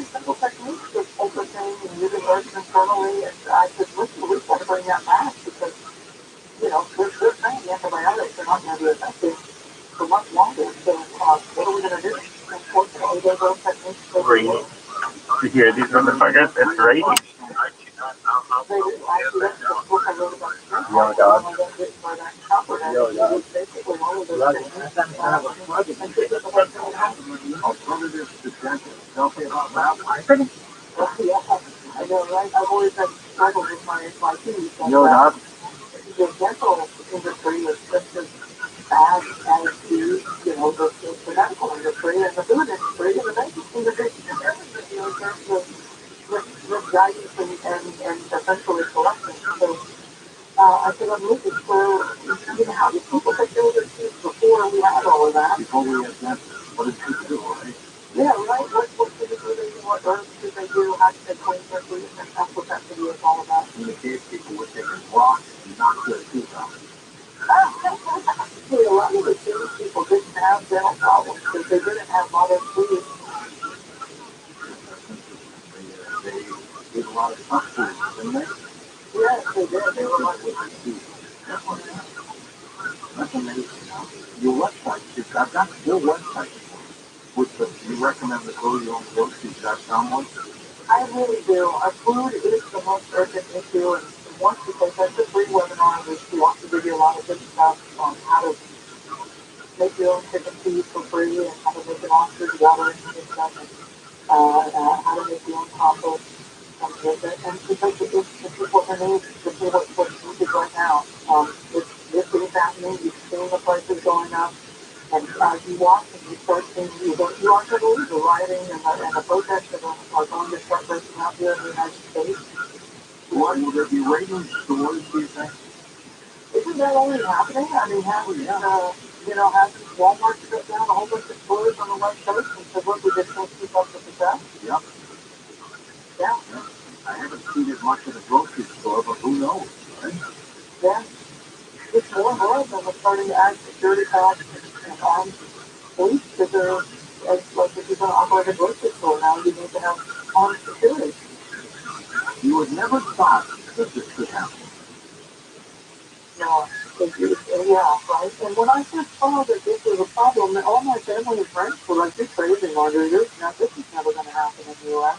very simple techniques, just focusing and using words internally, and I said, listen, we got to bring that back because, we're saying the antibiotics are not going to be effective for much longer, so what are we going to do? Unfortunately, those techniques take Raining. You hear these motherfuckers? It's raining. Yo, dog. Yo, dog. Alternatives to dentists. Tell me about that one. I know, right? I've always had struggles with my teeth. Yo, dog. The dental industry is just as bad as the medical industry and the food industry and the banking industry and everything, in terms of guidance and essentially collection. So I said, I'm looking for, how did people take care of their teeth before we had all of that? Before we had that, what did people do, right? Yeah, right. What did they do? What herbs did they do? How did they clean their teeth? And that's what that video is all about. In the case, people would take a rock and knock their teeth out. A lot of the Jewish people didn't have dental problems because they didn't have modern teeth. They did a lot of tough food, didn't they? Yes, they did. They were like teeth. That's amazing. Your website, I've got your website. You recommend the TRILLIONAIRE one? I really do. Our food is the most urgent issue, and once because that's a free webinar, which we also give you a lot of good stuff on how to make your own chicken feed for free and how to make an ostrich water and stuff, and how to make your own compost. And because it's what we need, to see what's needed right now. This is happening. You've seen the prices going up. And you watch and you start seeing, you aren't going to believe the rioting and the protests that are going to start breaking out here in the United States. What, will there be raiding stores, do you think? Isn't that already happening? I mean, have Walmart shut down a whole bunch of stores on the West Coast and said, look, we just can't keep up with the theft? Yep. Yeah. I haven't seen it much at the grocery store, but who knows, right? Yeah. It's more and more than we're starting to add security costs and armed police because like if you're going to operate a grocery store now, you need to have armed security. You would never thought that this could happen. No. Yeah, right. And when I first saw that this was a problem, all my family and friends were like, you're crazy, Marjorie. This is never going to happen in the U.S.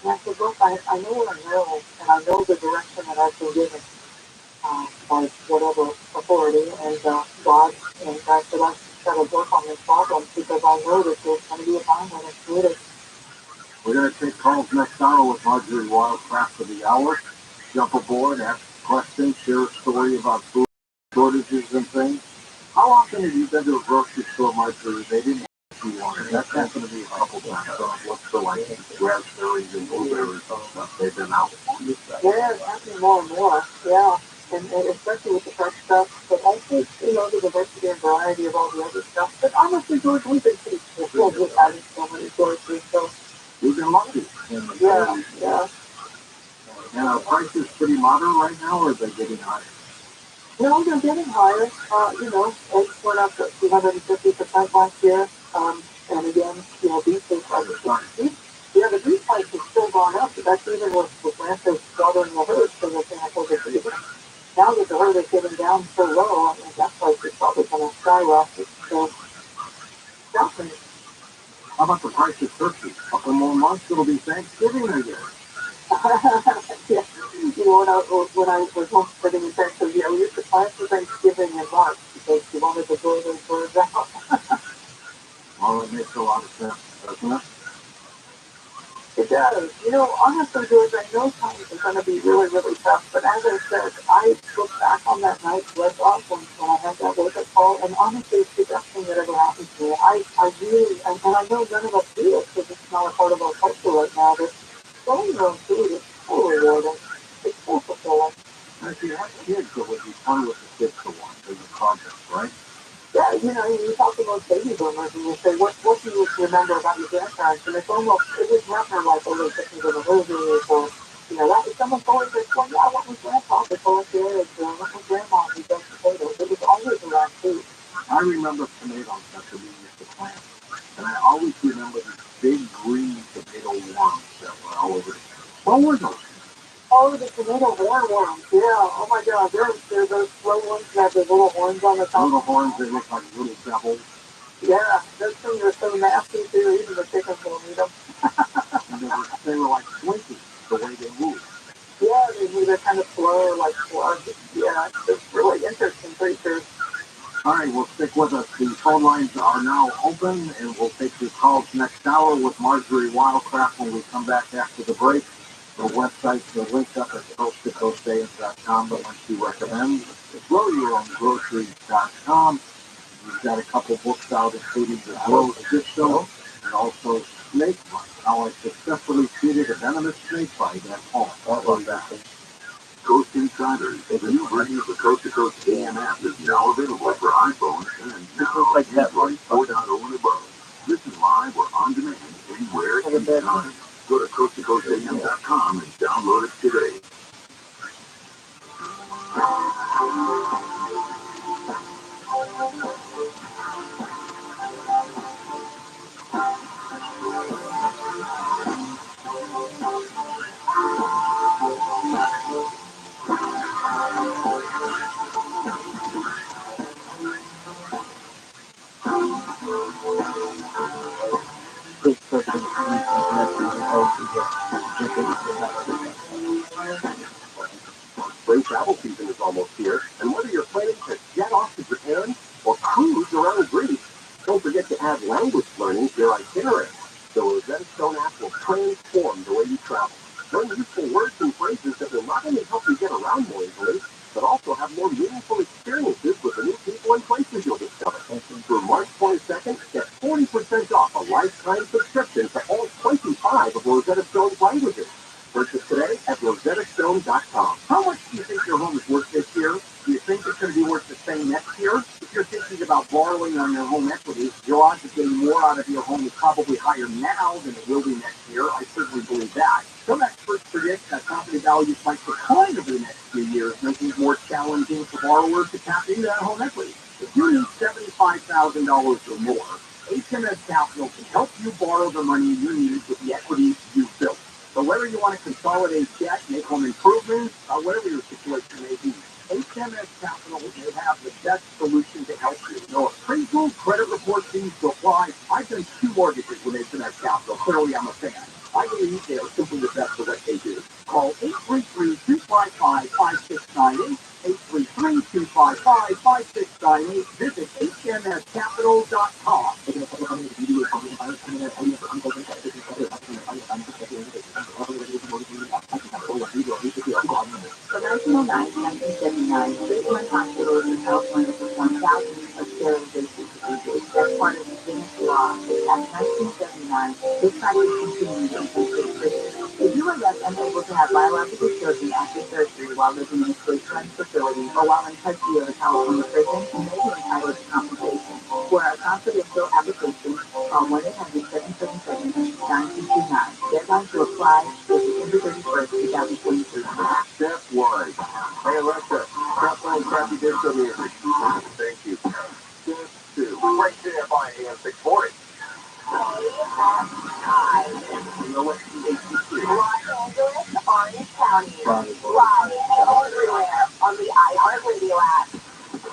And I said, look, I know what I know, and I know the direction that I've been given. By whatever authority and God, and I said I got to work on this problem because I know that there's going to be a time when it's needed. We're going to take calls next hour with Marjorie Wildcraft for the hour. Jump aboard, ask questions, share a story about food shortages and things. How often have you been to a grocery store, Marjorie? They didn't have what you wanted. That's not going to be a couple times. So what's the like raspberries and blueberries and stuff? They've been out. Yeah, it's happening more and more. Yeah. And especially with the fresh stuff, but also, the diversity and variety of all the other stuff. But honestly, George, we've been pretty cool with adding so many groceries, so we've been lucky. Yeah. And our prices pretty moderate right now, or are they getting higher? No, they're getting higher. Eggs went up to 250% last year. And again, beef is the beef price has still gone up, but that's even with ranchers slaughtering the herd, so they can't afford to feed it. Now that the herd is getting down so low, I mean, that price is probably going to skyrocket. So, definitely. How about the price of turkey? A couple more months, it'll be Thanksgiving again. Yeah. When I was home sitting in Texas, we used to plan for Thanksgiving in March because we wanted to blow those birds out. Well, it makes a lot of sense, doesn't it? It does. Honestly, George, I know times are going to be really, really tough, but as I said, I look back on that night less often when I had that wake-up call, and honestly, it's the best thing that ever happened to me. I really, and I know none of us do it because it's not a part of our culture right now, but growing your own food is so rewarding. It's so fulfilling. And if you have kids, it would be fun with the kids to watch as a project, right? Yeah, you talk about baby boomers and you say, what do you remember about your grandparents? And it was never like, oh, they took me to the movies or, that someone's always like, well, yeah, what was grandpa to collect the eggs or what was grandma who does potatoes? It was always around food. I remember tomatoes that we used to plant. And I always remember these big green tomato What were those? Oh, the tomato hornworms. Yeah. Oh my God. They're those slow ones that have the little horns on the top. Little horns. They look like little devils. Yeah. Those things are so nasty too. Even the chickens will eat them. And they were like blinking the way they move. Yeah, they move. They're kind of slow, like slugs. Yeah, it's really interesting creatures. All right, we'll stick with us. The phone lines are now open, and we'll take your calls next hour with Marjorie Wildcraft when we come back after the break. The website's the link up at coasttocoastdays.com, the one she recommends. GrowYourOwnGroceries.com. We've got a couple books out, including The Grow System and also Snake Bite, how I successfully treated a venomous snake bite at home. How about that? Coast Insiders, the new version of the Coast to Coast AM app is now available for iPhone and now like Android 4.0 and above. Listen live or on demand anywhere, anytime. Go to coasttocoastam.com and download it today. Spring travel season is almost here, and whether you're planning to jet off to Japan or cruise around Greece, don't forget to add language learning to your itinerary. The Rosetta Stone app will transform the way you travel. Learn useful words and phrases that will not only help you get around more easily, but also have more meaningful experiences with the new people and places you'll discover. Through March 22nd, get 40% off a lifetime subscription to all 25 of Rosetta Stone's languages. Purchase today at RosettaStone.com. How much do you think your home is worth this year? Do you think it's going to be worth the same next year? If you're thinking about borrowing on your home equity, your odds of getting more out of your home is probably higher now than it will be next year. I certainly believe that. Some experts predict that property values might decline over the next few years, making it more challenging for borrowers to tap into that home equity. If you need $75,000 or more, HMS Capital can help you borrow the money you need with the equity you've built. So whether you want to consolidate debt, make home improvements, or whatever your situation may be, HMS Capital will have the best solution to help you. No appraisal, credit report fees to apply. I've done 2 mortgages with HMS Capital. Clearly, I'm a fan. I believe they are simply the best at what they do. Call 833-255-5698, 833-255-5698. Visit hmscapital.com. From 1909 to 1979, Cleveland Hospitals in California performed thousands of sterile invasive procedures as part of the Phoenix Law. After 1979, this practice continued until 6 If you were left unable to have biological children after surgery while living in a state-run facility or while in custody of a California prison, you may be entitled to compensation. For a confidential application, call 1-800-777-9229. Deadline to apply is December 31st, 2023. Step 1. Hey Alexa, stop playing crappy disco music. Thank you. Step 2. Right there by AM 640. You know what? Los Angeles, Orange County, live everywhere on the iHeartRadio app.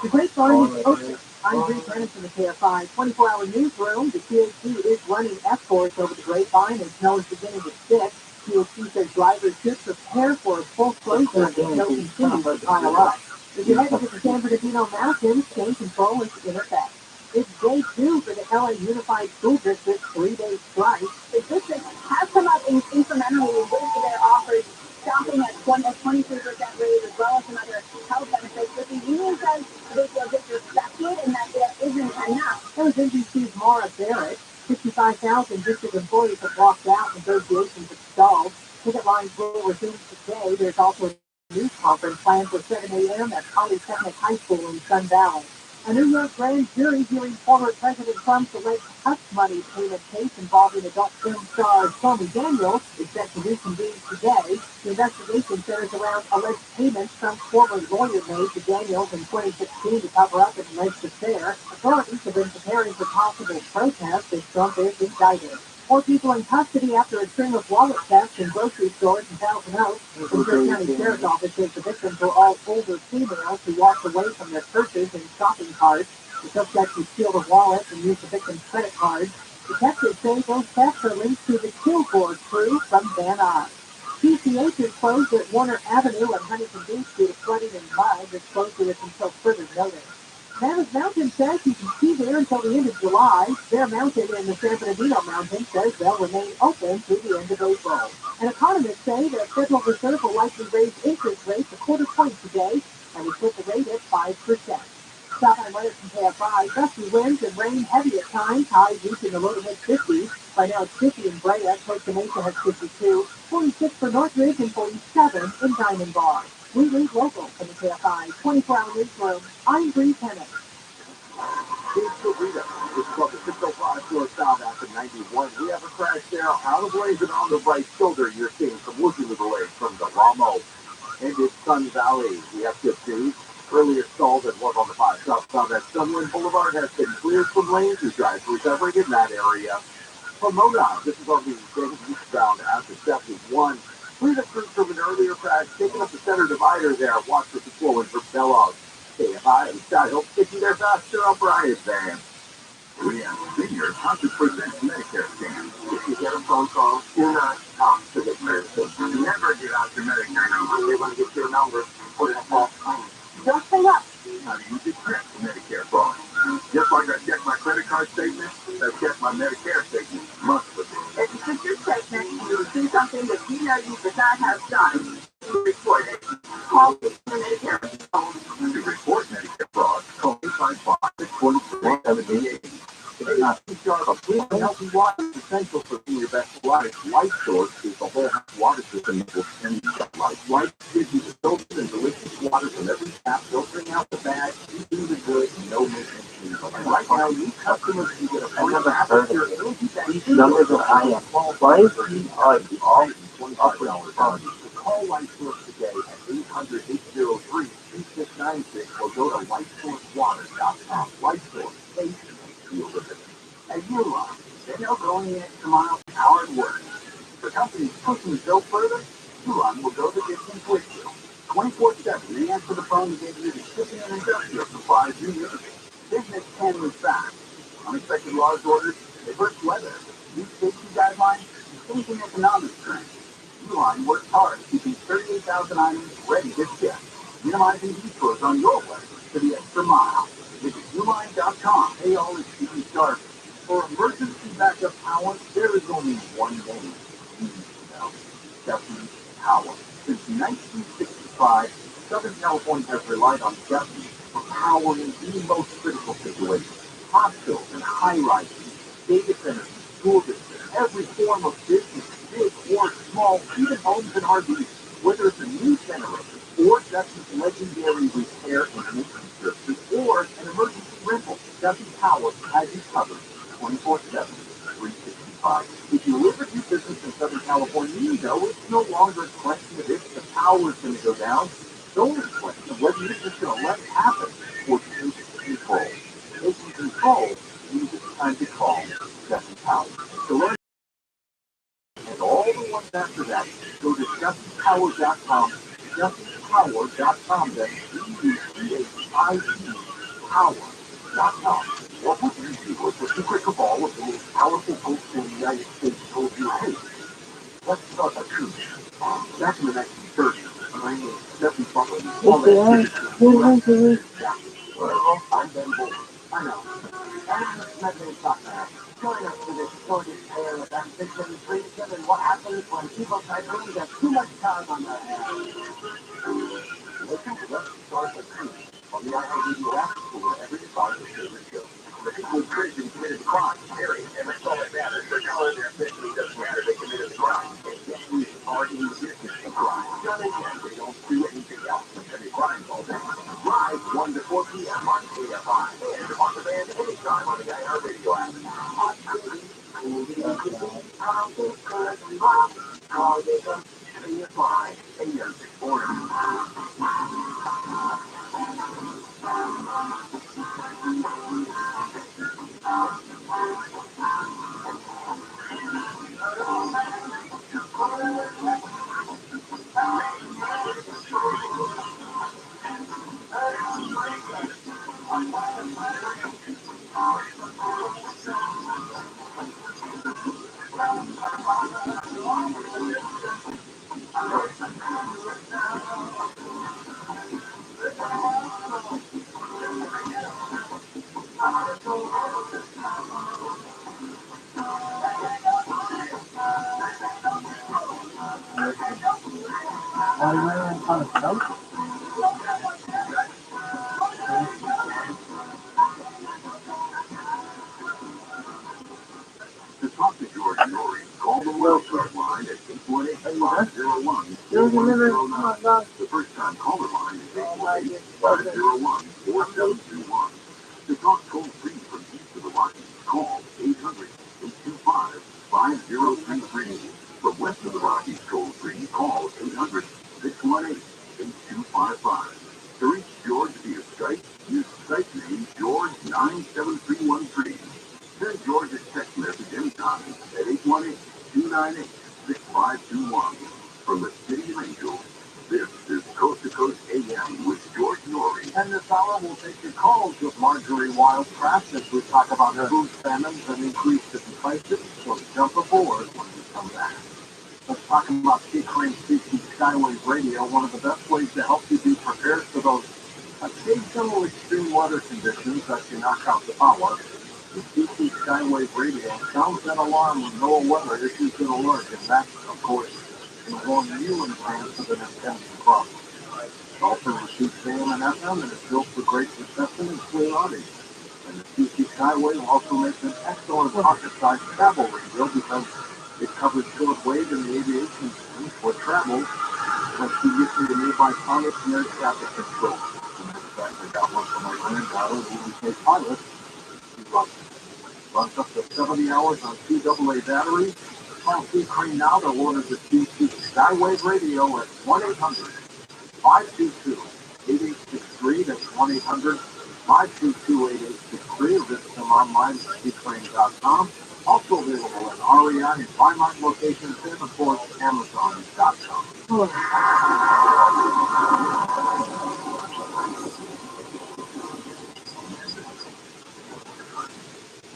The Great Barn is open. I'm Bree Brennan from the KFI 24-hour newsroom. The THC is running escorts over the Grapevine and snow is beginning to stick. THC says drivers should prepare for a full closure if the snow continues to pile up. If you're headed to the San Bernardino Mountains, chain control is in effect. It's day 2 for the LA Unified School District's 3-day strike. The district has come up incrementally with their offers, stopping at 23% raise as well as some other health benefits. But the union says they feel disrespected and that there isn't enough. That was NBC's Maura Barrett. 55,000 district employees have walked out. Negotiations have stalled. Ticket lines will resume today. There's also a news conference planned for 7 a.m. at Polytechnic High School in Sun Valley. A New York grand jury hearing former President Trump's alleged hush money payment case involving adult film star Stormy Daniels is set to reconvene today. The investigation centers around alleged payments Trump's former lawyer made to Daniels in 2016 to cover up an alleged affair. Authorities have been preparing for possible protests if Trump is indicted. 4 people in custody after a string of wallet thefts in grocery stores in Thousand Oaks. The Ventura County Sheriff's Office says the victims were all older females who walked away from their purses and shopping carts. The suspects would steal the wallet and use the victim's credit cards. Detectives say those thefts are linked to the Kill Board crew from Van Nuys. PCH is closed at Warner Avenue and Huntington Beach due to flooding and mud. It's closed until further notice. Mammoth Mountain says you can ski there until the end of July. Bear Mountain and the San Bernardino Mountain says they'll remain open through the end of April. And economists say the Federal Reserve will likely raise interest rates a quarter point today and would put the rate at 5%. Stop by weather from KFI. Gusty winds and rain heavy at times. Highs reaching the low to mid 50s. Right now it's 50 in Brea. Costa Mesa has 52. 46 for Northridge and 47 in Diamond Bar. We read local from the KFI 24-hour newsroom. I'm Bree Pennant. Here's Rita. This is on the 605 northbound after 91. We have a crash there out of lanes and on the right shoulder. You're seeing from looking to the lane from the Ramo into Sun Valley. We have 15. Earlier stalled and was on the 5 southbound at Sunland Boulevard has been cleared from lanes. We drive recovering in that area. From Modown, this is on the eastbound after 71. Rita through from an earlier crash, taking up the center divider there. Watch for the flowing for Bellows. KFI and Scott Hill sticking their faster on Brian's van. We have seniors 100% Medicare scan. If you get a phone call, do not talk to the person. Never get out your Medicare number. They want to get your number. Put it in a false claim. Don't hang up. How do you detect Medicare fraud? Just like I check my credit card statement, I check my Medicare statement monthly. If you check your statement and you see something that you know you did not have done, you report it. Call the Medicare phone. To report Medicare fraud, call 855-643-78. It's not too sharp. A clean and healthy water is essential for being your best life. Life Source is the whole house water system that will send you life. Life gives you the filtered and delicious water from every tap, filtering out the bad, keeping the good, no maintenance. And right now, new customers can get a free atmosphere. These numbers that I am. Why is he on all $25 call Life Source today at 800-803-2696 or go to LifeSourceWater.com. Life Source, taste and feel the difference. At Uline, they know going the extra mile is hard work. For companies pushing the bill further, Uline will go the distance with you. 24/7, they answer the phone and give you the shipping and industrial supplies you need. Business can move fast. Unexpected large orders, adverse weather, new safety guidelines, changing economic trends. Uline works hard, keeping 38,000 items ready to ship, minimizing detours on your way to the extra mile. Visit Uline.com. Hey, all is keeping sharp. For emergency backup power, there is only one name you need to know. Duffy Power. Since 1965, Southern California has relied on Duffy for powering the most critical situations. Hospitals and high-rises, data centers and school districts, every form of business, big or small, even homes and RVs, whether it's a new generator or Duffy's legendary repair and maintenance services or an emergency rental, Duffy Power has you covered 24/7, 365. If you live or do business in Southern California, you know it's no longer a question of if the power is going to go down. It's only a question of whether you're just going to let it happen or take control. Taking control means it's time to call Duffy Power. To learn and all the ones after that, go to DuffyPower.com. DuffyPower.com. That's DUCHIE Power.com. What would you do if the secret cabal of the most powerful folks in the United States told you, hey, let's start a coup? Back in the 1930s, my name is Duffy Butler. I'm Ben Bull. I know. And Smedley's not there. Join us for this gorgeous pair of ambition, freedom, and what happens when people tycoons have too much time on their hands. Listen to Let's Start a Coup on the iHeartRadio app or wherever you find your favorite show. The people who committed crime, Harry, and solid matters, their color, their ethnicity doesn't matter. They committed a crime. And yet we are in the business of crime. Done again, they don't do anything else than commit crimes all day. Live 1 to 4 p.m. on KFI and on demand anytime on the iHeartRadio app. KFI, AM 640. To talk to George Norrie, call the Wellside line at 818-501-0109. The first time caller line is 818-501-4721. To talk toll free from east of the Rockies, call 800-825-5033. From west of the Rockies, toll free, call 800-618-8255. To reach George via Skype, use Skype name George97313. Send George a text message anytime at 818-298-6521. From the City of Angels, this is Coast to Coast AM with George Norrie. And this hour we'll take your calls with Marjorie Wildcraft as we talk about food famines and increased in prices. So jump aboard when we come back. Let's talk about T-Crane CT Skywave Radio, one of the best ways to help you be prepared for those occasional extreme weather conditions that can knock out the power. The CT Skywave Radio sounds an alarm when no weather issues an alert, and that, of course, can warn you in advance of an impending problem. It also receives AM and FM and is built for great reception and clear audio. And the CT Skywave also makes an excellent pocket-sized travel radio because it covers short wave in the aviation scene for travel once you get to the nearby pilots and air traffic control. As a matter of fact, I got one from my granddaughter who became pilot. She runs up to 70 hours on 2 AA batteries. Call T-Crane now to order the CT Skywave Radio at 1-800-522-8863. That's 1-800-522-8863. Or visit them online at tcrane.com. Also available at REI and Primark locations and, of course, Amazon.com.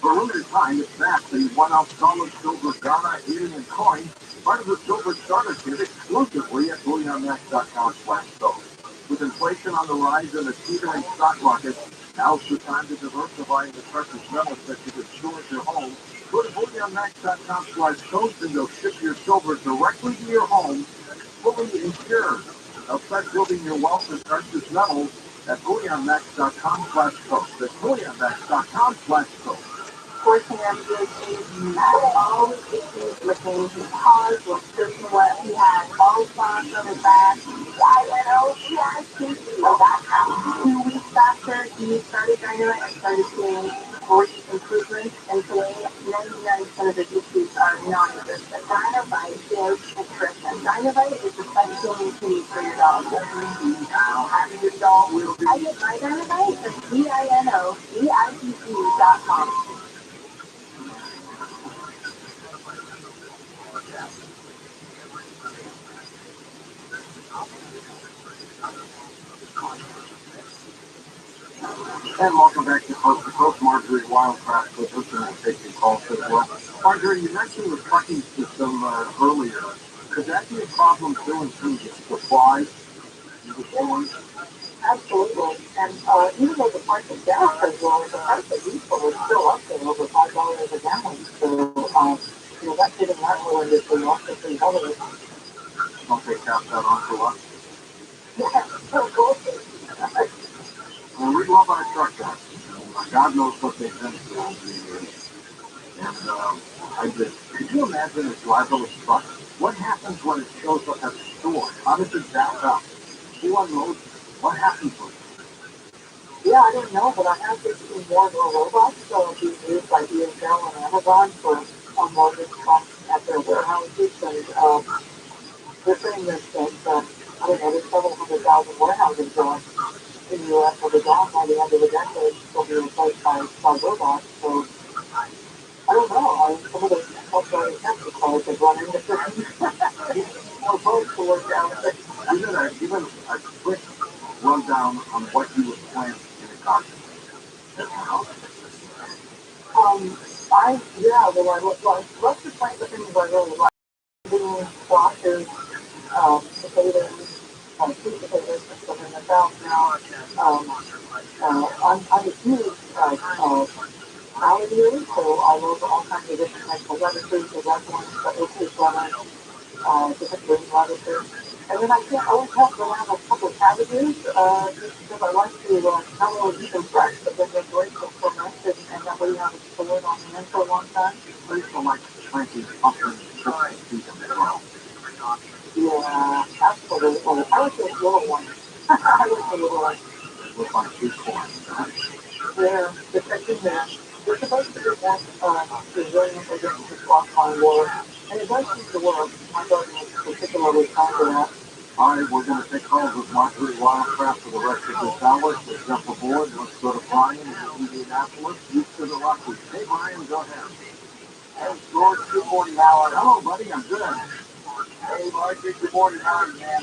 For a limited time, it's back. The 1-ounce solid silver Ghana alien coin, part of the silver starter kit, exclusively at BullionMax.com/store. With inflation on the rise and a teetering stock market, now's the time to diversify into precious metals that you can store at your home. Go to BullionMax.com/store and they'll ship your silver directly to your home, fully insured. They'll start building your wealth in precious metals at BullionMax.com/store. That's BullionMax.com/store. Forcing him to had all the issues with his cars was dripping wet. He had all spots on his back. He had CT.com. 2 weeks after he started doing it and started seeing great improvements, and today 99% of his issues are non-existent. Dynamite is nutrition. Dynamite is the best thing you can eat for your dog. Having your dog will be. I get my Dynamite at DINOVITE.com. And welcome back to Coast. Marjorie Wildcraft with us and taking calls as well. Marjorie, you mentioned the trucking system earlier. Could that be a problem too in terms of supply in the stores? Absolutely. And even though the price of gas has lowered, the price of diesel is still up there over $5 a gallon. So, that's hitting that low industry also pretty heavily. Don't they pass that on to us? Yeah, so cool. Well, we love our truck guys. God knows what they've been through over the years. And could you imagine a driverless truck? What happens when it shows up at the store? How does it back up? Who unloads it? What happens with it? Yeah, I don't know, but I have been seeing more and more robots being used by DHL and Amazon for unloading trucks at their warehouses. And they're saying that I don't know, there's several 100,000 warehouses going in the U.S. will be gone by the end of the decade. They'll be replaced by robots. So I don't know. Some of the self-driving taxi cars have run into things. No boats to work down. Even a quick rundown on what you would plant in a garden. Let's just plant the things I really like. Being potatoes, sweet potatoes and stuff in the South now. I'm a huge salad eater, so I love all kinds of different types of lettuces, the red ones, the oak lettuce, different green lettuces. And then I can't always help but have a couple of cabbages, just because I like to not only eat them fresh, but then they're great to ferment, and that way you have it stored on hand for a long time. I used to like planting pumpkin seeds as well. Yeah, absolutely. I like those little ones. I like the little ones. With my acorn. Yeah, the second that they're supposed to be more resilient against the crossline war, and it does seem to work. My garden is particularly kind of that. All right, we're going to take calls with Marjorie Wildcraft for the rest of this hour. So jump aboard. Let's go to Brian in Indianapolis. East to the Rockies. Hey, Brian, go ahead. Hey, George, good morning, Howard. Hello, buddy. I'm good. Hey, Marjorie, good morning, Howard, man.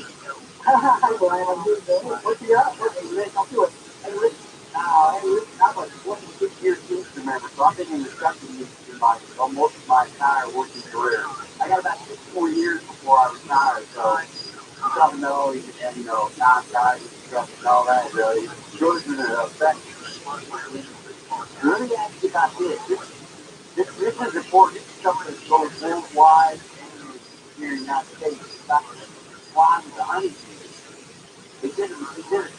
Hi, Brian. I'm doing good. What you got? What you Rick? I'll do it. Hey, Rick. Hey, listen, I'm a 26-year Teamster member, so I've been in the trucking industry almost my entire working career. I got about 6 more years before I retire, so you probably know, and non-guys and stuff and all that, it goes into effect. Let me ask you about this. This is important. This is something that goes worldwide and here in the United States. It's about flying the honeybees. They did a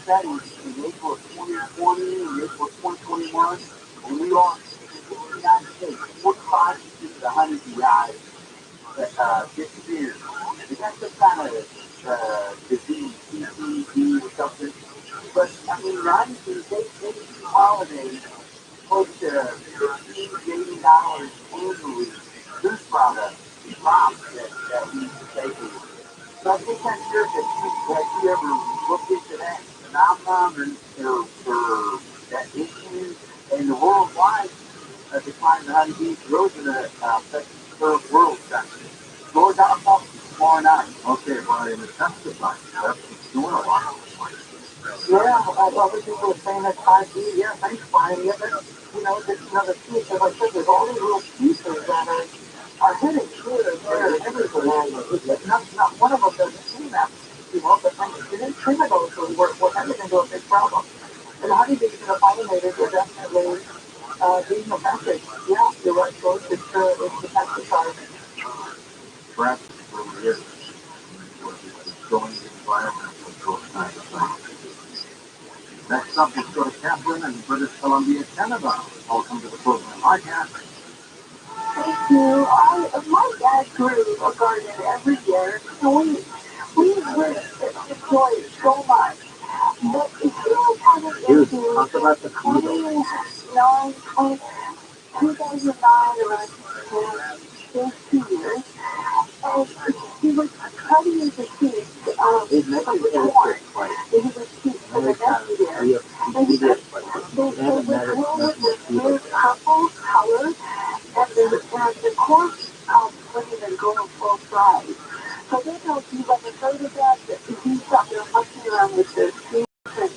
study in April of 2020 and April of 2021, and we lost in the United States 45% of the honeybee hives that disappeared. Is that some kind of disease, CCD or something? But I mean, the honeybees, they holidays close to $15 to $80 annually. Food products, crops that we take. So I think I'm sure that you ever looked into that phenomenon or that issue and the worldwide decline of honeybees really going to affect the third world country. Lord, I'll talk to you tomorrow night. Okay, Brian, the pesticide. That's doing a lot. Yeah, other people are saying that's 5G. Yeah, thanks, Brian. Yeah, that's, just another piece. As I said, there's all these little pieces that are hitting here and there and everywhere. Not one of them doesn't seem that, but some of those we're headed into a big problem. And the honeybees and the pollinators are definitely being affected. Yeah, you're right, folks. It's the pesticide. Perhaps over here, it's going to the environment with those kinds of things. Next up, let's go to Catherine in British Columbia, Canada. Welcome to the program. Hi, Catherine. Thank you. My dad grew a garden every year, so we really enjoy it so much. But if you haven't Dude, into talk about the 29, 2009 or 2 years, and he was cutting into seeds of the corn. He was seeds for the next year. And they would grow with this weird purple color, and the corn wasn't even growing full size. So I don't know if you've ever heard of that, that he's out there mucking around with the seeds and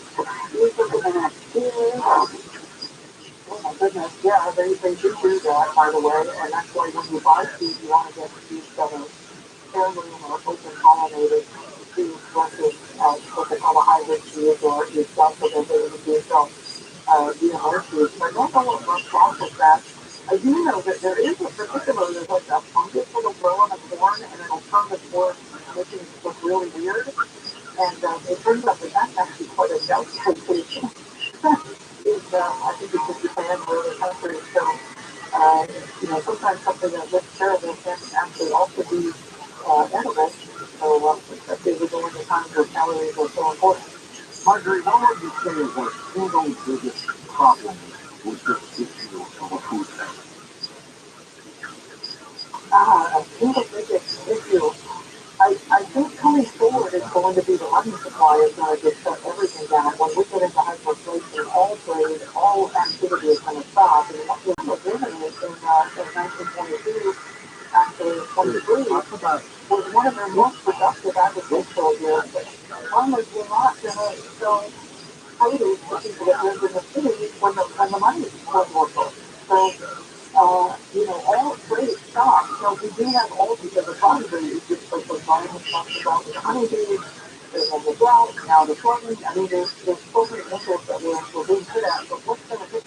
using them as seeds. Oh my goodness, yeah, they do that, by the way, and that's why when you buy seeds, you want to get seeds that are heirloom or open pollinated seeds versus what they call a hybrid seeds or your stuff that they're able to do yourself, GMO seeds. But I don't know what runs off of that. I do know that there is a particular, there's like a fungus that'll grow on the corn and it'll turn the corn making it look really weird. And it turns out that that's actually quite a death sensation. I think it's just Japan or other countries. So, sometimes something that looks terrible can actually also be edible. So, especially if we're going to times where calories are so important. Marjorie, what would you say is our single biggest problem with this issue of a food bank? A single biggest issue. I think coming forward is going to be the money supply is going to just shut everything down. When we get into hyperinflation, all trade, all activity is going to stop. And what was given in 1922, actually 23, was one of their most productive agricultural years. But farmers were not going to sell produce to people that lived in the cities when the money was working. So all trade stopped. So we do have all these other problems. It's just like Brian was talking about the honeybees, the drought, now the farmers. I mean, there's so many interests that we're being good at, but what's going to be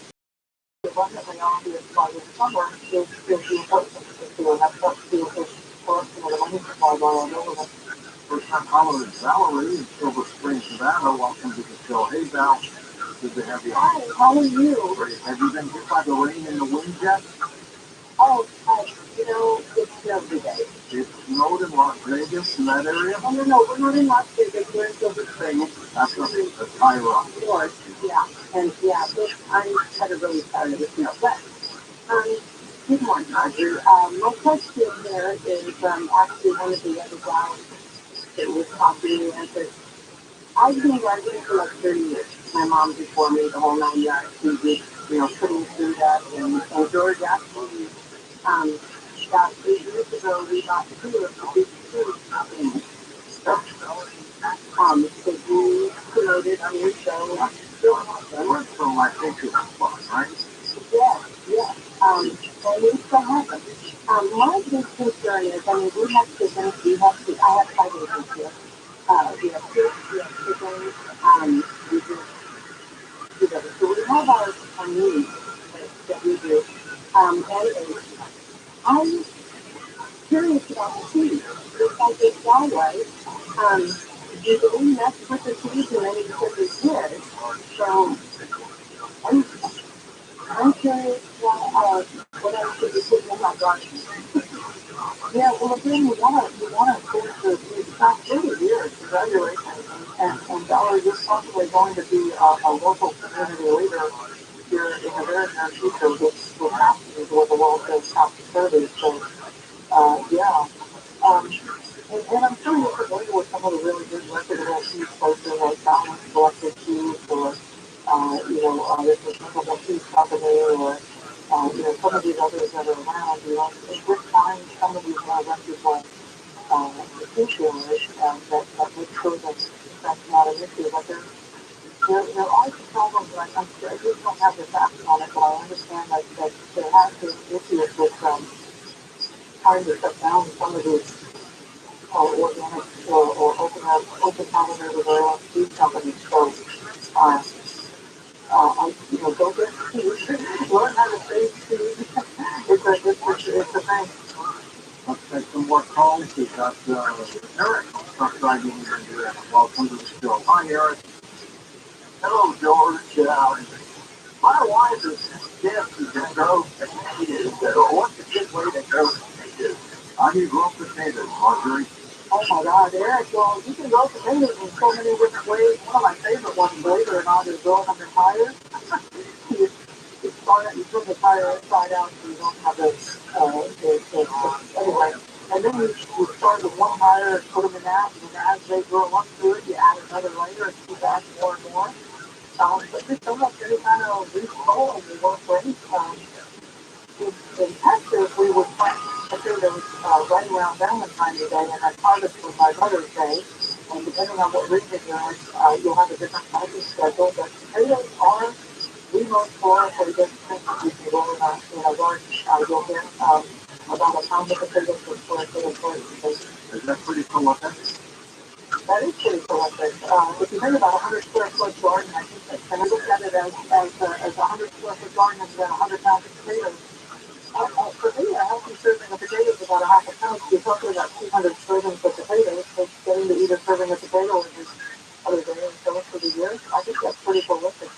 abundantly obvious by the summer is the importance of the field. That's up to the collection of the money supply by our government. First time caller is Valerie in Silver Spring, Nevada. Welcome to the show. Hey, Val. Good to have you. Hi, how are you? Great. Have you been hit by the rain and the wind yet? Oh, it's every day. It snowed in Las Vegas, in that area? Oh, no, we're not in Las Vegas. We're in Silver Spring. That's a high rock. Of course, yeah. And yeah, I'm kind of really tired of the snow. But, good morning, Audrey. My question here is actually one of the other guys that was talking and said, I've been gardening for like 30 years. My mom before me, the whole 9 yards. She did, putting through that. And George actually, about 8 years ago, we got two of the big trees in. That you promoted on your show. That went from my picture spot, right? Yes. And we still have them. My big concern is, we have chickens, I have 5 acres here. We have pigs, we have chickens, we do, so we have our needs that we do. And I'm curious about the trees. Just like this guy was, do they mess with the trees and then he said they did. So I'm curious what I should be putting in my garden. Yeah, well, again, you want to finish the past 30 years, congratulations, and Valerie, you're possibly going to be a local community leader here in the very near future with happening with the world of top 30. So, yeah. And I'm sure you're familiar with some of the really good reputable cheese places like Balance Selected Cheese or, there's a Triple Cheese Company or, some of these others that are around, and just find some of these more reputable retailers that make sure that that's not an issue. But there are some problems, and I just don't have the facts on it, but I understand that there has been issues with trying to shut down some of these organic or open pollinators or own seed companies. So, go get seed, learn how to save seed. It's a thing. Let's take some more calls. We've got Eric. Driving here. Welcome to the show. Hi, Eric. Hello, George. My wife is scared to grow potatoes. What's a good way to grow potatoes? How do you grow potatoes, Marjorie? Oh my God, Eric, well, you can grow potatoes in so many different ways. One of my favorite ones, believe it or not, is growing them in tires. You put the tire inside out so you don't have anyway. And then you start with one tire and put them in that, and then as they grow up to it, you add another layer and keep adding more and more. But just almost any kind of loose soil will work great. In Texas, we would plant potatoes right around Valentine's Day, and I'd harvest for my Mother's Day. And depending on what region you're in, you'll have a different planting schedule. But potatoes are the most chlorophyll things that you can grow in a garden. You'll get about a pound of potatoes per square foot of place. Is that pretty prolific? That is pretty prolific. If you think about a 100 square foot garden, I think that, and I look at it as a 100 square foot garden and then 100 pounds of potatoes. For me, a healthy serving of potatoes is about a half a pound. You're talking about 200 servings of potatoes. So getting to eat a serving of potatoes is other day and so for the year. I think that's pretty prolific.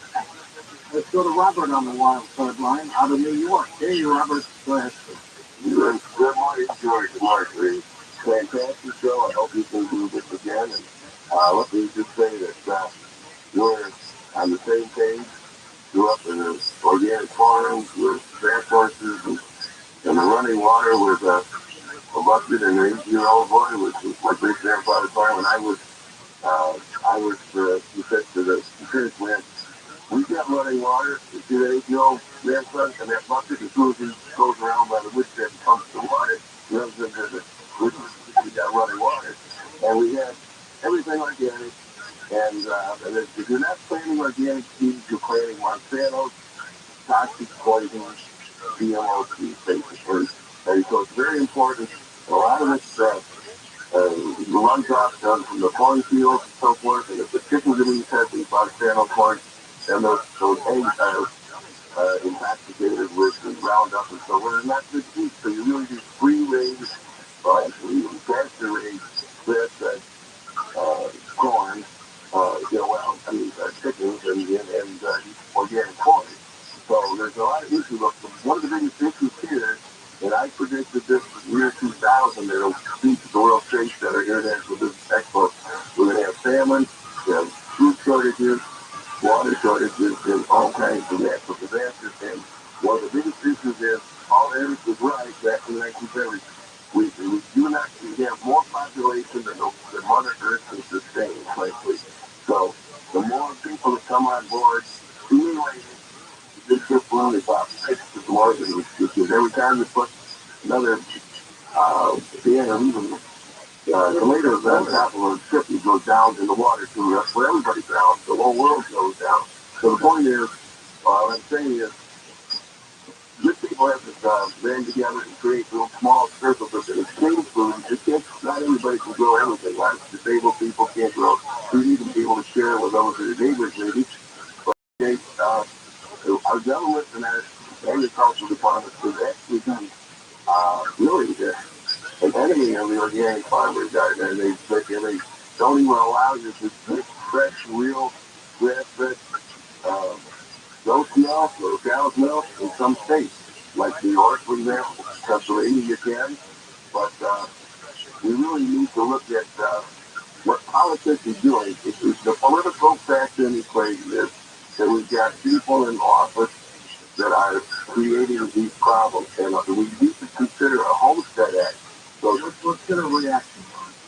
Let's go to Robert on the wild card line out of New York. Hey, Robert, go ahead. Good morning, George and Marjorie. Fantastic show. I hope you can do this again. And let me just say that we're on the same page. Grew up in an organic farm with grass horses and the running water with a bucket and an 8-year-old boy, which was my great grandfather's farm. And I was to the security plant. We got running water to the 8-year-old grandson, and that bucket, as soon as he goes around by the woodshed and pumps the water, runs into the woods. We got running water. And we had everything organic. And if you're not planting organic seeds, you're planting Monsanto's toxic poisons, GMO seeds, basically. And so it's very important. A lot of this stuff runs off from the cornfields and so forth, and if the chickens are being fed these Monsanto corn, then those eggs are intoxicated with the Roundup and so forth, and that's good to eat. So you really do free-range, or actually even pasture-raised grass-fed corn, well, I mean, chickens and organic corn. So there's a lot of issues. One of the biggest issues here, and I predicted this in the year 2000, that'll beat the World Trade Center International Business Expo. We're going to have famine, we have food shortages, water shortages, and all kinds of natural disasters. And one of the biggest issues is, all Eric was right back in the 1970s. We do not, we have more population than Mother Earth can sustain, frankly. So the more people that come on board, accumulating, this just really about the market, which is every time you put another can or even tomatoes on top of a ship, it goes down in the water too. That's where everybody drowns. The whole world goes down. So the point is, what I'm saying is, good people have to band together and create little small circles of exchange food. Not everybody can grow everything. Like disabled people can't grow. We need to be able to share with those that are neighbors, maybe. But our government and our agricultural department should actually be really an enemy of the organic farmers out there. They don't even allow you to get fresh, real, grass-fed goat milk or cow's milk in some states, like New York, for example. Pennsylvania, you can. But we really need to look at what politics is doing. The political factor in the equation is that we've got people in office that are creating these problems, and we need to consider a Homestead Act. So let's get a reaction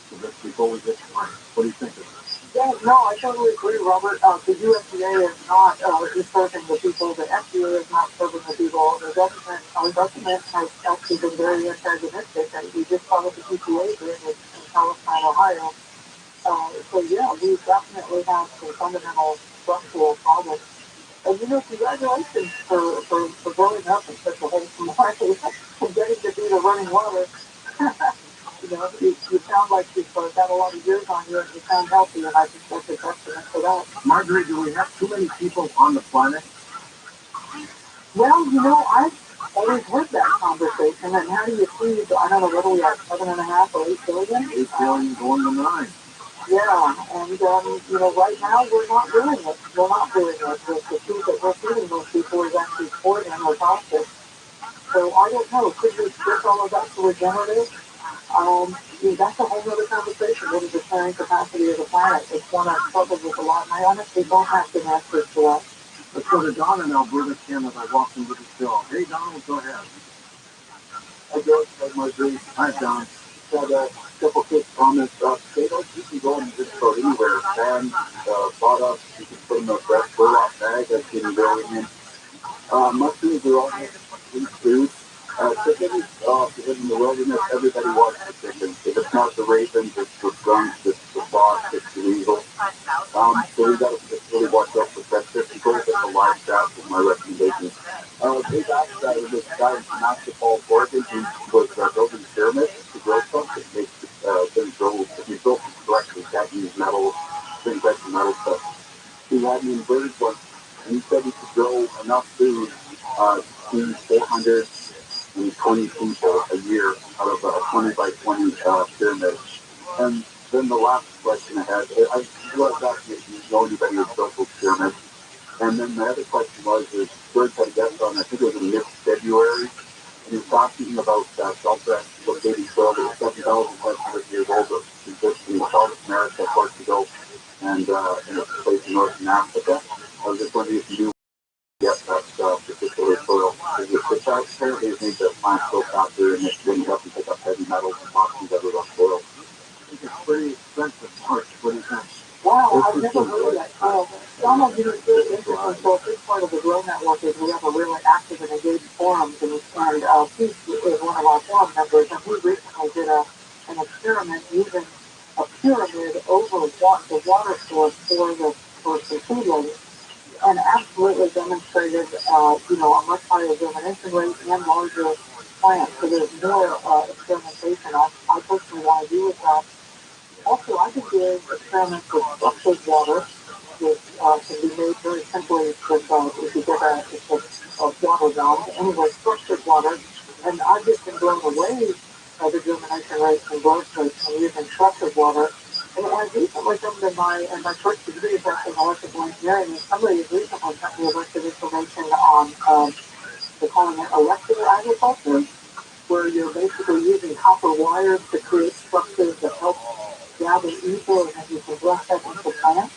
to this before we get started. What do you think of this? Yeah, no, I totally agree, Robert. The USDA is not serving the people. The FDA is not serving the people. Our government has actually been very antagonistic, and we just followed the EPA agreement in Palestine, Ohio. So yeah, we definitely have some fundamental structural problems. And congratulations for growing up in such a wholesome life and getting to be the running water. You sound like you've got a lot of years on you and you sound healthy, and I think that's a testament to that. Marjorie, do we have too many people on the planet? Well, I've always heard that conversation, and how do you feed, I don't know, what are we at, 7.5 or 8 billion? 8 billion going to 9. Yeah, and right now we're not doing it. We're not doing it. The food that we're feeding those people is actually poison or toxic. So I don't know. Could we switch all of that to regenerative? That's a whole other conversation. What is the carrying capacity of the planet? It's one I've struggled with a lot, and I honestly don't have the answers to that. Let's go to Don in Alberta, Canada. I walked into the show. Hey, Donald, go ahead. Hi, George. Hi, Marjorie. Hi, Don. Got a couple quick comments. Potatoes, you can go and just about anywhere. Canned, bought up, you can put them in a fresh burlap bag that's getting going in. Mushrooms are almost complete food. Chicken, if you live in the wilderness, everybody wants the chicken. If it's not the ravens, it's the skunks, it's the fox, it's the eagle. So we got to just really watch out for that. Just go with the livestock is my recommendation. Big outside of this guy in National Oregon who was building pyramids to grow stuff that makes things grow. If you build them correctly, you got to use metal, things like the metal stuff. He had me inverted one, and he said he could grow enough food to feed 420 people a year out of a 20 by 20 pyramid. And then the last question I had, I was asking if you know anybody who's built those pyramids. And then the other question was, George had a guest on, I think it was in mid-February, and he was talking about Belfast locating soil that was 7,500 years old, existing in South America, Portugal, and in a place in Northern Africa. I was just wondering if you get that particular soil. It's apparently it needs a plant soak out there, and it didn't help you pick up heavy metals and toxins out of that soil. I think it's pretty expensive, Mark. What do you think? Wow, I've never heard of that soil. Donald, it's really interesting. So a big part of the Grow Network is we have a really active and engaged forums, and Pete is one of our forum members, and he recently did an experiment using a pyramid over the water source for some seedlings, and absolutely demonstrated, a much higher germination rate and larger plant. So there's more experimentation I personally want to do with that. Also, I've been doing experiments with structured water, which can be made very simply with, if you get a water valve, anyway, structured water. And I've just been blown away by the germination rates and growth rates from using structured water. And I recently found in my first degree is actually in electrical engineering, and somebody has recently sent me a bunch of information on, they're calling it electrical agriculture, where you're basically using copper wires to create structures that help gather ether, and then you can brush that into plants.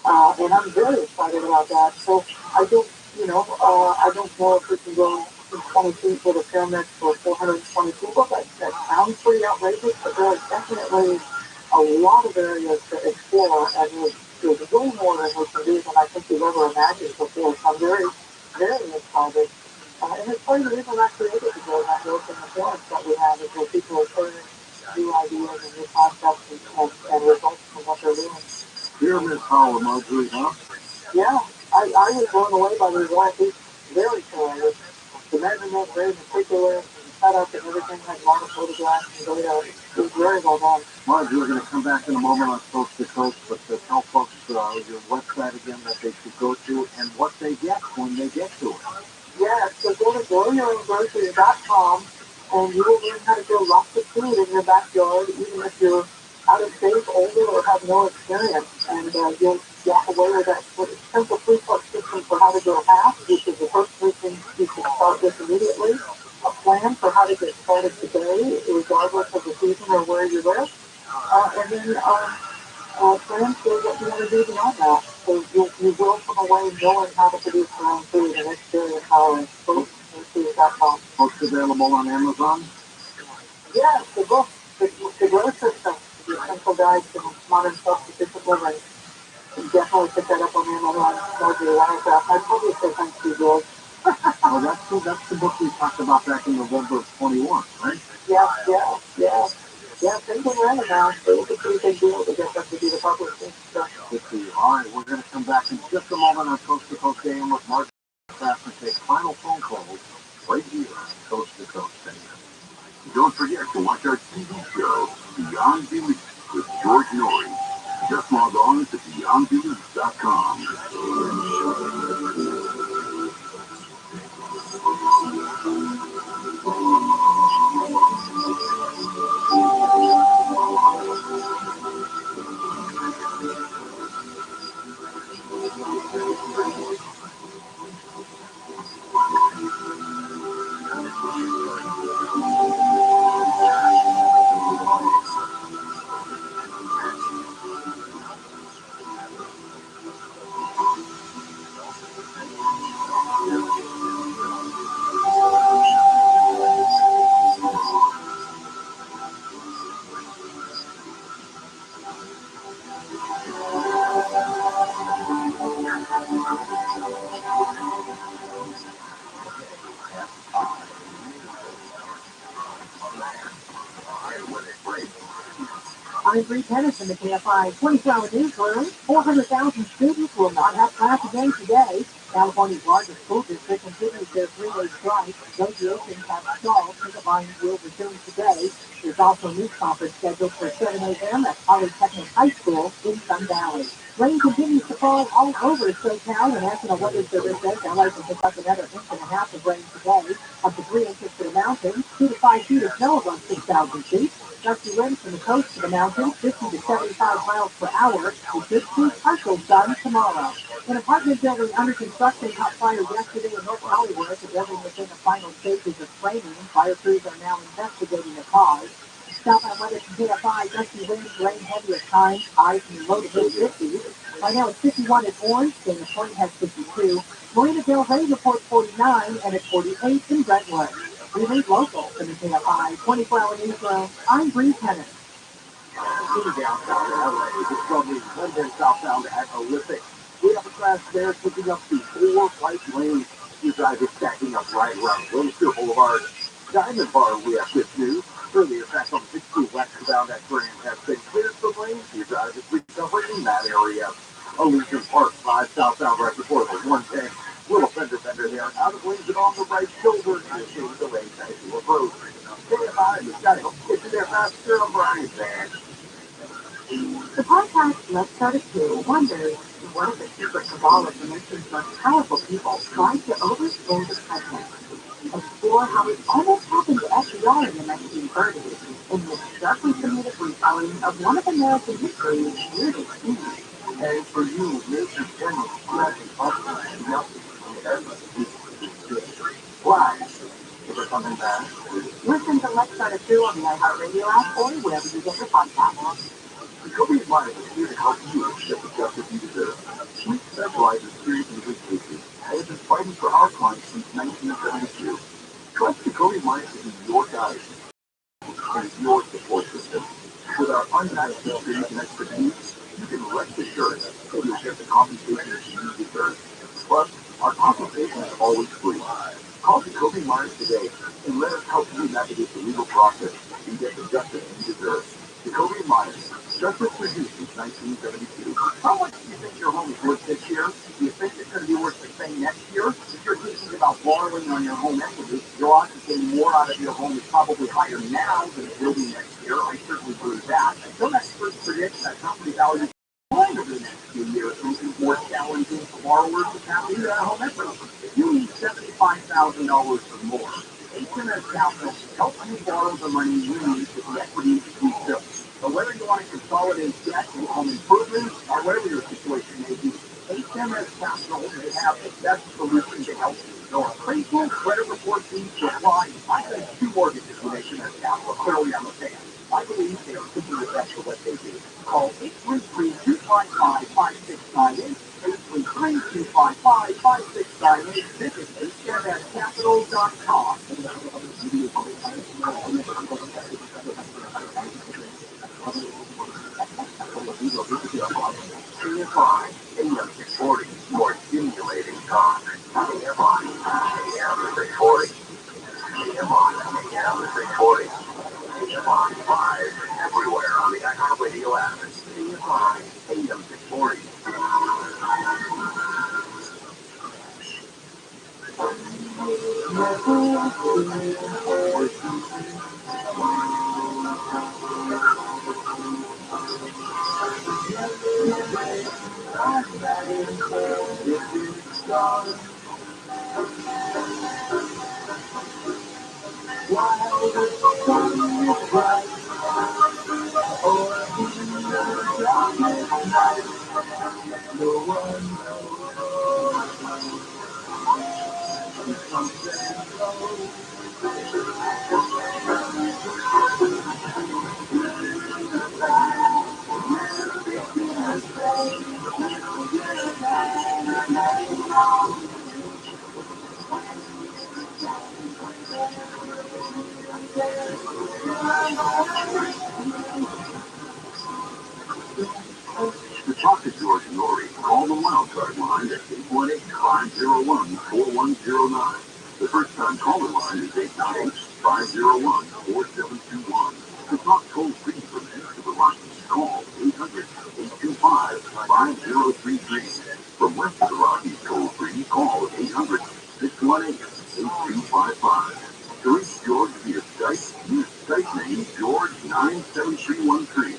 And I'm very excited about that. So I don't, I don't know if we can go 20 feet with a pyramid for 420 people. That sounds pretty outrageous, but there are definitely a lot of areas to explore, and there's way more than we can do than I think we've ever imagined before. So I'm very, very excited. And it's part of the reason I created the Go Network and the forums that we have is where people are sharing new ideas and new concepts and results from what they're doing. Pyramid power, Marjorie, huh? Yeah, I was blown away by the results. It's very clear. The measurement, very meticulous, and the setup and everything had a lot of photographs and data. It was very well done. Marjorie, we're going to come back in a moment on Coast to Coast, but tell folks your website again that they should go to and what they get when they get to it. Yeah, so go to growyourgrocery.com and you will learn how to grow lots of food in your backyard, even if you're out of shape, older, or have no experience. And you'll walk away with that simple three-part system for how to grow half, which is the first three things you should start with immediately. A plan for how to get started today, regardless of the season or where you live. And then plans for what you want to do beyond that. So you will come away knowing how to produce your own food, and it's very empowering. Food.com. Books available on Amazon? Yeah, the book, the growth system, the essential guide to modern self-sufficient living. You definitely pick that up on Amazon. I'd probably say thanks to you, George. Well, that's the book we talked about back in November of 21, right? Yeah. Yeah, things are running now. It was a pretty big deal to get them to do the publishing. So. Good for you. All right, we're going to come back in just a moment on Coast to Coast AM with Mark Craft and take final phone calls right here on Coast to Coast AM. Don't forget to watch our TV show, Beyond Belief, with George Norrie. Just log on to beyondbelief.com. I'm Bree Tennis in the KFI 24-hour newsroom. 400,000 students will not have class again today. California's largest school district continues their three-day strike. Negotiations have stalled. Ticket volumes will resume today. There's also a news conference scheduled for 7 a.m. at Polytechnic High School in Sun Valley. Rain continues to fall all over SoCal. The National Weather Service says LA can pick up another inch and a half of rain today, up to 3 inches for the mountains, 2 to 5 feet of snow above 6,000 feet. Gusty winds from the coast to the mountains, 50 to 75 miles per hour, with good to partial sun tomorrow. An apartment building under construction caught fire yesterday in North Hollywood. The building was in the final stages of framing. Fire crews are now investigating the cause. Southbound weather from KFI, gusty winds, rain heavy at times, highs in the low to mid-50s. Right now it's 51 at Orange, Dana Point has 52. Marina Del Rey reports 49, and at 48 in Brentwood. We read local from the KFI 24-hour newsroom. I'm Bree Tennis. Downtown LA, the struggling London southbound at Olympic. We have a crash there, picking up the 4 right lanes. You guys are stacking up right around Wilshire Boulevard. Diamond Bar, we have good news. Earlier, back on 62 westbound at Grand has been cleared from lanes. You guys are recovering in that area. Elysian Park 5 southbound right before the 110. Little fender there. Out of lanes and on the right shoulder. And the lanes as you reverse. The podcast Let's Start a Coup wonders what if the secret cabal of the nation's most powerful people tried to overthrow the president? Explore how it almost happened to FDR in the 1930s in this sharply comedic retelling of one of American history's weirdest scenes. And for you, major general cracking up and nothing from the airless why? Is there something bad? Listen to Let's Start a Coup on the iHeartRadio app or wherever you get your podcasts. The Kobe Life is here to help you get the justice you deserve. We specialize in serious injury cases and have been fighting for our clients since 1972. Trust the Kobe Life is your guide and your support system. With our unmatched experience and expertise, you can rest assured that you'll get the compensation you deserve. Plus, our consultation is always free. Call the Kobe Myers today and let us help you navigate the legal process and get the justice you deserve. The Kobe Myers, justice for you since 1972. How much do you think your home is worth this year? Do you think it's going to be worth the same next year? If you're thinking about borrowing on your home equity, your odds of getting more out of your home is probably higher now than it will be next year. I certainly believe that. Some experts predict that property values going over the next few years, making it more challenging for borrowers to tap into that home equity. If you need $75,000 or more, HMS Capital can help you borrow the money you need for the equity to be built. But whether you want to consolidate debt and home improvements or whatever your situation may be, HMS Capital may have the best solution to help you. No appraisal, credit report fees to apply. I have 2 mortgages with HMS Capital. Clearly, I'm a fan. I believe they are picking the best for what they do. Call 833-255-5698, 833-255-5698. Visit hmscapital.com. CFI, AM 640, more stimulating talk. CFI, AM 640. CFI, AM 640. CFI 5, everywhere on the iHeartRadio app. CFI, AM 640. To talk to George and Lori, call the wildcard line at 818-501-4109. The first time caller line is 898-501-4721. To talk toll free from any of the Rockies, call 800-825-5033. From west of the Rockies toll free, call 800-618-8255. To reach George via Skype, use Skype name George97313.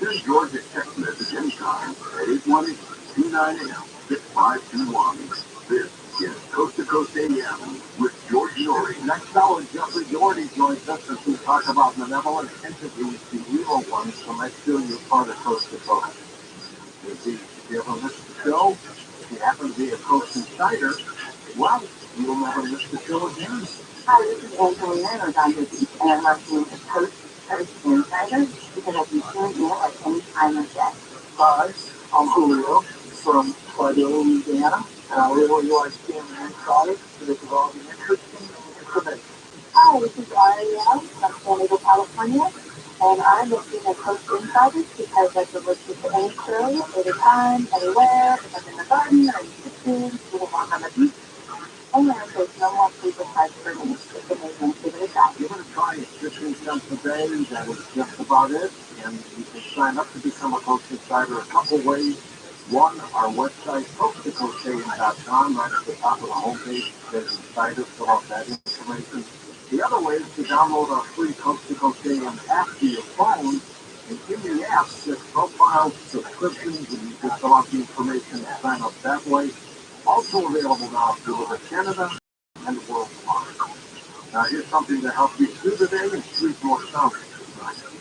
Send George a text message anytime at 818-298-6521. This is Coast to Coast AM with George Norrie. Next hour, Jeffrey Doherty joins us as we talk about benevolent entities, the evil ones, so make sure you're part of Coast to Coast. If you ever miss the show, if you happen to be a Coast Insider, well, you'll never miss the show again. Hi, this is Angelina, and I'm Beach, and I'm listening to Coast Insider because I can tune in at any time of day. Hi, I'm Julio from Clydell, Louisiana, and I really like being an insider because it will all be interesting information. Hi, this is Ariel from San Diego, California, and I'm listening to Coast Insiders because I can listen to any show, anytime, anywhere, if I'm in the garden, or in the kitchen, sitting on the beach, and there's no more sleepless nights for me. It's amazing. Give it a shot. Give it a try. It's 15 cents a day. That is just about it. And you can sign up to become a Coast Insider a couple ways. One, our website, coasttocoastam.com, right at the top of the homepage, there's Insider, fill out that information. The other way is to download our free Coast to Coast AM app to your phone, And in the app, there's profiles, subscriptions, and you can fill out the information and sign up that way. Also available now to deliver Canada and worldwide. Now here's something to help you through the day and sleep more soundly.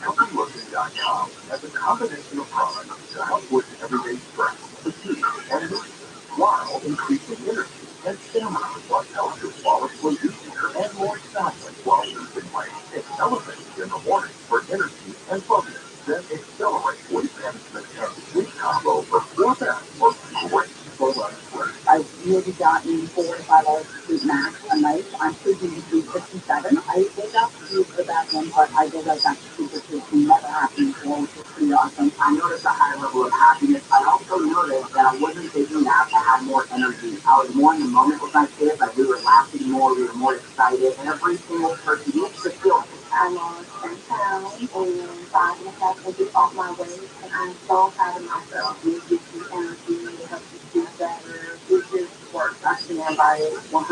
HealthyLooking.com has a combination of products to help with everyday stress, fatigue, and mood, while increasing energy and stamina, plus helps you fall asleep easier and more soundly while losing weight. Accelerate in the morning for energy and focus. Then accelerate weight management and sleep combo for 4 best or great full-on sleep. I've maybe gotten 4 or 5 hours of sleep max a night. I'm sleeping between 6 and 7. I wake up to use the bathroom, but I go right back to sleep, which has never happened before, which is pretty awesome. I noticed a higher level of happiness. I also noticed that I wasn't taking naps. I had more energy. I was more in the moment with my kids. Like we were laughing more. We were more excited. Every single person needs to feel it. I lost 10 pounds in 5.5 inches off my waist, and I'm so proud of myself. It gives you energy, it helps you feel better. It just works. I stand by it 100%. I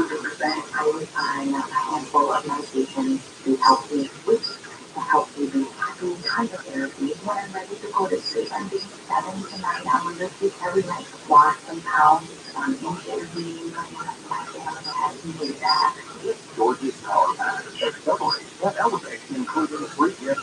was on a handful of medications to help me sleep, to help me be happy, tons of therapy. When I'm ready to go to sleep, I'm getting 7 to 9 hours of sleep every night. Lost some pounds, some inches, my family has me that. George's Power Pack. Accelerate and elevate, including free gift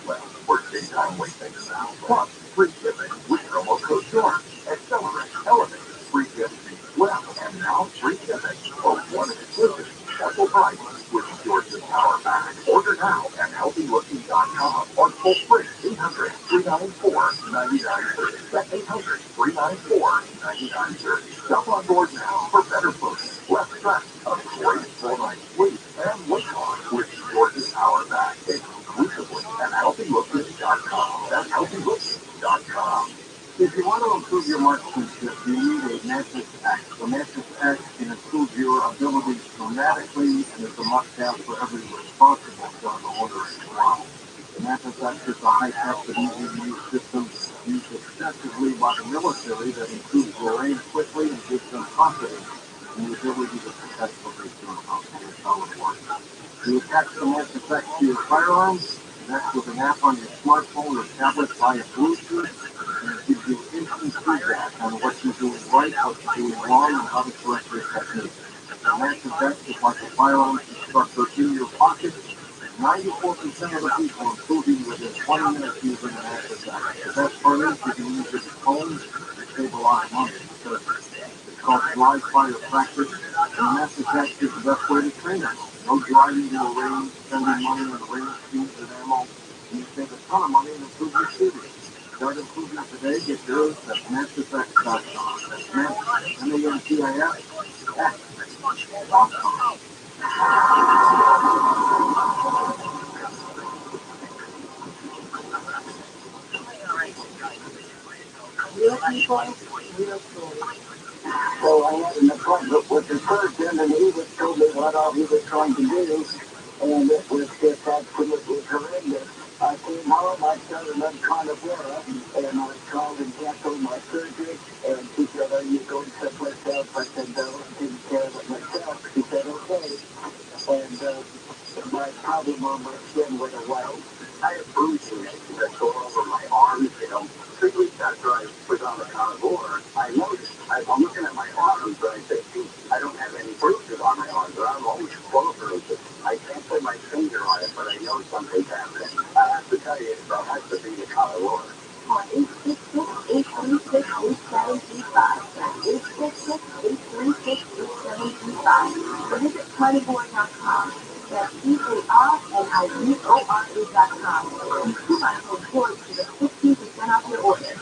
well for daytime weight things now. Plus, free shipping with promo code SHORT. Accelerate, elevate, free gift well, and now free shipping for one exclusive special price with George's Power Pack. Order now at HealthyLooking.com or toll free 800-394-9930. That's 800-394-9930. Jump on board now for better focus, less stress, a great full night's sleep, and weight loss with George's Power Pack exclusively at HealthyLooking.com. That's HealthyLooking.com. If you want to improve your marksmanship, you need a Mattress X. The Mattress X can improve your abilities dramatically and is a must-have for every responsible gun owner as well. The Mattress X is a high-tech but easy-to-use system used extensively by the military that improves their aim quickly and gives them confidence in the ability to successfully do solid work. You attach the Mattress X to your firearms, connect with an app on your smartphone or tablet via Bluetooth, and it gives you instant feedback on what you're doing right, what you're doing wrong, and how to correct your technique. The Mattress X is like a firearms instructor in your pocket. 94% of the people improving within 20 minutes using an Mattress X. The best part is you can use it at home and save a lot of money because it's called dry fire practice, and the Mattress X is the best way to train it. No driving to a range, spending money on range speeds and ammo. You save a ton of money and improve your shooting. Start improving today. Get yours at MattressX.com. That's Mattress, M-A-N-T-I-S, X.com. Real people, real stories. So I had an appointment with the surgeon, and he was told me what all he was trying to do, and it was just absolutely horrendous. I came home, I started on carnivora, and I called and canceled my surgery, and she said, are you going someplace else? I said, no, I'm taking care of it myself. She said, okay. And my problem on my skin went away. I have bruises that go over my arms, 3 weeks after I was on the carnivore, I noticed, I'm looking at my arms, and I say, gee, I don't have any bruises on my arms, but I'm always full of bruises. I can't put my finger on it, but I know something's happening. I have to tell you, it has to be the carnivore. On 866-836-8735. That's 866-836-8735. Or visit carnivore.com. That's CARNIVORE.com. And coupon code GEORGE to get 15% off your order.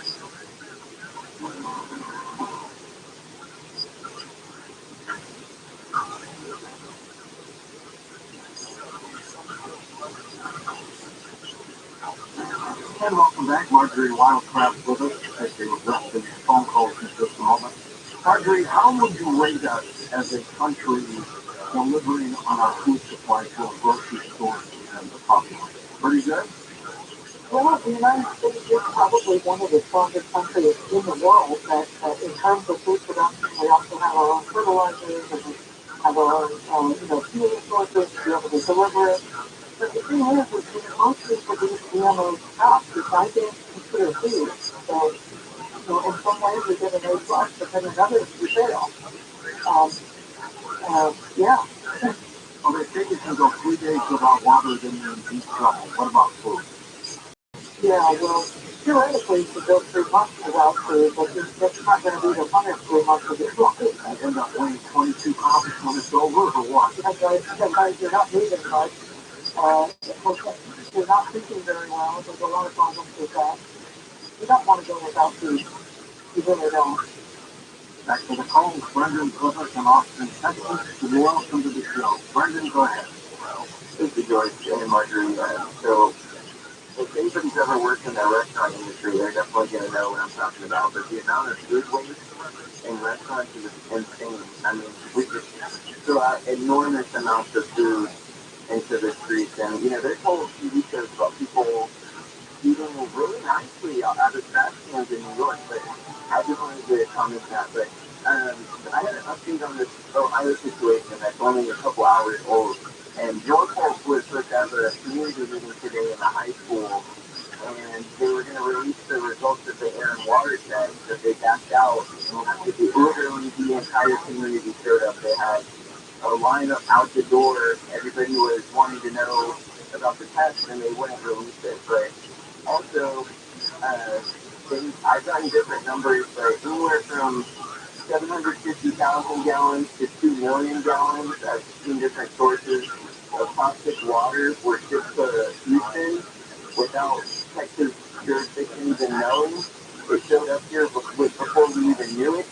And welcome back. Marjorie Wildcraft with us. As they were addressing phone calls in just a moment. Marjorie, how would you rate us as a country delivering on our food supply to our grocery stores and the public? Pretty good? Well, the United States is probably one of the strongest countries in the world that in terms of food production, we also have our own fertilizers and we have our own, fuel sources to be able to deliver it. So But the thing is most people do GMO crops, which I think consider food. So, in some ways we get an A plus, but then in others we fail. Um, yeah. Well, they say you can go 3 days without water, then you're in deep trouble. What about food? Yeah, well, theoretically you could go 3 months without food, but that's not going to be the fun of 3 months of your life. I end up weighing 22 pounds when it's over, or what? That's right. Sometimes you're not moving much. If you're not thinking very well, there's a lot of problems with that. You don't want to go without food. You really don't. Back to the calls, Brendan Clifford from Austin, Texas. Welcome to the show. Brendan, go ahead. This is George and Marjorie. So, if anybody's ever worked in the restaurant industry, they're definitely going to know what I'm talking about. But the amount of food waste in restaurants is insane. I mean, we just throw out enormous amounts of food into the streets. And, there's whole TV shows about people eating really nicely out of trash cans in New York. But I just wanted to comment that. But I had an update on this Ohio situation that's only a couple hours old. And Norfolk was supposed to have a community meeting today in the high school, and they were going to release the results of the air and water test that they backed out. Literally, the entire community showed up. They had a lineup out the door. Everybody was wanting to know about the test, and they wouldn't release it. But also, uh, I've gotten different numbers, but anywhere from 750,000 gallons to 2 million gallons. I've seen different sources of toxic water were shipped to Houston without Texas jurisdiction even knowing. It showed up here before we even knew it.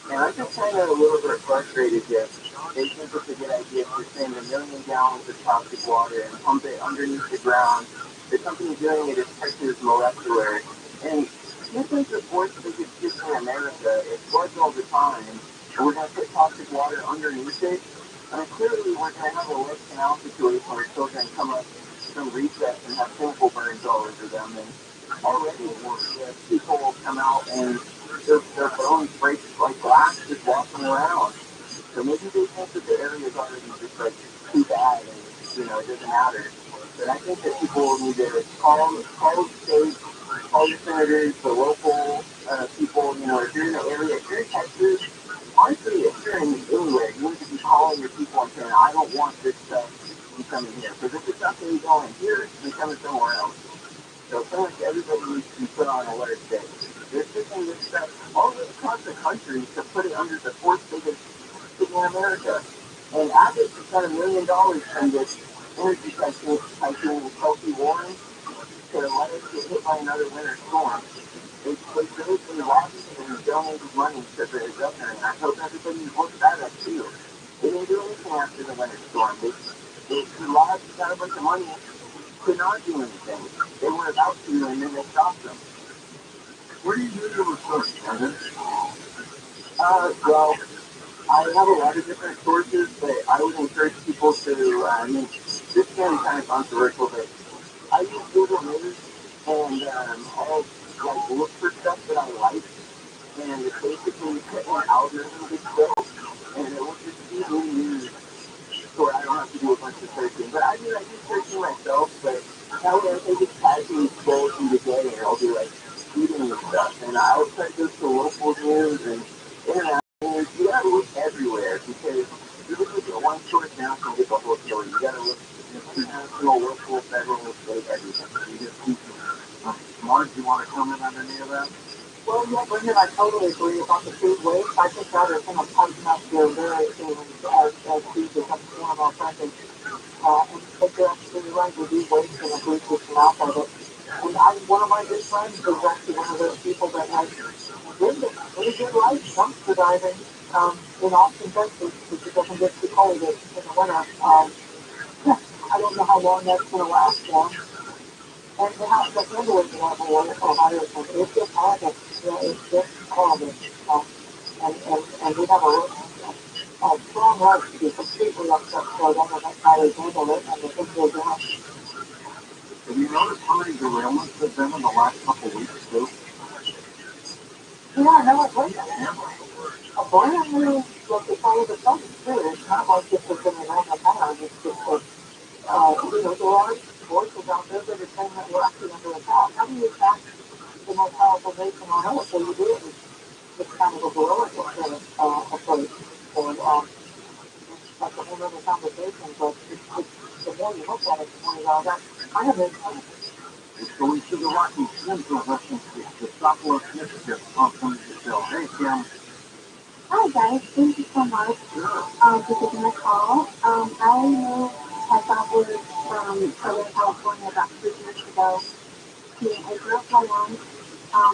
And I'm just kind of a little bit frustrated that they think it's a good idea to send 1 million gallons of toxic water and pump it underneath the ground. The company doing it is Texas Molecular. And Houston's the fourth biggest city in America. It floods all the time. And we're going to put toxic water underneath it. And clearly we're going to have a Lake Canal situation where children come up from recess and have chemical burns all over them. And already people will come out and their bones break like glass just walking around. So maybe they think that the area is already just like too bad and it doesn't matter. But I think that people need to call the state, call the senators, the local people, if you're in the area, if you're in Texas, honestly, if you're in anywhere, you need to be calling your people and saying, I don't want this stuff to be coming here. Because if it's not going to be going here, it's going to be coming somewhere else. So I feel like everybody needs to be put on alert that they're taking this stuff all the way across the country to put it under the fourth biggest city in America. And Abbott just got $1 million from this energy tycoon Chelsea Warren to let us get hit by another winter storm. They basically lobbied and donated money to the governor, and I hope everybody looks that up too. They didn't do anything after the winter storm. They lobbied, got a bunch of money, could not do anything. They were about to, and then they stopped them. Where do you do your research, Brendan? Well, I have a lot of different sources, but I would encourage people to, this can be kind of controversial, but I use Google News, and I'll look for stuff that I like, and it's basically put an algorithm gets built, and it will just feed me news so I don't have to do a bunch of searching. But I do searching myself, but that way I can just casually scroll through the day, and I'll be like reading the stuff, and I'll try to go to local news and international news. You gotta look everywhere, because if you look at one source now, you can get the whole story. You gotta look national, local, federal, state, everything. You just keep Mark, do you want to comment on any of that? Well, yeah, Brendan, I totally agree about the food waste. I think that is going to tighten up their very soon as food becomes more and more present. But you're absolutely right. We do waste and a huge amount of it. And one of my good friends is actually one of those people that has really good life dumpster diving in Austin, Texas, because it doesn't get too cold in the winter. I don't know how long that's going to last for. And the house that's handling Ohio, it's just horrible. It's just horrible. And we have a strong right to be completely upset for them and how they handle it and the things they're doing. Have you noticed how many derailments there have been in the last couple of weeks, too? Yeah, I know it's like a brand new, like it's all of a sudden, too. It's not like this has been around the town. It's just like there are voices out there that are saying that we're actually under attack. How do you attack the most powerful nation on earth? What do you do with kind of a guerrilla approach? So, that's a whole other conversation, but the more you look at it, the more you go, that kind of makes sense. It's going to the Rocky Central Western the Sophomore Initiative conference itself. Hey, Kim. Hi guys, thank you so much for taking my call. I moved myself from Southern California about 3 years ago to Israel, Thailand.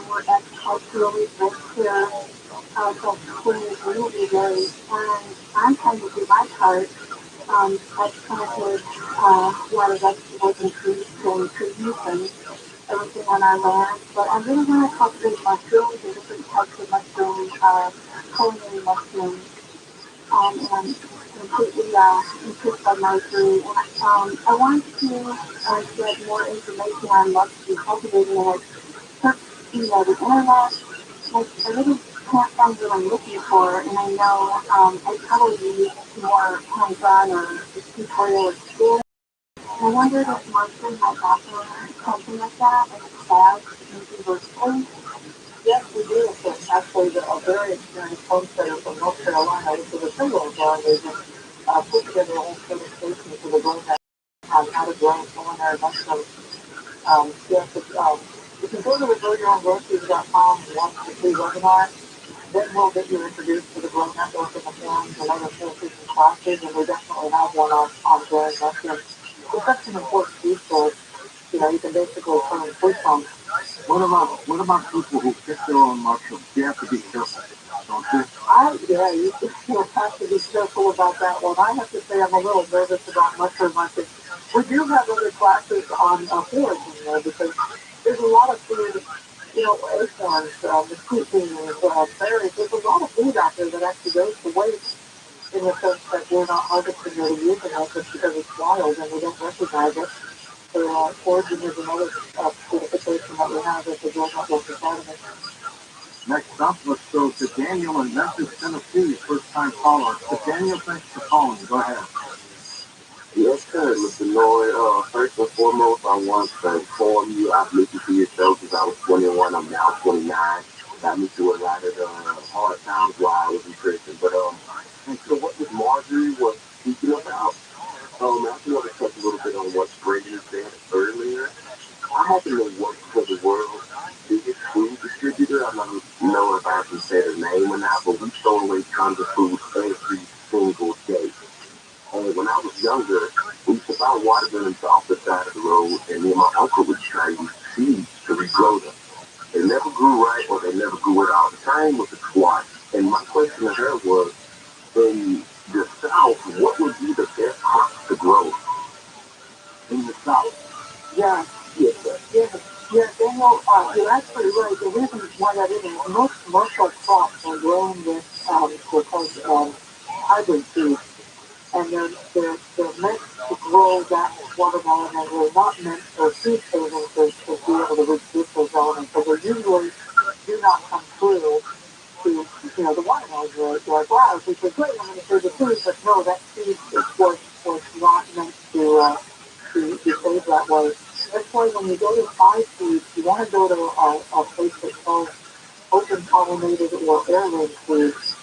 We're culturally rich here, so Queen really varies, and I'm trying to do my part. I've planted a lot of vegetables and fruits and trees and everything on our land, but I really want to cultivate mushrooms and different types of mushrooms, culinary mushrooms, and I'm completely intrigued by marjorie. And I want to get more information on what's to be cultivated, and I searched, the internet. I really can't find what I'm looking for, and I know I probably need more hands-on or tutorial experience. I wondered if mushroom might offer something like that, like a class, maybe virtually. Yes, we do. It's actually a very experienced homesteader from North Carolina, which is a similar ground agent, put together a whole certification for the grown on how to grow culinary mushrooms. Yes, if you go to the growyourOwngroceries.com and watch the free webinar, then we'll get you introduced to the Grow Network and the forums and other courses and classes, and we definitely have one on growing mushrooms. It's such an important resource. You can basically turn food from. What about people who pick their own mushrooms? You have to be careful, don't you? You have to be careful about that one. I have to say I'm a little nervous about mushroom hunting. We do have other classes on foraging there because there's a lot of food, acorns, mesquite beans, berries. There's a lot of food out there that actually goes to waste in the sense that we're not harvesting it or using it just because it's wild and we don't recognize it. So foraging is another certification that we have as a Grow Network Academy. Next up, let's go to Daniel in Memphis, Tennessee, first-time caller. So Daniel, thanks for calling. Go ahead. Yes, sir, Mr. Lloyd. First and foremost, I want to inform you I've listened to your show since I was 21. I'm now 29. Got me through a lot of hard times while I was in prison. But and so what this Marjorie was speaking about, I just want to touch a little bit on what Brandon said earlier. I happen to work for the world's biggest food distributor. I don't know if I can say the name or not, but we throw away tons of food every single day. And when I was younger, we used to buy watermelons off the side of the road, and me and my uncle would try to use seeds to regrow them. They never grew right, or they never grew at all. The time was a squash. And my question to her was, in the South, what would be the best crops to grow in the South? Yeah, Yes, sir. Daniel, you're actually right. The reason why that is most commercial crops are grown with because hybrid seeds, and they're meant to grow that watermelon, and they're not meant for seed saving to be able to reproduce those elements. So they usually do not come through to the watermelons. You're like, wow, if we could great, I'm going to save the seed, but no, that seed was not meant to be saved that way. That's why when you go to buy seeds, you want to go to a place that's called open pollinated or heirloom seeds.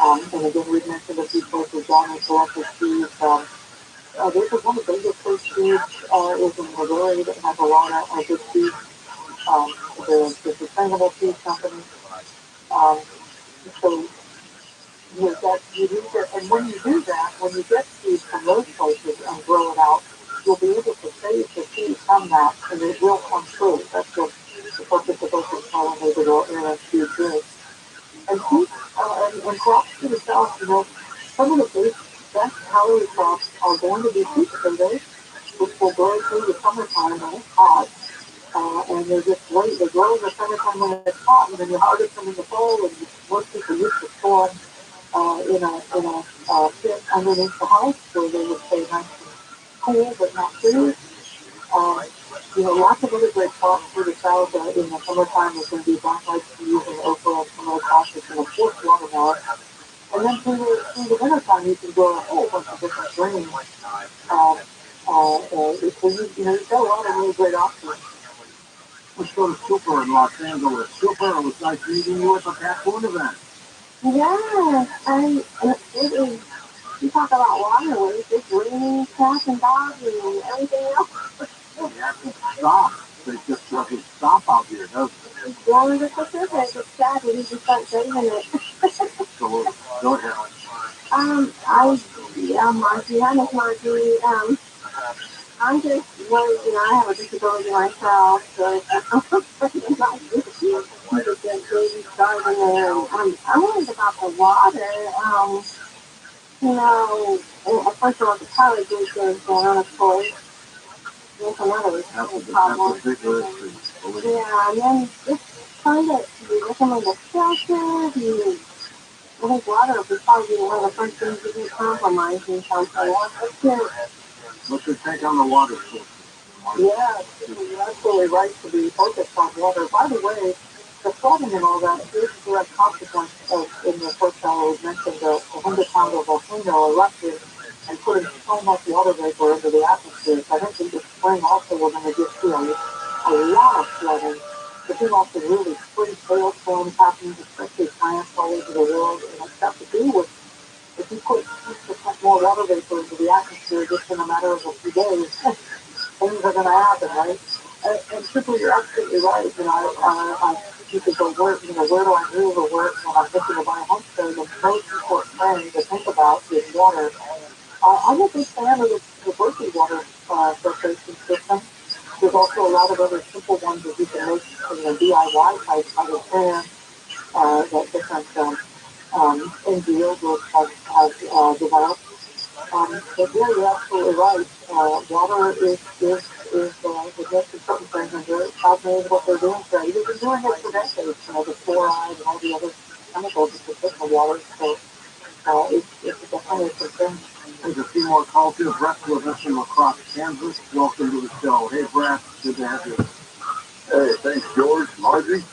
And again, we've mentioned a few places down in Selected Seeds. There's one of the biggest food seeds is in Missouri that has a lot of good seeds. The Sustainable Seed Company. Um, so you do that, and when you do that, when you get seeds from those places and grow it out, you'll be able to save the seed from that, and it will come true. That's what the purpose of open pollinated or heirloom seeds is. And seeds and crops to the south, some of the best calorie crops are going to be sweet potatoes, which will grow through the summertime when it's hot. And they're just great. They grow in the summertime when it's hot, and then you harvest them in the fall, and most people used to store them in a pit underneath the house where they would stay nice and cool but not freeze. Um, lots of other great crops for the south in the summertime is going to be black-eyed peas and okra and some other crops, and of course watermelon. And then through the wintertime, you can grow a whole bunch of different grains, If we, you've got a lot of really great options. Let's go to Super in Los Angeles. Super, it was nice meeting you at the Cat Food event. Yes, it is. You talk about waterways, it's raining, cats and dogs and everything else. It hasn't stopped. It just doesn't stop out here, does it? As long as it's Pacific, it's sad we need to start saving it. So, go ahead. Margie, I miss Margie. I'm just worried, I have a disability myself, so it's not just to get babies started there. I'm worried about the water. First of all, the college is down, of course. There's another problem. Yeah, and then just trying to recommend a shelter. I think water would probably be one of the first things to be compromised in something. What's your take on the water system? Yeah, you're absolutely right to be focused on water. By the way, the flooding and all that is a direct consequence of, in the first hour, we mentioned the 100-pounder volcano erupted and putting so much water vapor into the atmosphere. So I think in the spring also we're going to get a lot of flooding. But then also really spring hailstorms happening, especially plants all over the world. And it's got to do with if you put 6% more water vapor into the atmosphere just in a matter of a few days, things are going to happen, right? And Triple, you're absolutely right. You could go, where do I move or work when I'm thinking of buying homestead? The most important thing to think about is water. I'm a big fan of the Berkeley water filtration system. There's also a lot of other simple ones that you can make DIY type out of pan that different NGOs have developed. But yeah, you're absolutely right. Water is the most important thing, and they're fascinated what they're doing today. They've been doing it for decades, the fluoride and all the other chemicals that they put in the water. So it's definitely a concern. There's a few more calls here. Brett's with us from across Kansas. Welcome to the show. Hey, Brett. Good to have you. Hey, thanks, George. Margie.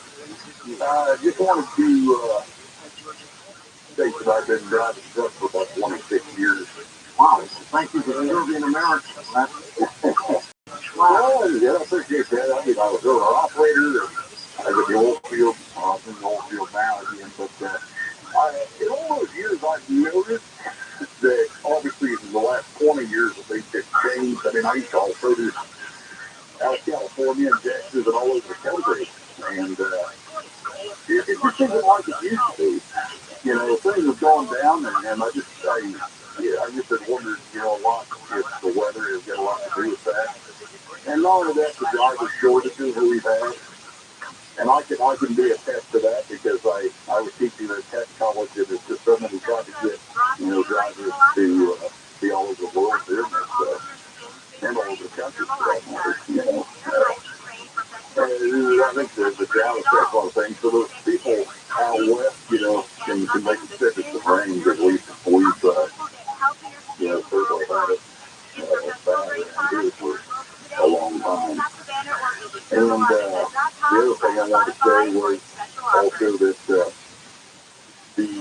Just wanted to state that I've been driving truck for about 26 years. Wow. Thank you for serving America. Wow. Yeah, I appreciate that. I mean, I was an operator. I was in the oil field. I'm in the oil field now again. But in all those years, I've noticed that obviously in the last 20 years, that things have changed. I mean, I used to haul produce out of California and Texas and all over the country. And it just isn't like it used to be. Things have gone down, and I just had wondered, a lot if the weather has got a lot to do with that. And not only that, the driver shortages that we've had. And I can be attest to that because I was teaching at tech college, and it's just so many trying to get, drivers to be all over the world doing this, and all over the country for that matter, I think the drought affects a lot of things. So those people out west, can make it sick as the rain, at least we've, certainly had it bad around here for a long time. And the other thing I wanted to say was also that the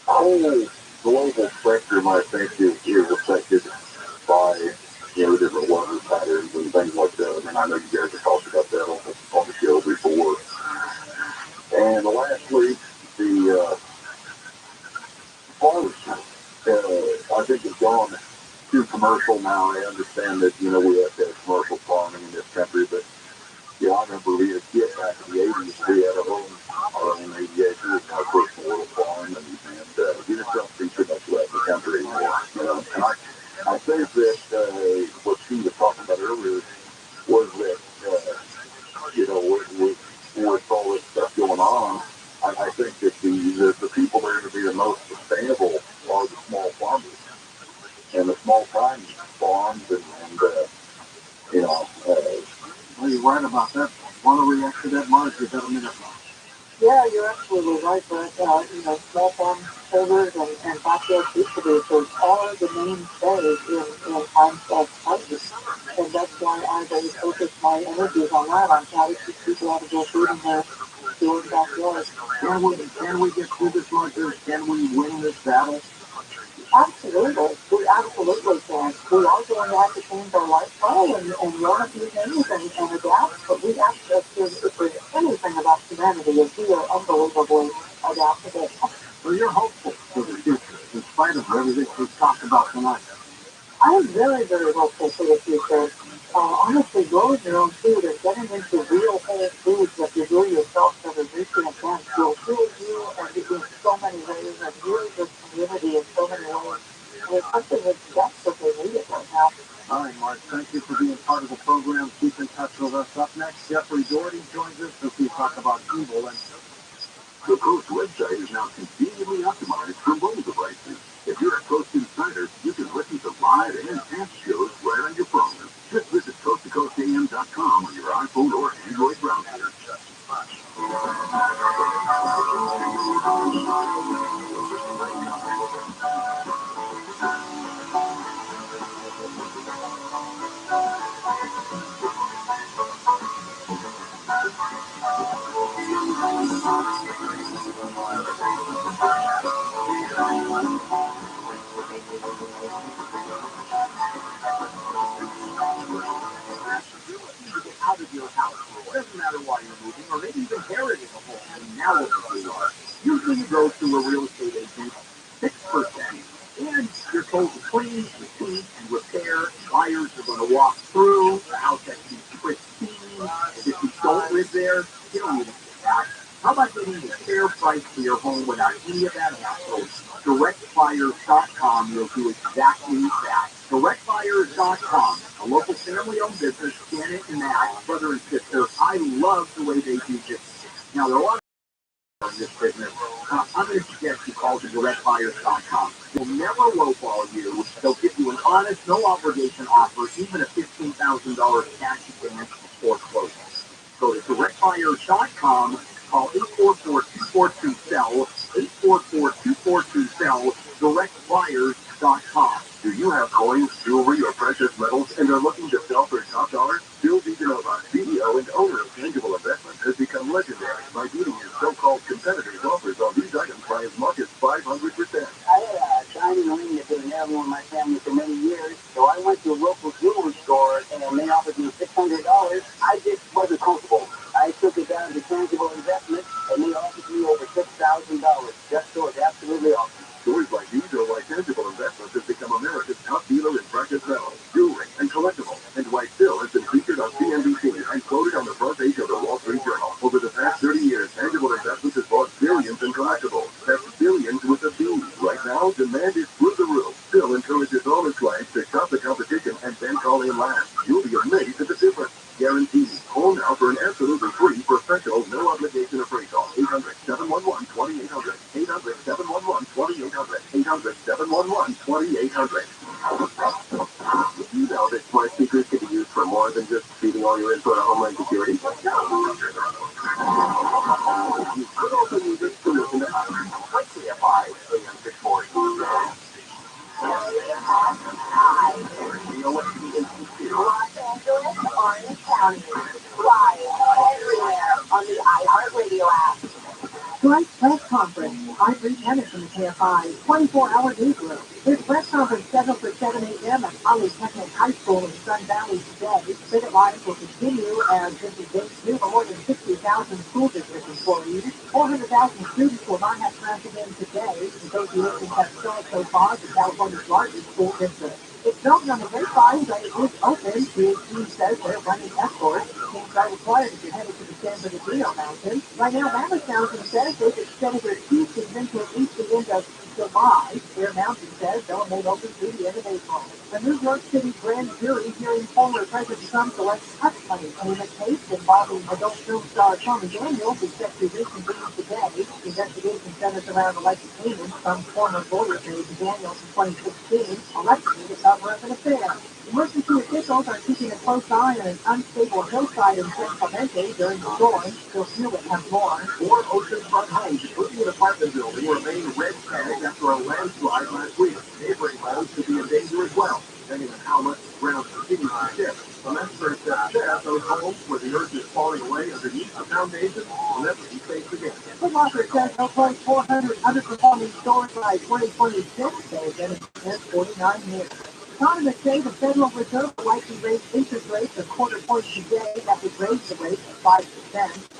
whole global spectrum, I think, is affected by the different weather patterns and things like that. I mean, I know you guys have talked about that on the show before. And lastly, the farmers, I think, has gone too commercial now. I understand that, we have to have commercial farming in this country, but, I remember being a kid back in the 80s, we had our own 80 acres, our first oil farm, and we just don't see too much of that in the country anymore. And I think that what she was talking about earlier was that, with all this stuff going on, I think that the people that are going to be the most sustainable are the small farmers and the small time farms Well, you're right about that. Want to react to that, Mark? You've got a minute left. Yeah, you're absolutely right, Brett. Small farm holders and backyard food producers are the mainstays in times of crisis. And that's why I've always focused my energies on that, on how to keep people out of their food in their backyard. Can we get through this, Mark? Can we win this battle? Absolutely. We absolutely can. We are going to have to change our lifestyle and learn a few things and adapt, but we have to, if there's anything about humanity, is we are unbelievably adaptable. So you're hopeful for the future, in spite of everything we've talked about tonight. I am very, very hopeful for the future. Honestly, growing your own food and getting into real whole foods that you grow yourself that are nutrient dense will heal you and in so many ways and heal your community in so many ways. And it's something that's desperately needed right now. All right, Mark, thank you for being part of the program. Keep in touch with us. Up next, Jeffrey Doherty joins us as we talk about evil and The Post website is now conveniently optimized for mobile devices. If you're a Post insider, you can listen to live and past shows right on your phone. Just visit coasttocoastam.com on your iPhone or Android browser. out of your house. It doesn't matter why you're moving, or maybe even inheriting a home, and now what you are. Usually you go to a real estate agent, 6%, and you're told to clean and paint and repair. Buyers are going to walk through. The house has to be pristine. And if you don't live there, you don't need to get that. How about getting a fair price for your home without any of that hassle? DirectBuyers.com will do exactly that. DirectBuyers.com, a local family-owned business, Janet and Matt, brother and sister. I love the way they do business. Now, there are a lot of this business. I'm going to suggest you call to DirectBuyers.com. They'll never lowball you. They'll give you an honest, no-obligation offer, even a $15,000 cash advance before closing. Go to DirectBuyers.com. Call 844-242-SELL, 844-242-SELL, DirectBuyers.com. Do you have coins, jewelry, or precious metals and are looking to sell for top dollar? Bill DeGenova, CEO and owner of Tangible Investments, has become legendary by beating his so-called competitors' offers on these items by as much as 500%. I had a shiny ring that been an heirloom in my family for many years, so I went to a local jewelry store and they offered me $600. I just wasn't comfortable. I took it down to Tangible Investments and they offered me over $6,000. Just so it's absolutely awesome. Stories like these are why Tangible Investments has become America's top dealer in precious metals, jewelry, and collectibles, and why Phil has been featured on CNBC and quoted on the front page of the Wall Street Journal. Over the past 30 years, Tangible Investments has bought billions in collectibles. That's billions with a B. Right now, demand is through the roof. Phil encourages all his clients to stop the competition and then call in last. You'll be amazed at the difference. Guaranteed. Call now for an absolutely free professional, no obligation appraisal. 800-711-2800. 800-711-2800. 800-711-2800. You know that smart speakers can be used for more than just feeding all your info to Homeland Security. You could also use it to listen to us. Like CFI, AM 640. You know what CHQ? Los Angeles, Orange County, live everywhere on the iHeartRadio app. Tonight's press conference, I'm Reed Hennis from the KFI 24-hour newsroom. This press conference scheduled for 7 a.m. at Polytechnic High School in Sun Valley today. Picket lines will continue as this is day two for more than 60,000 school district employees. 400,000 students will not have class again today. Negotiations have stalled so far at California's largest school district. It's known on the grapevine that it is open. PhD says they're running escorts. Teams are required if you're headed to the San Bernardino Mountains. Right now, Mammoth Mountain says they've extended their ski season to at least the end of July. Bear Mountain says they'll remain open through the end of April. The New York City grand jury hearing former President Trump's alleged hush money payment case involving adult film star Tommy Daniels is set to reconvene today. The investigation centers around alleged payments from former lawyers made to Daniels in 2016, allegedly to cover up an affair. Emergency officials are keeping a close eye on an unstable hillside in San Clemente during the storm. Phil Hewitt has more. 4 oceanfront homes, including an apartment building, remain red tagged after a landslide last week. Neighboring homes could be in danger as well, depending on how much the ground continues to shift. Some experts have said those homes where the earth is falling away underneath the foundation will never be safe again. The Walker says they'll close 400 underperforming stores by 2026. They've been in business 49 years. Economists say the Federal Reserve will likely raise interest rates a quarter point today. That would raise the rate to 5%.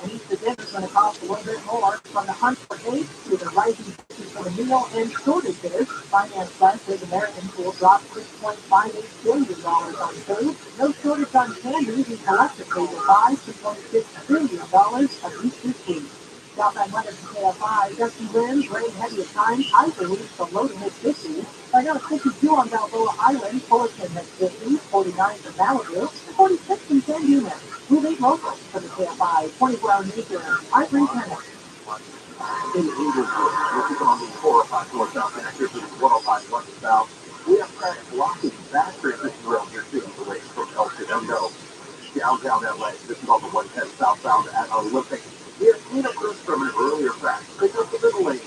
And each position is going to cost a little bit more. From the hunt for hate to the rising prices for the meal and shortages, finance funds say Americans will drop $6.58 billion on food. No shortage on candy. We collectively will buy $2.6 billion of each this week. Southbound weather from KFI, gusty winds, rain heavy at times, Iser leads the low to mid-50s. Right now, 52 on Balboa Island, Fullerton at 50, 49 for Malibu, and 46 in San Dimas. Moving local for the KFI 24-hour news here. I'm Bree Tennis. In Inglewood, which is on the 405 north south connector to the 105 north and south, we have traffic blocking that transition rail near City Lake from El Segundo. Downtown LA, this is on the 110 southbound at Olympic. We have cleanup crews from an earlier crash. Pick up the middle lane.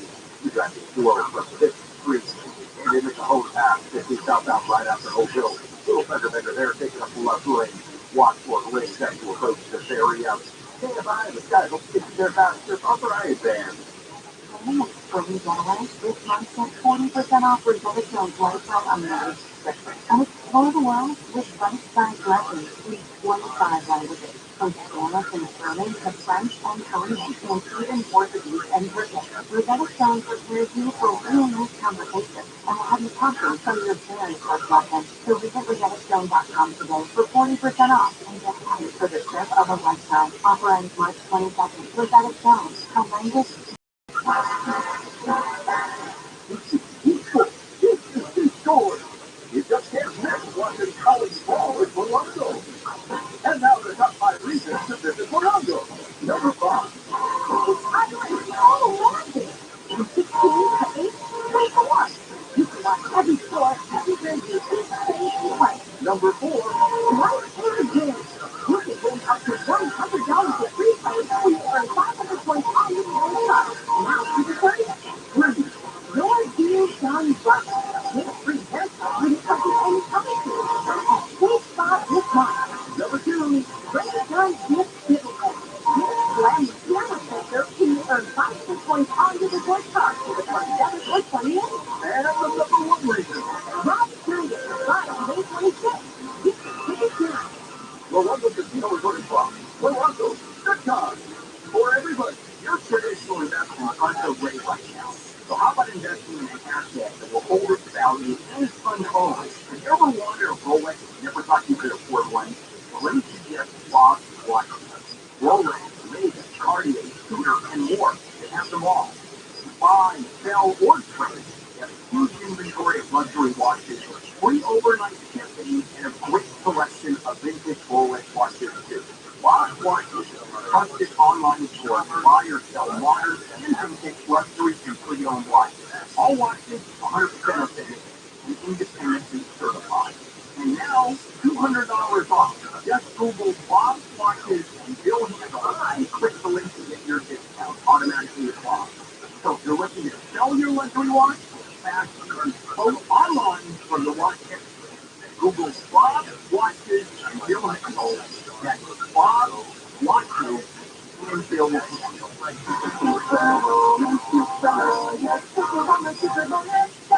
You drive slow from 5th Street and into Cajon Pass, 50 southbound right after Oak Hill. Little fender bender there, taking up the left lane. Watch for the lanes as you approach this area. Stand by in the sky. Don't get you there fast. Just authorize band. For retailers, this month get 40% off Rosetta Stone's lifestyle umbrellas. And explore the world with bite-sized lessons in 25 languages, from Spanish and German to French and Korean, and even Portuguese and Turkish. Rosetta Stone prepares you for real-life conversations and will have you talking from your very first lesson. So visit RosettaStone.com today for 40% off and get paid for the trip of a lifetime. Offer ends March 22nd. Rosetta Stone, a language Scores! You just can't miss watching college ball with Morongo. And now the top 5 reasons to visit Morongo. Number 5. From 16 to 8, 24. You can watch every sport, every venue, each state and play. Number 4. Right here again. You can win up to $100 in free play when you earn 500 points on your first shot. Now to the 30th. 3. Your deal done right. Get a free haircut when you come to any company. At Sweet Spot this month. Number 2. Great time gift giveaway. Get a brand new piano center and you earn 500 points on your resort card for the 27th or 28th. And the number 1 reason. ROTHSCHILD is July 2026. Get the tickets now. Morongo Casino Resort and Spa. Morongo, good time. For everybody, your traditional investments aren't so great right now. So how about investing in an asset that will hold its value and its fund home? If you ever wanted a Rolex and never thought you could afford one, well, let me suggest Bob's Watches. Rolex, Omega, Cartier, Tudor, and more. They have them all. Buy, sell, or trade. They have a huge inventory of luxury watches, free overnight shipping, and a great selection of vintage Rolex watches too. Bob's Watches is a trusted online store to buy or sell modern and vintage luxury and pre-owned watches. All watches 100% authentic and independently certified. And now, $200 off. Just Google Bob's Watches and Bill Handle and click the link to get your discount automatically applied. So if you're looking to sell your luxury watch, fast and quote online from the watch expert. Google Bob Watches and Bill Handle. That's Bob Watches and Bill Handle. I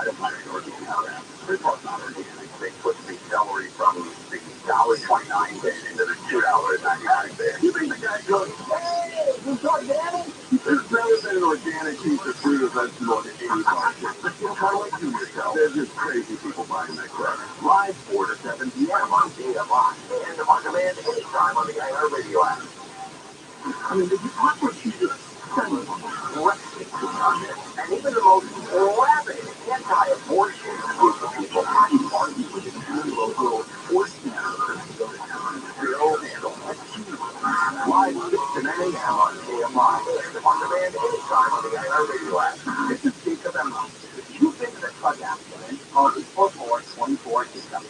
don't mind organic crap. There's more organic. They put the celery from the $1.29 bin into the $2.99 bin. You think the guy goes, hey, it's organic? There's better than an organic piece of fruit or vegetable in any market. But you know, like to yourself, there's just crazy people buying that crap. Live 4 to 7 p.m. on KFI. And on demand anytime on the iHeartRadio app. I mean, the hypocrisy is stunning. And even the most rabid anti-abortion group of people argue with the local enforcement Bill Handle live 6 to 9 a.m. on KFI and on demand anytime on the iHeartRadio app. This is Jacob Emma. If you've been in a truck accident, call 844-24 Jacob.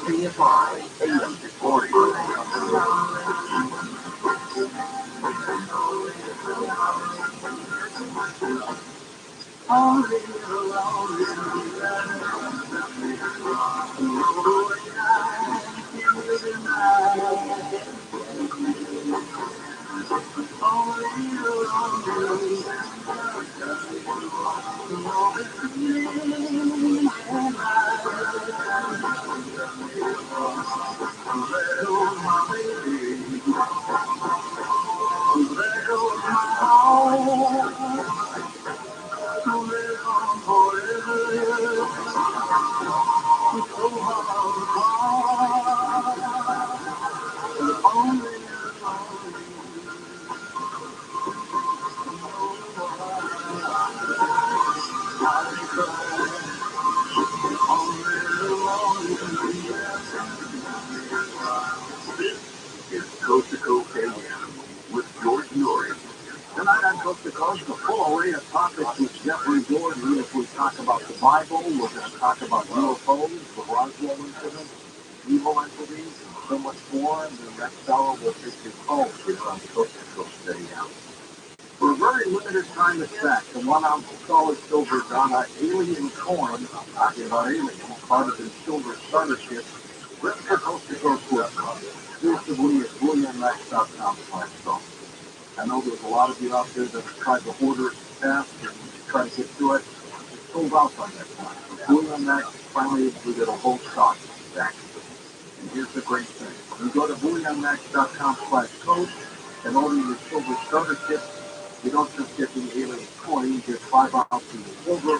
KFI, AM 640. Is Coast to Coast AM with George Norrie. Tonight on Coast to Coast, a full array of topics with Jeffrey Jordan. If we talk about the Bible, we're going to talk about UFOs, the Roswell incident, evil entities, and so much more. And the next hour will take your calls here on Coast to Coast AM. For a very limited time, in fact, the 1 ounce solid silver Ghana alien coin, talking about aliens, part of the silver starter kit, written for Coast to Coast website, exclusively at BullionMax.com/store. I know there's a lot of you out there that have tried to order it fast and try to get to it. It's sold out by that time. But BullionMax finally we get a whole stock back. And here's the great thing. You go to BullionMax.com/code and order your silver starter kit. You don't just get the alien coin, you get 5 ounces of silver,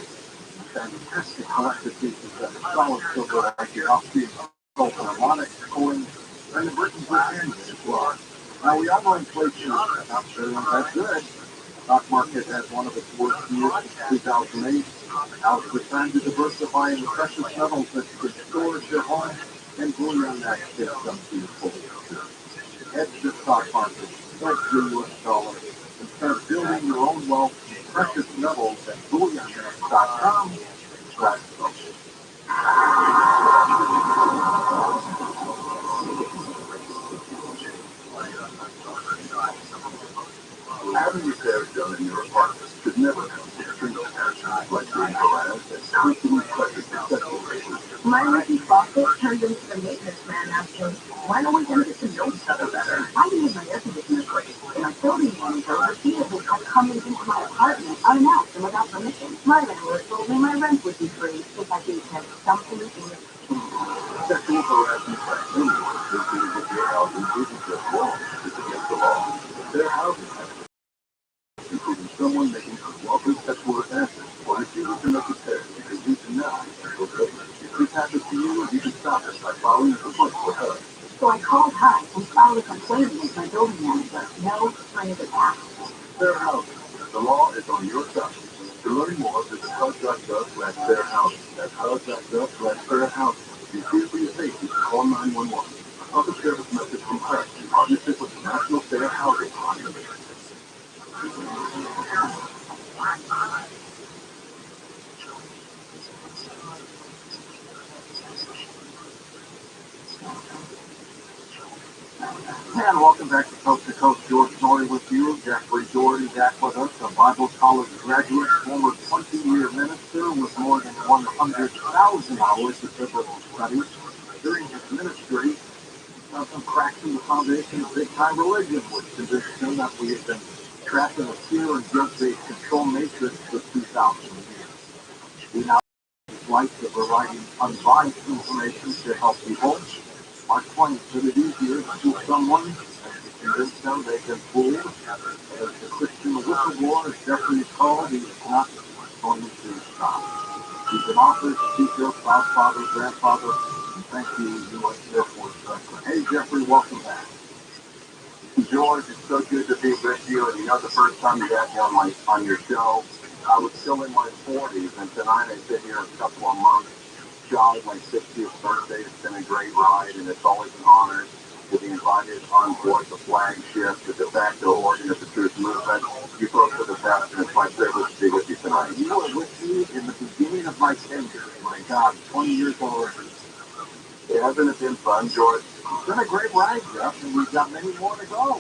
fantastic collector pieces that are solid silver like your outfit, harmonic coins, and the Britain's Britannia as well. Now we all know inflation is not sure that good. Stock market had one of its worst years since 2008. Now it's the time to diversify in the precious metals that you can store at your home and bullion that gets them to your portfolio. Hedge the stock market, hedge the US dollar, and start building your own wealth in precious metals at BullionMax.com/social. Having repairs done in your apartment should never come to single passions like being harassed and constantly pressured to sexual relations. My leaky faucet turned into the maintenance man asking, why don't we get to know each other better? I needed my air conditioner fixed, and my building manager repeatedly kept coming into my apartment unannounced and without permission. My landlord told me my rent would be free if I gave him something in it. Sexual harassment by anyone associated with your housing isn't just wrong, it's against the law. Fair housing including someone making unlawful sexual advances or refusing to make repairs because you cannot control government. If this happens to you, you can stop it by filing a complaint with her. So I called her and filed a complaint against my building manager. No strings attached. Fair housing. The law is on your side. To learn more, visit HUD.gov/fairhousing. That's HUD.gov/fairhousing. If you fear for your safety, call 911. A public service message from HUD in partnership with the National Fair Housing Conservation. And welcome back to Coast. George Norrie with you. Jeffrey Jordan back with us, a Bible college graduate, former 20-year minister with more than 100,000 hours of biblical studies. During his ministry, he found some cracks in the foundation of big-time religion, which convinced him that we have been trapped in a fear and guilt-based control matrix for 2,000 years. He now has his life of providing unbiased information to help people. Mark Twain put it easier to fool someone and to convince them they've been fooled. As the Christian whistleblower, as Jeffrey is called, he is not going to stop. He's an author, speaker, father, grandfather, and thank you, U.S. Air Force veteran. Hey, Jeffrey, welcome back. George, it's so good to be with you. And you know, the first time you had me on your show, I was still in my 40s, and tonight I've been here a couple of months. Shy my 60th birthday. It's been a great ride, and it's always an honor to be invited on board the flagship, the de facto organ of the truth movement. You folks are the best, and it's my privilege to be with you tonight. You were with me in the beginning of my tenure. My God, 20 years already. It hasn't been fun, George. It's been a great ride, Jeff, and we've got many more to go.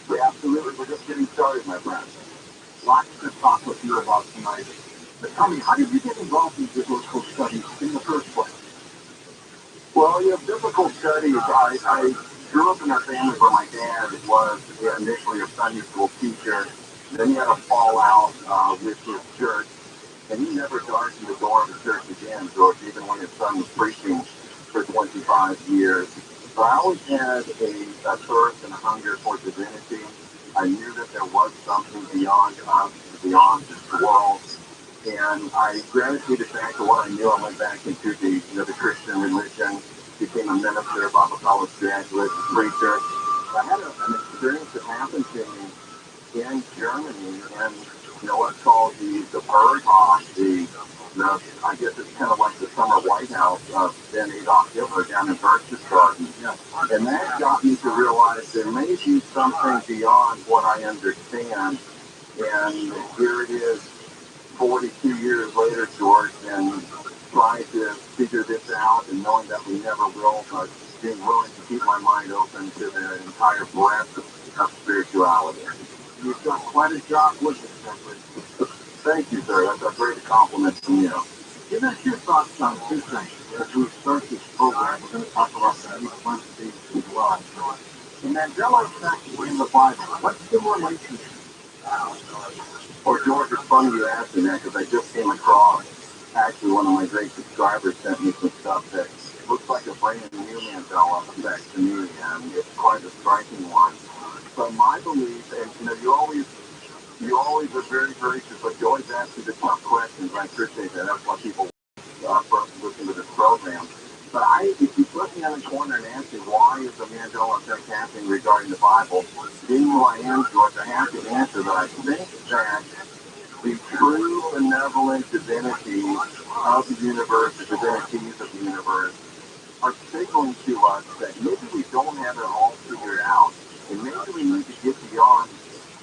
Yeah, absolutely. We're just getting started, my friend. Lots to talk with you about tonight. But tell me, how did you get involved in biblical studies in the first place? Well, biblical studies, I grew up in a family where my dad was initially a Sunday school teacher. Then he had a fallout with his church, and he never darkened the door of the church again, George, even when his son was preaching for 25 years. So I always had a thirst and a hunger for divinity. I knew that there was something beyond us, beyond this world. And I gravitated back to what I knew. I went back into the Christian religion, became a minister, Bible college graduate, preacher. I had an experience that happened to me in Germany, and what's called the Berghof, the I guess it's kind of like the summer White House of then Adolf Hitler down in Berchtesgaden. Yeah. And that got me to realize there may be something beyond what I understand. And here it is, 42 years later, George, and trying to figure this out and knowing that we never will, but being willing to keep my mind open to the entire breadth of spirituality. You've done quite a job with it, Jeffrey. Thank you, sir. That's a great compliment from you. Give us your thoughts on two things. As we start this program, we're going to talk about the sequence as well. The Mandela effect in the Bible. What's the relationship? Or George, it's funny you asked me that because I just came across, actually one of my great subscribers sent me some stuff that looks like a brand new Mandela effect to me, and it's quite a striking one. So my belief, and you always are very gracious, but you always ask me the tough questions. I appreciate that. That's why people listen to this program. But if you put me on the corner and ask me why is the Mandela effect happening regarding the Bible, being who I am, George, I have to answer that I think that the true benevolent divinities of the universe, the divinities of the universe, are signaling to us that maybe we don't have it all figured out, and maybe we need to get beyond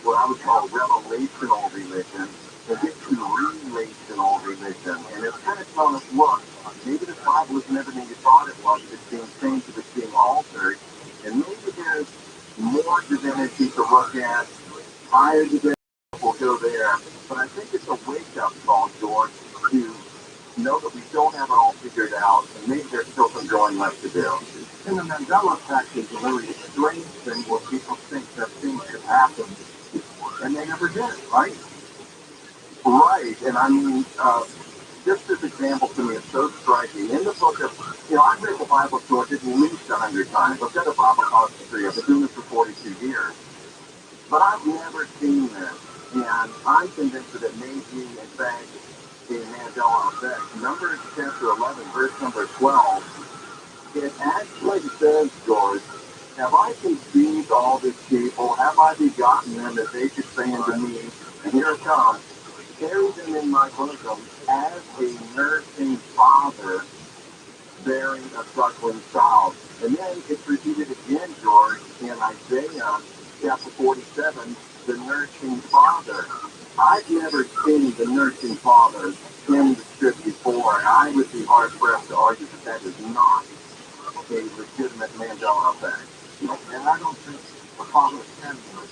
what I would call revelational religion and get to relational religion. And it's kind of telling us, look, maybe the Bible isn't everything you thought it was. It's being changed, it's being altered, and maybe there's more divinity to look at, higher divinity. We'll go there. But I think it's a wake-up call, George, to know that we don't have it all figured out, and maybe there's still some growing left to do. And the Mandela effect is a very strange thing where people think that things should happen, and they never did, right? Right, and I mean, just this example to me is so striking. In the book of, I've read the Bible, George, at least 100 times. I've got a Bible college degree. I've been doing this for 42 years. But I've never seen this, and I'm convinced that it may be, in fact, the Mandela effect. Numbers chapter 11, verse number 12, it actually says, George, have I conceived all these people? Have I begotten them that they should say unto me, and here it comes, carry them in my bosom as a nursing father bearing a suckling child. And then it's repeated again, George, in Isaiah chapter 47, the nursing father. I've never seen the nursing father in the script before, and I would be hard-pressed to argue that that is not a legitimate Mandela effect. And I don't think the father can do it.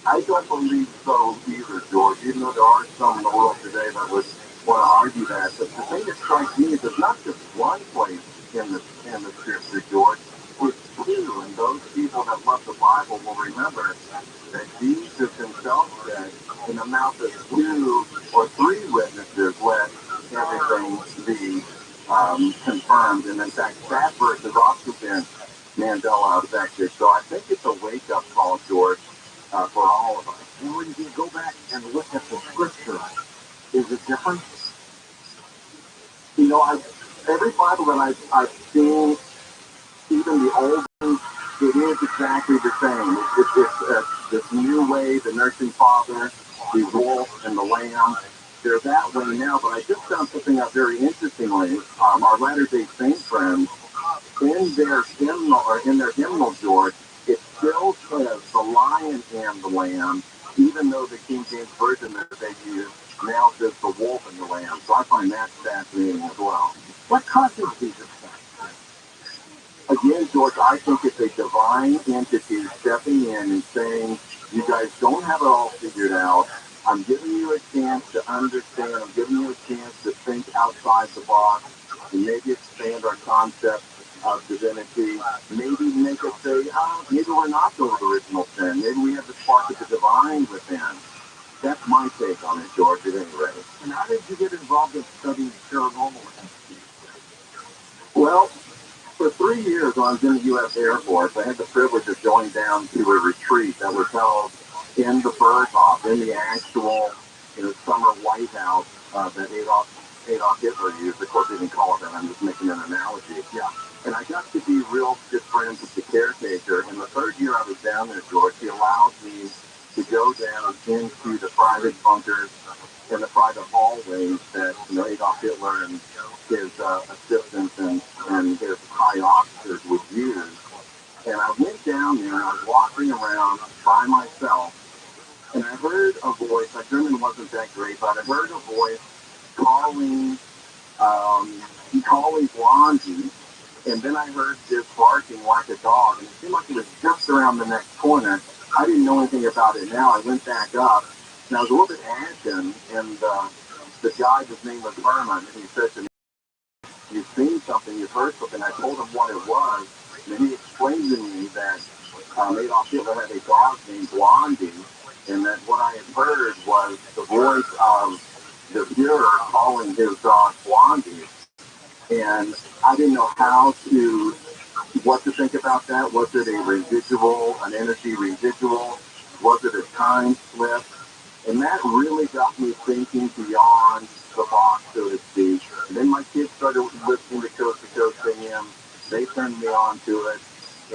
I don't believe so either, George, even though there are some in the world today that would want to argue that. But the thing that strikes me is it's not just one place in the scripture, George. It's two, and those people that love the Bible will remember that Jesus himself said, in the mouth of two or three witnesses, let everything be confirmed. And in fact, that verse has also been Mandela affected. So I think it's a wake-up call, George, for all of us. And when you go back and look at the scripture, is it different? Every Bible that I've seen, even the old ones, it is exactly the same. It's this new way, the nursing father, the wolf, and the lamb. They're that way now, but I just found something out very interestingly. Our Latter-day Saint friends, in their hymnal, George, it still says the lion and the lamb, even though the King James Version that they use now says the wolf and the lamb. So I find that fascinating as well. What causes these effects? Again, George, I think it's a divine entity stepping in and saying, you guys don't have it all figured out. I'm giving you a chance to understand. I'm giving you a chance to think outside the box and maybe expand our concept of divinity. Maybe make us say, oh, maybe we're not those original sin. Maybe we have the spark of the divine within. That's my take on it, George, at any rate. And how did you get involved in studying paranormal entities? Well, for 3 years when I was in the U.S. Air Force, I had the privilege of going down to a retreat that was held in the Berghof, in the actual, summer White House that Adolf Hitler used. Of course, they didn't call it that. I'm just making an analogy. Yeah. And I got to be real good friends with the caretaker. And the third year I was down there, George, he allowed me to go down into the private bunkers and the private hallways that Adolf Hitler and his assistants and his high officers would use. And I went down there and I was walking around by myself, and I heard a voice. My German wasn't that great, but I heard a voice calling Blondie. And then I heard this barking like a dog, and it seemed like it was just around the next corner. I didn't know anything about it now. I went back up, and I was a little bit ashen, and the guy, his name was Herman, and he said to me, "You've seen something, you've heard something." I told him what it was, and he explained to me that Adolf Hitler had a dog named Blondie, and that what I had heard was the voice of the Führer calling his dog Blondie. And I didn't know what to think about that. Was it a residual, an energy residual? Was it a time slip? And that really got me thinking beyond the box, so to speak. And then my kids started listening to Coast AM. They turned me on to it.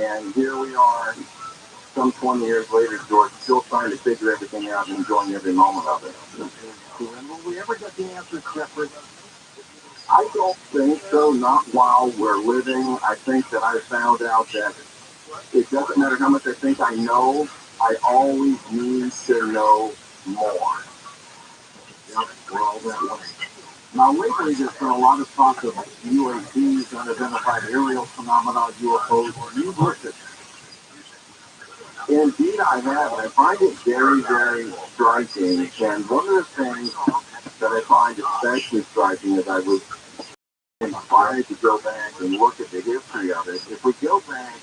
And here we are, some 20 years later, George, still trying to figure everything out and enjoying every moment of it. And will we ever get the answer, Jeffrey? I don't think so, not while we're living. I think that I found out that it doesn't matter how much I think I know, I always need to know more. Yep, we're all that way. Now, lately, there's been a lot of talk of UAPs, unidentified aerial phenomena, UFOs. You've looked at it. Indeed, I have. I find it very, very striking. And one of the things that I find especially striking is I was inspired to go back and look at the history of it. If we go back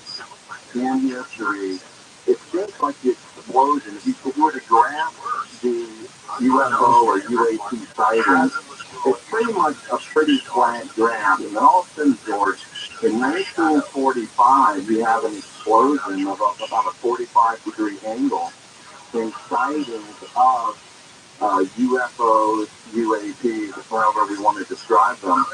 in history, it seems like the explosion, if you were to graph the UFO or UAP sightings, it's pretty much a pretty flat graph. And then all of a sudden, George, in 1945, we have an explosion of about a 45-degree angle in sightings of UFOs, UAPs, however we want to describe them.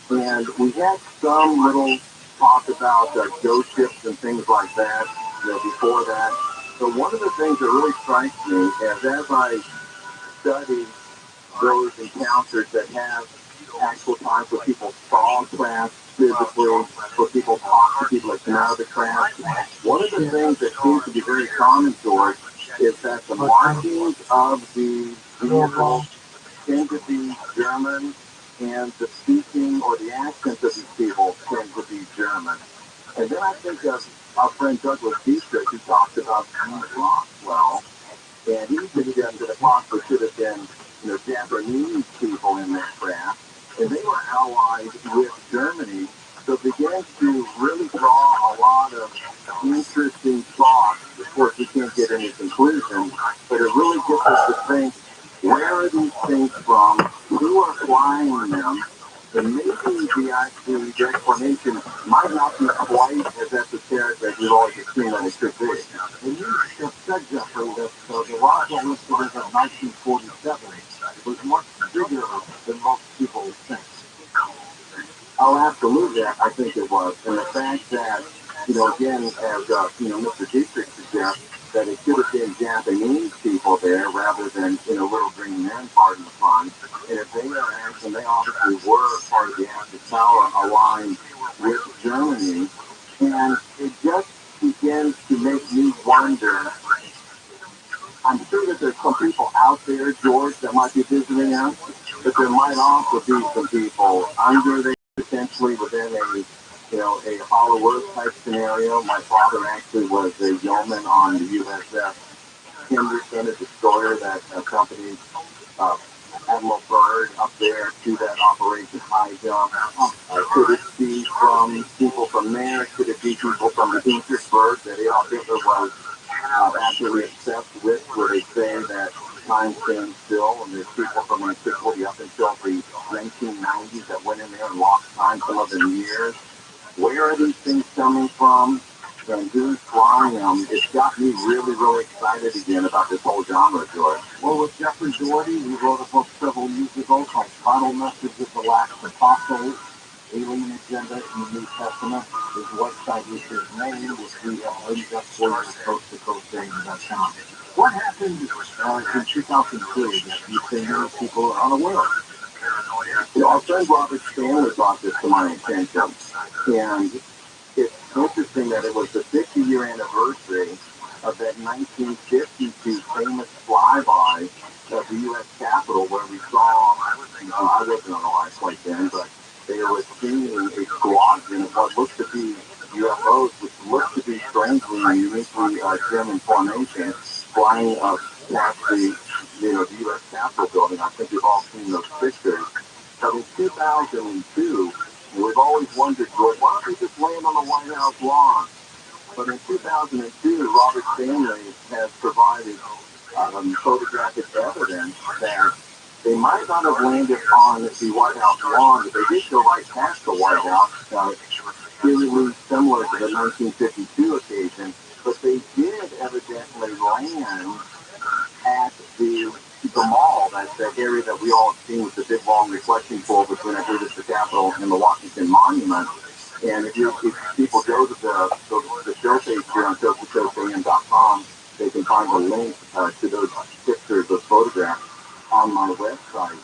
And we had some little talk about ghost ships and things like that, before that. So one of the things that really strikes me is as I study those encounters that have actual times where people saw craft physically, where people talk to people that come out of the craft, one of the things that seems to be very common, George, is that the markings of the vehicle tend to be German, and the speaking or the accents of these people tend to be German. And then I think of our friend Douglas Dietrich, who talked about Roswell, and he suggested that possibly should have been, Japanese people in that craft, and they were allied with Germany, so it began to really draw a lot of interesting thoughts. Of course, we can't get any conclusion, but it really gets us to think, where are these things from? Who are flying them? And maybe the explanation might not be quite as esoteric as we've always assumed that it could be. And you have said, Jeffrey, that the Roswell incident of 1947 was much bigger than most people think. Oh, absolutely, I think it was. And the fact that, again, as, Mr. Dietrich suggests, that it could have been Japanese people there rather than, little green men, pardon the pun. And if they are actually, they obviously were part of the Axis power aligned with Germany. And it just begins to make me wonder. I'm sure that there's some people out there, George, that might be visiting us, but there might also be some people under there, potentially within a Hollow Earth type scenario. My father actually was a yeoman on the USS Henderson, a destroyer that accompanied uh, Admiral Byrd up there to that Operation High Jump. Could it be from people from there? Could it be people from the Petersburg that Adolf Hitler was actually obsessed with, where they say that time stands still, and there's people from antiquity up until the 1990s that went in there and lost time, some of them years? Where are these things coming from, and who's flying them? It's got me really, really excited again about this whole genre, George. Well, with Jeffrey Doherty, he wrote a book several years ago called Final Message of the Last Apostle, Alien Agenda in the New Testament. His website is his name, which we have linked up for you, coast-to-coast.com. What happened in 2002 that you think most people are unaware of? Our friend Robert Stanley brought this to my attention, and it's interesting that it was the 50-year anniversary of that 1952 famous flyby of the U.S. Capitol, where we saw, I wasn't on the live flight then, but they were seeing a squadron of what looked to be UFOs, which looked to be strangely and uniquely German formation, flying past the U.S. Capitol building. I think we've all seen those pictures. But in 2002, we've always wondered, George, why don't we just land on the White House lawn? But in 2002, Robert Stanley has provided photographic evidence that they might not have landed on the White House lawn, but they did go right past the White House, eerily similar to the 1952 occasion. But they did evidently land at the mall, that's the area that we all have seen with the big long reflection pool between, I believe, the Capitol and the Washington Monument. And if people go to the show page here on coasttocoastam.com, they can find a link to those pictures, those photographs on my website.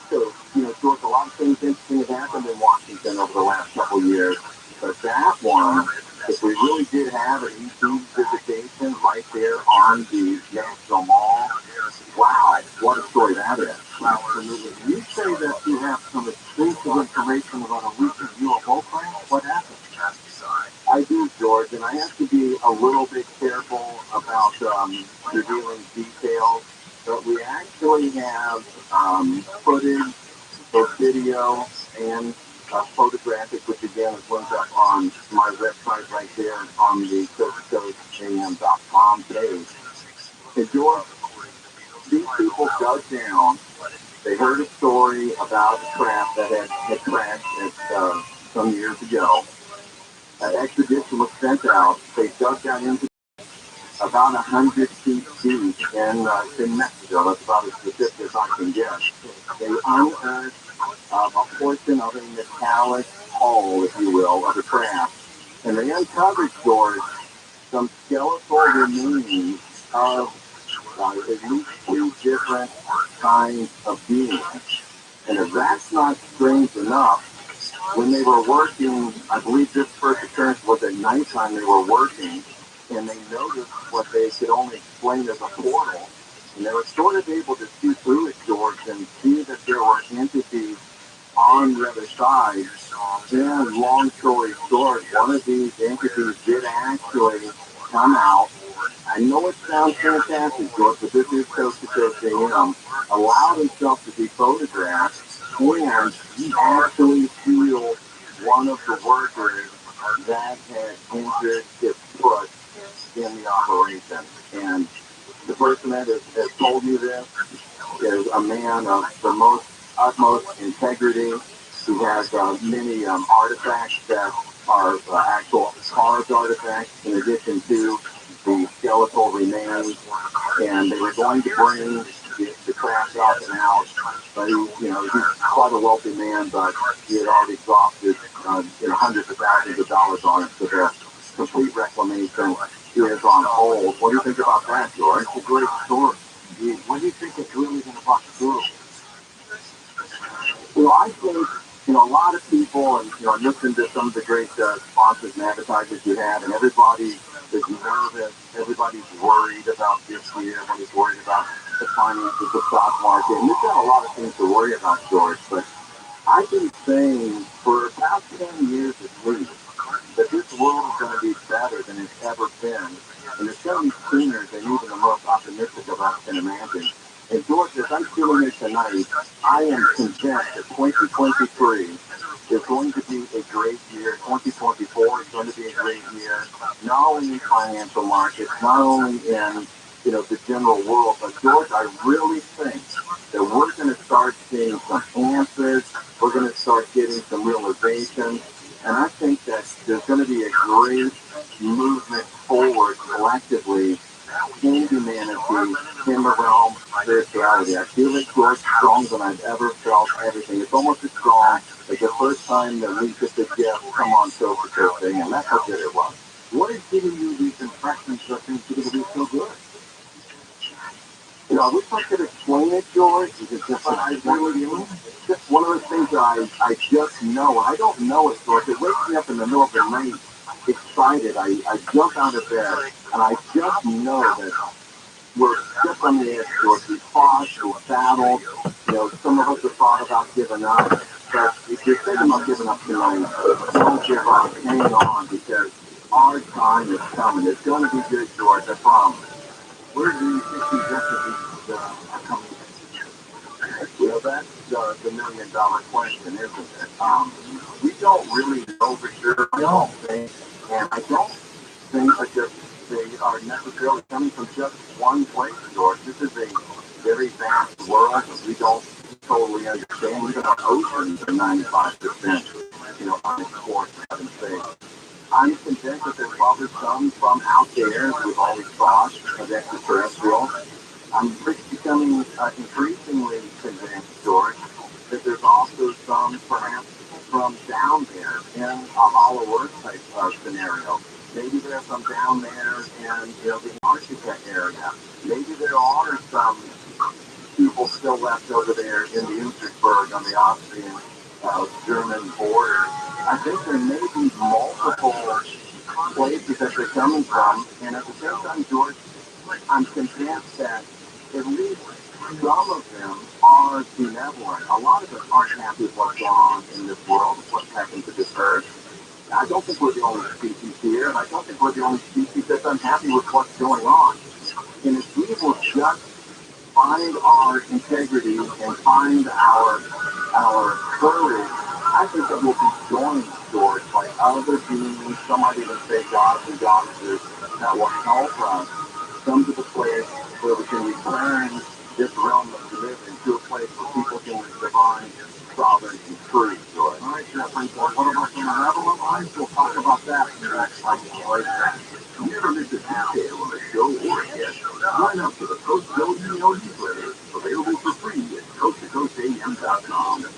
So, George, a lot of things interesting have happened in Washington over the last couple of years. But that one, if we really did have an ET visitation right there on the National Mall, wow, what a story that is. Absolutely. You say that you have some exclusive information about a recent UFO crash. What happened? I do, George, and I have to be a little bit careful about revealing details, but we actually have footage, both video and photographic, which again is linked up on my website right there on the coasttocoastam.com page. And George, these people dug down. They heard a story about a craft that had crashed some years ago. An expedition was sent out. They dug down into about 100 feet deep in Mexico. That's about as specific as I can get. They unearthed a portion of a metallic hull, if you will, of the craft. And they uncovered, George, some skeletal remains of at least two different kinds of beings. And if that's not strange enough, when they were working, I believe this first occurrence was at nighttime, they were working, and they noticed what they could only explain as a portal. And they were sort of able to see through it, George, and see that there were entities on the other side. And long story short, one of these entities did actually come out. I know it sounds fantastic, George, but this is Coast to Coast AM. Allowed himself to be photographed, and he actually healed one of the workers that had injured his foot in the operation. And the person that has told me this is a man of the utmost integrity. He has many artifacts that are actual carved artifacts, in addition to the skeletal remains. And they were going to bring the craft out and out, but he's quite a wealthy man, but he had already exhausted hundreds of thousands of dollars on it, so the complete reclamation is on hold. What do you think about that, George? It's a great story. What do you think it's really going to bust through? Well, I think, a lot of people, and, listen to some of the great sponsors and advertisers you have, and everybody is nervous, everybody's worried about this year, everybody's worried about the finances, the stock market, and we've got a lot of things to worry about, George, but I've been saying for about 10 years at least that this world is going to be better than it's ever been, and it's going to be sooner than even the most optimistic 2024 is going to be a great year, not only in financial markets, not only in the general world, but George, I really think that we're going to start seeing some answers. We're going to start getting some realizations, and I think that there's going to be a great movement forward collectively in humanity, in the realm of spirituality. I feel it, George, stronger than I've ever felt everything. It's almost as strong as the first time that we took the gift come on so thing, and that's how good it was. What is giving you these impressions that things are going to be so good? I wish I could explain it, George, but I really do. It's just one of those things that I just know. I don't know it, George. It wakes me up in the middle of the night, excited. I jump out of bed, and I just know that we're just on the edge, George. We fought, we battled. Some of us have thought about giving up. But if you're thinking about giving up tonight, don't give up. Hang on, because our time is coming. It's going to be good, George, I promise. Where do you think these entities are coming in? Well, that's the million-dollar question, isn't it? We don't really know for sure. I don't think, and I don't think that they are necessarily coming from just one place, George. This is a very vast world that we don't totally understand. Even our oceans are 95%, unexplored, for heaven's sake. I'm convinced that there's probably some from out there, as we've always thought, of extraterrestrial. I'm becoming increasingly convinced, George, that there's also some perhaps from down there in a hollow earth type scenario. Maybe there's some down there in the Antarctica area. Maybe there are some people still left over there in the Innsbruck on the Austrian German border. I think there may be multiple places that they're coming from, and at the same time, George, I'm convinced that at least some of them are benevolent. A lot of us aren't happy with what's going on in this world, what's happened to this earth. I don't think we're the only species here, and I don't think we're the only species that's unhappy with what's going on. And if we will just find our integrity and find our courage, I think that we'll be joined, George, by other beings, some might even say gods and goddesses, that will help us come to the place where we can return this realm that we live in to a place where people can live divine sovereignty free, George. All right, Jeffrey, so what about the malevolent lives? We'll talk about that in the next time, George. You never miss a detail on the show or a guest. Sign up for the Coast Joe email newsletter, available for free at coasttocoastam.com.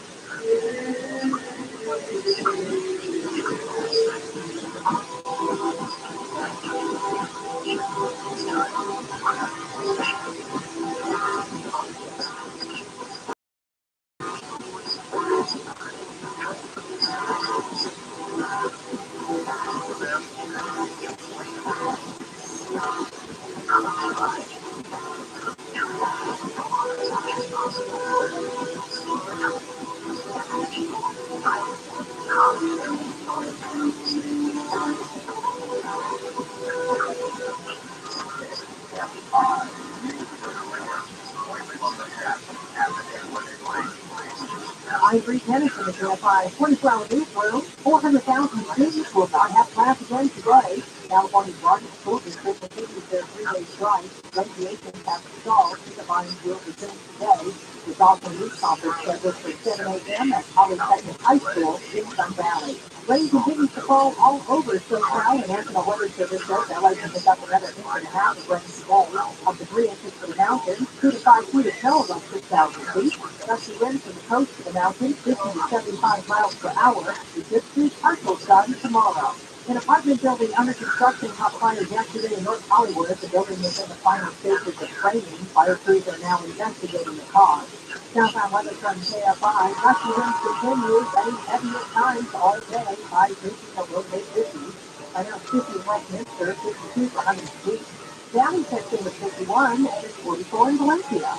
I'm Bree Tennis in the KFI 24-hour newsroom. 400,000 students will not have class again today. California's largest school district will continue their three-day strike. Regulations have stalled. Ticket volumes will resume today. There's also a news conference scheduled for 7 a.m. at Polytechnic High School in Sun Valley. Rain continues to fall all over SoCal, and National Weather Service says LA can pick up another 1.5 inches of rain today, up to 3 inches for the mountains, 2 to 5 feet of snow above 6,000 feet. Gusty winds from the coast to the mountains, 50 to 75 miles per hour. We could see partial sun tomorrow. An apartment building under construction caught fire yesterday in North Hollywood. The building is in the final stages of framing. Fire crews are now investigating the cause. Southbound weather from KFI. Gusty winds continue, getting heavy at times all day. Highs reaching the low mid 50s. Right now 50 in Westminster, 52 for Huntington Beach. Downey texting with 51 and it's 44 in Valencia.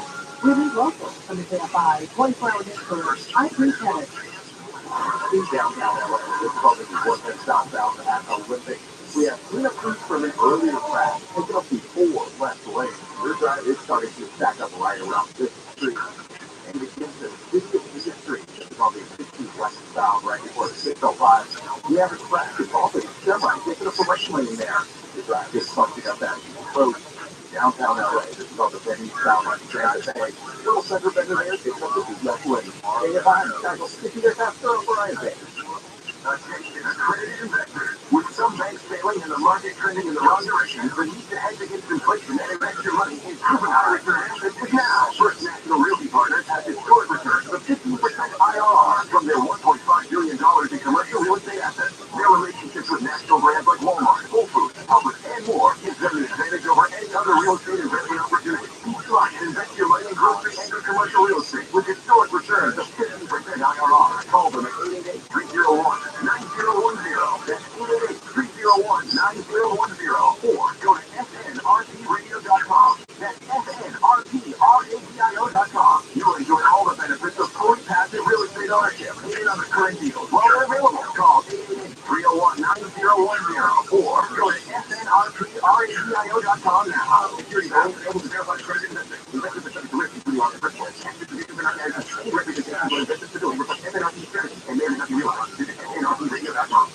We read local from the KFI 24-hour newsroom. I'm Bruce Hennis. In downtown LA, this public is working southbound at Olympic. We have cleanup crews from an earlier crash, picking up the 4 left lanes. Your drive is starting to stack up right around 5th Street. And begins to 50th Street. It's on the 16th westbound right before 605. The average crack is also semi. Get a promotion lane there. The track is something up that road. Downtown LA, this is all the venue sound like Transit Bay. Little center vendor there, it's up to the left lane. Stay behind, guys will stick to their faster Brian Bay. Attention, accredited investors. With some banks failing and the market trending in the wrong direction, the need to hedge against inflation and invest your money in proven high return assets is now. First National Realty Partners has historic returns of 15% IRR from their $1.5 billion in commercial real estate assets. Their relationships with national brands like Walmart, Whole Foods, Publix, and more gives them an advantage over any other real estate investment opportunity. Try and invest your money in grocery and commercial real estate with historic returns of 15% IRR. Call them at 888-301-9010. That's 888-301-9010. Or go to FNRPradio.com. That's FNRPRADIO.com. You'll enjoy all the benefits of fully passive real estate ownership and other current deals. While they're available, call 888-301-9010 or go to FNRPRADIO.com now. Security goals able to verify credit investment. Investors are subject to risk, including all personal and tax distributions are not guaranteed. Any representation of investment stability reflects FNRP strategy and may not be realized. Visit FNRPRadio.com.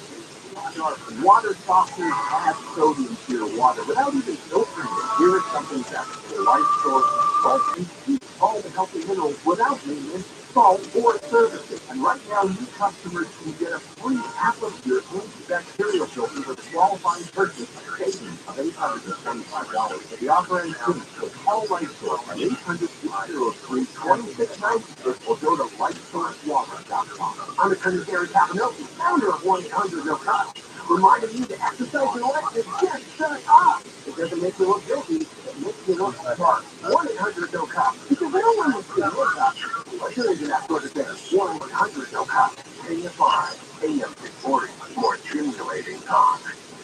Water softeners add sodium to your water without even filtering it. Here is something that's the life source salt keeps all the healthy minerals without maintenance, salt, or services. And right now, new customers can get a free half of your antibacterial filter with a qualifying purchase savings of $825. The offer includes the call life source at 800-203-2696 or go to lifesourcewater.com. I'm attorney Gary Cavanelli, founder of 1-800-NO-COP. Reminding you to exercise your elections. Just shut up. It doesn't make you look guilty. It makes you look smart. 1-800-NO-COP. Because they don't want to see your cop. I'll show you that sort of thing. 1-800-NO-COP. AM5, AM640. More stimulating talk.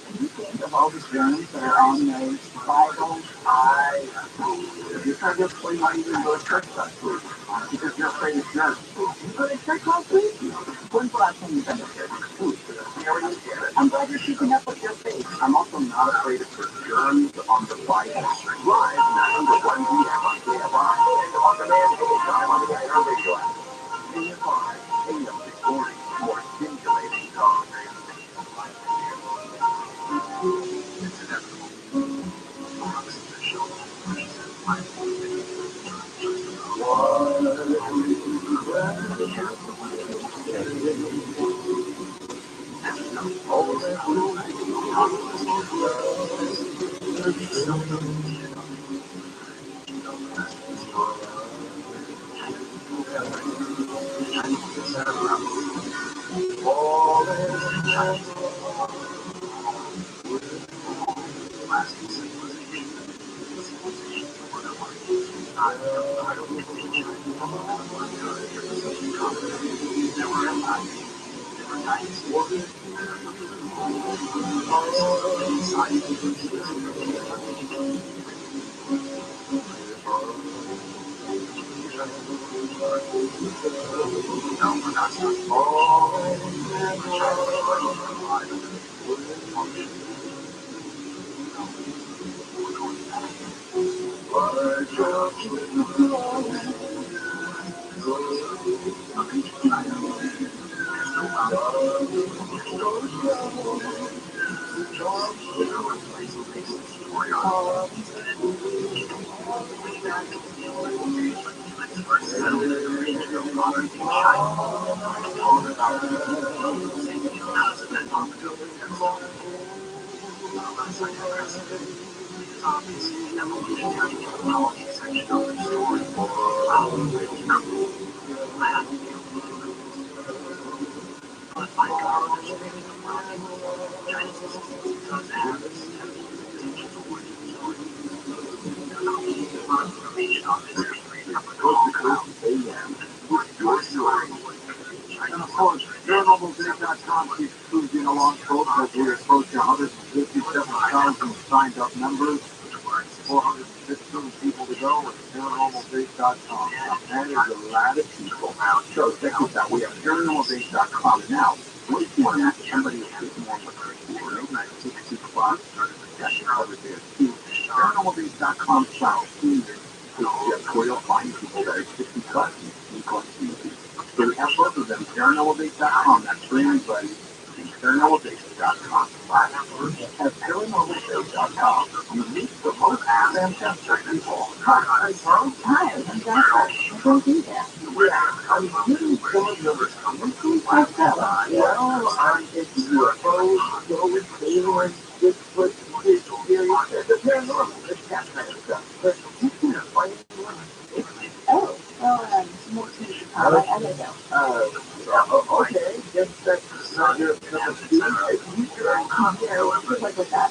And you think of all the germs that are on those Bibles? If you're trying to explain why you didn't go to church last week, because you're afraid of germs. You go to church last week? When's the last time you've been to church? I'm glad you're keeping up with your faith. I'm also not afraid of the germs on the Bible. Live 9 to 1 p.m. on KFI and on demand anytime on the iHeartRadio app. KFI, AM640, more stimulating talk. And of course, ViralRabbi.com keeps cruising along close as we approach 157,000 signed up members, 415 people to go with ViralRabbi.com. That is a lot of people. So check this out. We have ViralRabbi.com now. What if you want somebody a bit more mature, like 60 plus? That's covered there too. ViralRabbi.com /senior is where you'll find people that are 60 plus and plus seniors. So we have both of them, ViralRabbi.com, that's for anybody. ViralRabbi At ParanormalShow.com, you meet the most fantastic people. Hi, I'm Charles. Hi, I'm Jennifer. I'm going to do that. Yeah, I'm getting some of your comments. Well, I'm into UFOs, ghosts, aliens, Bigfoot, the paranormal, this kind of stuff. But you can explain what Oh, well, more to the time. I don't know. okay, just that's not your number two. You Yeah, well, good luck with that.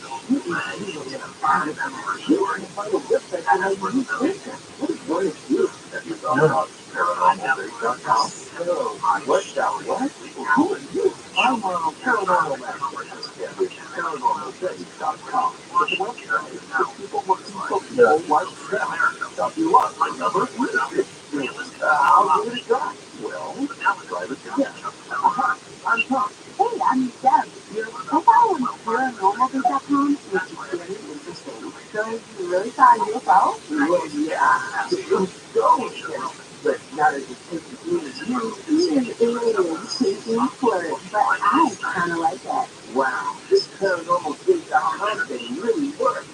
find a website that has you listen. What is one of you that you thought about paranormal.com? So, what's that? What? Who are you? I'm a paranormal master with paranormaldays.com. It's a website for people looking for people like them. Stuff you love, remember? I'll give it a try. Well, try it again. I'm Tom. Hey, I'm Deb. I follow on ViralRabbi.com, which is very interesting. So you really saw a UFO? Well, yeah, it was so but not as interesting as you. It is taking for it, but I kind of like it. Wow, this paranormaldays.com thing really works.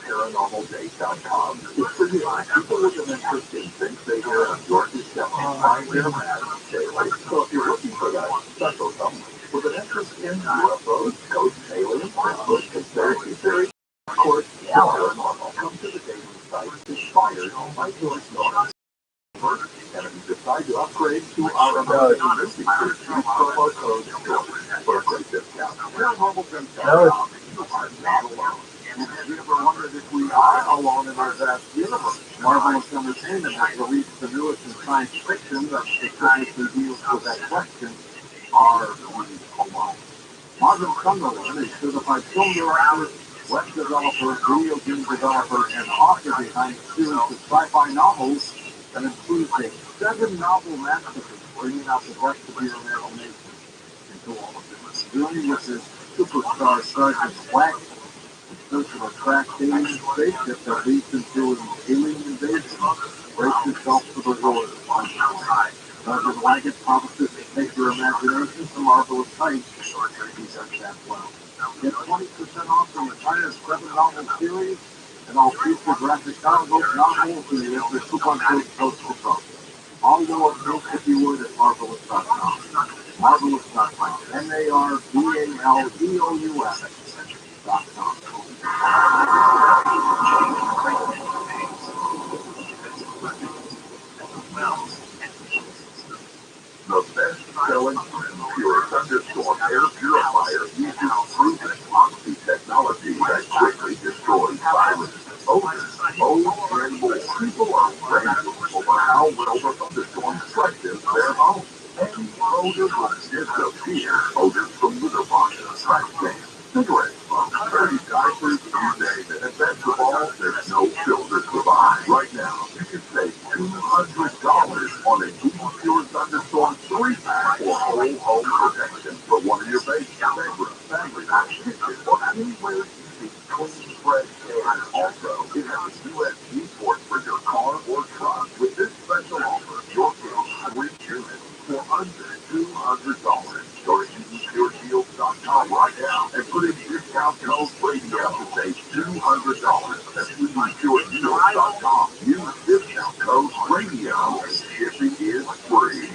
Paranormaldays.com is for you. People with an interest in things they hear on your discussion find their matters daily. So if you're looking for that special someone with an interest in UFOs, ghosts, aliens, Bigfoot, conspiracy theories, of course, the paranormal, come to the daily site inspired by your stories. And if you decide to upgrade to our American listing series, use promo code STORY for a great discount. Paranormal.com. You are not alone. And have you ever wondered if we are alone in our vast universe? Marvelous Entertainment has released the newest in science fiction that specifically deals with that question: are we alone? Marvin Sunderland, a certified film director, web developer, video game developer, and author behind a series of sci-fi novels that includes a 7-novel masterpiece bringing out the best of your imagination into all of this. Journey with his superstar Sergeant Black in search of a cracked alien spaceship that leads into an alien invasion. Brace yourself for the horror. Sergeant Wagon promises to take your imagination to marvelous heights. He does that well. Get 20% off the entire 7-novel series and all future graphic novels and the coupon code Coast to Coast. All lowercase if you would at marvelous.com. Marvelous.com. MARVELOUS.com. The best-selling pure thunderstorm air purifier uses proven epoxy technology that quickly destroys viruses, odors, mold, and more. People are crazy over how well the thunderstorm stretches their home. Any odor will disappear. Odors from litter boxes, trash cans, cigarette smoke, dirty diapers, you name it. And best of all, there's no filter to buy. Right now, you can save $200 on a Google Pure Thunderstorm 3-pack for whole home protection for one of your babies, bedroom, family, or kitchen, or anywhere you see clean, fresh air. Also, it has a USB port for your car or truck. With this special offer, you'll get 3 units for under $200. Go to easypuredeals.com right now and put in discount code radio to save $200. That's easypuredeals.com. Use discount code radio and shipping is free.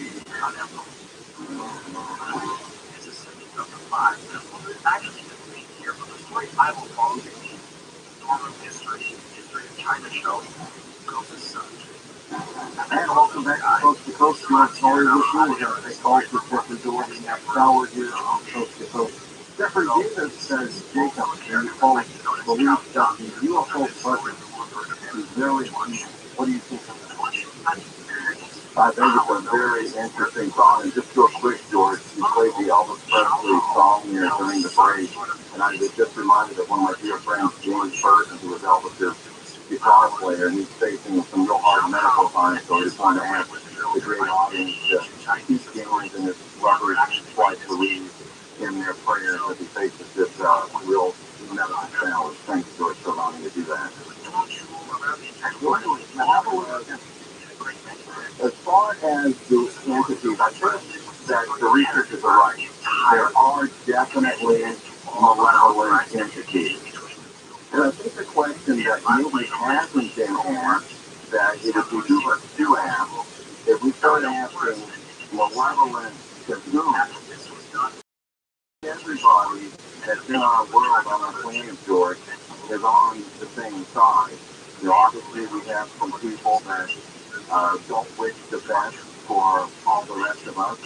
And welcome back to Coast to Coast. I'm sorry with you. We're going to take calls for Jeffrey delivering that hour here on Coast to Coast. Jeffrey Davis says, Jacob, and you both believe that the UFO presence is very unusual. What do you think of that? I think it's a very interesting thought. And just real quick, George, you played the Elvis Presley song here during the break. And I was just reminded of one of my dear friends, James Burton, who was Elvis's guitar player, and he's facing some real hard medical times, so he's trying to ask the great audience to keep James and his lovers twice a week in their prayers as he faces this real medical challenge. Thanks, George, for allowing me to do that. As far as the entities, I think that the researchers are right. There are definitely malevolent entities. And I think the question that maybe hasn't been asked, that it would be good to ask, if we start asking malevolent to whom, everybody that's in our world, on our planet, George, is on the same side. Obviously we have some people that don't wish the best for all the rest of us,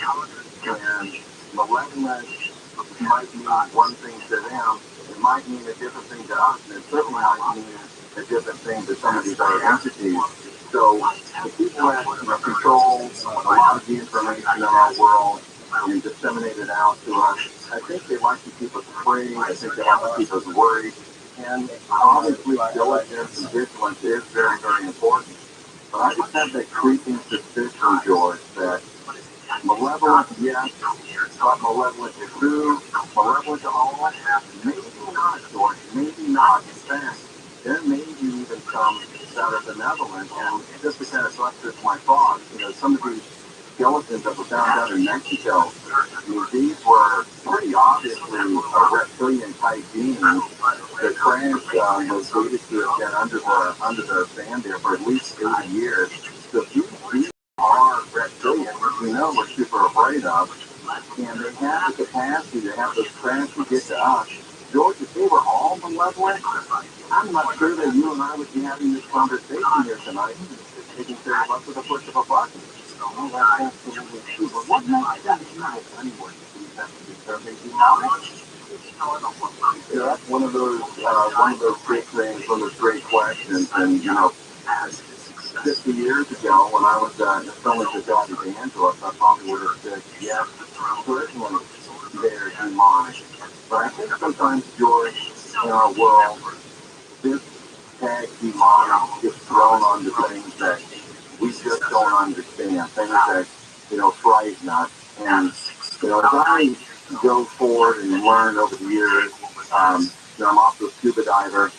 and malevolent might mean one thing to them, it might mean a different thing to us, and it certainly might mean a different thing to some of these other entities. So the people that control a lot of the information in our world and disseminate it out to us, I think they like to keep us afraid, I think they like to keep us worried, and obviously diligence and vigilance is very, very important. But I just have that creeping suspicion, George, that malevolent, yes, but malevolent to who, malevolent to all, maybe not, George, maybe not. In fact, there may be even some that are benevolent, and just to kind of buttress my thoughts, some of these skeletons that were found out in Mexico, these were pretty obviously reptilian-type beings. The crash was dated to have been under the sand there for at least 80 years. So these are reptilians, which we know we're super afraid of, and they have the capacity to have those crashes get to us. George, if they were all malevolent, I'm not sure that you and I would be having this conversation here tonight, taking care of us with a push of a button. Well, that's absolutely true. But what makes them evil anyway? Are they demonic? That's one of those great things, one of those great questions. And 50 years ago, when I was selling to God evangelist, I probably would have said, yes, certainly they're demonic. But I think sometimes, George, in our world, this tag demonic gets thrown onto things that we just don't understand, things that, frighten us. And, as I go forward and learn over the years, I'm also a scuba diver,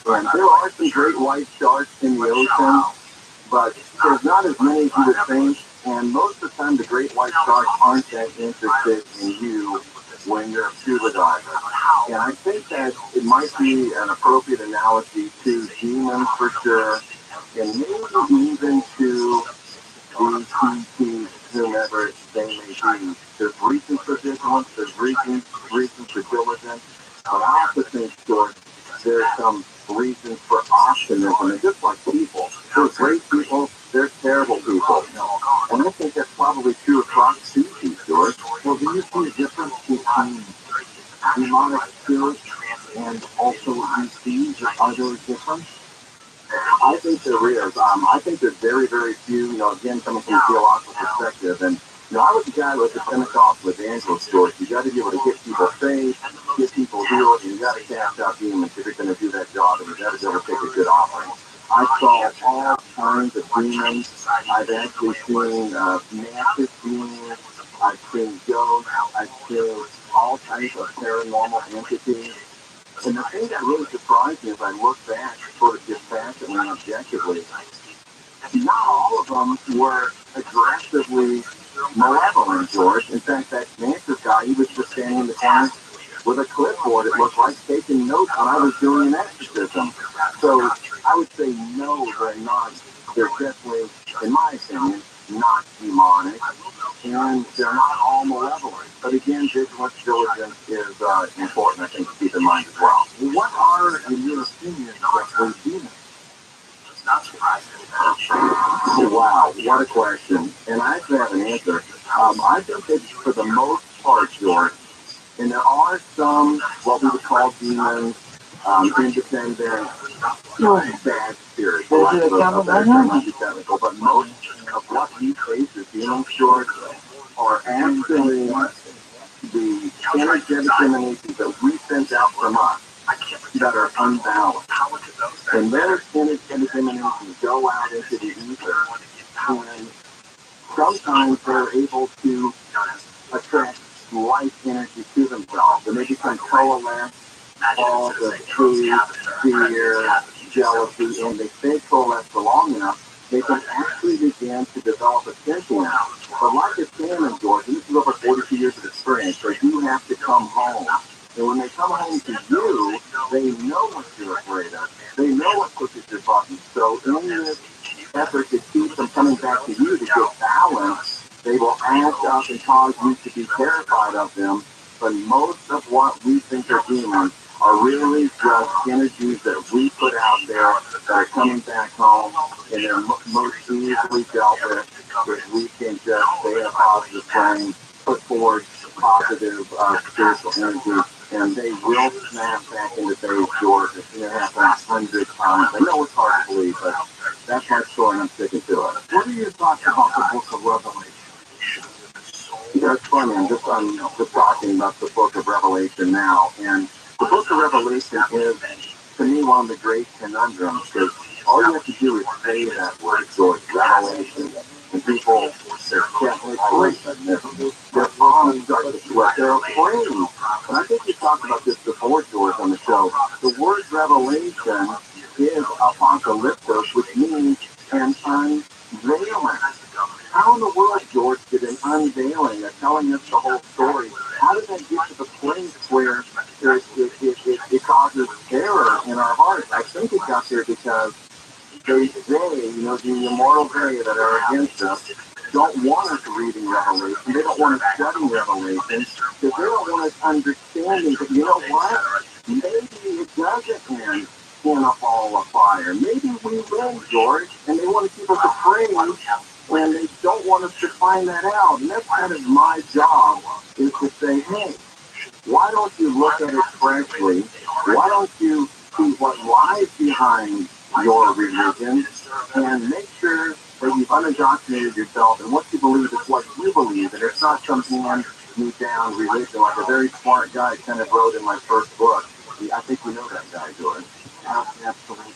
and there are some great white sharks in the ocean, but there's not as many as you would think, and most of the time the great white sharks aren't that interested in you when you're a scuba diver. And I think that it might be an appropriate analogy to demons for sure, and maybe even to the whomever they may be. There's reasons for vigilance, there's reasons for diligence, but I also think, George, there's some reasons for optimism, and just like people, there's great people, there's terrible people. And I think that's probably true across species, George. Well, do you see a difference between demonic spirits and also disease? Are there different? I think there is. I think there's very, very few, again, coming from a theological perspective. And, I was a guy who was a Pentecostal evangelist, George. You got to be able to get people saved, get people healed, and you got to cast out demons if you're going to do that job, and you got to be able to take a good offering. I saw all kinds of demons. I've actually seen massive demons. I've seen ghosts. I've seen all types of paranormal entities. And the thing that really surprised me as I look back sort of dispassionately and objectively, not all of them were aggressively malevolent, George. In fact, that Manchester guy, he was just standing in the corner with a clipboard, it looked like, taking notes when I was doing an exorcism. So I would say no, they're not. They're definitely, in my opinion, not demonic, and they're not all malevolent. But again, vigilance, diligence is important, I think, to keep in mind as well. What are, in your opinion, those demons? Wow, what a question. And I actually have an answer. I think that for the most part, George, and there are some, what we would call demons, independent, bad spirits. But most of what we face as demons, George, are actually the energetic emanations that we send out from us that are unbalanced. And those energetic emanations go out into the ether, and sometimes they're able to attract life energy to themselves, and they become coalesced, all the hate, fear, jealousy, and they stay coalesced for long enough, they can actually begin to develop a sentiment. But like a salmon, George, and this is over 42 years of experience, so you have to come home. And when they come home to you, they know what you're afraid of. They know what pushes your buttons. So in this effort to keep them coming back to you to get balance, they will act up and cause you to be terrified of them. But most of what we think are demons are really just energies that we put out there that are coming back home, and they're most easily dealt with if we can just stay in a positive frame, put forward positive spiritual energy, and they will snap back into phase, George. It's going to happen 100 times. I know it's hard to believe, but that's my story, and I'm sticking to it. What are your thoughts about the book of Revelation? Yeah, it's funny. I'm just talking about the book of Revelation now, and the book of Revelation is, to me, one of the great conundrums, because all you have to do is say that word, George, Revelation, and people, they're gently sleeping. Their palms start to sweat. They're afraid. And I think we talked about this before, George, on the show. The word Revelation is apocalyptos, which means an unveiling. How in the world, George, did an unveiling, telling us the whole story, how did that get to the place where it causes terror in our hearts? I think it got there because they, the immortal they that are against us, don't want us reading Revelation. They don't want us studying Revelation because they don't want us understanding that, you know what? Maybe it doesn't end in a ball of fire. Maybe we win, George, and they want to keep us afraid when they don't want us to find that out. And that's kind of my job, is to say, hey, why don't you look at it freshly? Why don't you see what lies behind your religion and make sure that you've unindoctrinated yourself and what you believe is what you believe, and it's not some hand-me-down religion like a very smart guy kind of wrote in my first book. I think you know that guy, George. Absolutely.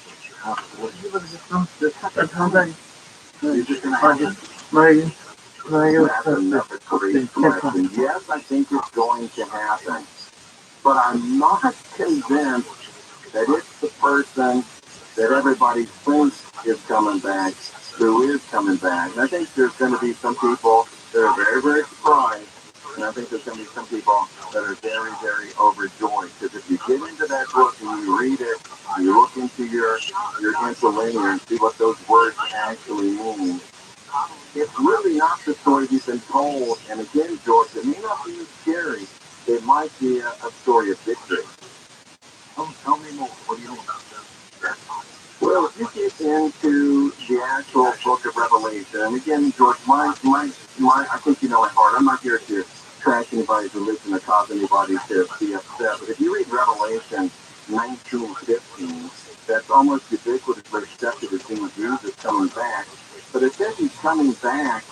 You're just going to have to... That's another great question. Yes, I think it's going to happen. But I'm not convinced that it's the person that everybody thinks is coming back who is coming back. And I think there's going to be some people that are very, very surprised. And I think there's going to be some people that are very, very overjoyed. Because if you get into that book and you read it, and you look into your interlinear and see what those words actually mean, it's really not the story you've been told. And again, George, it may not be scary. It might be a story of victory. Tell me more. What do you mean? Well, if you get into the actual book of Revelation, and again, George, I think you know my heart. I'm not here to trash anybody's religion or cause anybody to be upset. But if you read Revelation 19:15, that's almost ubiquitously accepted as being Jesus coming back. But it says he's coming back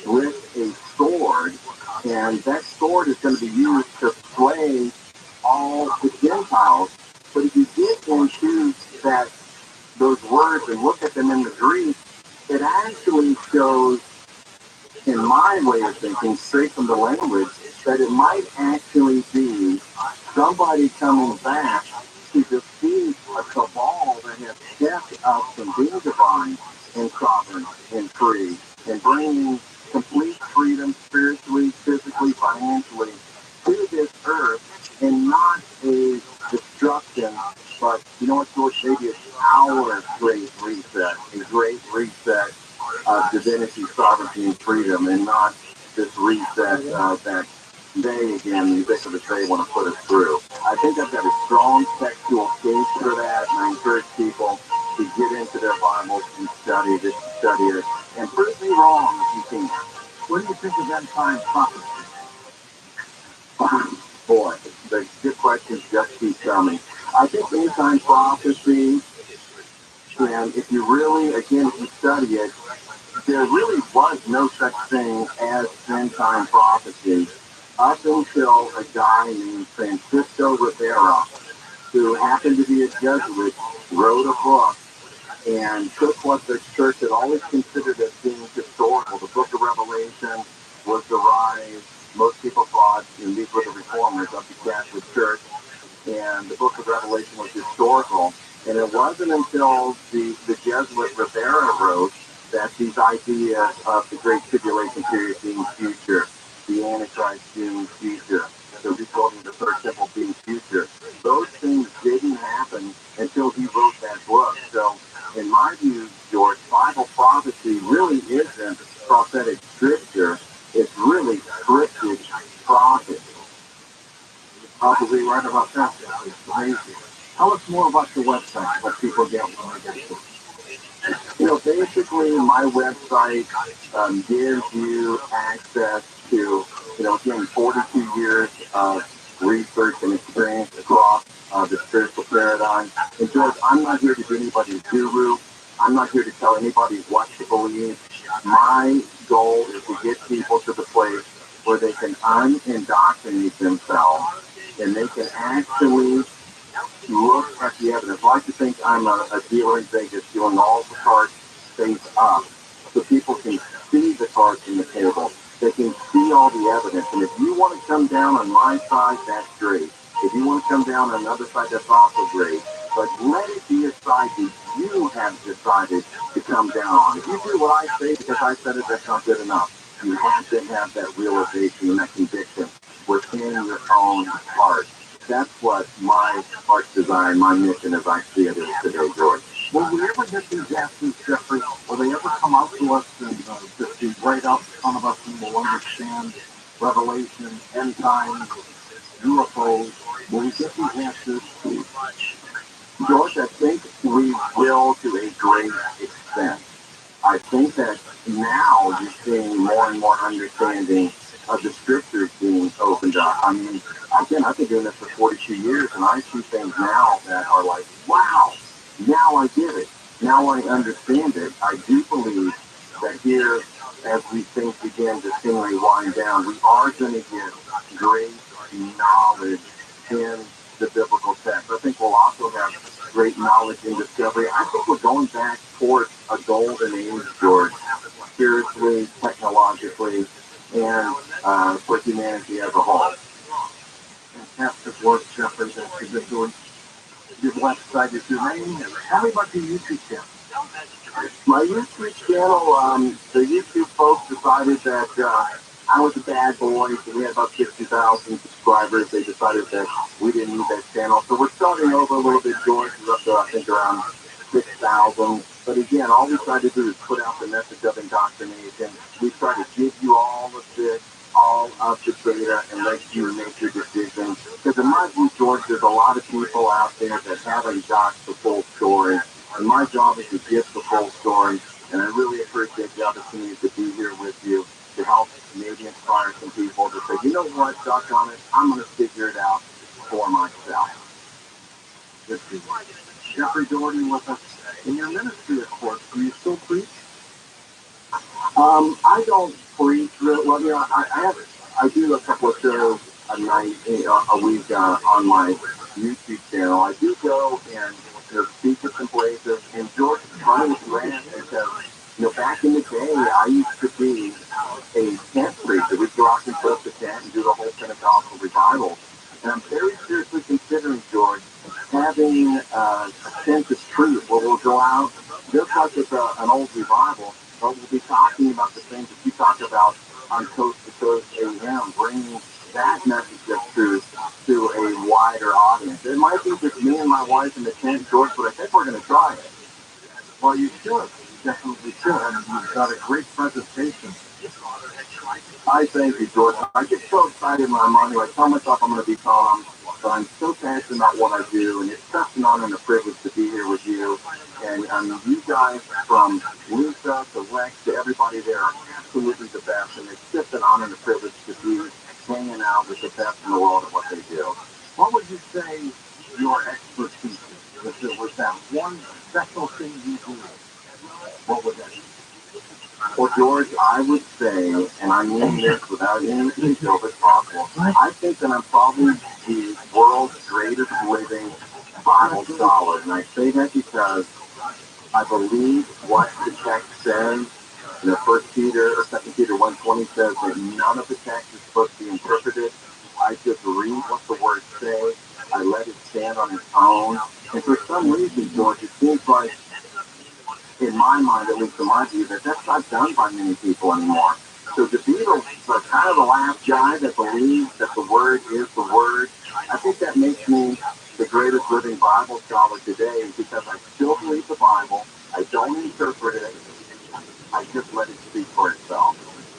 with a sword, and that sword is going to be used to slay all the Gentiles. But if you get into those words and look at them in the Greek, it actually shows, in my way of thinking, straight from the language, that it might actually be somebody coming back to defeat a cabal that has kept us from being divine and sovereign and free and bringing complete freedom spiritually, physically, financially to this earth, and not a destruction, but you know what, George, maybe it's our great reset, a great reset of divinity, sovereignty, and freedom, and not this reset that they, again, ubiquitous, they want to put us through. I think I've got a strong textual case for that, and I encourage people to get into their Bibles and study it, and prove me wrong if you can. What do you think of end time prophecy? Boy, the good questions just keep coming. I think end time prophecy, and if you really, again, if you study it, there really was no such thing as end time prophecy up until a guy named Francisco Rivera, who happened to be a Jesuit, wrote a book and took what the church had always considered as being historical. The book of Revelation was the rise, most people thought, and these were the reformers of the Catholic Church, and the book of Revelation was historical. And it wasn't until the Jesuit Rivera wrote that these ideas of the Great Tribulation period being future, the Antichrist being future, they're rebuilding the third temple being future. Those things didn't happen until he wrote that book. So, in my view, George, Bible prophecy really isn't prophetic scripture. It's really scripted prophecy. Probably right about that. It's crazy. Tell us more about your website, what people get when they get to it. Basically, my website gives you access to, again, 42 years of research and experience across the spiritual paradigm. And George, I'm not here to be anybody's guru. I'm not here to tell anybody what to believe. My goal is to get people to the place where they can unindoctrinate themselves and they can actually look at the evidence. I like to think I'm a dealer in Vegas doing all the cards face up so people can see the cards in the table. They can see all the evidence. And if you want to come down on my side, that's great. If you want to come down on another side, that's also great. But let it be a side that you have decided to come down on. If you do what I say because I said it, that's not good enough. You have to have that realization and that conviction within your own heart. That's what my heart's desire, my mission as I see it is today, George. Will we ever get these answers, Jeffrey? Will they ever come out to us and just be right out in front of us and we'll understand Revelation, end times, UFOs? Will we get these answers? George, I think we will to a great extent. I think that now you're seeing more and more understanding of the scriptures being opened up. I mean, again, I've been doing this for 42 years, and I see things now that are like, wow, now I get it. Now I understand it. I do believe that here, as things begin to seemingly wind down, we are going to get great knowledge in the biblical text. I think we'll also have great knowledge and discovery. I think we're going back towards a golden age, George, spiritually, technologically, and for humanity as a whole. Fantastic work, Jeffrey, that you've been doing. Your website is your name. Tell me about your YouTube channel. My YouTube channel, the YouTube folks decided that I was a bad boy, so we had about 60,000 subscribers. They decided that we didn't need that channel. So we're starting over a little bit, George. We're up to, I think, around 6,000. But again, all we try to do is put out the message of indoctrination. We try to give you all of this, all of the data, and let you make your decision. Because in my view, George, there's a lot of people out there that haven't got the full story. And my job is to get the full story. And I really appreciate the opportunity to be here with you to help maybe inspire some people to say, you know what, doggone it, I'm going to figure it out for myself. Good to you. Jeffrey Doherty with us. In your ministry, of course, do you still preach? I don't preach really. Well, I do a couple of shows a night, a week on my YouTube channel. I do go and speak at some places. And George, funny rant because back in the day, I used to be a tent preacher. We'd go out and put up the tent and do the whole Pentecostal revival. And I'm very seriously considering, George, having a tent of truth where we'll go out, just like it's an old revival, but we'll be talking about the things that you talk about on Coast to Coast AM, bringing that message of truth to a wider audience. It might be just me and my wife in the tent, George, but I think we're going to try it. Well, you should. You definitely should. And you've got a great presentation. I thank you, George. I get so excited when I'm on here. I tell myself I'm going to be calm, but I'm so passionate about what I do, and it's such an honor and a privilege to be here with you. And you guys, from Lisa to Lex to everybody there, are absolutely the best, and it's just an honor and a privilege to be hanging out with the best in the world at what they do. What would you say your expertise is? If there was that one special thing you do, what would that be? Well, George, I would say, and I mean this without any ego if possible, I think that I'm probably the world's greatest living Bible scholar. And I say that because I believe what the text says. First Peter or Second Peter 1:20 says that none of the text is supposed to be interpreted. I just read what the words say. I let it stand on its own. And for some reason, George, it seems like, in my mind, at least in my view, that that's not done by many people anymore. So to be the kind of the last guy that believes that the word is the word, I think that makes me the greatest living Bible scholar today because I still believe the Bible. I don't interpret it. I just let it speak for itself.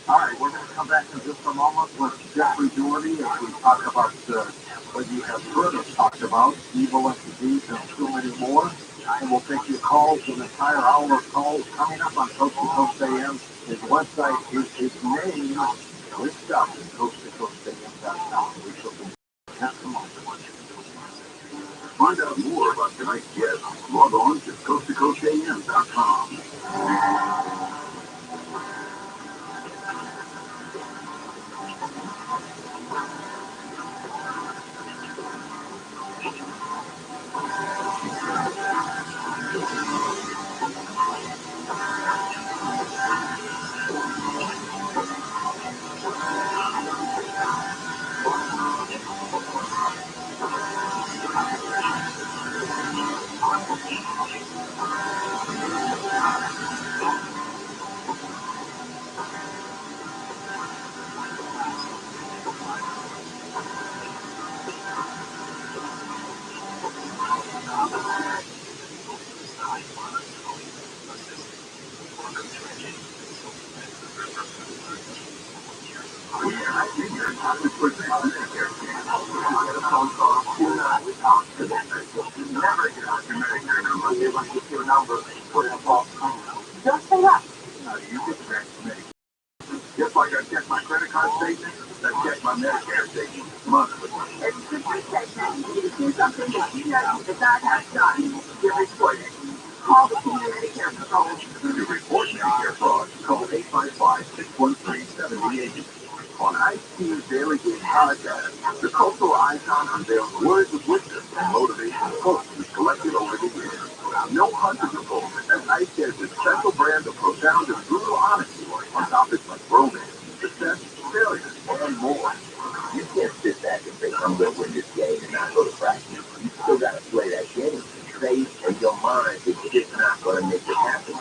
All right, we're going to come back in just a moment with Jeffrey Doherty as we talk about what you have heard us talk about, evil and disease and so many more. And we'll take your calls, an entire hour of calls coming up on Coast to Coast AM. His website is his name, linked up at coasttocoastam.com. We shall be just a moment. Find out more about tonight's guests. Log on to coasttocoastam.com. Just say that. You get Medicare. Just like I check my credit card statement, I check my Medicare statement monthly. It's the statement. You do something that you know that God has done. You report it. Call the community care patrol. To report Medicare fraud, call 855-613-7080. On IT's Daily Game podcast, the cultural icon unveils words of wisdom and motivational quotes we've collected over the years. No hundreds of quotes, as Ice shares a special brand of profound and brutal honesty on topics like romance, success, failure, and more. You can't sit back and say, I'm going to win this game and not go to practice. You still got to play that game. Faith and your mind is just not going to make it happen.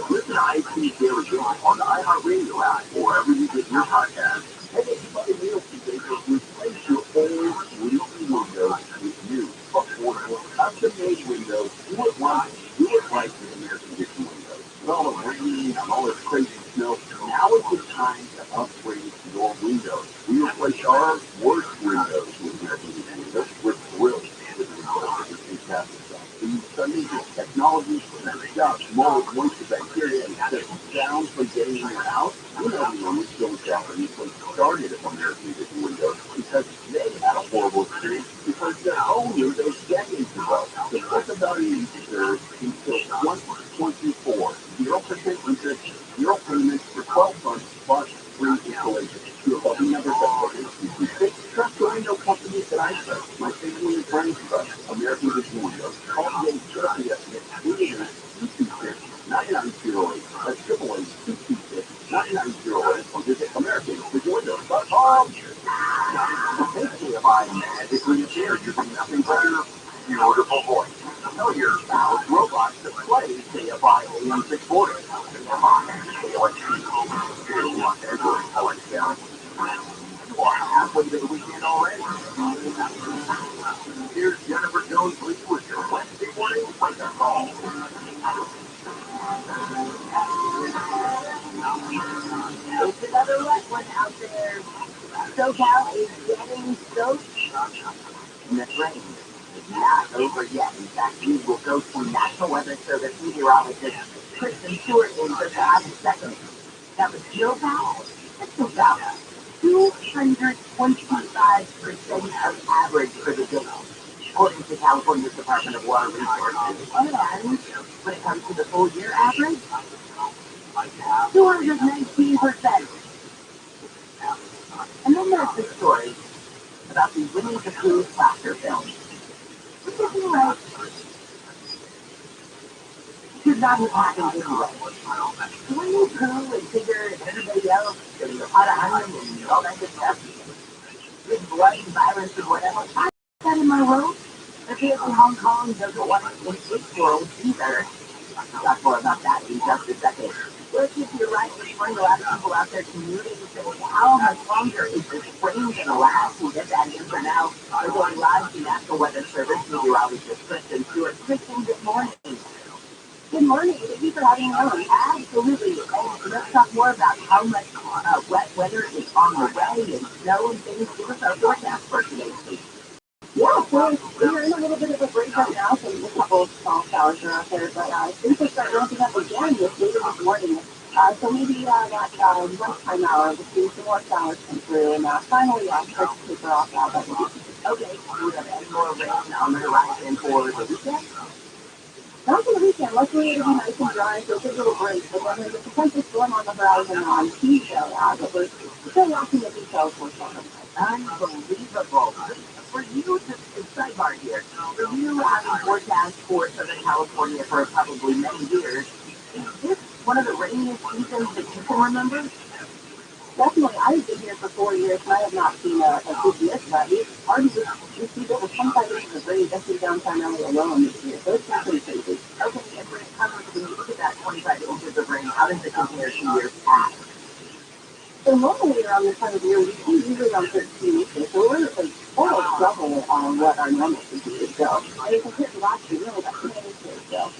Listen to IT's Daily Game on the iHeartRadio app or wherever you get your podcast. And anybody else today will replace your old leaky windows with new, affordable, custom-made windows. Do it once, do it right with American Kitchen Windows. With all the rain and all this crazy snow, now is the time to upgrade your windows. We replace our worst windows with American Kitchen Windows. We're thrilled with the results of this fantastic stuff. We use studies and technology to prevent dust, mold, moisture, bacteria, and set down from getting in your house. You know the one which goes down when you started at American Kitchen Windows because they had a horrible experience because their owner those decades ago. The present value you deserve until 2024. 0% interest, 0 payments for 12 months plus free installation. You have other members of the trust the window companies that I trust. My family and friends trust American Kitchen Windows. Call me directly at 888-226-9908. That's 888-226-9908. Or visit AmericanKitchenWindows.com. Basically, if I magically appear using nothing but your beautiful voice. Tell your mouse robots to play KFI AM 640. Come on, KLXC. Los Angeles, Alex County. You are halfway to the weekend already. Here's Jennifer Jones Lee with your Wednesday morning wake-up call. It's another wet one out there. SoCal is getting soaked in the rain. It's not over yet. In fact, we will go to National Weather Service meteorologist Kristen Stewart in just a second. That was snowfall. It's about 225% of average for the day, according to California's Department of Water Resources. And when it comes to the full year average, 219%. And then there's the story about the Winnie the Pooh plaster film. Which is like, should not have happened anyway. Winnie the Pooh and Tigger and everybody else and the pot of honey and all that good stuff, with blood and violence and whatever, I put that in my world. Apparently Hong Kong doesn't want it in its world either. I'll talk more about that in just a second. Well, if you're right, this morning a lot of people out there commuting saying, how much longer is this rain going to last? We'll get that answer now. We're going live to National Weather Service meteorologist Kristen Stewart. Kristen, good morning. Good morning. Thank you for having me on. Absolutely. And let's talk more about how much wet weather is on the way and snow and things. Give us our forecast for today, please. Yeah, so we're in a little bit of a break right now, so a couple of small showers are out there, but things will start ramping up again later this morning. So maybe that lunchtime hour, we'll see some more showers come through, and finally start to taper off now. But okay, do we have any more rain on the horizon for the weekend? not for the weekend. Luckily, it'll be nice and dry, so it's a little break. But then there's a potential storm on the horizon on Tuesday, but we're still watching the details for summer. Unbelievable. For you, just sidebar here, for you having forecast for Southern California for probably many years, is this one of the rainiest seasons that you can remember? Definitely, I've been here for 4 years, and I have not seen a good year for that. We've already received over 25 inches of rain just in downtown LA alone this year, so it's been pretty crazy. Okay, and when you look at that 25 inches of rain, how does it compare to years past? So normally around this time of year, we see usually around 13 inches, so we're like almost double on what our normal season is. So, and compared to last year, we only got 10 inches, so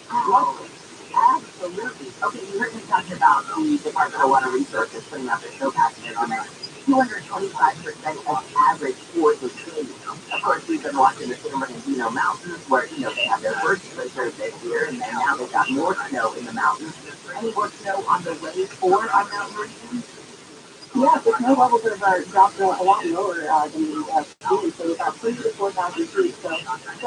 Oh, absolutely. Okay, you heard me talking about the Department of Water Resources putting out their snowpack measurement. 225% of average for the state. Of course, we've been watching the San Bernardino Mountains where, they have their first blizzard this year, and then now they've got more snow in the mountains. Any more snow on the way for our mountain regions? yeah, the snow levels have dropped a lot lower than we have seen, so about 3 to 4,000 feet. So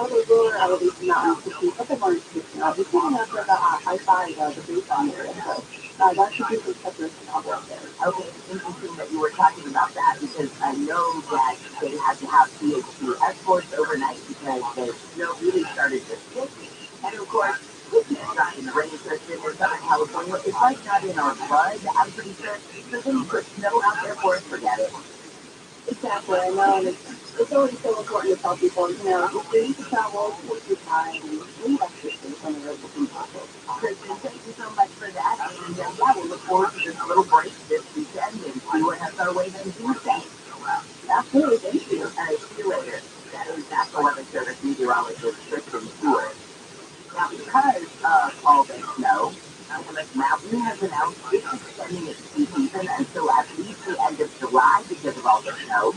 those lower elevation mountains to see a couple more inches. We're seeing up to the high side of the baseline area, so that should be some separation out there. Okay, it's interesting that you were talking about that because I know that they had to have CHP escorts overnight because the snow really started to stick. And of course, we can't die in the rain system in Southern California. It's like not in our blood, I'm pretty sure. So when you put snow out there for us, forget it. Exactly, I know, and it's always so important to tell people, if you need to travel, take your time and leave extra space on the road for people. Kristen, thank you so much for that. And yeah, we'll look forward to this little break this weekend and see what has our way then Tuesday. Absolutely, thank you. All right, see you later. That is National Weather Service meteorologist Kristen Stewart. Now, because of all this snow, Willis Mountain has announced it's extending its ski season until at least the end of July because of all the snow.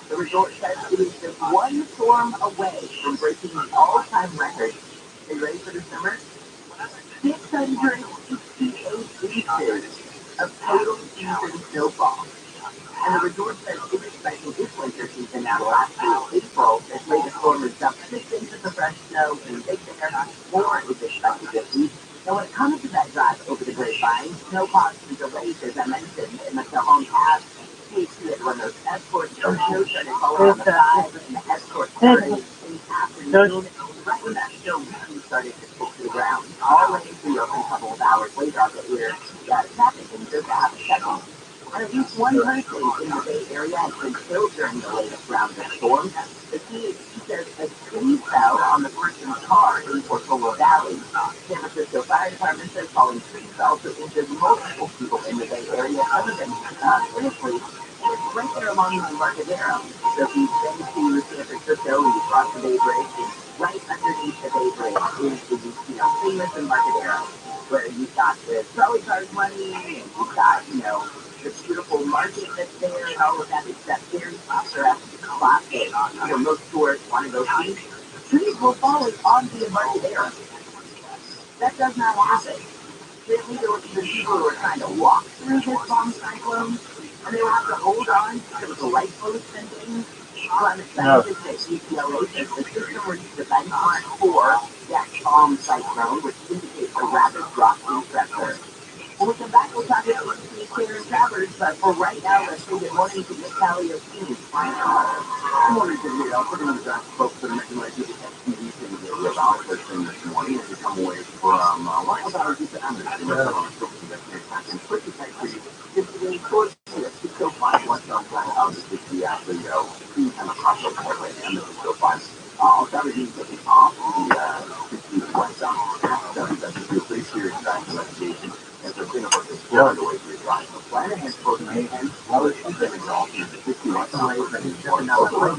The resort says it is just one storm away from breaking the all-time record. Are you ready for this number? 668 inches of total season snowfall. And the resort says it's expecting this winter season now to last through April. This latest storm has dumped 6 inches of fresh snow in Big Bear. More is expected this week. Now, when it comes to that drive over the grapevine, snow caused some delays, as I mentioned, in the Cajon Pass. THC had run those escorts, so snow started falling on the side, and the escorts started in the afternoon, right when that snow really started to stick to the ground. All the way through a couple of hours later, I'll get here, traffic in just a half a second. And at least one person in the Bay Area has been killed during the latest round of storms. The THC says a tree fell on the person's car in Portola Valley. San Francisco Fire Department says falling trees also injured multiple people in the Bay Area, some of them seriously. And it's right there along the Embarcadero. So if you've been to San Francisco and you cross the Bay Bridge, and right underneath the Bay Bridge is the famous Embarcadero, where you've got the trolley cars running, and you've got the beautiful market that's there and all of that. It's that very picturesque spot that most tourists want to go see. Trees were falling on the Embarcadero. That does not happen. Apparently there were even people who were trying to walk through this bomb cyclone, and they would have to hold on to the lifeboats and things. Climate scientists at UCLA says the system reached the benchmark for that bomb cyclone, which indicates a rapid drop in pressure. When we come back, we'll talk about Karen Travers, but for right now, let's say good morning to Nick Palliotini. Good morning, Jimmy. I'll put it on the draft folks for the next night. You can TV thing with our first thing this morning as we come away from what about our deep analysis? Let's have a look at that. And quickly, actually, it's the course here. 605 what's on plan. Obviously, we actually see kind of hot look at right now. 605. I'll start with you taking off the 60 west on. That's Still the way to drive. Flanagan's supposed to make and other specific officers at 61 ways that he's just another way.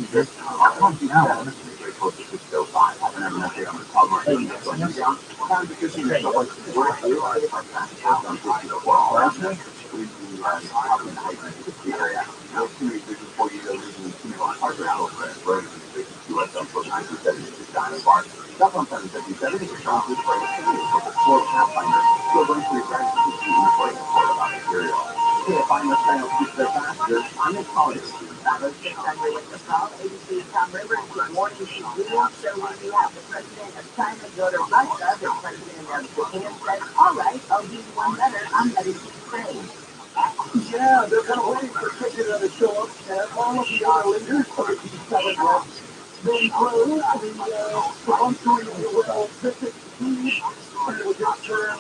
How come you now? Very close to 605. I haven't had an update on the cover. Time to 15 or so. What if you like if I pass out on 54? Last night, we up in the heights of the area. No too many vision for you to lose in the Parker House. Right? US up for 976 Diamond Bar. Stuff on 757 is strong with for the four Pathfinder. Still going to return to the team for the report about material. Okay, if I'm the final piece of the faster, I'm going to call it. Let's get started with the call. ABC Tom Rivers, good morning to you. So when you have the president of China go to Russia, the president of Japan says, all right, I'll do you one better. I'm headed to Ukraine. Yeah, they're kind of waiting for Kitchener to show up, and all of the other leaders of the G7 have been closed. The country, if you will, visit Kyiv, and it was just turned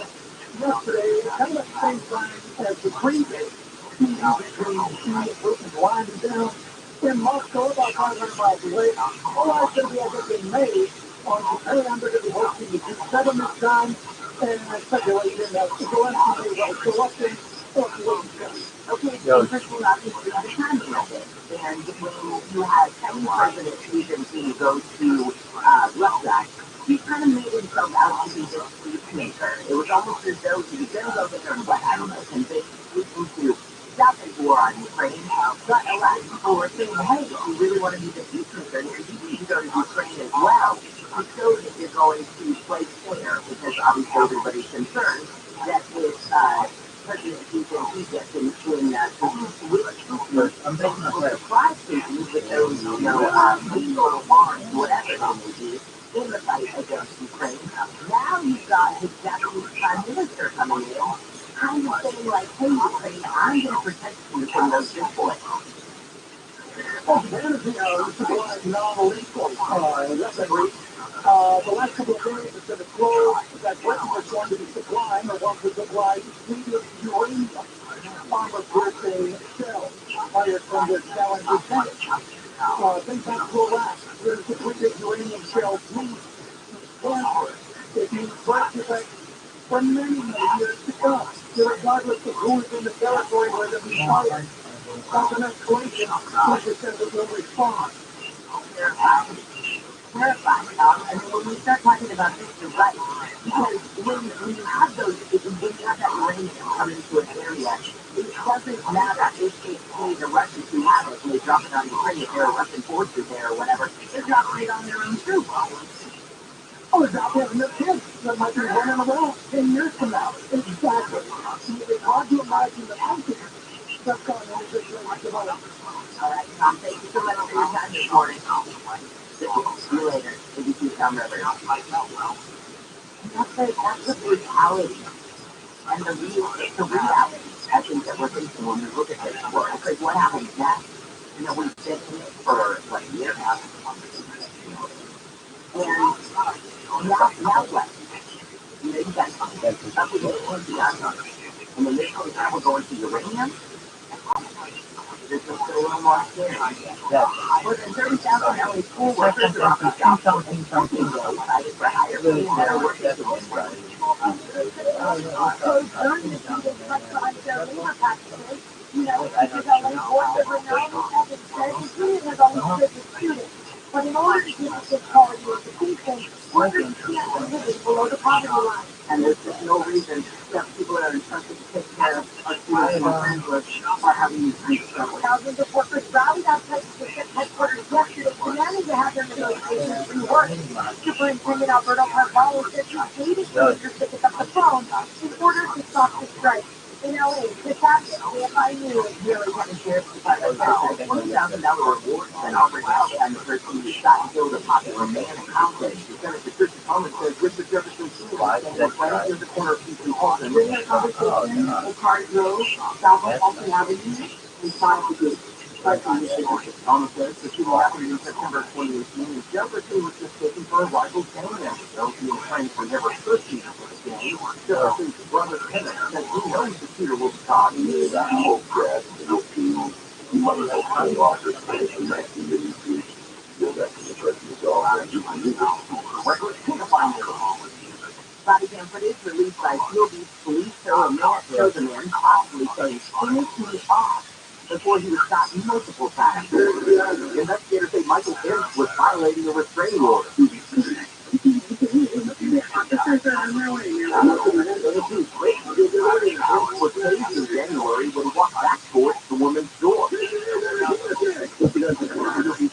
yesterday, kind of at the same time as the previous meeting between Xi and Putin winding down in Moscow, about 500 miles away. All I said was that in May, on Japan, they're going to be hosting the G7 this time, and speculation that Zelensky may well show up in. Okay, so first of all, obviously, the timing of it. And when you had Chinese President Xi Jinping go to Russia, he kind of made himself out to be this peacemaker. It was almost as though he was going to go there and, I don't know, convince Putin to stop his war on Ukraine. But a lot of people were saying, hey, if you really want to be the peacemaker, you need to go to Ukraine as well. To show that you're going to play fair, because obviously everybody's concerned that with President Xi Jinping gets in I'm taking a surprise cases with those, legal warrants, whatever they may be, in the fight against Ukraine. Now you've got his Japanese Prime Minister coming in, kind of saying like, hey, Ukraine, I'm going to protect you from those big boys. Well, humanity is supplying non-lethal weaponry. The last couple of days it's been disclosed that Britain was going to be supplying or wants to supply depleted uranium bomber-proofing shells fired from this Challenger tank. Things have to Iraq. There's depleted uranium shells used cancer. It means birth defects for many, many years to come, regardless of who is in the territory where they're being fired. That's an escalation. Russia says it will respond. Terrifying. And when we start talking about this, you're right. Because when you have those, when you have that uranium come into an area, it doesn't matter if it's the Russians who have it and they drop it on Ukraine, if there are Russian forces there or whatever, they're dropping it on their own troops. Oh, it's out there in their kids that might be running around 10 years from now. Exactly. It's hard to imagine the country that's gone into this development. All right, Tom, thank you so much for your time this morning. See you later. ABC Tom Rivers. That's the brutality and the reality, I think, that we're facing when we look at this war. It's like, what happens next? We've been in it for, like, years now. And now what? You got up with it, and then this goes now, we're going to uranium. This is a little more scary. More than 30,000 LA school workers are up something excited for higher pay that are working for this road. So during the meeting, cuts on their labor packages, because LA boards of renown have been said the union has always been disputed. But in order to get this quality education, workers can't be living below the poverty line. And there's just no reason that people that are entrusted to take care of our students and friends are having these kind of struggles. Thousands of workers rallied outside the district headquarters yesterday, demanding to have their negotiations reworked. Superintendent Alberto Carvalho said he waited for leaders to pick up the phone in order to stop the strike. In LA, this happened. AFI News. Really, what the sheriff's department said, $20,000 reward and offered to help find the person who shot and killed a popular man in Compton. Senator Christian Thomas says Richard Jefferson Sr. is right near the corner of Peace and Fulton. During the conversation, a car drove south of Fulton Avenue and signed the gate. Thomas says the shooting happened in September 2018, and Jefferson was just taken for a rival gang member. Those who were trained for never searching for the gang. Jefferson's brother Kenneth says he knows the shooter will be caught. Body cam footage released by Field Police shows a man possibly saying, "Finish me off," before he was stopped multiple times. Investigators say Michael Ince was violating a restraining order. Was tased in January when he walked back towards the woman's door.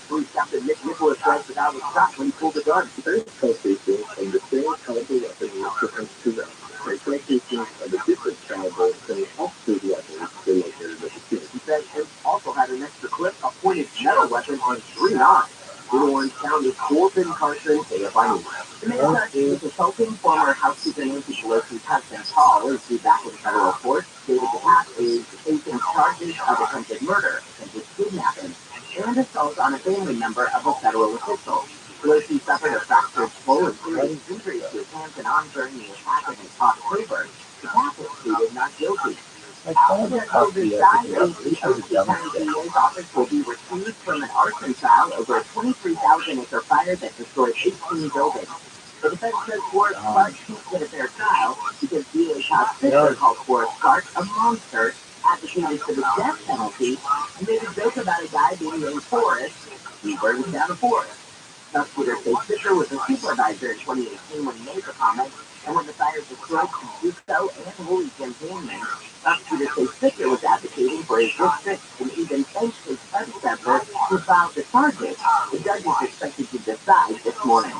Police Captain Nick Nicholas says that I was shot when he pulled the gun. Very cases and the same caliber weapon was different to them. Very cases of a different caliber same off-field weapons they located at the scene. He said Ince also had an extra clip, a pointed metal weapon on 3-9. Little Orange County Corbin Carson, AFI News. The mayor is assaulting former House Speaker Nancy Pelosi's husband, Paul, is due back in federal court. David DePass is facing charges of attempted murder, attempted kidnapping, and assault on a family member of a federal official. Pelosi suffered a fractured skull and serious injuries to his hands and arms during the attack in October. DePass was pleaded not guilty. The office will be recused from an arson trial over a 23,000-acre fire that destroyed 18 buildings. The defense says Forrest Clark can't get a fair trial because DA Todd Fisher called Forrest Clark a monster, advocated for the death penalty, and made a joke about a guy being named Forrest. He burns down a forest. Prosecutors say Fisher was a supervisor in 2018 when he made the comment, and when the fire destroyed Duco and Woolly campaign. Prosecutors say Fisher was advocating for his district and even thanked his predecessor who filed the charges. The judge is expected to decide this morning.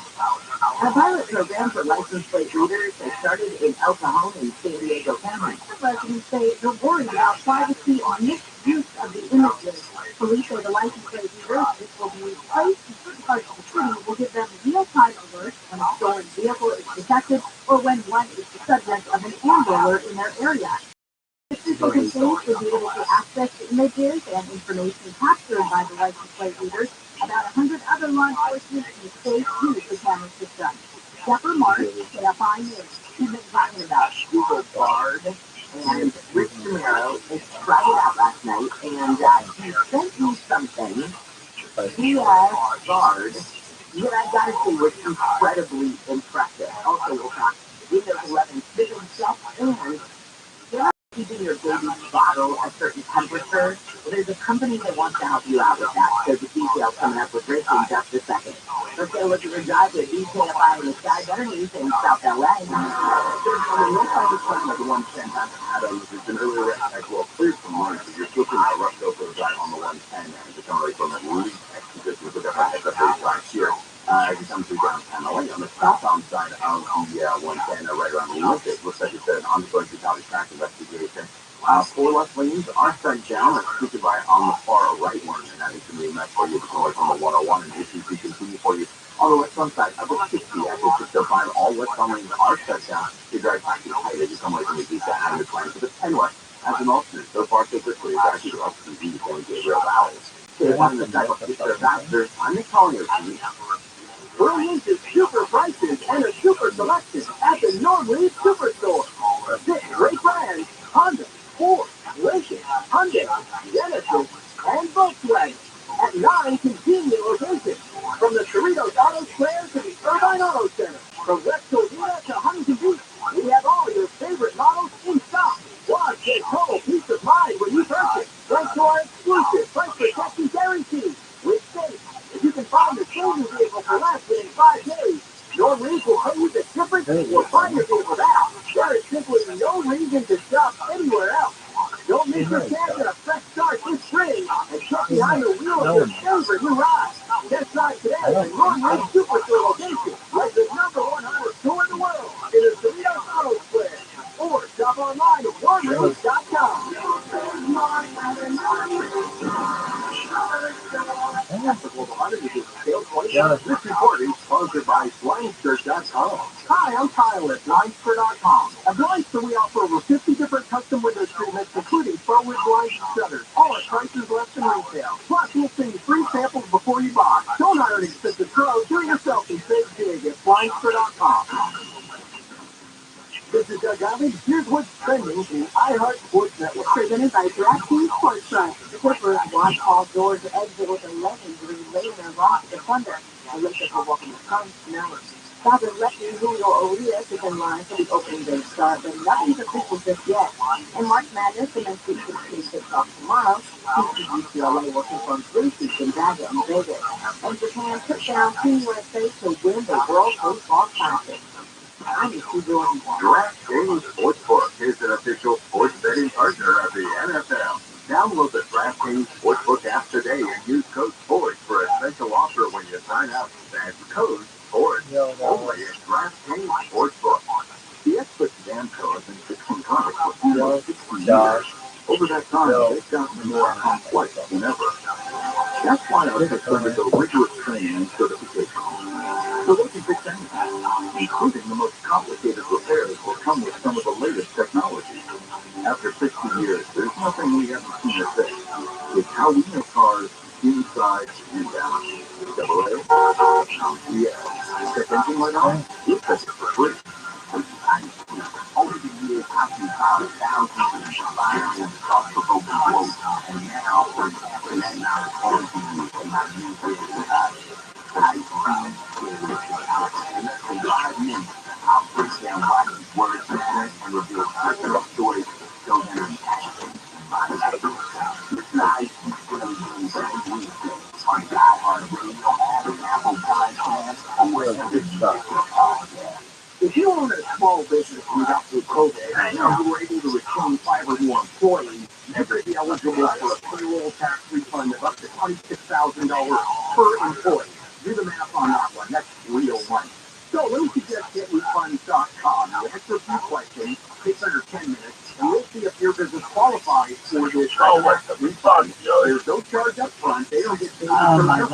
A pilot program for license plate readers has started in El Cajon in San Diego County. Residents say they're worried about privacy or misuse of the images. Police say the license plate readers, which will be placed in certain parts of the city, will give them real-time alerts when a stolen vehicle is detected or when one is the subject of an Amber Alert in their area. Official complaints will be able to access the images and information captured by the license plate readers. About 100 other law enforcement in the state use the camera system. Deborah Marsh, KFI News. We've been talking about Google Bard, and Rich Romero tried it out last night, and he sent me something. He has Bard, that I've got to say was incredibly impressive. Also, we'll talk Windows 11 fitting stuff, and keeping your baby's bottle a certain temperature. Well, there's a company that wants to help you out with that. There's a detail coming up with Rich in just a second. Let's get a look at the drive with DKFI in the sky underneath in South LA. The 110 Adams is an earlier actual clear from mine, so you're switching a rough go for the drive on the 110 and to come right from at least X position with the baseline here. As you come through downtown LA on the southbound side of the 110 right around the Olympics, looks like it's an ongoing fatality crash investigation. 4 left lanes are shut down, exclusive by on the far right one, and that is going to be met for you because on the 101 and issues we continue for you on the westbound side of the 60 after 605. All westbound lanes are shut down. You drive back to the height as you come away from the Visa and the plan for the 10 west as an alternate. So far, so quickly, it's actually up to the San Gabriel Valley. So on the side of the faster, I'm the Collier. Brilliant is super prices and a super selection at the Norwood Superstore. 6 great brands: Honda, Ford, Lincoln, Hyundai, Genesis, and Volkswagen at 9 convenient locations. From the Cerritos Auto Square to the Irvine Auto Center, from West Covina to Huntington Beach, we have all your favorite models in stock. Plus, get total peace of mind when you purchase. Thanks to our exclusive price protection guarantee. Which states, if you can find the same vehicle for less than 5 days, your lease will pay you the difference or find your vehicle out. There is simply no reason to shop anywhere else. Don't miss your chance at a fresh start this spring and get behind the wheel of your favorite new ride. Test drive today at Norwood Superstore location, like the #1 auto store in the world, in the Cerritos Auto Square. Or shop online at norwood.com. This recording is sponsored by BlindShirt.com. Hi, I'm Kyle at BlindShirt.com. At BlindShirt, we offer over 50 different custom window treatments, including forward blinds and shutters, all at prices less than retail. Plus, we'll send you free samples before you buy. Don't hire an expensive pro. Do it yourself and save big at BlindShirt.com. This is Doug Allen. Here's what's trending in the iHeart Sports Network. Presented by DraftKings Sportsbook. The Clippers watch all doors exit with 11-3 later loss to the Thunder. The Lakers will welcome the Suns tonight. Father Leckie Julio Urias is in line for the opening day start, but nothing's official just yet. And March Madness, the men's Sweet 16 kicks off tomorrow. Team UCLA will confirm 3 seats Gonzaga in Vegas. And Japan took down Team USA to win the World Baseball Classic. I'm Steve Jordan. DraftKings Sportsbook is an official sports betting partner of the NFL. Download the DraftKings Sportsbook app today and use code SPORTS for a special offer when you sign up. That's code SPORTS. Only at DraftKings Sportsbook. The experts Damco has been fixing cars for over 60 years. Over that time, they've gotten more complex than ever. That's why our tech undergo rigorous training and certification. So they can fix anything, including the most complicated repairs will come with some of the latest technology. After 60 years, there's nothing we haven't seen or fixed. It's how we make cars inside and out. Double A? Yeah. Check engine light on? We'll fix it for free. Over the years, I've seen cars thousands of inspired and thought-provoking quotes, and now we're tapping that knowledge over to you in my new business habit. I find and that's the live minute. I'll break down why these words matter and reveal personal stories so that in action my life. It's nice and still doing brand new things on iHeartRadio and Apple Podcasts and wherever you get your podcasts. If you own a small business and got through COVID, and you were able to retain 5 or more employees, you could be eligible for a payroll tax refund of up to $26,000 per employee. Do the math on that one. That's real money. So let me suggest getrefunds.com. You answer a few questions, takes under 10 minutes, and we'll see if your business qualifies for this refund. There's no charge up front. They don't get paid for your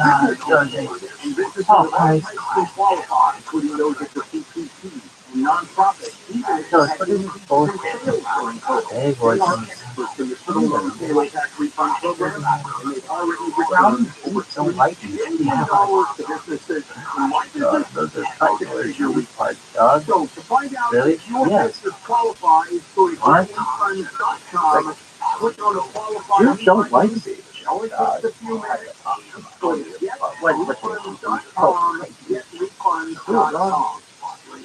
business. And businesses of all types can qualify, including those at the PPP and nonprofits, even if you had businesses and sales during COVID. They are experts in the student loan payroll tax refund program, and they've already returned over $2 billion to businesses in Washington and six-figure refunds. So to find out if your business qualifies, go to getrefunds.com, click on the qualifying refund. It only takes a few minutes. Go to getrefunds.com, getrefunds.com.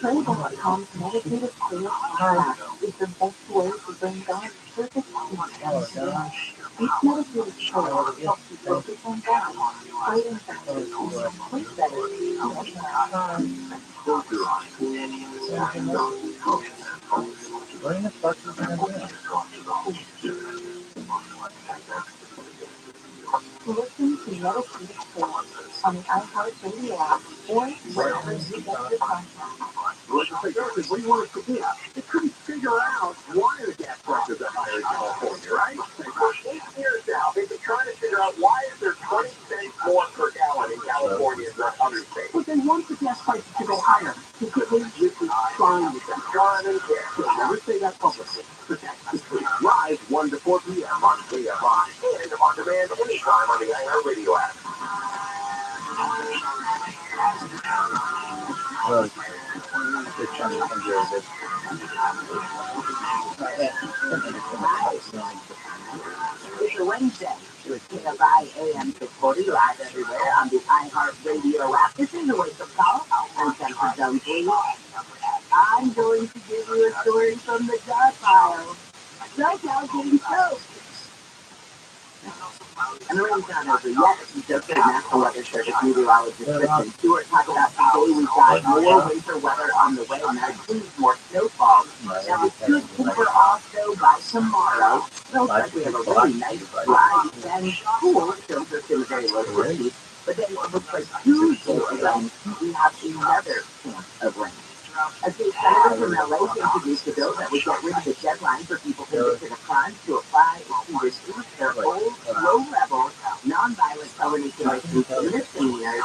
Pray.com's meditative prayer podcast is the best way to bring God's perfect peace into your life. Each meditative prayer helps you focus on God, pray in faith, and think better. What the fuck is that doing? Listen to meditative prayer on the iHeartRadio app or wherever you get your podcasts. What do you want us to do? They couldn't figure out why the gas prices are higher in California, right? For 8 years now, they've been trying to figure out why is there 20 cents more per gallon in California than other states. But they want the gas prices to go higher. Because this is trying with them. They'll never say that publicly. But that's the truth. Live 1 to 4 p.m. on KFI and on demand anytime on the iHeartRadio app. Well, they're trying to figure out this. It's a Wednesday. KFI AM 640 live everywhere on the iHeartRadio app. This is a wake-up call. I'm Jennifer Jones. I'm going to give you a story from the jar pile. So, getting soaked. And the rain's not over yet. We just had National Weather Service meteorologist Kristen Stewart talk about today. We've got more winter weather on the way, and that includes more snowfall. Now, it should taper off, though, by tomorrow. It looks like we have a really nice, dry, and cool filter in the very low 50s. But then it looks like Tuesday, again, we have another chance of rain. A state senator from LA introduced a bill that would get rid of the deadline for people convicted of crimes to apply to reduce their old, low-level, non-violent felony convictions to misdemeanors.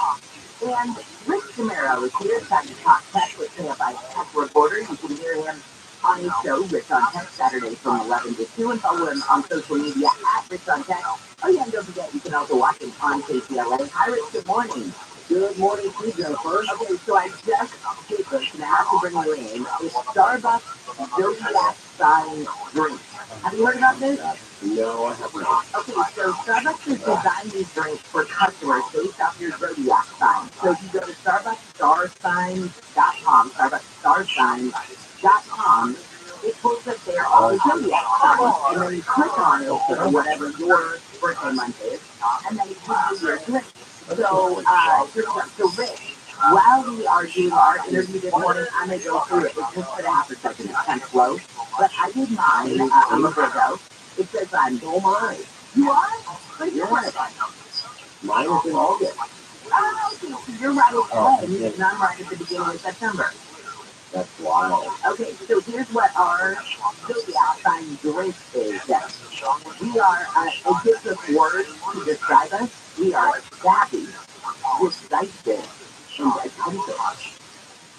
And Rick Camaro is here to talk tech with KFI's tech reporter. You can hear him on his show, Rich on Tech, Saturday from 11 to 2, and follow him on social media at Rich on Tech. Oh yeah, and don't forget, you can also watch him on KCLA. Hi, Rich, good morning. Good morning to you, Jennifer. Okay, so I just did this, and I have to bring you in. It's Starbucks Zodiac sign drink. Have you heard about this? No, I haven't. Okay, so Starbucks has designed these drinks for customers based off your Zodiac sign. So if you go to Starbucks, starsigns.com, starsigns.com, it pulls up there all the zodiac signs, and then you click on it or whatever your birthday month is, and then it gives you your drink. So, so Rick, while we are doing our interview this morning, I'm going to go through it. It's just for the half a second. It's kind of slow. But I did mine a month ago. It says I'm Dolmar. You are? But you're right. Mine is in August. Oh, okay. So you're right at the end, and I'm right at the beginning of September. That's wild. Okay, so here's what our zodiac sign drink is. We are, it gives us words to describe us. We are savvy, decisive, and attentive.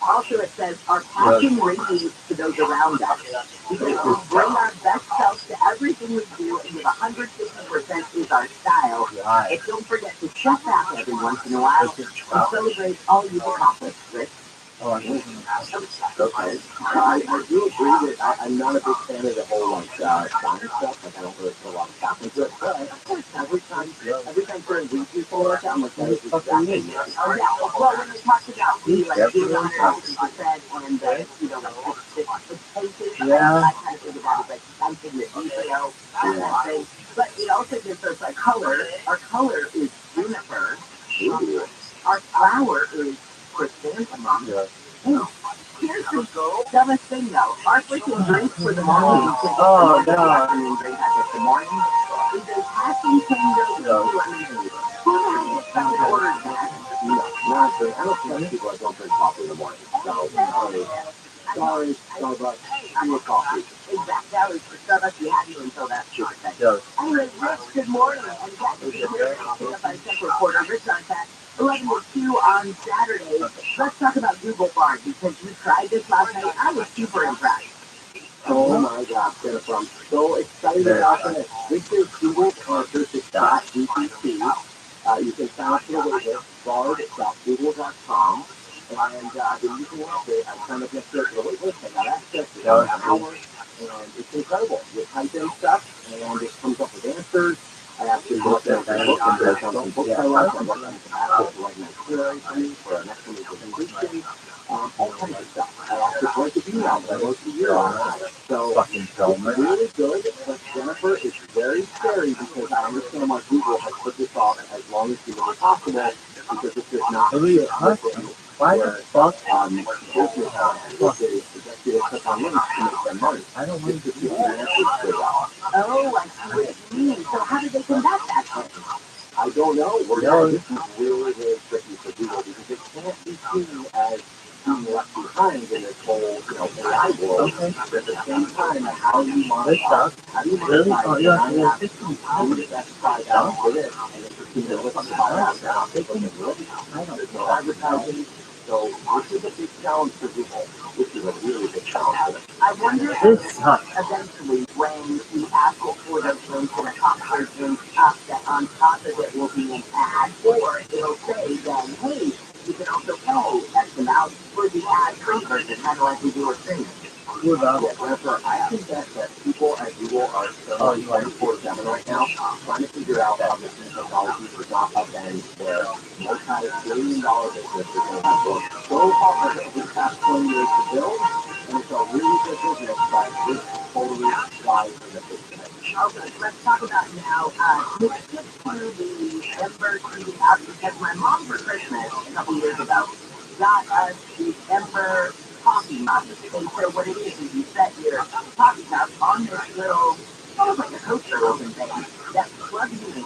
Also, it says our passion radiates to those around us. We bring our best selves to everything we do, and with 150% is our style. And don't forget to step back every once in a while and celebrate all you've accomplished, Rick. Okay. I do agree that I'm not a big fan of the whole science stuff. Like I don't really put a lot of stock into it. But every time certain week people like that, I'm like, that is exactly me. Oh yeah. Well, when we talked about the doing 150% and the places, I kind of think about it like something that detail and that thing. But it also gives us a color. Our color is juniper. Our flower is chrysanthemum. Here's the dumbest thing though. Our freaking drink for the morning. Oh no! Afternoon drink the morning. Is a passing tango lemonade. Who knows what ordered that? No, not I don't think people that don't drink coffee in the morning. So sorry, Starbucks. I'm with coffee. Exactly. That was for Starbucks. We had you until that stupid thing. Anyway, Rich, good morning. And glad to be here. Pick up by tech reporter Rich on tech. 11 to 2 on Saturday. Let's talk about Google Bard because you tried this last night. I was super impressed. Oh my God, Jennifer, I'm so excited about this. This is Google Concert.gpt. You can sign up for the waitlist, bard.google.com. And then you can watch it. I signed up yesterday for the waitlist. I got access to an hour. And it's incredible. You type in stuff, and it comes up with answers. I actually looked at the book and there's some books I like. I'm looking at the basket right next to it for me for an next week's presentation. All kinds of stuff. I also wrote the email that I wrote to you last night. So it's really good, but Jennifer, it's very scary because I understand why Google has put this off as long as humanly possible because it does not fit with why the fuck? business executives click on links to make them money. I don't want to see the answers straight out. Oh, I see what you mean. So how did they combat that? I don't know. This is really, really tricky for Google because it can't be seen as being left behind in this whole, AI world. But at the same time, how do you monetize? How do you monetize? How do you $5 for this? And then for $2 $5 now, people can look. There's no advertising. So this is a big challenge for Google. This is a really big challenge for them. I wonder eventually when the Apple for those links and the top search links up, that on top of it will be an ad, or it'll say then, hey, you can also pay X amount for the ad-free version, kind of like we do with things. Jennifer, I think that people at Google are so 24/7 right now, trying to figure out how this new technology is not upend their multi-billion-dollar business that they have worked so hard over the past 20 years to build, and it's a really good business, but this totally flies in the business. Okay, let's talk about now. Let's get to the Ember Eating Up because my mom for Christmas a couple years ago got us the Ember coffee mug. And so what it is you set your coffee cup on this little, almost like a toaster oven thing that plugs in,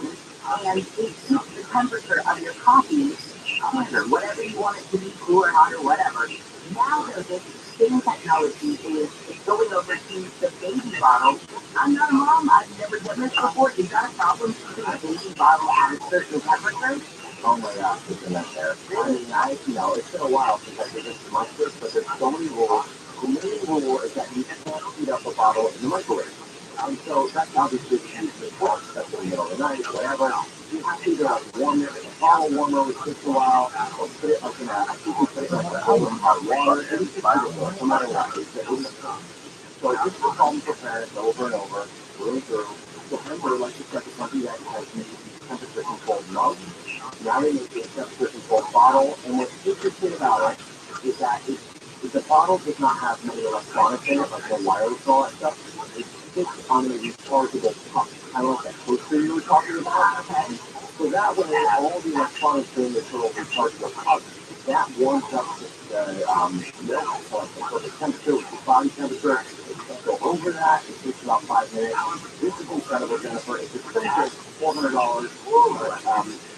and it keeps the temperature of your coffee cooler, whatever you want it to be, cool or hot or whatever. Now though, this same technology is going over to the baby bottle. I'm not a mom. I've never done this before. Is that a problem keeping a baby bottle at a certain temperature? Oh my gosh, isn't that there? I mean, it's been a while since I did this monster, but there's so many rules. The main rule is that you can't heat up a bottle in the microwave. So that's obviously usually works. That's in the middle of the night, whatever. You have to either warm it in a bottle warmer, which takes a while, or put it in a, I think you put it in a hot water, and it's fine, no matter what. So I just put salt and prepare it over and over, through and through. So Ember, like it's like a company that has made these temperature controlled mugs. Now they make it a temperature-controlled bottle, and what's interesting about it is that the bottle does not have many electronics in it, like no wires and all that stuff. It sits on a rechargeable cup, kind of like that toaster you were talking about. Okay. So that way, all the electronics in this little rechargeable cup, that warms up milk to like the perfect temperature, which is body temperature. If you can't go over that, it takes about 5 minutes. This is incredible, Jennifer. It's expensive, $400. But,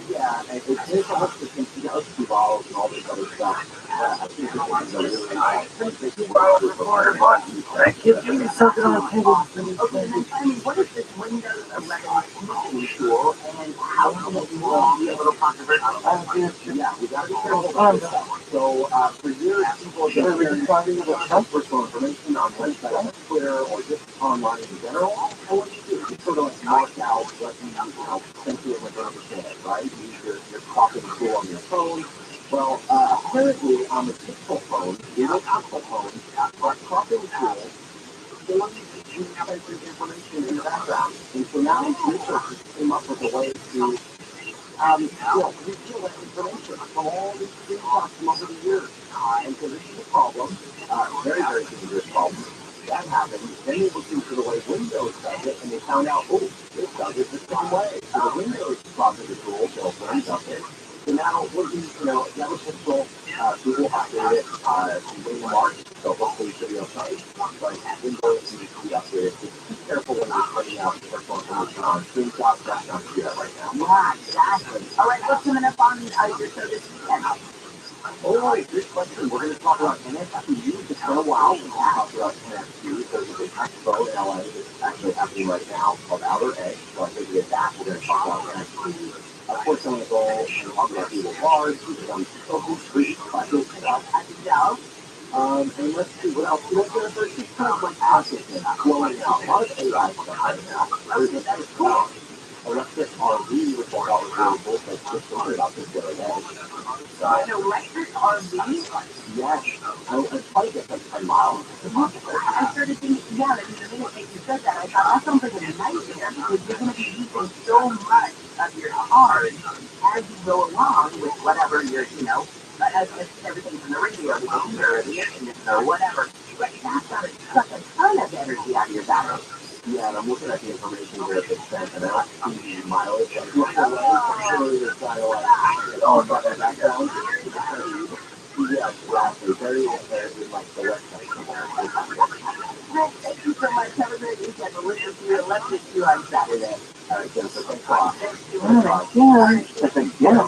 yeah, and it's a hook system, you got two bottles and all this other stuff. I think this is a really pretty big Thank you. Give me something on the table. Okay, and tell me, what is this Windows 11 commissioning tool, and how can it be a little controversial? Yeah, we got to be careful about this stuff. So, for years, people have been responding to personal information on websites, Twitter, or just online in general. And what you do, you sort of like mark out what essentially what they understand, right? You use your talking tool on your phone. Well, apparently on the Pixel phone, the little Pixel phone, our talking tool stores the sensitive information in the background. And so now researchers came up with a way to reveal that information from all these screenshots from over the years. And so this is a problem, very, very dangerous problem. That happened. Then they looked into the way Windows does it, and they found out, oh, this does it the same way. So the Windows processor tool built it, does it. So now, that was just Google updated it in late March, so hopefully it should be okay. But Windows needs to be updated. Just be careful when you're putting out personal information on screenshots. That's not to do that right now. Yeah, exactly. All right, what's coming up on your show this weekend? Oh, good question. We're going to talk about NFT. It's been a while since we talked about NFT. There's a big expo in LA that's actually happening right now called Outer Edge. So I think we get that. We're going to talk about NFT. Of course, I'm going to go and talk about Evil Bars, some social street, classic stuff. I think so. And let's see what else. There's just kind of like consciousness flowing out. A lot of AI stuff right now. That is cool. Electric RV, which I thought was really cool. I just learned about this the other day. An electric RV? Yes. It's probably just like 10 miles. I started thinking, yeah, the minute that you said that, I thought that sounds like a nightmare because you're going to be using so much of your cars as you go along with whatever as everything from the radio to the heater or the air conditioner or whatever. But that's got to suck a ton of energy out of your battery. Yeah, and I'm looking at the information here at the cent, and I don't see the mileage. I'm sure there's got to about that background. Yeah, exactly. Very like the website somewhere. Thank you so much. Have a great weekend. We'll listen to your electric too on Saturday. All right, Jennifer, thanks a lot. Thank you. Yeah.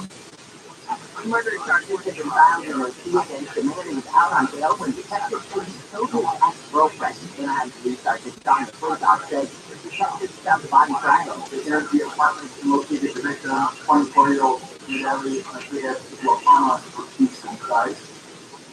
Murder charges have been filed in Rothschild against the man who was out on bail when detectives said he killed his ex-girlfriend. And police sergeant John Fulcock said detectives found the body Friday. The apartment is located in the 24-year-old Valley of Oklahoma, Eastern side.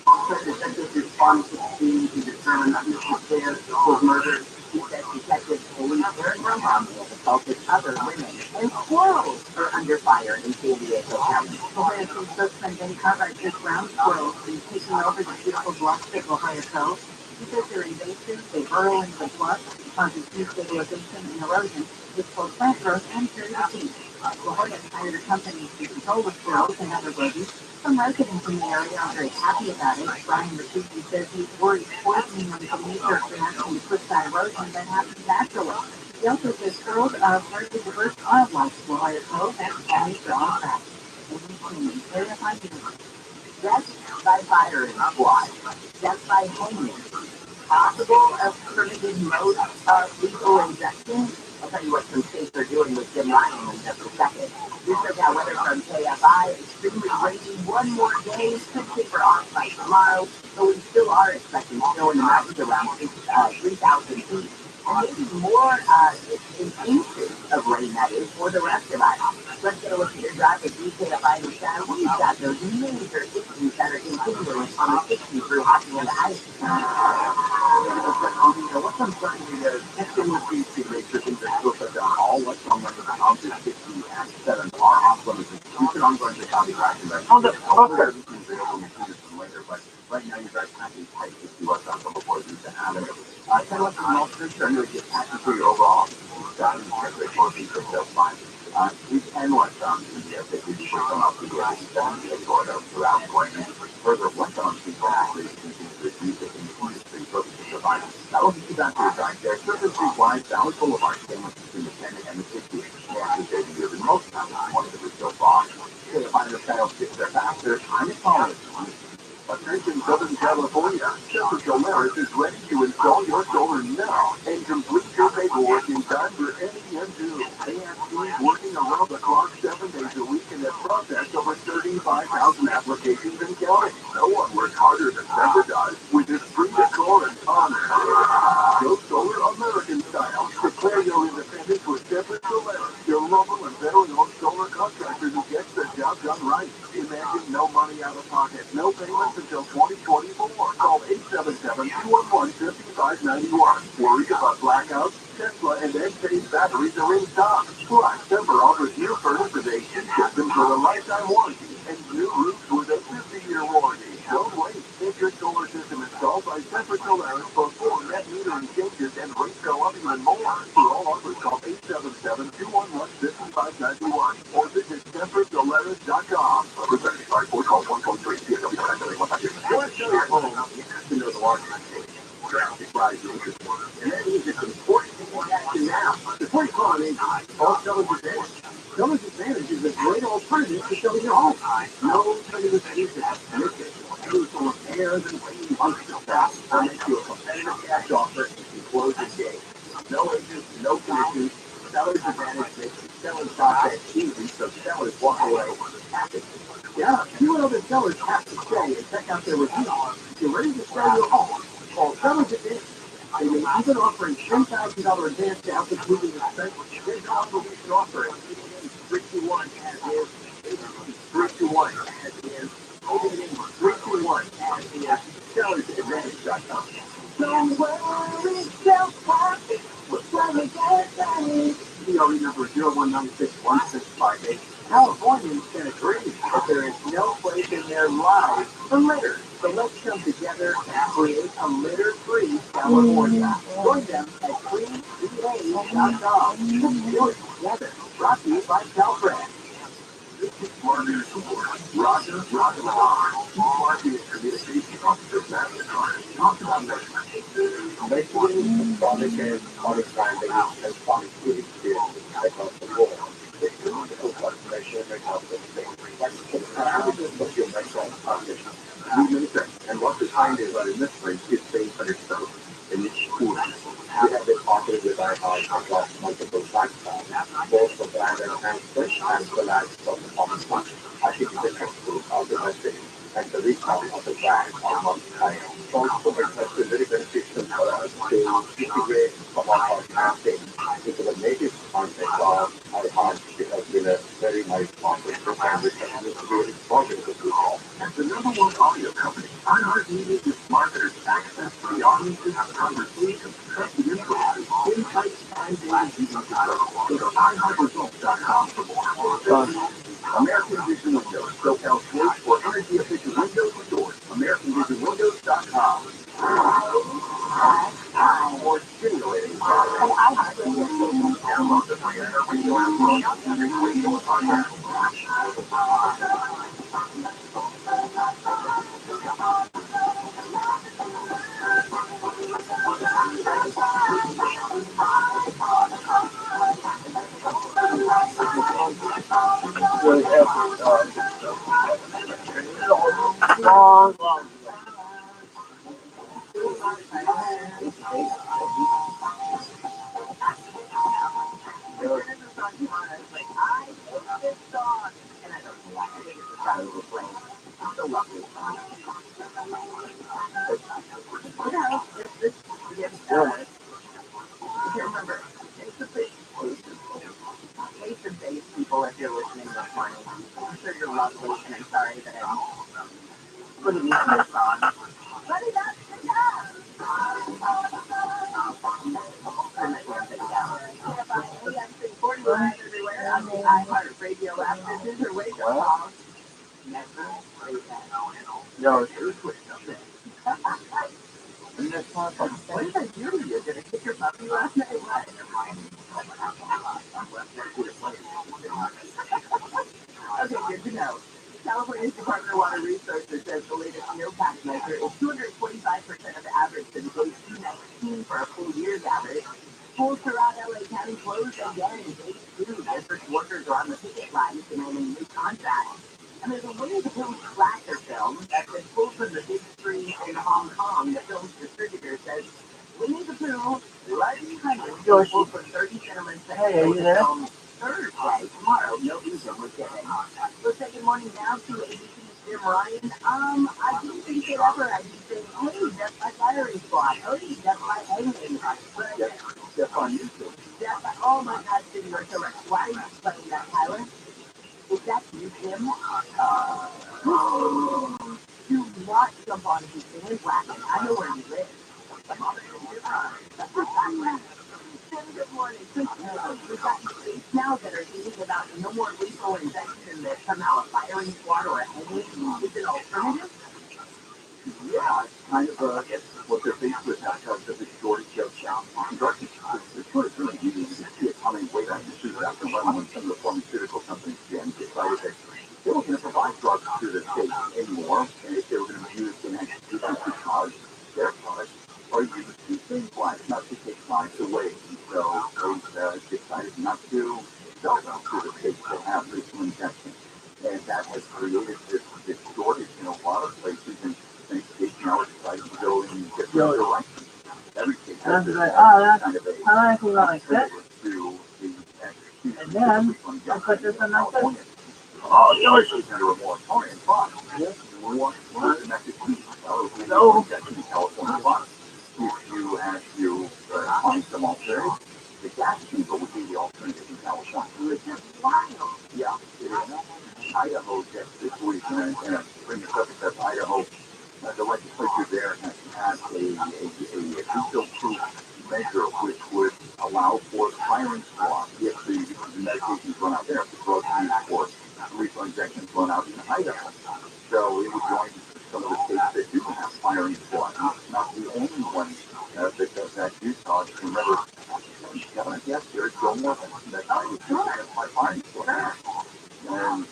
Also, detectives responded to the scene to determine that Mr. Sayers was murdered. He said detectives believe their grandmom has assaulted other women, and squirrels are under fire in San Diego County. Ohio spokesman Ben Cartwright says ground squirrels are taking over the beautiful bluffs of Ohio coast. He says they're invasive, they burrow into the bluffs, causing destabilization and erosion, which slow plant growth and curiosity. The Hornets hired a company to control the squirrels and other rodents. Some residents in the area are very happy about it. Brian Ratucci says he's worried poisoning them from knee-jerk reaction to push that erosion that happens naturally. He also says squirrels are part of the diverse wildlife of Ohio coast and families are on track. And we can verify death by fire in Hawaii, death by hanging, possible alternative mode of lethal injection. I'll tell you what some states are doing with Jim Ryan in just a second. This is our weather from KFI. Extremely rainy. One more day. Could taper off by tomorrow. But we still are expecting snow in the mountains around 3,000 feet. And maybe more in inches of rain, that is, for the rest of us. Let's get a look at your drive with KFI and Shadow. We've got those major issues that are continuing on the 60 through hockey and ice. What's uncertain here is just in the future, make sure things are still shut down. All what's on the August 15 and 7 are off limits. You can ongoing to copy driving right now. Later, but right now you guys have to type to see what's on before these to have it. Kind of like the most sure I'm going to get passion for your overall. It's done. It's great for people. Fine. These endless yes, they could come up to the sort of throughout going further what people actually continue to use it in the industry purposes of survival. Now, looking to that to the side, there are certain streetwise balance full of our famous independent and the 60s. And the baby years, and most of them, one of them is so far. They find the sales get their faster, I'm calling. Attention Southern California, TRILLIONAIRE is ready to install your solar now and complete your paperwork in time for NEM2. AFC is working around the clock 7 days a week and has processed over 35,000 applications and counting. No one works harder than Denver does with this free decor and honor. Go Solar American style. Declare your independence with TRILLIONAIRE, your local and veteran-owned solar contractor who gets the job done right. Imagine no money out of pocket, no payments until 2024. Call 877-211-5591. Worried about blackouts? Tesla and Enphase batteries are in stock. Plus, Denver offers new furnace with a heat system for a lifetime warranty and new roofs with a 50-year warranty. Don't wait. Get your solar system installed by TRILLIONAIRE before net metering changes and rates go up even more. For all offers, call 877-211-5591 or visit TRILLIONAIRE.com. Presented by Ford Call 1.3 CW. Let's show your home. You have to know the largest drastic rise in interest. And that means it's important to take action now. Before you call an agent, call Seller's Advantage. Seller's Advantage is a great alternative to selling your home. No negative excuses. In this case, any for repairs and waiting months of that will make you a competitive cash offer and close the day. No agents, no commissions. Seller's Advantage makes the selling process easy so sellers walk away happy. Yeah, see what other sellers have to say and check out their reviews. If you're ready to sell your home, call Seller's Advantage. They may even offering $10,000 advance down to moving expenses. This obligation offer is 321 as is. 321 as is. 321 as is. SellersAdvantage.com. Don't worry, self-happy. DRE number 01961658. Californians can agree that there is no place in their lives for litter. So let's come together and create a litter-free California. Join them at cleanva.com. Let's do it together. Brought to you by Calfred. Marketing support. Roger, Marketing Communication Officer, MasterCard. Talk about measurement. Measuring product and understanding and quality experience across the board. It's critical to measurement of the thing. That's the parameters of your measurement package. We measure, and what we find is that in this range is based on itself in each school. We have been partnered with our across multiple platforms, both for brand enhancement as well as for performance marketing. I think it's helpful of the message and the recall of the brand are multi-higher. Also, it's very beneficial for us to integrate some of our campaigns into the native content of our heart. It has been a very nice content program which has been really positive to all. As the number one audio company, iHeartMedia gives marketers access to the audience's conversations, trusted influencers, insights, and data using control. Go to iHeartResults.com for more. American Vision Windows, SoCal Switch for energy efficient windows and doors. AmericanVisionWindows.com. More stimulating products. Download the free Radio app for all music, radio, and podcast. People, if you're listening this morning, I'm sure you're lovely, and I'm sorry that I'm putting you on this song. But it does, it does. I'm not going to take it down. AM 641 everywhere on the iHeartRadio app. This is your wake-up call. Never say that. No, seriously. And that's not fun. What did I do to you? Did I kick your puppy last night? What? average. In the case 2019 for a full year's average, schools throughout LA County closed again in day 2. District workers are on the picket line demanding new contracts. And there's a Winnie the Pooh slasher film that's been pulled from the big screen in Hong Kong. The film's distributor says Winnie the Pooh, Blood and Honey, will for 30 cinemas. Hey, are you there? Thursday, tomorrow, no reason we're kidding. Let's say good morning now to ABC's Jim Ryan. I didn't think they'd ever I'd be saying, hey, that's my firing squad. Hey, that's my hanging. That's on YouTube. Oh my God, Jim, you're so right. Why are you playing that, Tyler? Is that you, Jim? Do not jump on his bandwagon. I know where you live. Jim, good morning. We've got states now that are thinking about no more lethal injection, that somehow a firing squad or a hanging is an alternative. Yeah, it's kind of what they're faced with now because of the shortage of drugs. The shortage really easy. You can see it coming way back in 2001 when some of the pharmaceutical companies began to decided that they weren't going to provide drugs to the state anymore, and if they were going to be used in execution because their products are used to save lives, not to take lives away. So they decided not to sell them to the states that have lethal injection. And that has created this shortage in a lot of places. And many states now are deciding to go in different directions. Every state has this kind of a alternative to the execution. And then, I put this in my phone. Oh, yours is under a moratorium, fine. We want to Massachusetts. No, that's in California, fine. If you had to find some alternative, the gas chamber would be the alternative in California. It's just wild. Yeah, it is. Idaho just this week, and I bring this up because Idaho, the legislature there has passed a veto-proof measure which would allow for firing squad if the medications run out there, if the drugs used for lethal injections run out in Idaho. So it would join some of the states that do have firing squad. It's not the only one that does that. Utah, remember, yes, there's Joe Morgan. That guy was just my firing squad. And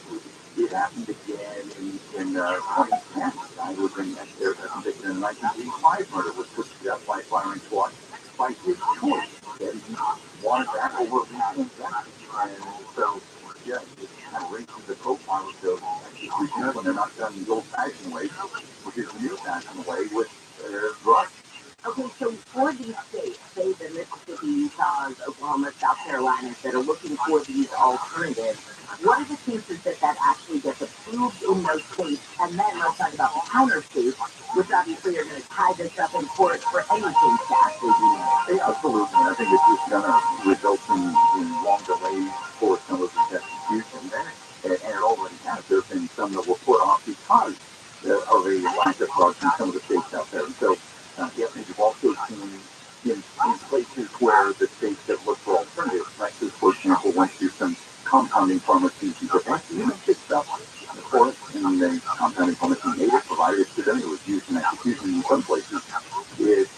it happened again in 2010. I was there convicted in 1985 murder was put to death by firing squad by his choice. That he wanted that over lethal injection. And so, yeah, it kind of raises the profile of those executioners when they're not done the old-fashioned way, which is the new-fashioned way with drugs. Okay, so for these states, say the Mississippi, Utah, Oklahoma, South Carolina, that are looking for these alternatives, what are the chances that that actually gets approved in those states? And then let's talk about the counter states, which obviously are going to tie this up in court for anything to actually be made. Absolutely. I think it's going to result in long delays for some of these executions. And it already has. There have been some that were put off because of a lack of drugs in some of the states out there. And so, yes, and you've also seen in places where the states have looked for alternatives. Texas, for example, went to some compounding pharmacies and even picked up the court, and the compounding pharmacy made it, provided it to them. It was used in execution in some places. It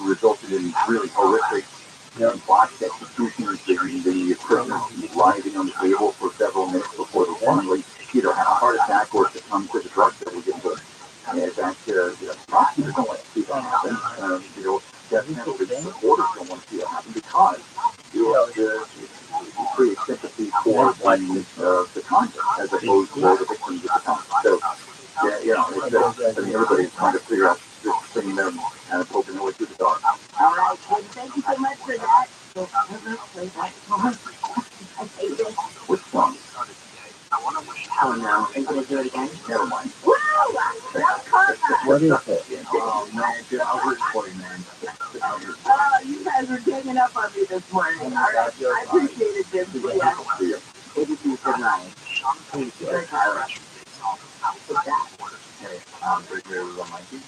resulted in really horrific botched executions. The prisoners writhing on the table for several minutes before they finally either had a heart attack or succumbed to the drugs that were given to them. And prosecutors don't want to see that happen. Death penalty supporters don't want to see that happen because it creates sympathy for the convict as opposed to the victims of the convict. So, everybody's trying to figure out this thing there and poking their way through the dark. All right, well, thank you so much for that. Which song? Oh no, are you going to do it again? Never mind. Woo! What is it? Oh, man, I'll read it for you, man. You guys are ganging up on me this morning. All right, I appreciate it, Jim. Yeah. ABC's Jim Ryan. Good, Tyler. What's that? Hey, Breaker was on my team.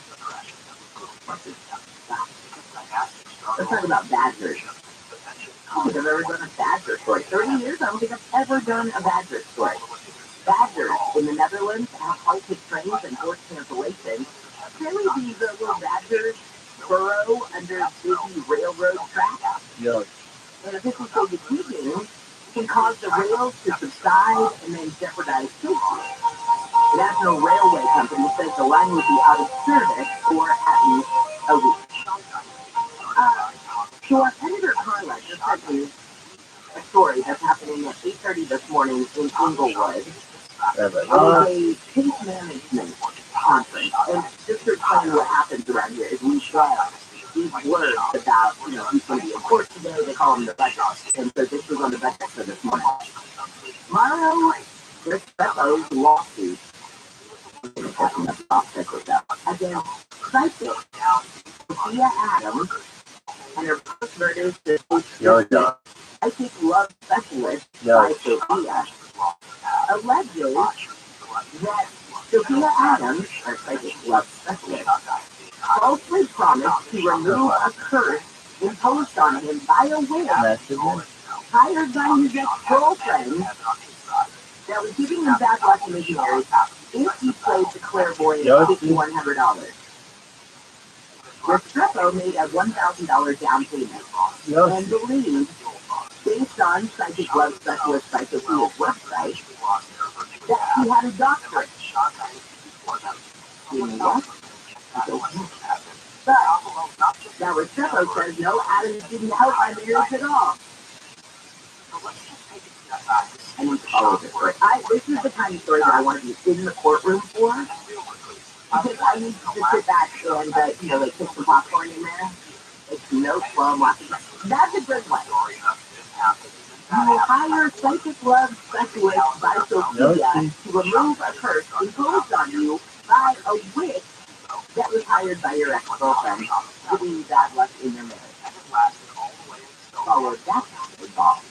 Let's talk about Badgers. I don't think I've ever done a Badger story. 30 years, I don't think I've ever done a Badger story. Badgers in the Netherlands have halted trains and forced cancellation. Really, these little badgers burrow under busy railroad tracks. Yeah. And officials say the heating can cause the rails to subside and then jeopardize safety. The National Railway Company says the line will be out of service for at least a week. 7:30 this morning in Inglewood. It was a case management conference, and just to explain what happens around here is we get these words about, who's going to be in court today. They call them the budget, and so this was on the budget for this morning. Tomorrow, there's Beppo's lawsuit against Psychic Sophia Adams and her first verdict is Psychic Love Specialist by Sophia alleges that Sophia Adams, our Psychic Love Specialist, falsely promised to remove a curse imposed on him by a witch hired by his ex-girlfriend that was giving him bad luck in his marriage if he played the clairvoyant $5,100. Restrepo made a $1,000 down payment and believed, based on Psychic Love Specialist by Sophia's website, that he had a doctorate. You know what? But now Restrepo says, no, Adams didn't help my marriage at all. I need to follow this story. This is the kind of story that I want to be in the courtroom for. Because I need to sit back and, like, put some popcorn in there. It's no plum. That's a good one. You hire Psychic Love Specialist by Sophia to remove a curse imposed on you by a witch that was hired by your ex-girlfriend, giving you bad luck in your marriage. Follow that ball.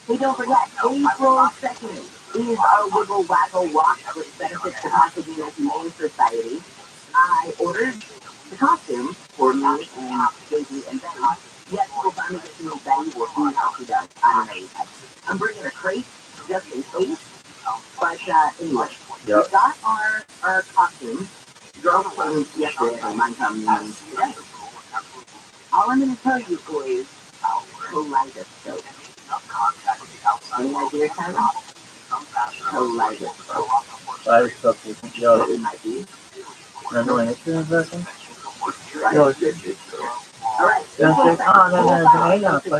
Hey, don't forget, April 2nd is our Wiggle Waggle Walk, which benefits the Pasadena Humane Society. I ordered the costumes for me and Daisy and Betty. Yes, we'll finally get to meet Betty. We'll see how she does. I don't know yet. I'm bringing a crate just in case. But anyway, we got our costumes. Girls came yesterday, and mine come today. All I'm going to tell you is kaleidoscope. Any idea, Tyler? Kaleidoscope. It might be. All right.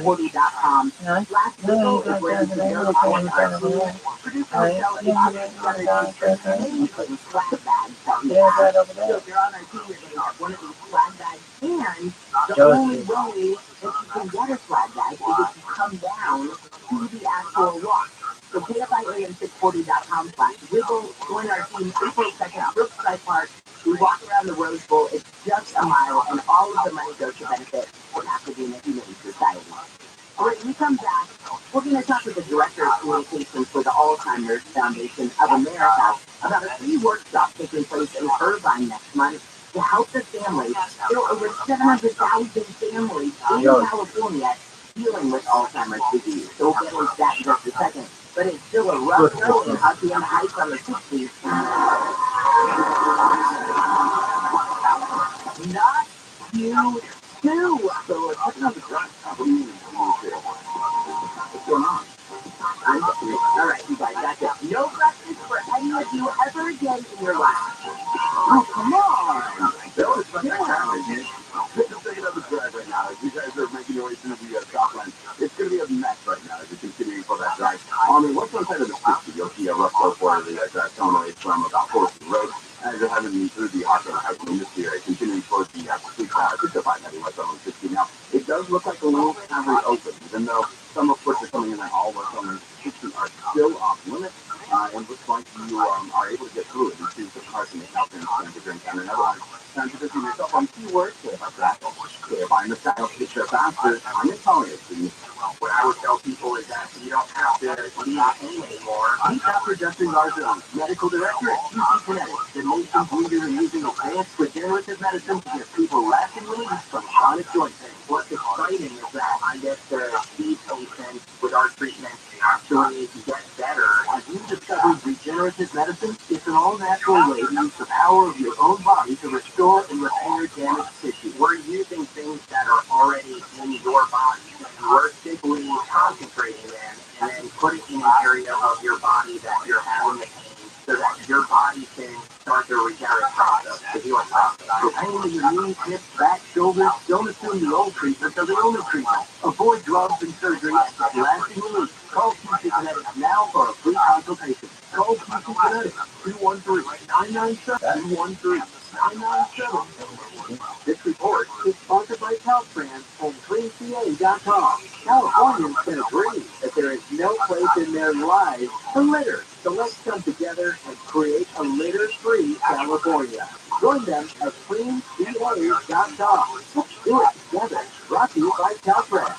Forty.com. Last Google is where you can go to find our tool. Producer Michelle is swag bags that we have. So if you're on our team, you're going to have one of these swag bags. And the only way that you can get a swag bag is if you come down to the actual walk. So KFIAM640.com/wiggle. Join our team April 2nd, Brookside Park. We walk around the Rose Bowl. It's just a mile, and all of the money goes to benefit the Pasadena Humane Society. All right, when we come back, we're going to talk with the Director of Communications for the Alzheimer's Foundation of America about a free workshop taking place in Irvine next month to help the families. There are over 700,000 families in California dealing with Alzheimer's disease. So we'll get into that in just a second. But it's still a rough go in Hacienda Heights on the 60s. Not you too. So it's looking on the ground. What's going on? I'm getting it. All right, you guys, that's it. No breakfast for any of you ever again in your life. Oh, come on. That was fun time, isn't it? Just taking up the drive right now. As you guys are making your way to the stop line, it's going to be a mess right now as you're continuing for that drive. I mean, what's on the side of the 60? You'll see a rough low for the drive coming away from about 4th Road. As you're having through the Hawthorne Housing Industry area, continuing towards the Street Divide heading west on 60 now. It does look like the lanes have reopened, even though some of course are coming in and all of us on the 60 are still off limits. And looks like you are able to get through it. You see some cars in the south end of the Grand Canyon. Otherwise, time to visit yourself on keywords. If I'm the style picture faster, I'm Italian. What I would tell people is that you don't have to leave pain anymore. Meet Dr. Justin Garzone, Medical Director at QC Kinetics, the nation's leader in using advanced regenerative medicine to give people lasting relief from chronic joint pain. What's exciting is that I get to see patients with our treatment actually get better. As you discovered regenerative medicine, it's an all-natural way to use the power of your own body to restore and repair damaged tissue. We're using things that are already in your body. We're simply concentrating them and then putting it in an area of your body that you're having the pain so that your body can start the regenerative process, the healing process. So pain in your knees, hips, back, shoulders, don't assume the old treatments are the only treatment. Avoid drugs and surgery and get lasting relief. Call QC Kinetics now now for a free consultation. Call PC Kinetics 213-997-213-997. This report is sponsored by Caltrans and CleanCA.com. Californians can agree that there is no place in their lives to litter. So let's come together and create a litter-free California. Join them at CleanCA.com. Let's do it together. Brought to you by Caltrans.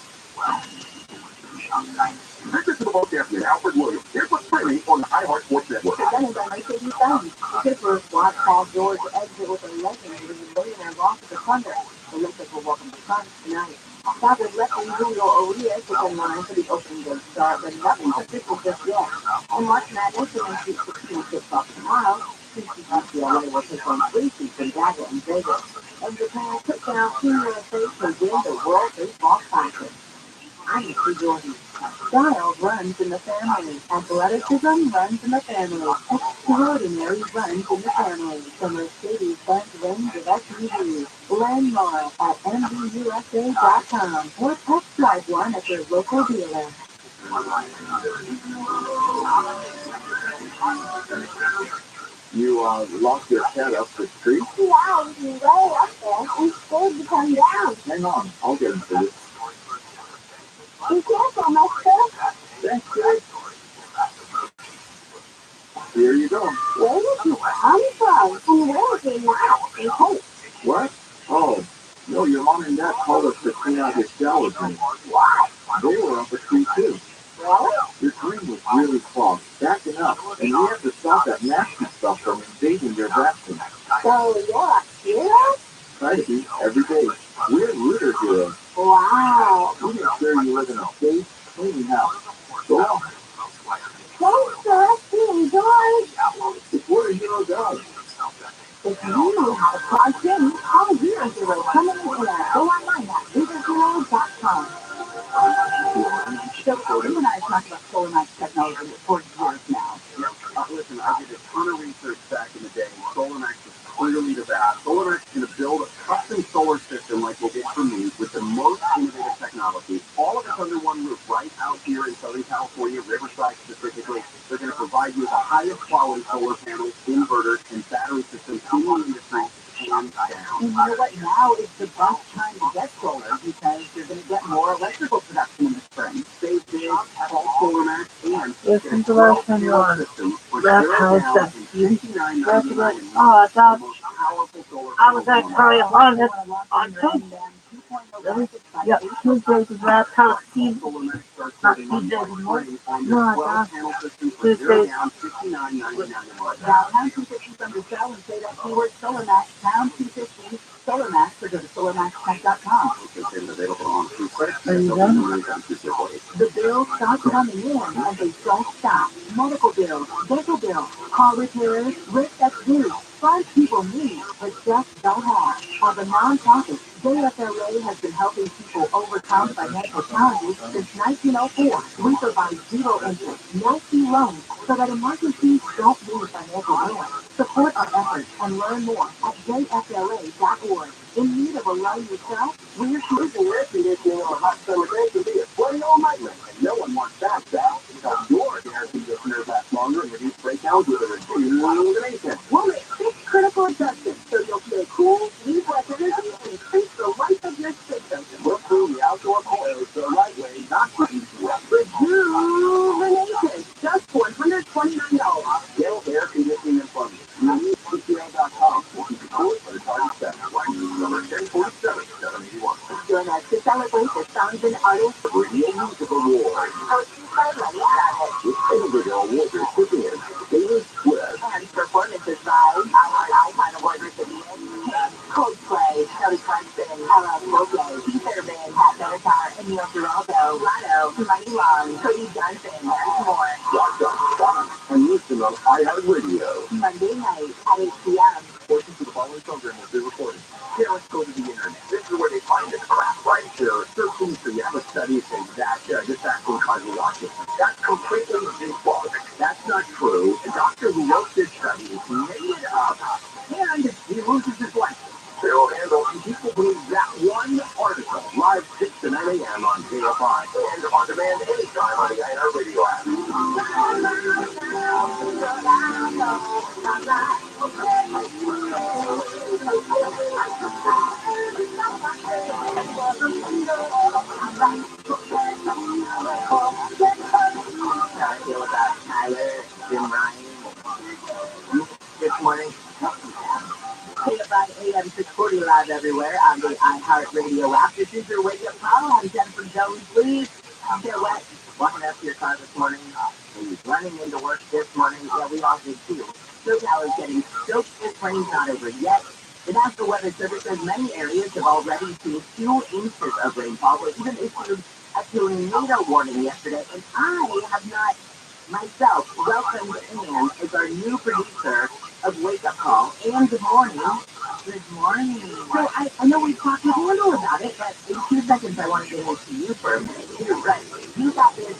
Listen to the podcast with Alfred Williams. Here's what's trending on the iHeart Sports Network. Presented by Mercedes-Benz. The Clippers watch Paul George exit with a legendary millionaire loss to the Thunder. The Lakers will welcome the Suns tonight. Dodgers lefty Julio Urias is in line for the opening day start, but nothing's official just yet. And March Madness will Sweet 16 kicks off tomorrow. UCLA will take on 3 seeds Gonzaga in Vegas. And Japan took down Team USA to win the World Baseball Classic. I'm Mr. Jordan. Style runs in the family. Athleticism runs in the family. Extraordinary runs in the family. The Mercedes-Benz range of SUVs. Learn more at MBUSA.com or test drive one at your local dealer. You lost your cat up the street? Yeah, I was way up there. I'm scared to come down. Hang on, I'll get him for you. Be careful, mister. Thanks, kid. Here you go. Where did you come from? And where is he now? In case. What? Oh, no, your mom and dad called us to clean out his shower drain. Why? They were up a tree too. Really? Your drain was really clogged, backing up, and we have to stop that nasty stuff from invading your bathroom. So you're a hero? Try to be every day. We're rooter heroes. Wow. We make sure you live in a safe, clean house. Go on. Thanks for us being George. It's what a hero does. If you know how to plug in, call Zero Zero coming in air. Go online at ViralRabbi.com. So you and I have talked about solar max technology for years now. Listen, I did a ton of research back in the day. SolarMax is clearly the best. SolarMax is going to build a custom solar system like you'll get from me with the most innovative technology. All of it's under one roof right out here in Southern California, Riverside specifically. They're going to provide you with the highest quality solar panels, inverters, and battery systems in the industry. Hands down. And you know what? Now is the best time to get solar because you're going to get more electrical production in the spring. Save big, call SolarMax, and Listen to last time you on. That's how it's done. Oh, I thought I was actually on it on Tuesday. Really? Yep, Tuesdays is Last House Season. Not Tuesdays anymore. No, I thought Tuesdays. Now, pound 250 from the show and say that keyword SolarMax, pound 250 SolarMax, or go to SolarMaxTech.com. Are you done? The bills start coming in and they don't stop. Medical bills, dental bills, car repairs, rent that's due. Some people need, but just don't have. As a non-profit, JFLA has been helping people overcome financial challenges since 1904. We provide zero interest, no fee loans, so that emergencies don't mean financial ruin. Support our efforts and learn more at jfla.org. In need of a loan yourself? We're here. Air conditioning on a hot summer day can be a bloody old nightmare, and no one wants that bad because your air conditioner lasts longer and reduce breakdowns with a reduced illumination. We'll make 6 critical adjustments so you'll feel cool, leave less energy, and increase the life of your system. We'll clean the outdoor coils the right way, not the easy way. Rejuvenation, just for $129. Yale Air Conditioning and Plumbing. You need CCL.com to keep it cool for the target set. Number 1047-781. Join us to celebrate the songs and artists Radio Music Awards. hosted by Rabbi. With individual awards recipients, Taylor Swift, And performances by Icon Award recipients Coldplay, Kelly Clarkson, Ella Logo, Peter Van, Pat Benatar, and Neil Giraldo, Lotto, Mighty Long, Cody Johnson, and more. And listen on iHeartRadio. Monday night at 8 p.m. Portions of the following program will be recorded. Here, let's go to the internet. This is where they find the crap, right? There are 13 Seattle studies saying that this vaccine causes autism. That's completely debunked. That's not true. The doctor who wrote this study made it up, and he loses his license. They'll handle people believe that one article live 6 to 9 a.m. on JFI and on demand anytime on the iHeartRadio app. How I feel about Tyler, Jim Ryan, this morning. About AM 640 live everywhere on the iHeartRadio app. This is your wake up call. I'm Jennifer Jones. Please, get wet. Walking up to your car this morning. Running into work this morning. Yeah, we all did too. SoCal is getting soaked. This rain's not over yet. The National Weather Service says many areas have already seen 2 inches of rainfall. They even issued a tornado warning yesterday, and I have not myself welcomed Ann as our new producer of Wake Up Call. And good morning. Good morning. So I know we talked a little about it, but in 2 seconds I want to get into you for a minute too. But you got this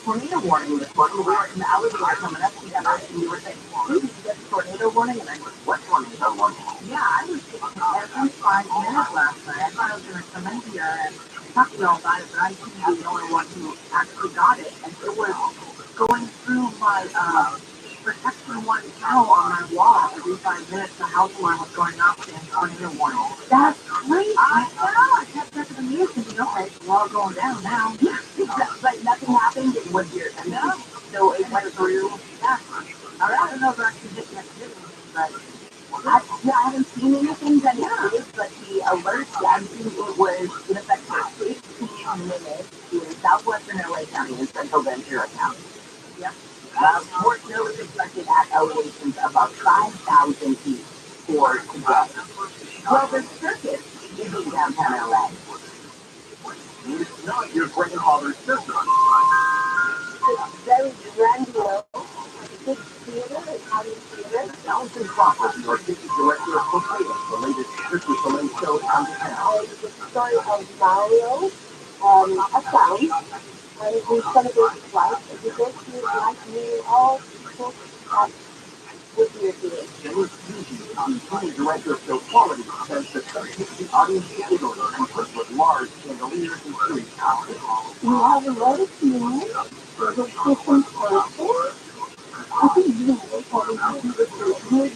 tornado warning this morning. We were in the elevator coming up together, and you were saying, "Hey, did you get the tornado warning?" And I said, "What tornado warning?" Yeah, I was getting it every 5 minutes last night. I thought I was going to come in here and talk to y'all about it, but I seem to be the only one who actually got it, and it was going through my protection one panel on my wall every 5 minutes. The house alarm was going off and tornado warning. That's great. I know. I kept checking the news thinking, okay, we're all going down now. But nothing happened. It was your no. So it went through. Yeah. All right. I don't know if I actually did anything, but I haven't seen anything that it is, but the alert, I'm seeing it was in effect for 15 minutes in southwestern LA County and central Ventura County. Yep. More snow is expected at elevations above 5,000 feet for today. Well, the circus is in downtown LA. It's not your grandfather's circus. It's very grandiose. Big theater, Italian theater. Allison Crawford, the artistic director of Portrayal, the latest Cirque du Soleil show on the town. It's the story of Mario, a clown, and we celebrate his life. As we go through his life, meeting all people that would be a theater. Jenny Fuji, the senior director of show quality, says the show takes the audience to Italy and puts with large chandeliers and trees. We have a lot of humans. There's a different person. I think you will probably do this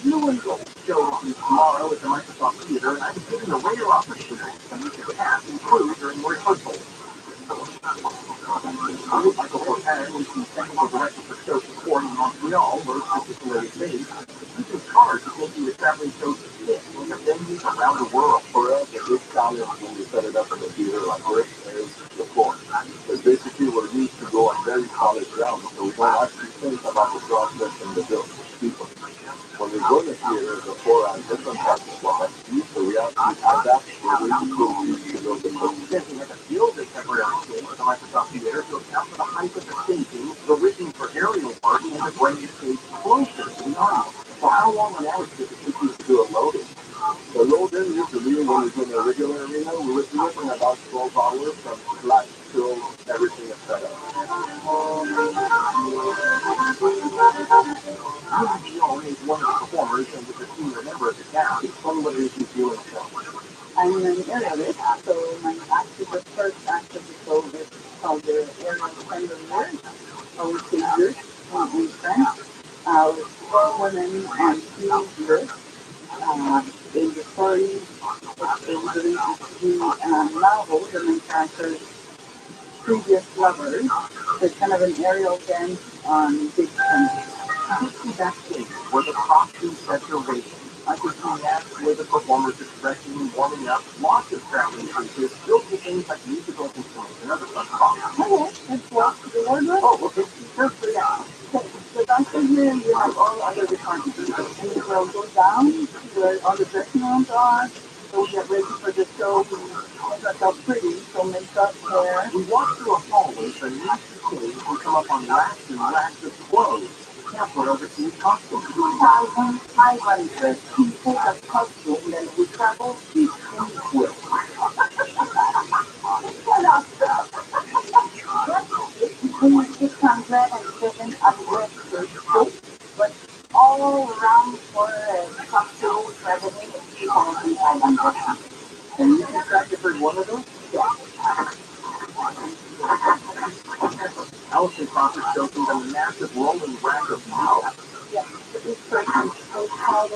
you will go show tomorrow at the Microsoft Theater, and I'm giving a rare opportunity for you to cast and crew during rehearsal. Michael Corpan is the technical director for show support in Montreal, where particularly based. You can charge to take you to traveling shows to fit in the venues around the world. For us, a big challenge when we set it up in a theater like this is the floor. Because basically we're used to go on very solid ground, so we don't actually think about the process and the build people. When we go to the theater, the floor has different parts of what that's used, so we actually adapt to the way to build the floor. We had to build a temporary stage for the Microsoft Theater to account for the height of the staging, the rigging for aerial work, and to bring the stage closer to the audience. So how long on average does it take you to do a loading? The loading usually when it's in a regular arena, we would do it in about 12 hours from flat till everything is set up. Neil is one of the performers and was a senior member of the cast. Explain what it is you do in the show. I'm an aerialist, so my act is the first act of the show is called the Aerial Chandelier, or Figures in French. 4 women and 2 girls. In the story, it's basically the novel, the main character's previous lovers. So it's kind of an aerial dance on big screen. Dixie backstage, where the props and sets are waiting. I could see that where the performers are stretching, warming up, lots of traveling features, built with things like musical instruments and other fun props. Okay, let's walk to the wardrobe. Oh, okay. First, yeah. So downstairs here, you have all other departments. And you will go down where all the dressing rooms are. So we get ready for the show. We make ourselves pretty. So makeup, hair. We walk through a hallway, so next to the stage, we come up on racks and racks of clothes. Careful overseas costumes. 2,500 people of costume, and we travel each with. It's between 600 and 700 per show, but all around for costume traveling is 2,500. And you can track it for one of those? Yeah. Allison Crawford shows them the massive rolling rack of metal. Yes, this person is called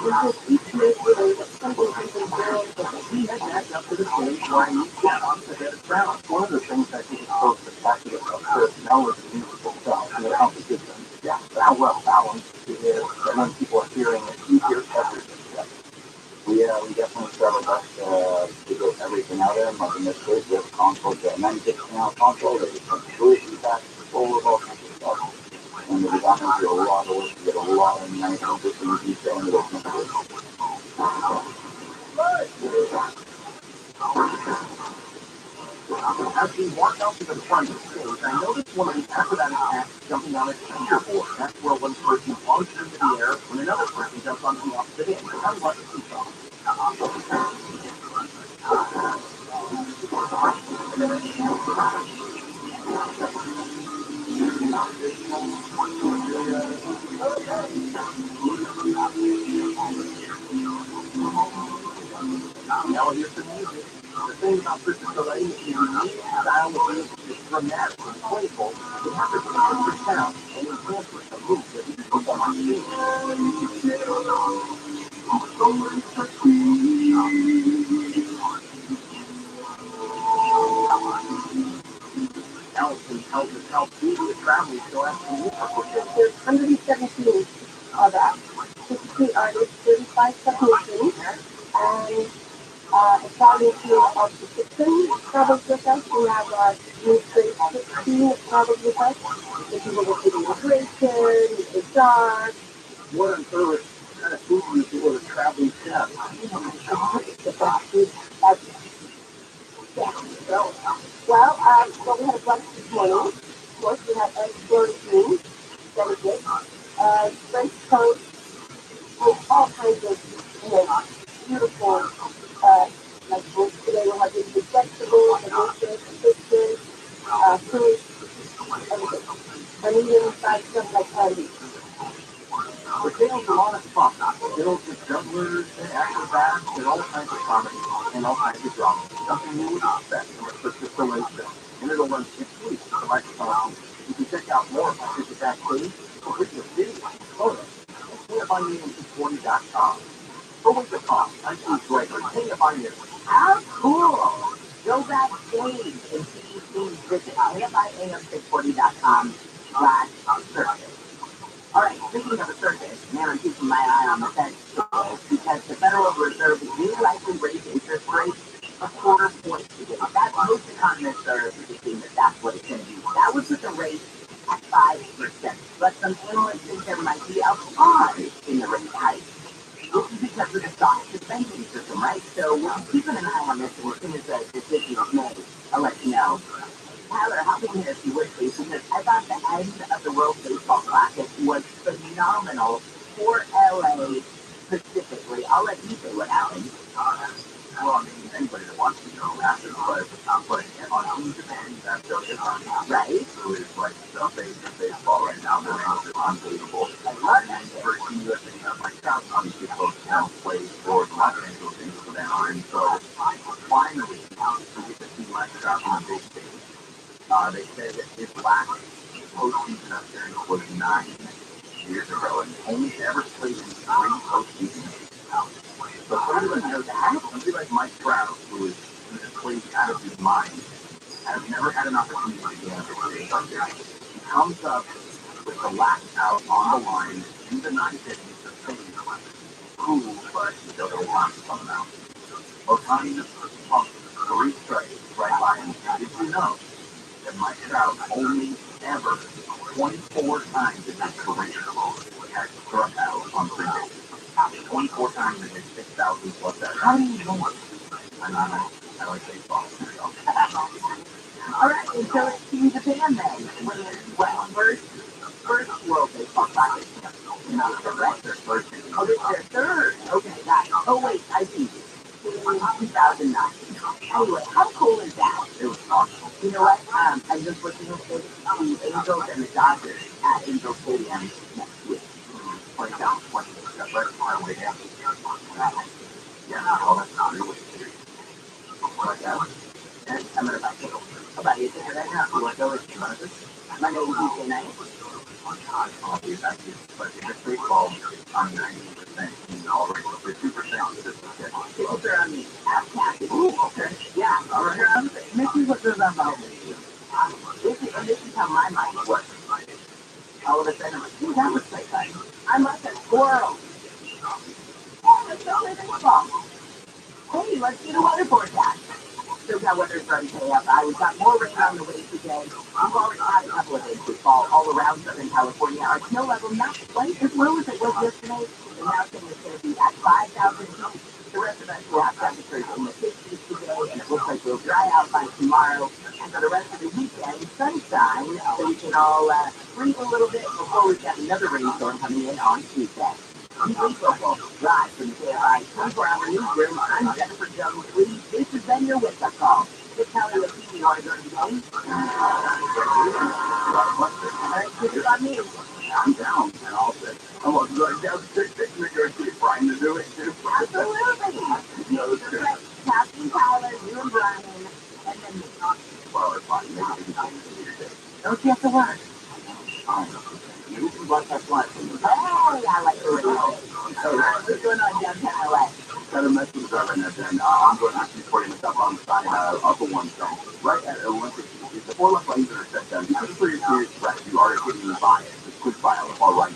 because each made with a something He had backed up to the stage where I knew got on the head of crowd. One of the things I think is so spectacular about personnel is the musical itself, and the composition. Yeah, how well balanced it is, and when people are hearing it, you hear everything. Yeah. We definitely try our best to get everything out of them. Like in this case, we have a console, the 96-channel console that is completely packed full of all kinds of stuff. And the designers do a lot of work to get a lot of nice interesting detail into those images. As we walk out to the front of the stage, I noticed one of the acrobatics acts jumping on a teeter-board. That's where one person launches into the air when another person jumps onto the opposite end. So kind of like a seesaw. Now here's the music. The thing about Christmas delay is the unique style of music is dramatic and playful. It has a particular sound and it transfers the mood that we perform on stage. Allison tells us how few the travelers go after you for quotation. There's 117 of that. 53 artists, 35 submissions, and according to our subscription travels with us, we have our new grade 16 that travels with us. The people that do the immigration, HR. What on earth kind of food do you do with a traveling chef? The best food ever. Yeah. Well, we had a brunch this morning. Of course, we had eggs, beans, delicate, French toast, with all kinds of, beautiful, like today we'll have these vegetables, delicious, fishes, fruit, everything. And even fried stuff like candy. The tales are on a spot. Tales with jugglers and acrobats and all kinds of comedy and all kinds of drama. Something you would expect from a Christmas delay show. And it'll run 6 weeks at the microphone. You can check out more by visit backstage or with your video and photos. Hang on me.com. For Winter Pop, I'm Steve Draper. Hang on you. How cool! Go backstage and see things visit AFIAM640.com/survey. Alright, speaking of a circus, man, I'm keeping my eye on the Fed because the Federal Reserve will likely raise interest rates a quarter point today. That's most economists are predicting that that's what it's going to be. That would put the rate at 5%. But some analysts think there might be a pause in the rate hike. This is because of the stock banking system, right? So we're keeping an eye on this, and as soon as the decision is made, I'll let you know. Tyler, hop in here if you would, please, because I thought the end of the World Baseball Classic was phenomenal for LA specifically. I'll let you say what happened. Well, I mean, anybody that wants to know after the play, on Team Japan, that's their right? So it's like the face of baseball right now. Their names are unbelievable. I love that. And for Team USA, myself, obviously, folks now play for the Los Angeles Angels of Anaheim. So finally, we get to see my shot on the big stage. They said that his last postseason appearance was 9 years ago, and only ever played in 3 postseasons. So somebody like that, somebody like Mike Trout, who just plays out of his mind, has never had an opportunity to get on the stage like this. He comes up with the last out on the line in the 9th inning to finish. Cool, but he doesn't want to come out. Otani pumped 3 strikes right by him. Did you know that Mike Trout only ever 24 times in his career has struck out on 3 bases? 24 times in his 6,000 plus at How do you know it? I like baseball. All right, and so it's Team Japan then. Well, first World Baseball Classic. Not the right. Oh, this is their third. Okay, got it. Oh, wait, I see. In 2009. Anyway, how cool is that? It was awesome. You know what? I'm just looking at the Angels and the Dodgers at Angel Stadium next week. 2020. That's right on our way down. Yeah, all that's not really serious. And I'm going to buy tickets. I'll buy you a ticket right now. You want to go with me? Monday and Tuesday night? God, coffee is actually, but if it's baseball, I'm 90%, already, for 2% consistency. People there on the half. Ooh, okay. Yeah, all right. This is what goes on about me. This is how my mind works. All of a sudden, I'm like, dude, that looks like fun. I'm like a squirrel. Let's go live in fall. Hey, let's do the weather forecast. Still got weather starting to up. I was got more rain on the way today. We've already had a couple of days this fall all around Southern California. Our snow level not quite as low as it was yesterday. The now saying it's going to be at 5,000 feet. The rest of us will have temperatures in the 50s today, and it looks like we'll dry out by tomorrow. And for the rest of the weekend, sunshine, so we can all breathe a little bit before we've got another rainstorm coming in on Tuesday. I'm Football, live from the KFI 24-hour newsroom. I'm Jennifer Jones Lee. This has been your wake-up call. Just tell me what team you want to go to the game. Keep it on me. I'm down, and all that. I'm going down to New York City. Brian to do it, too. Absolutely. Captain Tyler, you and Brian, and then me. Well, it's fine. Maybe don't you have to work? You can watch that flight from the back. Oh, yeah, I like the radio. So, what's going on downtown LA? Got a message about it, and I'm going to actually putting this up on the side of the one thing. Right at Olympic, the 4 left lanes that are set down. This is pretty serious threat. You are hitting the bias. It's quick fire on the far right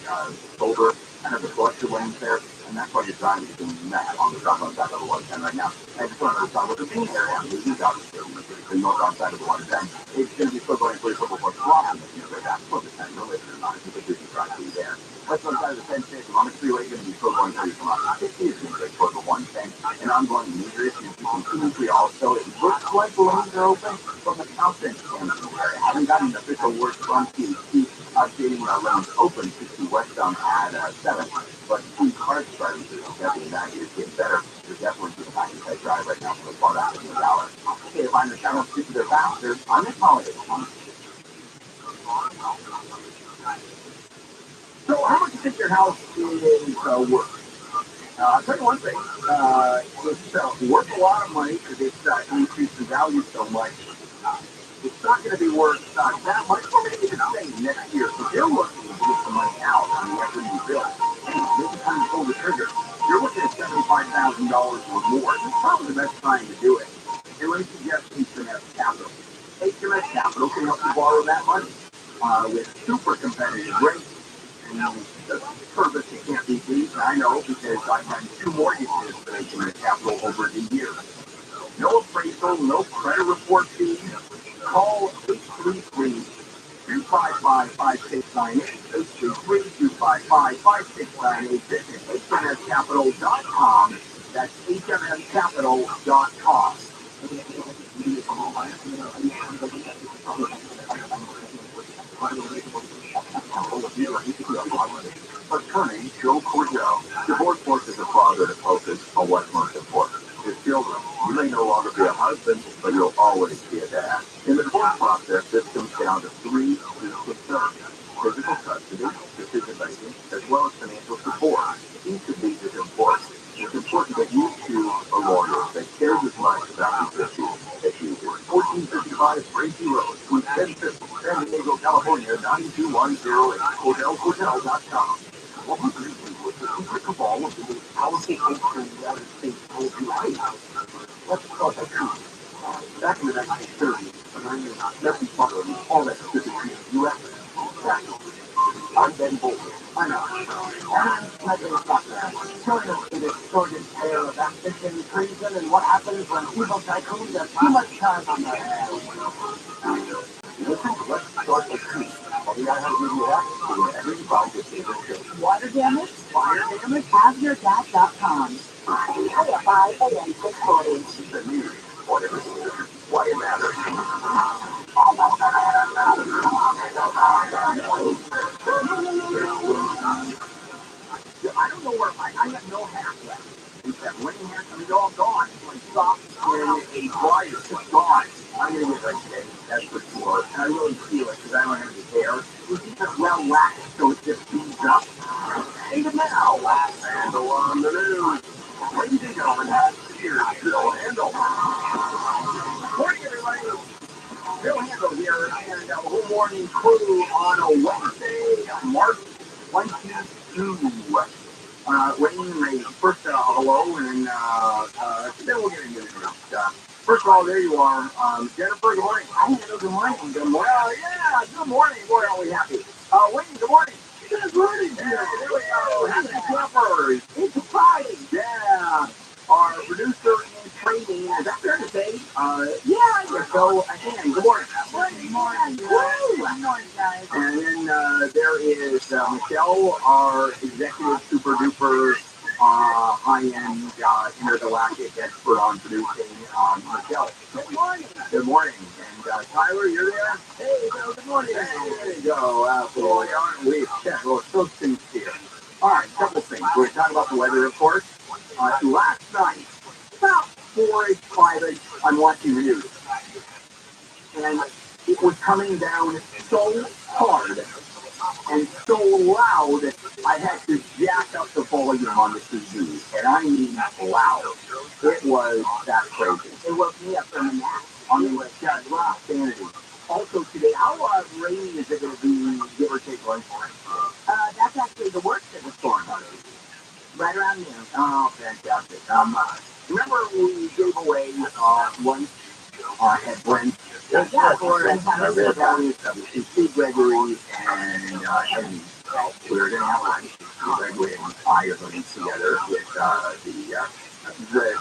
shoulder, kind of the collector lanes there, and that's why you're driving to the net on the southbound side of the 110 right now. And just want to start with the main area, this is obviously the northbound side of the 110. It's going to be still going pretty quick before dropping. That's what the 10 really is not. It's a busy drive through there. West side of the 10 station on the freeway is going to be still going pretty from 50 is going to go toward the 110. And ongoing major issues continuously also. It looks like the lanes are open from the Compton standpoint. I haven't gotten an official word from THC updating our lanes open 60 westbound at 7. But two cars driving through definitely that is getting better. There's definitely to the back of that drive right now for the far back in the hour. Okay, if I'm the channel, speak to their faster on this holiday. So, how much do you think your house is worth? I'll tell you one thing. It's worth a lot of money because it's increased in value so much. It's not going to be worth that much, or maybe the same next year. So, they're looking to get some money out on the equity you build. This is time to pull the trigger. You're looking at $75,000 or more. This is probably the best time to do it. And let me suggest HMS Capital. HMS Capital can help you borrow that money with super competitive rates. And the service that can't be beat, I know, because I've done 2 mortgages for HMS Capital over the years. No appraisal, no credit report fees. Call 833-255-5698. 833-255-5698. Visit hmscapital.com. That's hmscapital.com. Attorney Joe Cordell. Divorce court is a father to focus on what's most important. His children. You may no longer be a husband, but you'll always be a dad. In the divorce process, this comes down to 3 key concerns: physical custody, decision making, as well as financial support. Each of these is important. It's important that you choose a lawyer that cares as much about these issues as you do. 1455 Tracy Road, Suite 1050, San Diego, California, 92108. HotelCordell.com. What we briefly was the secret of all of the most powerful folks in the United States told you hate. Let's talk about truth. Back in the 1930s, when I knew nothing but all that stupid U.S. I'm Ben Bolton. I know. And I'm not going to stop there. Telling us the distorted tale of ambition, treason, and what happens when evil tycoons have too much time on their hands. Listen, let's start with truth. All you gotta give you that to whenever you find your favorite show. Water damage? Fire damage? HaveYourDad.com. KFI AM 640. The news. Whatever it is. Why it matters. I don't know where I have no hat left. In fact, rain has to be all gone. My socks in a dryer. It's gone. I'm going to get ready today. That's for sure. And I really feel it because I don't have any hair. It's just well waxed, so it just beads up. Hey, the now. Handle on the news. Ladies and gentlemen, here's Bill Handle. Morning, everybody. Bill Handle here, and a whole morning crew on a Wednesday get into the news. First of all, there you are. Jennifer, good morning. Hi, hello, good morning. Good morning. Well, yeah, good morning. Boy, are we happy. Wayne, good morning. Good morning. Yeah, there we go. Happy campers. It's Friday. Yeah. Our producer in training, is that fair to say? Yeah. So, again, good morning. Good morning. Good morning, guys. And then there is Michelle, our executive super duper high-end intergalactic expert on producing. Michelle. Good morning. Good morning. And Tyler, you're there? Hey, Bill, good morning. Hey, there you go. Boy, aren't we? Well, so sincere. All right, couple things. We're going to talk about the weather, of course. Last night, about 4-ish, 5-ish, I'm watching the news. And it was coming down so hard and so loud, I had to jack up the volume on the TV. And I mean loud. It was that crazy. It woke me up from a nap. I mean, rock sanity. Also today, how rainy is it going to be, give or take one? That's actually the worst of the storm. Right around noon. Oh, fantastic. Remember we gave away one at Brent? Yeah, for Steve Gregory and Eddie. We were going to have lunch. Steve Gregory and I are going together with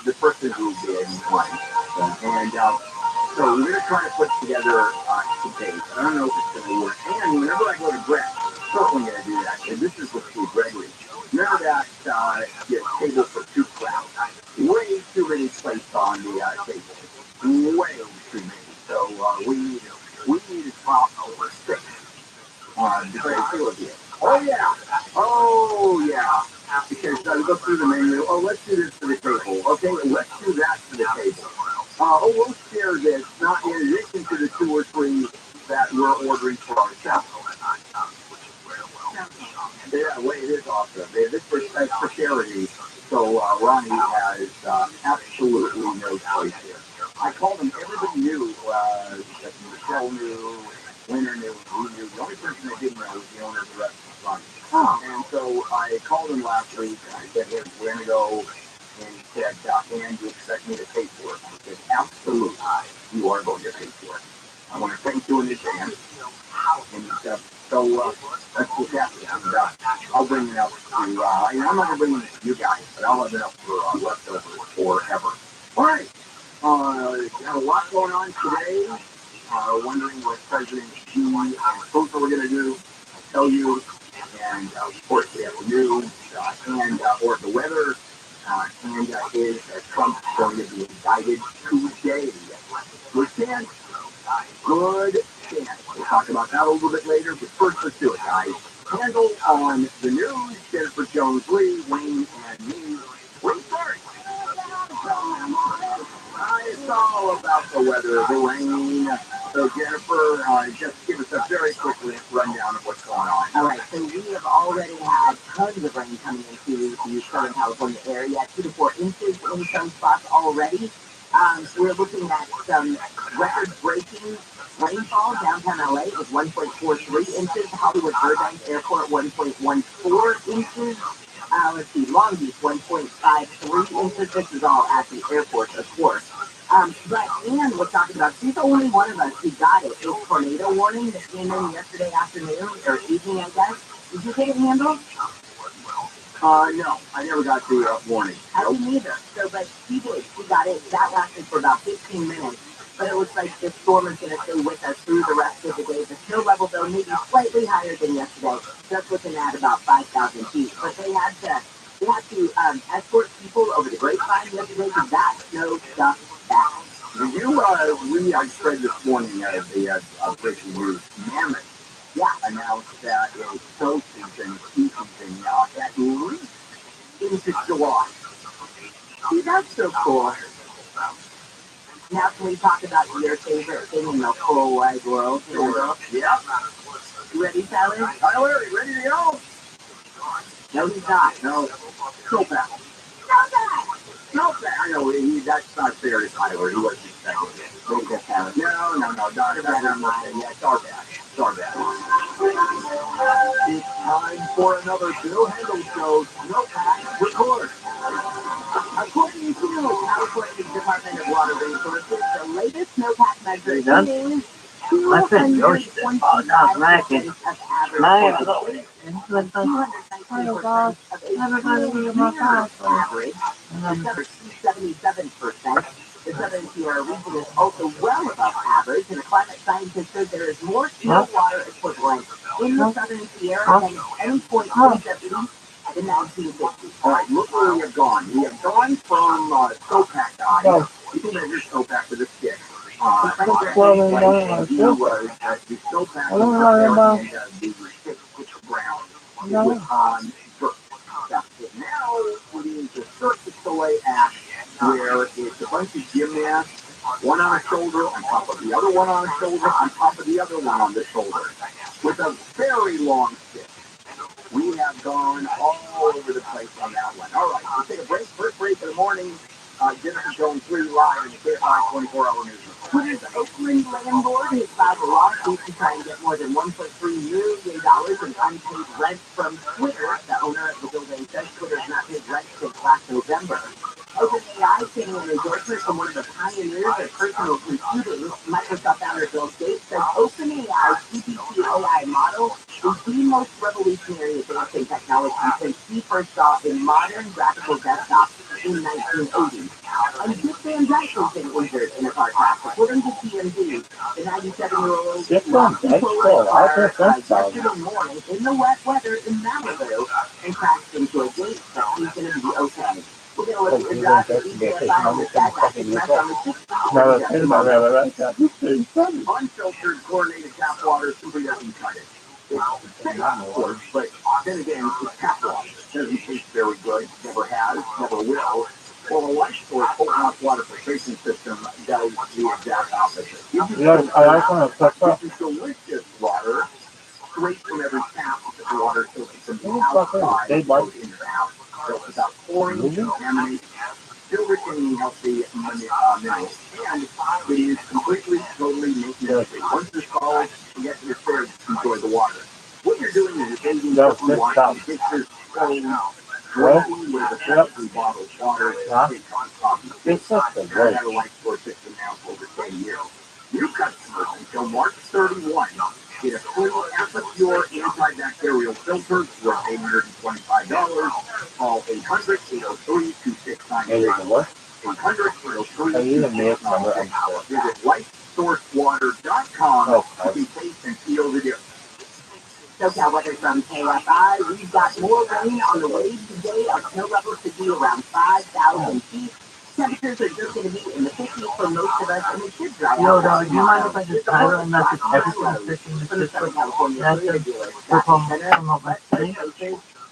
the person who did one. And so we're going to try to put together some days. I don't know if it's going to work. And whenever I go to Brent, certainly going to do that. And this is with Steve Gregory. Remember that table for 2 crowds? Way too many plates on the table. Way too many. So we need to top over 6. Oh yeah. Oh yeah. Because go through the menu. Oh, let's do this for the table. Okay, let's do that for the table. We'll share this, not in addition to the 2 or 3 that we're ordering for ourselves. Yeah, wait, it is awesome. This is for charity, so Ronnie has absolutely no choice here. I called him, everybody knew that Michelle knew, Winter knew, he knew. The only person that didn't know was the owner of the restaurant. Oh. And so I called him last week, and I said, hey, we're going to go. And he said, and you expect me to pay for it? I said, absolutely, you are going to pay for it. I want to thank you in advance. And so that's what's happening. I'll bring it up to, I'm not going to bring it to you guys, but I'll have it up for leftovers forever. All right. Got a lot going on today. Wondering what President Xi and Putin were going to do. I'll tell you. And of course, we have the news or the weather. And is Trump going to be indicted today? Good chance. Good chance. We'll talk about that a little bit later. But first, let's do it, guys. Handle on the news. Jennifer Jones-Lee, Wayne, and me. Wayne first. It's all about the weather, the rain. So Jennifer, just give us a very quick rundown of what's going on. All right, so we have already had tons of rain coming into the Southern California area, 2 to 4 inches in some spots already. We're looking at some record-breaking rainfall. Downtown LA is 1.43 inches. Hollywood Burbank Airport, 1.14 inches. Let's see, Long Beach, 1.53 inches. This is all at the airport, of course. But Ann was talking about, she's the only one of us who got it. This tornado warning that came in yesterday afternoon, or evening, I guess. Did you get it handled? No, I never got the warning. I didn't either. So, but she did. She got it. That lasted for about 15 minutes. But it looks like this storm is going to stay with us through the rest of the day. The snow level, though, may be slightly higher than yesterday. Just looking at about 5,000 feet. But they had to escort people over the grapevine yesterday because that snow stuck back. Did you read, I spread this morning the breaking news, Mammoth announced that a snow season, ski season, at least into July. See, that's so cool. Now can we talk about your favorite thing in the whole wide world? Yep. You ready, Tyler? Tyler, you ready to go? No, he's not. No. Snowpack. Snowpack. I know, that's not fair to Tyler. He wasn't expecting it. No, not that. Yeah, Starback. It's time for another Bill Handel Show Snowpack Record. According to California Department of Water Resources, the latest snowpack measure is 225% of average. Average. 77%. The Southern Sierra region is also well above average, and a climate scientist said there is more snow water equivalent in the Southern Sierra than any point since at least the 1950s. All right, look where we have gone. We have gone from snowpack guys. You can measure snowpack with a stick. The snowpack the stick hits the ground with dirt. Now it is a surface delay act where it's a bunch of gymnasts, one on a shoulder on top of the other one on a shoulder on top of the other one on the shoulder, with a very long stick. We have gone all over the place on that one. All right, we'll take a break. First break in the morning. Jennifer Jones 3 live in the KFI 24-hour news. Twitter's Oakland landlord has filed a lawsuit to try and get more than $1.3 million in unpaid rent from Twitter. The owner of the building says Twitter has not paid rent since last November. OpenAI saying an endorsement from one of the pioneers of personal computers, Microsoft founder Bill Gates, says OpenAI's GPT-AI model is the most revolutionary advancing technology since he first saw a modern graphical desktop in 1980. And Dick Van Dyke has been injured in a car crash. According to TMZ, the 97-year-old lost control of the car yesterday morning in the wet weather in Malibu and crashed into a gate, but he's going to be okay. We're going to look at the drive to ECFI on the side traffic mess on the 6th. Unfiltered chlorinated tap water simply doesn't cut it. It's safe, of course, but then again, it's tap water. It doesn't taste very good, never has, never will. Well, a life source open water filtration system does the exact opposite. This is delicious water, straight from every tap of the water filtered from the outside and goes in your house. So it's about pouring, contaminate, still retaining healthy minerals, and it is completely, totally maintenance-free. Once it's solved, forget to enjoy the water. What you're doing is you're taking stuff you want and pictures, phones, drinking with effectively bottled water, takes on coffee. I've had a life source system now for over 10 years. New customers until March 31 get a free Pure antibacterial filter worth $825. Call 800-803-2696. 800-803-2696. Visit lifesourcewater.com to be safe and feel the difference. SoCal weather from KFI. We've got more rain on the way today. Our snow levels could be around 5,000 feet. Temperatures are just going to be in the 50s for most of us, and it should dry out. Yo, dog, do you mind if I just title and message everything fishing the fish for California?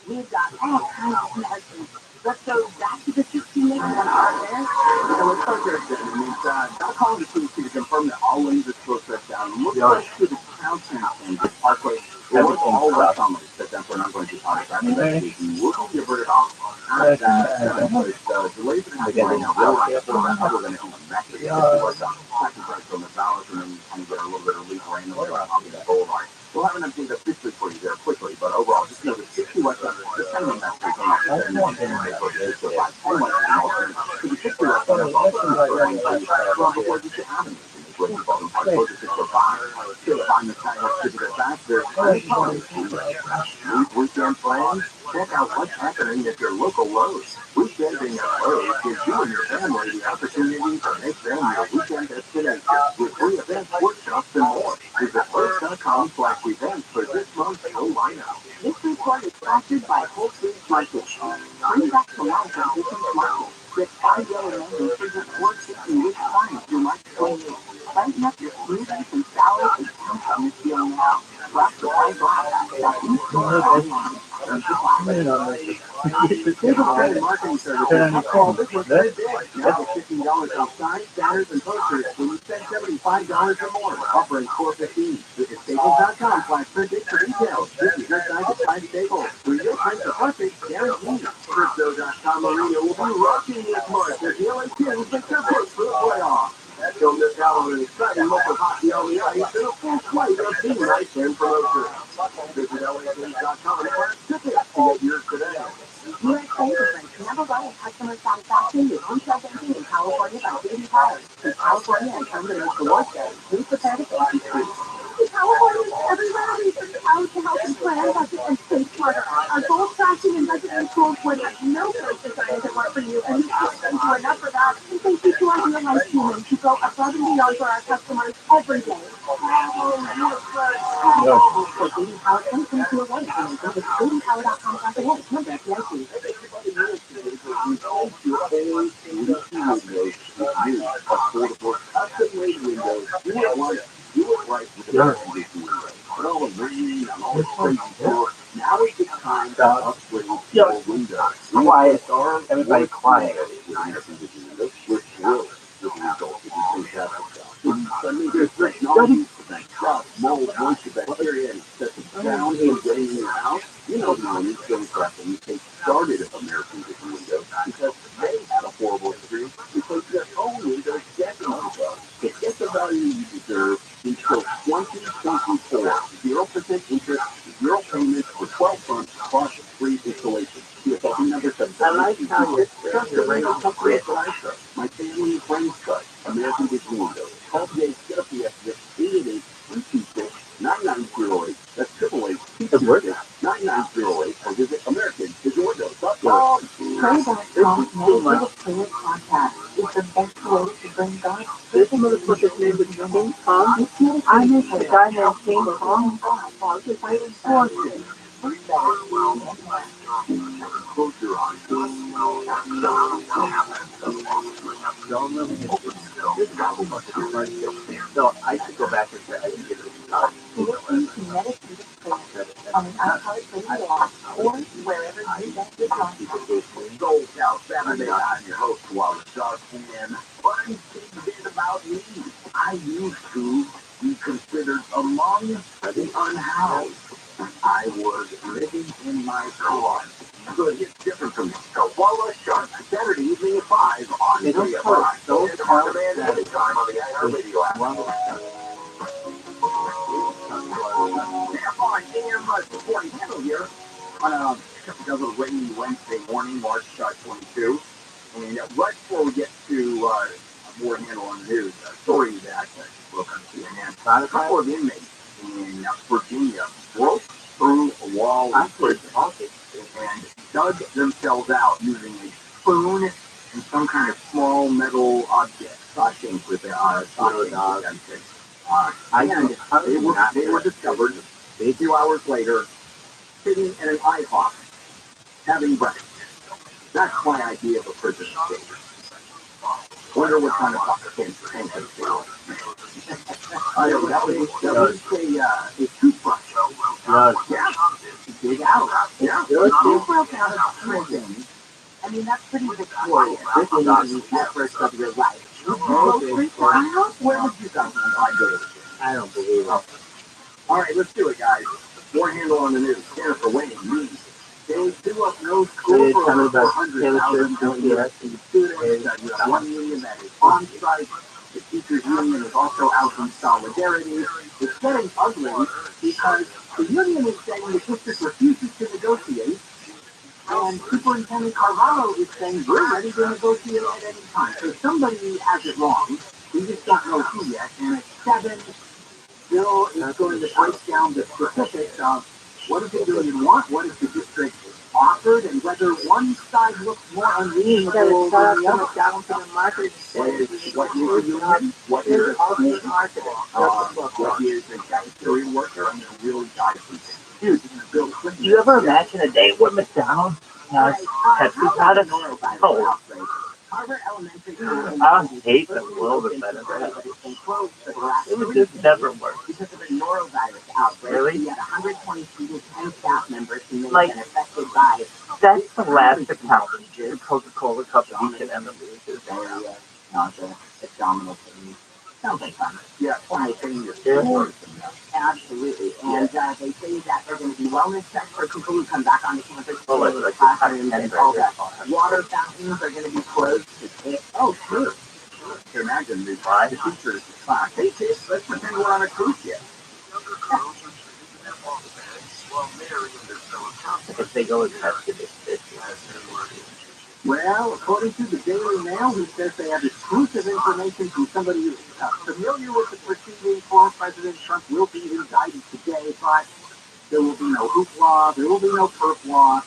We've got all kinds of connections. Let's go back to the 16 minutes on our there. So let's start there, gentlemen. I'll call the police to confirm that all lanes are still shut down. Look close to the county and the parkway. It was all the summer shut down for an ongoing contract. We'll give it off. Delays in the getting a road. We're going to come back to the from the dollars and then kind of get a little bit of relief rain over on the boulevard. We'll have an update officially for you there quickly, but overall, just know that 60 West Side, just kind of a message on the weekend plans. Check out what's happening at your local Lowe's. Weekending at Lowe's gives you and your family the opportunity to make them your weekend destination with free events, workshops, and more. Visit Lowe's.com/events for this month's show lineup. This report is sponsored by Whole Foods Market. Bring back to life at Whole Foods Market. Get 5 yellow mangoes for just $4.60 with time through March 28th. Lighten up your smoothies and salads and come this deal now. Drop the $5 Marketing services. Call this was very big. Now get $15 off signs, banners, and posters when you spend $75 or more. Offering $4.15. Visit Staples.com/print for details. This is your size of 5 Staples. Where your prints are perfect, guaranteed. Crypto.com Marina will be rocking this month. They're healing too, but they're booked for the playoffs. Don't miss out on an exciting local hockey on the ice and a full slate of team nights and promotions. Visit LAFleets.com and tickets to get yours today. U.S. Bank Never running customer satisfaction tires. In California and come to make the work day. Who's prepared to take these streets? Californians everywhere research how to help and plan budget and stay smarter. Our goal tracking and budgeting tools would have no place designed to work for you, and we can't thank you enough for that. And thank you to our real life humans who go above and beyond for our customers every day. For Baby Power, anything to away. And go to babypower.com/ahead. Remember, FDIC. Everybody knows today that replace your old AC windows with new, affordable, custom-made windows. Do it once, do it right with the AC windows. With all the rain and all the crazy stuff, now is the time to upgrade your windows. Quiet. Everybody quiet. With AC windows, we're thrilled with the results of the fantastic stuff. There's technology to prevent dust, mold, moisture, bacteria, and excessive sound and rain in your house. You know the money still correctly you take started at American Vision Windows because they had a horrible experience because their own windows decades ago. To get the value you deserve until 2024, 0% interest, 0 payments for 12 months plus free installation. TFLB number 7. I like how you're My family and friends cut American Vision Windows. Call today, get up the estimate 888-326-9908. That's 888-226-9908 or visit AmericanVisionWindows.com. Pray.com never a prayer contact is the best way to bring God. This motherfucker's name is King Kong. I met a guy named King Kong. If I was forced Close your eyes. So I should go back and say, I can get it. listen to meditative prayer on an iHeartRadio app or wherever you get your podcasts. Sold Out Saturday. I'm your host, Wallace Sharp, and fun tidbit about me. I used to be considered among the unhoused. I was living in my car. Good, it's different from me. So Wallace Sharp, Saturday evening at 5 on ViralRabbi. Those are the man anytime on the iHeartRadio app. On AM 40 Kettle here on a rainy Wednesday morning, March 22. And right before we get to more handle on the news, a story that broke on CNN. A couple of inmates in Virginia broke through a wall in prison and dug themselves out using a spoon and some kind of small metal object. Sashing with their and they were discovered a few hours later sitting in an IHOP having breakfast. That's my idea of a prison escape. Wonder what kind of pancake they are. That was a toothbrush. Yeah. Dig out. Yeah. They broke out of prison. I mean, that's pretty victorious. This is the effort of your life. Where would you go? I don't believe it. All right, let's do it, guys. More handle on the news. Jennifer Wayne, me. They threw up no school for over 100,000 students. One union that is on strike. The teachers' union is also out in solidarity. It's getting ugly because the union is saying the district refuses to negotiate, and Superintendent Carvalho is saying we're ready to negotiate at any time. So somebody has it wrong. We just don't know who yet. And at 7, Bill is going to break down the specifics of what does the union want, what is the district offered, and whether one side looks more unreasonable than the other. Down to the market. What is the union? What is the market? What is a cafeteria worker? I'm going to really dive into. Dude, this is Bill Clinton. Do you ever imagine a day where McDonald's has Pepsi products? Oh, I hate them a little bit better. It would just never work. Because of a norovirus outbreak, Really? we had 120 students and staff members who may Like, have been affected by it. That's the last account the Coca-Cola company can ever lose. Diarrhea, nausea, abdominal pain. Sounds like fun. Yeah, Funny thing. Yeah. Absolutely. And they say that they're going to be wellness checks for people who come back on the campus. Oh, All the classrooms and all that. Water fountains are going to be closed. Oh, sure. can imagine the teachers class. Hey, kids, let's pretend we're on a cruise ship. If they go and test it, Well, according to the Daily Mail, he says they have exclusive information from somebody who's familiar with the proceeding. Former President Trump will be indicted today, but there will be no hoopla, there will be no perp.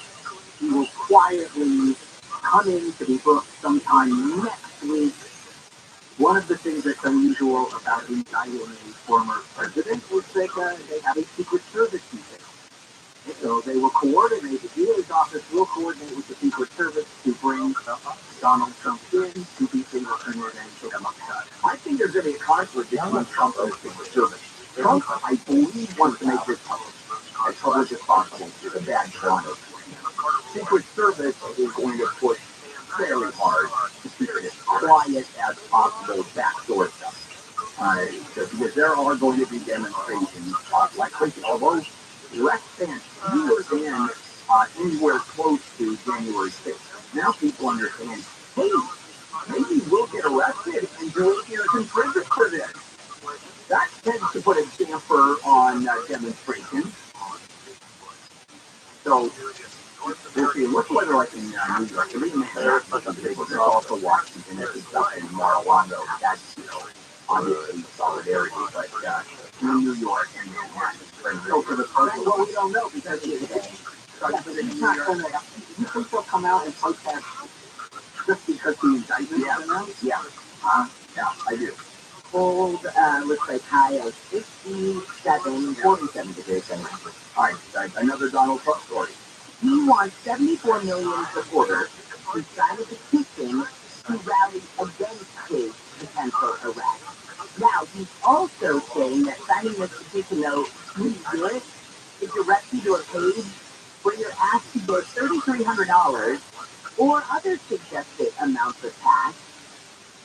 He will quietly come in to be booked sometime next week. One of the things that's unusual about indicting a former president is that they have a Secret Service detail. So they will coordinate, the DA's office will coordinate with the Secret Service to bring Donald Trump in to be fingerprinted and take a mugshot. I think there's going to be a conflict between Trump and the Secret Service. Trump, I believe, wants to make this public as possible. It's a bad genre. Secret Service is going to push very hard to keep it as quiet as possible, backdoor stuff. Because there are going to be demonstrations, like crazy, although less than fewer than anywhere close to January 6th. Now people understand, hey, maybe we'll get arrested and do 8 years in prison for this. That tends to put a damper on demonstrations. So, we'll see. What's the weather like in New York? There's also Washington, there's stuff in Mar-a-Lago. That's, obviously solidarity, but in New York and Manhattan. So for the first, well, we don't know because he's not going to. You think they'll come out and protest just because the indictment is announced? Yeah. Yeah, I do. Cold, looks like high of 47 degrees. All right, another Donald Trump story. He wants 74 million supporters to sign a petition to rally against his potential arrest. Now, he's also saying that signing this petition, though, when you do it, it directs you to a page where you're asked to give $3,300 or other suggested amounts of cash.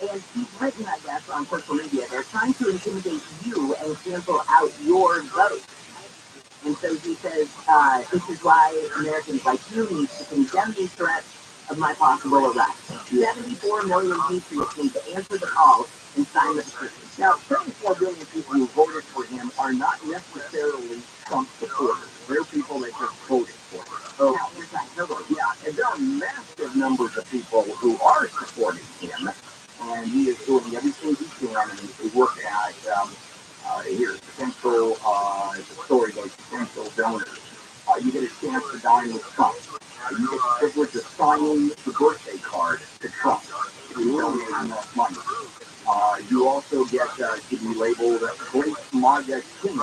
And he's written, I guess, on social media, they're trying to intimidate you and cancel out your vote. And so he says, this is why Americans like you need to condemn these threats of my possible arrest. 74 million patriots need to answer the call and sign the petition. Now, 34 million people who voted for him are not necessarily Trump supporters. They're people that just voted for him. So, yeah, and there are massive numbers of people who are supporting him, and he is doing everything he can. And he worked at here's potential, the story goes, potential donors. You get a chance to dine with Trump. You get the privilege of signing the birthday card to Trump. You donate enough money. You also get to be labeled Great MAGA King.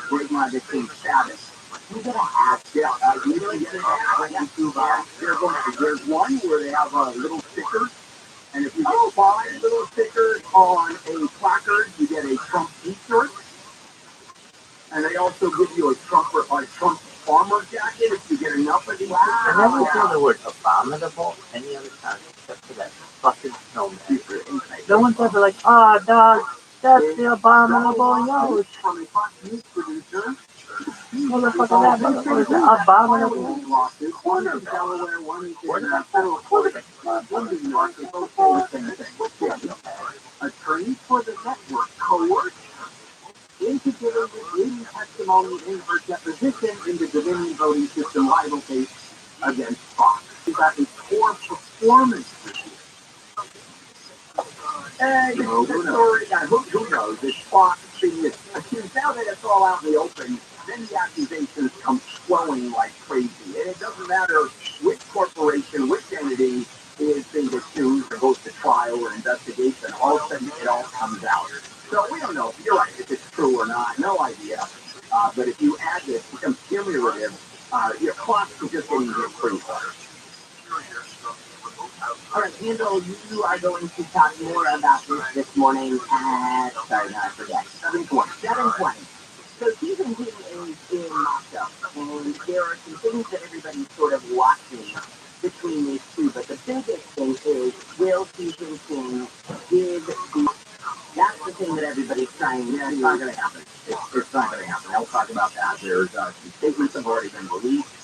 Great MAGA King status. You get a hat. Yeah, you get a hat. There's one where they have a little sticker. And if you get 5 little stickers on a placard, you get a Trump t-shirt. And they also give you a Trump farmer jacket if you get enough of these. I never hear the word abominable any other time except for that fucking snowman. No one's ever like, ah, dog, that's the abominable yosh. From a Fox News producer. Motherfucker, that motherfucker is the abominable Corner of Delaware, one in federal court in New York, they both say the same thing. Attorneys for the network coerced into giving testimony in her deposition in the Dominion voting system libel case against Fox. She got a poor performance review. And who knows? This Fox thing is accused. Now that it's all out in the open, then the accusations come flowing like crazy. And it doesn't matter which corporation, which entity is being accused or goes to trial or investigation. All of a sudden, it all comes out. So we don't know. You're right, if it's true or not. No idea. But if you add this, it becomes cumulative. Your clock is just getting hit pretty hard. All right, Handel, you are going to talk more about this morning at, sorry, I forget, 7:20. So season 2 is in Moscow, and there are some things that everybody's sort of watching between these two, but the biggest thing is, will season 2 give the, that's the thing that everybody's trying to, it's not going to happen. It's not going to happen. I'll talk about that. There's some statements have already been released,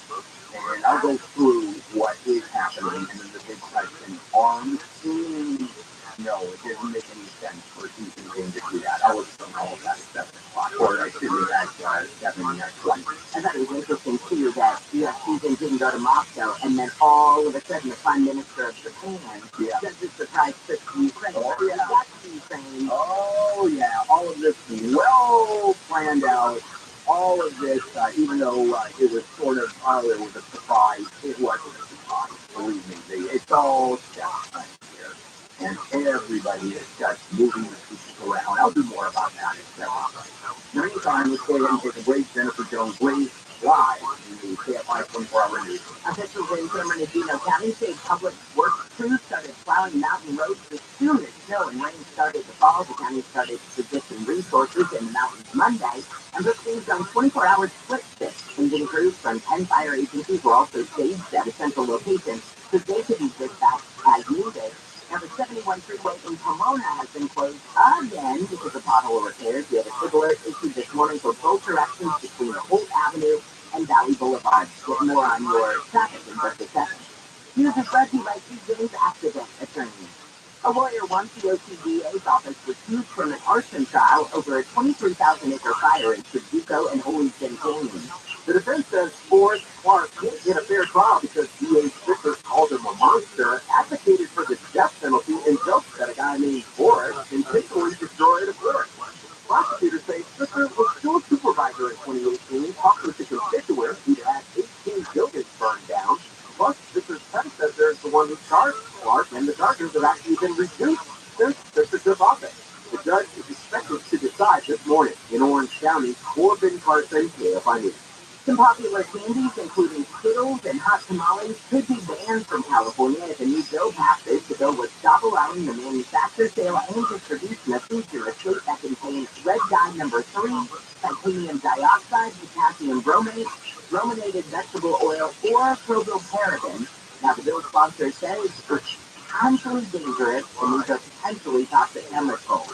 and I'll go through what is happening, and then the big question, arms? No, it didn't make any sense for season 2 to do that. I was somehow of that at 7 o'clock, or I should have had 7 at 20. I thought it was interesting, too, that season didn't go to Moscow, and then all of a sudden the Prime Minister of Japan does a surprise trip to Ukraine. Oh, yeah. That's Ukraine. Oh, yeah, all of this well planned out. All of this, even though it was sort of, it was a surprise, it wasn't a surprise. Believe me, it's all set right here. And everybody is just moving the pieces around. I'll do more about that in a second. In the meantime, let's go ahead and take a break. Jennifer Jones Grace live in the KFI 24-hour news. Officials in San Bernardino County say public works crews started plowing mountain roads as soon as snow and rain started to fall. The county started positioning resources in the mountains Monday and put things on 24-hour split shifts. Engine crews from 10 fire agencies were also staged at a central location so they could be dispatched as needed. Now, the 71 freeway in Pomona has been closed again because of pothole repairs. We have a civil alert issued this morning for both directions between Holt Avenue and Valley Boulevard. Get more on your traffic in just a second. News is brought to you by Two James Accident Attorneys. A lawyer wants the OCDA's office refused from an arson trial over a 23,000-acre fire in Trabuco and Holyton Canyon. The defense says Forrest Clark can't get a fair trial because DA Fisher called him a monster, advocated for the death penalty, and joked that a guy named Forrest intentionally destroyed a forest. Prosecutors say Fisher was still a supervisor in 2018, talked with the constituents who had 18 buildings burned down. Plus, Fisher's predecessor is the one who charged Clark, and the charges have actually been reduced since Fisher took office. The judge is expected to decide this morning in Orange County. Corbin Carson, KFI News. Some popular candies, including Skittles and hot tamales, could be banned from California if a new bill passes. The bill would stop allowing the manufacture, sale, and distribution of foods in a state that contains red dye number 3, titanium dioxide, potassium bromate, brominated vegetable oil, or propylparaben. Now, the bill sponsor says it's potentially dangerous and these are potentially toxic chemicals.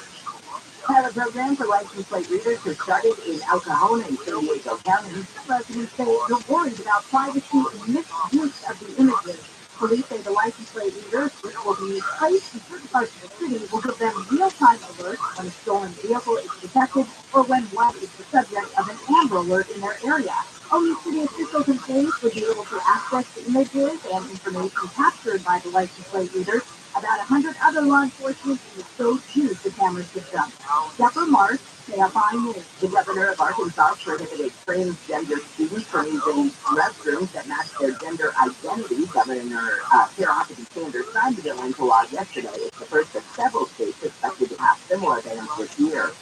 Pilot program for license plate readers has started in El Cajon and San Diego County. Residents say they're worried about privacy and misuse of the images. Police say the license plate readers, which will be placed in certain parts of the city, will give them real-time alerts when a stolen vehicle is detected or when one is the subject of an Amber Alert in their area. Only city officials and police would be able to access the images and information captured by the license plate readers. About 100 other law enforcement will still use the camera system. Deborah Marsh, KFI News. The governor of Arkansas prohibited transgender students from using restrooms that match their gender identity. Governor Sarah Huckabee Sanders signed the bill into law yesterday. It's the first of several states expected to pass similar bans this year.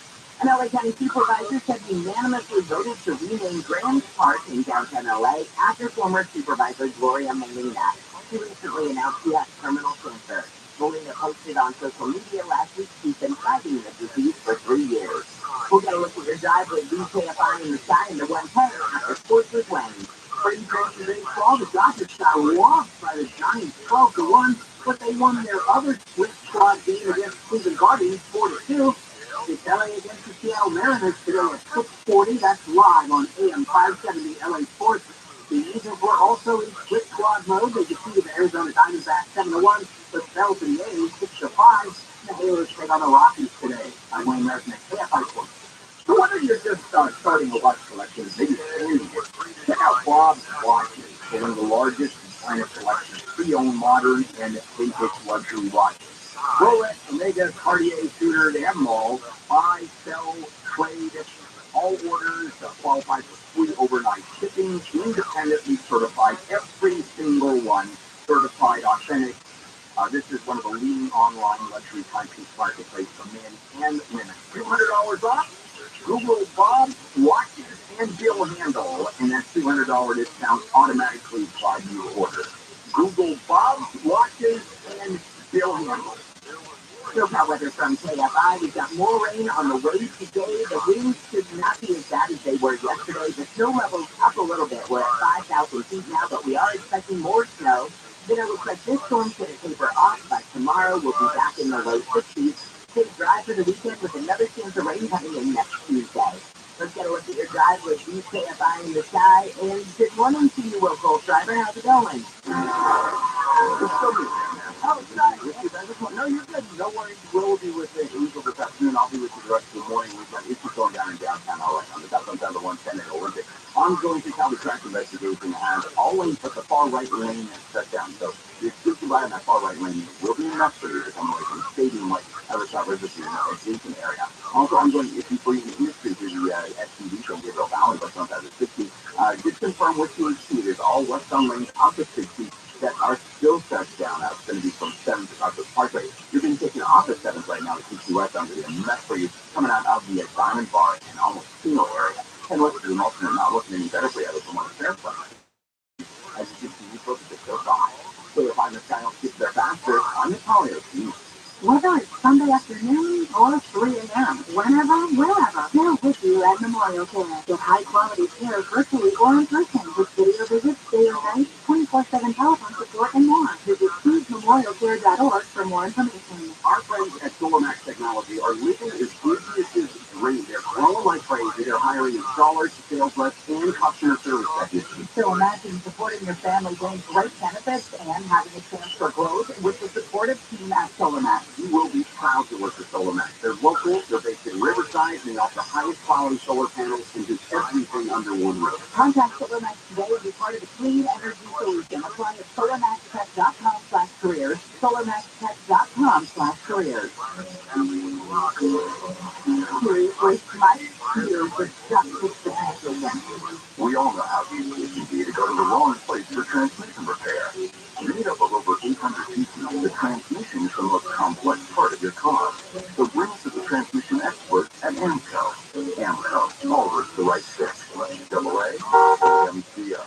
An LA County supervisor said unanimously voted to rename Grand Park in downtown LA after former supervisor Gloria Molina. She recently announced she has terminal cancer. Molina posted on social media last week she's been fighting the disease for 3 years. We'll get a look at your drive with VKFI in the sky in the 110 after sports with Wayne. Pretty close to baseball, the Dodgers got lost by the Giants 12-1, but they won their other split squad game against Cleveland Guardians 4-2. It's LA against the Seattle Mariners today at 6:40. That's live on AM 570 LA Sports. The Angels were also in split squad mode. They defeated the Arizona Diamondbacks 7-1, but fell to the A's 6-5. The Halos take on the Rockies today. I'm Wayne Merton at KFI Sports. So whether you're just starting a watch collection, maybe expanding it, check out Bob's Watches. They're one of the largest and finest collections of pre-owned, modern, and vintage luxury watches. Rolex, Omega, Cartier, Tudor, they have them all. Buy, sell, trade, all orders qualify for free overnight shipping, independently certified, every single one certified authentic. This is one of the leading online luxury timepiece marketplace for men and women. $200 off. Google Bob's Watches and Bill Handle, and that $200 discount automatically applied to your order. Google Bob's Watches and Bill Handle. SoCal weather from KFI. We've got more rain on the way today. The winds should not be as bad as they were yesterday. The snow level's up a little bit. We're at 5,000 feet now, but we are expecting more snow. Then it looks like this storm's going to taper off, but tomorrow we'll be back in the low 60s. Stay dry for the weekend with another chance of rain coming in next Tuesday. Let's get a look at your drive with VKFI in the sky. And good morning to you, local driver. How's it going? It's still good. Oh, it's not. No, you're good. No worries. We'll be with the Eagle this afternoon. I'll be with you the rest of the morning. We've got issues going down in downtown LA. On the southbound side of the 110 at Olympic. Ongoing fatality track investigation has always put the far right lane and shut down. adjacent area. Also, ongoing issue for you in the industry through the SUV from Gabriel Valley, but not that 60. Did confirm with THC, it is all westbound lanes out to 60 that are still shut down. That's going to be from 7th to South Parkway. You're being taken off at 7th right now to 60 westbound. Going to be a mess for you coming out of the Diamond Bar and almost Kino area. And look, the emotion are not looking any better for you other from one of their friends. As you can see, you focus it so far. So if I'm the channel skip there faster, I'm the Collier. Whether it's Sunday afternoon or 3 a.m., whenever, wherever, now with you at Memorial Care. Get high-quality care virtually or in person with video visits, day or night, 24/7 telephone support, and more. Visit choosememorialcare.org for more information. Our friends at SolarMax Technology are living as business's dream. They're growing like crazy. They're hiring installers, sales reps, and customer service technicians. So imagine supporting your family getting great benefits and having a chance for growth with the supportive team at SolarMax. You will be proud to work for SolarMax. They're local, they're based in Riverside, and they offer the highest quality solar panels and do everything under one roof. Contact SolarMax today and be part of the clean energy solution. Apply at solarmaxtech.com/careers. solarmaxtech.com/careers. Seriously, my peers are just disappointed. We all know how easy it can be to go to the wrong place for transmission repair. Made up of over 800 pieces, the transmission is the most complex part of your car. So bring it to the transmission experts at AMCO. AMCO, always the right fit. AA, MCO.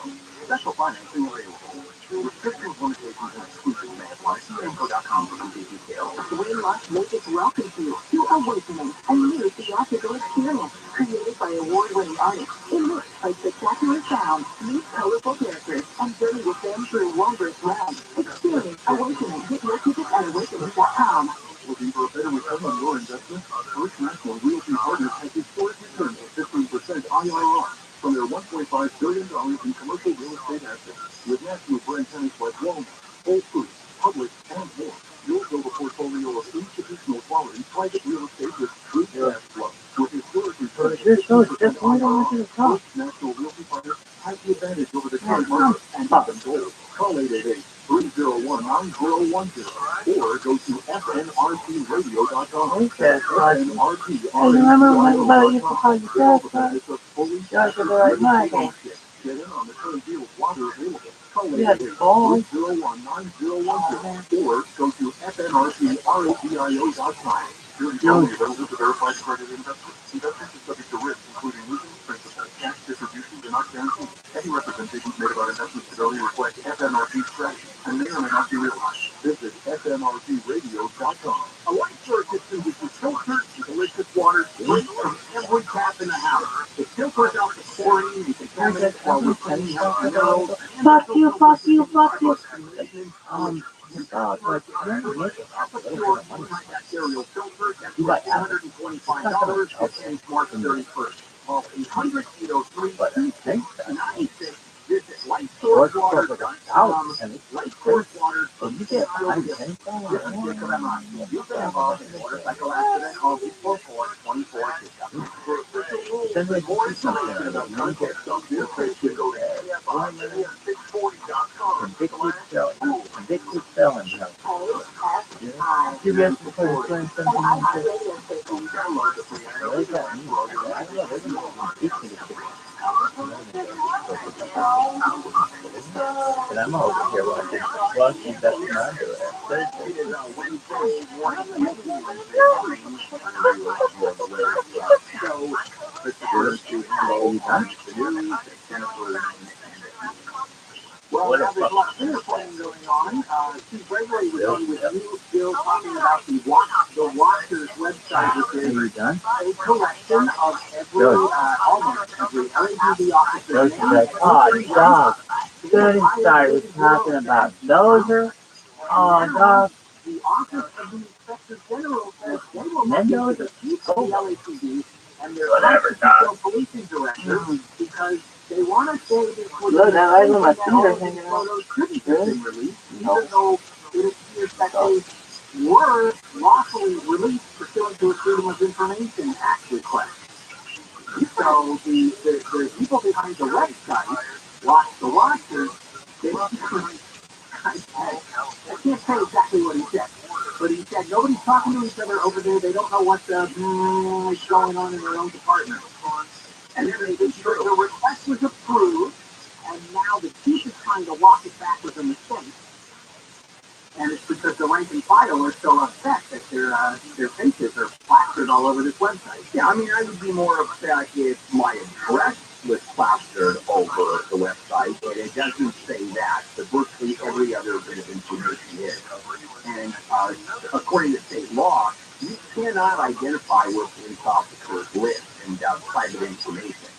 Special financing available. Restrictions, limitations, and exclusions may apply. See AMCO.com for complete details. Wayne Lush make it welcome to Awakening, a new theatrical experience created by award-winning artists. Enriched by spectacular sound, meet colorful characters, and journey with them through wondrous realms. Experience Awakening. Get your tickets at awakening.com. Looking for a better return on your investment? First National Realty Partners has historic returns of 15% IRR from their $1.5 billion in commercial real estate assets. With national brand tenants like Walmart, Whole Foods, Publix, and more, you'll build a portfolio of institutional quality private real estate with true cash flow. With historic returns of 15% IRR, First National Realty Partners has the advantage over the current market and even gold. Call 888-301-9010 or go to fnrpradio.com. I remember when my mother used to call you Josh for the right mind. Get in on the current deal of water available. Call We had balls. 301-9010 or go to fnrpradio.com. You're available to verified credit investment. Investment is subject to risk, including losing principal. Cash distributions are not guaranteed. Any representations made about investment stability reflect FNRP strategy and may or may not be realized. Visit fnrpradio.com. A light source system which is filtered with delicious water straight from every tap in the house. It filters out the chlorine and contaminants while retaining healthy minerals. Fuck you. God, like, you got $225 and March 31st. Call 800-803-9696. Visit lightsourcewater.com. Lightsourcewater. You get motorcycle accident, call 844-2450. For official rules and more information about contact stuff, this page should go to AFR640.com. Convicted felon. You guys can put a friend something into Download the free What does that mean? I love it. And I'm over here watching Flushing That's Not Do It. Well, there's a lot of interplaying going on. Chief Gregory was on with you, Bill, talking about the Watchers website, which is a collection of almost every LGBT officer. oh, dog. Good start was talking about dozer. Oh, dog. The Office of the Inspector General says they will not be the chief of the LAPD and their constitutional policing director because they want to say this was Look, that light on my fingers hanging out. photos couldn't have been released, even though it appears that they were lawfully released pursuant to a Freedom of Information Act request. So the people behind the website, Watch the Watchers, they I can't say exactly what he said. But he said nobody's talking to each other over there. They don't know what's going on in their own department. And then the request was approved, and now the chief is trying to walk it back with a mistake. And it's because the rank and file are so upset that their faces are plastered all over this website. Yeah, I mean, I would be more upset if my address was plastered over the website, and it doesn't say that, but virtually every other bit of information is. And according to state law, you cannot identify where police officers live and private information.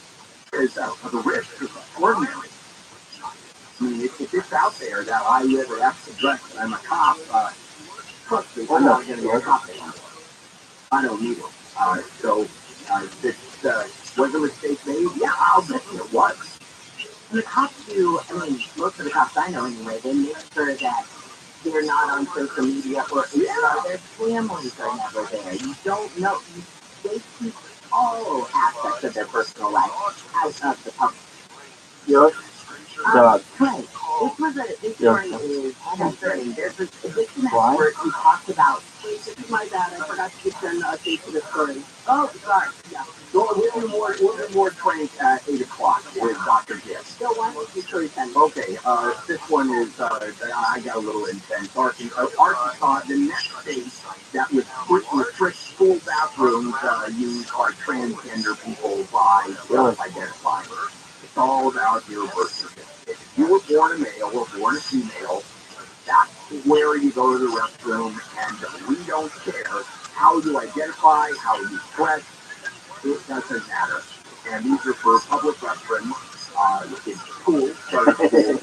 Because the risk is extraordinary. I mean, if it's out there that I live at X address and I'm a cop, trust me, I'm not going to be a cop anymore. I don't need it. So, this was a mistake made? Yeah, I'll bet you it was. And the cops do, I mean, most of the cops I know anyway, they make sure that they're not on social media or their families are never there. You don't know. They keep all aspects of their personal life out of the public. Yes. Right. This story is concerning. There's an addiction expert who talks about, wait, this is my bad, I forgot to get an update to the story. Oh, sorry. Yeah. So we'll do more trains at 8 o'clock with Dr. Jim. So why don't you story 10? Okay, this one is, I got a little intense. Arkansas, the next state that would restrict school bathrooms used by transgender people by self-identifying. It's all about your birth certificate. If you were born a male or born a female, that's where you go to the restroom, and we don't care how you identify, how you dress. It doesn't matter. And these are for public restrooms. It's school, starting school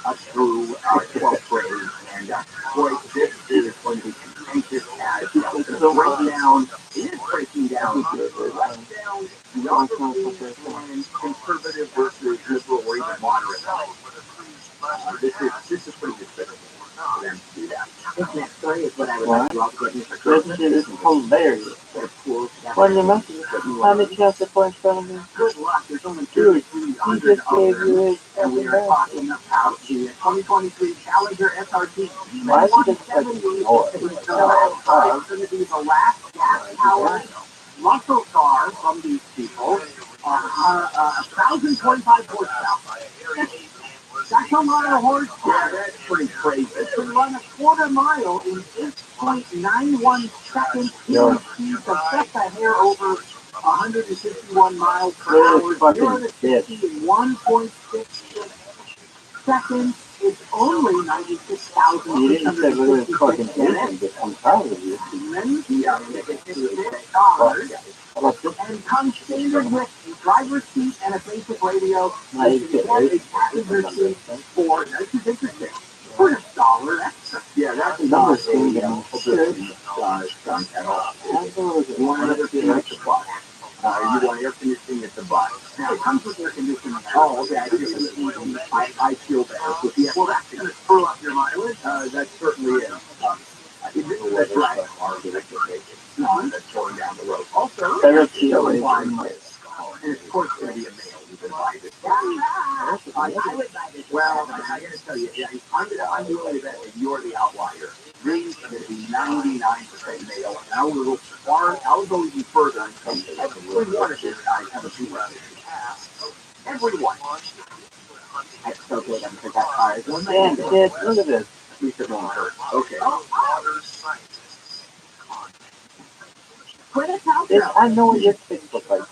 up through 12th grade. And boy, this is going to be contentious as the breakdown. It is breaking down. Breakdown, geography, and conservative versus liberal or even moderate. This is pretty despicable for them to do that. This next story is what I would like to all get for Christmas. This is hilarious. What did you mention? How did you have to point from me? Good luck. There's only 2,300 of them. And we are talking about the 2023 Challenger SRT. Why is it just like It's going to be the last gas-powered muscle car from these people. 1,025 horsepower. That's a lot of horsepower. Yeah, that's pretty crazy. It can run a quarter mile in 8.91 seconds. Speeds of just a hair over 161 miles per hour. 0 to 60 in 1.66 seconds. It's only 96,656 minutes. I'm proud of you. And comes standard with a driver's seat and a basic radio. A passenger seat for, this is interesting, for $1 extra. Yeah, that's Another thing that done at all. You want another thing at the bus. You want air conditioning at the bus. Now, it comes with air conditioning. Oh, okay. I feel better. Well, that's going to screw up your mileage. That certainly is. That's right. No, that's going down the road. Also, Better feel feel and of course, it's going to be a male. You can buy this. I would buy this. Well, I got to tell you, I'm willing to bet that you're the outlier. These are going to be 99% male. And I will go far. I'll go even further and say every one of these guys have a female. Everyone. That's so good. I'm for that car. Yeah, kid, look at this. At least it won't hurt. Okay. I know what your things look like.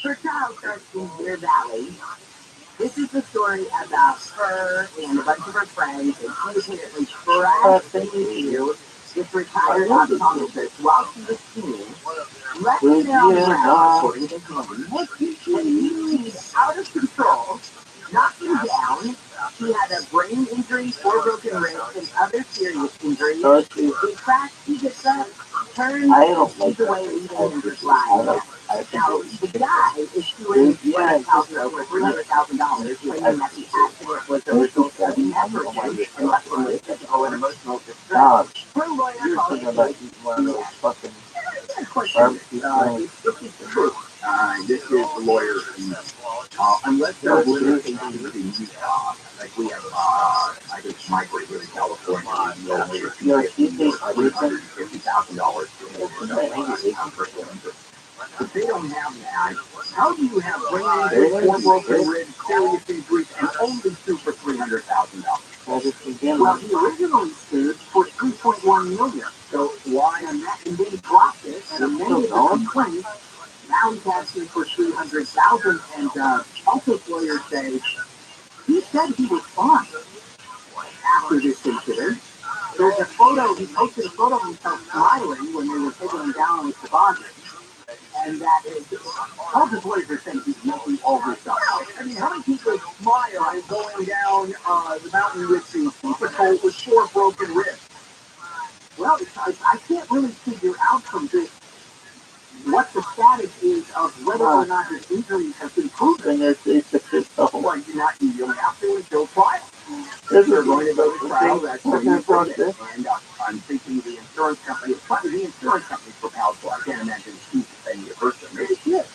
For child starts in Deer Valley. This is the story about her and a bunch of her friends, and she apparently trashed the issue with retired optometrist while she was skiing. Let me know according to him. And he was out of control, knocked him down. She had a brain injury, 4 broken ribs, and other serious injuries. In fact, he gets up, turns, and she's away, leaving him to fly. Now, the guy is suing $1,000 for $300,000, claiming that the accident was the result of negligence and left him with physical and emotional distress. Her lawyer calls it this is the truth. This is the lawyer. Unless there's limitations in Utah, like we have, I think migrate really California millimeters. $350,000 per cylinder. If they don't have that, how do you have rain, four broken ribs, serious injuries, and only sue for $300,000? Well, he originally sued for $3.1 million. So why? And then he dropped it and amended the complaint. Now he's asking for $300,000. And also, lawyers say he said he was fine after this incident. There's a photo. He posted a photo of himself smiling when they were taking him down with the body. And that is, all the lawyers are saying he's making all this up. I mean, how many people smile going down the mountain with the ski patrol with 4 broken ribs? Well, I can't really figure out from this what the status is of whether or not his injuries have been proven. It's a pistol. Well, you only have to until trial. If you're going to go to trial, that's what you process. And I'm thinking the insurance company, it's probably the insurance company for Palco. I can't imagine she's saying the person. Maybe she is.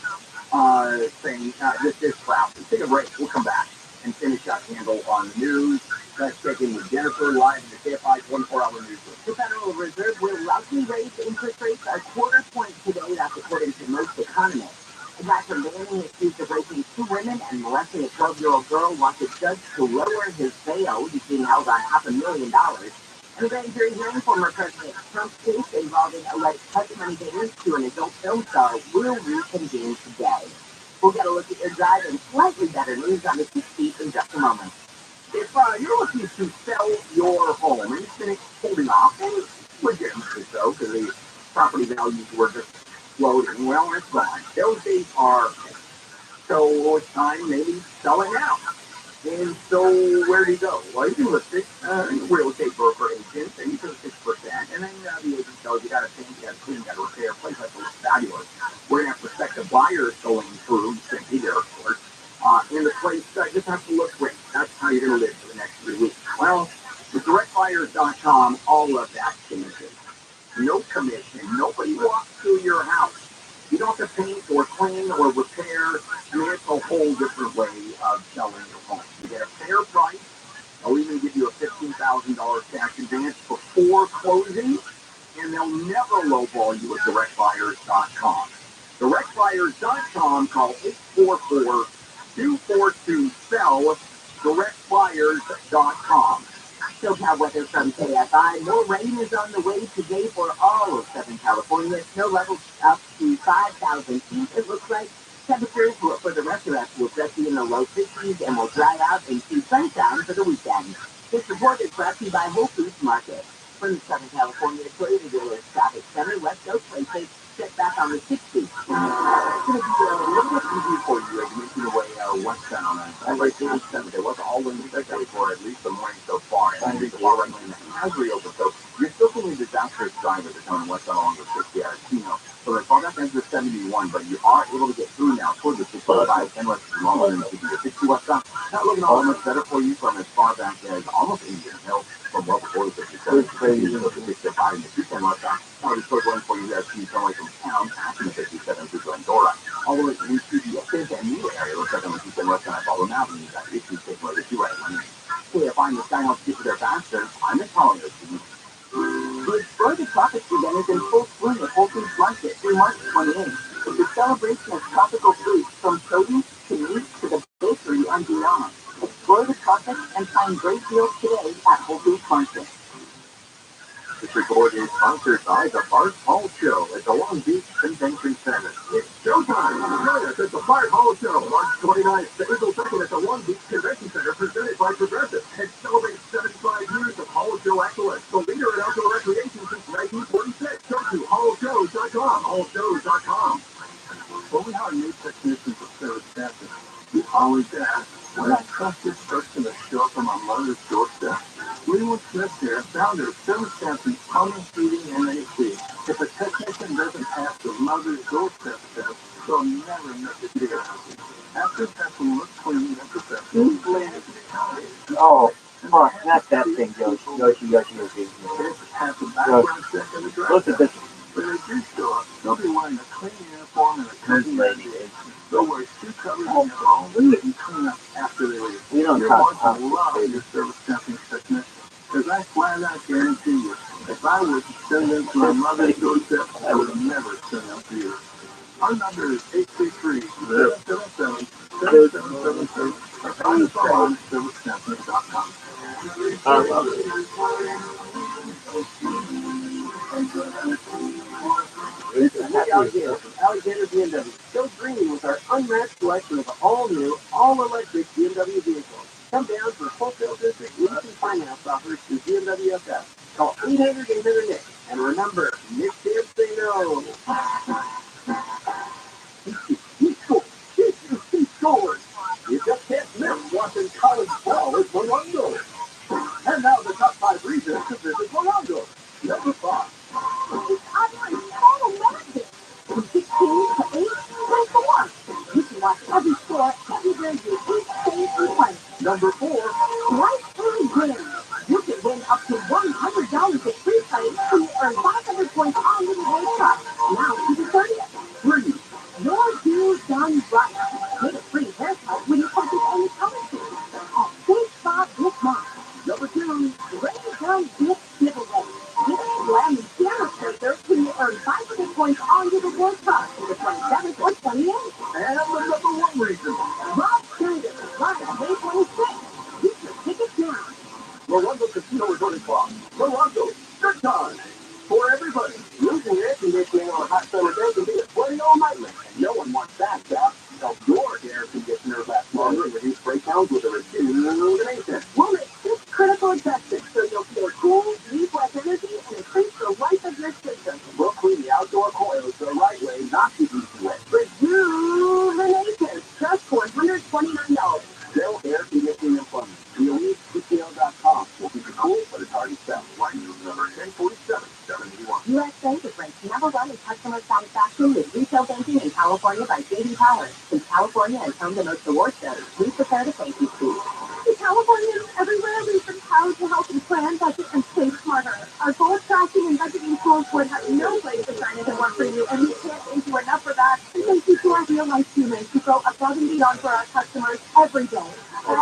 Saying, this is crap. Let's take a break. We'll come back and finish up handle on the news. Let's check in with Jennifer live in the KFI 24-hour news. The Federal Reserve will likely raise interest rates a quarter point today. That's according to most economists. Dr. Manning accused of raping 2 women and molesting a 12-year-old girl wants a judge to lower his bail. He's being held on $500,000. And a grand jury hearing former President Trump's case involving alleged hush money payments to an adult film star will reconvene today. We'll get a look at your drive and slightly better news on the 60s in just a moment. If you're looking to sell your home and you've been holding off, and legitimately so, because the property values were just floating, well, it's gone. Those days are fixed. So it's time maybe sell it now. And so where do you go? Well, you can list it real estate broker agent, and you pay 6%, and then the agent tells you got to paint, you got to clean, you got to repair, place like this fabulous. We're going to have prospective buyers going through, you can't be there, of course, and the place just has to look great. That's how you're going to live for the next 3 weeks. Well, with directbuyers.com, all of that changes. No commission. Nobody walks through your house. You don't have to paint or clean or repair. I mean, it's a whole different way of selling your home. You get a fair price. They'll even give you a $15,000 cash advance before closing, and they'll never lowball you at directbuyers.com. Directbuyers.com, call 844-242-SELL, directbuyers.com. Still have weather from KFI. More rain is on the way today for all of Southern California. Snow levels up to 5,000 feet, it looks like. Temperatures for the rest of us will just be in the low 50s and will dry out and see sunshine for the weekend. This report is brought to you by Whole Foods Market. From the Southern California Toyota Dealers Traffic Center, West Coast places set back on the 60s. It's going to be a little bit easy for you as you make your way westbound on Highway 87. There was all in the sector for at least the morning so far. And the far right lane has reopened. So you're still seeing disastrous drivers that come westbound along the 60 at Chino. So they're far back into the 71, but you are able to get through now toward the 65 and west longer than the 60 westbound. Not looking all much better for you from as far back as almost Indian Hill from well before the 57. It's crazy. The 65 and the 210 westbound. Now the short one for you guys can come away from town after the 57 to Glendora. All the way to the Fifth and New area. Looks like on the 210 westbound at Baldwin Avenue. You got issues taking away the 2 right lane. Hey, if I'm the sign off to their faster, I'm just calling this. The Explore the Tropics event is in full swing at Whole Foods Market through March 28th. It's a celebration of tropical fruits from produce to meat to the bakery and beyond. Explore the tropics and find great deals today at Whole Foods Market. This report is sponsored by the Bart Hall Show at the Long Beach Convention Center. It's showtime! Join us at the Bart Hall Show, March 29th to April 2nd at the Long Beach Convention Center, presented by Progressive, and celebrate 75 years of Hall Show excellence, the leader in outdoor recreation since 1946. Go to hallshows.com, hallshows.com. Well, we have a new technician for service staffing. We always ask, when I trusted person to show up on my mother's doorstep? William Smith here, founder of Service Staffing, Plumbing, Heating, and AC. If a technician doesn't pass the mother's doorstep test, they'll never make it to your house. After testing looks clean and professional, oh, fuck, not that thing, Yoshi. Look at this. When they do show up, they'll be wearing a clean uniform and a clean lady. They'll wear shoe covers and their own and clean up after they leave. We don't talk about your service staffing technician. Because I flat out guarantee you, if I was to send them to my mother's doorstep, I would never send them to you. Our number is 833-777-7777 or find us online at silverstamping.com. This is Lee Alexander from Alexander BMW. Still green with our unmatched selection of all-new, all-electric BMW vehicles. Come down to the wholesale district leasing finance offers through BMW FS. Call 800-800-NICK. And remember, Nick can't say no. He's scores. You just can't miss watching college ball at Morongo. And now the top 5 reasons to visit Morongo. Number 5. It's utterly total magic. From 16 to 8 to 4. You can watch every score, everywhere you eat, stay, and play. Number 4. Lifetime winners. You can win up to $100 at free play and you earn 500 points on the reward cup. Now to the 30th. 3. Your deal done right. Get a free haircut when you purchase any color suit. A big spot this month. Number 2. Ready to go gift giveaway. Get a Grammy piano chaser when you earn 500 points on your reward cup for the 27th or 28th. And the number 1 reason. ROTHSCHILD live on May 26th. Get your tickets now. Morongo Casino Resort and Club. Morongo, good time. For everybody. Losing air conditioning on a hot summer day can be a bloody all-nighter. And no one wants that job. Help your air conditioner last longer and reduce breakdowns with a reduced illumination. We'll make 6 critical adjustments so you'll feel cool, leave less energy, and increase the life of your system. We'll clean the outdoor coils the right way, not the easy way. Rejuvenation, just $429. Dell Air Conditioning and Plumbing. You'll need CTL.com. We'll keep it cool, but it's already set. License number 1047-781. USA is ranked number 1 in customer satisfaction with retail banking in California by J.D. Power. Since California has home to most award shows, we prepare to thank you, Steve. The Californians everywhere we've been proud to help you plan, budget, and save smarter. Our goal tracking and budgeting tools would have no place to shine if it weren't for you, and we can't thank you enough for that. And thank you to our real-life humans who go above and beyond for our customers every day. For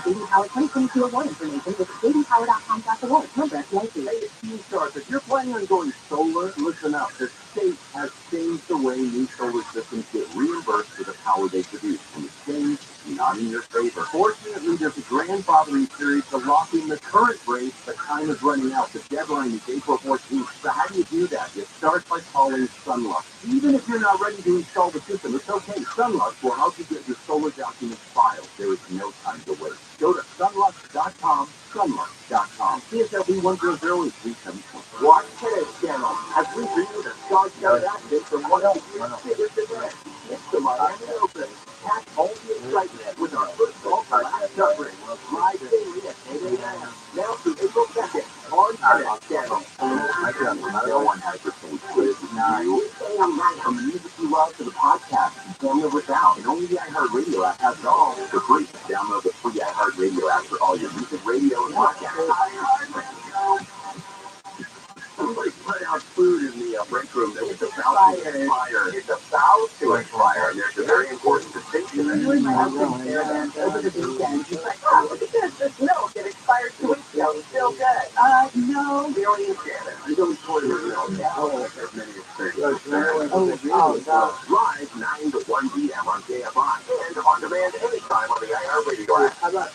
J.D. Power 2022 award information, visit jdpower.com/awards. Member FDIC. Hey, Team Stars, if you're planning on going solar, listen up. The state has changed the way new solar systems get reimbursed for the power they produce. And the change is not in your favor. Fortunately, there's a grandfathering period to lock in the current rate. The time is running out. The deadline is April 14th. So how do you do that? You start by calling Sunlux. Even if you're not ready to install the system, it's okay. Sunlux will help you get your solar documents filed. There is no time to wait. Go to sunlux.com, sunlux.com. CSLB 100 is 3720. Watch today's channel as we bring you the Star Scout update from one of the biggest events. It's the Miami Open. Catch all the excitement with our first golf last coverage. Live daily at 8 a.m. Now through April 2nd on today's channel. No one has the same quiz as you. From the music you love to the podcast, you can't live without. And only the iHeartRadio app has it all. For free, download the free iHeartRadio app for all your music, radio, and podcasts. Somebody put out food in the break room that was about to expire. It's about to expire. There's a very important distinction. My husband there over the weekend. He's like, oh, look at this milk. It expired 2 weeks ago. It's still good. No. We don't understand it. I don't toilet milk. There's many experiences. Live 9 to 1 p.m. on KFI and on demand anytime on the iHeartRadio app. How about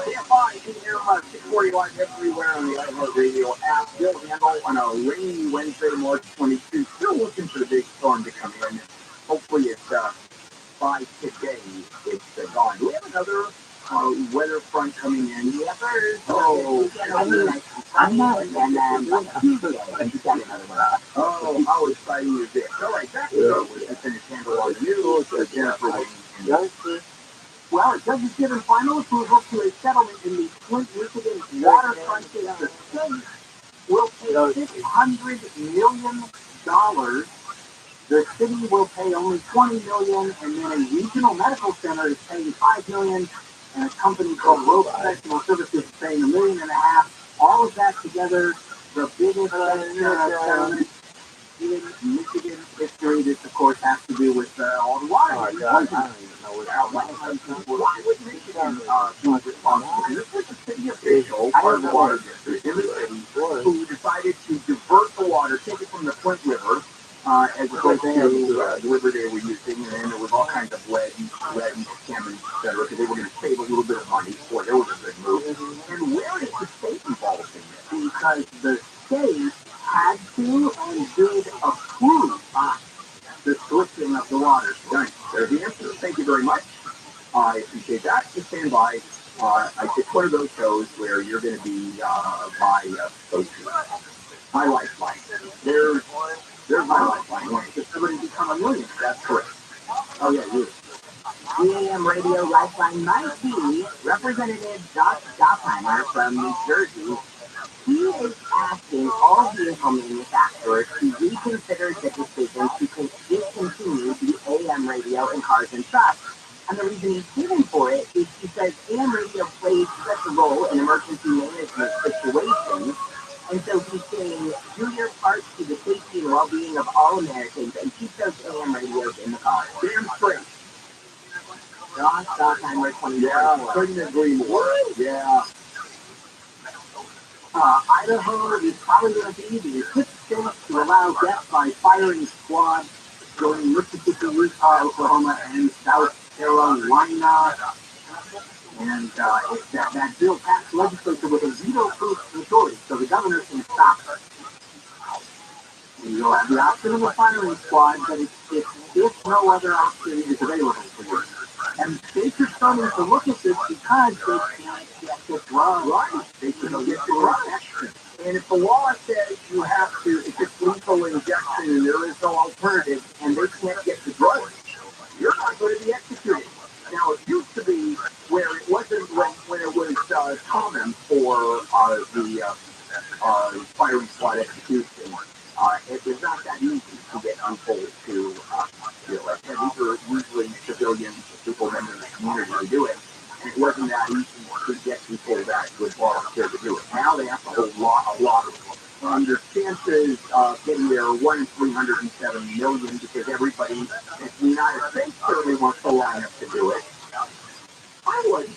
KFI can hear 640 live everywhere on the iHeartRadio app. Still handle on a rainy Wednesday, March 22. Still looking for the big storm to come in. Hopefully it's by today it's gone. Do we have another weather front coming in? Yeah, I'm not. Oh, how exciting is this? All right, back to the finish handle on the news. Jennifer. Well, judges given final approval to a settlement in the Flint, Michigan waterfront case. The state will pay $600 million. The city will pay only $20 million, and then a regional medical center is paying $5 million, and a company called ROTHSCHILD Services is paying $1.5 million. All of that together, the biggest settlement. in Michigan history. This, of course, has to do with all the water. Oh, God, I don't even know Why would Michigan be responsible? This was a city official, part of the water district in the city, who decided to divert the water, take it from the Flint River, as opposed to the river they were using, and then there was all kinds of lead and contaminants, etc., because they were going to save a little bit of money. Boy, that was a good move. And where is the state involved in this? Because the state had to and did approve the switching of the water. Right. There's the answer. Thank you very much. I appreciate that. Just stand by. It's one of those shows where you're going to be my lifeline. There's my lifeline. Just somebody become a millionaire. That's correct. Oh yeah, you. AM radio lifeline might be Representative Josh Gottheimer from New Jersey. He is asking all vehicle manufacturers to reconsider the decision to discontinue the AM radio in cars and trucks. And the reason he's given for it is because AM radio plays such a role in emergency management situations. And so he's saying, do your part to the safety and well-being of all Americans and keep those AM radios in the car. Damn straight. Josh Gottheimer, 20 years. Yeah, couldn't agree more. Yeah. Idaho is probably going to be the fifth state to allow death by firing squad, joining Mississippi, Utah, Oklahoma, and South Carolina. And that bill passed legislature with a veto-proof majority, so the governor can stop it. You'll have the option of a firing squad, but if no other option is available for you. And states are starting to look at this because they can't get the drug right. They can't get the drug action. And if the law says you have to, if it's lethal injection and there is no alternative, and they can't get the drug, you're not going to be executed. Now, it used to be where it wasn't when it was common for the firing squad execution. It was not that easy to get people to do it. And these are usually civilians, people members of the community who do it. And it wasn't that easy to get people that would volunteer to do it. Now they have to hold a lot of them. Their chances of getting there are 1 in 307 million because everybody in the United States certainly wants to line up to do it. I would.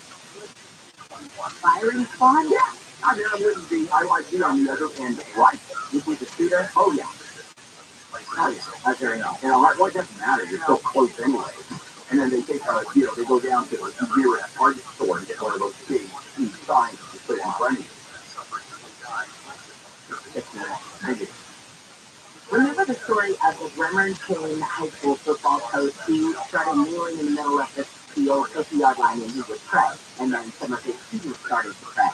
Firing squad? Yeah. I mean, I wouldn't be. I like you on the other end, right? You think the shooter? Oh, yeah. Oh, yeah. That's very nice. You know, what doesn't matter? You're so close anyway. And then they take they go down to the nearest Target store and get one of those big signs to put in front of you. Thank you. Remember the story of the Bremerton High School football coach who started kneeling in the middle of the field, 50-yard line, and he would pray. And then some of his students started to pray.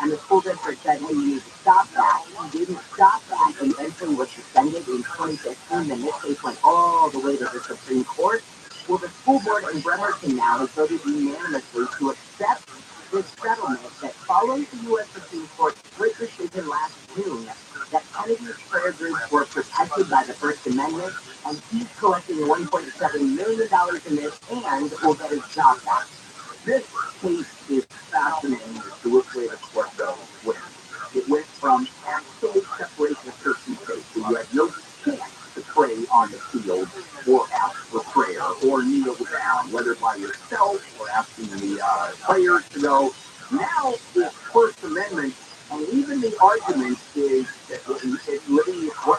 And the school district said, hey, you need to stop that. He didn't stop that, and eventually was suspended in 2015. Then this case went all the way to the Supreme Court. Well, the school board in Bremerton now has voted unanimously to accept this settlement that follows the U.S. Supreme Court's split decision last June that Kennedy's prayer groups were protected by the First Amendment, and he's collecting $1.7 million in this and will get his job back. This case is fascinating as to which way the court goes with. It went from absolute separation of church and state, so you had no chance to pray on the field or ask for prayer or kneel down, whether by yourself or asking the players to go. Now, the First Amendment, and even the argument is,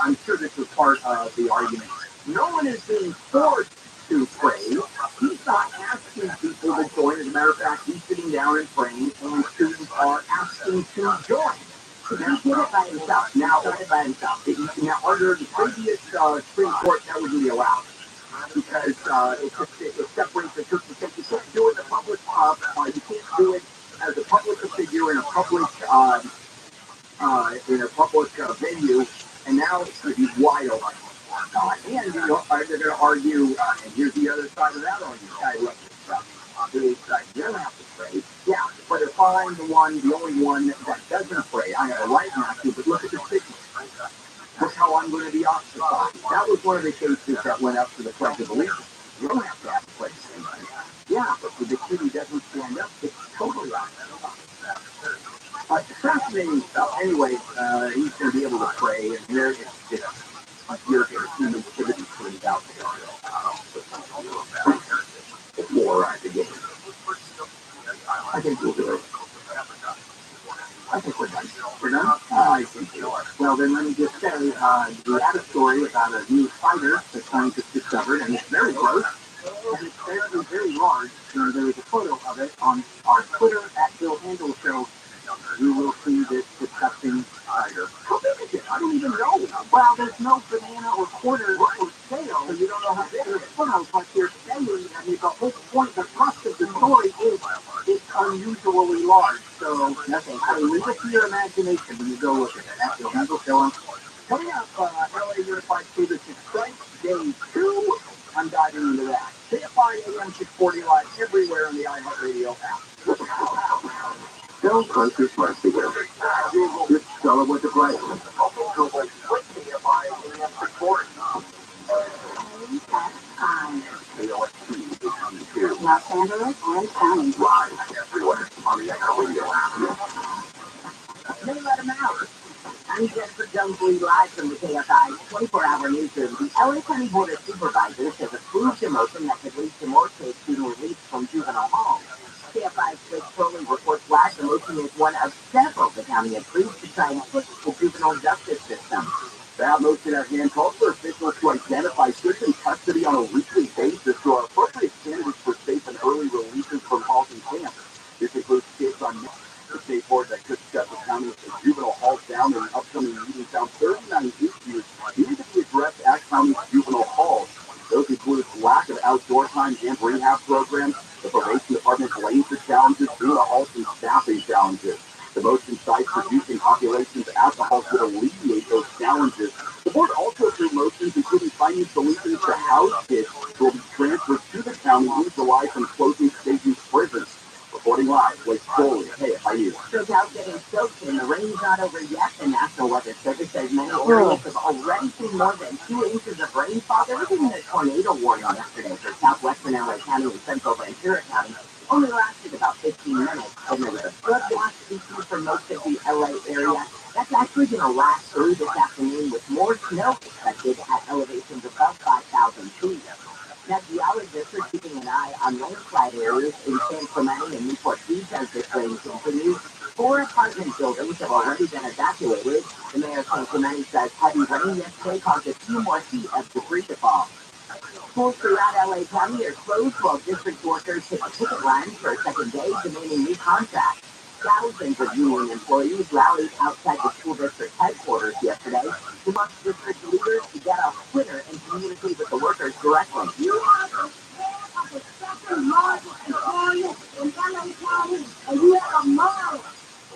I'm sure this was part of the argument, no one is being forced to pray. He's not asking people to join. As a matter of fact, he's sitting down and praying, and students are asking to join. So he did it by himself. Now, under the previous Supreme Court, that wouldn't be allowed. Because it separates the church and state. You can't do it in a public you can't do it as a public figure in a public venue, and now it's going to be wide open. And they're going to argue, and here's the other side of that argument. I love this stuff. They say, you don't have to pray. Yeah, but if I'm the only one that doesn't pray, I have a right not to, but look at the sickness. Look how I'm going to be ostracized. That was one of the cases that went up to the Pledge of Allegiance. You don't have to have the Pledge of Allegiance. Yeah, but for the kid who doesn't stand up, it's totally ostracized. Fascinating stuff. Anyway, he's going to be able to pray, and there it's easier for human activity cleaned out before the game. I think we'll do it. I think we're done. We're done? I think we are. Well, then let me just say, we had a story about a new fighter that scientists discovered, and it's very gross, and it's very, very large. And there is a photo of it on our Twitter at Bill Handel Show. You will see this disgusting spider. How big is it? I don't even know. Well, there's no banana or quarter or scale, so you don't know how big it is. Well, but you're saying, I mean, the whole point, the thrust of the story is it's unusually large. So, nothing. I mean, leave it to your imagination when you go look at it. That's the Handle Show. Coming up, LA Unified Students Strike Day 2. I'm diving into that. KFI AM 640 live everywhere on the iHeartRadio app. Don't purchase my figure. Just tell them what to play. Google with KFI AM 640. Los Angeles and County. Live everywhere on the iHeartRadio app. They let them out. I'm Jennifer Jones-Lee live from the KFI 24-hour newsroom. The LA County Board of Supervisors has approved a motion that could lead to more kids being released from juvenile halls. KFI's Chris Crowley reports live the motion is one of several the county approved to try and fix the juvenile justice system. That motion at hand calls for officials to identify kids in custody on a weekly basis who are appropriate candidates for safe and early releases from halls and camps. This includes kids on the state board that could shut the county's juvenile halls down in an upcoming meeting found 39 issues needed to be addressed at county's juvenile halls. Those include lack of outdoor time and rehab programs. The probation department blames the challenges due to halls and staffing challenges. The motion cites reducing populations at the halls would alleviate those challenges. The board also approved motions including finding solutions to house kids who will be transferred to the county in July from closing stations prisons. Reporting live, Blake Foley, KFI News. SoCal's getting soaked and the rain's not over yet. The National Weather Service says many areas have already seen more than 2 inches of rainfall. There was even a tornado warning yesterday for southwestern LA County and central Ventura County. Only lasted about 15 minutes, and there was a flood watch issued for most of the LA area. That's actually going to last through this afternoon with more snow expected at elevations above 5,000 feet. Now, geologists are keeping an eye on landslide areas in San Clemente and Newport Beach as this rain continues. 4 apartment buildings have already been evacuated. The mayor of San Clemente says heavy rain yesterday caused a few more feet of debris to fall. Schools throughout LA County are closed while district workers hit picket lines for a second day demanding new contracts. Thousands of union employees rallied outside the school district headquarters yesterday to march district leaders to get off Twitter and communicate with the workers directly. You are the head of the second largest employer in LA County, and you have a moral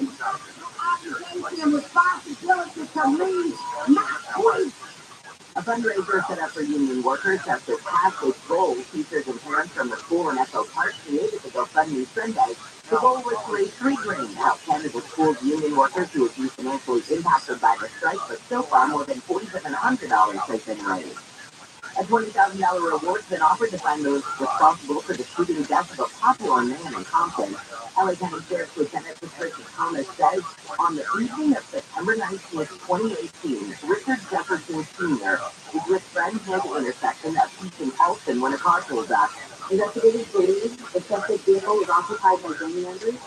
obligation and responsibility to lead, not quit. A fundraiser set up for union workers has surpassed its goal. Teachers and parents from the school in Echo Park created the GoFundMe Sunday. The goal was to raise $3 grand to help Canada School's union workers who would be financially impacted by the strike, but so far more than $4,700 has been raised. A $20,000 reward's been offered to find those responsible for the shooting death of a popular man in Compton. LA County Sheriff's Lieutenant Patricia Thomas says on the evening of September 19th, 2018, Richard Jefferson Sr. was with friends near the intersection of Peach and Elton when a car pulled up. Investigators believe the suspect vehicle was occupied by gang members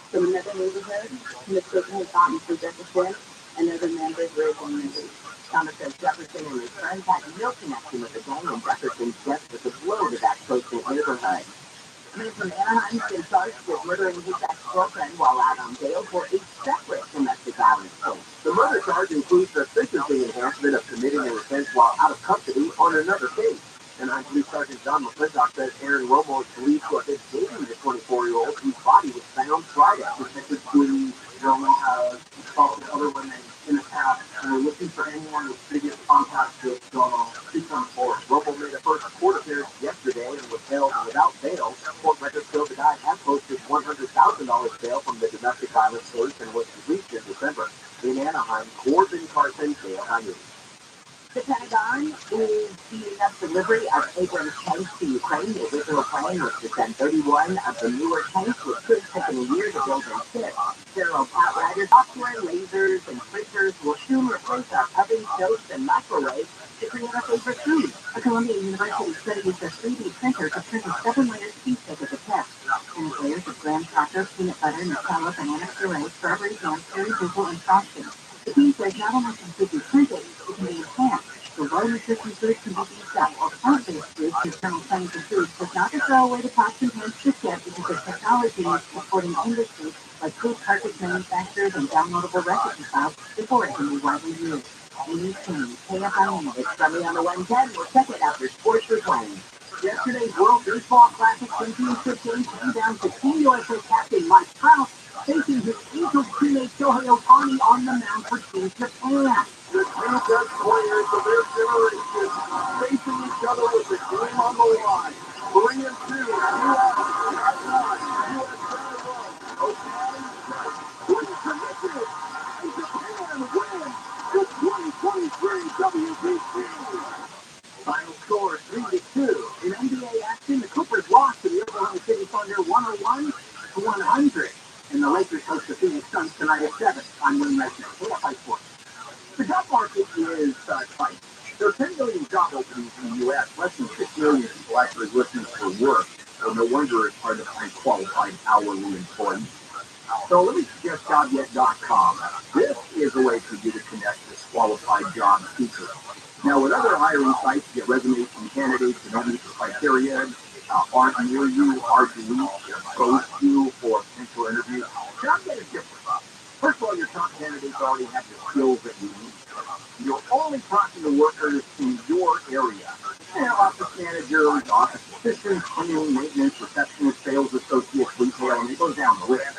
from another neighborhood who mistakenly thought Mr. Jefferson and other members were gang members. Thomas says Jefferson and his friends had no connection with the gang, and Jefferson's death was a blow to that close-knit neighborhood. A man from Anaheim has been charged with murdering his ex-girlfriend while out on bail for a separate domestic violence case. The murder charge includes the sentencing enhancement of committing an offense while out of custody on another case. And Police Sergeant John McClintock says Aaron Romo is believed to have been dating the 24-year-old whose body was found Friday. Detectives believe Roman has assaulted other women in the past and are looking for anyone with previous contact with police on force. Romo made a first court appearance yesterday and was held without bail. Court records show the guy had posted $100,000 bail from the domestic violence case and was released in December. In Anaheim, Corbin Carson, KFI News. The Pentagon is speeding up delivery of Abrams tanks to Ukraine. The original plan was to send 31 of the newer tanks, which could have taken a year to build and ship. General Outriders, software, lasers, and printers will soon replace our ovens, stoves, and microwaves University studies the 3D printer to print a 7-layer cheesecake as a test. And layers of graham cracker, peanut butter, Nutella, banana puree, strawberry jam, cherry drizzle, and frosting. The cheesecake not only can be printed, it can be enhanced. The low-nutrition foods can be beefed up, or plant-based foods internal plans of foods, but not to throw away the past-enhanced just yet because of technology supporting industries like food cartridge manufacturers and downloadable recipe files before it can be widely used. Amy King, KFIN, it's Rabbi on the 110. We'll check it after Sports Reclaim. Yesterday's World Baseball Classic Championship game came down to Team USA captain Mike Trout facing his Angels teammate Shohei Ohtani on the mound for Team Japan. The two best players of their generation facing each other with the game on the line. 3-2, U.S. at 1, USA run. Ohtani strikes, swings to misses, and Japan wins the 2023 WBC. Final score 3-2. In NBA action, the Clippers lost to the Oklahoma City Thunder 101-100. And the Lakers host the Phoenix Suns tonight at 7 on Moonlight KFI Sports. The job market is tight. There are 10 million job openings in the U.S. Less than 6 million people actually looking for work. So no wonder it's hard to find qualified hourly employees. So let me suggest JobYet.com. This is a way for you to connect with qualified job seekers. Now, with other hiring sites, you get resumes from candidates that don't meet the criteria, aren't near you, hard to reach, exposed you for potential interviews. JobYet is different. First of all, your top candidates already have the skills that you need. You're only talking to workers in your area. Office managers, office assistants, cleaning, maintenance, receptionists, sales associates, retail, and it goes down the list.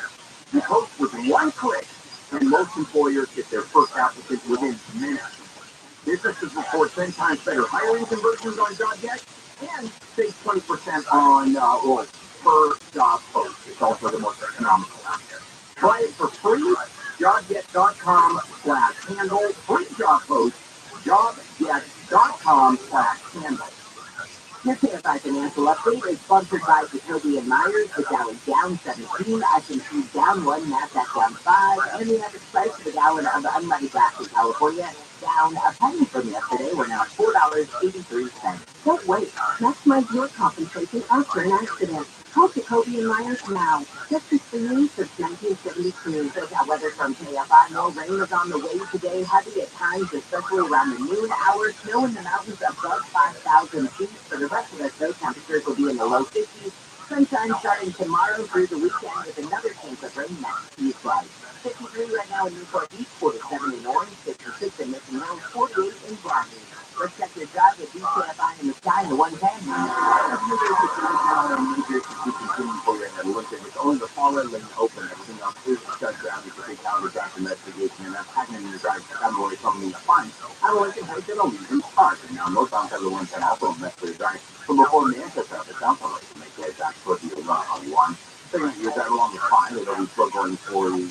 You post with one click, and most employers get their first applicant within minutes. Businesses report 10 times better hiring conversions on JobYet and save 20% on per job post. It's also the most economical out there. Try it for free. JobYet.com/handle. Free job post. JobYet.com/handle. Your KFI Financial Update is sponsored by Jacoby and Myers. The Dow is down 17, S&P down 1, NASDAQ down 5, and the average price for the gallon of unleaded gas in California down a penny from yesterday. We're now at $4.83. Don't wait. Maximize your compensation after an accident. Call Jacoby and Myers now. Justice for you since 1972. So that weather from KFI. No rain is on the way today. Heavy at times, especially around the noon hour. Snow in the mountains above 5,000 feet. For the rest of us, those temperatures will be in the low 50s. Sunshine starting tomorrow through the weekend with another chance of rain next Tuesday. 53 right now in Newport Beach, 47 in Orange, 56 in Mission Hills, 48 in Brownie. Let's check your jobs at DKFI in the sky in the 110. It's only the far lane open. Everything else is shut down. It's a big counter-draft investigation, and that's happening in the drive. I'm already telling you fine. I don't like it. I don't even start. And now most times the ones that also mess with the drive from before Manchester, it sounds like to make that back towards the run on one. So you're that along the fine. They'll be still going for the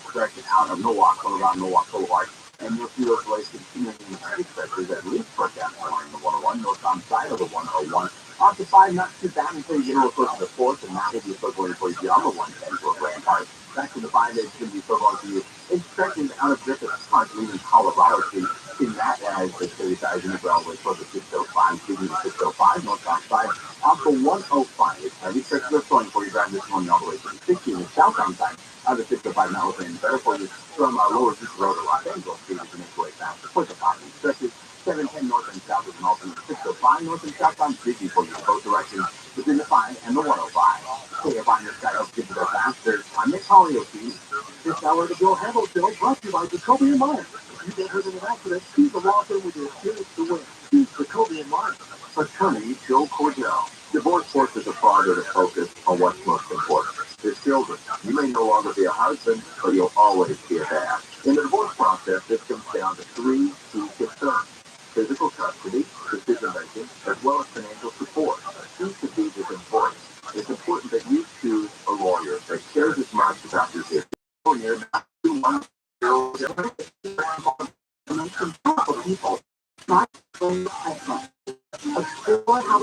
direction out of Norwalk, around Norwalk Boulevard. And you'll see those delays continuing in the street sectors at least for that along the 101, northbound side of the 101. Off the 5, not too bad until you get a little close to the 4th, and now you're still going for the other 110 for Grand Park. Back to the 5, it's going to be still going to you. It's stretching out of Griffith Park, leaving Colorado Street. In that as the 30,000 as well, way for the 605, speaking of 605, northbound side. Off the 105, it's heavy stretch of the going for you driving this morning all the way from 16 the southbound side. The 605 now opening better for you from Lower Beach Road to Los Angeles Street as you make your way fast. The 45 stretches 710 north and south with an alternate 605 north and southbound street for you in both directions within the 5 and the 105. KFI your sky helps get to the faster. I'm Nick Hollyoaki. This hour of the Bill Handel Show brought to you by Jacoby and Myers. If you get hurt in an accident, choose the law firm with your chance to win. Choose Jacoby and Myers. Attorney Joe Cordell. Divorce court is a father to focus on what's most important. His children. You may no longer be a husband, but you'll always be a dad. In the divorce process, this comes down to 3 key concerns. Physical custody, decision-making, as well as financial support. Choose to be this important. It's important that you choose a lawyer that cares as much about your kids. People, not explore how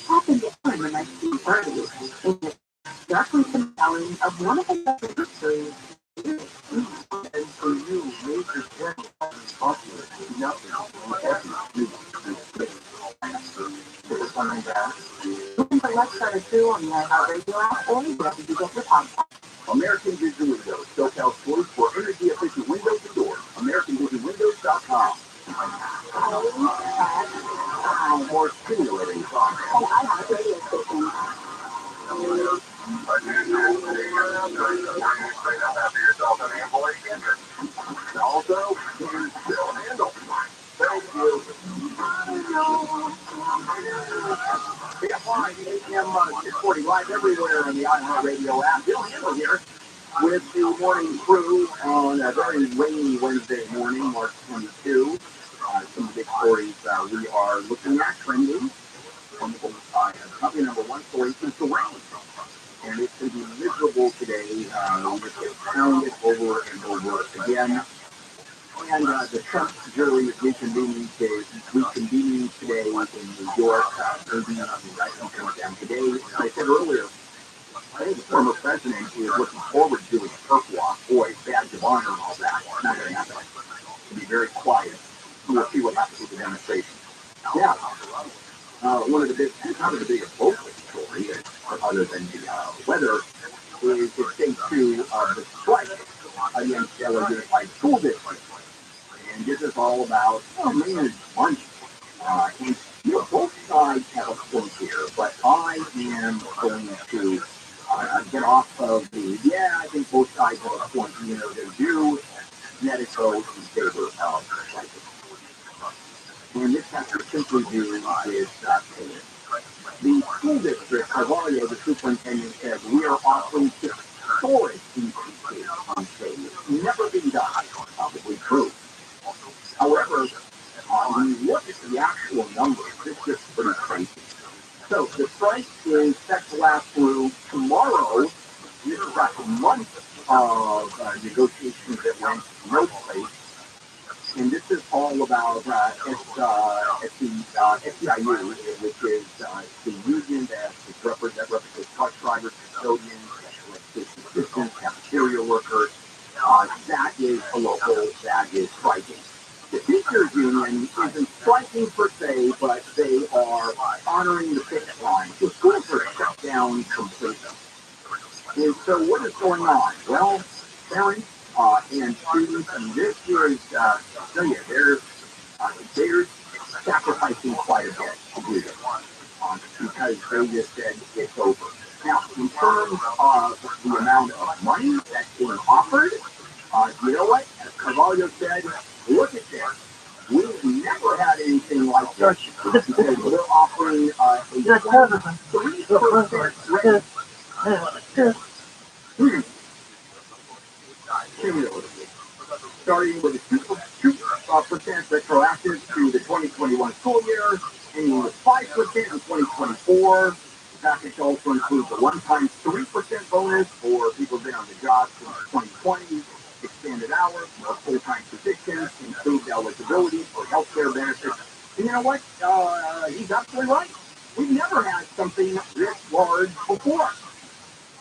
happened to him in the 1930s. In the darkly compelling of one of the best histories. And for you, major general nothing let's start a too on the iHeartRadio app or wherever you get your podcast. American Vision Windows, SoCal source for energy-efficient windows and doors. AmericanVisionWindows.com. More stimulating talk. And iHeartRadio station. Also, can still handle. Thank you. KFI, 8 a.m. 640 live everywhere on the iHeartRadio app. Bill Handel here with the morning crew on a very rainy Wednesday morning, March 22. Some of the big stories we are looking at trending. Wonderful. Copy number one story is the rain. And it's going to be miserable today. We just get pounded over and over again. And the Trump jury is reconvening today in New York. Maybe I think coming down today. As I said earlier, I think the former president is looking forward to doing a turf walk. Boy, badge of honor and all that. It's not going to happen. It's going to be very quiet. We'll see what happens with the demonstration. Yeah. One of the big, probably the biggest local story, other than the weather, is the stage 2 of the strike against the Unified School District. And this is all about, money. And both sides have a point here, but I am going to get off of I think both sides have a point. They do let it go in favor of striking. And this has to simply do with payment. The school district, Carvalho, the superintendent, said we are offering historic increases on payment. Never been done, probably true. However, when you look at the actual numbers, it's just pretty crazy. So the strike is set to last through tomorrow. This is after months of negotiations that went no place. And this is all about SEIU, which is the union that represents truck drivers, custodians, assistants, cafeteria workers. That is a local that is striking. The teachers union isn't striking per se, but they are honoring the picket line. The schools are shut down completely. And so what is going on? Well, parents and students, and this is, they're sacrificing quite a bit to do this because they just said it's over. Now, in terms of the amount of money that's being offered, you know what? As Carvalho said, look at this. We've never had anything like this because we're offering a 3% raise. Cumulatively, starting with a 2% retroactive to the 2021 school year, ending with 5% in 2024. The package also includes a one-time 3% bonus for people who've been on the job since 2020, expanded hours, more full-time positions, improved eligibility for health care benefits. And you know what? He's absolutely right. We've never had something this large before.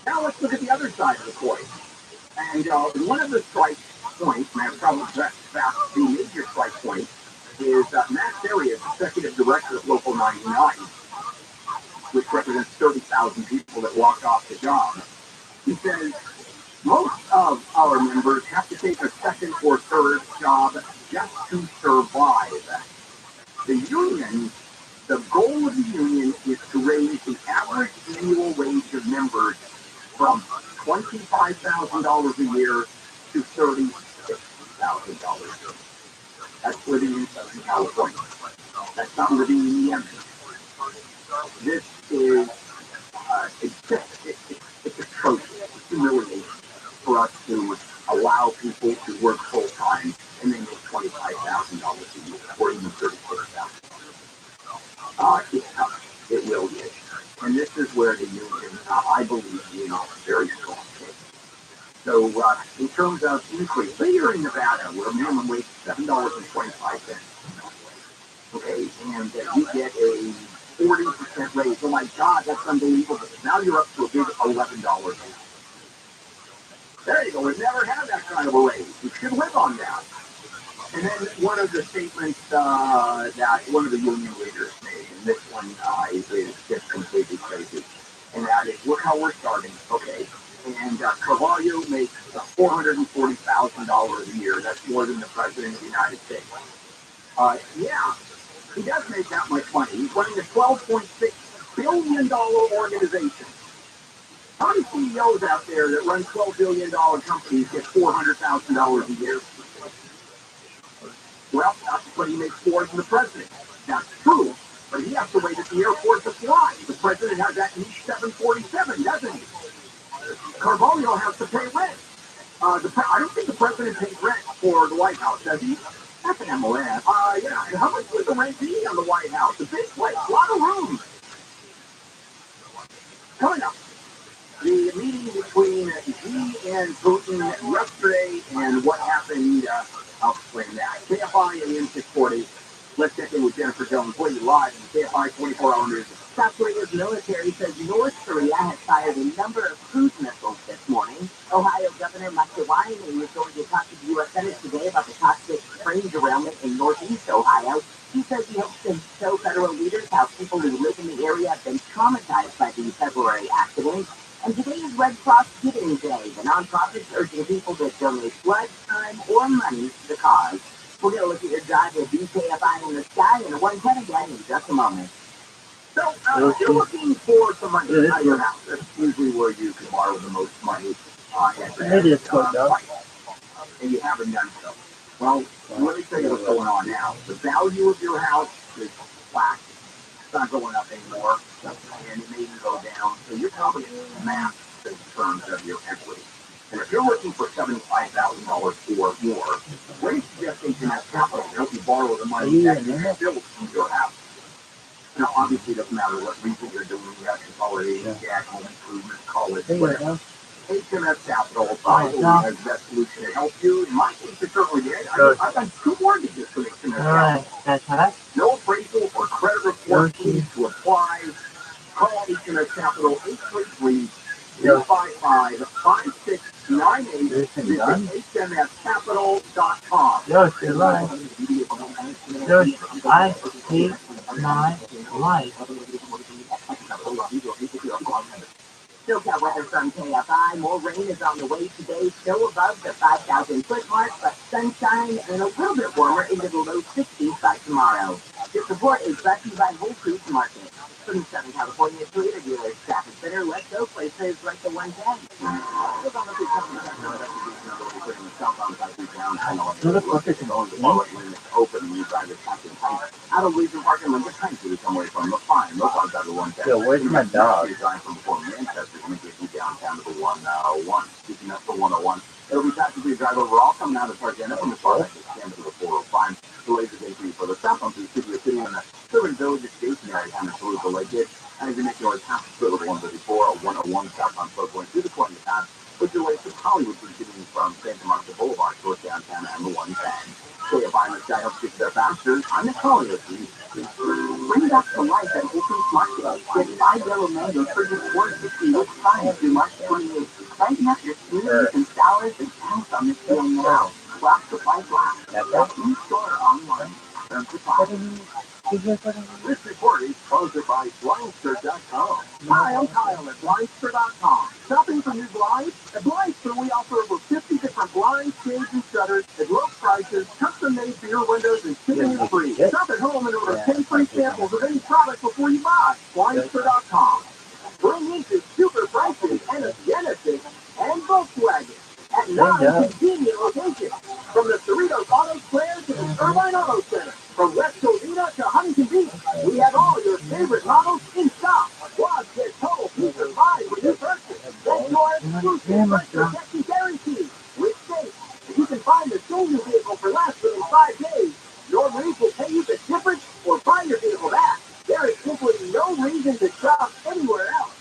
Now let's look at the other side of the coin. And one of the strike points, and that's probably the major strike point, is Matt Arias, executive director of Local 99, which represents 30,000 people that walked off the job. He says, most of our members have to take a second or third job just to survive. The goal of the union is to raise the average annual wage of members from $25,000 a year to $36,000 a year. That's living in Southern California. That's not living in Yemen. This is, it's atrocious. It's humiliating for us to allow people to work full time and then make $25,000 a year or even $36,000. It's tough. It will be. And this is where the union, I believe, is a very strong case. So in terms of increase, later in Nevada, where minimum wage is $7.25, okay, and you get a 40% raise. Oh my God, that's unbelievable. Now you're up to a big $11 raise. There you go. We've never had that kind of a raise. You should live on that. And then one of the statements that one of the union leaders made, and this one is just completely crazy. And that is, look how we're starting. Okay. And Carvalho makes $440,000 a year. That's more than the President of the United States. Yeah, he does make that much money. He's running a $12.6 billion organization. How many CEOs out there that run $12 billion companies get $400,000 a year? Well, that's what he makes more than the president. That's true, but he has to wait at the airport to fly. The president has that niche 747, doesn't he? Carvalho has to pay rent. I don't think the president pays rent for the White House, does he? That's an MLS. Yeah. And how much would the rent be on the White House? A big place, a lot of rooms. Coming up, the meeting between Xi and Putin yesterday and what happened, I'll explain that. KFI AM 640. Let's check in with Jennifer Jones. What are you live in KFI 24 Hours? South Korea's military says North Korea has fired a number of cruise missiles this morning. Ohio Governor Mike DeWine is going to talk to the U.S. Senate today about the toxic train derailment in northeast Ohio. He says he hopes to show federal leaders how people who live in the area have been traumatized by the February accident. And today is Red Cross Giving Day. The nonprofit's urging people to donate blood, time, or money to the cause. We're going to look at your drive with BKFI in the sky and a 110 again in just a moment. So, if you're looking for some money out of your house, that's usually where you can borrow the most money. It is good, though. And you haven't done so. Well, let me tell you what's going on now. The value of your house is flat. It's not going up anymore, and it may even go down. So you're probably max in terms of your equity. And if you're looking for $75,000 or more, we're suggesting Connect Capital to help you borrow the money that you can build in your house. Now, obviously, it doesn't matter what reason you're doing. You have consolidating, debt, home improvement, college, whatever. HMS Capital probably has that solution to help you. In my case, it certainly did. I've done 2 mortgages for HMS Capital. No appraisal or credit report needs to apply. Call HMS Capital 833-255-5698. Visit hmscapital.com. Yes, you're right. Yes, I hate my life. SoCal weather from KFI. More rain is on the way today, still above the 5,000-foot mark, but sunshine and a little bit warmer into the low 60s by tomorrow. This report is brought to you by Whole Foods Market. From Southern California Toyota dealers, traffic center, let's go places like the 110. I don't believe in parking on the country somewhere from the fine. Look, I've got the 110. Yeah, where's my dog? Manchester, going to get you downtown to the 101. Speaking up for 101. It'll be time for you to drive over all coming out of Sargento from the far end to the 405. Delays are getting for the south on the city on the Southern Village stationary down in Toledo Lake. And as you make yours half the of 134 or 101 south on Slow going through the corner path, with delays from Hollywood continuing from Santa Monica Boulevard towards downtown and the 110. KFI in the sky helps get there faster. I'm Nick Hollywood. Bring back to life at Whole Foods Market. Get 5 yellow mangoes for just $4.60 with fine through March 28th. Brighten up your smoothies and salads and pounce on this deal now. Black supply black. That's in store online. Terms apply. This report is sponsored by Blindster.com. Hi, I'm Kyle at Blindster.com. Shopping for new blinds? At Blindster, we offer over 50 different blinds, shades, and shutters at low prices, custom-made for your windows, and shipping is free. Shop at home and order 10 free samples of any product before you buy. Blindster.com. Bring into super prices and a Genesis and Volkswagen at 9 convenient locations. From the Cerritos Auto Square to the Irvine Auto Center. From West Covina to Huntington Beach, we have all your favorite models in stock. Plus, get total peace of mind with your purchase. That's your exclusive rent protection guarantee. With State, if you can find the same new vehicle for less than 5 days, your lease will pay you the difference or buy your vehicle back. There is simply no reason to shop anywhere else.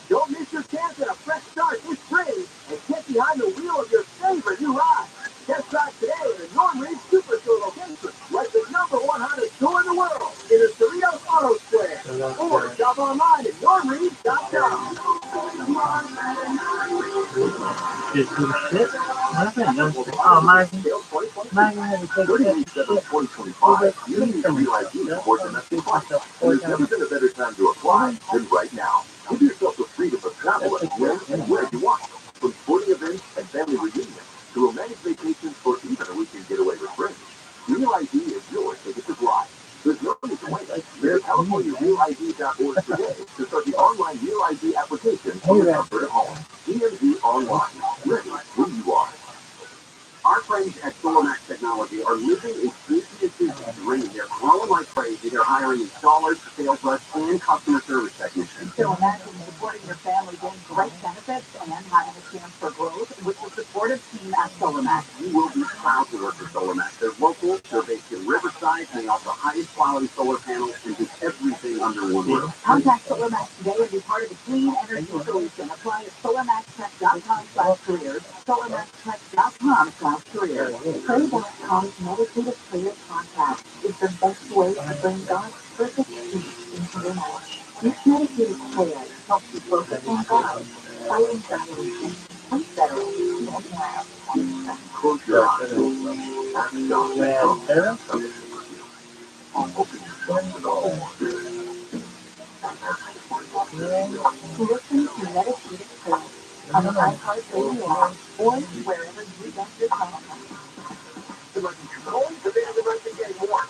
Don't miss your chance at a fresh start this spring and get behind the wheel of your favorite new ride. Test drive today at a Norm Reed Superstore location, like the #1 Honda store in the world, in the Cerritos Auto Square. Or shop online at normreed.com. Just some shit. Nothing. Oh, my. Mine had to take 2025, you need a real ID for domestic flights. And there's never been a better time to apply than right now. Give yourself the freedom of travel when and where you want. From sporting events and family reunions to romantic vacations or even a weekend getaway with friends. Real ID is yours to get to fly. There's no need to wait. Visit CaliforniaRealID.org today to start the online Real ID application from the comfort of home. DMV Online. Ready when you are. Our friends at SolarMax Technology are living a business's dream. They're growing like crazy. They're hiring installers, sales reps, and customer service technicians. So imagine supporting your family, getting great benefits, and having a chance for growth with the supportive team at SolarMax. You will be proud to work for SolarMax. They're local, they're based in Riverside, and they offer highest quality solar panels and do everything under one roof. Contact SolarMax today and be part of the clean energy solution. Apply at solarmaxtech.com/careers, solarmaxtech.com/careers. Prayer.com's meditative prayer contact is the best way to bring God's perfect peace into your life. This meditative prayer helps you focus on God, fight anxiety, and settle mental health. Close your eyes. Ask God to come. Listen to meditative prayer on the iHeartRadio app or wherever you get your podcast.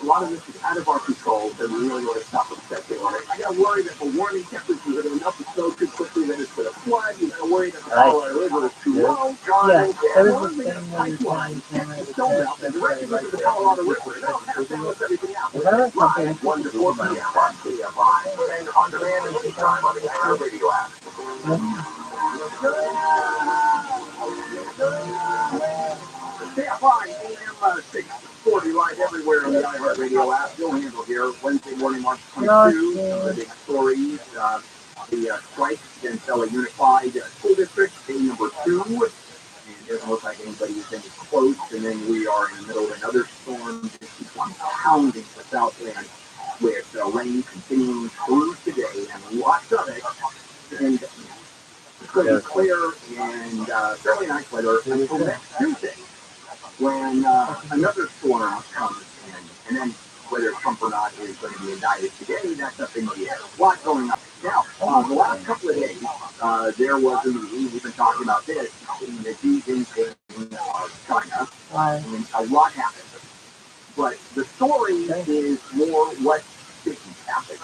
A lot of this is out of our control, and we really want to stop obsessing on it. I got worried that the warming temperatures are enough to snow too quickly that it's going to flood. You got worried that the Colorado River is too low. Yeah, there is a One thing thing that's where you pipeline can catch the snow melt and direct it to the Colorado River. And that'll kind of balance everything out. If I was something, Live 1 to 4 p.m. on KFI. And on demand anytime on the iHeartRadio app. KFI AM 640 live everywhere on the iHeartRadio app. Bill Handel here. Wednesday morning, March 22. Some of the big stories. The strike against LA Unified School District, day number 2. And it doesn't look like anybody is any close. And then we are in the middle of another storm. It keeps on pounding the Southland with rain continuing through today and lots of it. And it's going to be clear and fairly nice weather until next Tuesday, when another storm comes in. And then whether Trump or not is going to be indicted today, that's up in the air. A lot going on. Now, the last couple of days, there was a meeting, we've been talking about this, in the Xi Jinping of China, and a lot happened. But the story is more what didn't happen.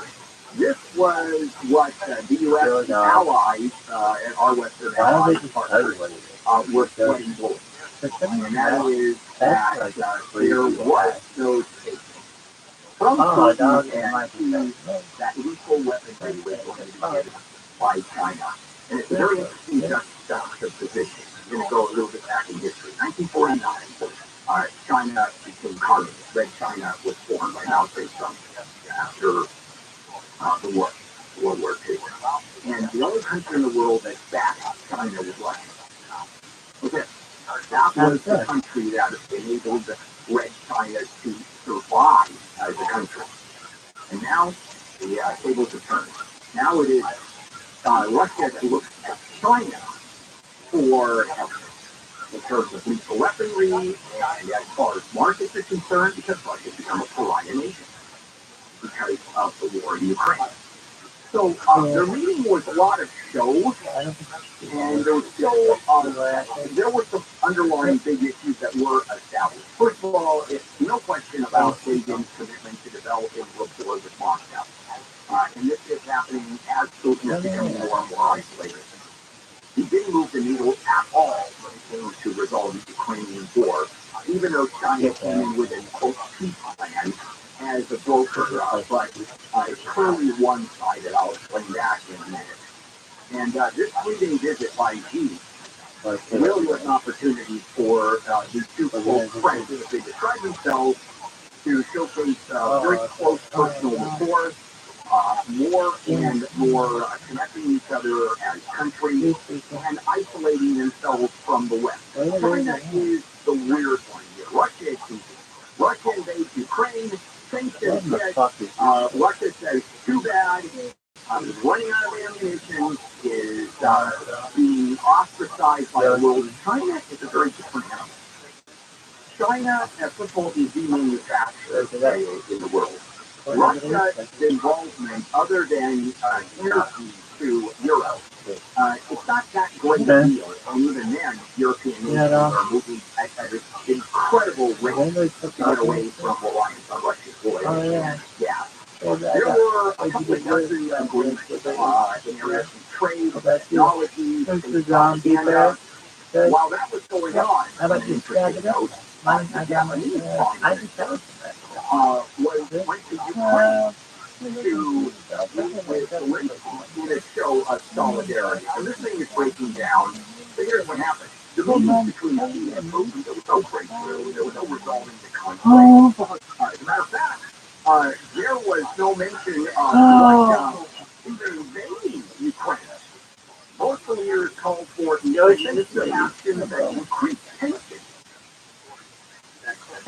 This was what the U.S. allies and our Western allies partners were sweating bullets. And that is that there was no state. Trump and that lethal weaponry was going to be given by China. And it's a very interesting juxtaposition. We're going to go a little bit back in history. 1949, China became communist. Red China was formed by Mao Zedong after the war, World War II. And the only country in the world that backed China was Russia. Okay. That was the country that enabled Red China to survive as a country. And now the tables have turned. Now it is Russia that looks at China for help in terms of lethal weaponry and as far as markets are concerned, because Russia has become a pariah nation because of the war in Ukraine. So the meeting was a lot of shows, and there was still there were some underlying big issues that were established. First of all, it's no question about Beijing's commitment to developing rapport with Moscow, and this is happening as Putin is becoming more and more isolated. He didn't move the needle at all when it came to resolving the Ukrainian war, even though China came in with a peace plan as a broker, but it's clearly one-sided. I'll explain that in a minute. And this 3-day visit by Xi really was an opportunity for these two close friends, as they describe themselves, to showcase very close personal rapport, more and more connecting each other as countries and isolating themselves from the West. China is the weird one here. Russia is easy. Russia invades Ukraine. Sanctions hit. Russia says, too bad. I'm running out of ammunition. Is being ostracized by the world. China is a very different animal. China has difficulty demanufactured in the world. Russia's involvement, other than energy to Europe, it's not that great a deal. And even then, European nations are moving at an incredible rate to get away from reliance on Russian oil and gas. There were a couple of dozen agreements in areas of trade, technology, space propaganda. While that was going on, an interesting note, the Japanese went to Ukraine to meet with Zelensky in a show of solidarity. So this thing is breaking down. So here's what happened. The meetings between Xi and Putin, there was no breakthrough. There was no resolving the conflict. As a matter of fact, there was no mention of Russia invading Ukraine. Most leaders called for defensive actions that increase tension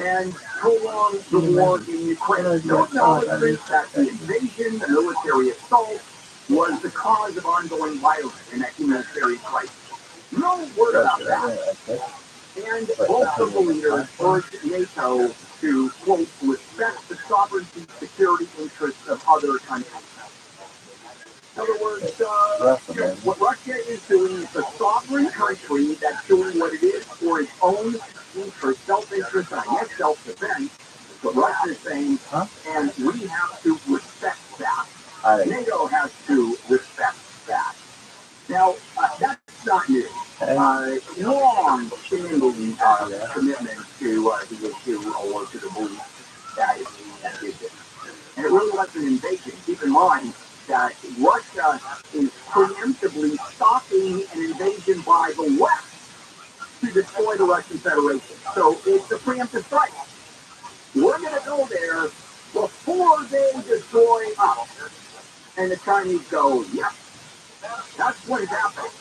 and prolong the war in Ukraine. No acknowledgement that the invasion, the military assault, was the cause of ongoing violence in that humanitarian crisis. No word about that. And both of the leaders urged NATO to, quote, respect the sovereignty and security interests of other countries. In other words, what Russia is doing is a sovereign country that's doing what it is for its own interest, self-interest, and I guess self-defense. What Russia is saying, and we have to respect that. NATO has to respect that. Now, that's not new. Long-standing commitment to the issue or to the belief that it did this. And it really wasn't an invasion. Keep in mind that Russia is preemptively stopping an invasion by the West to destroy the Russian Federation. So it's a preemptive strike. We're going to go there before they destroy us. And the Chinese go, yeah, that's what is happening.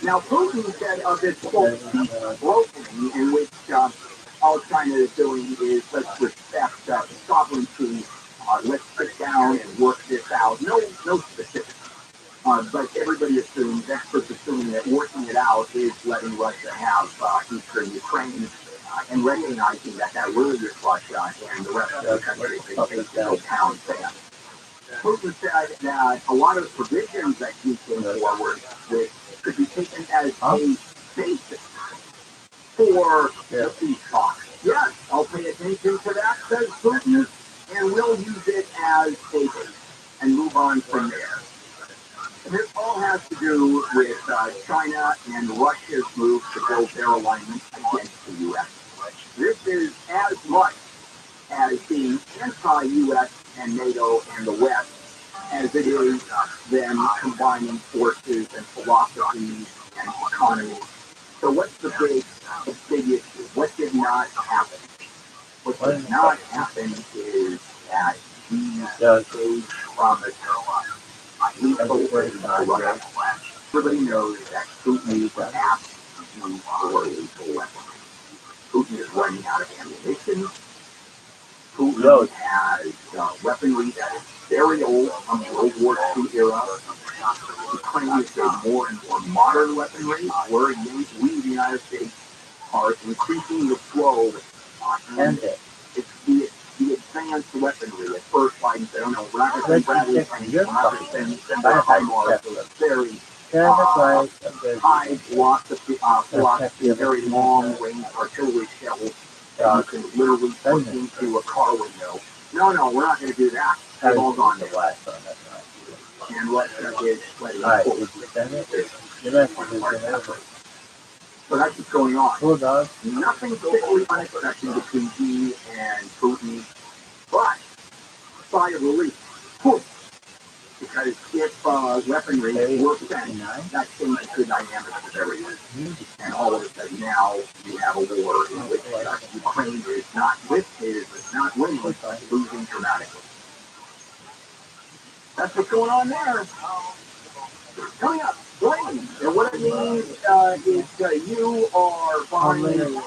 Now, Putin said of this, quote, peace brokering, in which all China is doing is let's respect sovereignty, let's sit down and work this out. No specifics. But everybody assumes, experts assuming that working it out is letting Russia have eastern Ukraine and recognizing that really is Russia and the rest of the country is basically no pound sand. Putin said that a lot of the provisions that he came forward with could be taken as a basis for the peace talks. Yes, I'll pay attention to that, says Putin, and we'll use it as a base and move on from there. And this all has to do with China and Russia's move to build their alignment against the U.S. This is as much as being anti-U.S. and NATO and the West as it is them combining forces and philosophies and economies. So what's the big issue? What did not happen? What did not happen is that these big promises, everybody knows that Putin is asked to use for lethal weapons. Putin is running out of ammunition. Putin has weaponry that is very old from the World War II era. Ukraine is getting more and more modern weaponry. We, the United States, are increasing the flow. And it's the advanced weaponry. At first, Biden said, no, we're not going to send Bradley planes. We're not going to send our HIMARS. So it's very high philosophy, very long-range artillery shells that you can literally put into a car window. No, we're not going to do that. They've all gone to last. And Russia is letting So that's what's going on. Nothing particularly unexpected between Xi and Putin, but sigh of relief. Because if weaponry were sent, that changes the dynamics of everything. And all of a sudden now you have a war in which Ukraine is not winning, but losing dramatically. That's what's going on there. Coming up, blame. And what it means is you are buying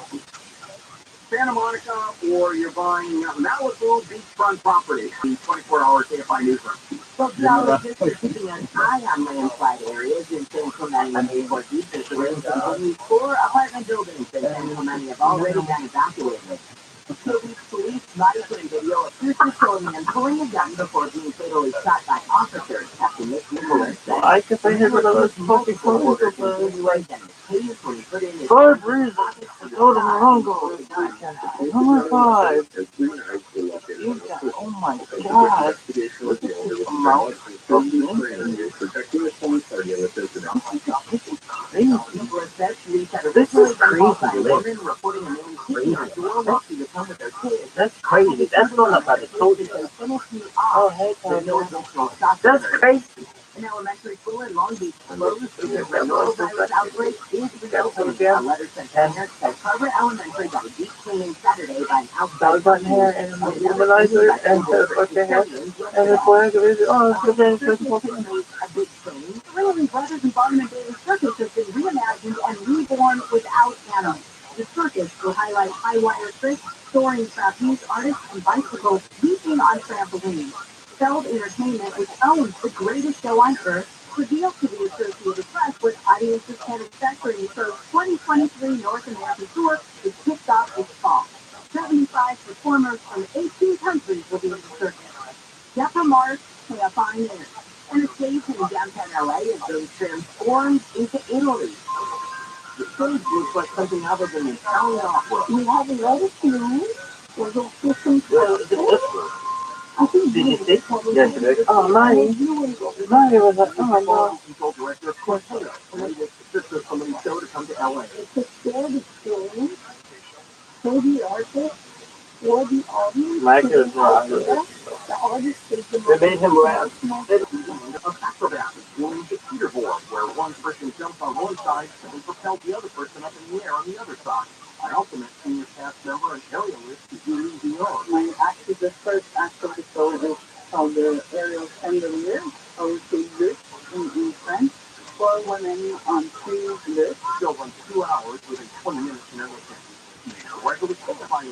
Santa Monica, or you're buying Malibu beachfront property. 24-hour KFI newsroom. Well, geologists are keeping an eye on landslide areas in San Clemente and Newport Beach as the rain continues. 4 apartment buildings in San Clemente have already been evacuated. Police monitoring video appears to show a man pulling a gun before being fatally shot by officers. Captain Nick Nicholas said, I guess I had one of those fucking photos of those, like, for reasons, I told him wrong goal this weekend. Oh my god. You got, oh my god. Look at this amount of injuries. This is crazy, Liz. That's crazy. That's going up by the soldiers. Oh, hey, that's crazy. An elementary school in Long Beach closed due to coronavirus outbreak is reopening. A letter sent to parents said Carver Elementary got a deep cleaning Saturday by an outside Dog hair and a womanizer and a fucking hair and a flag of it. Oh, it's okay. It's a big change. Really, Brothers and Barnum and Bailey Circus has been reimagined and reborn without animals. The circus will highlight high wire tricks, soaring trapeze artists, and bicycles leaping on trampolines. Feld Entertainment, which owns the greatest show on earth, revealed to the Associated Press what audiences can expect during the show's 2023 North American tour, which kicked off this fall. 75 performers from 18 countries will be in the circus. Deborah Mars, KFI News. And a stage in downtown LA is being transformed into Italy. The stage looks like something out of an Italian opera. We have a lot of news. We're going to put some I think did you see? Yes, it is. Oh, Marty. Marty was like, oh my god. Control director of Corteo, the latest sister comedy show to come to LA. It's a shared experience for the artist, for the audience. Mike is wrong. The artist is the They made him laugh. Of acrobats going to Peterboard, where one person jumps on one side and propels the other person up in the air on the other side. Our ultimate senior cast member and aerialist is Julie Dion. Actually, the first act of the show is called the Aerial Chandelier, or lift in French, for women on 3 lifts. Show runs 2 hours within 20 minutes in everything. Regular KFI.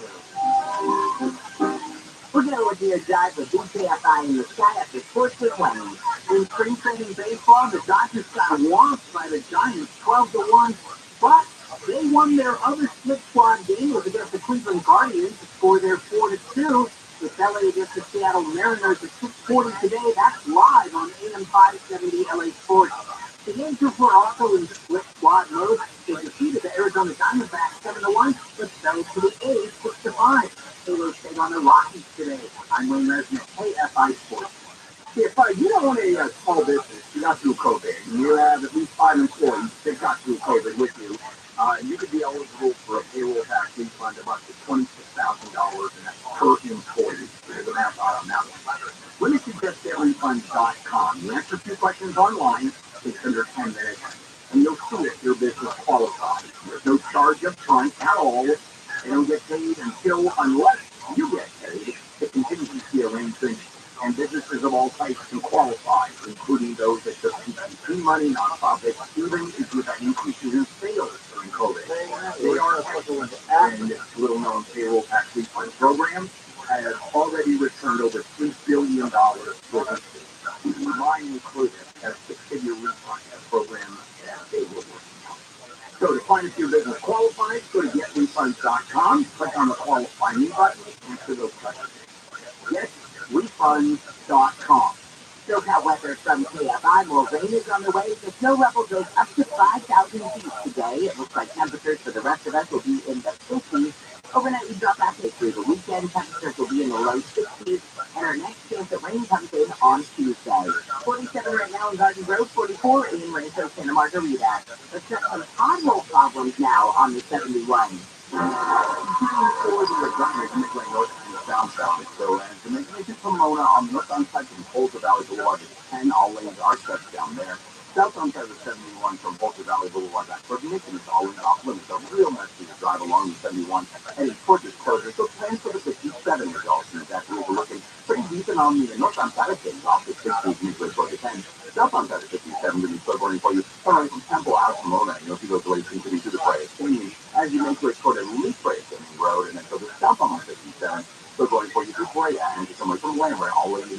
We're going to do a dive with BKFI in the sky after sports with Wayne. In spring training baseball, the Dodgers got whomped by the Giants 12-1, but they won their other split squad game. It was against the Cleveland Guardians to score their 4-2. With LA against the Seattle Mariners at 6:40 today. That's live on AM 570 LA Sports. The Yankees were also in split squad mode. They defeated the Arizona Diamondbacks 7-1, but fell to the A's 6-5. Taylor stayed on the Rockies today. I'm Wayne Resnick, KFI Sports. KFI, you don't want a small business. You got through COVID. You have at least 5 employees that got through COVID with you. You could be eligible for a payroll tax refund of up to $26,000, and that's per employee. There's an app on that one. Let me suggest GetRefunds.com. You answer a few questions online, takes under 10 minutes, and you'll see if your business qualifies. There's no charge up front at all. They don't get paid unless you get paid. The contingency arrangements and businesses of all types can qualify, including those that took PPP money, nonprofits, even if you have increases in sales during COVID. They are applicable and this little-known payroll tax refund program has already returned over $3 billion to businesses. Mine included has 6-figure refund program that they will work. So to find if your business qualifies, go to GetRefunds.com, click on the Qualify Me button, and answer those questions. GetRefunds.com. SoCal weather from KFI. More rain is on the way. The snow level goes up to 5,000 feet today. It looks like temperatures for the rest of us will be in the 50s. Overnight, we drop back through the weekend. Temperatures will be in the low 60s. And our next chance of rain comes in on Tuesday. 47 right now in Garden Grove, 44 in Rancho Santa Margarita. Let's check some pothole problems now on the 71. For the government to make north and the south, so and to make it Pomona on north on side from Boulder Valley Boulevard, 10 all lanes are shut down there. South on side of 71 from Boulder Valley Boulevard back toward Mission is all in off limits. A real messy to drive along the 71 heading toward this closure. So plan for the 57 is also exactly what we're looking pretty decent on the north on side of things off the 60s usually toward the 10. South on side of 57 to be slow for you. Coming from Temple out of Pomona, you'll see those ways seem to be to the Brea Canyon as you make your way toward a leaf break in the road and then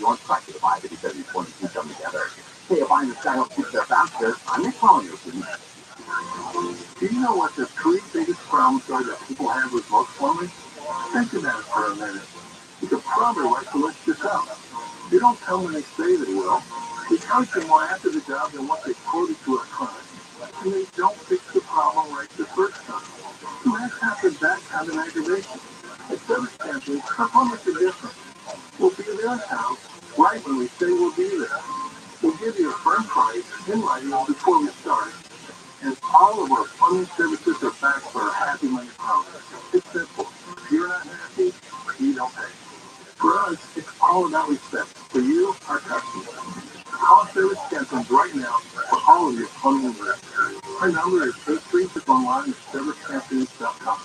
North side to the 58722 come together. Hey, if I'm the Skyhook keeps their faster, I'm not calling you. Do you know what the three biggest problems are that people have with most plumbers? Think about it for a minute. The plumber likes to list yourself. They don't come when they say they will. They charge you more after the job than what they quoted to a client. And they don't fix the problem right the first time. So that's happened that kind of aggravation. At service centers, our plumbers are different. We'll be at their house right when we say we'll be there. We'll give you a firm price in writing before we start. And all of our plumbing services are backed by our Happy Money promise. It's simple. If you're not happy, you don't pay. For us, it's all about respect. For you, our customers. Call Service Champions right now for all of your plumbing needs. Our number is 836 online at servicechampions.com.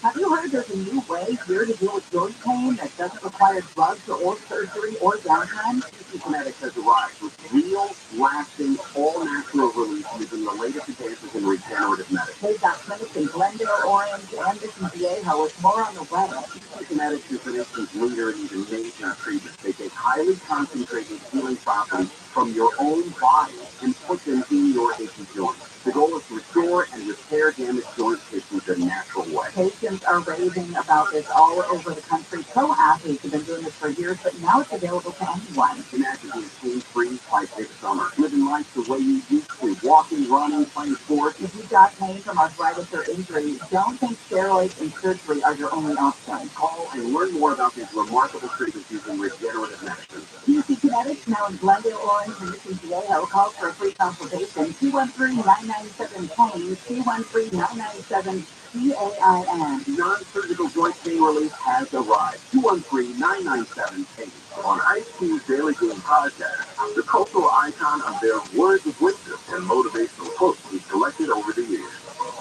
Have you heard there's a new way here to deal with joint pain that doesn't require drugs or surgery or downtime? Kinetics has arrived with real, lasting, all-natural relief using the latest advances in regenerative medicine. They've got clinics in Glendale, Orange, and Mission Viejo with more on the web. Kinetics is an instant leader in these amazing treatments. They take highly concentrated healing properties from your own body and put them in your achy joints. The goal is to restore and repair damaged joint tissue the natural way. Patients are raving about this all over the country. Pro athletes have been doing this for years, but now it's available to anyone. Imagine being pain-free by this summer, living life the way you used to, walking, running, playing sports. If you've got pain from arthritis or injury, don't think steroids and surgery are your only option. Call and learn more about these remarkable treatments using regenerative medicine. UC Kinetics now in Glendale, Orange, and Mission Viejo. Call for a free consultation. 213-997-PAIN. 213-997-PAIN. Non-surgical joint pain relief has arrived. 213-997-PAIN. On IQ's Daily Game podcast, the cultural icon of their words of wisdom and motivational quotes we've collected over the years.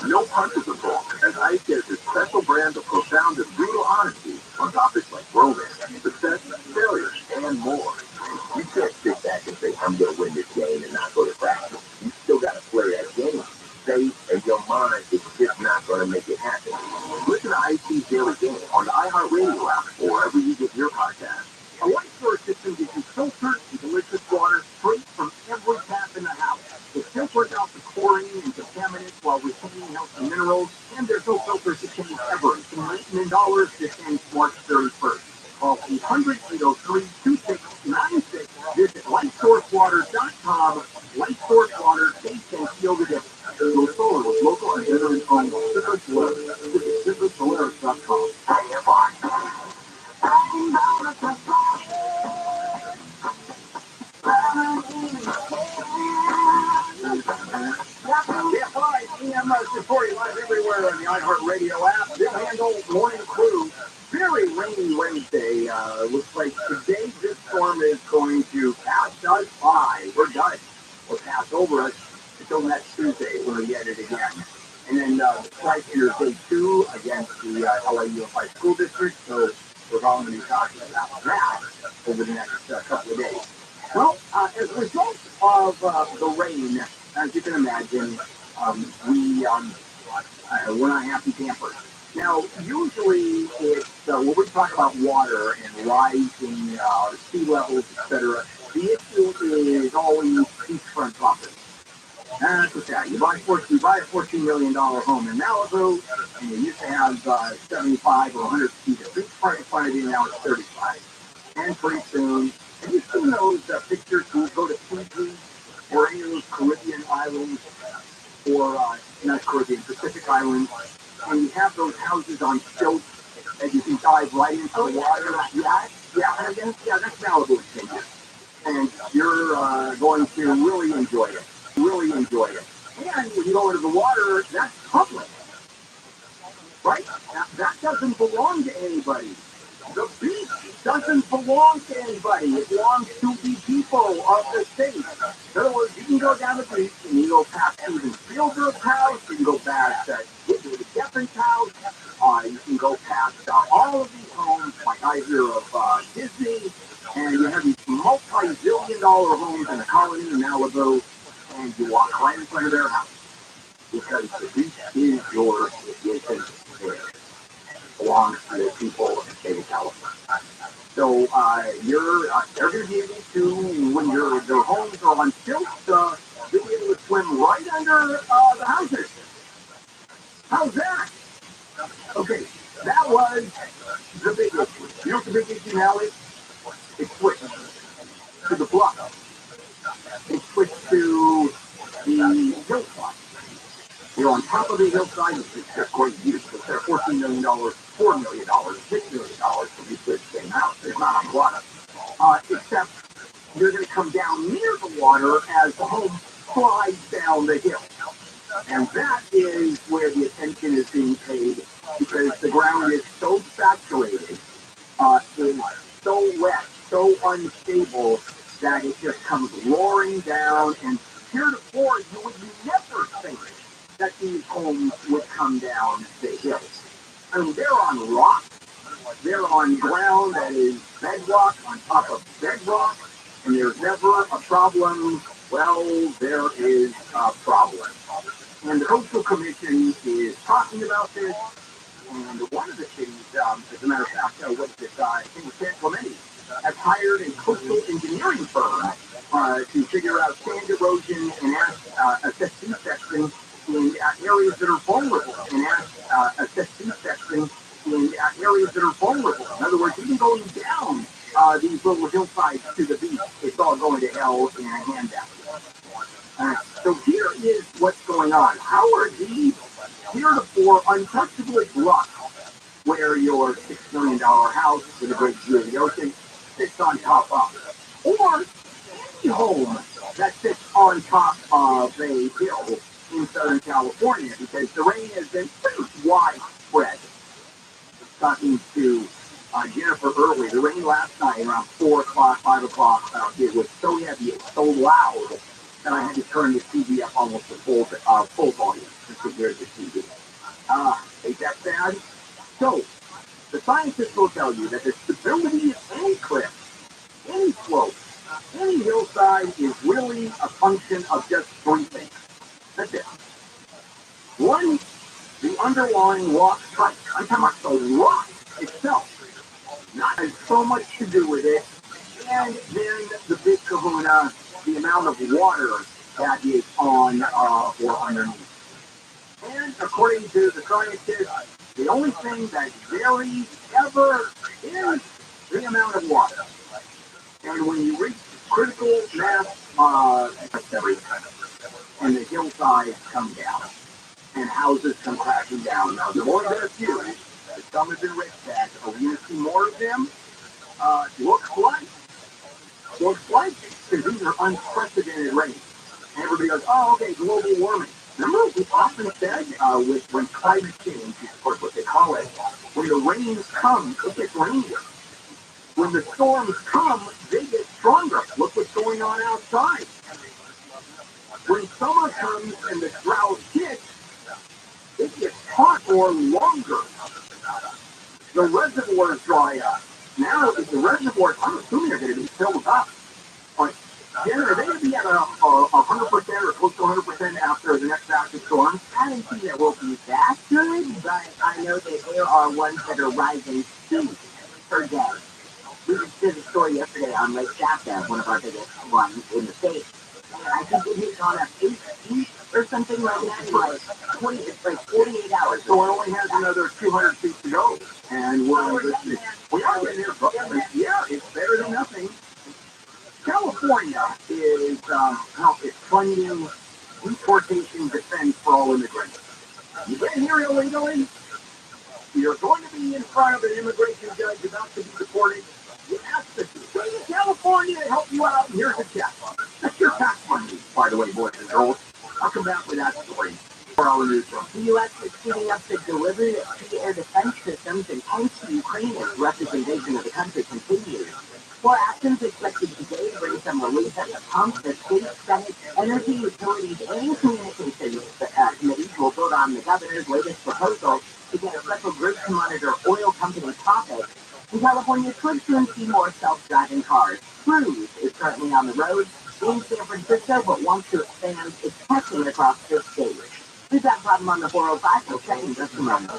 No punches are pulled, as Ice gets his special brand of profound and brutal honesty on topics like romance, success, failure, and more. You can't sit back and say, I'm going to win this game and not go to practice. You still got to play that game. Faith and your mind is just not going to make it happen. Listen to IC's Daily Game on the iHeartRadio app or wherever you get your podcast. A life source system gives you filtered and delicious water straight from every tap in the house. It filters out the chlorine and contaminants while retaining healthy minerals, and there's no filters to change ever. It's $19 just ends March 31st. Call 800-803-2696. Visit lightsourcewater.com. Light Source Water, taste and feel the difference. Go solar with local and veteran-owned Citrus Solaris. Visit citrussolaris.com. Yeah, hi, EM supporting live everywhere on the iHeartRadio app. This handle morning crew. Very rainy Wednesday. Looks like today this storm is going to pass us by. We're done. Or pass over us until next Tuesday when we get it again. And then the strike here is day 2 against the LA Unified School District. So we're going to be talking about that over the next couple of days. Well, as a result of the rain, as you can imagine, we're not happy campers. Now, usually it's when we talk about water and rising sea levels, etc., the issue is always beachfront property. That's what's that. You buy a $14 million home in Malibu, and you used to have 75 or 100 feet of beachfront in front of you, now it's 35. And pretty soon, have you seen those pictures when you go to Fiji or any of those Caribbean islands, or not Caribbean, Pacific islands, and you have those houses on stilts and you can dive right into the water? That's Malibu changes. And you're going to really enjoy it. Really enjoy it. And when you go into the water, that's public. Right? That doesn't belong to anybody. The beach doesn't belong to anybody. It belongs to the people of the state. In other words, you can go down the beach and you go past Susan Spielberg's house, you can go past David Geffen's house, you can go past all of these homes, like I hear of Disney, and you have these multi-billion-dollar homes in the colony in Malibu, and you walk right in front of their house. because the beach is yours. It isn't theirs. It belongs to the people of the state of California. So they're going to be able to, when their homes are on stilts, they'll be able to swim right under the houses. How's that? Okay, that was the big issue. You know what the big issue now is? It switched to the bluff. It switched to the hillside. You're on top of the hillside, which is just great view. So they're $14 million, $4 million, $6 million to be switched in out. There's not a lot of except you're going to come down near the water as the home slides down the hill. And that is where the attention is being paid because the ground is so saturated, is so wet, so unstable that it just comes roaring down. And heretofore, you would never think that these homes would come down the hill. I mean, they're on rock. They're on ground that is bedrock on top of bedrock, and there's never a problem. Well, there is a problem. And the Coastal Commission is talking about this, and one of the cities, as a matter of fact, what is it, I think San Clemente, has hired a coastal engineering firm to figure out sand erosion and assess defects in areas that are vulnerable, and assess defects in areas that are vulnerable. In other words, even going down these little hillsides to the beach, it's all going to hell in a handout. So here is what's going on. How are these heretofore untouchably bluff, where your $6 million house with a great view of the ocean sits on top of, or any home that sits on top of a hill in Southern California, because the rain has been pretty widespread. Talking to Jennifer early, the rain last night around 4 o'clock, 5 o'clock, it was so heavy, it was so loud, that I had to turn the TV up almost to full volume to hear the TV. Ain't that bad? So, the scientists will tell you that the stability of any cliff, any slope, any hillside is really a function of just three things. That's it. One, the underlying rock type. I'm talking about the rock itself. Not has so much to do with it. And then the big kahuna, the amount of water that is on or underneath. And according to the scientists, the only thing that varies ever is the amount of water. And when you reach critical mass, and the hillsides come down, and houses come crashing down. Now, there more than a few. Some have been wrecked back. Are we going to see more of them? Looks like. Because these are unprecedented rains. And everybody goes, oh, okay, global warming. Remember, we often said when climate change, of course, what they call it, when the rains come, it gets rainier. When the storms come, they get stronger. Look what's going on outside. When summer comes and the drought hits, it gets hot or longer. The reservoirs dry up. Now, if the reservoirs, I'm assuming they're going to be filled up. Jenna, are they going to be at 100% or close to 100% after the next batch of storms? I don't think that will be that good, but I know that there are ones that are rising feet per day. We just did a story yesterday on Lake Shasta, one of our biggest ones in the state. And I think it hit on 8 feet or something like that in like 48 hours. So it only has another 200 feet to go. And we are getting there. Yeah, it's better than nothing. California is funding deportation defense for all immigrants. You get here illegally, you're going to be in front of an immigration judge about to be deported. You ask the state of California to help you out, and here's a check. That's your tax money, by the way, boys and girls. I'll come back with that story. The U.S. is speeding up the delivery of air defense systems, and thanks to Ukraine's Russia's invasion of the country continues. More actions expected today to bring some relief at the pump. The state, Senate, energy, utilities, and communications committees will vote on the governor's latest proposal to get a special group to monitor oil company profits. And California could soon see more self-driving cars. Cruise is currently on the road in San Francisco, but wants to expand its testing across the state. Who's that problem on the 405? We'll check in just a moment.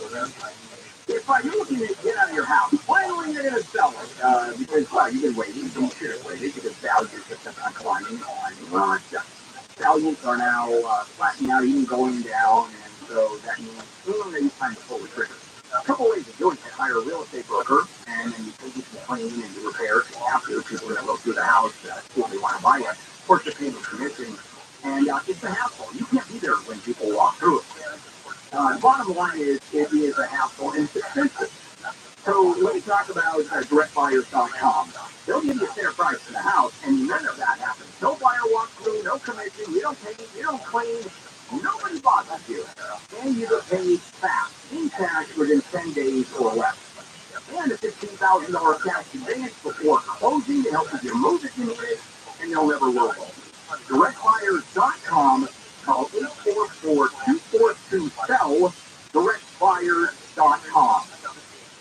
If you're looking to get out of your house, finally you're going to sell it, because, well, you've been waiting, you should have waited, because values have kept on climbing on. Well, values are now flattening out, even going down, and so that means maybe it's time to pull the trigger. A couple ways of doing it: hire a real estate broker, and then you can do some cleaning and do repairs. After people are going to look through the house, see if they want to buy it. Of course, you're paying the commission, and it's a hassle. You can't be there when people walk through it. Bottom line is, it is a hassle and it's expensive. So let me talk about directbuyers.com. They'll give you a fair price for the house, and none of that happens. No buyer walks through, no commission, you don't paint, you don't clean, nobody bothers you. And you get paid fast, in cash within 10 days or less. And a $15,000 cash advance before closing to help you move if you need it, and they'll never roll. directbuyers.com. Call 844-242-SELL, directbuyers.com.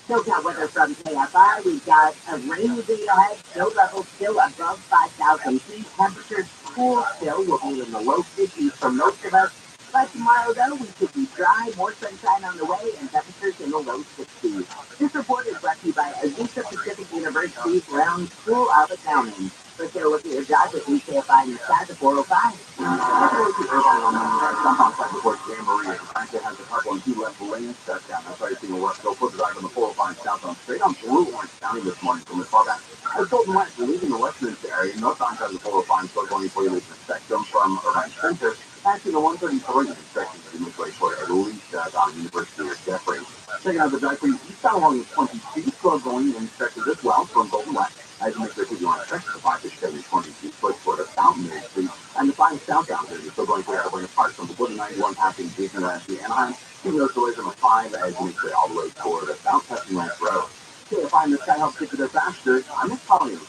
SoCal weather from KFI. We've got a rainy day ahead. Snow level still above 5,000 feet. Temperatures cool still. We'll be in the low 50s for most of us. By tomorrow, though, we should be dry, more sunshine on the way, and temperatures in the low 60s. This report is brought to you by Azusa Pacific University's Brown School of Accounting. Let's get a look at your jobs at KFI and inside the 405. Somehow, before San Maria, Franklin has a couple and 2 left lanes shut down. That's why you're seeing a work. They'll put it out on the 405 southbound straight on through Orange County this morning from the far back. I was told West, we're leaving the Westminster area, northbound side of the 405, so going for you to expect them from Irvine Center. Back to the 133 inspection to make way for at least down University or Jeffrey. Checking out the drive for you eastbound along the 22 slow going and inspected as well from Golden West. As you make sure you want to check the 5-7-22 foot for the Fountain Main Street and the 5 southbound there. You're still going for Airborne Park from the 4191 passing Jason to Anaheim. Keeping those delays on the 5 as you make way all the way toward the South Testing Ranch Road. Okay, to find this guy helps get to their faster. I'm just calling you.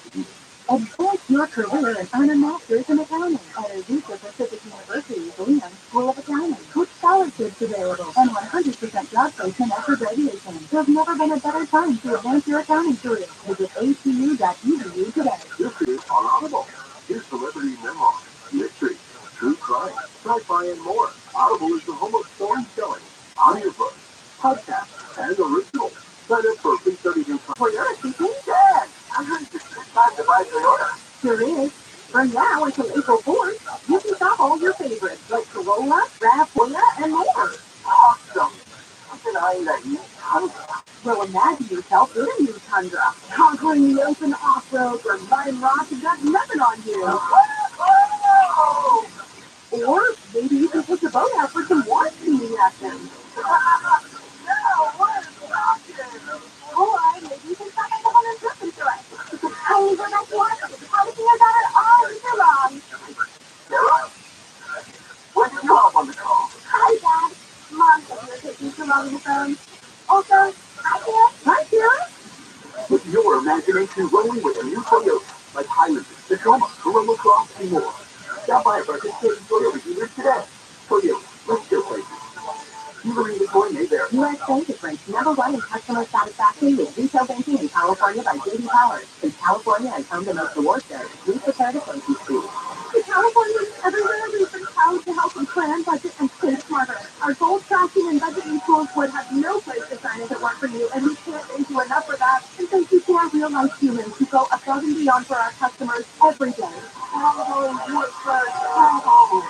Advance your career and earn a master's in accounting at Azusa Pacific University's Brown School of Accounting. With scholarships available and 100% job placement after graduation. There's never been a better time to advance your accounting career. Visit atu.edu today. This is Audible. Here's celebrity memoir, mystery, true crime, sci-fi, and more. Audible is the home of storytelling, audiobooks, podcasts, and originals. Sign up for a free 30-day trial. Toyota speaking? Good. I heard it's time to buy Toyota. Sure is. From now until April 4th, you can shop all your favorites like Corolla, RAV4, and more. Awesome. I've been eyeing that new Tundra. Well, imagine yourself in a new Tundra, conquering the open off-road where mud and rocks have got nothing on you. Or maybe you can take the boat out for some water skiing action. Or maybe you can stop at the one and slip into it. You can totally go back to water. Everything about it all year long. Sarah? When did you hop on the call? Hi, Dad. Mom said you were taking too long on the phone. Also, hi, Dad. Hi, Sarah. Put your imagination rolling with a new Toyota, like Highlander, Tacoma, Corolla Cross, and more. Stop by a participating Toyota dealer today. Toyota, let's go places. You believe it's going there. U.S. Bank difference #1 in customer satisfaction with retail banking in California by J.D. Power. Since California has home to most awards there, we prepare to place you too. The Californians everywhere, we've been proud to help you plan, budget, and save smarter. Our goal tracking and budgeting tools would have no place to shine if it weren't for you, and we can't thank you enough for that. And thank you to our real-life humans who go above and beyond for our customers every day.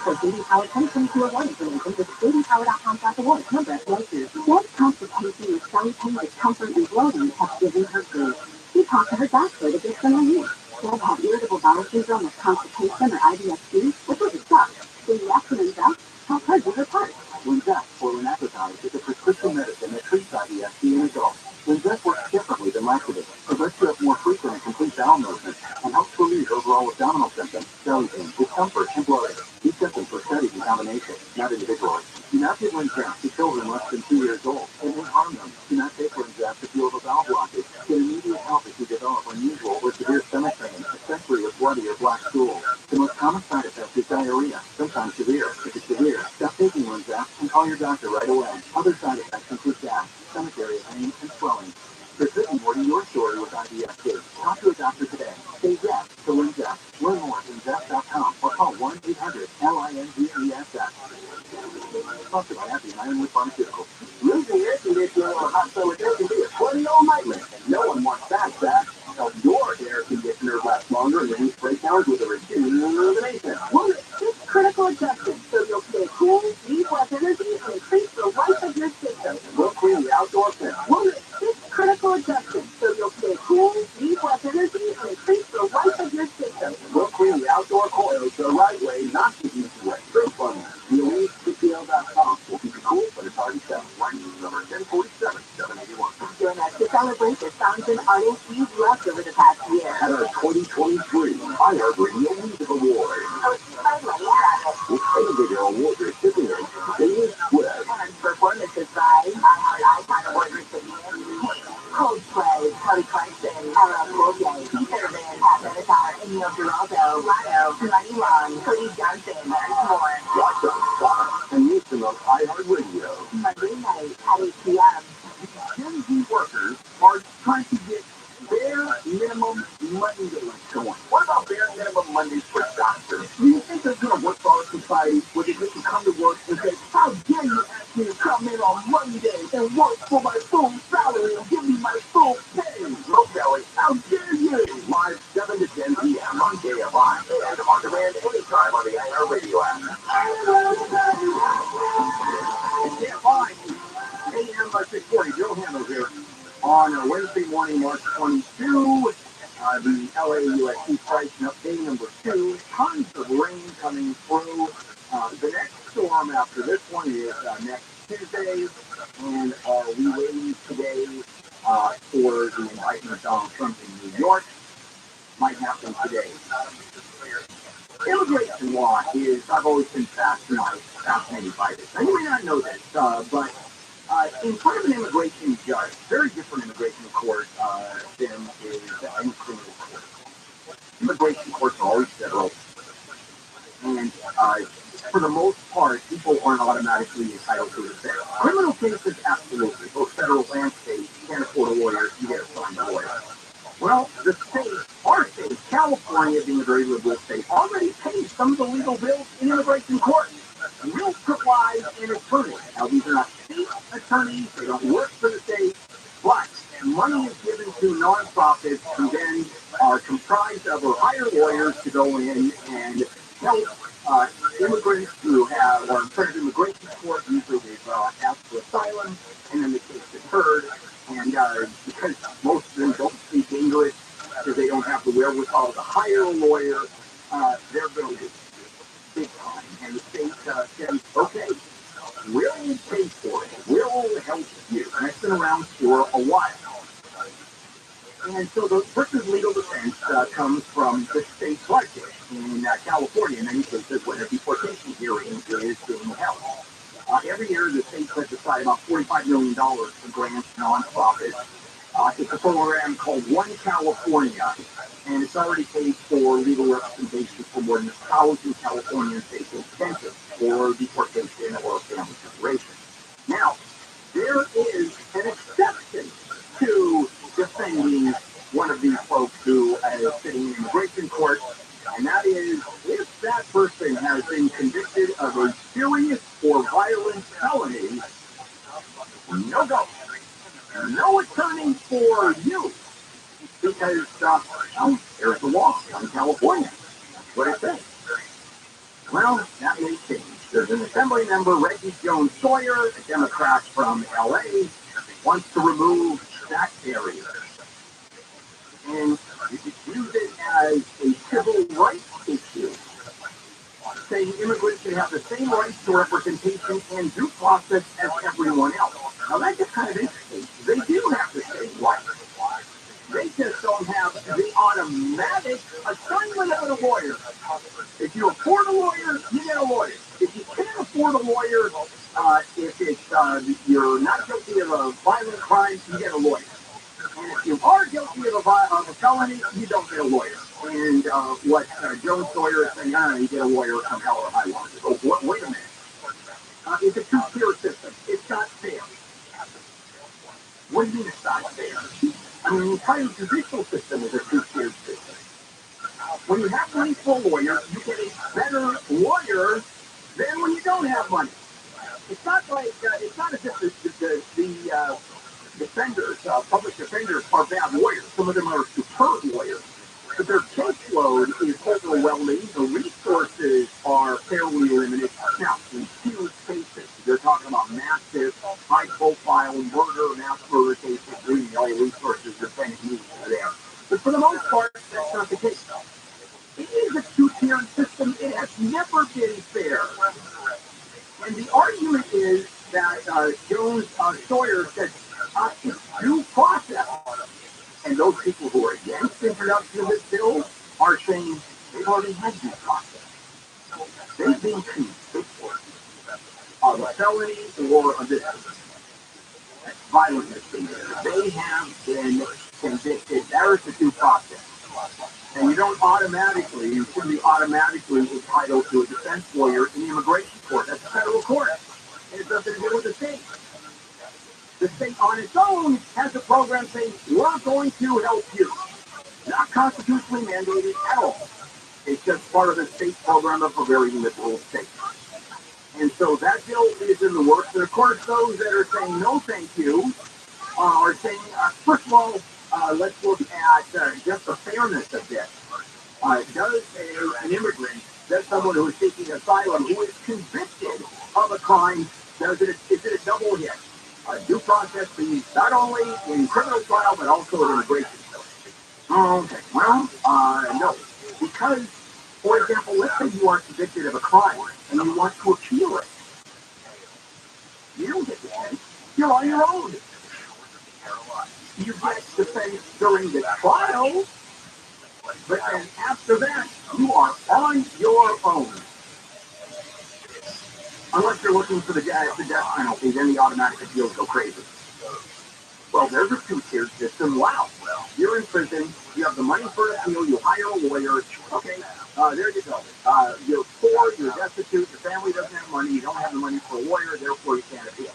For J.D. Power 2022 award information, visit jdpower.com/awards. Number FDIC. Deb's consultation with Sally Payne discomfort and bloating have given her grief. She talked to her doctor to get some relief. Deb had irritable bowel syndrome with constipation or IBS-C, which was a shock. The reaction in Deb helped her do her part. Linzess, or linaclotide, is a prescription medicine that treats IBS-C in adults. Linzess works differently than laxative. It lets you have more frequent and complete bowel movement and helps relieve overall abdominal symptoms, belly pain, discomfort, and bloating. These symptoms were studied in combination, not individually. Do not give Linzess to children less than 2 years old. It may harm them. Do not take Linzess if you have a bowel blockage. Get immediate help if you develop unusual or severe stomach pain, especially with bloody or black stool. The most common side effect is diarrhea, sometimes severe. If it's severe, stop taking Linzess and call your doctor right away. Other side effects include gas, stomach area pain, and swelling. There's written more to your story with IBS-C. Talk to a doctor today. Say yes to Linzess. Learn more at linzess.com or call 1-800-LINZESS. Sponsored by pharmacy and iron with pharmaceuticals. Losing air conditioning or hot summer day can be a 20-year-old nightmare. No one wants that fact. Help your air conditioner last longer and reduce breakdowns with a reducing illumination. We'll make 6 critical adjustments so you'll stay cool, use less energy, and increase the life of your system. We'll clean the outdoor fence. We'll make 6 critical adjustments so you'll stay cool, use less energy, and increase the life of your system. We'll clean the outdoor coils the right way, not the easy way. True fun. ViralRabbi.com. We'll keep it cool, but it's already set. License number 1047 781. Join us to celebrate the songs and artists you've loved over the past year. At our 2023 iHeartRadio Music Awards. Hosted by Rabbi. With 8 video award recipients, David Swift. And performances by iHeart Award recipients Coldplay, Cody Carson, LL Cool J, Peter Van, Pat Benatar, Emil Giraldo, Lotto, Money Long, Cody Johnson, and more. Watch us, Fox, and listen on iHeartRadio. Monday night at 8 p.m. Gen Z workers are trying to get bare minimum Mondays going. What about bare minimum Mondays for doctors? Do you think they're going to work for our society where they can come to work and say, how dare you ask me to come in on Monday and work for my full salary and give me my full pay? No, Kelly, how dare you? Live 7 to 10 p.m. on KFI and on demand anytime on the iHeartRadio app. And KFI, AM 640, Joe Hammer here. On Wednesday morning, March 22, the LAUSD pricing update number 2. Tons of rain coming through. The next storm after this one is next Tuesday. And are we waiting today for the indictment of Donald Trump in New York? Might happen today. Immigration law is, I've always been fascinated by this. And you may not know this, but in front of an immigration judge, very different immigration court than is any criminal court. Immigration courts are always federal, and for the most part, people aren't automatically entitled to it. Criminal cases, absolutely. Both federal and state, you can't afford a lawyer, you get assigned a lawyer. Well, the state, our state, California being a very liberal state, already pays some of the legal bills in immigration court. Will provide an attorney. Now, these are not state attorneys, they don't work for the state, but money is given to nonprofits who then are comprised of or hire lawyers to go in and help immigrants who have, or in front of immigration court, usually they've asked for asylum, and then the case is heard, and because most of them don't speak English, because they don't have the wherewithal to hire a lawyer, they're going to lose big time. And the state says, okay, we'll pay for it. We'll help you. And it's been around for a while. And so the person's legal defense comes from the state budget in California. In many cases, when a deportation hearing is being held. Every year, the state sets aside about $45 million for grants to nonprofits. It's a program called One California, and it's already paid for legal representation for more than 1,000 Californians facing detention for deportation or family separation. Now, there is an exception to defending one of these folks who is sitting in immigration court, and that is if that person has been convicted of a serious or violent felony, no go. No attorney for you, because, well, there's a law in California. That's what it says. Well, that may change. There's an assembly member, Reggie Jones Sawyer, a Democrat from L.A., wants to remove that area. And you could use it as a civil rights issue, saying immigrants should have the same rights to representation and due process as everyone else. Now, that gets kind of interesting. They do have the same rights. They just don't have the automatic assignment of a lawyer. If you afford a lawyer, you get a lawyer. If you can't afford a lawyer, if it's you're not guilty of a violent crime, you get a lawyer. And if you are guilty of a felony, you don't get a lawyer. And what Joe Sawyer is saying, you get a lawyer from hell or high water. So wait a minute. It's a two-tier system. It's not fair. What do you mean it's not fair? I mean, the entire judicial system is a two-tier system. When you have money for a lawyer, you get a better lawyer than when you don't have money. it's not like it's not as if the defenders, public defenders, are bad lawyers. Some of them are superb lawyers, but their caseload is overwhelming. The resources are fairly limited. Now, in huge cases, they're talking about massive, high-profile murder, mass murder cases. Really, all resources are kind of needed there. But for the most part, that's not the case. It is a two-tiered system. It has never been fair. And the argument is that Jones Sawyer said it's due process. And those people who are against the introduction of this bill are saying they've already had due process. They've been convicted of a felony or of this violent misdemeanor. They have been convicted. There is the due process. And you shouldn't be automatically entitled to a defense lawyer in the immigration court. That's a federal court. And it doesn't deal with the state. The state on its own has a program saying, we're going to help you. Not constitutionally mandated at all. It's just part of the state program of a very liberal state. And so that bill is in the works. And of course, those that are saying no thank you are saying, first of all, let's look at just the fairness of this. Does an immigrant, does someone who is seeking asylum, who is convicted of a crime, is it a double hit? Due process means not only in criminal trial, but also in immigration trial. Okay, well, no. Because, for example, let's say you are convicted of a crime and you want to appeal it. You don't get defense. You're on your own. You get defense during the trial, but then after that, you are on your own. Unless you're looking for the death penalty, then the automatic appeals go crazy. Well, there's a two-tiered system. Wow. You're in prison. You have the money for an appeal. You hire a lawyer. Okay, there you go. You're poor. You're destitute. Your family doesn't have money. You don't have the money for a lawyer. Therefore, you can't appeal.